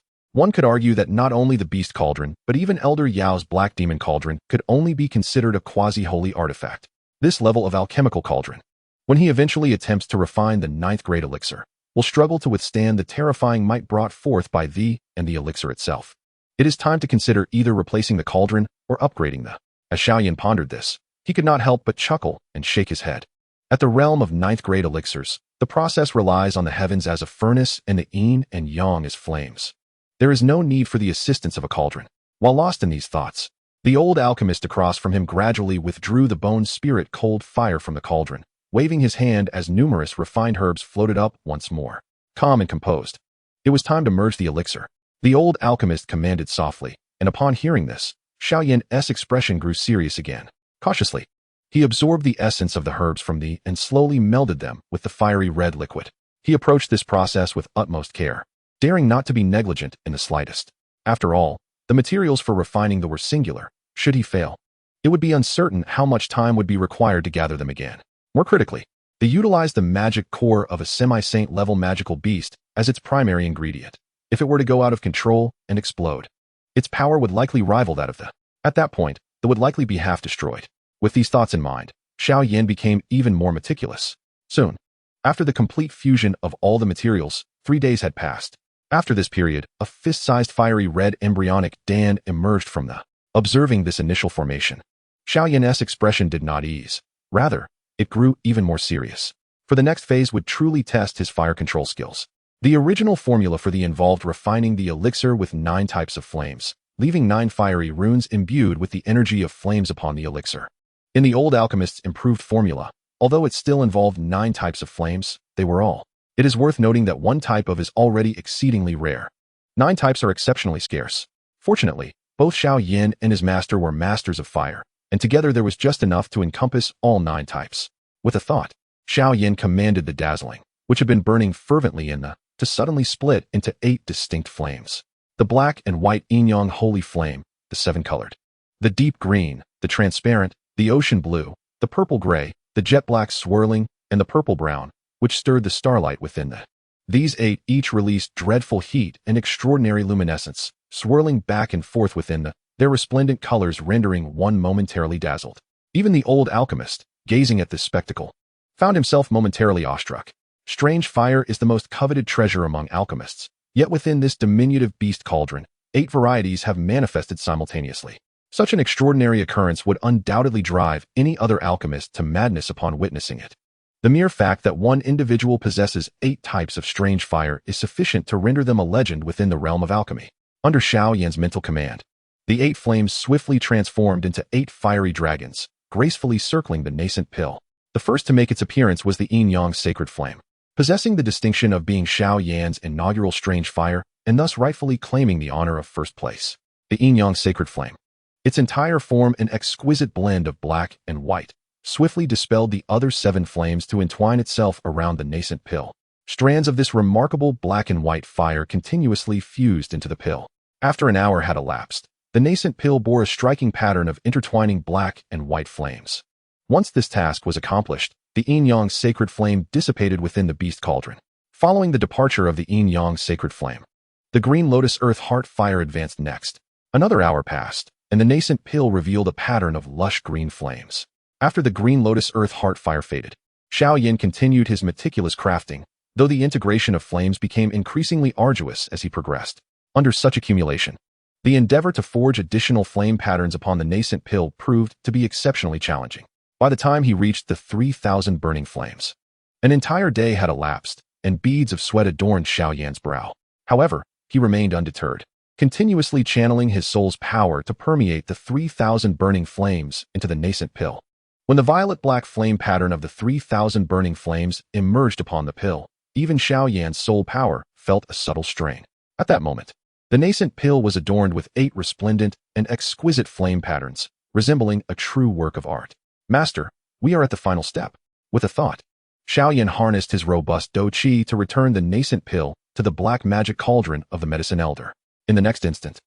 one could argue that not only the beast cauldron, but even Elder Yao's black demon cauldron could only be considered a quasi-holy artifact. This level of alchemical cauldron, when he eventually attempts to refine the 9th grade elixir, will struggle to withstand the terrifying might brought forth by the elixir itself. It is time to consider either replacing the cauldron or upgrading the. As Xiao Yan pondered this, he could not help but chuckle and shake his head. At the realm of 9th grade elixirs, the process relies on the heavens as a furnace and the yin and yang as flames. There is no need for the assistance of a cauldron. While lost in these thoughts, the old alchemist across from him gradually withdrew the bone spirit cold fire from the cauldron, waving his hand as numerous refined herbs floated up once more. Calm and composed, it was time to merge the elixir. The old alchemist commanded softly, and upon hearing this, Xiao Yan's expression grew serious again. Cautiously, he absorbed the essence of the herbs from the and slowly melded them with the fiery red liquid. He approached this process with utmost care, daring not to be negligent in the slightest. After all, the materials for refining them were singular. Should he fail, it would be uncertain how much time would be required to gather them again. More critically, they utilized the magic core of a semi-saint level magical beast as its primary ingredient. If it were to go out of control and explode, its power would likely rival that of the. At that point, they would likely be half destroyed. With these thoughts in mind, Xiao Yan became even more meticulous. Soon, after the complete fusion of all the materials, 3 days had passed. After this period, a fist-sized fiery red embryonic Dan emerged from the. Observing this initial formation, Xiao Yan's expression did not ease. Rather, it grew even more serious. For the next phase would truly test his fire control skills. The original formula for the involved refining the elixir with 9 types of flames, leaving 9 fiery runes imbued with the energy of flames upon the elixir. In the old alchemist's improved formula, although it still involved 9 types of flames, they were all. It is worth noting that one type of is already exceedingly rare. 9 types are exceptionally scarce. Fortunately, both Xiao Yan and his master were masters of fire, and together there was just enough to encompass all 9 types. With a thought, Xiao Yan commanded the dazzling, which had been burning fervently in the, to suddenly split into 8 distinct flames. The black and white yin-yang holy flame, the 7-colored. The deep green, the transparent, the ocean blue, the purple gray, the jet black swirling, and the purple brown, which stirred the starlight within the. These 8 each released dreadful heat and extraordinary luminescence, swirling back and forth within the, their resplendent colors rendering one momentarily dazzled. Even the old alchemist, gazing at this spectacle, found himself momentarily awestruck. Strange fire is the most coveted treasure among alchemists, yet within this diminutive beast cauldron, 8 varieties have manifested simultaneously. Such an extraordinary occurrence would undoubtedly drive any other alchemist to madness upon witnessing it. The mere fact that one individual possesses 8 types of strange fire is sufficient to render them a legend within the realm of alchemy. Under Xiao Yan's mental command, the 8 flames swiftly transformed into 8 fiery dragons, gracefully circling the nascent pill. The first to make its appearance was the yin-yang sacred flame, possessing the distinction of being Xiao Yan's inaugural strange fire and thus rightfully claiming the honor of first place. The yin-yang sacred flame, its entire form an exquisite blend of black and white, swiftly dispelled the other 7 flames to entwine itself around the nascent pill. Strands of this remarkable black and white fire continuously fused into the pill. After an hour had elapsed, the nascent pill bore a striking pattern of intertwining black and white flames. Once this task was accomplished, the yin-yang sacred flame dissipated within the beast cauldron. Following the departure of the yin-yang sacred flame, the green lotus earth heart fire advanced next. Another hour passed, and the nascent pill revealed a pattern of lush green flames. After the green lotus earth heart fire faded, Xiao Yan continued his meticulous crafting, though the integration of flames became increasingly arduous as he progressed. Under such accumulation, the endeavor to forge additional flame patterns upon the nascent pill proved to be exceptionally challenging. By the time he reached the 3,000 burning flames, an entire day had elapsed, and beads of sweat adorned Xiao Yan's brow. However, he remained undeterred, continuously channeling his soul's power to permeate the 3,000 burning flames into the nascent pill. When the violet-black flame pattern of the 3,000 burning flames emerged upon the pill, even Xiao Yan's soul power felt a subtle strain. At that moment, the nascent pill was adorned with 8 resplendent and exquisite flame patterns, resembling a true work of art. Master, we are at the final step. With a thought, Xiao Yan harnessed his robust Dou Qi to return the nascent pill to the black magic cauldron of the medicine elder. In the next instant,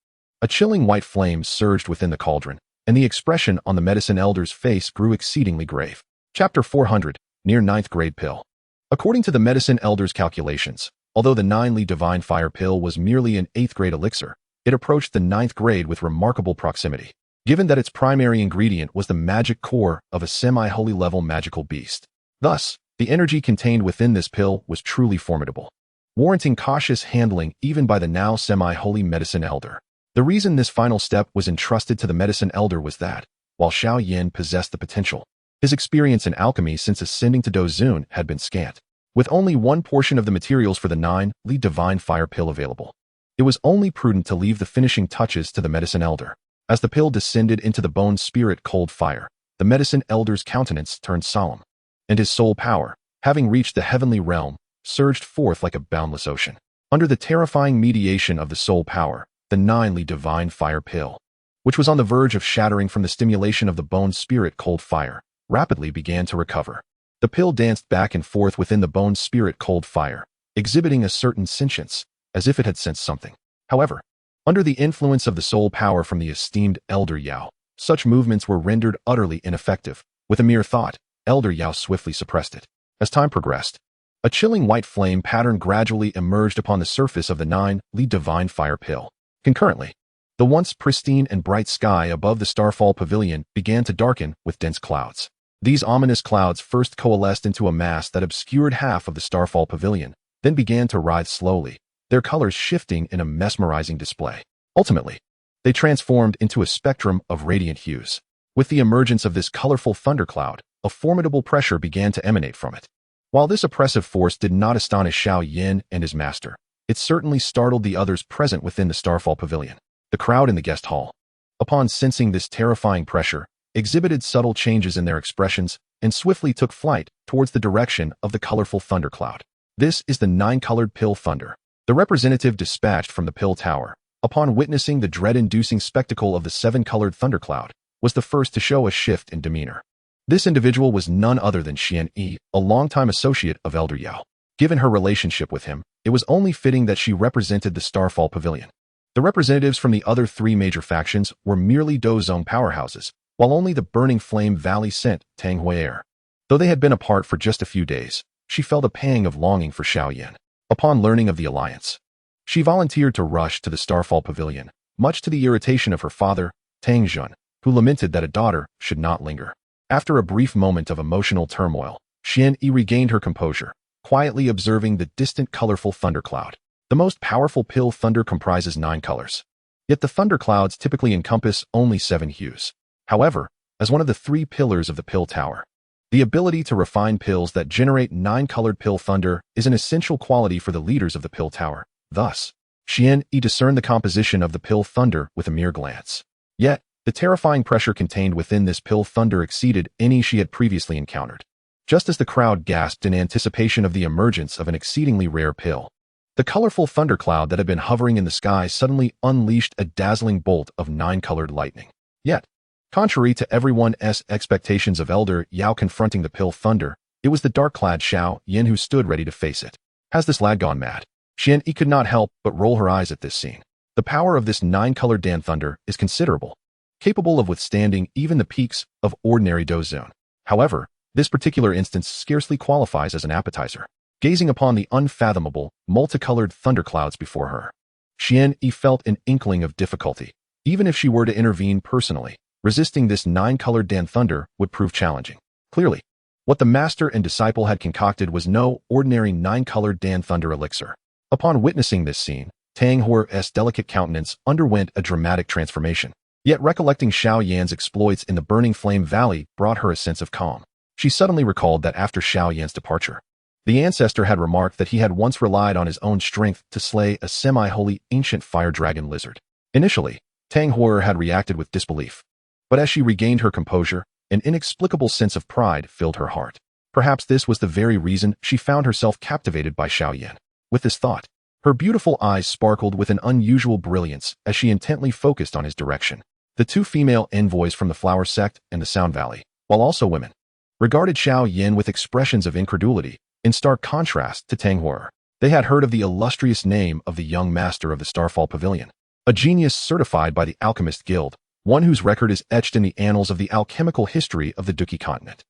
a chilling white flame surged within the cauldron, and the expression on the medicine elder's face grew exceedingly grave. Chapter 400, Near 9th Grade Pill. According to the medicine elder's calculations, although the 9-Li Divine Fire Pill was merely an 8th grade elixir, it approached the 9th grade with remarkable proximity, given that its primary ingredient was the magic core of a semi-holy level magical beast. Thus, the energy contained within this pill was truly formidable, warranting cautious handling even by the now semi-holy medicine elder. The reason this final step was entrusted to the medicine elder was that, while Xiao Yan possessed the potential, his experience in alchemy since ascending to Dozun had been scant. With only one portion of the materials for the 9-Li Divine Fire Pill available, it was only prudent to leave the finishing touches to the medicine elder. As the pill descended into the bone spirit cold fire, the medicine elder's countenance turned solemn, and his soul power, having reached the heavenly realm, surged forth like a boundless ocean. Under the terrifying mediation of the soul power, the 9-Li Divine Fire Pill, which was on the verge of shattering from the stimulation of the bone spirit cold fire, rapidly began to recover. The pill danced back and forth within the bone spirit cold fire, exhibiting a certain sentience, as if it had sensed something. However, under the influence of the soul power from the esteemed Elder Yao, such movements were rendered utterly ineffective. With a mere thought, Elder Yao swiftly suppressed it. As time progressed, a chilling white flame pattern gradually emerged upon the surface of the 9-Li Divine Fire Pill. Concurrently, the once pristine and bright sky above the Starfall Pavilion began to darken with dense clouds. These ominous clouds first coalesced into a mass that obscured half of the Starfall Pavilion, then began to writhe slowly, their colors shifting in a mesmerizing display. Ultimately, they transformed into a spectrum of radiant hues. With the emergence of this colorful thundercloud, a formidable pressure began to emanate from it. While this oppressive force did not astonish Xiao Yan and his master, it certainly startled the others present within the Starfall Pavilion. The crowd in the guest hall, upon sensing this terrifying pressure, exhibited subtle changes in their expressions and swiftly took flight towards the direction of the colorful thundercloud. This is the 9-colored pill thunder. The representative dispatched from the pill tower, upon witnessing the dread-inducing spectacle of the 7-colored thundercloud, was the first to show a shift in demeanor. This individual was none other than Xian Yi, a longtime associate of Elder Yao. Given her relationship with him, it was only fitting that she represented the Starfall Pavilion. The representatives from the other 3 major factions were merely Dozong powerhouses, while only the Burning Flame Valley sent Tang Heir. Though they had been apart for just a few days, she felt a pang of longing for Xiao Yan. Upon learning of the alliance, she volunteered to rush to the Starfall Pavilion, much to the irritation of her father, Tang Jun, who lamented that a daughter should not linger. After a brief moment of emotional turmoil, Xian Yi regained her composure, quietly observing the distant colorful thundercloud. The most powerful pill thunder comprises 9 colors. Yet the thunderclouds typically encompass only 7 hues. However, as one of the 3 pillars of the pill tower, the ability to refine pills that generate 9-colored pill thunder is an essential quality for the leaders of the pill tower. Thus, Xian Yi discerned the composition of the pill thunder with a mere glance. Yet, the terrifying pressure contained within this pill thunder exceeded any she had previously encountered. Just as the crowd gasped in anticipation of the emergence of an exceedingly rare pill, the colorful thundercloud that had been hovering in the sky suddenly unleashed a dazzling bolt of 9-colored lightning. Yet, contrary to everyone's expectations of Elder Yao confronting the pill thunder, it was the dark-clad Xiao Yan who stood ready to face it. Has this lad gone mad? Xian Yi could not help but roll her eyes at this scene. The power of this 9-colored Dan thunder is considerable, capable of withstanding even the peaks of ordinary Dozone. However, this particular instance scarcely qualifies as an appetizer. Gazing upon the unfathomable, multicolored thunderclouds before her, Xian Yi felt an inkling of difficulty. Even if she were to intervene personally, resisting this 9-colored Dan thunder would prove challenging. Clearly, what the master and disciple had concocted was no ordinary 9-colored Dan thunder elixir. Upon witnessing this scene, Tang Heir's delicate countenance underwent a dramatic transformation. Yet recollecting Xiao Yan's exploits in the Burning Flame Valley brought her a sense of calm. She suddenly recalled that after Xiao Yan's departure, the ancestor had remarked that he had once relied on his own strength to slay a semi-holy ancient fire dragon lizard. Initially, Tang Heir had reacted with disbelief, but as she regained her composure, an inexplicable sense of pride filled her heart. Perhaps this was the very reason she found herself captivated by Xiao Yan. With this thought, her beautiful eyes sparkled with an unusual brilliance as she intently focused on his direction. The two female envoys from the Flower Sect and the Sound Valley, while also women, regarded Xiao Yan with expressions of incredulity, in stark contrast to Tang Horror. They had heard of the illustrious name of the young master of the Starfall Pavilion, a genius certified by the Alchemist Guild, one whose record is etched in the annals of the alchemical history of the Duki continent.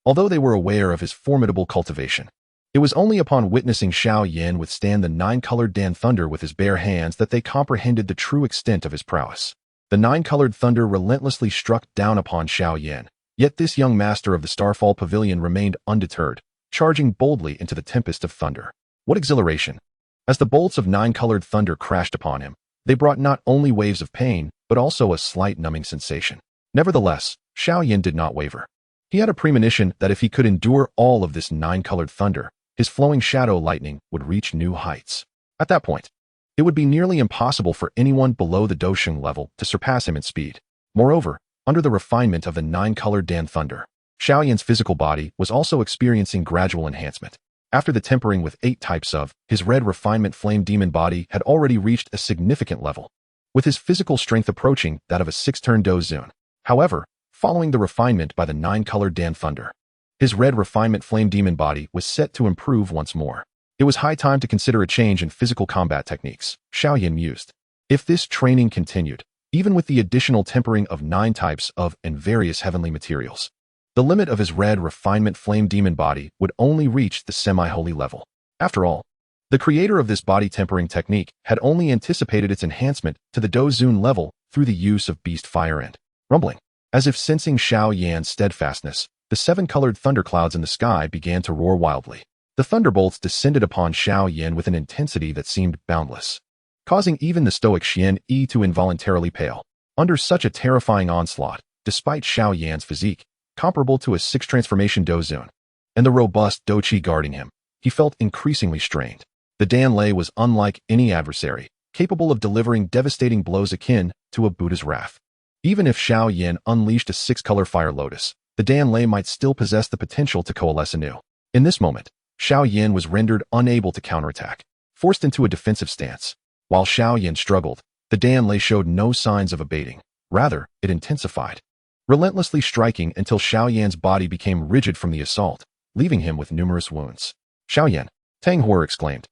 Although they were aware of his formidable cultivation, it was only upon witnessing Xiao Yan withstand the nine-colored Dan Thunder with his bare hands that they comprehended the true extent of his prowess. The nine-colored thunder relentlessly struck down upon Xiao Yan, yet this young master of the Starfall Pavilion remained undeterred, charging boldly into the tempest of thunder. What exhilaration! As the bolts of nine-colored thunder crashed upon him, they brought not only waves of pain, but also a slight numbing sensation. Nevertheless, Xiao Yan did not waver. He had a premonition that if he could endure all of this nine-colored thunder, his flowing shadow lightning would reach new heights. At that point, it would be nearly impossible for anyone below the Dosheng level to surpass him in speed. Moreover, under the refinement of the nine-colored Dan Thunder, Xiao Yan's physical body was also experiencing gradual enhancement. After the tempering with 8 types of, his red refinement flame demon body had already reached a significant level, with his physical strength approaching that of a 6-turn Dou Zun. However, following the refinement by the nine-colored Dan Thunder, his red refinement flame demon body was set to improve once more. It was high time to consider a change in physical combat techniques, Xiao Yan mused. If this training continued, even with the additional tempering of 9 types of and various heavenly materials, the limit of his red refinement flame demon body would only reach the semi-holy level. After all, the creator of this body tempering technique had only anticipated its enhancement to the Dou Zun level through the use of beast fire and rumbling. As if sensing Xiao Yan's steadfastness, the 7-colored thunderclouds in the sky began to roar wildly. The thunderbolts descended upon Xiao Yan with an intensity that seemed boundless, causing even the stoic Xian Yi to involuntarily pale. Under such a terrifying onslaught, despite Xiao Yan's physique, comparable to a 6 transformation Dou Zun, and the robust Dou Qi guarding him, he felt increasingly strained. The Dan Lei was unlike any adversary, capable of delivering devastating blows akin to a Buddha's wrath. Even if Xiao Yan unleashed a 6-color fire lotus, the Dan Lei might still possess the potential to coalesce anew. In this moment, Xiao Yan was rendered unable to counterattack, forced into a defensive stance. While Xiao Yan struggled, the Dan Lei showed no signs of abating. Rather, it intensified, relentlessly striking until Xiao Yan's body became rigid from the assault, leaving him with numerous wounds. Xiao Yan, Tang Horror exclaimed,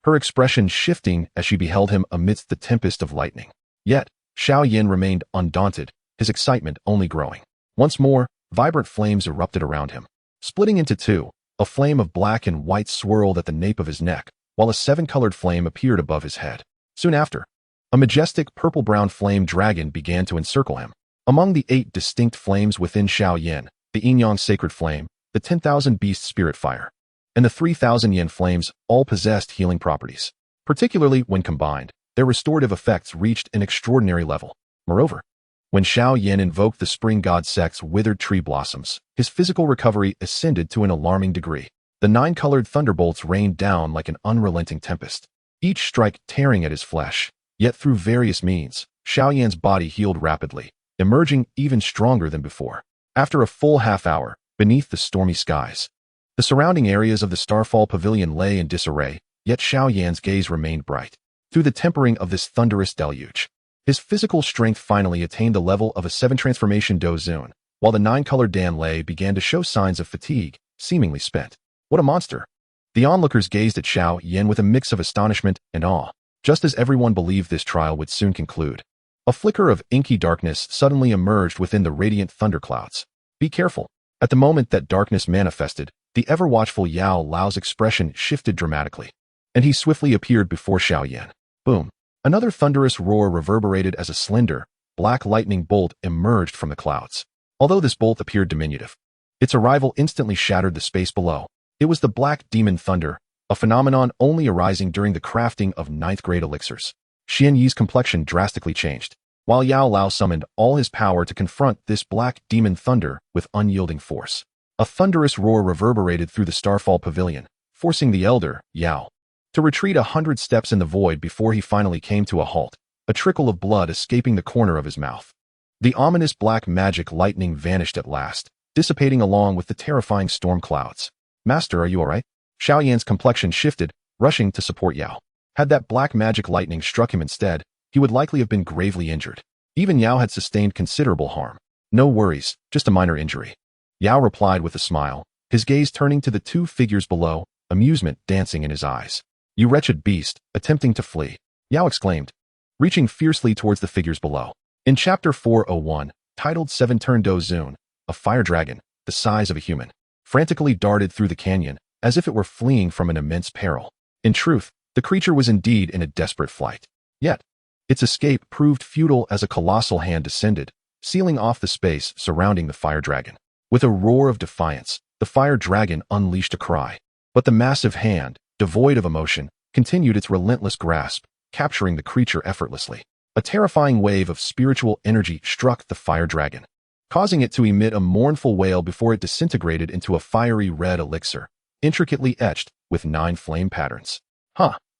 her expression shifting as she beheld him amidst the tempest of lightning. Yet, Xiao Yan remained undaunted, his excitement only growing. Once more, vibrant flames erupted around him, splitting into 2. A flame of black and white swirled at the nape of his neck, while a 7-colored flame appeared above his head. Soon after, a majestic purple-brown flame dragon began to encircle him. Among the 8 distinct flames within Xiao Yan, the Yin-Yang Sacred Flame, the 10,000 Beast Spirit Fire, and the 3,000 Yen Flames all possessed healing properties. Particularly when combined, their restorative effects reached an extraordinary level. Moreover, when Xiao Yan invoked the Spring God Sect's withered tree blossoms, his physical recovery ascended to an alarming degree. The 9-colored thunderbolts rained down like an unrelenting tempest, each strike tearing at his flesh. Yet through various means, Xiao Yan's body healed rapidly, emerging even stronger than before. After a full half-hour, beneath the stormy skies, the surrounding areas of the Starfall Pavilion lay in disarray, yet Xiao Yan's gaze remained bright. Through the tempering of this thunderous deluge, his physical strength finally attained the level of a 7 transformation Dou Zun, while the 9-colored Dan Lei began to show signs of fatigue, seemingly spent. What a monster! The onlookers gazed at Xiao Yan with a mix of astonishment and awe, just as everyone believed this trial would soon conclude. A flicker of inky darkness suddenly emerged within the radiant thunderclouds. Be careful. At the moment that darkness manifested, the ever-watchful Yao Lao's expression shifted dramatically, and he swiftly appeared before Xiao Yan. Boom! Another thunderous roar reverberated as a slender, black lightning bolt emerged from the clouds. Although this bolt appeared diminutive, its arrival instantly shattered the space below. It was the Black Demon Thunder, a phenomenon only arising during the crafting of 9th-grade elixirs. Xian Yi's complexion drastically changed, while Yao Lao summoned all his power to confront this Black Demon Thunder with unyielding force. A thunderous roar reverberated through the Starfall Pavilion, forcing the elder, Yao, to retreat 100 steps in the void before he finally came to a halt, a trickle of blood escaping the corner of his mouth. The ominous black magic lightning vanished at last, dissipating along with the terrifying storm clouds. Master, are you alright? Xiao Yan's complexion shifted, rushing to support Yao. Had that black magic lightning struck him instead, he would likely have been gravely injured. Even Yao had sustained considerable harm. No worries, just a minor injury. Yao replied with a smile, his gaze turning to the two figures below, amusement dancing in his eyes. You wretched beast, attempting to flee, Yao exclaimed, reaching fiercely towards the figures below. In Chapter 401, titled 7 Turn Do Zun, a fire dragon, the size of a human, frantically darted through the canyon, as if it were fleeing from an immense peril. In truth, the creature was indeed in a desperate flight. Yet, its escape proved futile as a colossal hand descended, sealing off the space surrounding the fire dragon. With a roar of defiance, the fire dragon unleashed a cry. But the massive hand, devoid of emotion, continued its relentless grasp, capturing the creature effortlessly. A terrifying wave of spiritual energy struck the fire dragon, causing it to emit a mournful wail before it disintegrated into a fiery red elixir, intricately etched with 9 flame patterns.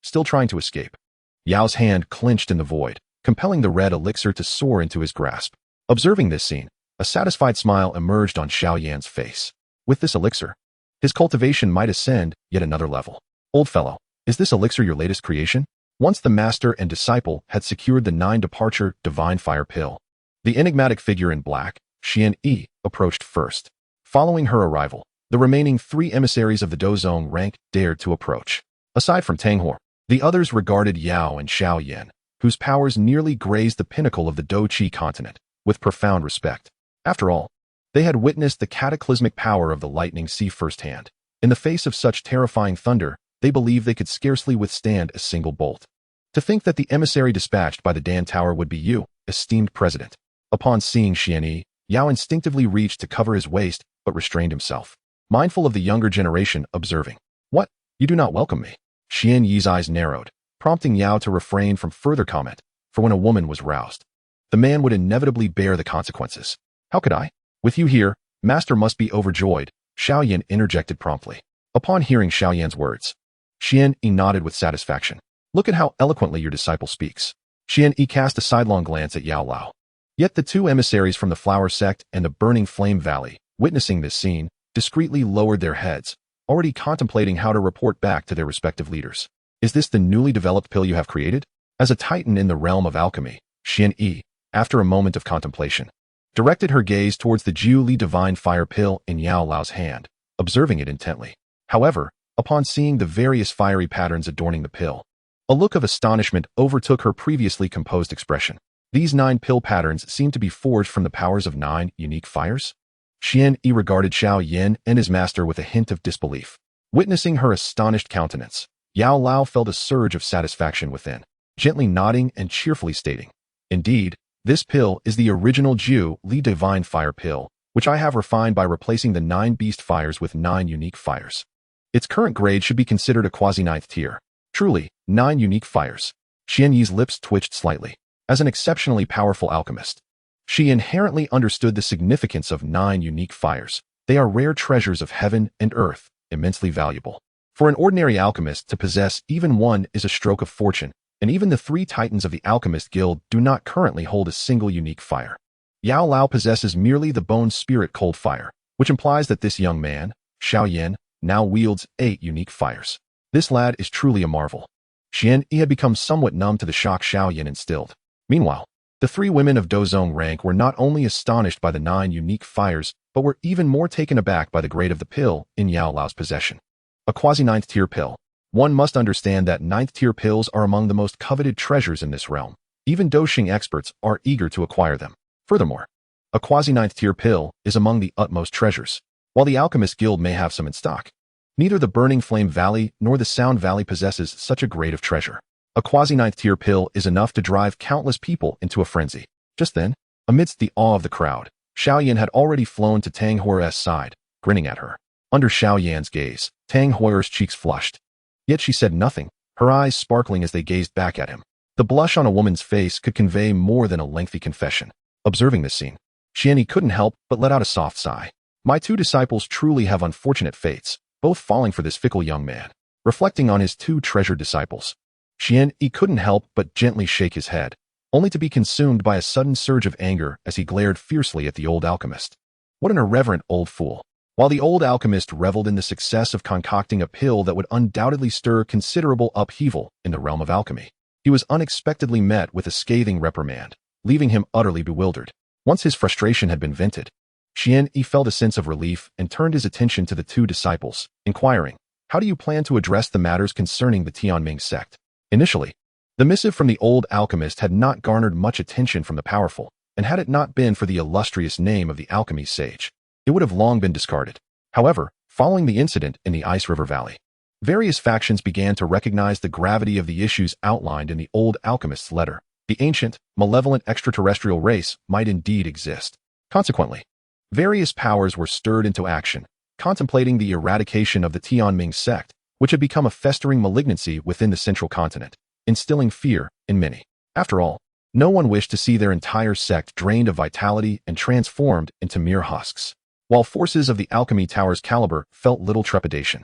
Still trying to escape. Yao's hand clenched in the void, compelling the red elixir to soar into his grasp. Observing this scene, a satisfied smile emerged on Xiao Yan's face. With this elixir, his cultivation might ascend yet another level. Old fellow, is this elixir your latest creation? Once the master and disciple had secured the 9-departure divine fire pill, the enigmatic figure in black, Xian Yi, approached first. Following her arrival, the remaining 3 emissaries of the Douzong rank dared to approach. Aside from Tanghor, the others regarded Yao and Xiao Yan, whose powers nearly grazed the pinnacle of the Douqi continent, with profound respect. After all, they had witnessed the cataclysmic power of the lightning sea firsthand. In the face of such terrifying thunder, they believed they could scarcely withstand a single bolt. To think that the emissary dispatched by the Dan Tower would be you, esteemed president. Upon seeing Xian Yi, Yao instinctively reached to cover his waist, but restrained himself, mindful of the younger generation observing. What? You do not welcome me? Xian Yi's eyes narrowed, prompting Yao to refrain from further comment, for when a woman was roused, the man would inevitably bear the consequences. How could I? With you here, master must be overjoyed, Xiao Yan interjected promptly. Upon hearing Xiao Yan's words, Xian Yi nodded with satisfaction. Look at how eloquently your disciple speaks. Xian Yi cast a sidelong glance at Yao Lao. Yet the 2 emissaries from the Flower Sect and the Burning Flame Valley, witnessing this scene, discreetly lowered their heads, already contemplating how to report back to their respective leaders. Is this the newly developed pill you have created? As a titan in the realm of alchemy, Xian Yi, after a moment of contemplation, directed her gaze towards the Jiu Li divine fire pill in Yao Lao's hand, observing it intently. However, upon seeing the various fiery patterns adorning the pill, a look of astonishment overtook her previously composed expression. These 9 pill patterns seemed to be forged from the powers of 9 unique fires? Xian Yi regarded Xiao Yan and his master with a hint of disbelief. Witnessing her astonished countenance, Yao Lao felt a surge of satisfaction within, gently nodding and cheerfully stating, Indeed, this pill is the original Jiu Li divine fire pill, which I have refined by replacing the 9 beast fires with 9 unique fires. Its current grade should be considered a quasi-9th tier. Truly, 9 unique fires. Xian Yi's lips twitched slightly. As an exceptionally powerful alchemist, she inherently understood the significance of 9 unique fires. They are rare treasures of heaven and earth, immensely valuable. For an ordinary alchemist to possess even one is a stroke of fortune, and even the 3 titans of the Alchemist Guild do not currently hold a single unique fire. Yao Lao possesses merely the bone spirit cold fire, which implies that this young man, Xiao Yan, now wields 8 unique fires. This lad is truly a marvel. Xian Yi had become somewhat numb to the shock Xiao Yan instilled. Meanwhile, the 3 women of Douzong rank were not only astonished by the 9 unique fires, but were even more taken aback by the grade of the pill in Yao Lao's possession. A quasi-9th tier pill. One must understand that 9th tier pills are among the most coveted treasures in this realm. Even Douxing experts are eager to acquire them. Furthermore, a quasi-9th tier pill is among the utmost treasures. While the Alchemist Guild may have some in stock, neither the Burning Flame Valley nor the Sound Valley possesses such a grade of treasure. A quasi-9th tier pill is enough to drive countless people into a frenzy. Just then, amidst the awe of the crowd, Xiao Yan had already flown to Tang Hoer's side, grinning at her. Under Xiao Yan's gaze, Tang Hoer's cheeks flushed. Yet she said nothing, her eyes sparkling as they gazed back at him. The blush on a woman's face could convey more than a lengthy confession. Observing this scene, Xian Yi couldn't help but let out a soft sigh. My 2 disciples truly have unfortunate fates, both falling for this fickle young man. Reflecting on his 2 treasured disciples, Xian Yi couldn't help but gently shake his head, only to be consumed by a sudden surge of anger as he glared fiercely at the old alchemist. What an irreverent old fool. While the old alchemist reveled in the success of concocting a pill that would undoubtedly stir considerable upheaval in the realm of alchemy, he was unexpectedly met with a scathing reprimand, leaving him utterly bewildered. Once his frustration had been vented, Xian Yi felt a sense of relief and turned his attention to the two disciples, inquiring, "How do you plan to address the matters concerning the Tianming sect?" Initially, the missive from the old alchemist had not garnered much attention from the powerful, and had it not been for the illustrious name of the alchemy sage, it would have long been discarded. However, following the incident in the Ice River Valley, various factions began to recognize the gravity of the issues outlined in the old alchemist's letter. The ancient, malevolent extraterrestrial race might indeed exist. Consequently, various powers were stirred into action, contemplating the eradication of the Tianming sect, which had become a festering malignancy within the central continent, instilling fear in many. After all, no one wished to see their entire sect drained of vitality and transformed into mere husks. While forces of the alchemy tower's caliber felt little trepidation,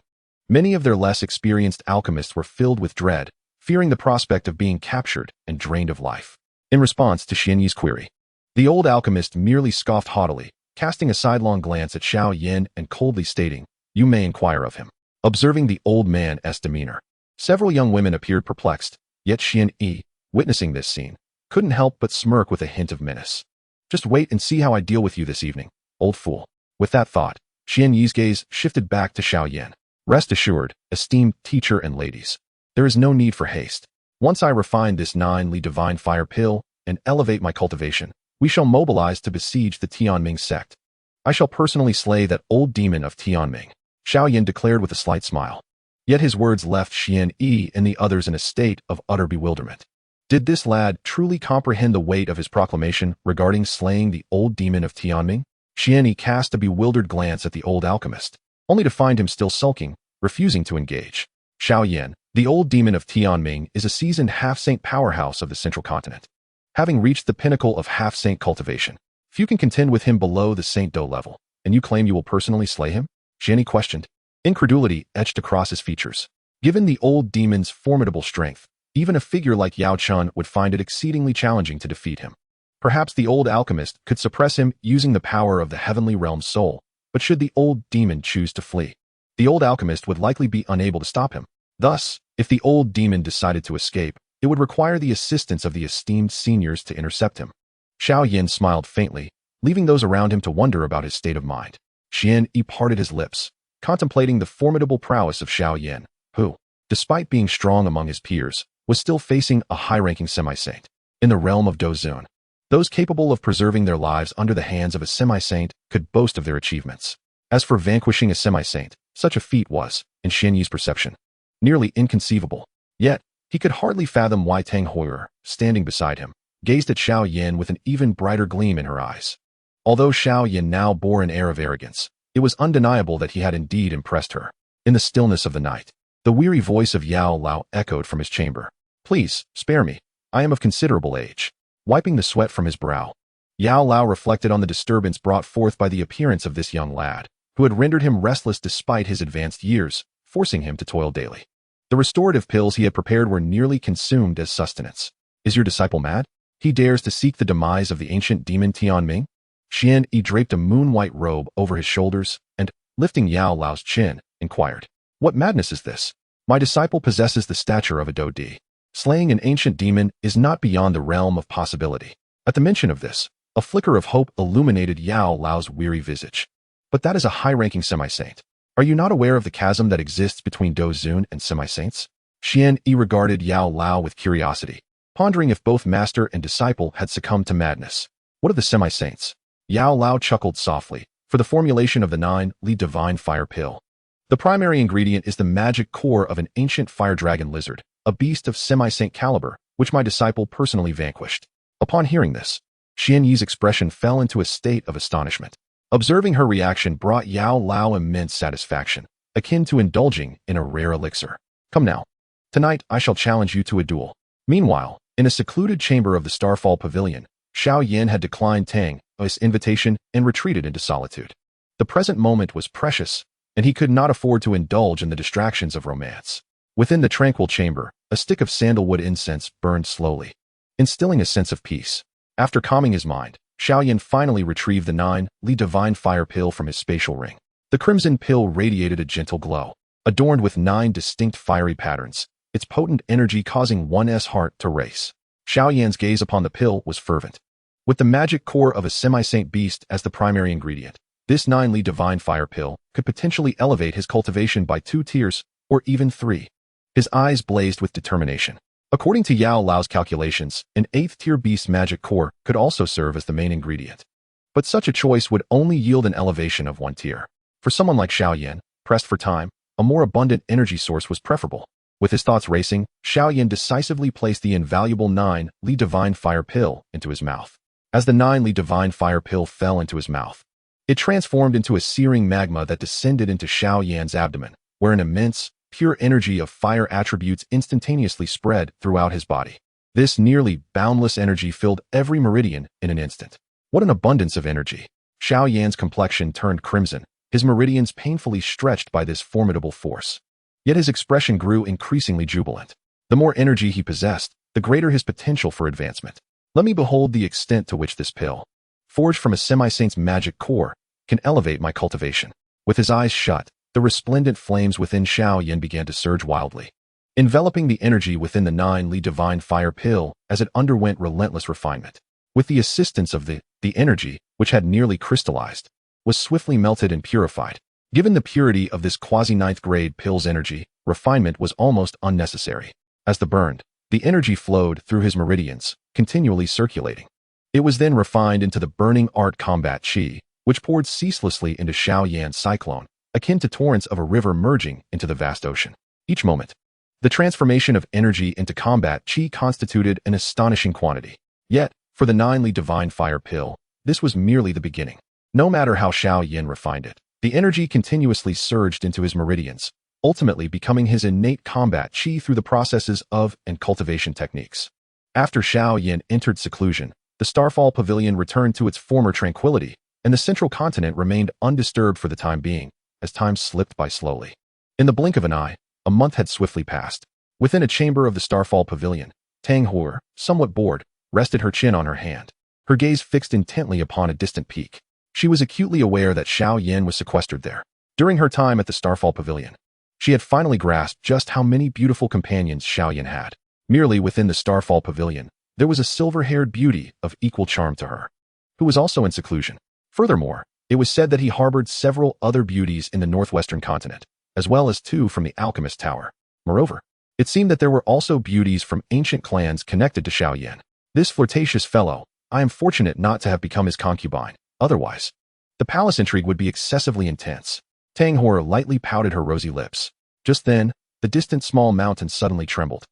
many of their less experienced alchemists were filled with dread, fearing the prospect of being captured and drained of life. In response to Xian Yi's query, the old alchemist merely scoffed haughtily, casting a sidelong glance at Xiao Yan and coldly stating, "You may inquire of him." Observing the old man's demeanor, several young women appeared perplexed, yet Xian Yi, witnessing this scene, couldn't help but smirk with a hint of menace. "Just wait and see how I deal with you this evening, old fool." With that thought, Xian Yi's gaze shifted back to Xiao Yan. "Rest assured, esteemed teacher and ladies, there is no need for haste. Once I refine this 9-li divine fire pill and elevate my cultivation, we shall mobilize to besiege the Tianming sect. I shall personally slay that old demon of Tianming," Xiao Yan declared with a slight smile. Yet his words left Xian Yi and the others in a state of utter bewilderment. Did this lad truly comprehend the weight of his proclamation regarding slaying the old demon of Tianming? Xian Yi cast a bewildered glance at the old alchemist, only to find him still sulking, refusing to engage. Xiao Yan, the old demon of Tianming, is a seasoned half-saint powerhouse of the central continent. Having reached the pinnacle of half-saint cultivation, few can contend with him below the Saint Dou level, and you claim you will personally slay him? Xian Yi questioned. Incredulity etched across his features. Given the old demon's formidable strength, even a figure like Yao Chun would find it exceedingly challenging to defeat him. Perhaps the old alchemist could suppress him using the power of the heavenly realm's soul, but should the old demon choose to flee, the old alchemist would likely be unable to stop him. Thus, if the old demon decided to escape, it would require the assistance of the esteemed seniors to intercept him. Xiao Yan smiled faintly, leaving those around him to wonder about his state of mind. Xian Yi parted his lips, contemplating the formidable prowess of Xiao Yan, who, despite being strong among his peers, was still facing a high-ranking semi-saint. In the realm of Dou Zun, those capable of preserving their lives under the hands of a semi-saint could boast of their achievements. As for vanquishing a semi-saint, such a feat was, in Xian Yi's perception, nearly inconceivable. Yet, he could hardly fathom why Tang Hoyer, standing beside him, gazed at Xiao Yan with an even brighter gleam in her eyes. Although Xiao Yan now bore an air of arrogance, it was undeniable that he had indeed impressed her. In the stillness of the night, the weary voice of Yao Lao echoed from his chamber. "Please, spare me. I am of considerable age." Wiping the sweat from his brow, Yao Lao reflected on the disturbance brought forth by the appearance of this young lad, who had rendered him restless despite his advanced years, forcing him to toil daily. The restorative pills he had prepared were nearly consumed as sustenance. "Is your disciple mad? He dares to seek the demise of the ancient demon Tianming?" Xian Yi draped a moon-white robe over his shoulders and, lifting Yao Lao's chin, inquired, "What madness is this? My disciple possesses the stature of a Dou Di. Slaying an ancient demon is not beyond the realm of possibility." At the mention of this, a flicker of hope illuminated Yao Lao's weary visage. "But that is a high-ranking semi-saint. Are you not aware of the chasm that exists between Dou Zun and semi-saints?" Xian Yi regarded Yao Lao with curiosity, pondering if both master and disciple had succumbed to madness. "What of the semi-saints?" Yao Lao chuckled softly. "For the formulation of the 9-li divine fire pill, the primary ingredient is the magic core of an ancient fire dragon lizard, a beast of semi-saint caliber, which my disciple personally vanquished." Upon hearing this, Xian Yi's expression fell into a state of astonishment. Observing her reaction brought Yao Lao immense satisfaction, akin to indulging in a rare elixir. "Come now. Tonight I shall challenge you to a duel." Meanwhile, in a secluded chamber of the Starfall Pavilion, Xiao Yan had declined Tang's invitation and retreated into solitude. The present moment was precious, and he could not afford to indulge in the distractions of romance. Within the tranquil chamber, a stick of sandalwood incense burned slowly, instilling a sense of peace. After calming his mind, Xiao Yan finally retrieved the 9-li divine fire pill from his spatial ring. The crimson pill radiated a gentle glow, adorned with 9 distinct fiery patterns, its potent energy causing one's heart to race. Xiao Yan's gaze upon the pill was fervent. With the magic core of a semi-saint beast as the primary ingredient, this 9-li divine fire pill could potentially elevate his cultivation by 2 tiers, or even 3. His eyes blazed with determination. According to Yao Lao's calculations, an 8th-tier beast magic core could also serve as the main ingredient. But such a choice would only yield an elevation of 1 tier. For someone like Xiao Yan, pressed for time, a more abundant energy source was preferable. With his thoughts racing, Xiao Yan decisively placed the invaluable 9-li divine fire pill into his mouth. As the 9-li divine fire pill fell into his mouth, it transformed into a searing magma that descended into Xiao Yan's abdomen, where an immense, pure energy of fire attributes instantaneously spread throughout his body. This nearly boundless energy filled every meridian in an instant. What an abundance of energy! Xiao Yan's complexion turned crimson, his meridians painfully stretched by this formidable force. Yet his expression grew increasingly jubilant. The more energy he possessed, the greater his potential for advancement. Let me behold the extent to which this pill, forged from a semi-saint's magic core, can elevate my cultivation. With his eyes shut, the resplendent flames within Xiao Yan began to surge wildly, enveloping the energy within the 9-li divine fire pill as it underwent relentless refinement. With the assistance of the energy, which had nearly crystallized, was swiftly melted and purified. Given the purity of this quasi-9th grade pill's energy, refinement was almost unnecessary. As the burned, the energy flowed through his meridians, continually circulating. It was then refined into the burning art combat chi, which poured ceaselessly into Xiao Yan's cyclone, akin to torrents of a river merging into the vast ocean. Each moment, the transformation of energy into combat chi constituted an astonishing quantity. Yet, for the 9-li divine fire pill, this was merely the beginning. No matter how Xiao Yan refined it, the energy continuously surged into his meridians, ultimately becoming his innate combat chi through the processes of and cultivation techniques. After Xiao Yan entered seclusion, the Starfall Pavilion returned to its former tranquility, and the central continent remained undisturbed for the time being, as time slipped by slowly. In the blink of an eye, a month had swiftly passed. Within a chamber of the Starfall Pavilion, Tang Hor, somewhat bored, rested her chin on her hand, her gaze fixed intently upon a distant peak. She was acutely aware that Xiao Yan was sequestered there. During her time at the Starfall Pavilion, she had finally grasped just how many beautiful companions Xiao Yan had. Merely within the Starfall Pavilion, there was a silver-haired beauty of equal charm to her, who was also in seclusion. Furthermore, it was said that he harbored several other beauties in the northwestern continent, as well as 2 from the Alchemist Tower. Moreover, it seemed that there were also beauties from ancient clans connected to Xiao Yan. This flirtatious fellow, I am fortunate not to have become his concubine. Otherwise, the palace intrigue would be excessively intense. Tang Hor lightly pouted her rosy lips. Just then, the distant small mountain suddenly trembled.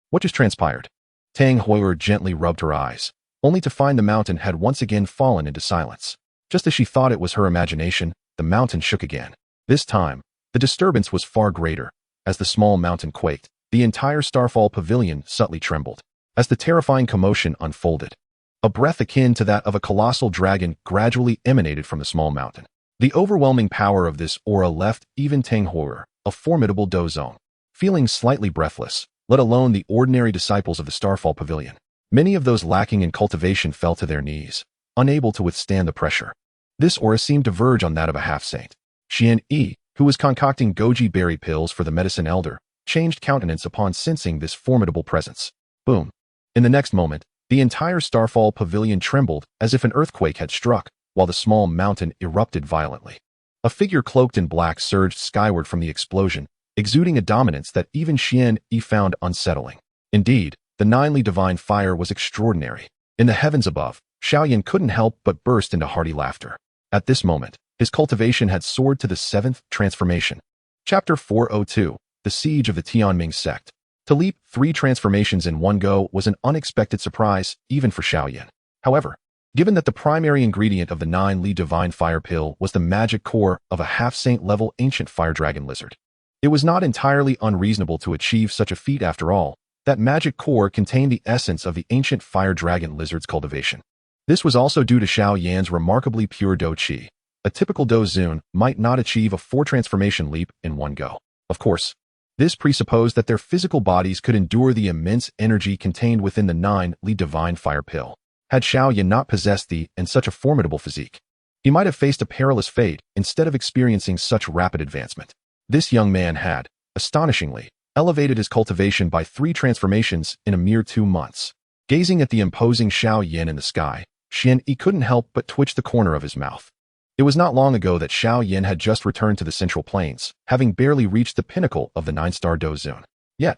What just transpired? Tang Hor gently rubbed her eyes, only to find the mountain had once again fallen into silence. Just as she thought it was her imagination, the mountain shook again. This time, the disturbance was far greater. As the small mountain quaked, the entire Starfall Pavilion subtly trembled. As the terrifying commotion unfolded, a breath akin to that of a colossal dragon gradually emanated from the small mountain. The overwhelming power of this aura left even Tang Hor, a formidable Dou zone, feeling slightly breathless, let alone the ordinary disciples of the Starfall Pavilion. Many of those lacking in cultivation fell to their knees, unable to withstand the pressure. This aura seemed to verge on that of a half-saint. Xian Yi, who was concocting goji berry pills for the medicine elder, changed countenance upon sensing this formidable presence. Boom. In the next moment, the entire Starfall Pavilion trembled as if an earthquake had struck, while the small mountain erupted violently. A figure cloaked in black surged skyward from the explosion, exuding a dominance that even Xian Yi found unsettling. Indeed, the 9-li divine fire was extraordinary. In the heavens above, Xiao Yan couldn't help but burst into hearty laughter. At this moment, his cultivation had soared to the 7th transformation. Chapter 402, The Siege of the Tianming Sect. To leap 3 transformations in one go was an unexpected surprise, even for Xiao Yan. However, given that the primary ingredient of the 9-li divine fire pill was the magic core of a half-saint level ancient fire dragon lizard, it was not entirely unreasonable to achieve such a feat after all. That magic core contained the essence of the ancient fire dragon lizard's cultivation. This was also due to Xiao Yan's remarkably pure Dou Qi. A typical Dou Zun might not achieve a 4 transformation leap in one go. Of course, this presupposed that their physical bodies could endure the immense energy contained within the 9-li divine fire pill. Had Xiao Yan not possessed the and such a formidable physique, He might have faced a perilous fate instead of experiencing such rapid advancement. This young man had, astonishingly, elevated his cultivation by 3 transformations in a mere 2 months. Gazing at the imposing Xiao Yan in the sky, Xian Yi couldn't help but twitch the corner of his mouth. It was not long ago that Xiao Yan had just returned to the Central Plains, having barely reached the pinnacle of the 9-star Dou Zone. Yet,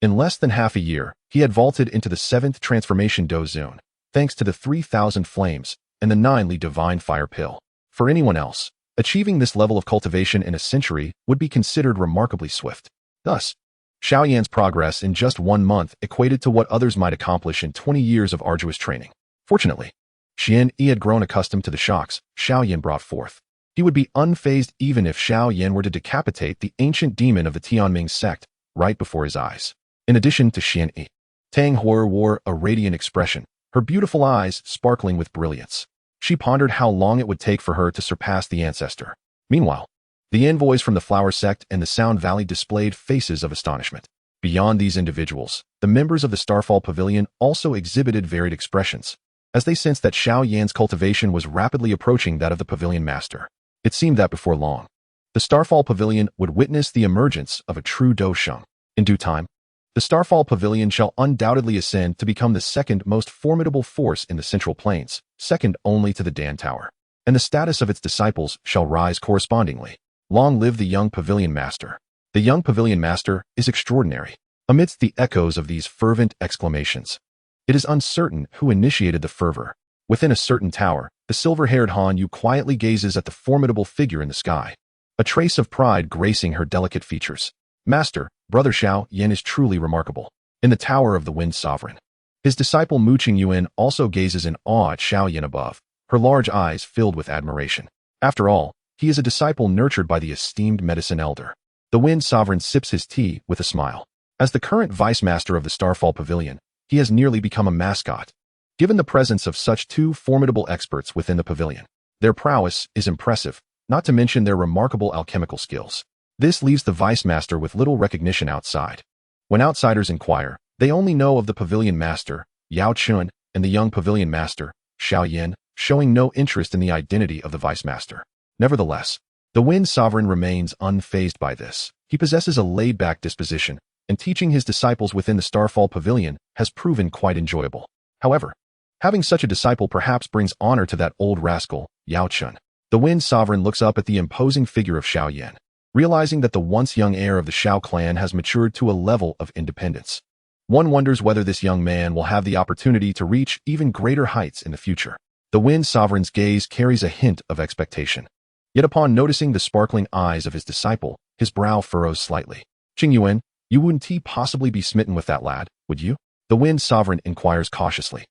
in less than half a year, he had vaulted into the 7th transformation Dou Zone, thanks to the 3,000 flames and the 9-li divine fire pill. For anyone else, achieving this level of cultivation in a century would be considered remarkably swift. Thus, Xiao Yan's progress in just 1 month equated to what others might accomplish in 20 years of arduous training. Fortunately, Xian Yi had grown accustomed to the shocks Xiao Yan brought forth. He would be unfazed even if Xiao Yan were to decapitate the ancient demon of the Tianming sect right before his eyes. In addition to Xian Yi, Tang Hor wore a radiant expression, her beautiful eyes sparkling with brilliance. She pondered how long it would take for her to surpass the ancestor. Meanwhile, the envoys from the Flower Sect and the Sound Valley displayed faces of astonishment. Beyond these individuals, the members of the Starfall Pavilion also exhibited varied expressions, as they sensed that Xiao Yan's cultivation was rapidly approaching that of the Pavilion Master. It seemed that before long, the Starfall Pavilion would witness the emergence of a true Dou Sheng. In due time, the Starfall Pavilion shall undoubtedly ascend to become the 2nd most formidable force in the Central Plains, second only to the Dan Tower, and the status of its disciples shall rise correspondingly. Long live the young Pavilion Master. The young Pavilion Master is extraordinary. Amidst the echoes of these fervent exclamations, it is uncertain who initiated the fervor. Within a certain tower, the silver-haired Han Yu quietly gazes at the formidable figure in the sky, a trace of pride gracing her delicate features. Master, Brother Xiao Yan is truly remarkable. In the Tower of the Wind Sovereign, his disciple Mu Qingyuan also gazes in awe at Xiao Yan above, her large eyes filled with admiration. After all, he is a disciple nurtured by the esteemed medicine elder. The Wind Sovereign sips his tea with a smile. As the current Vice Master of the Starfall Pavilion, he has nearly become a mascot. Given the presence of such 2 formidable experts within the pavilion, their prowess is impressive, not to mention their remarkable alchemical skills. This leaves the Vice Master with little recognition outside. When outsiders inquire, they only know of the Pavilion Master, Yao Chun, and the young Pavilion Master, Xiao Yan, showing no interest in the identity of the Vice Master. Nevertheless, the Wind Sovereign remains unfazed by this. He possesses a laid-back disposition, and teaching his disciples within the Starfall Pavilion has proven quite enjoyable. However, having such a disciple perhaps brings honor to that old rascal, Yao Chun. The Wind Sovereign looks up at the imposing figure of Xiao Yan, realizing that the once young heir of the Xiao clan has matured to a level of independence. One wonders whether this young man will have the opportunity to reach even greater heights in the future. The Wind Sovereign's gaze carries a hint of expectation. Yet upon noticing the sparkling eyes of his disciple, his brow furrows slightly. Qingyuan, you wouldn't possibly be smitten with that lad, would you? The Wind Sovereign inquires cautiously.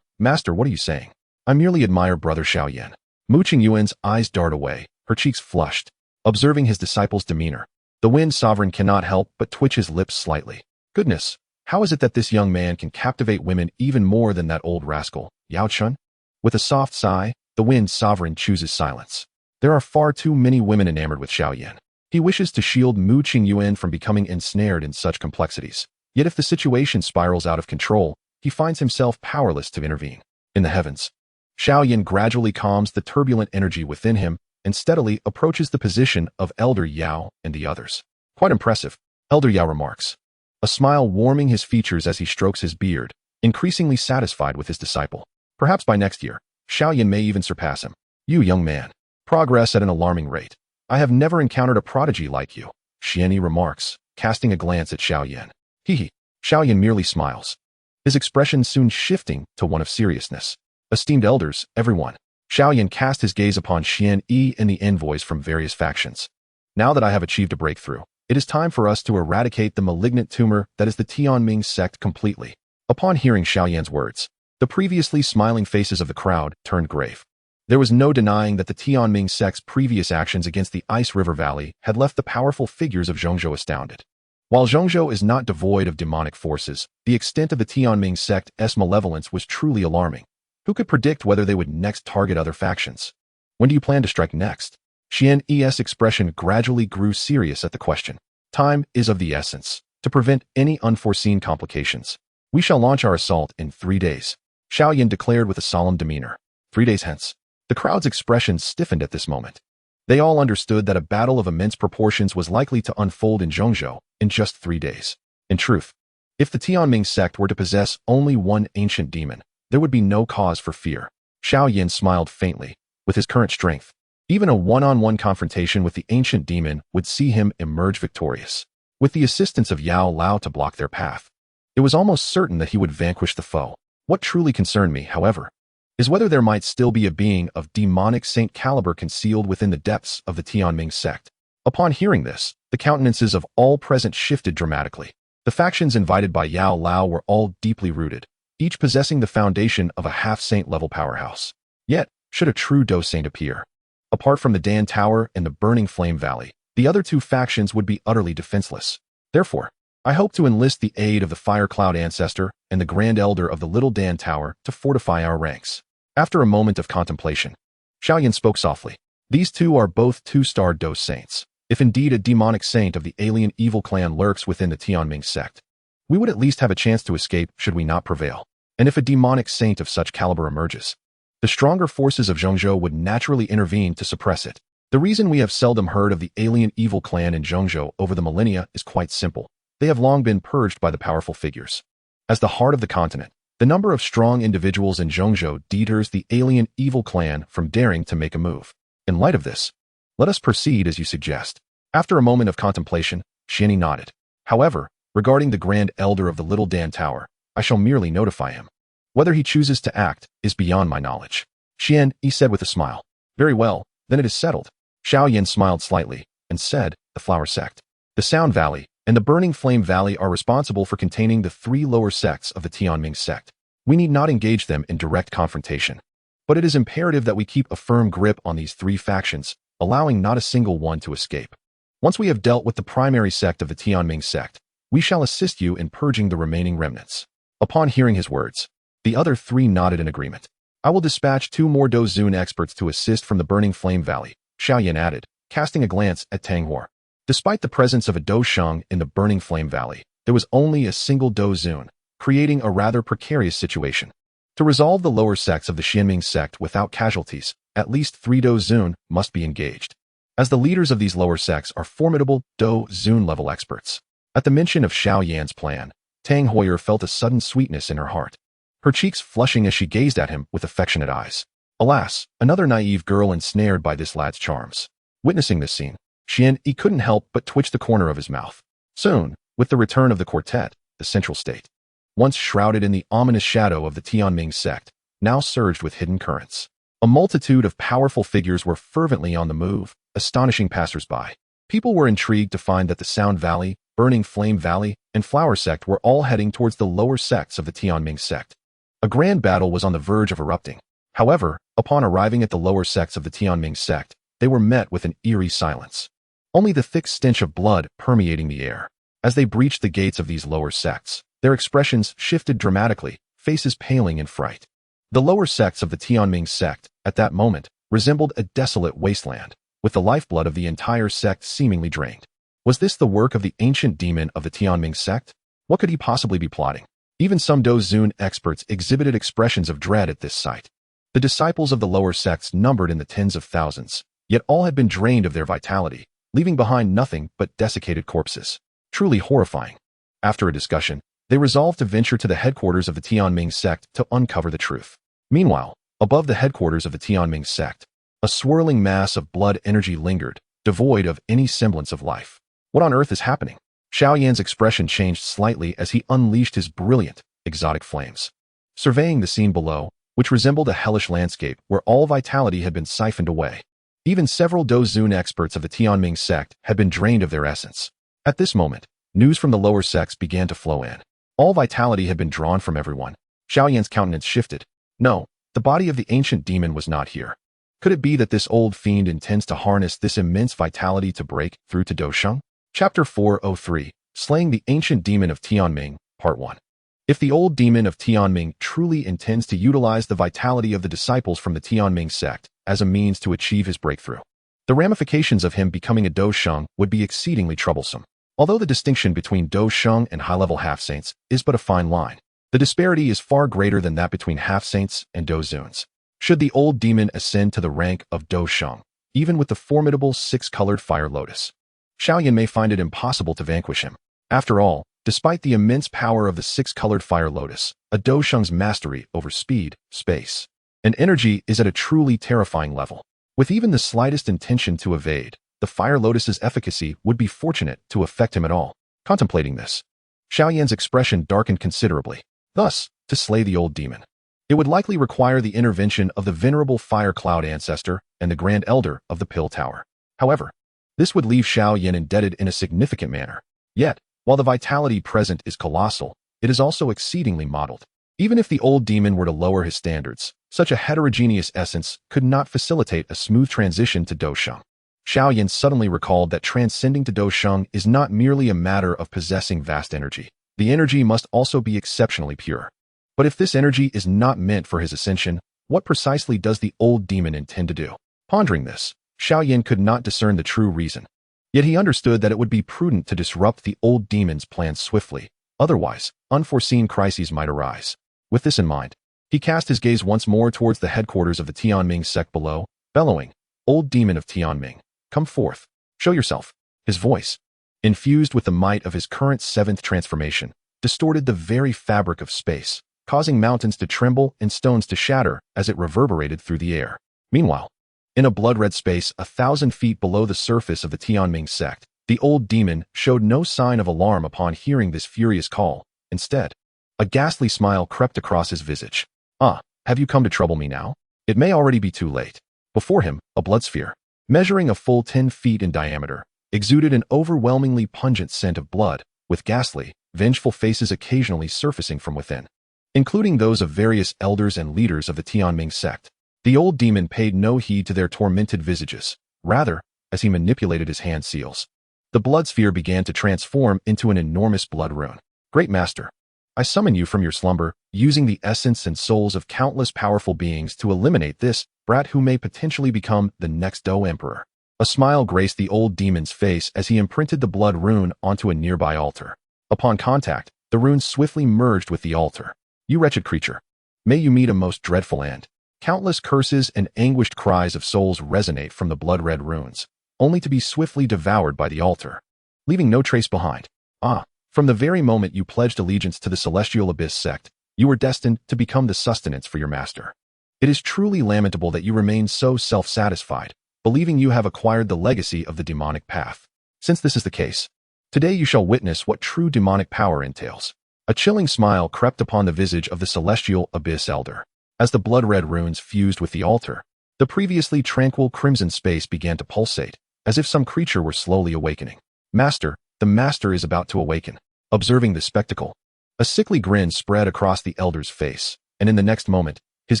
Master, what are you saying? I merely admire Brother Xiao Yan. Mu Qingyuan's eyes dart away, her cheeks flushed. Observing his disciple's demeanor, the Wind Sovereign cannot help but twitch his lips slightly. Goodness, how is it that this young man can captivate women even more than that old rascal, Yao Chun? With a soft sigh, the Wind Sovereign chooses silence. There are far too many women enamored with Xiao Yan. He wishes to shield Mu Qingyuan from becoming ensnared in such complexities. Yet if the situation spirals out of control, he finds himself powerless to intervene. In the heavens, Xiao Yan gradually calms the turbulent energy within him and steadily approaches the position of Elder Yao and the others. Quite impressive, Elder Yao remarks, a smile warming his features as he strokes his beard, increasingly satisfied with his disciple. Perhaps by next year, Xiao Yan may even surpass him. You young man, progress at an alarming rate. I have never encountered a prodigy like you, Xian Yi remarks, casting a glance at Xiao Yan. Hee. Xiao Yan merely smiles, his expression soon shifting to one of seriousness. Esteemed elders, everyone. Xiao Yan cast his gaze upon Xian Yi and the envoys from various factions. Now that I have achieved a breakthrough, it is time for us to eradicate the malignant tumor that is the Tianming sect completely. Upon hearing Xiao Yan's words, the previously smiling faces of the crowd turned grave. There was no denying that the Tianming sect's previous actions against the Ice River Valley had left the powerful figures of Zhongzhou astounded. While Zhongzhou is not devoid of demonic forces, the extent of the Tianming sect's malevolence was truly alarming. Who could predict whether they would next target other factions? When do you plan to strike next? Xian Yi's expression gradually grew serious at the question. Time is of the essence. To prevent any unforeseen complications, we shall launch our assault in 3 days, Xiao Yan declared with a solemn demeanor. 3 days hence. The crowd's expressions stiffened at this moment. They all understood that a battle of immense proportions was likely to unfold in Zhongzhou in just 3 days. In truth, if the Tianming sect were to possess only one ancient demon, there would be no cause for fear. Xiao Yan smiled faintly. With his current strength, even a one-on-one confrontation with the ancient demon would see him emerge victorious. With the assistance of Yao Lao to block their path, it was almost certain that he would vanquish the foe. What truly concerned me, however, is whether there might still be a being of demonic saint caliber concealed within the depths of the Tianming sect. Upon hearing this, the countenances of all present shifted dramatically. The factions invited by Yao Lao were all deeply rooted, each possessing the foundation of a half-saint level powerhouse. Yet, should a true Dou Saint appear, apart from the Dan Tower and the Burning Flame Valley, the other two factions would be utterly defenseless. Therefore, I hope to enlist the aid of the Fire Cloud Ancestor and the Grand Elder of the Little Dan Tower to fortify our ranks. After a moment of contemplation, Xiao Yan spoke softly. These two are both 2-star Dou Saints. If indeed a demonic saint of the alien evil clan lurks within the Tianming sect, we would at least have a chance to escape should we not prevail. And if a demonic saint of such caliber emerges, the stronger forces of Zhongzhou would naturally intervene to suppress it. The reason we have seldom heard of the alien evil clan in Zhongzhou over the millennia is quite simple. They have long been purged by the powerful figures. As the heart of the continent, the number of strong individuals in Zhongzhou deters the alien evil clan from daring to make a move. In light of this, let us proceed as you suggest. After a moment of contemplation, Xian nodded. However, regarding the Grand Elder of the Little Dan Tower, I shall merely notify him. Whether he chooses to act is beyond my knowledge. Xian, he said with a smile. Very well, then it is settled. Xiao Yan smiled slightly and said, the Flower Sect, the Sound Valley, and the Burning Flame Valley are responsible for containing the 3 lower sects of the Tianming sect. We need not engage them in direct confrontation. But it is imperative that we keep a firm grip on these 3 factions, allowing not a single one to escape. Once we have dealt with the primary sect of the Tianming sect, we shall assist you in purging the remaining remnants. Upon hearing his words, the other 3 nodded in agreement. I will dispatch 2 more Dou Zun experts to assist from the Burning Flame Valley, Xiao Yan added, casting a glance at Tang Hor. Despite the presence of a Dou Sheng in the Burning Flame Valley, there was only a single Dou Zun, creating a rather precarious situation. To resolve the lower sects of the Xianming sect without casualties, at least 3 Dou Zun must be engaged, as the leaders of these lower sects are formidable Dou Zun level experts. At the mention of Xiao Yan's plan, Tang Hoyer felt a sudden sweetness in her heart, her cheeks flushing as she gazed at him with affectionate eyes. Alas, another naive girl ensnared by this lad's charms. Witnessing this scene, Xian Yi couldn't help but twitch the corner of his mouth. Soon, with the return of the quartet, the central state, once shrouded in the ominous shadow of the Tianming sect, now surged with hidden currents. A multitude of powerful figures were fervently on the move, astonishing passers-by. People were intrigued to find that the Sound Valley, Burning Flame Valley, and Flower Sect were all heading towards the lower sects of the Tianming sect. A grand battle was on the verge of erupting. However, upon arriving at the lower sects of the Tianming sect, they were met with an eerie silence. Only the thick stench of blood permeating the air. As they breached the gates of these lower sects, their expressions shifted dramatically, faces paling in fright. The lower sects of the Tianming sect, at that moment, resembled a desolate wasteland, with the lifeblood of the entire sect seemingly drained. Was this the work of the ancient demon of the Tianming sect? What could he possibly be plotting? Even some Dou Zun experts exhibited expressions of dread at this sight. The disciples of the lower sects numbered in the tens of thousands, yet all had been drained of their vitality, leaving behind nothing but desiccated corpses. Truly horrifying. After a discussion, they resolved to venture to the headquarters of the Tianming sect to uncover the truth. Meanwhile, above the headquarters of the Tianming sect, a swirling mass of blood energy lingered, devoid of any semblance of life. What on earth is happening? Xiao Yan's expression changed slightly as he unleashed his brilliant, exotic flames. Surveying the scene below, which resembled a hellish landscape where all vitality had been siphoned away. Even several Dou Zun experts of the Tianming sect had been drained of their essence. At this moment, news from the lower sects began to flow in. All vitality had been drawn from everyone. Xiao Yan's countenance shifted. No, the body of the ancient demon was not here. Could it be that this old fiend intends to harness this immense vitality to break through to Dou Sheng? Chapter 403, Slaying the Ancient Demon of Tianming, Part 1. If the old demon of Tianming truly intends to utilize the vitality of the disciples from the Tianming sect as a means to achieve his breakthrough, the ramifications of him becoming a Dou Sheng would be exceedingly troublesome. Although the distinction between Dou Sheng and high-level half-saints is but a fine line, the disparity is far greater than that between half-saints and Dou Zuns. Should the old demon ascend to the rank of Dou Sheng, even with the formidable six-colored fire lotus, Xiao Yan may find it impossible to vanquish him. After all, despite the immense power of the six-colored fire lotus, a Dou Sheng's mastery over speed, space, and energy is at a truly terrifying level. With even the slightest intention to evade, the fire lotus's efficacy would be fortunate to affect him at all. Contemplating this, Xiao Yan's expression darkened considerably. Thus, to slay the old demon, it would likely require the intervention of the venerable fire cloud ancestor and the grand elder of the Pill Tower. However, this would leave Xiao Yan indebted in a significant manner. Yet, while the vitality present is colossal, it is also exceedingly modeled. Even if the old demon were to lower his standards, such a heterogeneous essence could not facilitate a smooth transition to Dou Sheng. Xiao Yan suddenly recalled that transcending to Dou Sheng is not merely a matter of possessing vast energy. The energy must also be exceptionally pure. But if this energy is not meant for his ascension, what precisely does the old demon intend to do? Pondering this, Xiao Yan could not discern the true reason. Yet he understood that it would be prudent to disrupt the old demon's plans swiftly. Otherwise, unforeseen crises might arise. With this in mind, he cast his gaze once more towards the headquarters of the Tianming sect below, bellowing, "Old demon of Tianming, come forth. Show yourself." His voice, infused with the might of his current seventh transformation, distorted the very fabric of space, causing mountains to tremble and stones to shatter as it reverberated through the air. Meanwhile, in a blood-red space 1,000 feet below the surface of the Tianming sect, the old demon showed no sign of alarm upon hearing this furious call. Instead, a ghastly smile crept across his visage. "Ah, have you come to trouble me now? It may already be too late." Before him, a blood sphere, measuring a full 10 feet in diameter, exuded an overwhelmingly pungent scent of blood, with ghastly, vengeful faces occasionally surfacing from within, including those of various elders and leaders of the Tianming sect. The old demon paid no heed to their tormented visages. Rather, as he manipulated his hand seals, the blood sphere began to transform into an enormous blood rune. "Great Master, I summon you from your slumber, using the essence and souls of countless powerful beings to eliminate this brat who may potentially become the next Dou Emperor." A smile graced the old demon's face as he imprinted the blood rune onto a nearby altar. Upon contact, the rune swiftly merged with the altar. "You wretched creature, may you meet a most dreadful end." Countless curses and anguished cries of souls resonate from the blood-red runes, only to be swiftly devoured by the altar, leaving no trace behind. Ah, from the very moment you pledged allegiance to the Celestial Abyss sect, you were destined to become the sustenance for your master. It is truly lamentable that you remain so self-satisfied, believing you have acquired the legacy of the demonic path. Since this is the case, today you shall witness what true demonic power entails. A chilling smile crept upon the visage of the Celestial Abyss Elder. As the blood-red runes fused with the altar, the previously tranquil crimson space began to pulsate, as if some creature were slowly awakening. "Master, the master is about to awaken." Observing the spectacle, a sickly grin spread across the elder's face, and in the next moment, his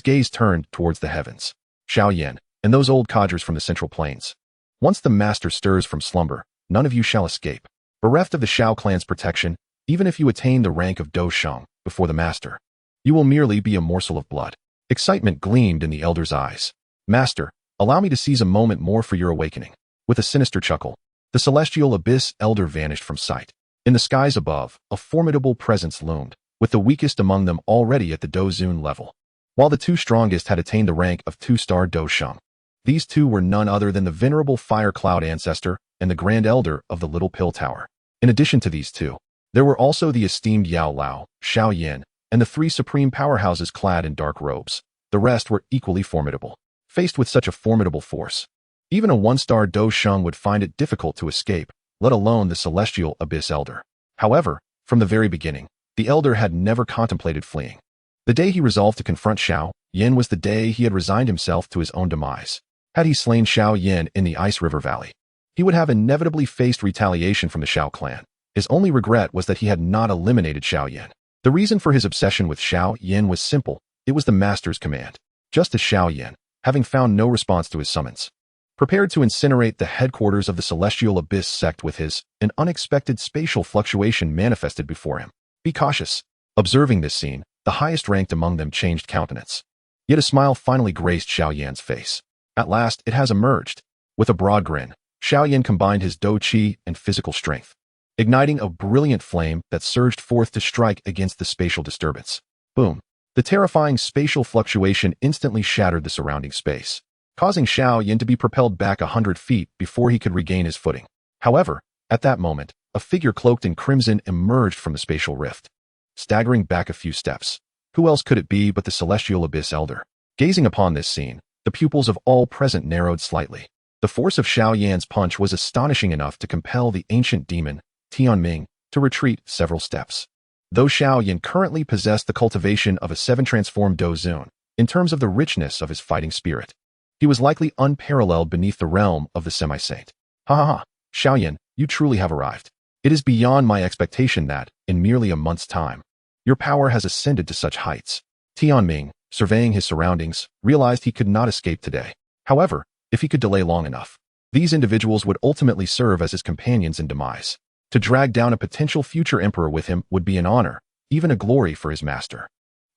gaze turned towards the heavens. "Xiao Yan, and those old codgers from the Central Plains. Once the master stirs from slumber, none of you shall escape. Bereft of the Xiao clan's protection, even if you attain the rank of Dou Sheng before the master, you will merely be a morsel of blood." Excitement gleamed in the elder's eyes. "Master, allow me to seize a moment more for your awakening." With a sinister chuckle, the Celestial Abyss Elder vanished from sight. In the skies above, a formidable presence loomed, with the weakest among them already at the Dou Zun level, while the two strongest had attained the rank of 2-star Dou Sheng. These two were none other than the venerable Fire Cloud Ancestor and the Grand Elder of the Little Pill Tower. In addition to these two, there were also the esteemed Yao Lao, Xiao Yan, and the three supreme powerhouses clad in dark robes. The rest were equally formidable. Faced with such a formidable force, even a 1-star Dou Sheng would find it difficult to escape, let alone the Celestial Abyss Elder. However, from the very beginning, the Elder had never contemplated fleeing. The day he resolved to confront Xiao Yan was the day he had resigned himself to his own demise. Had he slain Xiao Yan in the Ice River Valley, he would have inevitably faced retaliation from the Xiao clan. His only regret was that he had not eliminated Xiao Yan. The reason for his obsession with Xiao Yan was simple. It was the master's command. Just as Xiao Yan, having found no response to his summons, prepared to incinerate the headquarters of the Celestial Abyss sect with an unexpected spatial fluctuation manifested before him. "Be cautious." Observing this scene, the highest ranked among them changed countenance. Yet a smile finally graced Xiao Yan's face. At last, it has emerged. With a broad grin, Xiao Yan combined his Dou Qi and physical strength, igniting a brilliant flame that surged forth to strike against the spatial disturbance. Boom! The terrifying spatial fluctuation instantly shattered the surrounding space, causing Xiao Yan to be propelled back 100 feet before he could regain his footing. However, at that moment, a figure cloaked in crimson emerged from the spatial rift, staggering back a few steps. Who else could it be but the Celestial Abyss Elder? Gazing upon this scene, the pupils of all present narrowed slightly. The force of Xiao Yan's punch was astonishing enough to compel the ancient demon, Tianming, to retreat several steps. Though Xiao Yan currently possessed the cultivation of a 7-transformed Dou Zun, in terms of the richness of his fighting spirit, he was likely unparalleled beneath the realm of the semi-saint. Ha ha ha, Xiao Yan, you truly have arrived. It is beyond my expectation that, in merely a month's time, your power has ascended to such heights. Tianming, surveying his surroundings, realized he could not escape today. However, if he could delay long enough, these individuals would ultimately serve as his companions in demise. To drag down a potential future emperor with him would be an honor, even a glory for his master.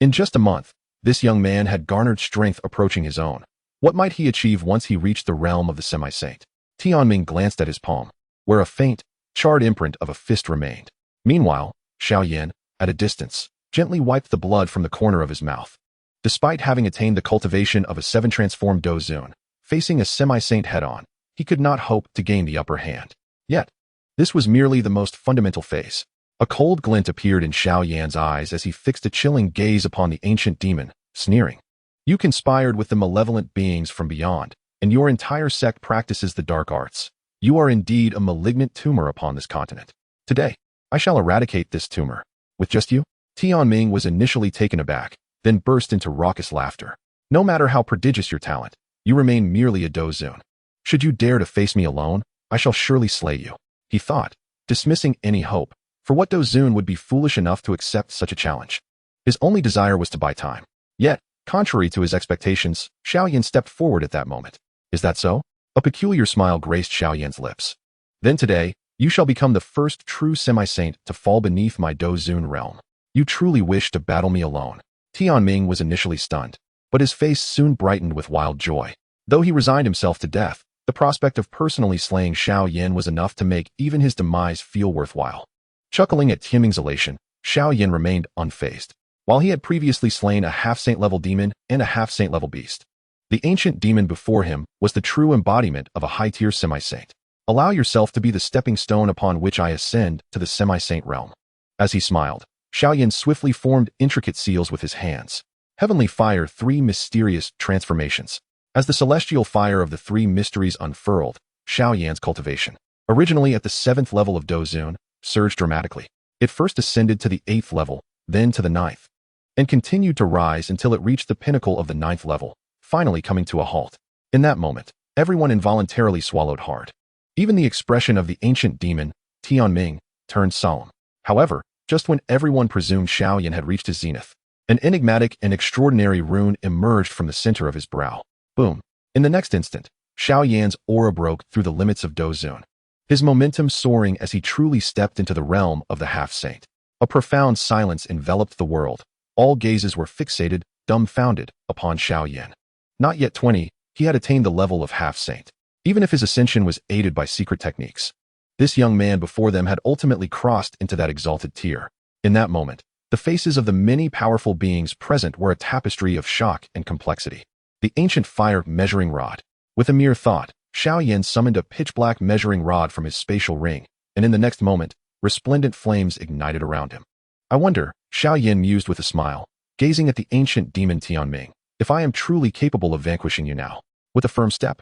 In just a month, this young man had garnered strength approaching his own. What might he achieve once he reached the realm of the semi-saint? Tianming glanced at his palm, where a faint, charred imprint of a fist remained. Meanwhile, Xiao Yan, at a distance, gently wiped the blood from the corner of his mouth. Despite having attained the cultivation of a 7-transformed Dou Zun, facing a semi-saint head-on, he could not hope to gain the upper hand. Yet, this was merely the most fundamental phase. A cold glint appeared in Xiao Yan's eyes as he fixed a chilling gaze upon the ancient demon, sneering. You conspired with the malevolent beings from beyond, and your entire sect practices the dark arts. You are indeed a malignant tumor upon this continent. Today, I shall eradicate this tumor. With just you? Tianming was initially taken aback, then burst into raucous laughter. No matter how prodigious your talent, you remain merely a Dou Zun. Should you dare to face me alone, I shall surely slay you, he thought, dismissing any hope, for what Dou Zun would be foolish enough to accept such a challenge. His only desire was to buy time. Yet, contrary to his expectations, Xiao Yan stepped forward at that moment. Is that so? A peculiar smile graced Xiao Yan's lips. Then today, you shall become the first true semi-saint to fall beneath my Dou Zun realm. You truly wish to battle me alone. Tianming was initially stunned, but his face soon brightened with wild joy. Though he resigned himself to death, the prospect of personally slaying Xiao Yan was enough to make even his demise feel worthwhile. Chuckling at Tianming's elation, Xiao Yan remained unfazed. While he had previously slain a half-saint level demon and a half-saint level beast, the ancient demon before him was the true embodiment of a high-tier semi-saint. Allow yourself to be the stepping stone upon which I ascend to the semi-saint realm. As he smiled, Xiao Yan swiftly formed intricate seals with his hands. Heavenly Fire, 3 mysterious transformations. As the celestial fire of the 3 mysteries unfurled, Xiao Yan's cultivation, originally at the 7th level of Dou Zun, surged dramatically. It first ascended to the 8th level, then to the 9th, and continued to rise until it reached the pinnacle of the 9th level, finally coming to a halt. In that moment, everyone involuntarily swallowed hard. Even the expression of the ancient demon, Tianming, turned solemn. However, just when everyone presumed Xiao Yan had reached his zenith, an enigmatic and extraordinary rune emerged from the center of his brow. Boom. In the next instant, Xiao Yan's aura broke through the limits of Dou Zun, his momentum soaring as he truly stepped into the realm of the half-saint. A profound silence enveloped the world. All gazes were fixated, dumbfounded, upon Xiao Yan. Not yet 20, he had attained the level of half-saint. Even if his ascension was aided by secret techniques, this young man before them had ultimately crossed into that exalted tier. In that moment, the faces of the many powerful beings present were a tapestry of shock and complexity. The ancient fire measuring rod. With a mere thought, Xiao Yan summoned a pitch-black measuring rod from his spatial ring, and in the next moment, resplendent flames ignited around him. I wonder, Xiao Yan mused with a smile, gazing at the ancient demon Tianming, if I am truly capable of vanquishing you now. With a firm step,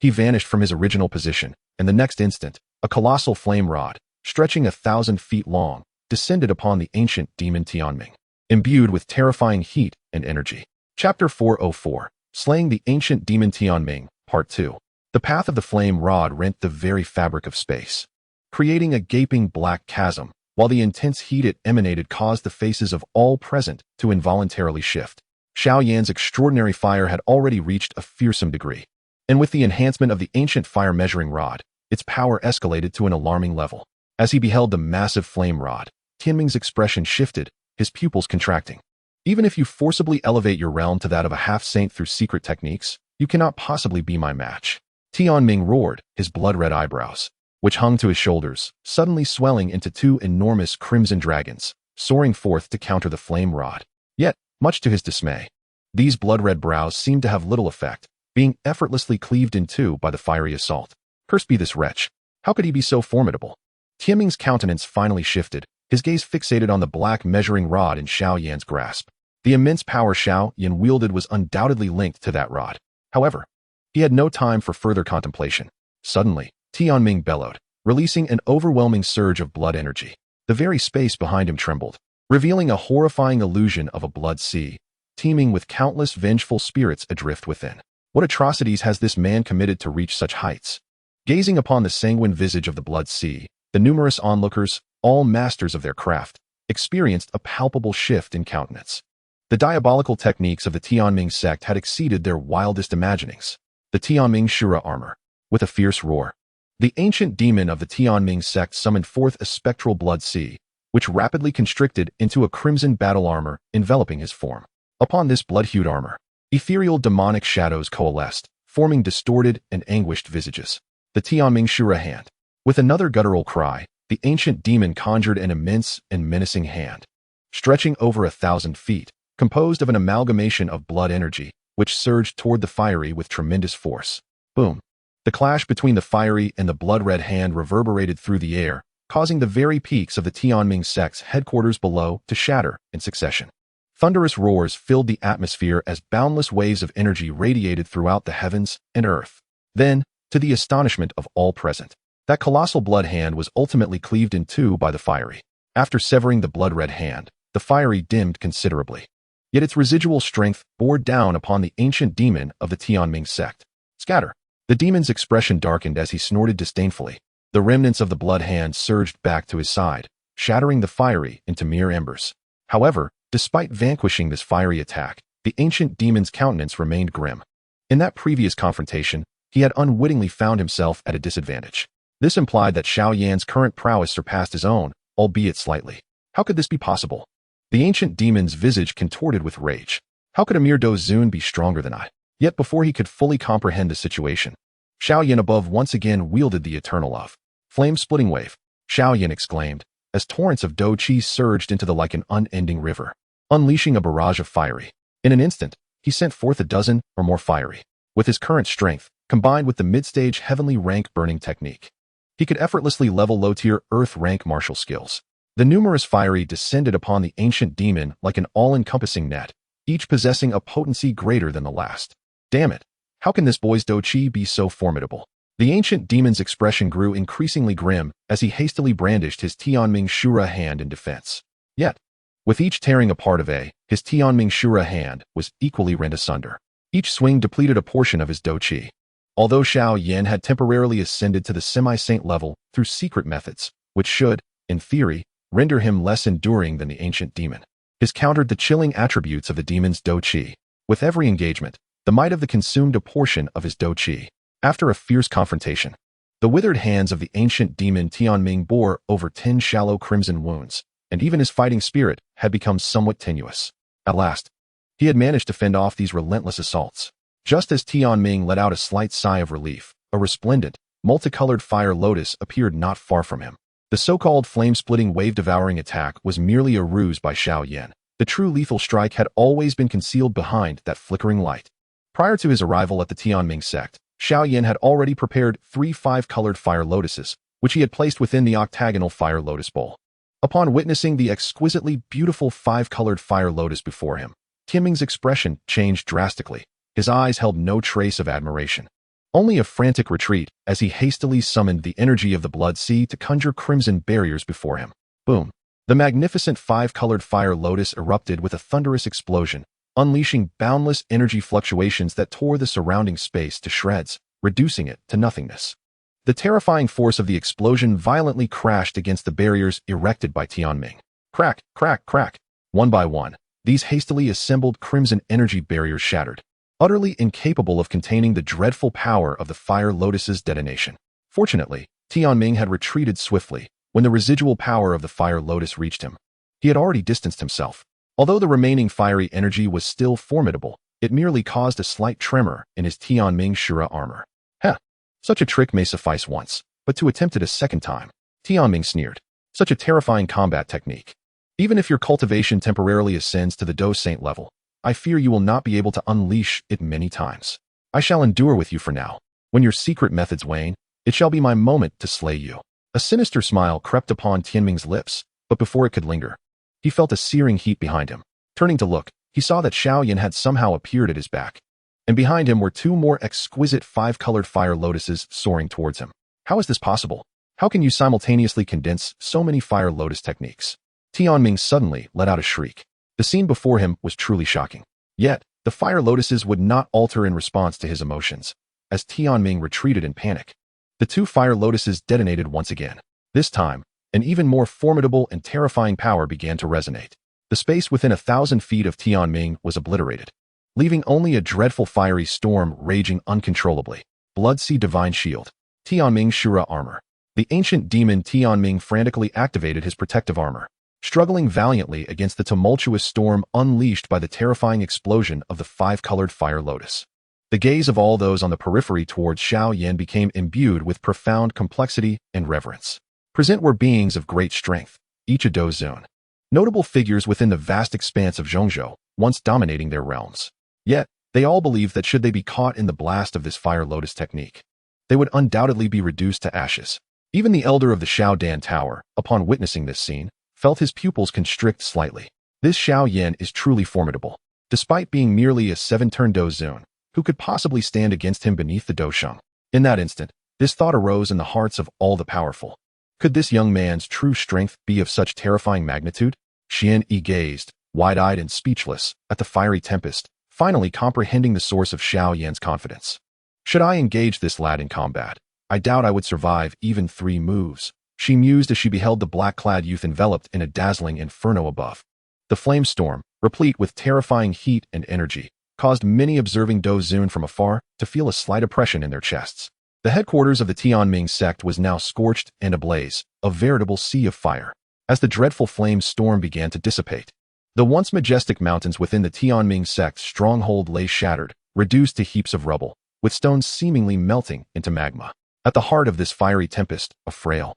he vanished from his original position, and the next instant, a colossal flame rod, stretching 1,000 feet long, descended upon the ancient demon Tianming, imbued with terrifying heat and energy. Chapter 404. Slaying the Ancient Demon Tianming, Part 2. The path of the flame rod rent the very fabric of space, creating a gaping black chasm, while the intense heat it emanated caused the faces of all present to involuntarily shift. Xiao Yan's extraordinary fire had already reached a fearsome degree, and with the enhancement of the ancient fire measuring rod, its power escalated to an alarming level. As he beheld the massive flame rod, Tianming's expression shifted, his pupils contracting. Even if you forcibly elevate your realm to that of a half-saint through secret techniques, you cannot possibly be my match. Tianming roared, his blood-red eyebrows, which hung to his shoulders, suddenly swelling into 2 enormous crimson dragons, soaring forth to counter the flame rod. Yet, Much to his dismay, these blood-red brows seemed to have little effect, being effortlessly cleaved in two by the fiery assault. Cursed be this wretch. How could he be so formidable? Tianming's countenance finally shifted, his gaze fixated on the black measuring rod in Xiao Yan's grasp. The immense power Xiao Yan wielded was undoubtedly linked to that rod. However, he had no time for further contemplation. Suddenly, Tianming bellowed, releasing an overwhelming surge of blood energy. The very space behind him trembled, revealing a horrifying illusion of a blood sea, teeming with countless vengeful spirits adrift within. What atrocities has this man committed to reach such heights? Gazing upon the sanguine visage of the blood sea, the numerous onlookers, all masters of their craft, experienced a palpable shift in countenance. The diabolical techniques of the Tianming sect had exceeded their wildest imaginings. The Tianming Shura armor. With a fierce roar, the ancient demon of the Tianming sect summoned forth a spectral blood sea, which rapidly constricted into a crimson battle armor enveloping his form. Upon this blood-hued armor, ethereal demonic shadows coalesced, forming distorted and anguished visages. The Tianming Shura hand. With another guttural cry, the ancient demon conjured an immense and menacing hand, stretching over 1,000 feet, composed of an amalgamation of blood energy, which surged toward the fiery with tremendous force. Boom! The clash between the fiery and the blood-red hand reverberated through the air, causing the very peaks of the Tianming sect's headquarters below to shatter in succession. Thunderous roars filled the atmosphere as boundless waves of energy radiated throughout the heavens and earth. Then, to the astonishment of all present, that colossal blood hand was ultimately cleaved in two by the fiery. After severing the blood-red hand, the fiery dimmed considerably. Yet its residual strength bore down upon the ancient demon of the Tianming sect. Scatter! The demon's expression darkened as he snorted disdainfully. The remnants of the blood hand surged back to his side, shattering the fiery into mere embers. However, despite vanquishing this fiery attack, the ancient demon's countenance remained grim. In that previous confrontation, he had unwittingly found himself at a disadvantage. This implied that Xiao Yan's current prowess surpassed his own, albeit slightly. How could this be possible? The ancient demon's visage contorted with rage. How could a mere Dou be stronger than I? Yet before he could fully comprehend the situation, Xiao Yan above once again wielded the eternal of flame-splitting wave. Xiao Yan exclaimed, as torrents of Dou Qi surged into the like an unending river, unleashing a barrage of fiery. In an instant, he sent forth a dozen or more fiery. With his current strength, combined with the mid-stage heavenly rank burning technique, he could effortlessly level low-tier earth rank martial skills. The numerous fiery descended upon the ancient demon like an all-encompassing net, each possessing a potency greater than the last. Damn it! How can this boy's Dou Qi be so formidable? The ancient demon's expression grew increasingly grim as he hastily brandished his Tianming Shura hand in defense. Yet, with each tearing apart of his Tianming Shura hand was equally rent asunder. Each swing depleted a portion of his Dou Qi. Although Xiao Yan had temporarily ascended to the semi-saint level through secret methods, which should, in theory, render him less enduring than the ancient demon, his countered the chilling attributes of the demon's Dou Qi. With every engagement, the might of the consumed a portion of his Dou Qi. After a fierce confrontation, the withered hands of the ancient demon Tianming bore over 10 shallow crimson wounds, and even his fighting spirit had become somewhat tenuous. At last, he had managed to fend off these relentless assaults. Just as Tianming let out a slight sigh of relief, a resplendent, multicolored fire lotus appeared not far from him. The so-called flame-splitting wave-devouring attack was merely a ruse by Xiao Yan. The true lethal strike had always been concealed behind that flickering light. Prior to his arrival at the Tianming sect, Xiao Yan had already prepared 3 5-colored fire lotuses, which he had placed within the octagonal fire lotus bowl. Upon witnessing the exquisitely beautiful 5-colored fire lotus before him, Tianming's expression changed drastically. His eyes held no trace of admiration, only a frantic retreat as he hastily summoned the energy of the blood sea to conjure crimson barriers before him. Boom! The magnificent 5-colored fire lotus erupted with a thunderous explosion, unleashing boundless energy fluctuations that tore the surrounding space to shreds, reducing it to nothingness. The terrifying force of the explosion violently crashed against the barriers erected by Tianming. Crack, crack, crack. One by one, these hastily assembled crimson energy barriers shattered, utterly incapable of containing the dreadful power of the fire lotus's detonation. Fortunately, Tianming had retreated swiftly when the residual power of the fire lotus reached him. He had already distanced himself. Although the remaining fiery energy was still formidable, it merely caused a slight tremor in his Tianming Shura armor. Heh! Such a trick may suffice once, but to attempt it a second time, Tianming sneered. Such a terrifying combat technique. Even if your cultivation temporarily ascends to the Dou Saint level, I fear you will not be able to unleash it many times. I shall endure with you for now. When your secret methods wane, it shall be my moment to slay you." A sinister smile crept upon Tianming's lips, but before it could linger, he felt a searing heat behind him. Turning to look, he saw that Xiao Yan had somehow appeared at his back, and behind him were two more exquisite five-colored fire lotuses soaring towards him. How is this possible? How can you simultaneously condense so many fire lotus techniques? Tianming suddenly let out a shriek. The scene before him was truly shocking. Yet, the fire lotuses would not alter in response to his emotions. As Tianming retreated in panic, the two fire lotuses detonated once again. This time, an even more formidable and terrifying power began to resonate. The space within 1,000 feet of Tianming was obliterated, leaving only a dreadful fiery storm raging uncontrollably. Blood-Sea Divine Shield. Tianming Shura Armor. The ancient demon Tianming frantically activated his protective armor, struggling valiantly against the tumultuous storm unleashed by the terrifying explosion of the five-colored fire lotus. The gaze of all those on the periphery towards Xiao Yan became imbued with profound complexity and reverence. Present were beings of great strength, each a Dou Zun, notable figures within the vast expanse of Zhongzhou, once dominating their realms. Yet, they all believed that should they be caught in the blast of this fire lotus technique, they would undoubtedly be reduced to ashes. Even the elder of the Xiao Dan Tower, upon witnessing this scene, felt his pupils constrict slightly. This Xiao Yan is truly formidable. Despite being merely a 7-turn Dou Zun, who could possibly stand against him beneath the Dou Sheng? In that instant, this thought arose in the hearts of all the powerful. Could this young man's true strength be of such terrifying magnitude? Xian Yi gazed, wide-eyed and speechless, at the fiery tempest, finally comprehending the source of Xiao Yan's confidence. Should I engage this lad in combat, I doubt I would survive even 3 moves, she mused as she beheld the black-clad youth enveloped in a dazzling inferno above. The flame storm, replete with terrifying heat and energy, caused many observing Dou Zun from afar to feel a slight oppression in their chests. The headquarters of the Tianming sect was now scorched and ablaze, a veritable sea of fire. As the dreadful flame storm began to dissipate, the once majestic mountains within the Tianming sect's stronghold lay shattered, reduced to heaps of rubble, with stones seemingly melting into magma. At the heart of this fiery tempest, a frail,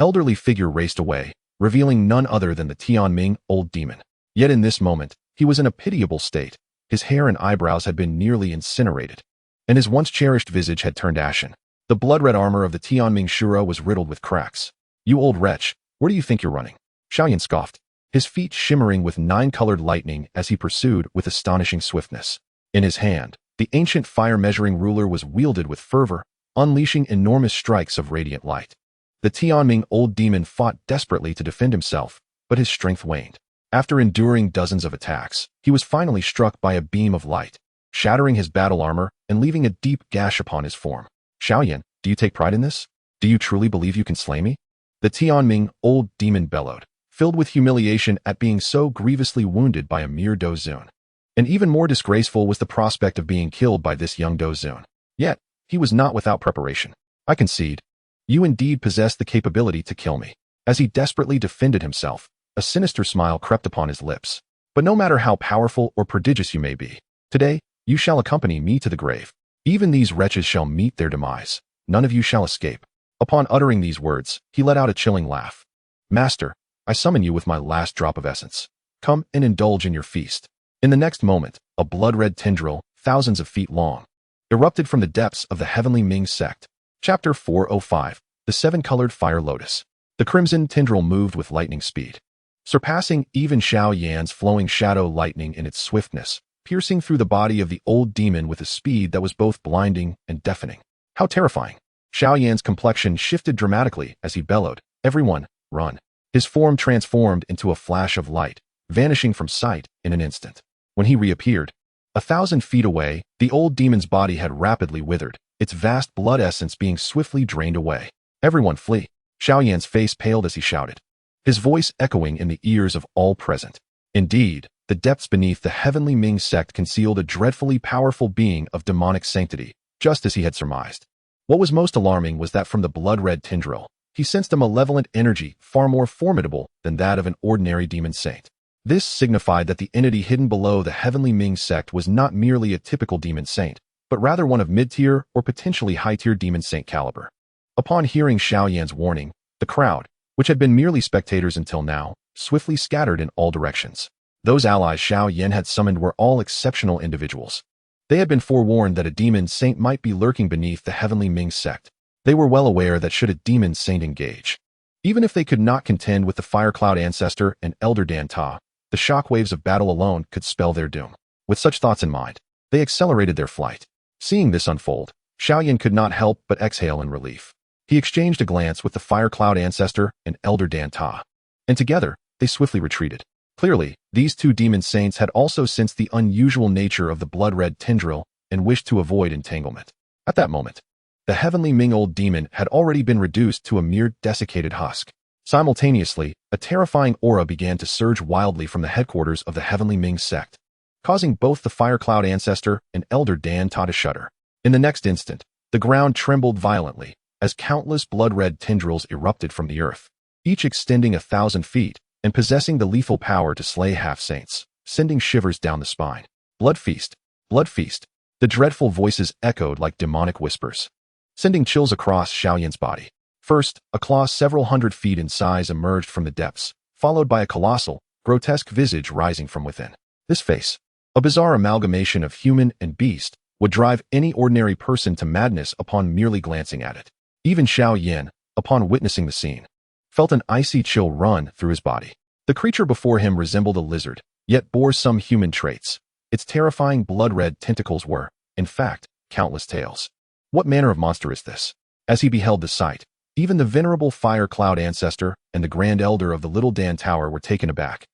elderly figure raced away, revealing none other than the Tianming old demon. Yet in this moment, he was in a pitiable state. His hair and eyebrows had been nearly incinerated, and his once cherished visage had turned ashen. The blood-red armor of the Tianming Shura was riddled with cracks. "You old wretch, where do you think you're running?" Xiao Yan scoffed, his feet shimmering with 9-colored lightning as he pursued with astonishing swiftness. In his hand, the ancient fire-measuring ruler was wielded with fervor, unleashing enormous strikes of radiant light. The Tianming old demon fought desperately to defend himself, but his strength waned. After enduring dozens of attacks, he was finally struck by a beam of light, shattering his battle armor and leaving a deep gash upon his form. "Xiao Yan, do you take pride in this? Do you truly believe you can slay me?" The Tianming old demon bellowed, filled with humiliation at being so grievously wounded by a mere Dou Zun. And even more disgraceful was the prospect of being killed by this young Dou Zun. Yet, he was not without preparation. "I concede. You indeed possess the capability to kill me." As he desperately defended himself, a sinister smile crept upon his lips. "But no matter how powerful or prodigious you may be, today, you shall accompany me to the grave. Even these wretches shall meet their demise. None of you shall escape." Upon uttering these words, he let out a chilling laugh. "Master, I summon you with my last drop of essence. Come and indulge in your feast." In the next moment, a blood-red tendril, thousands of feet long, erupted from the depths of the heavenly Ming sect. Chapter 405. The 7-colored fire lotus. The crimson tendril moved with lightning speed, surpassing even Xiao Yan's flowing shadow lightning in its swiftness, piercing through the body of the old demon with a speed that was both blinding and deafening. How terrifying! Xiao Yan's complexion shifted dramatically as he bellowed, "Everyone, run." His form transformed into a flash of light, vanishing from sight in an instant. When he reappeared, 1,000 feet away, the old demon's body had rapidly withered, its vast blood essence being swiftly drained away. "Everyone flee." Xiao Yan's face paled as he shouted, his voice echoing in the ears of all present. Indeed, the depths beneath the heavenly Ming sect concealed a dreadfully powerful being of demonic sanctity, just as he had surmised. What was most alarming was that from the blood-red tendril, he sensed a malevolent energy far more formidable than that of an ordinary demon saint. This signified that the entity hidden below the heavenly Ming sect was not merely a typical demon saint, but rather one of mid-tier or potentially high-tier demon saint caliber. Upon hearing Xiao Yan's warning, the crowd, which had been merely spectators until now, swiftly scattered in all directions. Those allies Xiao Yan had summoned were all exceptional individuals. They had been forewarned that a demon saint might be lurking beneath the heavenly Ming sect. They were well aware that should a demon saint engage, even if they could not contend with the Fire Cloud Ancestor and Elder Dan Ta, the shockwaves of battle alone could spell their doom. With such thoughts in mind, they accelerated their flight. Seeing this unfold, Xiao Yan could not help but exhale in relief. He exchanged a glance with the Fire Cloud Ancestor and Elder Dan Ta, and together, they swiftly retreated. Clearly, these two demon saints had also sensed the unusual nature of the blood-red tendril and wished to avoid entanglement. At that moment, the heavenly Ming old demon had already been reduced to a mere desiccated husk. Simultaneously, a terrifying aura began to surge wildly from the headquarters of the heavenly Ming sect, causing both the Fire Cloud Ancestor and Elder Dan Ta to shudder. In the next instant, the ground trembled violently as countless blood-red tendrils erupted from the earth, each extending 1,000 feet and possessing the lethal power to slay half-saints, sending shivers down the spine. Blood feast, blood feast. The dreadful voices echoed like demonic whispers, sending chills across Xiao Yan's body. First, a claw several hundred feet in size emerged from the depths, followed by a colossal, grotesque visage rising from within. This face, a bizarre amalgamation of human and beast, would drive any ordinary person to madness upon merely glancing at it. Even Xiao Yan, upon witnessing the scene, felt an icy chill run through his body. The creature before him resembled a lizard, yet bore some human traits. Its terrifying blood-red tentacles were, in fact, countless tails. What manner of monster is this? As he beheld the sight, even the venerable Fire Cloud Ancestor and the Grand Elder of the Little Dan Tower were taken aback,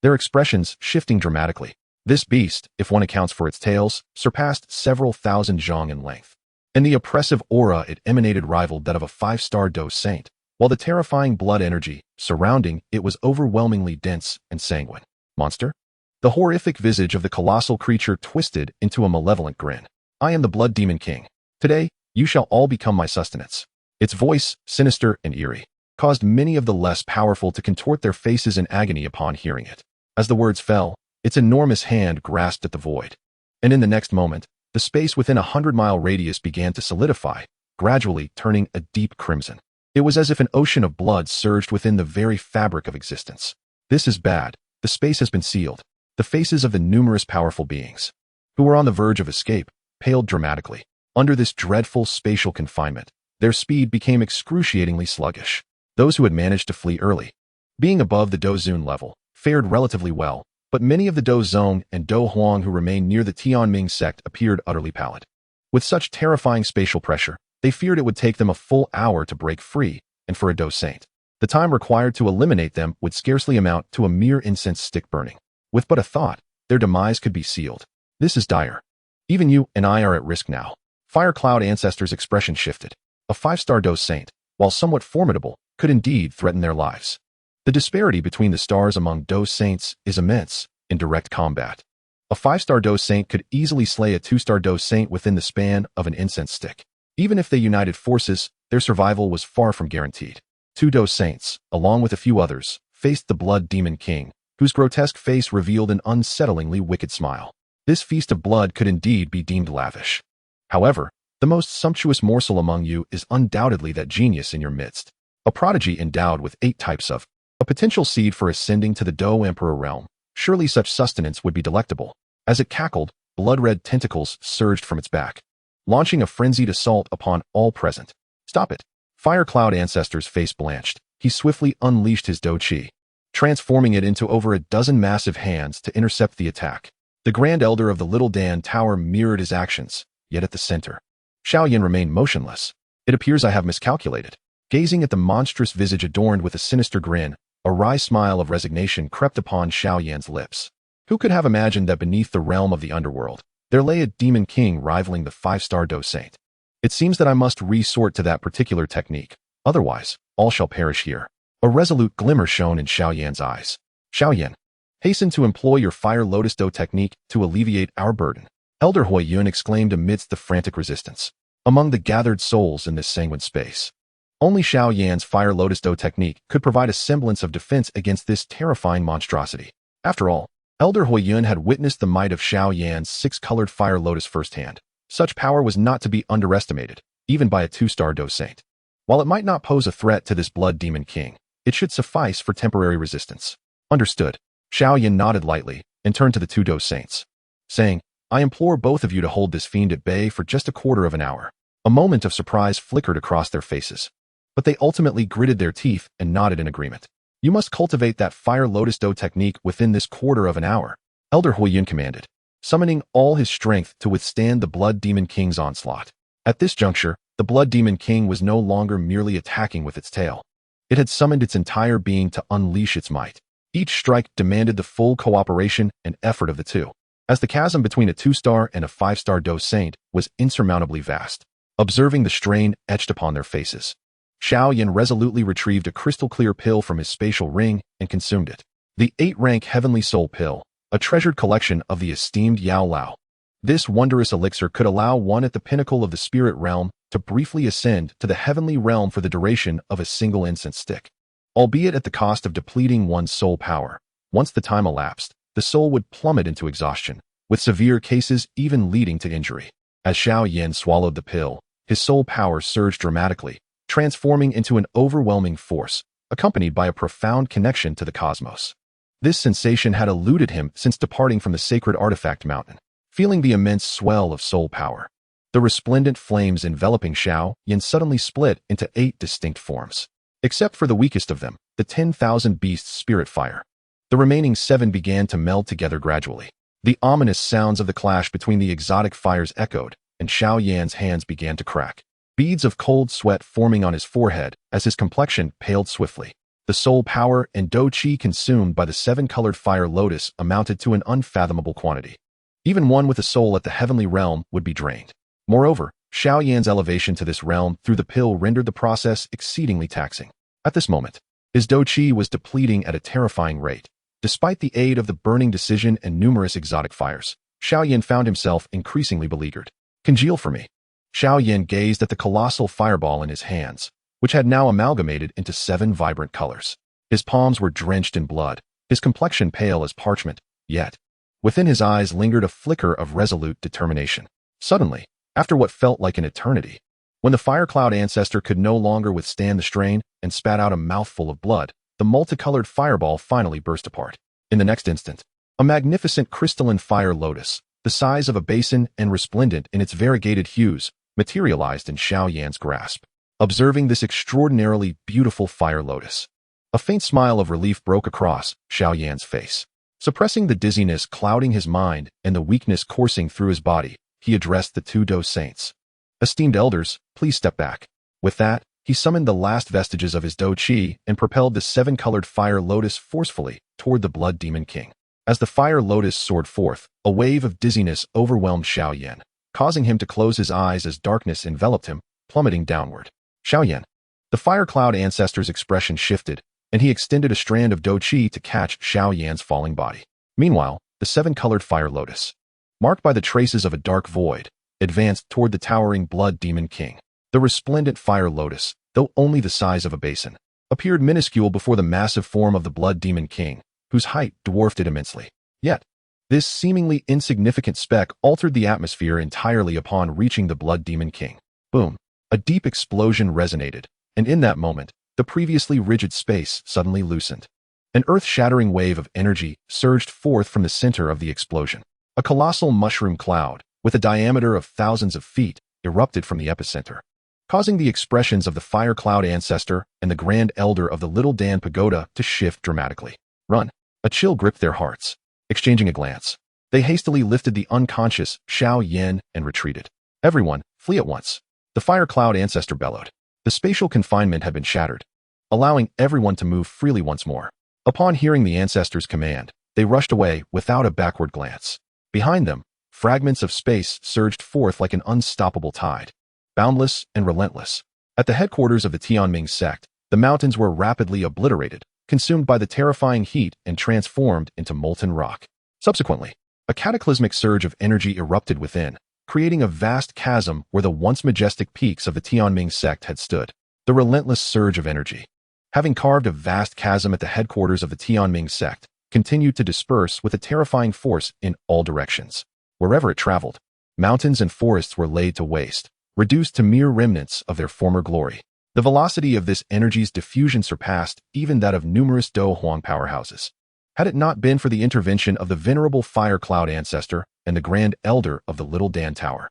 their expressions shifting dramatically. This beast, if one accounts for its tails, surpassed several thousand zhang in length, and the oppressive aura it emanated rivaled that of a 5-star Dou saint, while the terrifying blood energy surrounding it was overwhelmingly dense and sanguine. Monster? The horrific visage of the colossal creature twisted into a malevolent grin. I am the Blood Demon King. Today, you shall all become my sustenance. Its voice, sinister and eerie, caused many of the less powerful to contort their faces in agony upon hearing it. As the words fell, its enormous hand grasped at the void, and in the next moment, the space within a 100-mile radius began to solidify, gradually turning a deep crimson. It was as if an ocean of blood surged within the very fabric of existence. This is bad. The space has been sealed. The faces of the numerous powerful beings, who were on the verge of escape, paled dramatically. Under this dreadful spatial confinement, their speed became excruciatingly sluggish. Those who had managed to flee early, being above the Dou Zun level, fared relatively well, but many of the Dou Zong and Dou Huang who remained near the Tianming sect appeared utterly pallid. With such terrifying spatial pressure, they feared it would take them a full hour to break free, and for a Dou saint, the time required to eliminate them would scarcely amount to a mere incense stick burning. With but a thought, their demise could be sealed. This is dire. Even you and I are at risk now. Fire Cloud Ancestor's expression shifted. A 5-star Dou saint, while somewhat formidable, could indeed threaten their lives. The disparity between the stars among Dou saints is immense in direct combat. A 5-star Dou saint could easily slay a 2-star Dou saint within the span of an incense stick. Even if they united forces, their survival was far from guaranteed. 2 Dou saints, along with a few others, faced the Blood Demon King, whose grotesque face revealed an unsettlingly wicked smile. This feast of blood could indeed be deemed lavish. However, the most sumptuous morsel among you is undoubtedly that genius in your midst, a prodigy endowed with 8 types of, a potential seed for ascending to the Dou Emperor realm. Surely such sustenance would be delectable. As it cackled, blood-red tentacles surged from its back, launching a frenzied assault upon all present. Stop it. Fire Cloud Ancestor's face blanched. He swiftly unleashed his Dou Qi, transforming it into over a dozen massive hands to intercept the attack. The Grand Elder of the Little Dan Tower mirrored his actions, yet at the center, Xiao Yan remained motionless. It appears I have miscalculated. Gazing at the monstrous visage adorned with a sinister grin, a wry smile of resignation crept upon Xiao Yan's lips. Who could have imagined that beneath the realm of the underworld, there lay a demon king rivaling the 5-star Dou saint? It seems that I must resort to that particular technique. Otherwise, all shall perish here. A resolute glimmer shone in Xiao Yan's eyes. Xiao Yan, hasten to employ your Fire Lotus Dou technique to alleviate our burden. Elder Hui Yun exclaimed amidst the frantic resistance. Among the gathered souls in this sanguine space, only Xiao Yan's Fire Lotus Dou technique could provide a semblance of defense against this terrifying monstrosity. After all, Elder Hui Yun had witnessed the might of Xiao Yan's 6-colored Fire Lotus firsthand. Such power was not to be underestimated, even by a 2-star Dou saint. While it might not pose a threat to this Blood Demon King, it should suffice for temporary resistance. Understood. Xiao Yan nodded lightly and turned to the two Dou saints, saying, I implore both of you to hold this fiend at bay for just a quarter of an hour. A moment of surprise flickered across their faces, but they ultimately gritted their teeth and nodded in agreement. You must cultivate that Fire Lotus Dou technique within this quarter of an hour, Elder Huiyun commanded, summoning all his strength to withstand the Blood Demon King's onslaught. At this juncture, the Blood Demon King was no longer merely attacking with its tail. It had summoned its entire being to unleash its might. Each strike demanded the full cooperation and effort of the two, as the chasm between a 2-star and a 5-star Dou Saint was insurmountably vast. Observing the strain etched upon their faces, Xiao Yan resolutely retrieved a crystal-clear pill from his spatial ring and consumed it. The 8-rank Heavenly Soul Pill, a treasured collection of the esteemed Yao Lao. This wondrous elixir could allow one at the pinnacle of the spirit realm to briefly ascend to the heavenly realm for the duration of a single incense stick, albeit at the cost of depleting one's soul power. Once the time elapsed, the soul would plummet into exhaustion, with severe cases even leading to injury. As Xiao Yan swallowed the pill, his soul power surged dramatically, transforming into an overwhelming force, accompanied by a profound connection to the cosmos. This sensation had eluded him since departing from the sacred artifact mountain. Feeling the immense swell of soul power, the resplendent flames enveloping Xiao Yan suddenly split into 8 distinct forms. Except for the weakest of them, the 10,000 Beasts Spirit Fire. The remaining 7 began to meld together gradually. The ominous sounds of the clash between the exotic fires echoed, and Xiao Yan's hands began to crack, beads of cold sweat forming on his forehead as his complexion paled swiftly. The soul power and Dou Qi consumed by the 7-colored Fire Lotus amounted to an unfathomable quantity. Even one with a soul at the heavenly realm would be drained. Moreover, Xiao Yan's elevation to this realm through the pill rendered the process exceedingly taxing. At this moment, his Dou Qi was depleting at a terrifying rate. Despite the aid of the burning decision and numerous exotic fires, Xiao Yan found himself increasingly beleaguered. Congeal for me. Xiao Yan gazed at the colossal fireball in his hands, which had now amalgamated into 7 vibrant colors. His palms were drenched in blood, his complexion pale as parchment, yet within his eyes lingered a flicker of resolute determination. Suddenly, after what felt like an eternity, when the Fire Cloud ancestor could no longer withstand the strain and spat out a mouthful of blood, the multicolored fireball finally burst apart. In the next instant, a magnificent crystalline fire lotus, the size of a basin and resplendent in its variegated hues, materialized in Xiao Yan's grasp. Observing this extraordinarily beautiful fire lotus, a faint smile of relief broke across Xiao Yan's face. Suppressing the dizziness clouding his mind and the weakness coursing through his body, he addressed the 2 Dou saints. Esteemed elders, please step back. With that, he summoned the last vestiges of his Dou Qi and propelled the 7-colored Fire Lotus forcefully toward the Blood Demon King. As the Fire Lotus soared forth, a wave of dizziness overwhelmed Xiao Yan, causing him to close his eyes as darkness enveloped him, plummeting downward. Xiao Yan. The Fire Cloud ancestor's expression shifted, and he extended a strand of Dou Qi to catch Xiao Yan's falling body. Meanwhile, the 7-colored Fire Lotus, marked by the traces of a dark void, advanced toward the towering Blood Demon King. The resplendent Fire Lotus, though only the size of a basin, appeared minuscule before the massive form of the Blood Demon King, whose height dwarfed it immensely. Yet, this seemingly insignificant speck altered the atmosphere entirely upon reaching the Blood Demon King. Boom! A deep explosion resonated, and in that moment, the previously rigid space suddenly loosened. An earth-shattering wave of energy surged forth from the center of the explosion. A colossal mushroom cloud, with a diameter of thousands of feet, erupted from the epicenter, causing the expressions of the Fire Cloud ancestor and the Grand Elder of the Little Dan Pagoda to shift dramatically. Run! A chill gripped their hearts. Exchanging a glance, they hastily lifted the unconscious Xiao Yan and retreated. Everyone, flee at once. The Fire Cloud ancestor bellowed. The spatial confinement had been shattered, allowing everyone to move freely once more. Upon hearing the ancestor's command, they rushed away without a backward glance. Behind them, fragments of space surged forth like an unstoppable tide, boundless and relentless. At the headquarters of the Tianming sect, the mountains were rapidly obliterated, consumed by the terrifying heat and transformed into molten rock. Subsequently, a cataclysmic surge of energy erupted within, creating a vast chasm where the once majestic peaks of the Tianming sect had stood. The relentless surge of energy, having carved a vast chasm at the headquarters of the Tianming sect, continued to disperse with a terrifying force in all directions. Wherever it traveled, mountains and forests were laid to waste, reduced to mere remnants of their former glory. The velocity of this energy's diffusion surpassed even that of numerous Dou Huang powerhouses. Had it not been for the intervention of the venerable Fire Cloud Ancestor and the Grand Elder of the Little Dan Tower,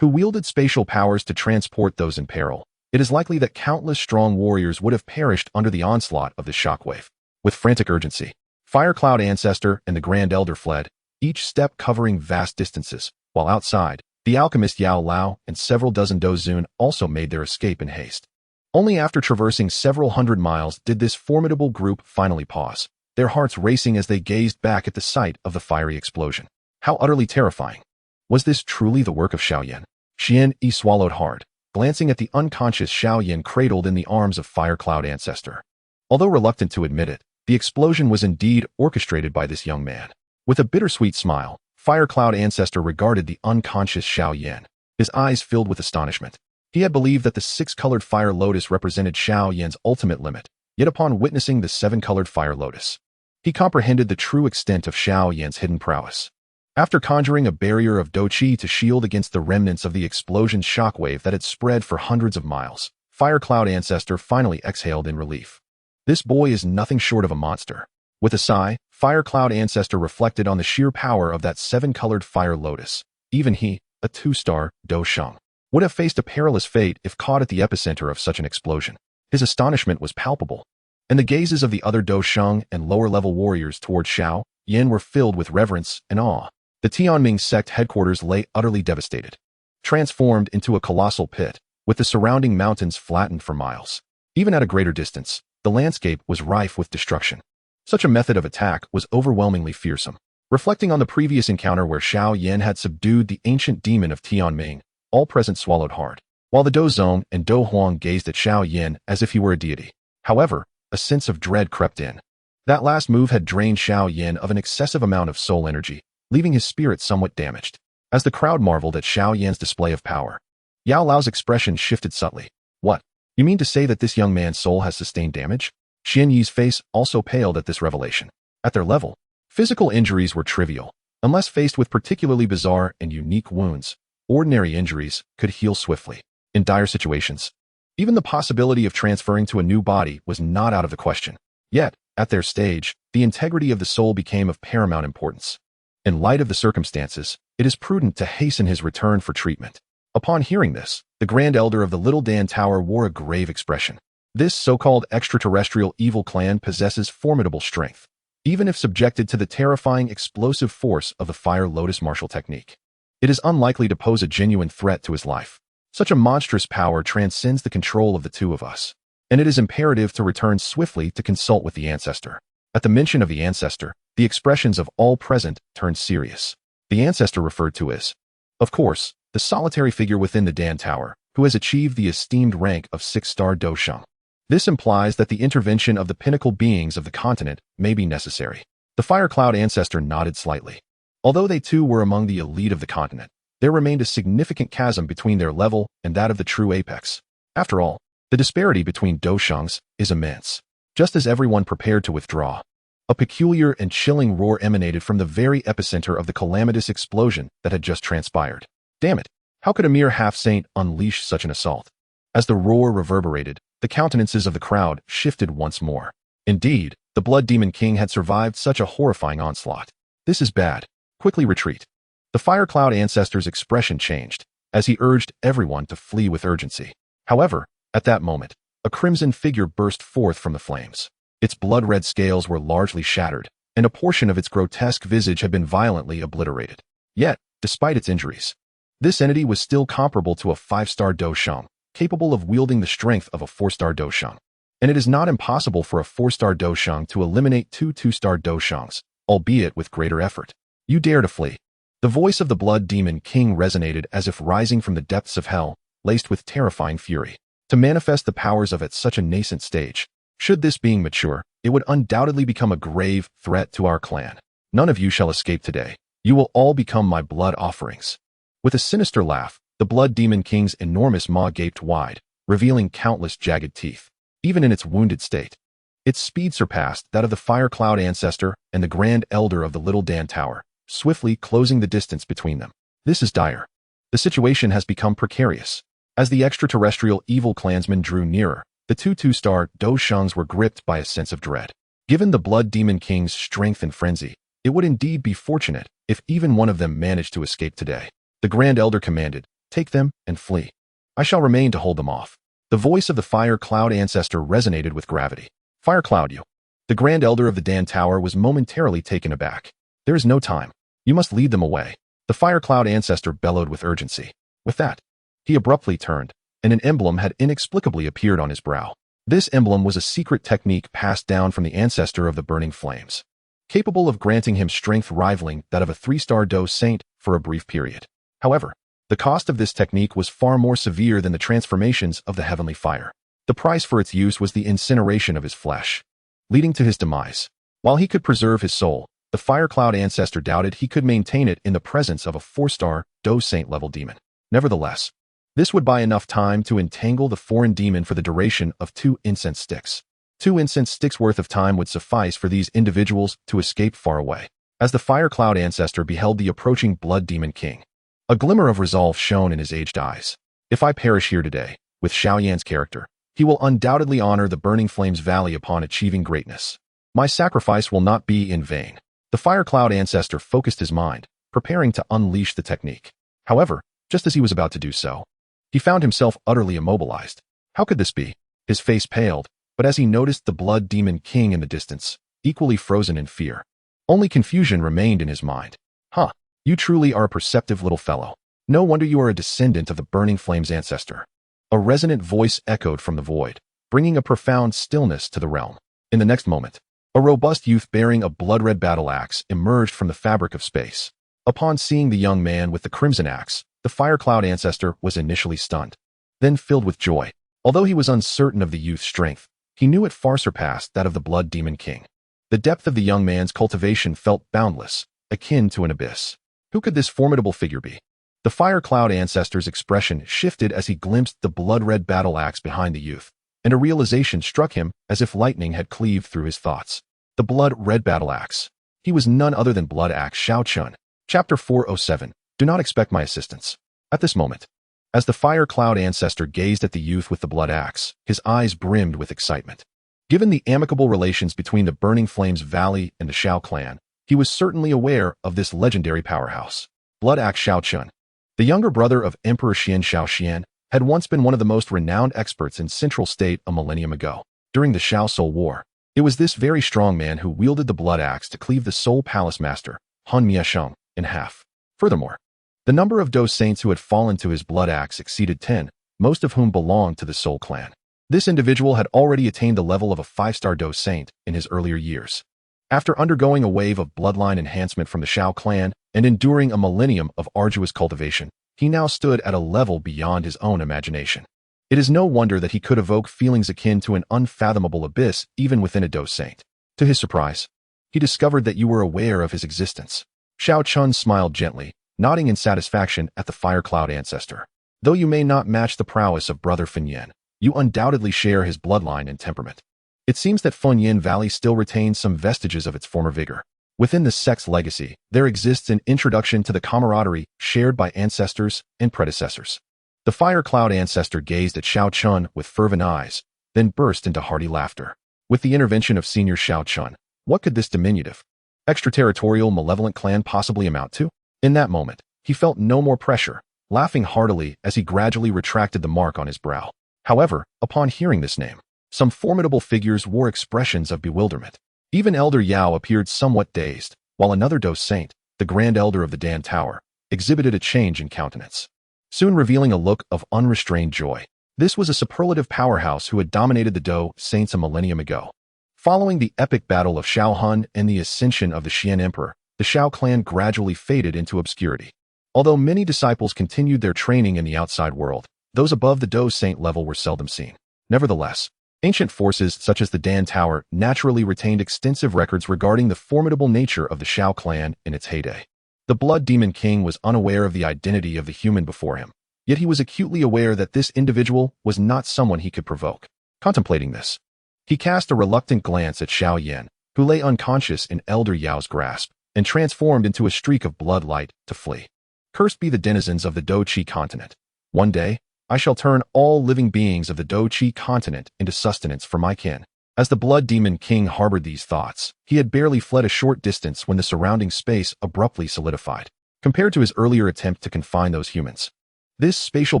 who wielded spatial powers to transport those in peril, it is likely that countless strong warriors would have perished under the onslaught of the shockwave. With frantic urgency, Fire Cloud Ancestor and the Grand Elder fled, each step covering vast distances, while outside, the alchemist Yao Lao and several dozen Dozun also made their escape in haste. Only after traversing several hundred miles did this formidable group finally pause, their hearts racing as they gazed back at the site of the fiery explosion. How utterly terrifying! Was this truly the work of Xiao Yan? Xian Yi swallowed hard, glancing at the unconscious Xiao Yan cradled in the arms of Fire Cloud Ancestor. Although reluctant to admit it, the explosion was indeed orchestrated by this young man. With a bittersweet smile, Fire Cloud Ancestor regarded the unconscious Xiao Yan, his eyes filled with astonishment. He had believed that the six-colored fire lotus represented Xiao Yan's ultimate limit, yet upon witnessing the seven-colored fire lotus, he comprehended the true extent of Xiao Yan's hidden prowess. After conjuring a barrier of Dou Qi to shield against the remnants of the explosion's shockwave that had spread for hundreds of miles, Fire Cloud Ancestor finally exhaled in relief. This boy is nothing short of a monster. With a sigh, Fire Cloud Ancestor reflected on the sheer power of that seven-colored fire lotus. Even he, a two-star Dou Sheng, would have faced a perilous fate if caught at the epicenter of such an explosion. His astonishment was palpable, and the gazes of the other Dou Sheng and lower-level warriors toward Xiao Yan were filled with reverence and awe. The Tianming sect headquarters lay utterly devastated, transformed into a colossal pit, with the surrounding mountains flattened for miles. Even at a greater distance, the landscape was rife with destruction. Such a method of attack was overwhelmingly fearsome. Reflecting on the previous encounter where Xiao Yan had subdued the ancient demon of Tianming, all present swallowed hard, while the Dou Zong and Dou Huang gazed at Xiao Yan as if he were a deity. However, a sense of dread crept in. That last move had drained Xiao Yan of an excessive amount of soul energy, leaving his spirit somewhat damaged. As the crowd marveled at Xiao Yan's display of power, Yao Lao's expression shifted subtly. What? You mean to say that this young man's soul has sustained damage? Xian Yi's face also paled at this revelation. At their level, physical injuries were trivial. Unless faced with particularly bizarre and unique wounds, ordinary injuries could heal swiftly. In dire situations, even the possibility of transferring to a new body was not out of the question. Yet, at their stage, the integrity of the soul became of paramount importance. In light of the circumstances, it is prudent to hasten his return for treatment. Upon hearing this, the Grand Elder of the Little Dan Tower wore a grave expression. This so-called extraterrestrial evil clan possesses formidable strength, even if subjected to the terrifying explosive force of the Fire Lotus martial technique. It is unlikely to pose a genuine threat to his life. Such a monstrous power transcends the control of the two of us, and it is imperative to return swiftly to consult with the Ancestor. At the mention of the Ancestor, the expressions of all present turned serious. The Ancestor referred to as, of course, the solitary figure within the Dan Tower, who has achieved the esteemed rank of 6-star Dou Sheng. This implies that the intervention of the pinnacle beings of the continent may be necessary. The Fire Cloud Ancestor nodded slightly. Although they too were among the elite of the continent, there remained a significant chasm between their level and that of the true apex. After all, the disparity between Dou Shengs is immense. Just as everyone prepared to withdraw, a peculiar and chilling roar emanated from the very epicenter of the calamitous explosion that had just transpired. Damn it! How could a mere half-saint unleash such an assault? As the roar reverberated, the countenances of the crowd shifted once more. Indeed, the Blood Demon King had survived such a horrifying onslaught. This is bad. Quickly retreat. The Fire Cloud Ancestor's expression changed, as he urged everyone to flee with urgency. However, at that moment, a crimson figure burst forth from the flames. Its blood-red scales were largely shattered, and a portion of its grotesque visage had been violently obliterated. Yet, despite its injuries, this entity was still comparable to a 5-star Dou Sheng, capable of wielding the strength of a 4-star Dou Sheng. And it is not impossible for a 4-star Dou Sheng to eliminate two 2-star Dou Shengs, albeit with greater effort. You dare to flee. The voice of the Blood Demon King resonated as if rising from the depths of hell, laced with terrifying fury. To manifest the powers of at such a nascent stage, should this being mature, it would undoubtedly become a grave threat to our clan. None of you shall escape today. You will all become my blood offerings. With a sinister laugh, the Blood Demon King's enormous maw gaped wide, revealing countless jagged teeth. Even in its wounded state, its speed surpassed that of the Fire Cloud Ancestor and the Grand Elder of the Little Dan Tower, swiftly closing the distance between them. This is dire. The situation has become precarious. As the extraterrestrial evil clansmen drew nearer, the two 2-star Dou Shengs were gripped by a sense of dread. Given the Blood Demon King's strength and frenzy, it would indeed be fortunate if even one of them managed to escape today. The Grand Elder commanded, "Take them and flee. I shall remain to hold them off." The voice of the Fire Cloud Ancestor resonated with gravity. "Fire Cloud, you." The Grand Elder of the Dan Tower was momentarily taken aback. "There is no time. You must lead them away." The Fire Cloud Ancestor bellowed with urgency. With that, he abruptly turned, and an emblem had inexplicably appeared on his brow. This emblem was a secret technique passed down from the ancestor of the burning flames, capable of granting him strength rivaling that of a 3-star Dou Saint for a brief period. However, the cost of this technique was far more severe than the transformations of the heavenly fire. The price for its use was the incineration of his flesh, leading to his demise. While he could preserve his soul, the Fire Cloud Ancestor doubted he could maintain it in the presence of a 4-star Dou Saint level demon. Nevertheless, this would buy enough time to entangle the foreign demon for the duration of 2 incense sticks. 2 incense sticks worth of time would suffice for these individuals to escape far away. As the Fire Cloud Ancestor beheld the approaching Blood Demon King, a glimmer of resolve shone in his aged eyes. "If I perish here today, with Xiao Yan's character, he will undoubtedly honor the Burning Flames Valley upon achieving greatness. My sacrifice will not be in vain." The Fire Cloud Ancestor focused his mind, preparing to unleash the technique. However, just as he was about to do so, he found himself utterly immobilized. How could this be? His face paled, but as he noticed the Blood Demon King in the distance, equally frozen in fear, only confusion remained in his mind. "Huh, you truly are a perceptive little fellow. No wonder you are a descendant of the Burning Flames ancestor." A resonant voice echoed from the void, bringing a profound stillness to the realm. In the next moment, a robust youth bearing a blood-red battle axe emerged from the fabric of space. Upon seeing the young man with the crimson axe, the Fire Cloud Ancestor was initially stunned, then filled with joy. Although he was uncertain of the youth's strength, he knew it far surpassed that of the Blood Demon King. The depth of the young man's cultivation felt boundless, akin to an abyss. Who could this formidable figure be? The Fire Cloud Ancestor's expression shifted as he glimpsed the blood-red battle axe behind the youth, and a realization struck him as if lightning had cleaved through his thoughts. The blood-red battle axe. He was none other than Blood Axe Xiao Chun. Chapter 407. Do not expect my assistance. At this moment, as the Fire Cloud Ancestor gazed at the youth with the blood axe, his eyes brimmed with excitement. Given the amicable relations between the Burning Flames Valley and the Xiao clan, he was certainly aware of this legendary powerhouse. Blood Axe Xiao Chun, the younger brother of Emperor Xian Xiaoxian, had once been one of the most renowned experts in Central State a millennium ago. During the Xiao Soul War, it was this very strong man who wielded the blood axe to cleave the Soul Palace Master, Han Miesheng, in half. Furthermore, the number of Dou Saints who had fallen to his blood axe exceeded 10, most of whom belonged to the Soul clan. This individual had already attained the level of a 5-star Dou Saint in his earlier years. After undergoing a wave of bloodline enhancement from the Xiao clan and enduring a millennium of arduous cultivation, he now stood at a level beyond his own imagination. It is no wonder that he could evoke feelings akin to an unfathomable abyss even within a Dou Saint. To his surprise, he discovered that you were aware of his existence. Xiao Chun smiled gently, nodding in satisfaction at the Fire Cloud Ancestor. Though you may not match the prowess of Brother Fenyan, you undoubtedly share his bloodline and temperament. It seems that Fenyan Valley still retains some vestiges of its former vigor. Within the sect's legacy, there exists an introduction to the camaraderie shared by ancestors and predecessors. The Fire Cloud Ancestor gazed at Xiao Chun with fervent eyes, then burst into hearty laughter. With the intervention of Senior Xiao Chun, what could this diminutive, extraterritorial malevolent clan possibly amount to? In that moment, he felt no more pressure, laughing heartily as he gradually retracted the mark on his brow. However, upon hearing this name, some formidable figures wore expressions of bewilderment. Even Elder Yao appeared somewhat dazed, while another Dou Saint, the Grand Elder of the Dan Tower, exhibited a change in countenance, soon revealing a look of unrestrained joy. This was a superlative powerhouse who had dominated the Dou Saints a millennium ago. Following the epic battle of Xiao Han and the ascension of the Xian Emperor, the Xiao clan gradually faded into obscurity. Although many disciples continued their training in the outside world, those above the Dou Saint level were seldom seen. Nevertheless, ancient forces such as the Dan Tower naturally retained extensive records regarding the formidable nature of the Xiao clan in its heyday. The Blood Demon King was unaware of the identity of the human before him, yet he was acutely aware that this individual was not someone he could provoke. Contemplating this, he cast a reluctant glance at Xiao Yan, who lay unconscious in Elder Yao's grasp, and transformed into a streak of blood light to flee. Cursed be the denizens of the Dou Qi continent. One day, I shall turn all living beings of the Dou Qi continent into sustenance for my kin. As the Blood Demon King harbored these thoughts, he had barely fled a short distance when the surrounding space abruptly solidified. Compared to his earlier attempt to confine those humans, this spatial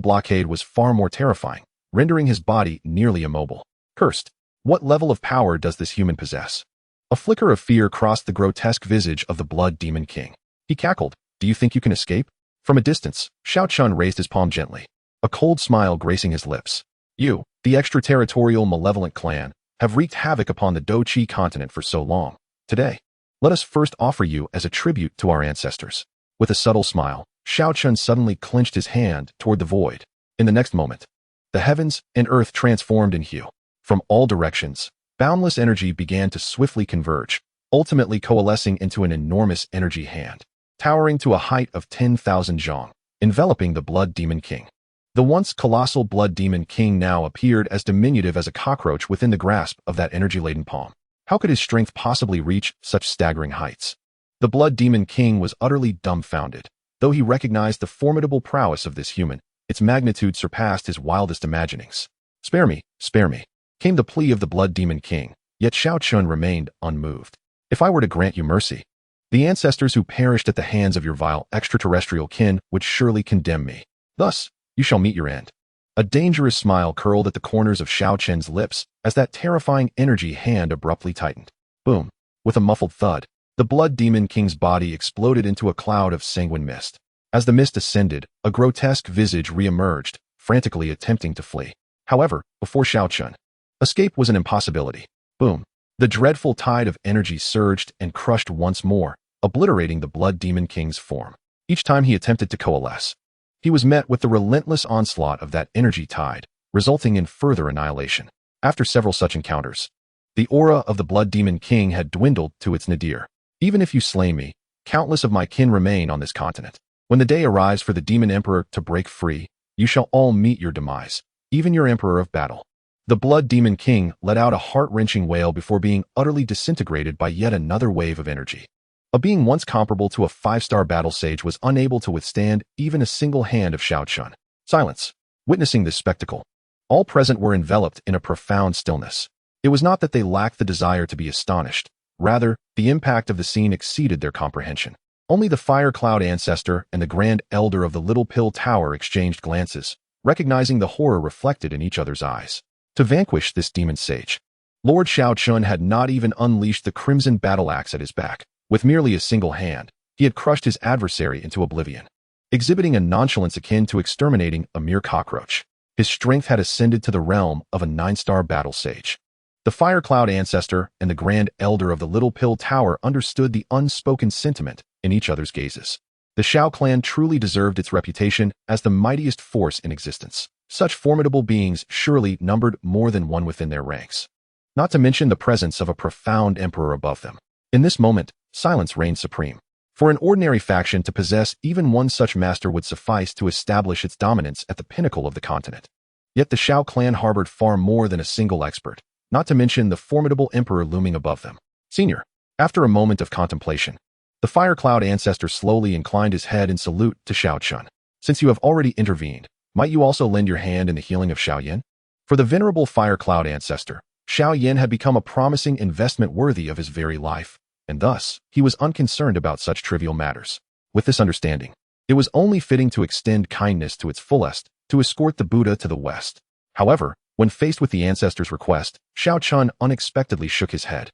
blockade was far more terrifying, rendering his body nearly immobile. Cursed! What level of power does this human possess? A flicker of fear crossed the grotesque visage of the Blood Demon King. He cackled. Do you think you can escape? From a distance, Xiao Chun raised his palm gently, a cold smile gracing his lips. You, the extraterritorial malevolent clan, have wreaked havoc upon the Dou Qi continent for so long. Today, let us first offer you as a tribute to our ancestors. With a subtle smile, Xiao Chun suddenly clenched his hand toward the void. In the next moment, the heavens and earth transformed in hue. From all directions, boundless energy began to swiftly converge, ultimately coalescing into an enormous energy hand, towering to a height of 10,000 zhong, enveloping the Blood Demon King. The once colossal Blood Demon King now appeared as diminutive as a cockroach within the grasp of that energy-laden palm. How could his strength possibly reach such staggering heights? The Blood Demon King was utterly dumbfounded. Though he recognized the formidable prowess of this human, its magnitude surpassed his wildest imaginings. Spare me, came the plea of the Blood Demon King, yet Xiao Chun remained unmoved. If I were to grant you mercy, the ancestors who perished at the hands of your vile extraterrestrial kin would surely condemn me. Thus, you shall meet your end. A dangerous smile curled at the corners of Xiao Chun's lips as that terrifying energy hand abruptly tightened. Boom! With a muffled thud, the Blood Demon King's body exploded into a cloud of sanguine mist. As the mist ascended, a grotesque visage re-emerged, frantically attempting to flee. However, before Xiao Chun, escape was an impossibility. Boom! The dreadful tide of energy surged and crushed once more, obliterating the Blood Demon King's form. Each time he attempted to coalesce, he was met with the relentless onslaught of that energy tide, resulting in further annihilation. After several such encounters, the aura of the Blood Demon King had dwindled to its nadir. Even if you slay me, countless of my kin remain on this continent. When the day arrives for the Demon Emperor to break free, you shall all meet your demise, even your Emperor of Battle. The Blood Demon King let out a heart-wrenching wail before being utterly disintegrated by yet another wave of energy. A being once comparable to a 5-star battle sage was unable to withstand even a single hand of Xiao Chun. Silence. Witnessing this spectacle, all present were enveloped in a profound stillness. It was not that they lacked the desire to be astonished. Rather, the impact of the scene exceeded their comprehension. Only the Fire Cloud Ancestor and the Grand Elder of the Little Pill Tower exchanged glances, recognizing the horror reflected in each other's eyes. To vanquish this demon sage, Lord Xiao Chun had not even unleashed the crimson battle axe at his back. With merely a single hand, he had crushed his adversary into oblivion. Exhibiting a nonchalance akin to exterminating a mere cockroach, his strength had ascended to the realm of a 9-star battle sage. The Fire Cloud Ancestor and the Grand Elder of the Little Pill Tower understood the unspoken sentiment in each other's gazes. The Xiao clan truly deserved its reputation as the mightiest force in existence. Such formidable beings surely numbered more than one within their ranks. Not to mention the presence of a profound emperor above them. In this moment, silence reigned supreme. For an ordinary faction to possess even one such master would suffice to establish its dominance at the pinnacle of the continent. Yet the Xiao clan harbored far more than a single expert, not to mention the formidable emperor looming above them. Senior. After a moment of contemplation, the Fire Cloud Ancestor slowly inclined his head in salute to Xiao Chun. Since you have already intervened, might you also lend your hand in the healing of Xiao Yan? For the venerable Fire Cloud Ancestor, Xiao Yan had become a promising investment worthy of his very life, and thus, he was unconcerned about such trivial matters. With this understanding, it was only fitting to extend kindness to its fullest, to escort the Buddha to the west. However, when faced with the ancestor's request, Xiao Chun unexpectedly shook his head.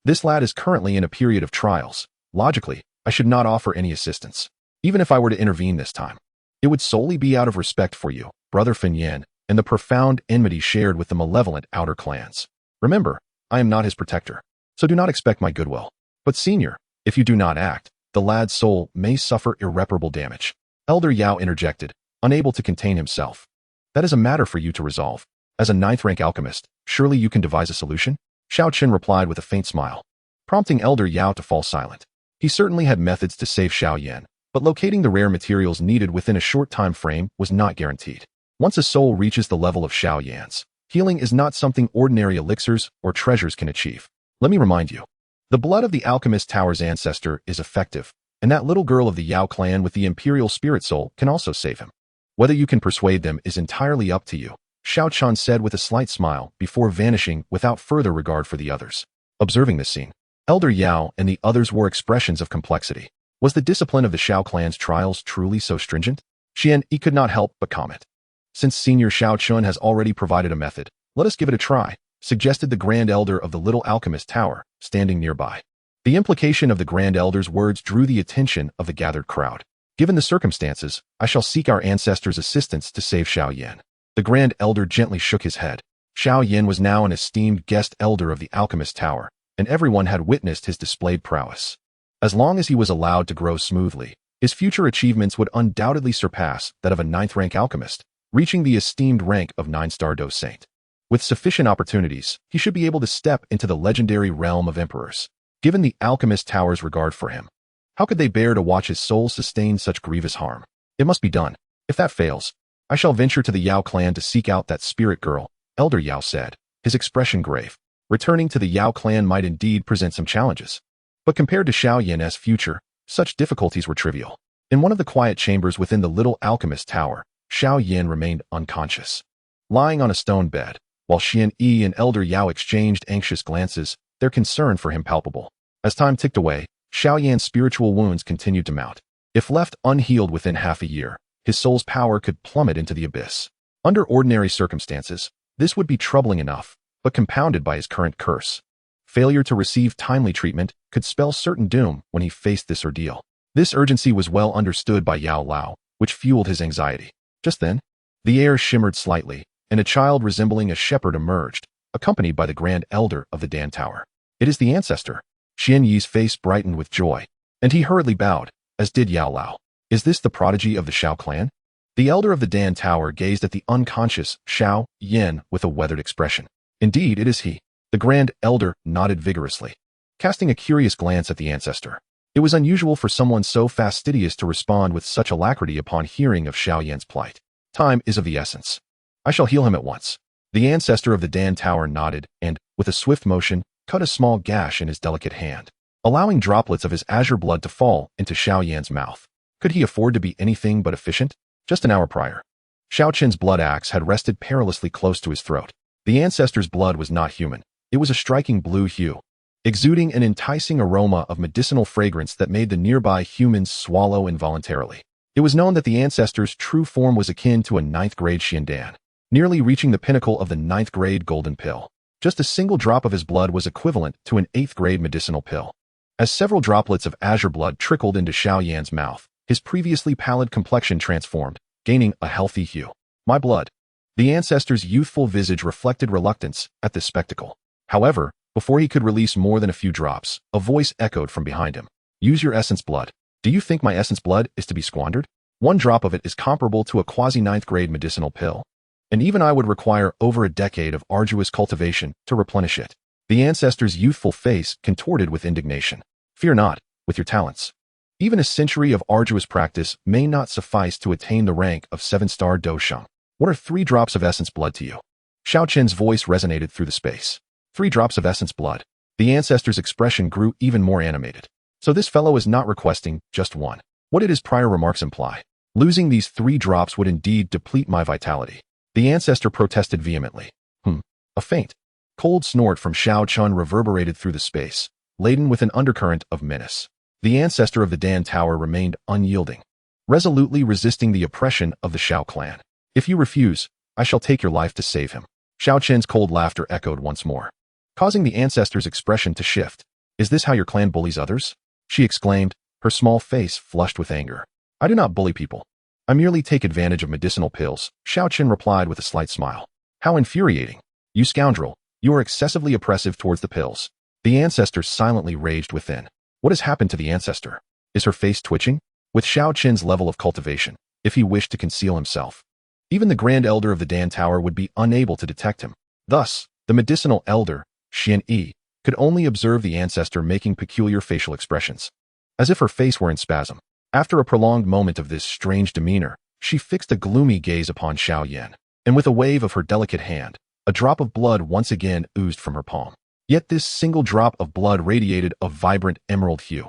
This lad is currently in a period of trials. Logically, I should not offer any assistance. Even if I were to intervene this time, it would solely be out of respect for you, Brother Fin Yan, and the profound enmity shared with the malevolent outer clans. Remember, I am not his protector, so do not expect my goodwill. But senior, if you do not act, the lad's soul may suffer irreparable damage. Elder Yao interjected, unable to contain himself. That is a matter for you to resolve. As a 9th-rank alchemist, surely you can devise a solution? Xiao Chun replied with a faint smile, prompting Elder Yao to fall silent. He certainly had methods to save Xiao Yan, but locating the rare materials needed within a short time frame was not guaranteed. Once a soul reaches the level of Xiao Yan's, healing is not something ordinary elixirs or treasures can achieve. Let me remind you, the blood of the Alchemist Tower's ancestor is effective, and that little girl of the Yao clan with the Imperial Spirit Soul can also save him. Whether you can persuade them is entirely up to you. Xiao Yan said with a slight smile before vanishing without further regard for the others. Observing this scene, Elder Yao and the others wore expressions of complexity. Was the discipline of the Xiao clan's trials truly so stringent? Xian Yi could not help but comment. Since Senior Xiao Chun has already provided a method, let us give it a try, suggested the Grand Elder of the Little Alchemist Tower, standing nearby. The implication of the Grand Elder's words drew the attention of the gathered crowd. Given the circumstances, I shall seek our ancestors' assistance to save Xiao Yan. The Grand Elder gently shook his head. Xiao Yan was now an esteemed guest elder of the Alchemist Tower, and everyone had witnessed his displayed prowess. As long as he was allowed to grow smoothly, his future achievements would undoubtedly surpass that of a 9th-rank alchemist, reaching the esteemed rank of 9-star Dou Saint. With sufficient opportunities, he should be able to step into the legendary realm of emperors. Given the Alchemist Tower's regard for him, how could they bear to watch his soul sustain such grievous harm? It must be done. If that fails, I shall venture to the Yao clan to seek out that spirit girl, Elder Yao said, his expression grave. Returning to the Yao clan might indeed present some challenges. But compared to Xiao Yan's future, such difficulties were trivial. In one of the quiet chambers within the Little Alchemist Tower, Xiao Yan remained unconscious. Lying on a stone bed, while Xian Yi and Elder Yao exchanged anxious glances, their concern for him palpable. As time ticked away, Xiao Yan's spiritual wounds continued to mount. If left unhealed within half a year, his soul's power could plummet into the abyss. Under ordinary circumstances, this would be troubling enough, but compounded by his current curse. Failure to receive timely treatment could spell certain doom when he faced this ordeal. This urgency was well understood by Yao Lao, which fueled his anxiety. Just then, the air shimmered slightly, and a child resembling a shepherd emerged, accompanied by the Grand Elder of the Dan Tower. It is the ancestor. Xian Yi's face brightened with joy, and he hurriedly bowed, as did Yao Lao. Is this the prodigy of the Xiao clan? The Elder of the Dan Tower gazed at the unconscious Xiao Yan with a weathered expression. Indeed, it is he. The Grand Elder nodded vigorously, casting a curious glance at the ancestor. It was unusual for someone so fastidious to respond with such alacrity upon hearing of Xiao Yan's plight. Time is of the essence. I shall heal him at once. The ancestor of the Dan Tower nodded and, with a swift motion, cut a small gash in his delicate hand, allowing droplets of his azure blood to fall into Xiao Yan's mouth. Could he afford to be anything but efficient? Just an hour prior, Xiao Qin's blood axe had rested perilously close to his throat. The ancestor's blood was not human. It was a striking blue hue, exuding an enticing aroma of medicinal fragrance that made the nearby humans swallow involuntarily. It was known that the ancestor's true form was akin to a 9th-grade Xiandan, nearly reaching the pinnacle of the 9th-grade golden pill. Just a single drop of his blood was equivalent to an 8th-grade medicinal pill. As several droplets of azure blood trickled into Xiao Yan's mouth, his previously pallid complexion transformed, gaining a healthy hue. My blood. The ancestor's youthful visage reflected reluctance at this spectacle. However, before he could release more than a few drops, a voice echoed from behind him. Use your essence blood. Do you think my essence blood is to be squandered? One drop of it is comparable to a quasi-9th-grade medicinal pill, and even I would require over a decade of arduous cultivation to replenish it. The ancestor's youthful face contorted with indignation. Fear not, with your talents. Even a century of arduous practice may not suffice to attain the rank of 7-star Dou Sheng. What are 3 drops of essence blood to you? Xiao Qin's voice resonated through the space. 3 drops of essence blood. The ancestor's expression grew even more animated. So this fellow is not requesting just one. What did his prior remarks imply? Losing these 3 drops would indeed deplete my vitality. The ancestor protested vehemently. A faint, cold snort from Xiao Chun reverberated through the space, laden with an undercurrent of menace. The ancestor of the Dan Tower remained unyielding, resolutely resisting the oppression of the Xiao clan. If you refuse, I shall take your life to save him. Xiao Qin's cold laughter echoed once more, causing the ancestor's expression to shift. Is this how your clan bullies others? She exclaimed, her small face flushed with anger. I do not bully people. I merely take advantage of medicinal pills, Xiao Qin replied with a slight smile. How infuriating. You scoundrel, you are excessively oppressive towards the pills. The ancestor silently raged within. What has happened to the ancestor? Is her face twitching? With Xiao Qin's level of cultivation, if he wished to conceal himself, even the Grand Elder of the Dan Tower would be unable to detect him. Thus, the medicinal elder, Xian Yi, could only observe the ancestor making peculiar facial expressions, as if her face were in spasm. After a prolonged moment of this strange demeanor, she fixed a gloomy gaze upon Xiao Yan, and with a wave of her delicate hand, a drop of blood once again oozed from her palm. Yet this single drop of blood radiated a vibrant emerald hue,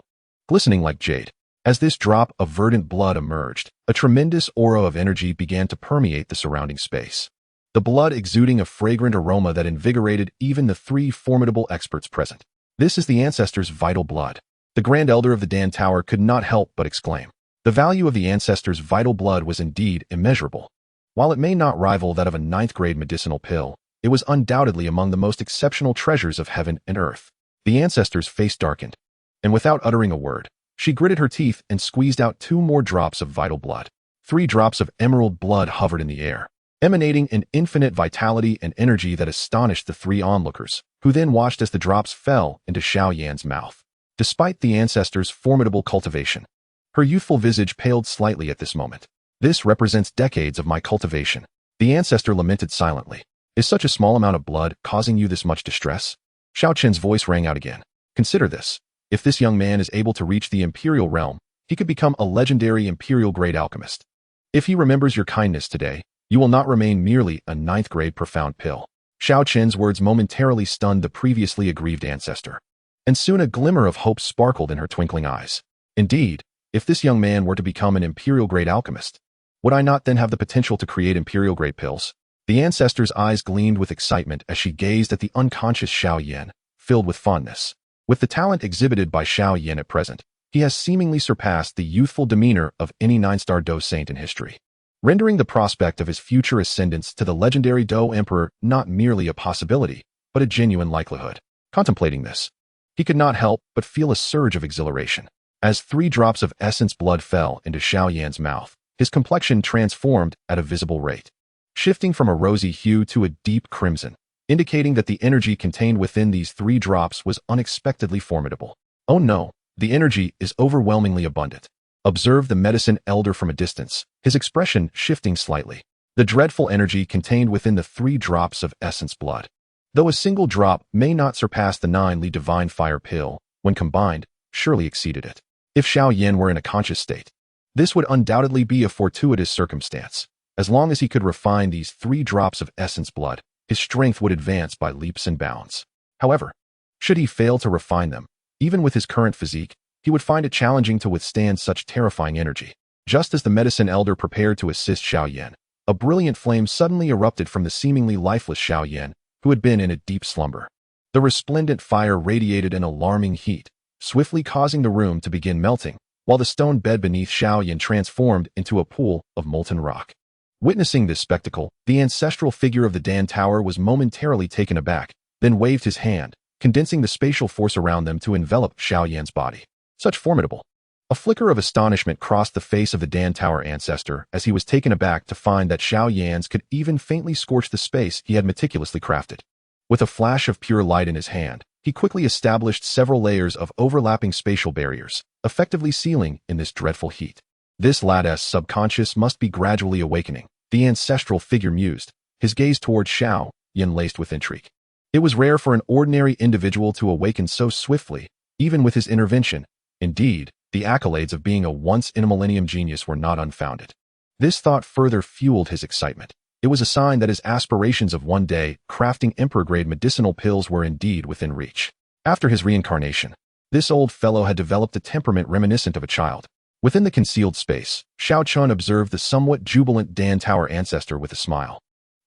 glistening like jade. As this drop of verdant blood emerged, a tremendous aura of energy began to permeate the surrounding space. the blood exuding a fragrant aroma that invigorated even the three formidable experts present. This is the ancestor's vital blood. The Grand Elder of the Dan Tower could not help but exclaim. The value of the ancestor's vital blood was indeed immeasurable. While it may not rival that of a ninth-grade medicinal pill, it was undoubtedly among the most exceptional treasures of heaven and earth. The ancestor's face darkened, and without uttering a word, she gritted her teeth and squeezed out 2 more drops of vital blood. 3 drops of emerald blood hovered in the air, emanating an infinite vitality and energy that astonished the 3 onlookers, who then watched as the drops fell into Xiao Yan's mouth. Despite the ancestor's formidable cultivation, her youthful visage paled slightly at this moment. This represents decades of my cultivation. The ancestor lamented silently. Is such a small amount of blood causing you this much distress? Xiao Qin's voice rang out again. Consider this. If this young man is able to reach the imperial realm, he could become a legendary imperial-grade alchemist. If he remembers your kindness today, you will not remain merely a 9th-grade profound pill. Xiao Qin's words momentarily stunned the previously aggrieved ancestor, and soon a glimmer of hope sparkled in her twinkling eyes. Indeed, if this young man were to become an imperial-grade alchemist, would I not then have the potential to create imperial-grade pills? The ancestor's eyes gleamed with excitement as she gazed at the unconscious Xiao Yan, filled with fondness. With the talent exhibited by Xiao Yan at present, he has seemingly surpassed the youthful demeanor of any 9-star Dou saint in history, rendering the prospect of his future ascendance to the legendary Dou Emperor not merely a possibility, but a genuine likelihood. Contemplating this, he could not help but feel a surge of exhilaration. As 3 drops of essence blood fell into Xiao Yan's mouth, his complexion transformed at a visible rate, shifting from a rosy hue to a deep crimson, indicating that the energy contained within these 3 drops was unexpectedly formidable. Oh no, the energy is overwhelmingly abundant. Observed the medicine elder from a distance, his expression shifting slightly. The dreadful energy contained within the 3 drops of essence blood, though a single drop may not surpass the 9-li divine fire pill, when combined, surely exceeded it. If Xiao Yan were in a conscious state, this would undoubtedly be a fortuitous circumstance. As long as he could refine these 3 drops of essence blood, his strength would advance by leaps and bounds. However, should he fail to refine them, even with his current physique, he would find it challenging to withstand such terrifying energy. Just as the medicine elder prepared to assist Xiao Yan, a brilliant flame suddenly erupted from the seemingly lifeless Xiao Yan, who had been in a deep slumber. The resplendent fire radiated an alarming heat, swiftly causing the room to begin melting, while the stone bed beneath Xiao Yan transformed into a pool of molten rock. Witnessing this spectacle, the ancestral figure of the Dan Tower was momentarily taken aback, then waved his hand, condensing the spatial force around them to envelop Xiao Yan's body. Such formidable. A flicker of astonishment crossed the face of the Dan Tower ancestor as he was taken aback to find that Xiao Yan's could even faintly scorch the space he had meticulously crafted. With a flash of pure light in his hand, he quickly established several layers of overlapping spatial barriers, effectively sealing in this dreadful heat. This lad's subconscious must be gradually awakening, the ancestral figure mused, his gaze toward Xiao Yan laced with intrigue. It was rare for an ordinary individual to awaken so swiftly, even with his intervention. Indeed, the accolades of being a once-in-a-millennium genius were not unfounded. This thought further fueled his excitement. It was a sign that his aspirations of one day crafting emperor-grade medicinal pills were indeed within reach. After his reincarnation, this old fellow had developed a temperament reminiscent of a child. Within the concealed space, Xiao Chun observed the somewhat jubilant Dan Tower ancestor with a smile,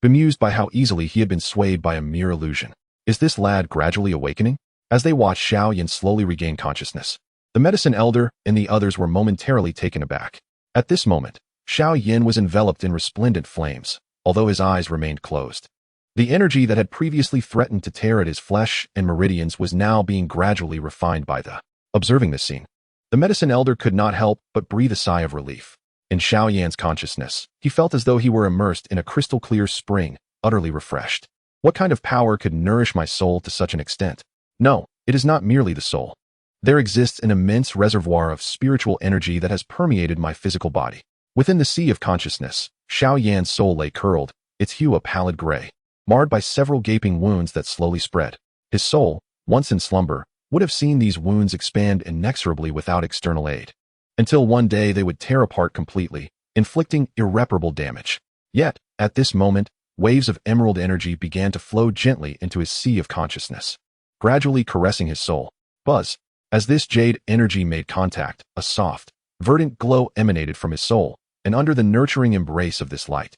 bemused by how easily he had been swayed by a mere illusion. Is this lad gradually awakening? As they watched Xiao Yan slowly regain consciousness, the medicine elder and the others were momentarily taken aback. At this moment, Xiao Yan was enveloped in resplendent flames, although his eyes remained closed. The energy that had previously threatened to tear at his flesh and meridians was now being gradually refined by the. Observing this scene, the medicine elder could not help but breathe a sigh of relief. In Xiao Yan's consciousness, he felt as though he were immersed in a crystal-clear spring, utterly refreshed. What kind of power could nourish my soul to such an extent? No, it is not merely the soul. There exists an immense reservoir of spiritual energy that has permeated my physical body. Within the sea of consciousness, Xiao Yan's soul lay curled, its hue a pallid gray, marred by several gaping wounds that slowly spread. His soul, once in slumber, would have seen these wounds expand inexorably without external aid, until one day they would tear apart completely, inflicting irreparable damage. Yet, at this moment, waves of emerald energy began to flow gently into his sea of consciousness, gradually caressing his soul. Buzz. As this jade energy made contact, a soft, verdant glow emanated from his soul, and under the nurturing embrace of this light,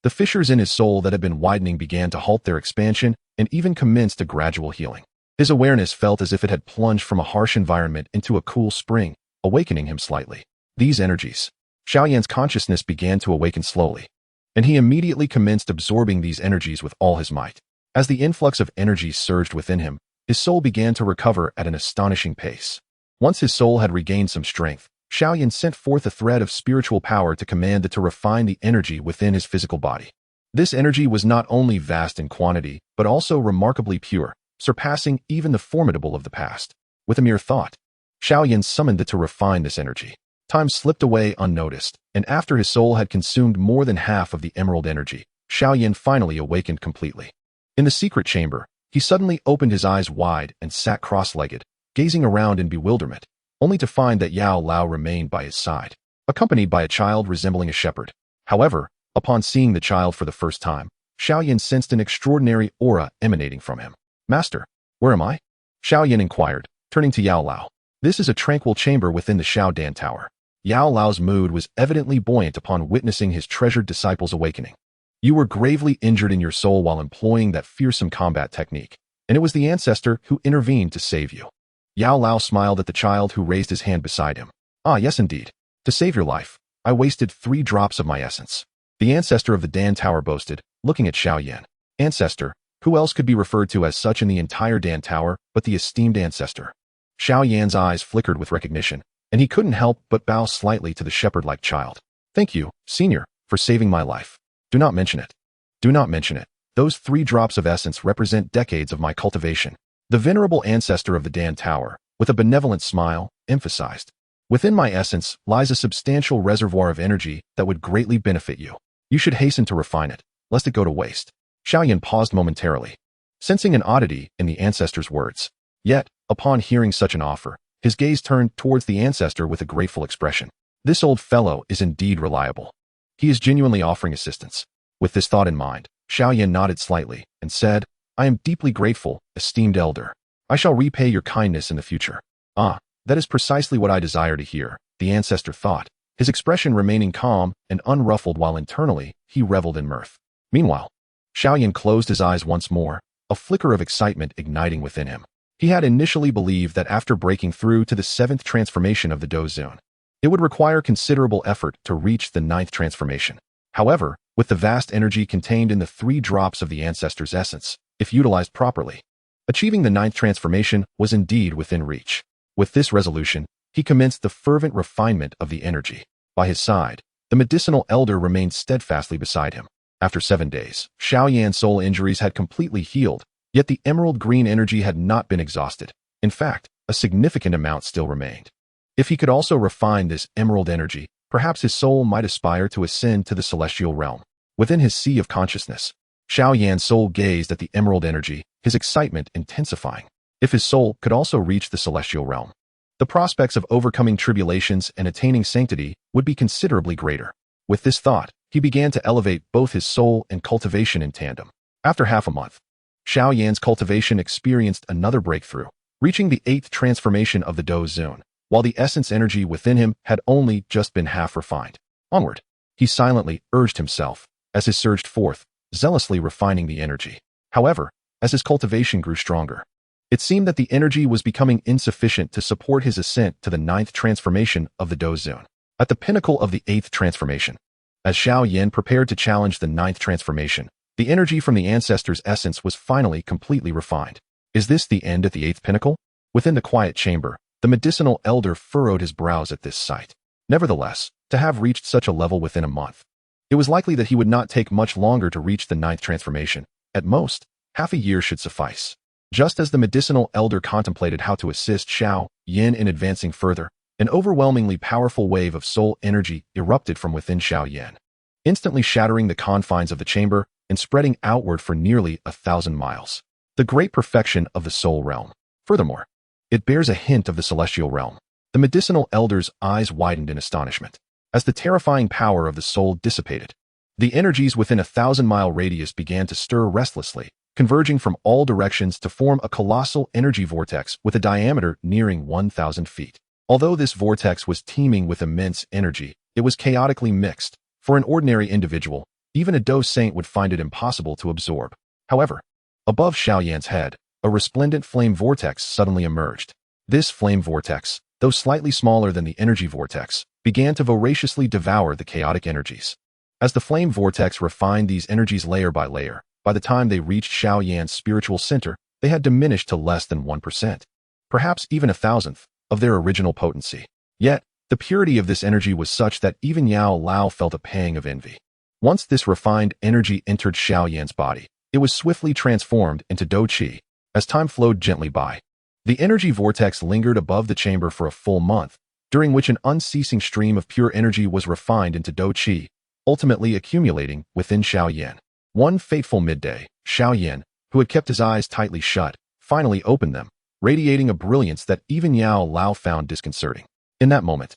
The fissures in his soul that had been widening began to halt their expansion and even commenced a gradual healing. His awareness felt as if it had plunged from a harsh environment into a cool spring, awakening him slightly. These energies. Xiao Yan's consciousness began to awaken slowly, and he immediately commenced absorbing these energies with all his might. As the influx of energy surged within him, his soul began to recover at an astonishing pace. Once his soul had regained some strength, Xiao Yan sent forth a thread of spiritual power to command it to refine the energy within his physical body. This energy was not only vast in quantity, but also remarkably pure, surpassing even the formidable of the past. With a mere thought, Xiao Yan summoned it to refine this energy. Time slipped away unnoticed, and after his soul had consumed more than half of the emerald energy, Xiao Yan finally awakened completely. In the secret chamber, he suddenly opened his eyes wide and sat cross-legged, gazing around in bewilderment, only to find that Yao Lao remained by his side, accompanied by a child resembling a shepherd. However, upon seeing the child for the first time, Xiao Yan sensed an extraordinary aura emanating from him. "Master, where am I?" Xiao Yan inquired, turning to Yao Lao. "This is a tranquil chamber within the Xiao Dan Tower." Yao Lao's mood was evidently buoyant upon witnessing his treasured disciple's awakening. "You were gravely injured in your soul while employing that fearsome combat technique, and it was the ancestor who intervened to save you." Yao Lao smiled at the child who raised his hand beside him. "Ah, yes indeed. To save your life, I wasted 3 drops of my essence," the ancestor of the Dan Tower boasted, looking at Xiao Yan. "Ancestor? Who else could be referred to as such in the entire Dan Tower but the esteemed ancestor?" Xiao Yan's eyes flickered with recognition, and he couldn't help but bow slightly to the shepherd-like child. "Thank you, senior, for saving my life. Do not mention it. Do not mention it. Those 3 drops of essence represent decades of my cultivation." The venerable ancestor of the Dan Tower, with a benevolent smile, emphasized, "Within my essence lies a substantial reservoir of energy that would greatly benefit you. You should hasten to refine it, lest it go to waste." Xiao Yan paused momentarily, sensing an oddity in the ancestor's words. Yet, upon hearing such an offer, his gaze turned towards the ancestor with a grateful expression. This old fellow is indeed reliable. He is genuinely offering assistance. With this thought in mind, Xiao Yan nodded slightly and said, "I am deeply grateful, esteemed elder. I shall repay your kindness in the future." "Ah, that is precisely what I desire to hear," the ancestor thought, his expression remaining calm and unruffled while internally he reveled in mirth. Meanwhile, Xiao Yan closed his eyes once more, a flicker of excitement igniting within him. He had initially believed that after breaking through to the 7th transformation of the Dou Zone, it would require considerable effort to reach the 9th transformation. However, with the vast energy contained in the 3 drops of the ancestor's essence, if utilized properly, achieving the 9th transformation was indeed within reach. With this resolution, he commenced the fervent refinement of the energy. By his side, the medicinal elder remained steadfastly beside him. After 7 days, Xiao Yan's soul injuries had completely healed, yet the emerald green energy had not been exhausted. In fact, a significant amount still remained. If he could also refine this emerald energy, perhaps his soul might aspire to ascend to the celestial realm. Within his sea of consciousness, Xiao Yan's soul gazed at the emerald energy, his excitement intensifying. If his soul could also reach the celestial realm, the prospects of overcoming tribulations and attaining sanctity would be considerably greater. With this thought, he began to elevate both his soul and cultivation in tandem. After half a month, Xiao Yan's cultivation experienced another breakthrough, reaching the 8th transformation of the Dou Zone, while the essence energy within him had only just been half refined. Onward, he silently urged himself, as he surged forth, zealously refining the energy. However, as his cultivation grew stronger, it seemed that the energy was becoming insufficient to support his ascent to the 9th transformation of the Dou Zone. At the pinnacle of the 8th transformation, as Xiao Yan prepared to challenge the 9th transformation, the energy from the ancestor's essence was finally completely refined. Is this the end at the 8th pinnacle? Within the quiet chamber, the medicinal elder furrowed his brows at this sight. Nevertheless, to have reached such a level within a month, it was likely that he would not take much longer to reach the 9th transformation. At most, half a year should suffice. Just as the medicinal elder contemplated how to assist Xiao Yan in advancing further, an overwhelmingly powerful wave of soul energy erupted from within Xiao Yan, instantly shattering the confines of the chamber and spreading outward for nearly 1,000 miles. The great perfection of the soul realm. Furthermore, it bears a hint of the celestial realm. The medicinal elder's eyes widened in astonishment. As the terrifying power of the soul dissipated, the energies within a 1,000-mile radius began to stir restlessly, converging from all directions to form a colossal energy vortex with a diameter nearing 1,000 feet. Although this vortex was teeming with immense energy, it was chaotically mixed. For an ordinary individual, Even a Dou Saint would find it impossible to absorb. However, above Xiao Yan's head, a resplendent flame vortex suddenly emerged. This flame vortex, though slightly smaller than the energy vortex, began to voraciously devour the chaotic energies. As the flame vortex refined these energies layer by layer, by the time they reached Xiao Yan's spiritual center, they had diminished to less than 1%, perhaps even 1,000th, of their original potency. Yet, the purity of this energy was such that even Yao Lao felt a pang of envy. Once this refined energy entered Xiao Yan's body, it was swiftly transformed into Dou Qi. As time flowed gently by, the energy vortex lingered above the chamber for a full month, during which an unceasing stream of pure energy was refined into Dou Qi, ultimately accumulating within Xiao Yan. One fateful midday, Xiao Yan, who had kept his eyes tightly shut, finally opened them, radiating a brilliance that even Yao Lao found disconcerting. In that moment,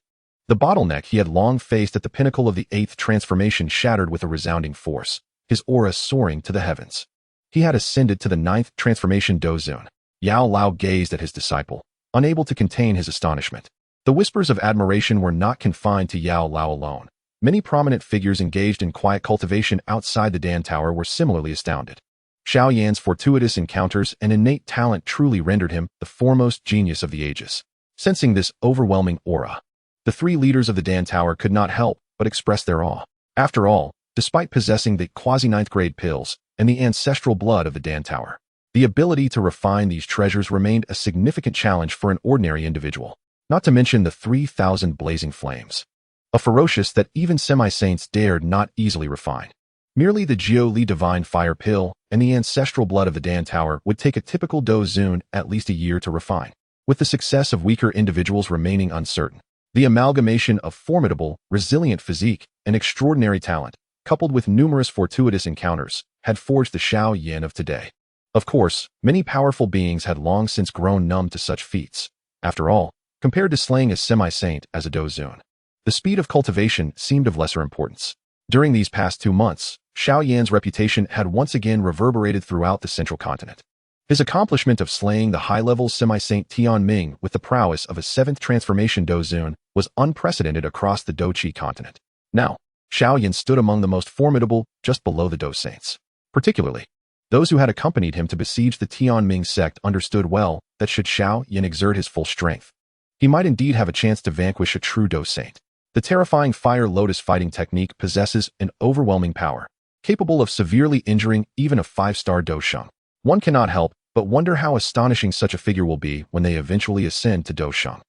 the bottleneck he had long faced at the pinnacle of the 8th transformation shattered with a resounding force, his aura soaring to the heavens. He had ascended to the 9th transformation Dou Zun. Yao Lao gazed at his disciple, unable to contain his astonishment. The whispers of admiration were not confined to Yao Lao alone. Many prominent figures engaged in quiet cultivation outside the Dan Tower were similarly astounded. Xiao Yan's fortuitous encounters and innate talent truly rendered him the foremost genius of the ages. Sensing this overwhelming aura, the three leaders of the Dan Tower could not help but express their awe. After all, despite possessing the quasi-9th grade pills and the ancestral blood of the Dan Tower, the ability to refine these treasures remained a significant challenge for an ordinary individual, not to mention the 3,000 blazing flames. A ferocious that even semi-saints dared not easily refine. Merely the Jiu Li Divine Fire Pill and the ancestral blood of the Dan Tower would take a typical Dou Zun at least a year to refine. With the success of weaker individuals remaining uncertain, the amalgamation of formidable, resilient physique and extraordinary talent, coupled with numerous fortuitous encounters, had forged the Xiao Yan of today. Of course, many powerful beings had long since grown numb to such feats. After all, compared to slaying a semi-saint as a Dou Zun, the speed of cultivation seemed of lesser importance. During these past 2 months, Xiao Yan's reputation had once again reverberated throughout the central continent. His accomplishment of slaying the high-level semi-saint Tian Ming with the prowess of a 7th transformation Dou Zun was unprecedented across the Dou Qi continent. Now, Xiao Yan stood among the most formidable just below the Dou Saints. Particularly, those who had accompanied him to besiege the Tian Ming sect understood well that should Xiao Yan exert his full strength, he might indeed have a chance to vanquish a true Dou Saint. The terrifying Fire Lotus fighting technique possesses an overwhelming power, capable of severely injuring even a 5-star Dou Sheng. One cannot help but wonder how astonishing such a figure will be when they eventually ascend to Dou Sheng.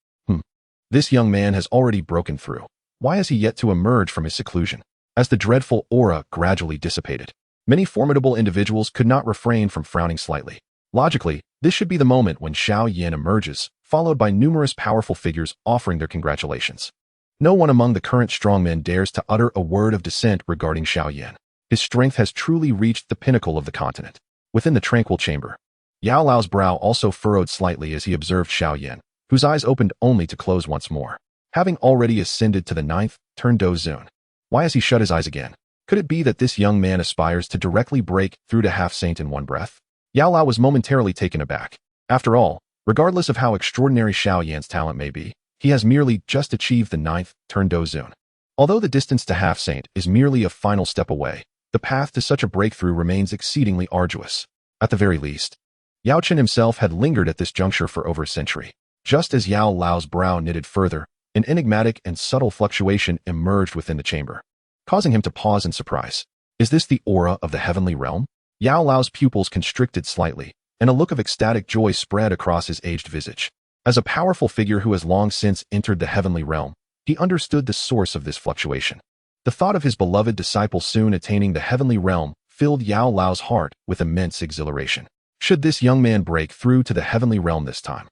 This young man has already broken through. Why has he yet to emerge from his seclusion? As the dreadful aura gradually dissipated, many formidable individuals could not refrain from frowning slightly. Logically, this should be the moment when Xiao Yan emerges, followed by numerous powerful figures offering their congratulations. No one among the current strongmen dares to utter a word of dissent regarding Xiao Yan. His strength has truly reached the pinnacle of the continent. Within the tranquil chamber, Yao Lao's brow also furrowed slightly as he observed Xiao Yan, whose eyes opened only to close once more. Having already ascended to the 9th, turned Dou Zun, why has he shut his eyes again? Could it be that this young man aspires to directly break through to half-saint in one breath? Yao Lao was momentarily taken aback. After all, regardless of how extraordinary Xiao Yan's talent may be, he has merely just achieved the 9th, turned Dou Zun. Although the distance to half-saint is merely a final step away, the path to such a breakthrough remains exceedingly arduous. At the very least, Yao Chen himself had lingered at this juncture for over a century. Just as Yao Lao's brow knitted further, an enigmatic and subtle fluctuation emerged within the chamber, causing him to pause in surprise. Is this the aura of the heavenly realm? Yao Lao's pupils constricted slightly, and a look of ecstatic joy spread across his aged visage. As a powerful figure who has long since entered the heavenly realm, he understood the source of this fluctuation. The thought of his beloved disciple soon attaining the heavenly realm filled Yao Lao's heart with immense exhilaration. Should this young man break through to the heavenly realm this time,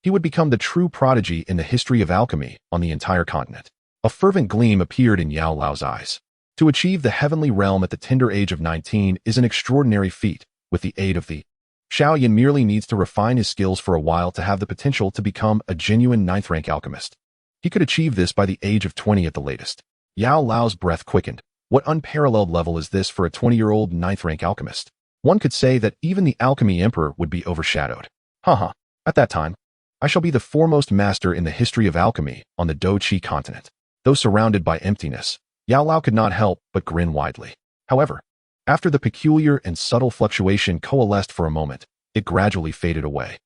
he would become the true prodigy in the history of alchemy on the entire continent. A fervent gleam appeared in Yao Lao's eyes. To achieve the heavenly realm at the tender age of 19 is an extraordinary feat. With the aid of the Xiao Yan merely needs to refine his skills for a while to have the potential to become a genuine 9th rank alchemist. He could achieve this by the age of 20 at the latest. Yao Lao's breath quickened. What unparalleled level is this for a 20-year-old 9th rank alchemist? One could say that even the Alchemy Emperor would be overshadowed. At that time, I shall be the foremost master in the history of alchemy on the Dou Qi continent. Though surrounded by emptiness, Yao Lao could not help but grin widely. However, after the peculiar and subtle fluctuation coalesced for a moment, it gradually faded away.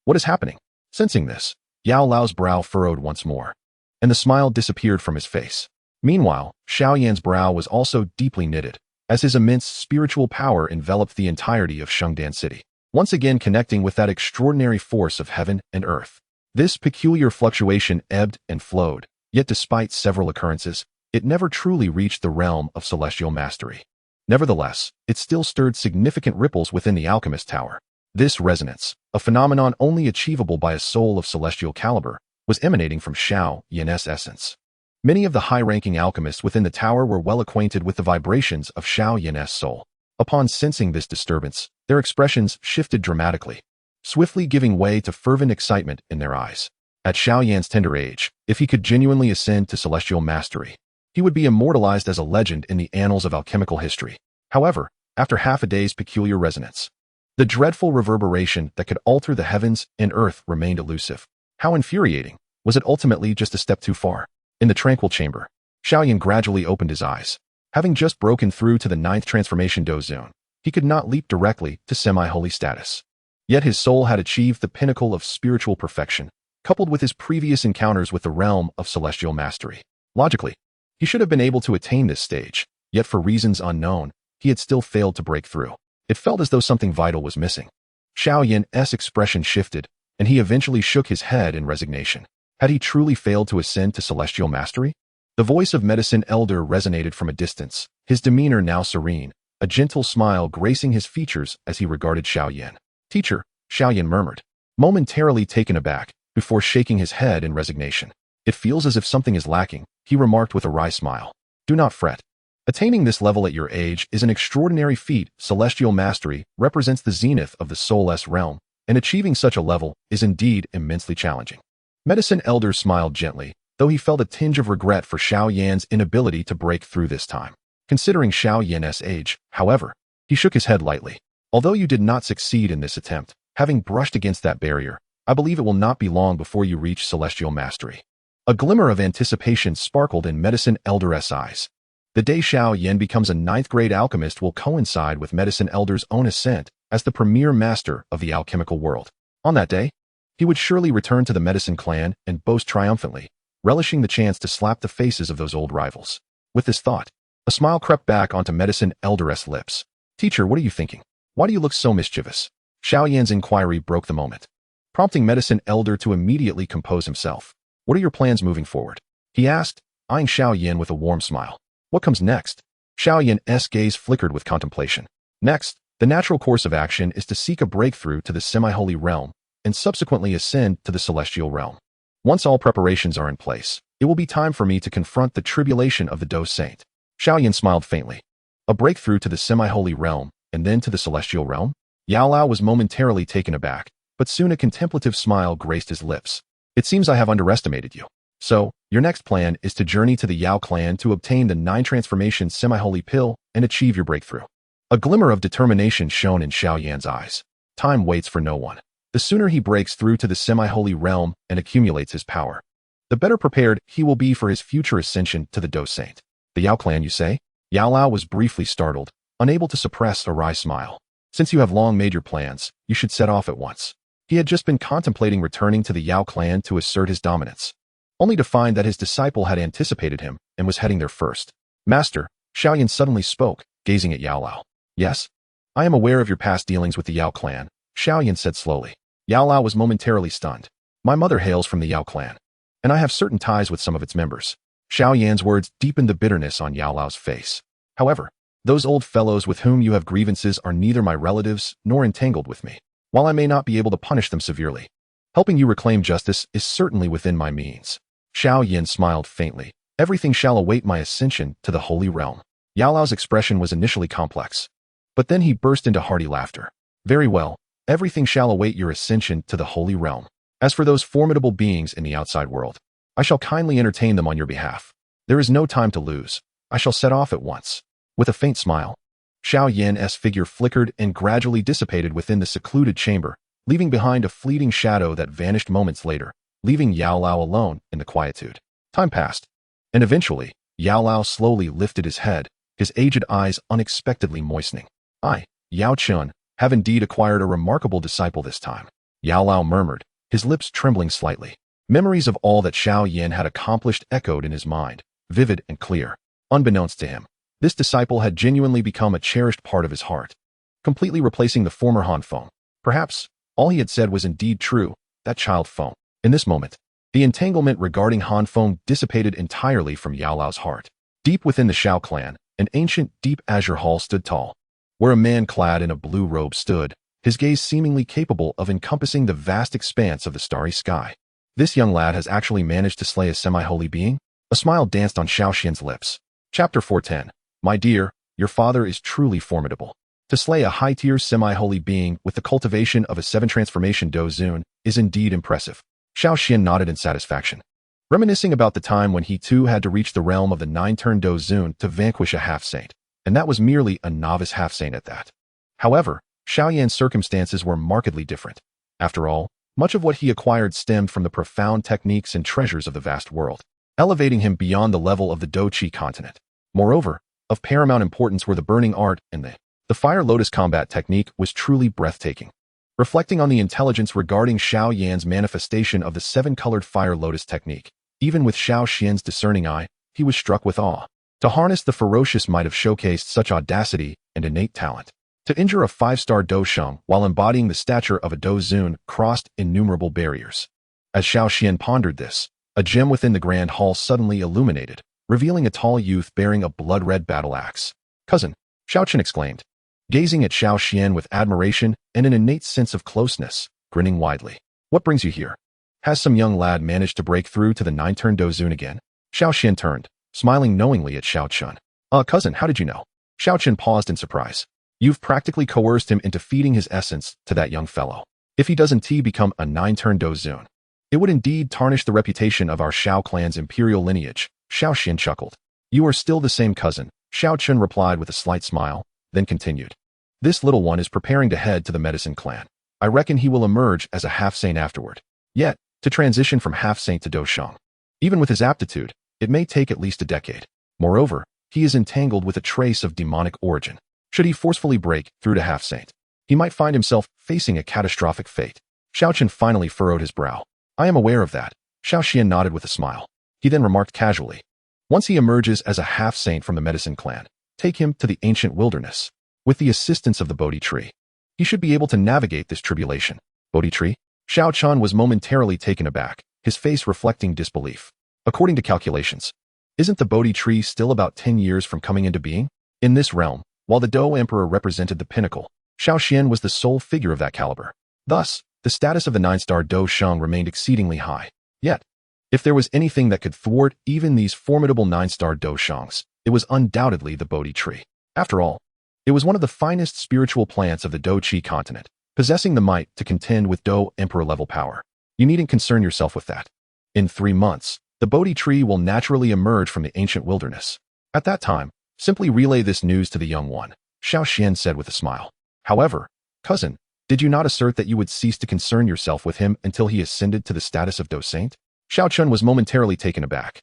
What is happening? Sensing this, Yao Lao's brow furrowed once more, and the smile disappeared from his face. Meanwhile, Xiao Yan's brow was also deeply knitted, as his immense spiritual power enveloped the entirety of Shengdan City, once again connecting with that extraordinary force of heaven and earth. This peculiar fluctuation ebbed and flowed, yet despite several occurrences, it never truly reached the realm of celestial mastery. Nevertheless, it still stirred significant ripples within the alchemist tower. This resonance, a phenomenon only achievable by a soul of celestial caliber, was emanating from Xiao Yan's essence. Many of the high-ranking alchemists within the tower were well acquainted with the vibrations of Xiao Yan's soul. Upon sensing this disturbance, their expressions shifted dramatically, swiftly giving way to fervent excitement in their eyes. At Xiao Yan's tender age, if he could genuinely ascend to celestial mastery, he would be immortalized as a legend in the annals of alchemical history. However, after half a day's peculiar resonance, the dreadful reverberation that could alter the heavens and earth remained elusive. How infuriating! Was it ultimately just a step too far? In the tranquil chamber, Xiao Yan gradually opened his eyes. Having just broken through to the 9th transformation Dou zone, he could not leap directly to semi-holy status. Yet his soul had achieved the pinnacle of spiritual perfection, coupled with his previous encounters with the realm of celestial mastery. Logically, he should have been able to attain this stage, yet for reasons unknown, he had still failed to break through. It felt as though something vital was missing. Xiao Yan's expression shifted, and he eventually shook his head in resignation. Had he truly failed to ascend to celestial mastery? The voice of Medicine Elder resonated from a distance, his demeanor now serene, a gentle smile gracing his features as he regarded Xiao Yan. Teacher, Xiao Yan murmured, momentarily taken aback, before shaking his head in resignation. It feels as if something is lacking, he remarked with a wry smile. Do not fret. Attaining this level at your age is an extraordinary feat. Celestial mastery represents the zenith of the soulless realm, and achieving such a level is indeed immensely challenging. Medicine Elder smiled gently, though he felt a tinge of regret for Xiao Yan's inability to break through this time. Considering Xiao Yan's age, however, he shook his head lightly. Although you did not succeed in this attempt, having brushed against that barrier, I believe it will not be long before you reach celestial mastery. A glimmer of anticipation sparkled in Medicine Elder's eyes. The day Xiao Yan becomes a 9th grade alchemist will coincide with Medicine Elder's own ascent as the premier master of the alchemical world. On that day, he would surely return to the Medicine clan and boast triumphantly, relishing the chance to slap the faces of those old rivals. With this thought, a smile crept back onto Medicine Elder's lips. Teacher, what are you thinking? Why do you look so mischievous? Xiao Yan's inquiry broke the moment, prompting Medicine Elder to immediately compose himself. What are your plans moving forward? He asked, eyeing Xiao Yan with a warm smile. What comes next? Xiao Yan's gaze flickered with contemplation. Next, the natural course of action is to seek a breakthrough to the semi-holy realm and subsequently ascend to the celestial realm. Once all preparations are in place, it will be time for me to confront the tribulation of the Dou Saint. Xiao Yan smiled faintly. A breakthrough to the semi-holy realm and then to the celestial realm? Yao Lao was momentarily taken aback, but soon a contemplative smile graced his lips. It seems I have underestimated you. So, your next plan is to journey to the Yao clan to obtain the 9 transformation semi-holy pill and achieve your breakthrough. A glimmer of determination shone in Xiao Yan's eyes. Time waits for no one. The sooner he breaks through to the semi-holy realm and accumulates his power, the better prepared he will be for his future ascension to the Dou Saint. The Yao clan, you say? Yao Lao was briefly startled, unable to suppress a wry smile. Since you have long made your plans, you should set off at once. He had just been contemplating returning to the Yao clan to assert his dominance, only to find that his disciple had anticipated him and was heading there first. Master, Xiao Yan suddenly spoke, gazing at Yao Lao. Yes? I am aware of your past dealings with the Yao clan, Xiao Yan said slowly. Yao Lao was momentarily stunned. My mother hails from the Yao clan, and I have certain ties with some of its members. Xiao Yan's words deepened the bitterness on Yao Lao's face. However, those old fellows with whom you have grievances are neither my relatives nor entangled with me. While I may not be able to punish them severely, helping you reclaim justice is certainly within my means. Xiao Yan smiled faintly. Everything shall await my ascension to the holy realm. Yao Lao's expression was initially complex, but then he burst into hearty laughter. Very well, everything shall await your ascension to the holy realm. As for those formidable beings in the outside world, I shall kindly entertain them on your behalf. There is no time to lose. I shall set off at once. With a faint smile, Xiao Yan's figure flickered and gradually dissipated within the secluded chamber, leaving behind a fleeting shadow that vanished moments later, leaving Yao Lao alone in the quietude. Time passed, and eventually, Yao Lao slowly lifted his head, his aged eyes unexpectedly moistening. I, Yao Chun, have indeed acquired a remarkable disciple this time. Yao Lao murmured, his lips trembling slightly. Memories of all that Xiao Yan had accomplished echoed in his mind, vivid and clear. Unbeknownst to him, this disciple had genuinely become a cherished part of his heart, completely replacing the former Han Feng. Perhaps, all he had said was indeed true, that child Feng. In this moment, the entanglement regarding Han Feng dissipated entirely from Yao Lao's heart. Deep within the Xiao clan, an ancient, deep azure hall stood tall, where a man clad in a blue robe stood, his gaze seemingly capable of encompassing the vast expanse of the starry sky. This young lad has actually managed to slay a semi-holy being? A smile danced on Xiao Xian's lips. Chapter 410. My dear, your father is truly formidable. To slay a high-tier semi-holy being with the cultivation of a 7-transformation Dou Zun is indeed impressive. Xiao Xian nodded in satisfaction, reminiscing about the time when he too had to reach the realm of the 9-turn Dou Zun to vanquish a half-saint, and that was merely a novice half-saint at that. However, Xiao Yan's circumstances were markedly different. After all, much of what he acquired stemmed from the profound techniques and treasures of the vast world, elevating him beyond the level of the Dou Qi continent. Moreover, of paramount importance were the burning art and the fire lotus combat technique was truly breathtaking. Reflecting on the intelligence regarding Xiao Yan's manifestation of the 7-colored fire lotus technique, even with Xiao Xian's discerning eye, he was struck with awe. To harness the ferocious might have showcased such audacity and innate talent. To injure a 5-star Dou Sheng while embodying the stature of a Dou Zun crossed innumerable barriers. As Xiao Xian pondered this, a gem within the grand hall suddenly illuminated, revealing a tall youth bearing a blood-red battle axe. Cousin, Xiao Chen exclaimed, gazing at Xiao Xian with admiration and an innate sense of closeness, grinning widely. What brings you here? Has some young lad managed to break through to the 9-turn Dou Zun again? Xiao Xian turned, smiling knowingly at Xiao Chun. Cousin, how did you know? Xiao Chen paused in surprise. You've practically coerced him into feeding his essence to that young fellow. If he doesn't become a 9-turn Dou Zun, it would indeed tarnish the reputation of our Xiao clan's imperial lineage. Xiao Xian chuckled. You are still the same cousin, Xiao Chun replied with a slight smile, then continued. This little one is preparing to head to the medicine clan. I reckon he will emerge as a half-saint afterward. Yet, to transition from half-saint to Dou Sheng, even with his aptitude, it may take at least a decade. Moreover, he is entangled with a trace of demonic origin. Should he forcefully break through to half-saint, he might find himself facing a catastrophic fate. Xiao Chen finally furrowed his brow. I am aware of that. Xiao Xian nodded with a smile. He then remarked casually. Once he emerges as a half-saint from the medicine clan, take him to the ancient wilderness. With the assistance of the Bodhi tree, he should be able to navigate this tribulation. Bodhi tree? Xiao Chan was momentarily taken aback, his face reflecting disbelief. According to calculations, isn't the Bodhi tree still about 10 years from coming into being? In this realm, while the Dou Emperor represented the pinnacle, Xiao Xian was the sole figure of that caliber. Thus, the status of the 9-star Dou Sheng remained exceedingly high. Yet, if there was anything that could thwart even these formidable 9-star Dou Shengs, it was undoubtedly the Bodhi tree. After all, it was one of the finest spiritual plants of the Dou Qi continent, possessing the might to contend with Dou Emperor level power. You needn't concern yourself with that. In 3 months, the Bodhi tree will naturally emerge from the ancient wilderness. At that time, simply relay this news to the young one, Xiao Xian said with a smile. However, cousin, did you not assert that you would cease to concern yourself with him until he ascended to the status of Dou Saint? Xiao Chun was momentarily taken aback.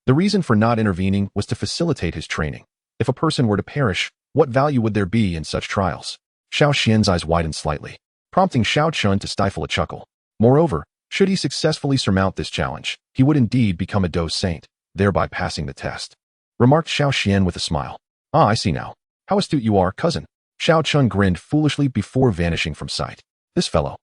The reason for not intervening was to facilitate his training. If a person were to perish, what value would there be in such trials? Xiao Xian's eyes widened slightly, prompting Xiao Chun to stifle a chuckle. Moreover, should he successfully surmount this challenge, he would indeed become a Dou Saint, thereby passing the test. Remarked Xiao Xian with a smile. I see now. How astute you are, cousin. Xiao Chun grinned foolishly before vanishing from sight. This fellow,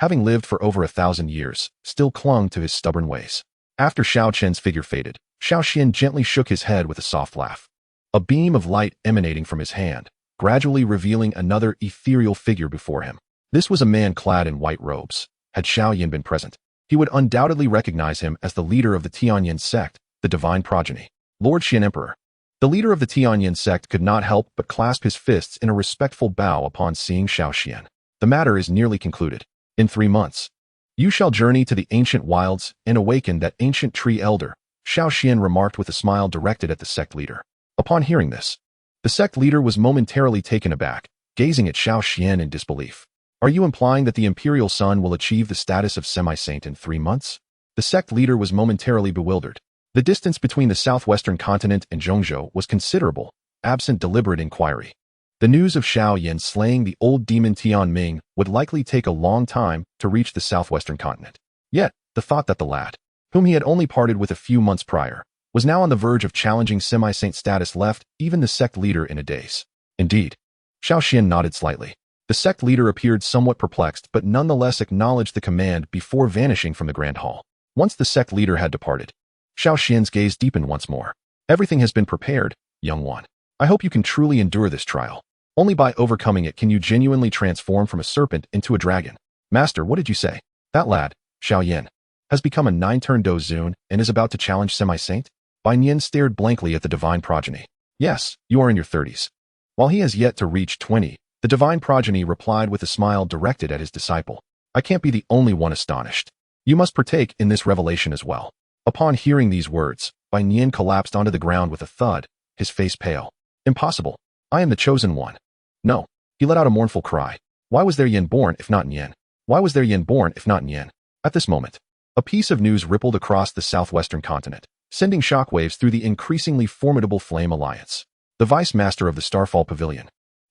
having lived for over 1,000 years, still clung to his stubborn ways. After Xiao Chen's figure faded, Xiao Xian gently shook his head with a soft laugh. A beam of light emanating from his hand, gradually revealing another ethereal figure before him. This was a man clad in white robes. Had Xiao Yan been present, he would undoubtedly recognize him as the leader of the Tianyan sect, the divine progeny, Lord Xian Emperor. The leader of the Tianyan sect could not help but clasp his fists in a respectful bow upon seeing Xiao Xian. The matter is nearly concluded. In 3 months, you shall journey to the ancient wilds and awaken that ancient tree elder, Xiao Xian remarked with a smile directed at the sect leader. Upon hearing this, the sect leader was momentarily taken aback, gazing at Xiao Xian in disbelief. Are you implying that the imperial son will achieve the status of semi-saint in 3 months? The sect leader was momentarily bewildered. The distance between the southwestern continent and Zhongzhou was considerable, absent deliberate inquiry. The news of Xiao Yan slaying the old demon Tianming would likely take a long time to reach the southwestern continent. Yet, the thought that the lad, whom he had only parted with a few months prior, was now on the verge of challenging semi-saint status left even the sect leader in a daze. Indeed. Xiao Xian nodded slightly. The sect leader appeared somewhat perplexed but nonetheless acknowledged the command before vanishing from the grand hall. Once the sect leader had departed, Xiao Xian's gaze deepened once more. Everything has been prepared, young one. I hope you can truly endure this trial. Only by overcoming it can you genuinely transform from a serpent into a dragon. Master, what did you say? That lad, Xiao Yan, has become a 9-turn Dou and is about to challenge semi-saint? Bai Nian stared blankly at the divine progeny. Yes, you are in your 30s. While he has yet to reach 20, the divine progeny replied with a smile directed at his disciple. I can't be the only one astonished. You must partake in this revelation as well. Upon hearing these words, Bai Nian collapsed onto the ground with a thud, his face pale. Impossible. I am the chosen one. No. He let out a mournful cry. Why was there Yin born if not Yin? Why was there Yin born if not Yin? At this moment, a piece of news rippled across the southwestern continent, sending shockwaves through the increasingly formidable Flame Alliance. The vice master of the Starfall Pavilion,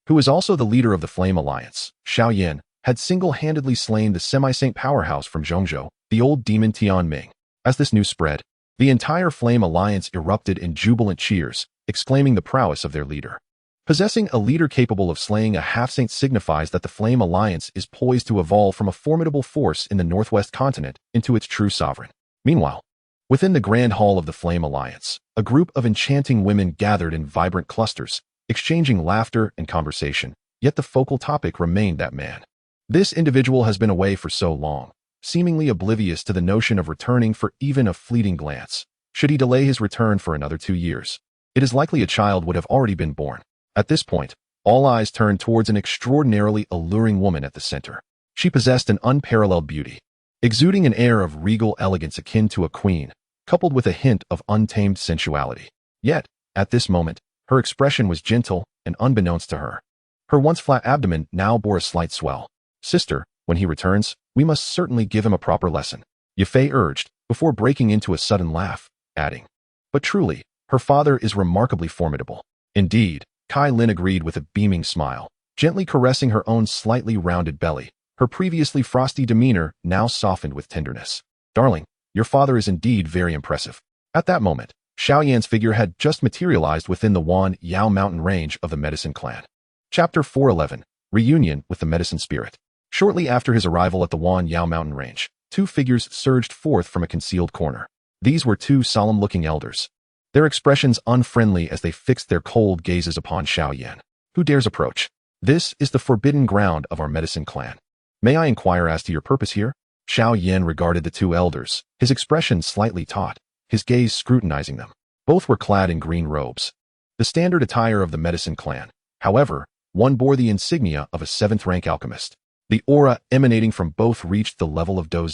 who is also the leader of the Flame Alliance, Xiao Yan, had single-handedly slain the semi-saint powerhouse from Zhongzhou, the old demon Tianming. As this news spread, the entire Flame Alliance erupted in jubilant cheers, exclaiming the prowess of their leader. Possessing a leader capable of slaying a half-saint signifies that the Flame Alliance is poised to evolve from a formidable force in the northwest continent into its true sovereign. Meanwhile, within the Grand Hall of the Flame Alliance, a group of enchanting women gathered in vibrant clusters, exchanging laughter and conversation, yet the focal topic remained that man. This individual has been away for so long, seemingly oblivious to the notion of returning for even a fleeting glance. Should he delay his return for another 2 years, it is likely a child would have already been born. At this point, all eyes turned towards an extraordinarily alluring woman at the center. She possessed an unparalleled beauty, exuding an air of regal elegance akin to a queen, coupled with a hint of untamed sensuality. Yet, at this moment, her expression was gentle and unbeknownst to her. Her once flat abdomen now bore a slight swell. Sister, when he returns, we must certainly give him a proper lesson, Yafei urged, before breaking into a sudden laugh, adding, but truly, her father is remarkably formidable. Indeed, Kai Lin agreed with a beaming smile, gently caressing her own slightly rounded belly. Her previously frosty demeanor now softened with tenderness. Darling, your father is indeed very impressive. At that moment, Xiao Yan's figure had just materialized within the Wan Yao mountain range of the Medicine Clan. Chapter 411, Reunion with the Medicine Spirit. Shortly after his arrival at the Wan Yao mountain range, 2 figures surged forth from a concealed corner. These were 2 solemn-looking elders, their expressions unfriendly as they fixed their cold gazes upon Xiao Yan. Who dares approach? This is the forbidden ground of our Medicine Clan. May I inquire as to your purpose here? Xiao Yan regarded the 2 elders, his expression slightly taut, his gaze scrutinizing them. Both were clad in green robes, the standard attire of the Medicine Clan. However, one bore the insignia of a 7th-rank alchemist. The aura emanating from both reached the level of Dou,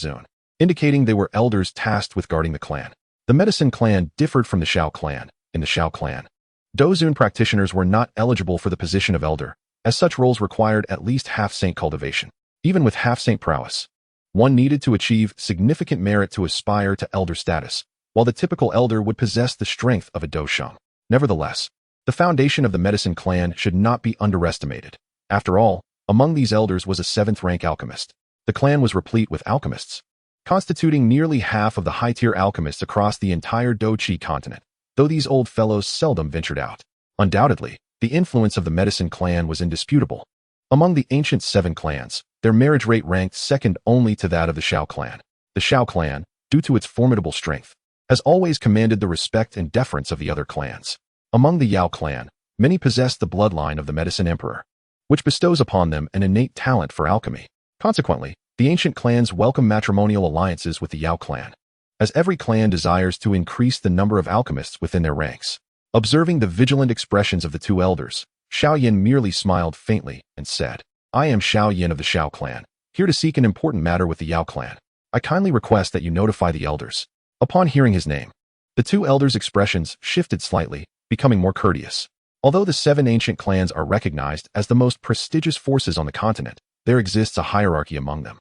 indicating they were elders tasked with guarding the clan. The Medicine Clan differed from the Xiao Clan. In the Xiao Clan, Dou practitioners were not eligible for the position of elder, as such roles required at least half-saint cultivation. Even with half-saint prowess, one needed to achieve significant merit to aspire to elder status, while the typical elder would possess the strength of a Dou. Nevertheless, the foundation of the Medicine Clan should not be underestimated. After all, among these elders was a 7th-rank alchemist. The clan was replete with alchemists, constituting nearly half of the high-tier alchemists across the entire Douqi continent, though these old fellows seldom ventured out. Undoubtedly, the influence of the Medicine Clan was indisputable. Among the ancient 7 clans, their marriage rate ranked second only to that of the Xiao Clan. The Xiao Clan, due to its formidable strength, has always commanded the respect and deference of the other clans. Among the Yao Clan, many possess the bloodline of the Medicine Emperor, which bestows upon them an innate talent for alchemy. Consequently, the ancient clans welcome matrimonial alliances with the Yao Clan, as every clan desires to increase the number of alchemists within their ranks. Observing the vigilant expressions of the 2 elders, Xiao Yan merely smiled faintly and said, I am Xiao Yan of the Xiao Clan, here to seek an important matter with the Yao Clan. I kindly request that you notify the elders. Upon hearing his name, the 2 elders' expressions shifted slightly, becoming more courteous. Although the 7 ancient clans are recognized as the most prestigious forces on the continent, there exists a hierarchy among them,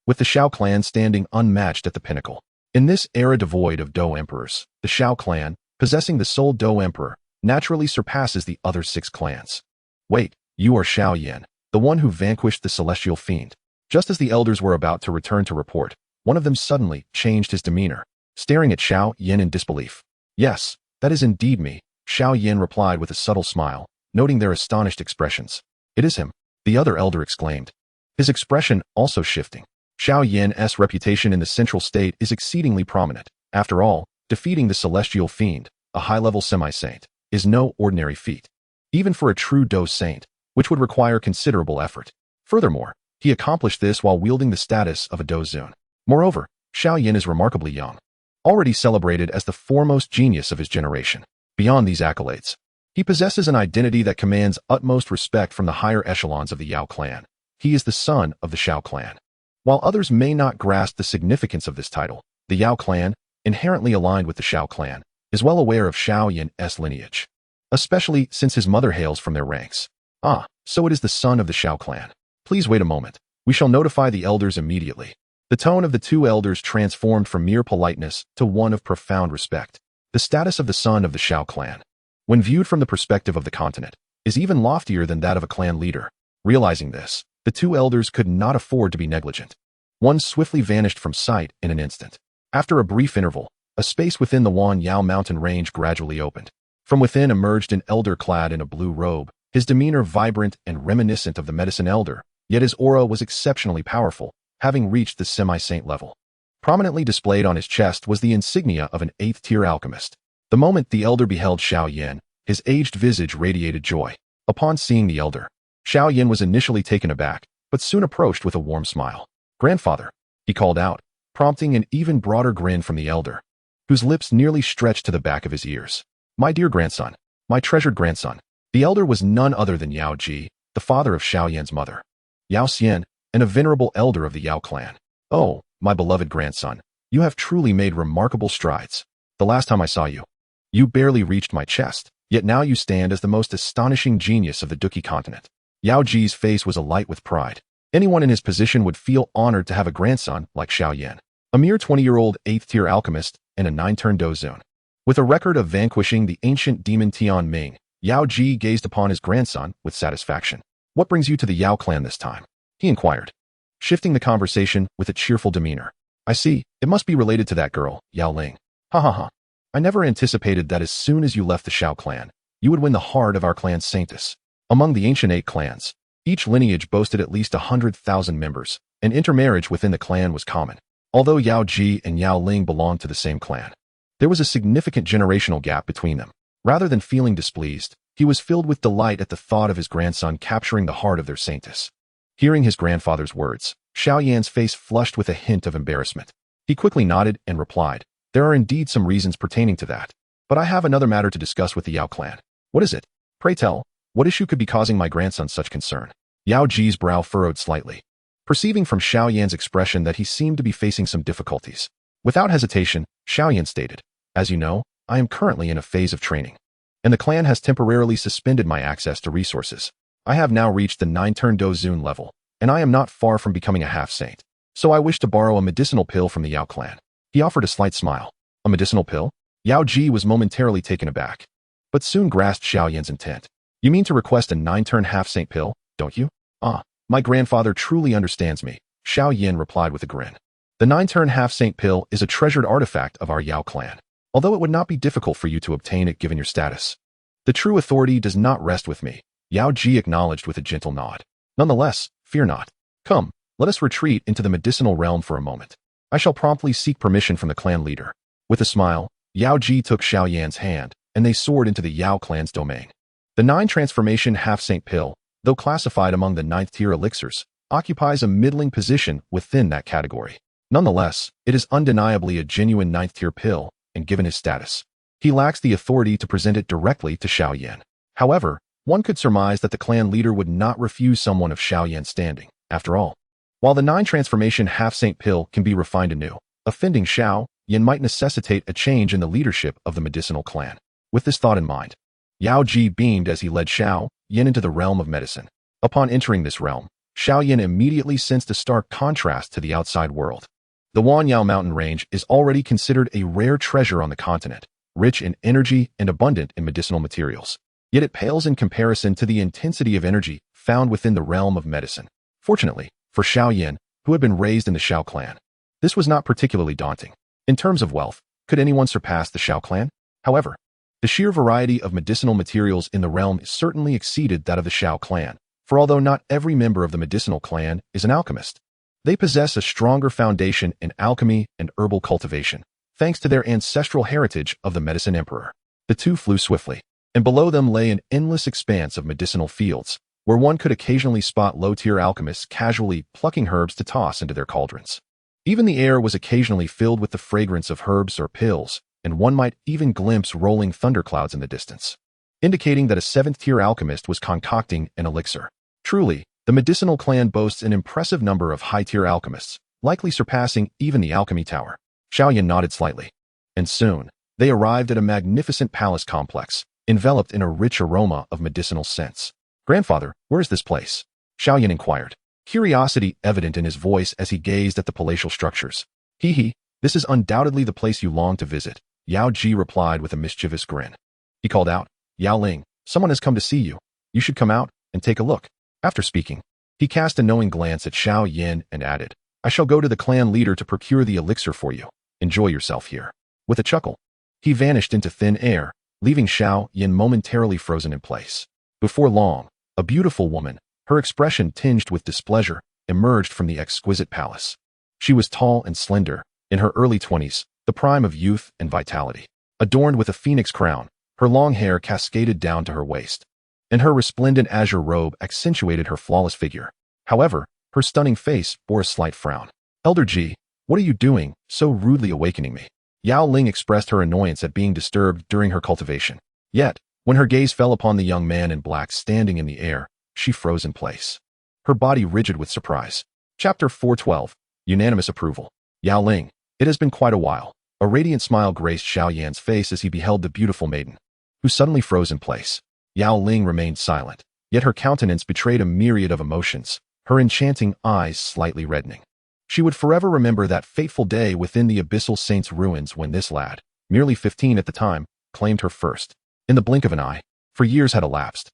with the Xiao Clan standing unmatched at the pinnacle. In this era devoid of Dou Emperors, the Xiao Clan, possessing the sole Dou Emperor, naturally surpasses the other 6 clans. Wait, you are Xiao Yan, the one who vanquished the celestial fiend. Just as the elders were about to return to report, one of them suddenly changed his demeanor, staring at Xiao Yan in disbelief. Yes, that is indeed me, Xiao Yan replied with a subtle smile, noting their astonished expressions. It is him, the other elder exclaimed, his expression also shifting. Xiao Yan's reputation in the central state is exceedingly prominent. After all, defeating the celestial fiend, a high-level semi-saint, is no ordinary feat, even for a true Dou saint, which would require considerable effort. Furthermore, he accomplished this while wielding the status of a Dou Zun. Moreover, Xiao Yan is remarkably young, already celebrated as the foremost genius of his generation. Beyond these accolades, he possesses an identity that commands utmost respect from the higher echelons of the Yao clan. He is the son of the Xiao clan. While others may not grasp the significance of this title, the Yao clan, inherently aligned with the Xiao clan, is well aware of Xiao Yan's lineage, especially since his mother hails from their ranks. Ah, so it is the son of the Xiao clan. Please wait a moment. We shall notify the elders immediately. The tone of the 2 elders transformed from mere politeness to one of profound respect. The status of the son of the Xiao clan, when viewed from the perspective of the continent, is even loftier than that of a clan leader. Realizing this, the 2 elders could not afford to be negligent. One swiftly vanished from sight in an instant. After a brief interval, a space within the Wan Yao mountain range gradually opened. From within emerged an elder clad in a blue robe, his demeanor vibrant and reminiscent of the medicine elder, yet his aura was exceptionally powerful, having reached the semi-saint level. Prominently displayed on his chest was the insignia of an 8th-tier alchemist. The moment the elder beheld Xiao Yan, his aged visage radiated joy. Upon seeing the elder, Xiao Yan was initially taken aback, but soon approached with a warm smile. "Grandfather," he called out, prompting an even broader grin from the elder, whose lips nearly stretched to the back of his ears. "My dear grandson, my treasured grandson." The elder was none other than Yao Ji, the father of Xiao Yan's mother, Yao Xian, and a venerable elder of the Yao clan. "Oh, my beloved grandson, you have truly made remarkable strides. The last time I saw you, you barely reached my chest, yet now you stand as the most astonishing genius of the Duki continent." Yao Ji's face was alight with pride. Anyone in his position would feel honored to have a grandson like Xiao Yan, a mere 20-year-old 8th-tier alchemist and a 9-turn Dou Zun. With a record of vanquishing the ancient demon Tian Ming, Yao Ji gazed upon his grandson with satisfaction. "What brings you to the Yao clan this time?" he inquired, shifting the conversation with a cheerful demeanor. "I see, it must be related to that girl, Yao Ling. Ha ha ha. I never anticipated that as soon as you left the Xiao clan, you would win the heart of our clan's saintess." Among the ancient 8 clans, each lineage boasted at least 100,000 members, and intermarriage within the clan was common. Although Yao Ji and Yao Ling belonged to the same clan, there was a significant generational gap between them. Rather than feeling displeased, he was filled with delight at the thought of his grandson capturing the heart of their saintess. Hearing his grandfather's words, Xiao Yan's face flushed with a hint of embarrassment. He quickly nodded and replied, "There are indeed some reasons pertaining to that, but I have another matter to discuss with the Yao clan." "What is it? Pray tell, what issue could be causing my grandson such concern?" Yao Ji's brow furrowed slightly, perceiving from Xiao Yan's expression that he seemed to be facing some difficulties. Without hesitation, Xiao Yan stated, "As you know, I am currently in a phase of training, and the clan has temporarily suspended my access to resources. I have now reached the 9-turn Dou Zun level, and I am not far from becoming a half-saint. So I wish to borrow a medicinal pill from the Yao clan." He offered a slight smile. "A medicinal pill?" Yao Ji was momentarily taken aback, but soon grasped Xiao Yan's intent. "You mean to request a 9-turn half-saint pill, don't you?" "Ah, my grandfather truly understands me," Xiao Yan replied with a grin. "The 9-turn half-saint pill is a treasured artifact of our Yao clan, although it would not be difficult for you to obtain it given your status. The true authority does not rest with me," Yao Ji acknowledged with a gentle nod. "Nonetheless, fear not. Come, let us retreat into the medicinal realm for a moment. I shall promptly seek permission from the clan leader." With a smile, Yao Ji took Xiao Yan's hand, and they soared into the Yao clan's domain. The 9-transformation half-saint pill, though classified among the 9th-tier elixirs, occupies a middling position within that category. Nonetheless, it is undeniably a genuine 9th-tier pill, and given his status, he lacks the authority to present it directly to Xiao Yan. However, one could surmise that the clan leader would not refuse someone of Xiao Yan's standing. After all, while the 9-transformation half-saint pill can be refined anew, offending Xiao Yan might necessitate a change in the leadership of the medicinal clan. With this thought in mind, Yao Ji beamed as he led Xiao Yan into the realm of medicine. Upon entering this realm, Xiao Yan immediately sensed a stark contrast to the outside world. The Wan Yao mountain range is already considered a rare treasure on the continent, rich in energy and abundant in medicinal materials. Yet it pales in comparison to the intensity of energy found within the realm of medicine. Fortunately, for Xiao Yan, who had been raised in the Xiao clan, this was not particularly daunting. In terms of wealth, could anyone surpass the Xiao clan? However, the sheer variety of medicinal materials in the realm certainly exceeded that of the Xiao clan, for although not every member of the medicinal clan is an alchemist, they possess a stronger foundation in alchemy and herbal cultivation, thanks to their ancestral heritage of the Medicine Emperor. The two flew swiftly, and below them lay an endless expanse of medicinal fields, where one could occasionally spot low-tier alchemists casually plucking herbs to toss into their cauldrons. Even the air was occasionally filled with the fragrance of herbs or pills, and one might even glimpse rolling thunderclouds in the distance, indicating that a 7th-tier alchemist was concocting an elixir. Truly, the medicinal clan boasts an impressive number of high-tier alchemists, likely surpassing even the alchemy tower. Xiao Yan nodded slightly, and soon, they arrived at a magnificent palace complex, enveloped in a rich aroma of medicinal scents. "Grandfather, where is this place?" Xiao Yan inquired, curiosity evident in his voice as he gazed at the palatial structures. This is undoubtedly the place you long to visit," Yao Ji replied with a mischievous grin. He called out, "Yao Ling, someone has come to see you. You should come out and take a look." After speaking, he cast a knowing glance at Xiao Yan and added, "I shall go to the clan leader to procure the elixir for you. Enjoy yourself here." With a chuckle, he vanished into thin air, leaving Xiao Yan momentarily frozen in place. Before long, a beautiful woman, her expression tinged with displeasure, emerged from the exquisite palace. She was tall and slender, in her early 20s, the prime of youth and vitality. Adorned with a phoenix crown, her long hair cascaded down to her waist, and her resplendent azure robe accentuated her flawless figure. However, her stunning face bore a slight frown. "Elder Ji, what are you doing, so rudely awakening me?" Yao Ling expressed her annoyance at being disturbed during her cultivation. Yet, when her gaze fell upon the young man in black standing in the air, she froze in place, her body rigid with surprise. Chapter 412, Unanimous Approval. "Yao Ling, it has been quite a while." A radiant smile graced Xiao Yan's face as he beheld the beautiful maiden, who suddenly froze in place. Yao Ling remained silent, yet her countenance betrayed a myriad of emotions, her enchanting eyes slightly reddening. She would forever remember that fateful day within the Abyssal Saint's ruins when this lad, merely 15 at the time, claimed her first. In the blink of an eye, for years had elapsed.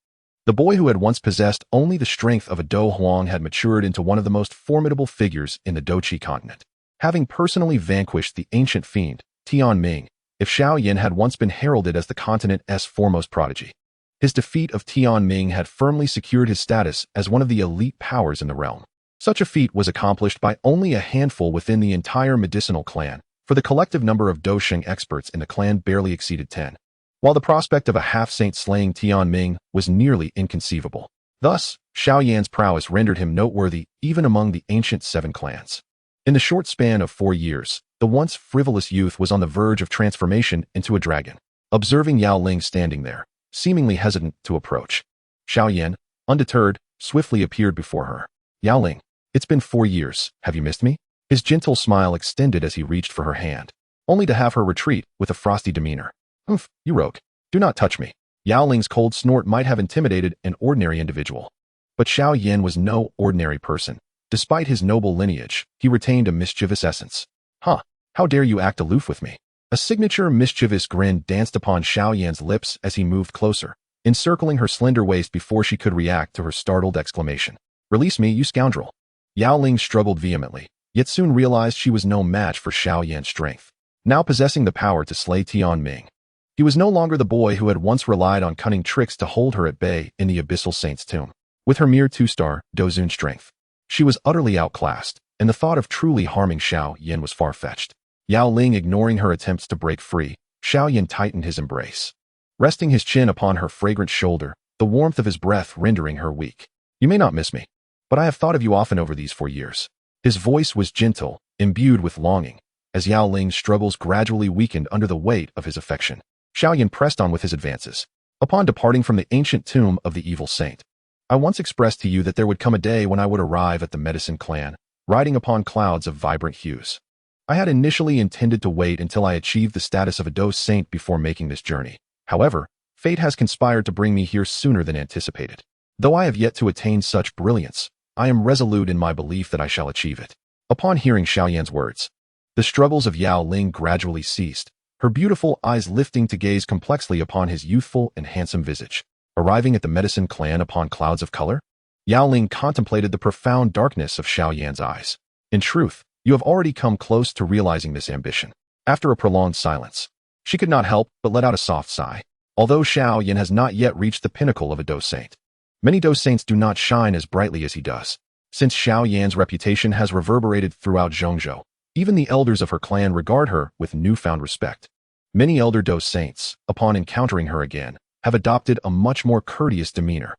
The boy who had once possessed only the strength of a Dou Huang had matured into one of the most formidable figures in the Douqi continent. Having personally vanquished the ancient fiend, Tian Ming, if Xiao Yan had once been heralded as the continent's foremost prodigy, his defeat of Tian Ming had firmly secured his status as one of the elite powers in the realm. Such a feat was accomplished by only a handful within the entire medicinal clan, for the collective number of Dousheng experts in the clan barely exceeded 10, while the prospect of a half-saint slaying Tian Ming was nearly inconceivable. Thus, Xiao Yan's prowess rendered him noteworthy even among the ancient 7 clans. In the short span of 4 years, the once frivolous youth was on the verge of transformation into a dragon. Observing Yao Ling standing there, seemingly hesitant to approach, Xiao Yan, undeterred, swiftly appeared before her. "Yao Ling, it's been 4 years, have you missed me?" His gentle smile extended as he reached for her hand, only to have her retreat with a frosty demeanor. "Humph, you rogue. Do not touch me." Yao Ling's cold snort might have intimidated an ordinary individual. But Xiao Yan was no ordinary person. Despite his noble lineage, he retained a mischievous essence. "Huh, how dare you act aloof with me?" A signature mischievous grin danced upon Xiao Yan's lips as he moved closer, encircling her slender waist before she could react to her startled exclamation. "Release me, you scoundrel." Yao Ling struggled vehemently, yet soon realized she was no match for Xiao Yan's strength. Now possessing the power to slay Tian Ming, he was no longer the boy who had once relied on cunning tricks to hold her at bay in the Abyssal Saint's tomb. With her mere 2-star Dozun strength, she was utterly outclassed, and the thought of truly harming Xiao Yan was far-fetched. Yao Ling ignoring her attempts to break free, Xiao Yan tightened his embrace, resting his chin upon her fragrant shoulder, the warmth of his breath rendering her weak. "You may not miss me, but I have thought of you often over these 4 years." His voice was gentle, imbued with longing, as Yao Ling's struggles gradually weakened under the weight of his affection. Xiao Yan pressed on with his advances. "Upon departing from the ancient tomb of the evil saint, I once expressed to you that there would come a day when I would arrive at the medicine clan, riding upon clouds of vibrant hues. I had initially intended to wait until I achieved the status of a Dou saint before making this journey. However, fate has conspired to bring me here sooner than anticipated. Though I have yet to attain such brilliance, I am resolute in my belief that I shall achieve it." Upon hearing Xiao Yan's words, the struggles of Yao Ling gradually ceased, her beautiful eyes lifting to gaze complexly upon his youthful and handsome visage. Arriving at the medicine clan upon clouds of color, Yao Ling contemplated the profound darkness of Xiao Yan's eyes. In truth, you have already come close to realizing this ambition. After a prolonged silence, she could not help but let out a soft sigh. Although Xiao Yan has not yet reached the pinnacle of a Dou Saint, many Dou Saints do not shine as brightly as he does. Since Xiao Yan's reputation has reverberated throughout Zhongzhou, even the elders of her clan regard her with newfound respect. Many elder Dou Saints, upon encountering her again, have adopted a much more courteous demeanor,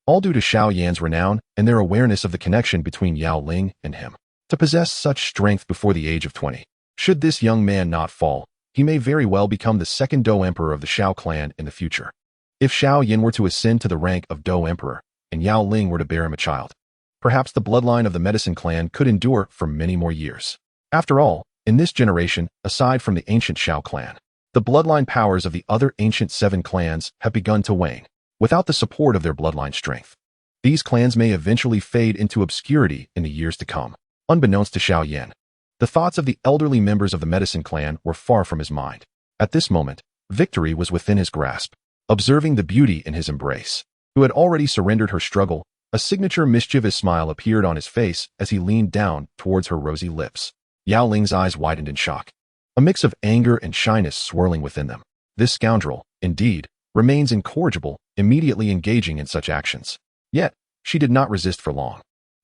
all due to Xiao Yan's renown and their awareness of the connection between Yao Ling and him. To possess such strength before the age of 20, should this young man not fall, he may very well become the second Dou Emperor of the Xiao clan in the future. If Xiao Yan were to ascend to the rank of Dou Emperor, and Yao Ling were to bear him a child, perhaps the bloodline of the medicine clan could endure for many more years. After all, in this generation, aside from the ancient Xiao clan, the bloodline powers of the other ancient 7 clans have begun to wane. Without the support of their bloodline strength, these clans may eventually fade into obscurity in the years to come. Unbeknownst to Xiao Yan, the thoughts of the elderly members of the medicine clan were far from his mind. At this moment, victory was within his grasp. Observing the beauty in his embrace, who had already surrendered her struggle, a signature mischievous smile appeared on his face as he leaned down towards her rosy lips. Yao Ling's eyes widened in shock, a mix of anger and shyness swirling within them. This scoundrel, indeed, remains incorrigible, immediately engaging in such actions. Yet, she did not resist for long,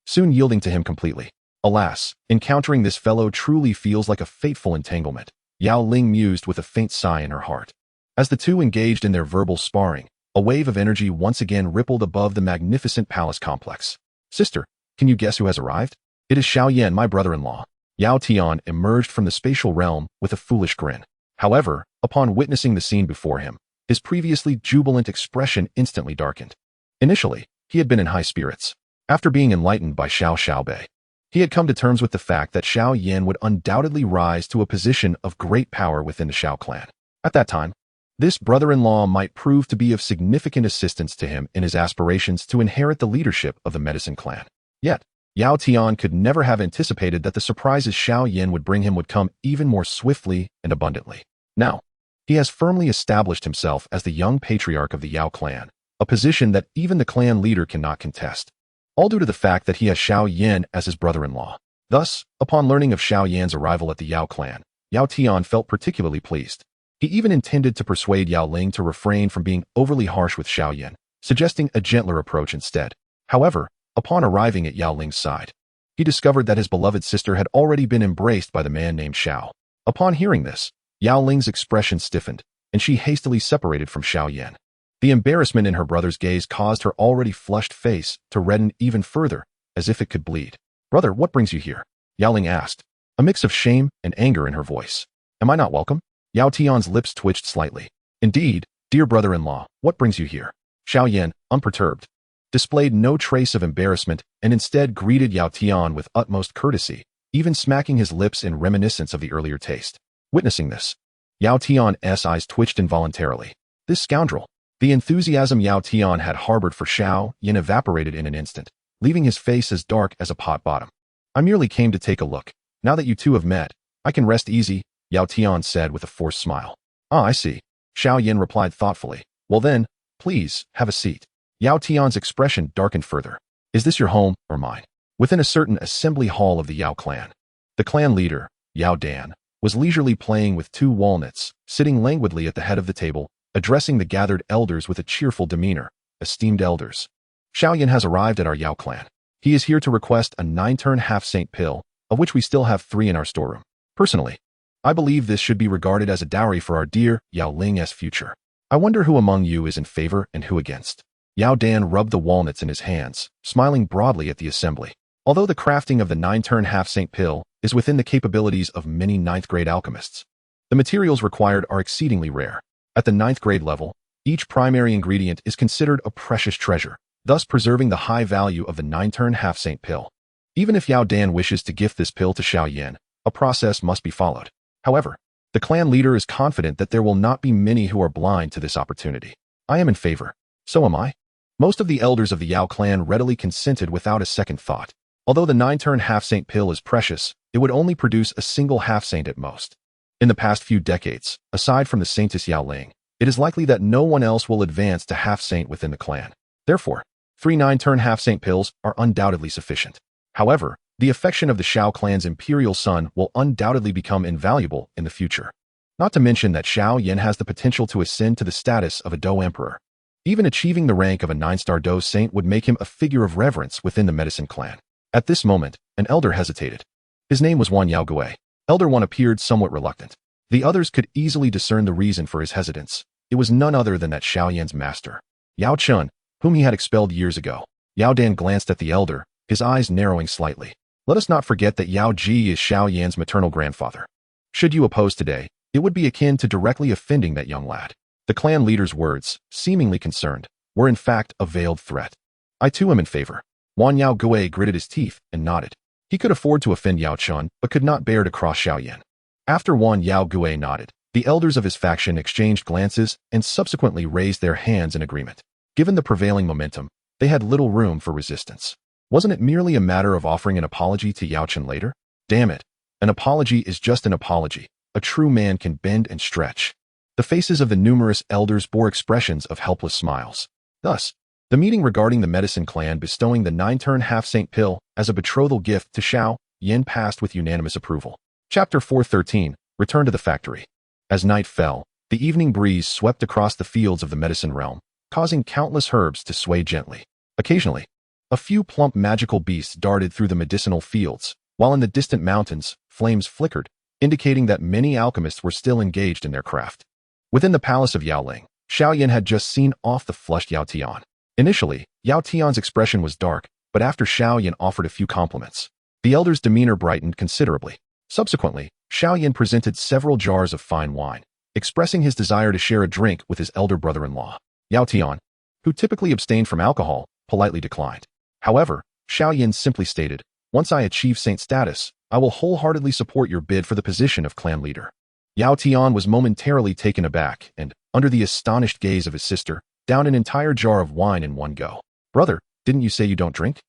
soon yielding to him completely. Alas, encountering this fellow truly feels like a fateful entanglement, Yao Ling mused with a faint sigh in her heart. As the two engaged in their verbal sparring, a wave of energy once again rippled above the magnificent palace complex. Sister, can you guess who has arrived? It is Xiao Yan, my brother-in-law. Yao Tian emerged from the spatial realm with a foolish grin. However, upon witnessing the scene before him, his previously jubilant expression instantly darkened. Initially, he had been in high spirits. After being enlightened by Xiao Xiaobei, he had come to terms with the fact that Xiao Yan would undoubtedly rise to a position of great power within the Xiao clan. At that time, this brother-in-law might prove to be of significant assistance to him in his aspirations to inherit the leadership of the medicine clan. Yet, Yao Tian could never have anticipated that the surprises Xiao Yan would bring him would come even more swiftly and abundantly. Now, he has firmly established himself as the young patriarch of the Yao clan, a position that even the clan leader cannot contest, all due to the fact that he has Xiao Yan as his brother-in-law. Thus, upon learning of Xiao Yan's arrival at the Yao clan, Yao Tian felt particularly pleased. He even intended to persuade Yao Ling to refrain from being overly harsh with Xiao Yan, suggesting a gentler approach instead. However, upon arriving at Yao Ling's side, he discovered that his beloved sister had already been embraced by the man named Xiao. Upon hearing this, Yao Ling's expression stiffened, and she hastily separated from Xiao Yan. The embarrassment in her brother's gaze caused her already flushed face to redden even further, as if it could bleed. "Brother, what brings you here?" Yao Ling asked, a mix of shame and anger in her voice. "Am I not welcome?" Yao Tian's lips twitched slightly. "Indeed, dear brother-in-law, what brings you here?" Xiao Yan, unperturbed, displayed no trace of embarrassment and instead greeted Yao Tian with utmost courtesy, even smacking his lips in reminiscence of the earlier taste. Witnessing this, Yao Tian's eyes twitched involuntarily. This scoundrel! The enthusiasm Yao Tian had harbored for Xiao Yan evaporated in an instant, leaving his face as dark as a pot bottom. "I merely came to take a look. Now that you two have met, I can rest easy," Yao Tian said with a forced smile. "Ah, I see." Xiao Yan replied thoughtfully. "Well then, please, have a seat." Yao Tian's expression darkened further. "Is this your home, or mine?" Within a certain assembly hall of the Yao clan, the clan leader, Yao Dan, was leisurely playing with 2 walnuts, sitting languidly at the head of the table, addressing the gathered elders with a cheerful demeanor. "Esteemed elders, Xiao Yan has arrived at our Yao clan. He is here to request a 9-turn half-saint pill, of which we still have 3 in our storeroom. Personally, I believe this should be regarded as a dowry for our dear Yao Ling's future. I wonder who among you is in favor and who against." Yao Dan rubbed the walnuts in his hands, smiling broadly at the assembly. Although the crafting of the 9-turn half-saint pill is within the capabilities of many 9th-grade alchemists, the materials required are exceedingly rare. At the 9th-grade level, each primary ingredient is considered a precious treasure, thus preserving the high value of the 9-turn half-saint pill. Even if Yao Dan wishes to gift this pill to Xiao Yan, a process must be followed. However, the clan leader is confident that there will not be many who are blind to this opportunity. "I am in favor. So am I." Most of the elders of the Yao clan readily consented without a second thought. Although the 9-turn half-saint pill is precious, it would only produce a single half-saint at most. In the past few decades, aside from the Saintess Yao Ling, it is likely that no one else will advance to half-saint within the clan. Therefore, 3 9-turn half-saint pills are undoubtedly sufficient. However, the affection of the Xiao clan's imperial son will undoubtedly become invaluable in the future. Not to mention that Xiao Yan has the potential to ascend to the status of a Dou Emperor. Even achieving the rank of a 9-star Dou Saint would make him a figure of reverence within the medicine clan. At this moment, an elder hesitated. His name was Wan Yaogui. Elder One appeared somewhat reluctant. The others could easily discern the reason for his hesitance. It was none other than that Xiao Yan's master, Yao Chun, whom he had expelled years ago. Yao Dan glanced at the elder, his eyes narrowing slightly. Let us not forget that Yao Ji is Xiao Yan's maternal grandfather. Should you oppose today, it would be akin to directly offending that young lad. The clan leader's words, seemingly concerned, were in fact a veiled threat. I too am in favor. Wan Yao Gui gritted his teeth and nodded. He could afford to offend Yao Chun, but could not bear to cross Xiao Yan. After Wan Yao Gui nodded, the elders of his faction exchanged glances and subsequently raised their hands in agreement. Given the prevailing momentum, they had little room for resistance. Wasn't it merely a matter of offering an apology to Yao Chun later? Damn it. An apology is just an apology. A true man can bend and stretch. The faces of the numerous elders bore expressions of helpless smiles. Thus, the meeting regarding the medicine clan bestowing the 9-turn half-saint pill as a betrothal gift to Xiao Yan passed with unanimous approval. Chapter 413, Return to the Factory. As night fell, the evening breeze swept across the fields of the medicine realm, causing countless herbs to sway gently. Occasionally, a few plump magical beasts darted through the medicinal fields, while in the distant mountains, flames flickered, indicating that many alchemists were still engaged in their craft. Within the palace of Yaoling, Xiao Yan had just seen off the flushed Yao Tian. Initially, Yao Tian's expression was dark, but after Xiao Yan offered a few compliments, the elder's demeanor brightened considerably. Subsequently, Xiao Yan presented several jars of fine wine, expressing his desire to share a drink with his elder brother-in-law. Yao Tian, who typically abstained from alcohol, politely declined. However, Xiao Yan simply stated, "Once I achieve saint status, I will wholeheartedly support your bid for the position of clan leader." Yao Tian was momentarily taken aback and, under the astonished gaze of his sister, downed an entire jar of wine in one go. "Brother, didn't you say you don't drink?"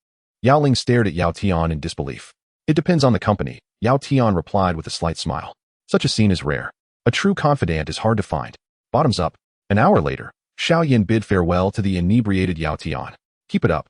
Yao Ling stared at Yao Tian in disbelief. "It depends on the company," Yao Tian replied with a slight smile. "Such a scene is rare. A true confidant is hard to find." Bottoms up. An hour later, Xiao Yan bid farewell to the inebriated Yao Tian. "Keep it up.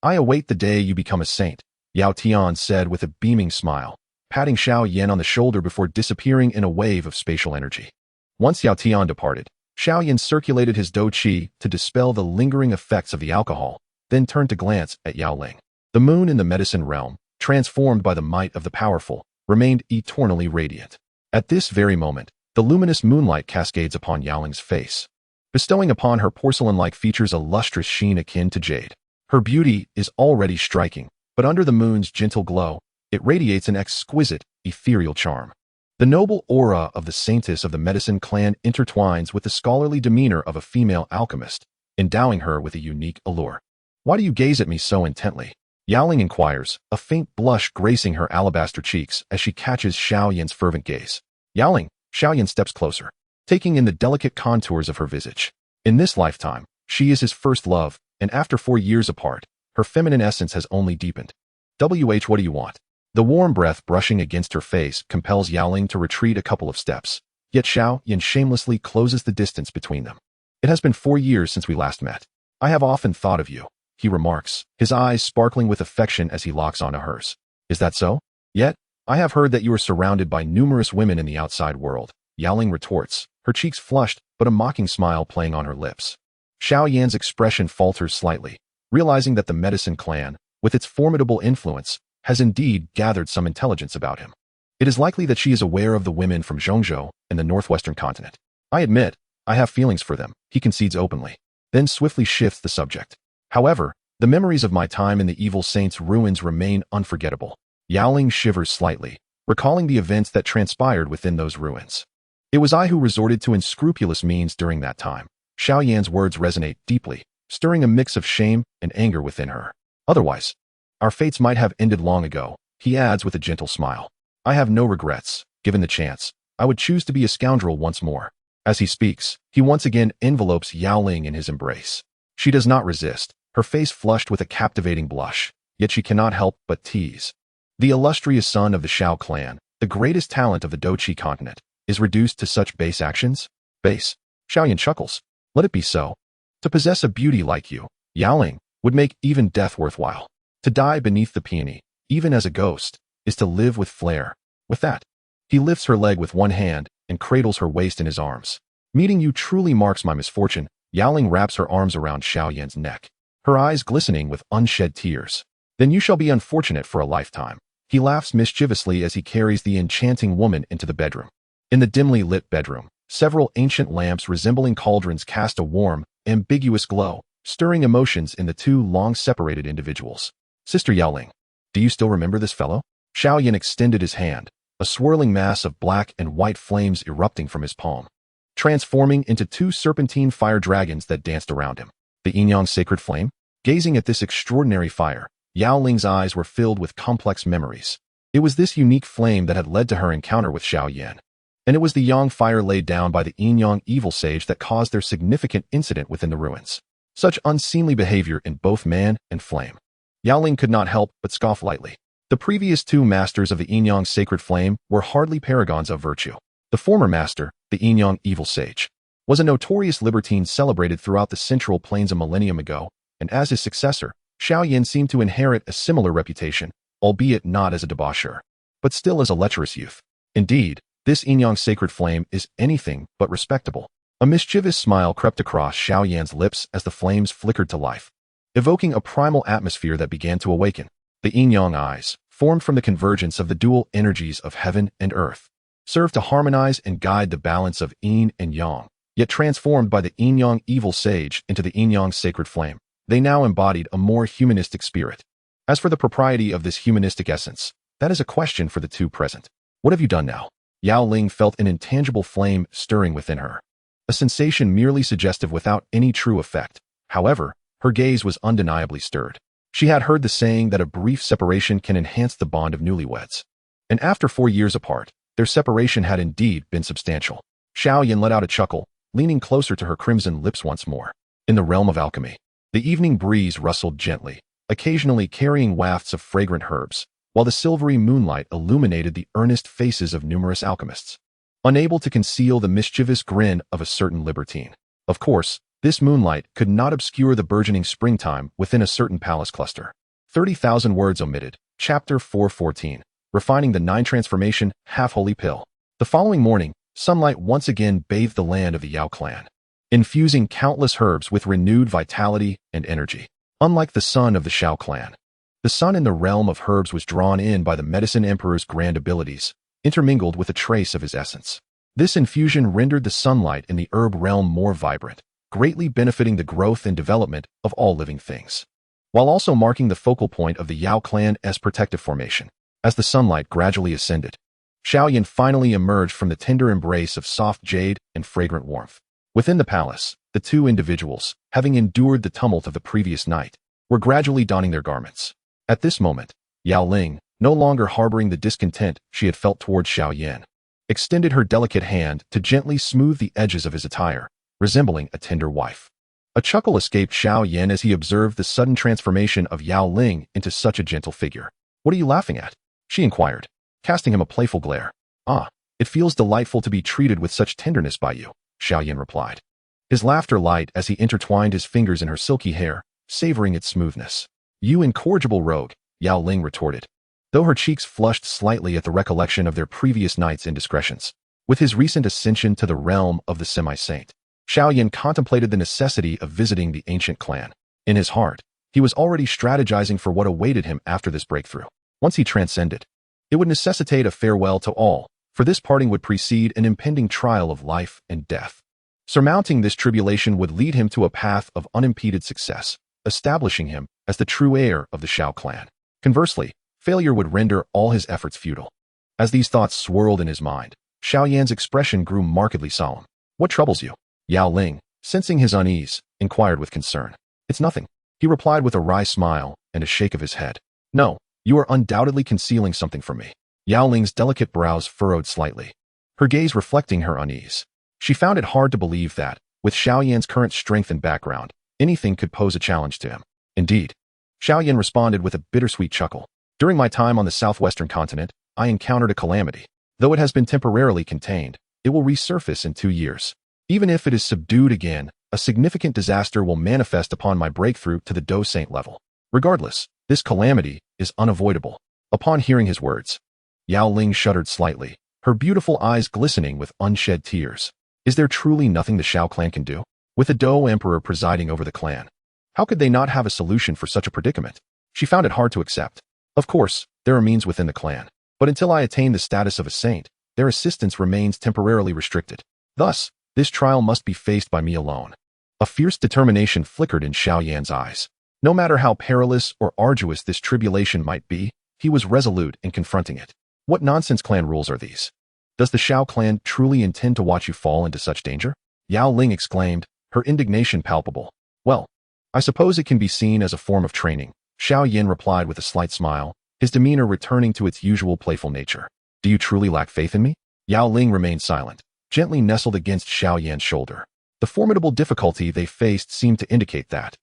I await the day you become a saint," Yao Tian said with a beaming smile, patting Xiao Yan on the shoulder before disappearing in a wave of spatial energy. Once Yao Tian departed, Xiao Yan circulated his Dou Qi to dispel the lingering effects of the alcohol, then turned to glance at Yao Ling. The moon in the medicine realm, transformed by the might of the powerful, remained eternally radiant. At this very moment, the luminous moonlight cascades upon Yao Ling's face, bestowing upon her porcelain-like features a lustrous sheen akin to jade. Her beauty is already striking, but under the moon's gentle glow, it radiates an exquisite, ethereal charm. The noble aura of the saintess of the medicine clan intertwines with the scholarly demeanor of a female alchemist, endowing her with a unique allure. "Why do you gaze at me so intently?" Yao Ling inquires, a faint blush gracing her alabaster cheeks as she catches Xiao Yan's fervent gaze. "Yao Ling," Xiao Yan steps closer, taking in the delicate contours of her visage. In this lifetime, she is his first love, and after 4 years apart, her feminine essence has only deepened. "What do you want?" The warm breath brushing against her face compels Yao Ling to retreat a couple of steps, yet Xiao Yan shamelessly closes the distance between them. "It has been 4 years since we last met. I have often thought of you," he remarks, his eyes sparkling with affection as he locks onto hers. "Is that so? Yet, I have heard that you are surrounded by numerous women in the outside world," Yao Ling retorts, her cheeks flushed but a mocking smile playing on her lips. Xiao Yan's expression falters slightly, realizing that the medicine clan, with its formidable influence, has indeed gathered some intelligence about him. It is likely that she is aware of the women from Zhongzhou and the northwestern continent. "I admit, I have feelings for them," he concedes openly, then swiftly shifts the subject. "However, the memories of my time in the Evil Saint's ruins remain unforgettable." Yao Ling shivers slightly, recalling the events that transpired within those ruins. "It was I who resorted to unscrupulous means during that time." Xiao Yan's words resonate deeply, stirring a mix of shame and anger within her. "Otherwise, our fates might have ended long ago," he adds with a gentle smile. "I have no regrets. Given the chance, I would choose to be a scoundrel once more." As he speaks, he once again envelopes Yao Ling in his embrace. She does not resist, her face flushed with a captivating blush, yet she cannot help but tease. The illustrious son of the Xiao clan, the greatest talent of the Dou Qi continent, is reduced to such base actions? Base. Xiao Yan chuckles. Let it be so. To possess a beauty like you, Yao Ling, would make even death worthwhile. To die beneath the peony, even as a ghost, is to live with flair. With that, he lifts her leg with one hand and cradles her waist in his arms. Meeting you truly marks my misfortune. Yao Ling wraps her arms around Xiao Yan's neck, her eyes glistening with unshed tears. Then you shall be unfortunate for a lifetime. He laughs mischievously as he carries the enchanting woman into the bedroom. In the dimly lit bedroom, several ancient lamps resembling cauldrons cast a warm, ambiguous glow, stirring emotions in the two long-separated individuals. Sister Yao Ling, do you still remember this fellow? Xiao Yan extended his hand, a swirling mass of black and white flames erupting from his palm, transforming into two serpentine fire dragons that danced around him. The Yin-Yang sacred flame? Gazing at this extraordinary fire, Yao Ling's eyes were filled with complex memories. It was this unique flame that had led to her encounter with Xiao Yan. And it was the Yang fire laid down by the Yin-Yang evil sage that caused their significant incident within the ruins. Such unseemly behavior in both man and flame. Yao Ling could not help but scoff lightly. The previous two masters of the Yin-Yang sacred flame were hardly paragons of virtue. The former master, the Yin-Yang evil sage, was a notorious libertine celebrated throughout the central plains a millennium ago, and as his successor, Xiao Yan seemed to inherit a similar reputation, albeit not as a debaucher, but still as a lecherous youth. Indeed, this Yin-Yang sacred flame is anything but respectable. A mischievous smile crept across Xiao Yan's lips as the flames flickered to life, evoking a primal atmosphere that began to awaken. The Yin-Yang eyes, formed from the convergence of the dual energies of heaven and earth, served to harmonize and guide the balance of Yin and Yang, yet transformed by the Yin-Yang evil sage into the Yin-Yang sacred flame. They now embodied a more humanistic spirit. As for the propriety of this humanistic essence, that is a question for the two present. What have you done now? Yao Ling felt an intangible flame stirring within her, a sensation merely suggestive without any true effect. However, her gaze was undeniably stirred. She had heard the saying that a brief separation can enhance the bond of newlyweds. And after 4 years apart, their separation had indeed been substantial. Xiao Yan let out a chuckle, leaning closer to her crimson lips once more. In the realm of alchemy, the evening breeze rustled gently, occasionally carrying wafts of fragrant herbs, while the silvery moonlight illuminated the earnest faces of numerous alchemists, unable to conceal the mischievous grin of a certain libertine. Of course, this moonlight could not obscure the burgeoning springtime within a certain palace cluster. 30,000 words omitted. Chapter 414. Refining the 9 Transformation Half-Holy Pill. The following morning, sunlight once again bathed the land of the Yao clan, infusing countless herbs with renewed vitality and energy. Unlike the sun of the Xiao clan, the sun in the realm of herbs was drawn in by the Medicine Emperor's grand abilities, intermingled with a trace of his essence. This infusion rendered the sunlight in the herb realm more vibrant, greatly benefiting the growth and development of all living things, while also marking the focal point of the Yao clan's protective formation. As the sunlight gradually ascended, Xiao Yan finally emerged from the tender embrace of soft jade and fragrant warmth. Within the palace, the two individuals, having endured the tumult of the previous night, were gradually donning their garments. At this moment, Yao Ling, no longer harboring the discontent she had felt towards Xiao Yan, extended her delicate hand to gently smooth the edges of his attire, resembling a tender wife. A chuckle escaped Xiao Yan as he observed the sudden transformation of Yao Ling into such a gentle figure. What are you laughing at? She inquired, casting him a playful glare. Ah, it feels delightful to be treated with such tenderness by you, Xiao Yan replied, his laughter light as he intertwined his fingers in her silky hair, savoring its smoothness. You incorrigible rogue, Yao Ling retorted, though her cheeks flushed slightly at the recollection of their previous night's indiscretions. With his recent ascension to the realm of the semi-saint, Xiao Yan contemplated the necessity of visiting the ancient clan. In his heart, he was already strategizing for what awaited him after this breakthrough. Once he transcended, it would necessitate a farewell to all, for this parting would precede an impending trial of life and death. Surmounting this tribulation would lead him to a path of unimpeded success, establishing him as the true heir of the Xiao clan. Conversely, failure would render all his efforts futile. As these thoughts swirled in his mind, Xiao Yan's expression grew markedly solemn. What troubles you? Yao Ling, sensing his unease, inquired with concern. It's nothing, he replied with a wry smile and a shake of his head. No, you are undoubtedly concealing something from me. Yao Ling's delicate brows furrowed slightly, her gaze reflecting her unease. She found it hard to believe that, with Xiao Yan's current strength and background, anything could pose a challenge to him. Indeed, Xiao Yan responded with a bittersweet chuckle. During my time on the southwestern continent, I encountered a calamity. Though it has been temporarily contained, it will resurface in 2 years. Even if it is subdued again, a significant disaster will manifest upon my breakthrough to the Dou Saint level. Regardless, this calamity is unavoidable. Upon hearing his words, Yao Ling shuddered slightly, her beautiful eyes glistening with unshed tears. Is there truly nothing the Xiao clan can do? With the Dou Emperor presiding over the clan, how could they not have a solution for such a predicament? She found it hard to accept. Of course, there are means within the clan, but until I attain the status of a saint, their assistance remains temporarily restricted. Thus, this trial must be faced by me alone. A fierce determination flickered in Xiao Yan's eyes. No matter how perilous or arduous this tribulation might be, he was resolute in confronting it. What nonsense clan rules are these? Does the Xiao clan truly intend to watch you fall into such danger? Yao Ling exclaimed, her indignation palpable. Well, I suppose it can be seen as a form of training, Xiao Yan replied with a slight smile, his demeanor returning to its usual playful nature. Do you truly lack faith in me? Yao Ling remained silent, gently nestled against Xiao Yan's shoulder. The formidable difficulty they faced seemed to indicate that,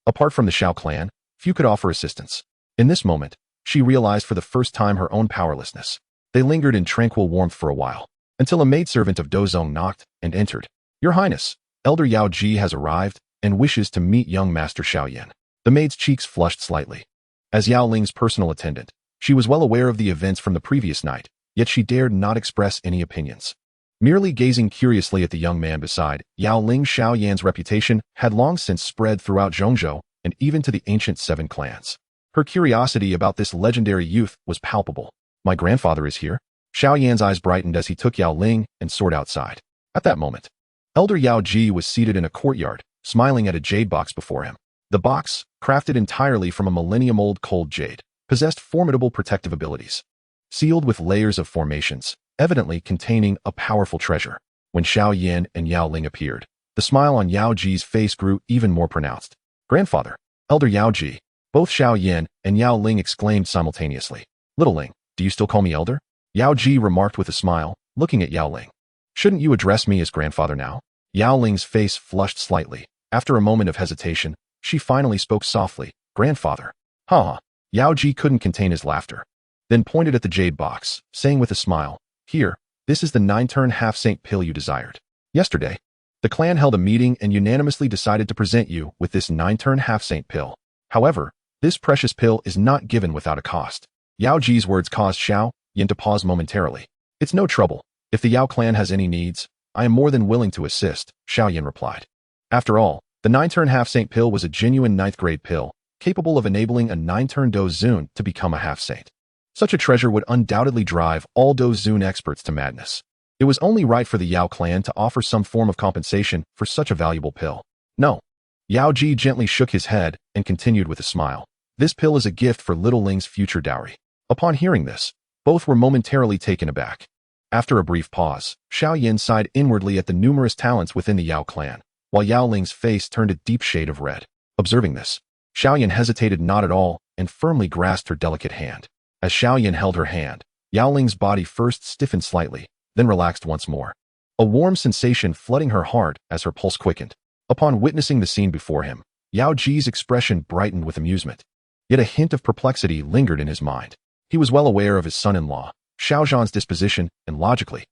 apart from the Xiao clan, few could offer assistance. In this moment, she realized for the first time her own powerlessness. They lingered in tranquil warmth for a while, until a maidservant of Dozong knocked and entered. Your Highness, Elder Yao Ji has arrived and wishes to meet young Master Xiao Yan. The maid's cheeks flushed slightly. As Yao Ling's personal attendant, she was well aware of the events from the previous night, yet she dared not express any opinions. Merely gazing curiously at the young man beside, Yao Ling Xiao Yan's reputation had long since spread throughout Zhongzhou and even to the ancient 7 clans. Her curiosity about this legendary youth was palpable. My grandfather is here? Xiao Yan's eyes brightened as he took Yao Ling and soared outside. At that moment, Elder Yao Ji was seated in a courtyard, smiling at a jade box before him. The box, crafted entirely from a millennium-old cold jade, possessed formidable protective abilities. Sealed with layers of formations, evidently containing a powerful treasure. When Xiao Yan and Yao Ling appeared, the smile on Yao Ji's face grew even more pronounced. Grandfather, Elder Yao Ji, both Xiao Yan and Yao Ling exclaimed simultaneously. Little Ling, do you still call me Elder? Yao Ji remarked with a smile, looking at Yao Ling. Shouldn't you address me as grandfather now? Yao Ling's face flushed slightly. After a moment of hesitation, she finally spoke softly. Grandfather. Ha. Yao Ji couldn't contain his laughter, then pointed at the jade box, saying with a smile, Here, this is the 9-turn half-saint pill you desired. Yesterday, the clan held a meeting and unanimously decided to present you with this 9-turn half-saint pill. However, this precious pill is not given without a cost. Yao Ji's words caused Xiao Yan to pause momentarily. It's no trouble. If the Yao clan has any needs, I am more than willing to assist, Xiao Yan replied. After all, the 9-turn half-saint pill was a genuine 9th-grade pill, capable of enabling a 9-turn Dou Zun to become a half-saint. Such a treasure would undoubtedly drive all Dou Zun experts to madness. It was only right for the Yao clan to offer some form of compensation for such a valuable pill. No. Yao Ji gently shook his head and continued with a smile. This pill is a gift for Little Ling's future dowry. Upon hearing this, both were momentarily taken aback. After a brief pause, Xiao Yan sighed inwardly at the numerous talents within the Yao clan, while Yao Ling's face turned a deep shade of red. Observing this, Xiao Yan hesitated not at all and firmly grasped her delicate hand. As Xiao Yan held her hand, Yao Ling's body first stiffened slightly, then relaxed once more. A warm sensation flooding her heart as her pulse quickened. Upon witnessing the scene before him, Yao Ji's expression brightened with amusement. Yet a hint of perplexity lingered in his mind. He was well aware of his son-in-law, Xiao Zhan's disposition, and logically,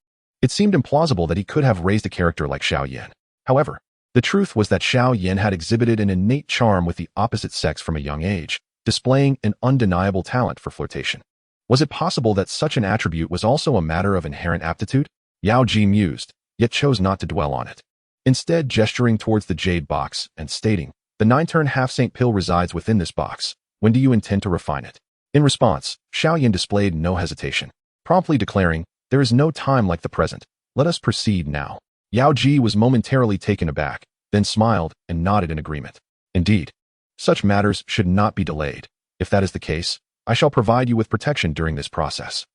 it seemed implausible that he could have raised a character like Xiao Yan. However, the truth was that Xiao Yan had exhibited an innate charm with the opposite sex from a young age, displaying an undeniable talent for flirtation. Was it possible that such an attribute was also a matter of inherent aptitude? Yao Ji mused, yet chose not to dwell on it. Instead, gesturing towards the jade box and stating, the 9-turn half-saint pill resides within this box. When do you intend to refine it? In response, Xiao Yan displayed no hesitation, promptly declaring, there is no time like the present. Let us proceed now. Yao Ji was momentarily taken aback, then smiled and nodded in agreement. Indeed, such matters should not be delayed. If that is the case, I shall provide you with protection during this process.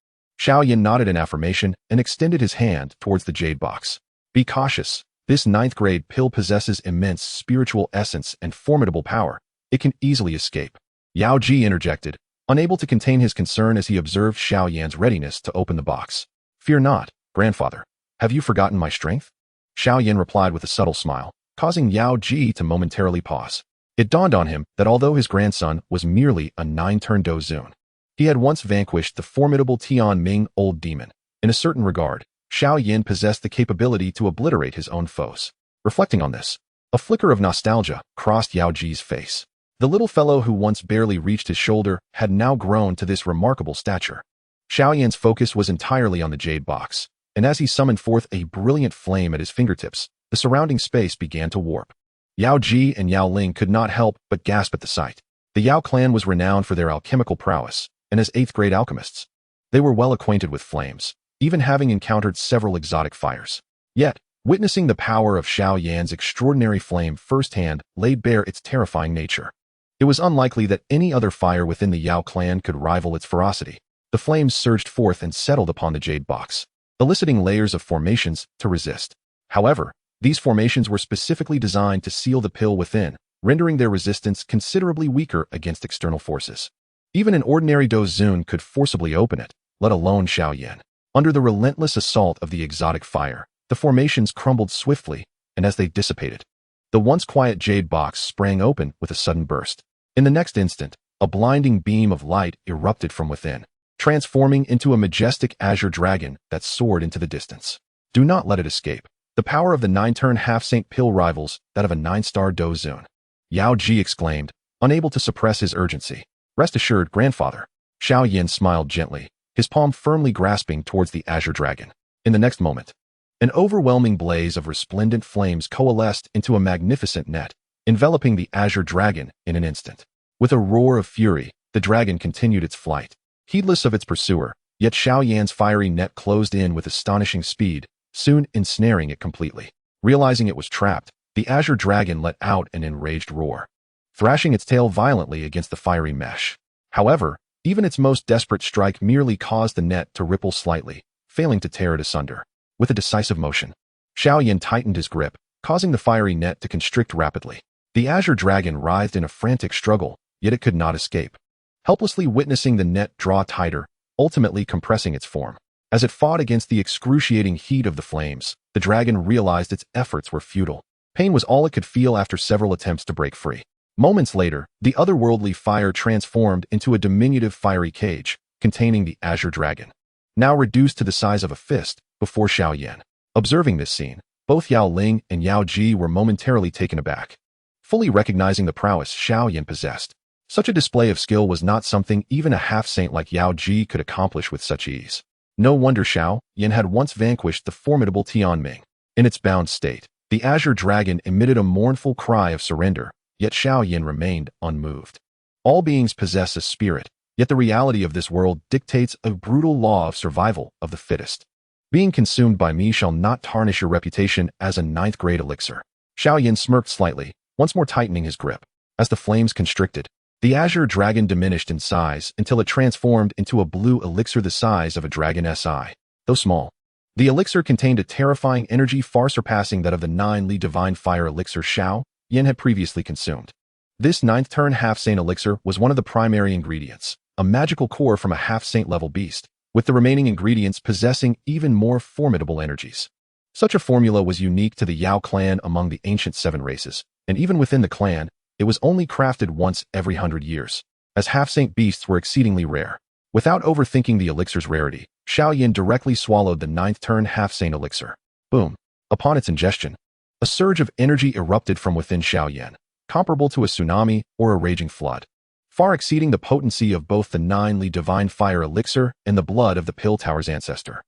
Xiao Yan nodded in affirmation and extended his hand towards the jade box. Be cautious. This 9th-grade pill possesses immense spiritual essence and formidable power. It can easily escape. Yao Ji interjected, unable to contain his concern as he observed Xiao Yan's readiness to open the box. Fear not, grandfather. Have you forgotten my strength? Xiao Yan replied with a subtle smile, causing Yao Ji to momentarily pause. It dawned on him that although his grandson was merely a 9-turn Dou Zun, he had once vanquished the formidable Tian Ming Old Demon. In a certain regard, Xiao Yan possessed the capability to obliterate his own foes. Reflecting on this, a flicker of nostalgia crossed Yao Ji's face. The little fellow who once barely reached his shoulder had now grown to this remarkable stature. Xiao Yan's focus was entirely on the jade box, and as he summoned forth a brilliant flame at his fingertips, the surrounding space began to warp. Yao Ji and Yao Ling could not help but gasp at the sight. The Yao clan was renowned for their alchemical prowess, and as 8th-grade alchemists, they were well acquainted with flames, even having encountered several exotic fires. Yet, witnessing the power of Xiao Yan's extraordinary flame firsthand laid bare its terrifying nature. It was unlikely that any other fire within the Yao clan could rival its ferocity. The flames surged forth and settled upon the jade box, eliciting layers of formations to resist. However, these formations were specifically designed to seal the pill within, rendering their resistance considerably weaker against external forces. Even an ordinary Dou Zun could forcibly open it, let alone Xiao Yan. Under the relentless assault of the exotic fire, the formations crumbled swiftly, and as they dissipated, the once quiet jade box sprang open with a sudden burst. In the next instant, a blinding beam of light erupted from within, transforming into a majestic azure dragon that soared into the distance. Do not let it escape. The power of the 9-turn half-saint pill rivals that of a 9-star Dou Zun. Yao Ji exclaimed, unable to suppress his urgency. Rest assured, grandfather. Xiao Yan smiled gently, his palm firmly grasping towards the azure dragon. In the next moment, an overwhelming blaze of resplendent flames coalesced into a magnificent net, enveloping the azure dragon in an instant. With a roar of fury, the dragon continued its flight, heedless of its pursuer, yet Xiao Yan's fiery net closed in with astonishing speed, soon ensnaring it completely. Realizing it was trapped, the azure dragon let out an enraged roar, thrashing its tail violently against the fiery mesh. However, even its most desperate strike merely caused the net to ripple slightly, failing to tear it asunder. With a decisive motion, Xiao Yan tightened his grip, causing the fiery net to constrict rapidly. The azure dragon writhed in a frantic struggle, yet it could not escape, helplessly witnessing the net draw tighter, ultimately compressing its form. As it fought against the excruciating heat of the flames, the dragon realized its efforts were futile. Pain was all it could feel after several attempts to break free. Moments later, the otherworldly fire transformed into a diminutive fiery cage, containing the azure dragon, now reduced to the size of a fist, before Xiao Yan. Observing this scene, both Yao Ling and Yao Ji were momentarily taken aback, fully recognizing the prowess Xiao Yan possessed. Such a display of skill was not something even a half-saint like Yao Ji could accomplish with such ease. No wonder Xiao Yan had once vanquished the formidable Tianming. In its bound state, the azure dragon emitted a mournful cry of surrender, yet Xiao Yan remained unmoved. All beings possess a spirit, yet the reality of this world dictates a brutal law of survival of the fittest. Being consumed by me shall not tarnish your reputation as a 9th-grade elixir. Xiao Yan smirked slightly, once more tightening his grip. As the flames constricted, the azure dragon diminished in size until it transformed into a blue elixir the size of a dragon Si. Though small, the elixir contained a terrifying energy far surpassing that of the 9-li divine fire elixir Xiao Yan had previously consumed. This 9th-turn half-saint elixir was one of the primary ingredients, a magical core from a half-saint level beast, with the remaining ingredients possessing even more formidable energies. Such a formula was unique to the Yao clan among the ancient 7 races, and even within the clan, it was only crafted once every 100 years, as half-saint beasts were exceedingly rare. Without overthinking the elixir's rarity, Xiao Yan directly swallowed the 9th-turn half-saint elixir. Boom! Upon its ingestion, a surge of energy erupted from within Xiao Yan, comparable to a tsunami or a raging flood, far exceeding the potency of both the 9-li divine fire elixir and the blood of the pill tower's ancestor.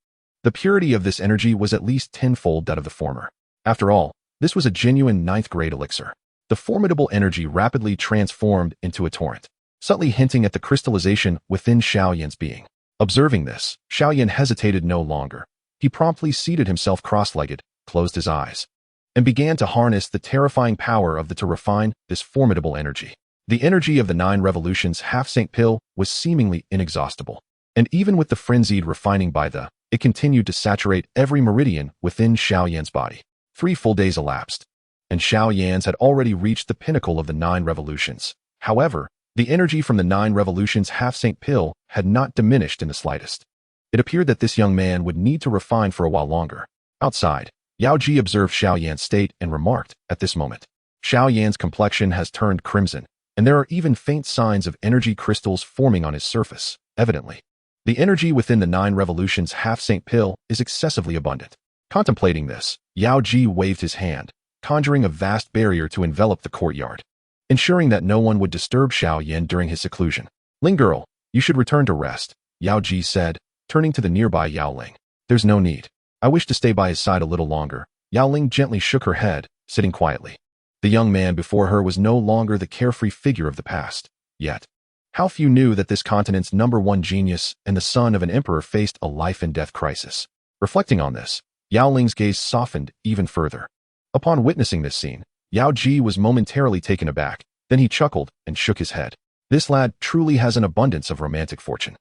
The purity of this energy was at least tenfold that of the former. After all, this was a genuine 9th-grade elixir. The formidable energy rapidly transformed into a torrent, subtly hinting at the crystallization within Xiao Yan's being. Observing this, Xiao Yan hesitated no longer. He promptly seated himself cross-legged, closed his eyes, and began to harness the terrifying power of to refine this formidable energy. The energy of the 9 revolutions half-saint pill was seemingly inexhaustible, and even with the frenzied refining it continued to saturate every meridian within Xiao Yan's body. 3 full days elapsed, and Xiao Yan's had already reached the pinnacle of the 9 revolutions. However, the energy from the 9 revolutions half-saint pill had not diminished in the slightest. It appeared that this young man would need to refine for a while longer. Outside, Yao Ji observed Xiao Yan's state and remarked, at this moment, Xiao Yan's complexion has turned crimson, and there are even faint signs of energy crystals forming on his surface. Evidently, The energy within the 9 revolutions half-saint pill is excessively abundant. Contemplating this, Yao Ji waved his hand, conjuring a vast barrier to envelop the courtyard, ensuring that no one would disturb Xiao Yan during his seclusion. Ling girl, you should return to rest, Yao Ji said, turning to the nearby Yao Ling. There's no need. I wish to stay by his side a little longer. Yao Ling gently shook her head, sitting quietly. The young man before her was no longer the carefree figure of the past. Yet, how few knew that this continent's #1 genius and the son of an emperor faced a life-and-death crisis. Reflecting on this, Yao Ling's gaze softened even further. Upon witnessing this scene, Yao Ji was momentarily taken aback, then he chuckled and shook his head. This lad truly has an abundance of romantic fortune.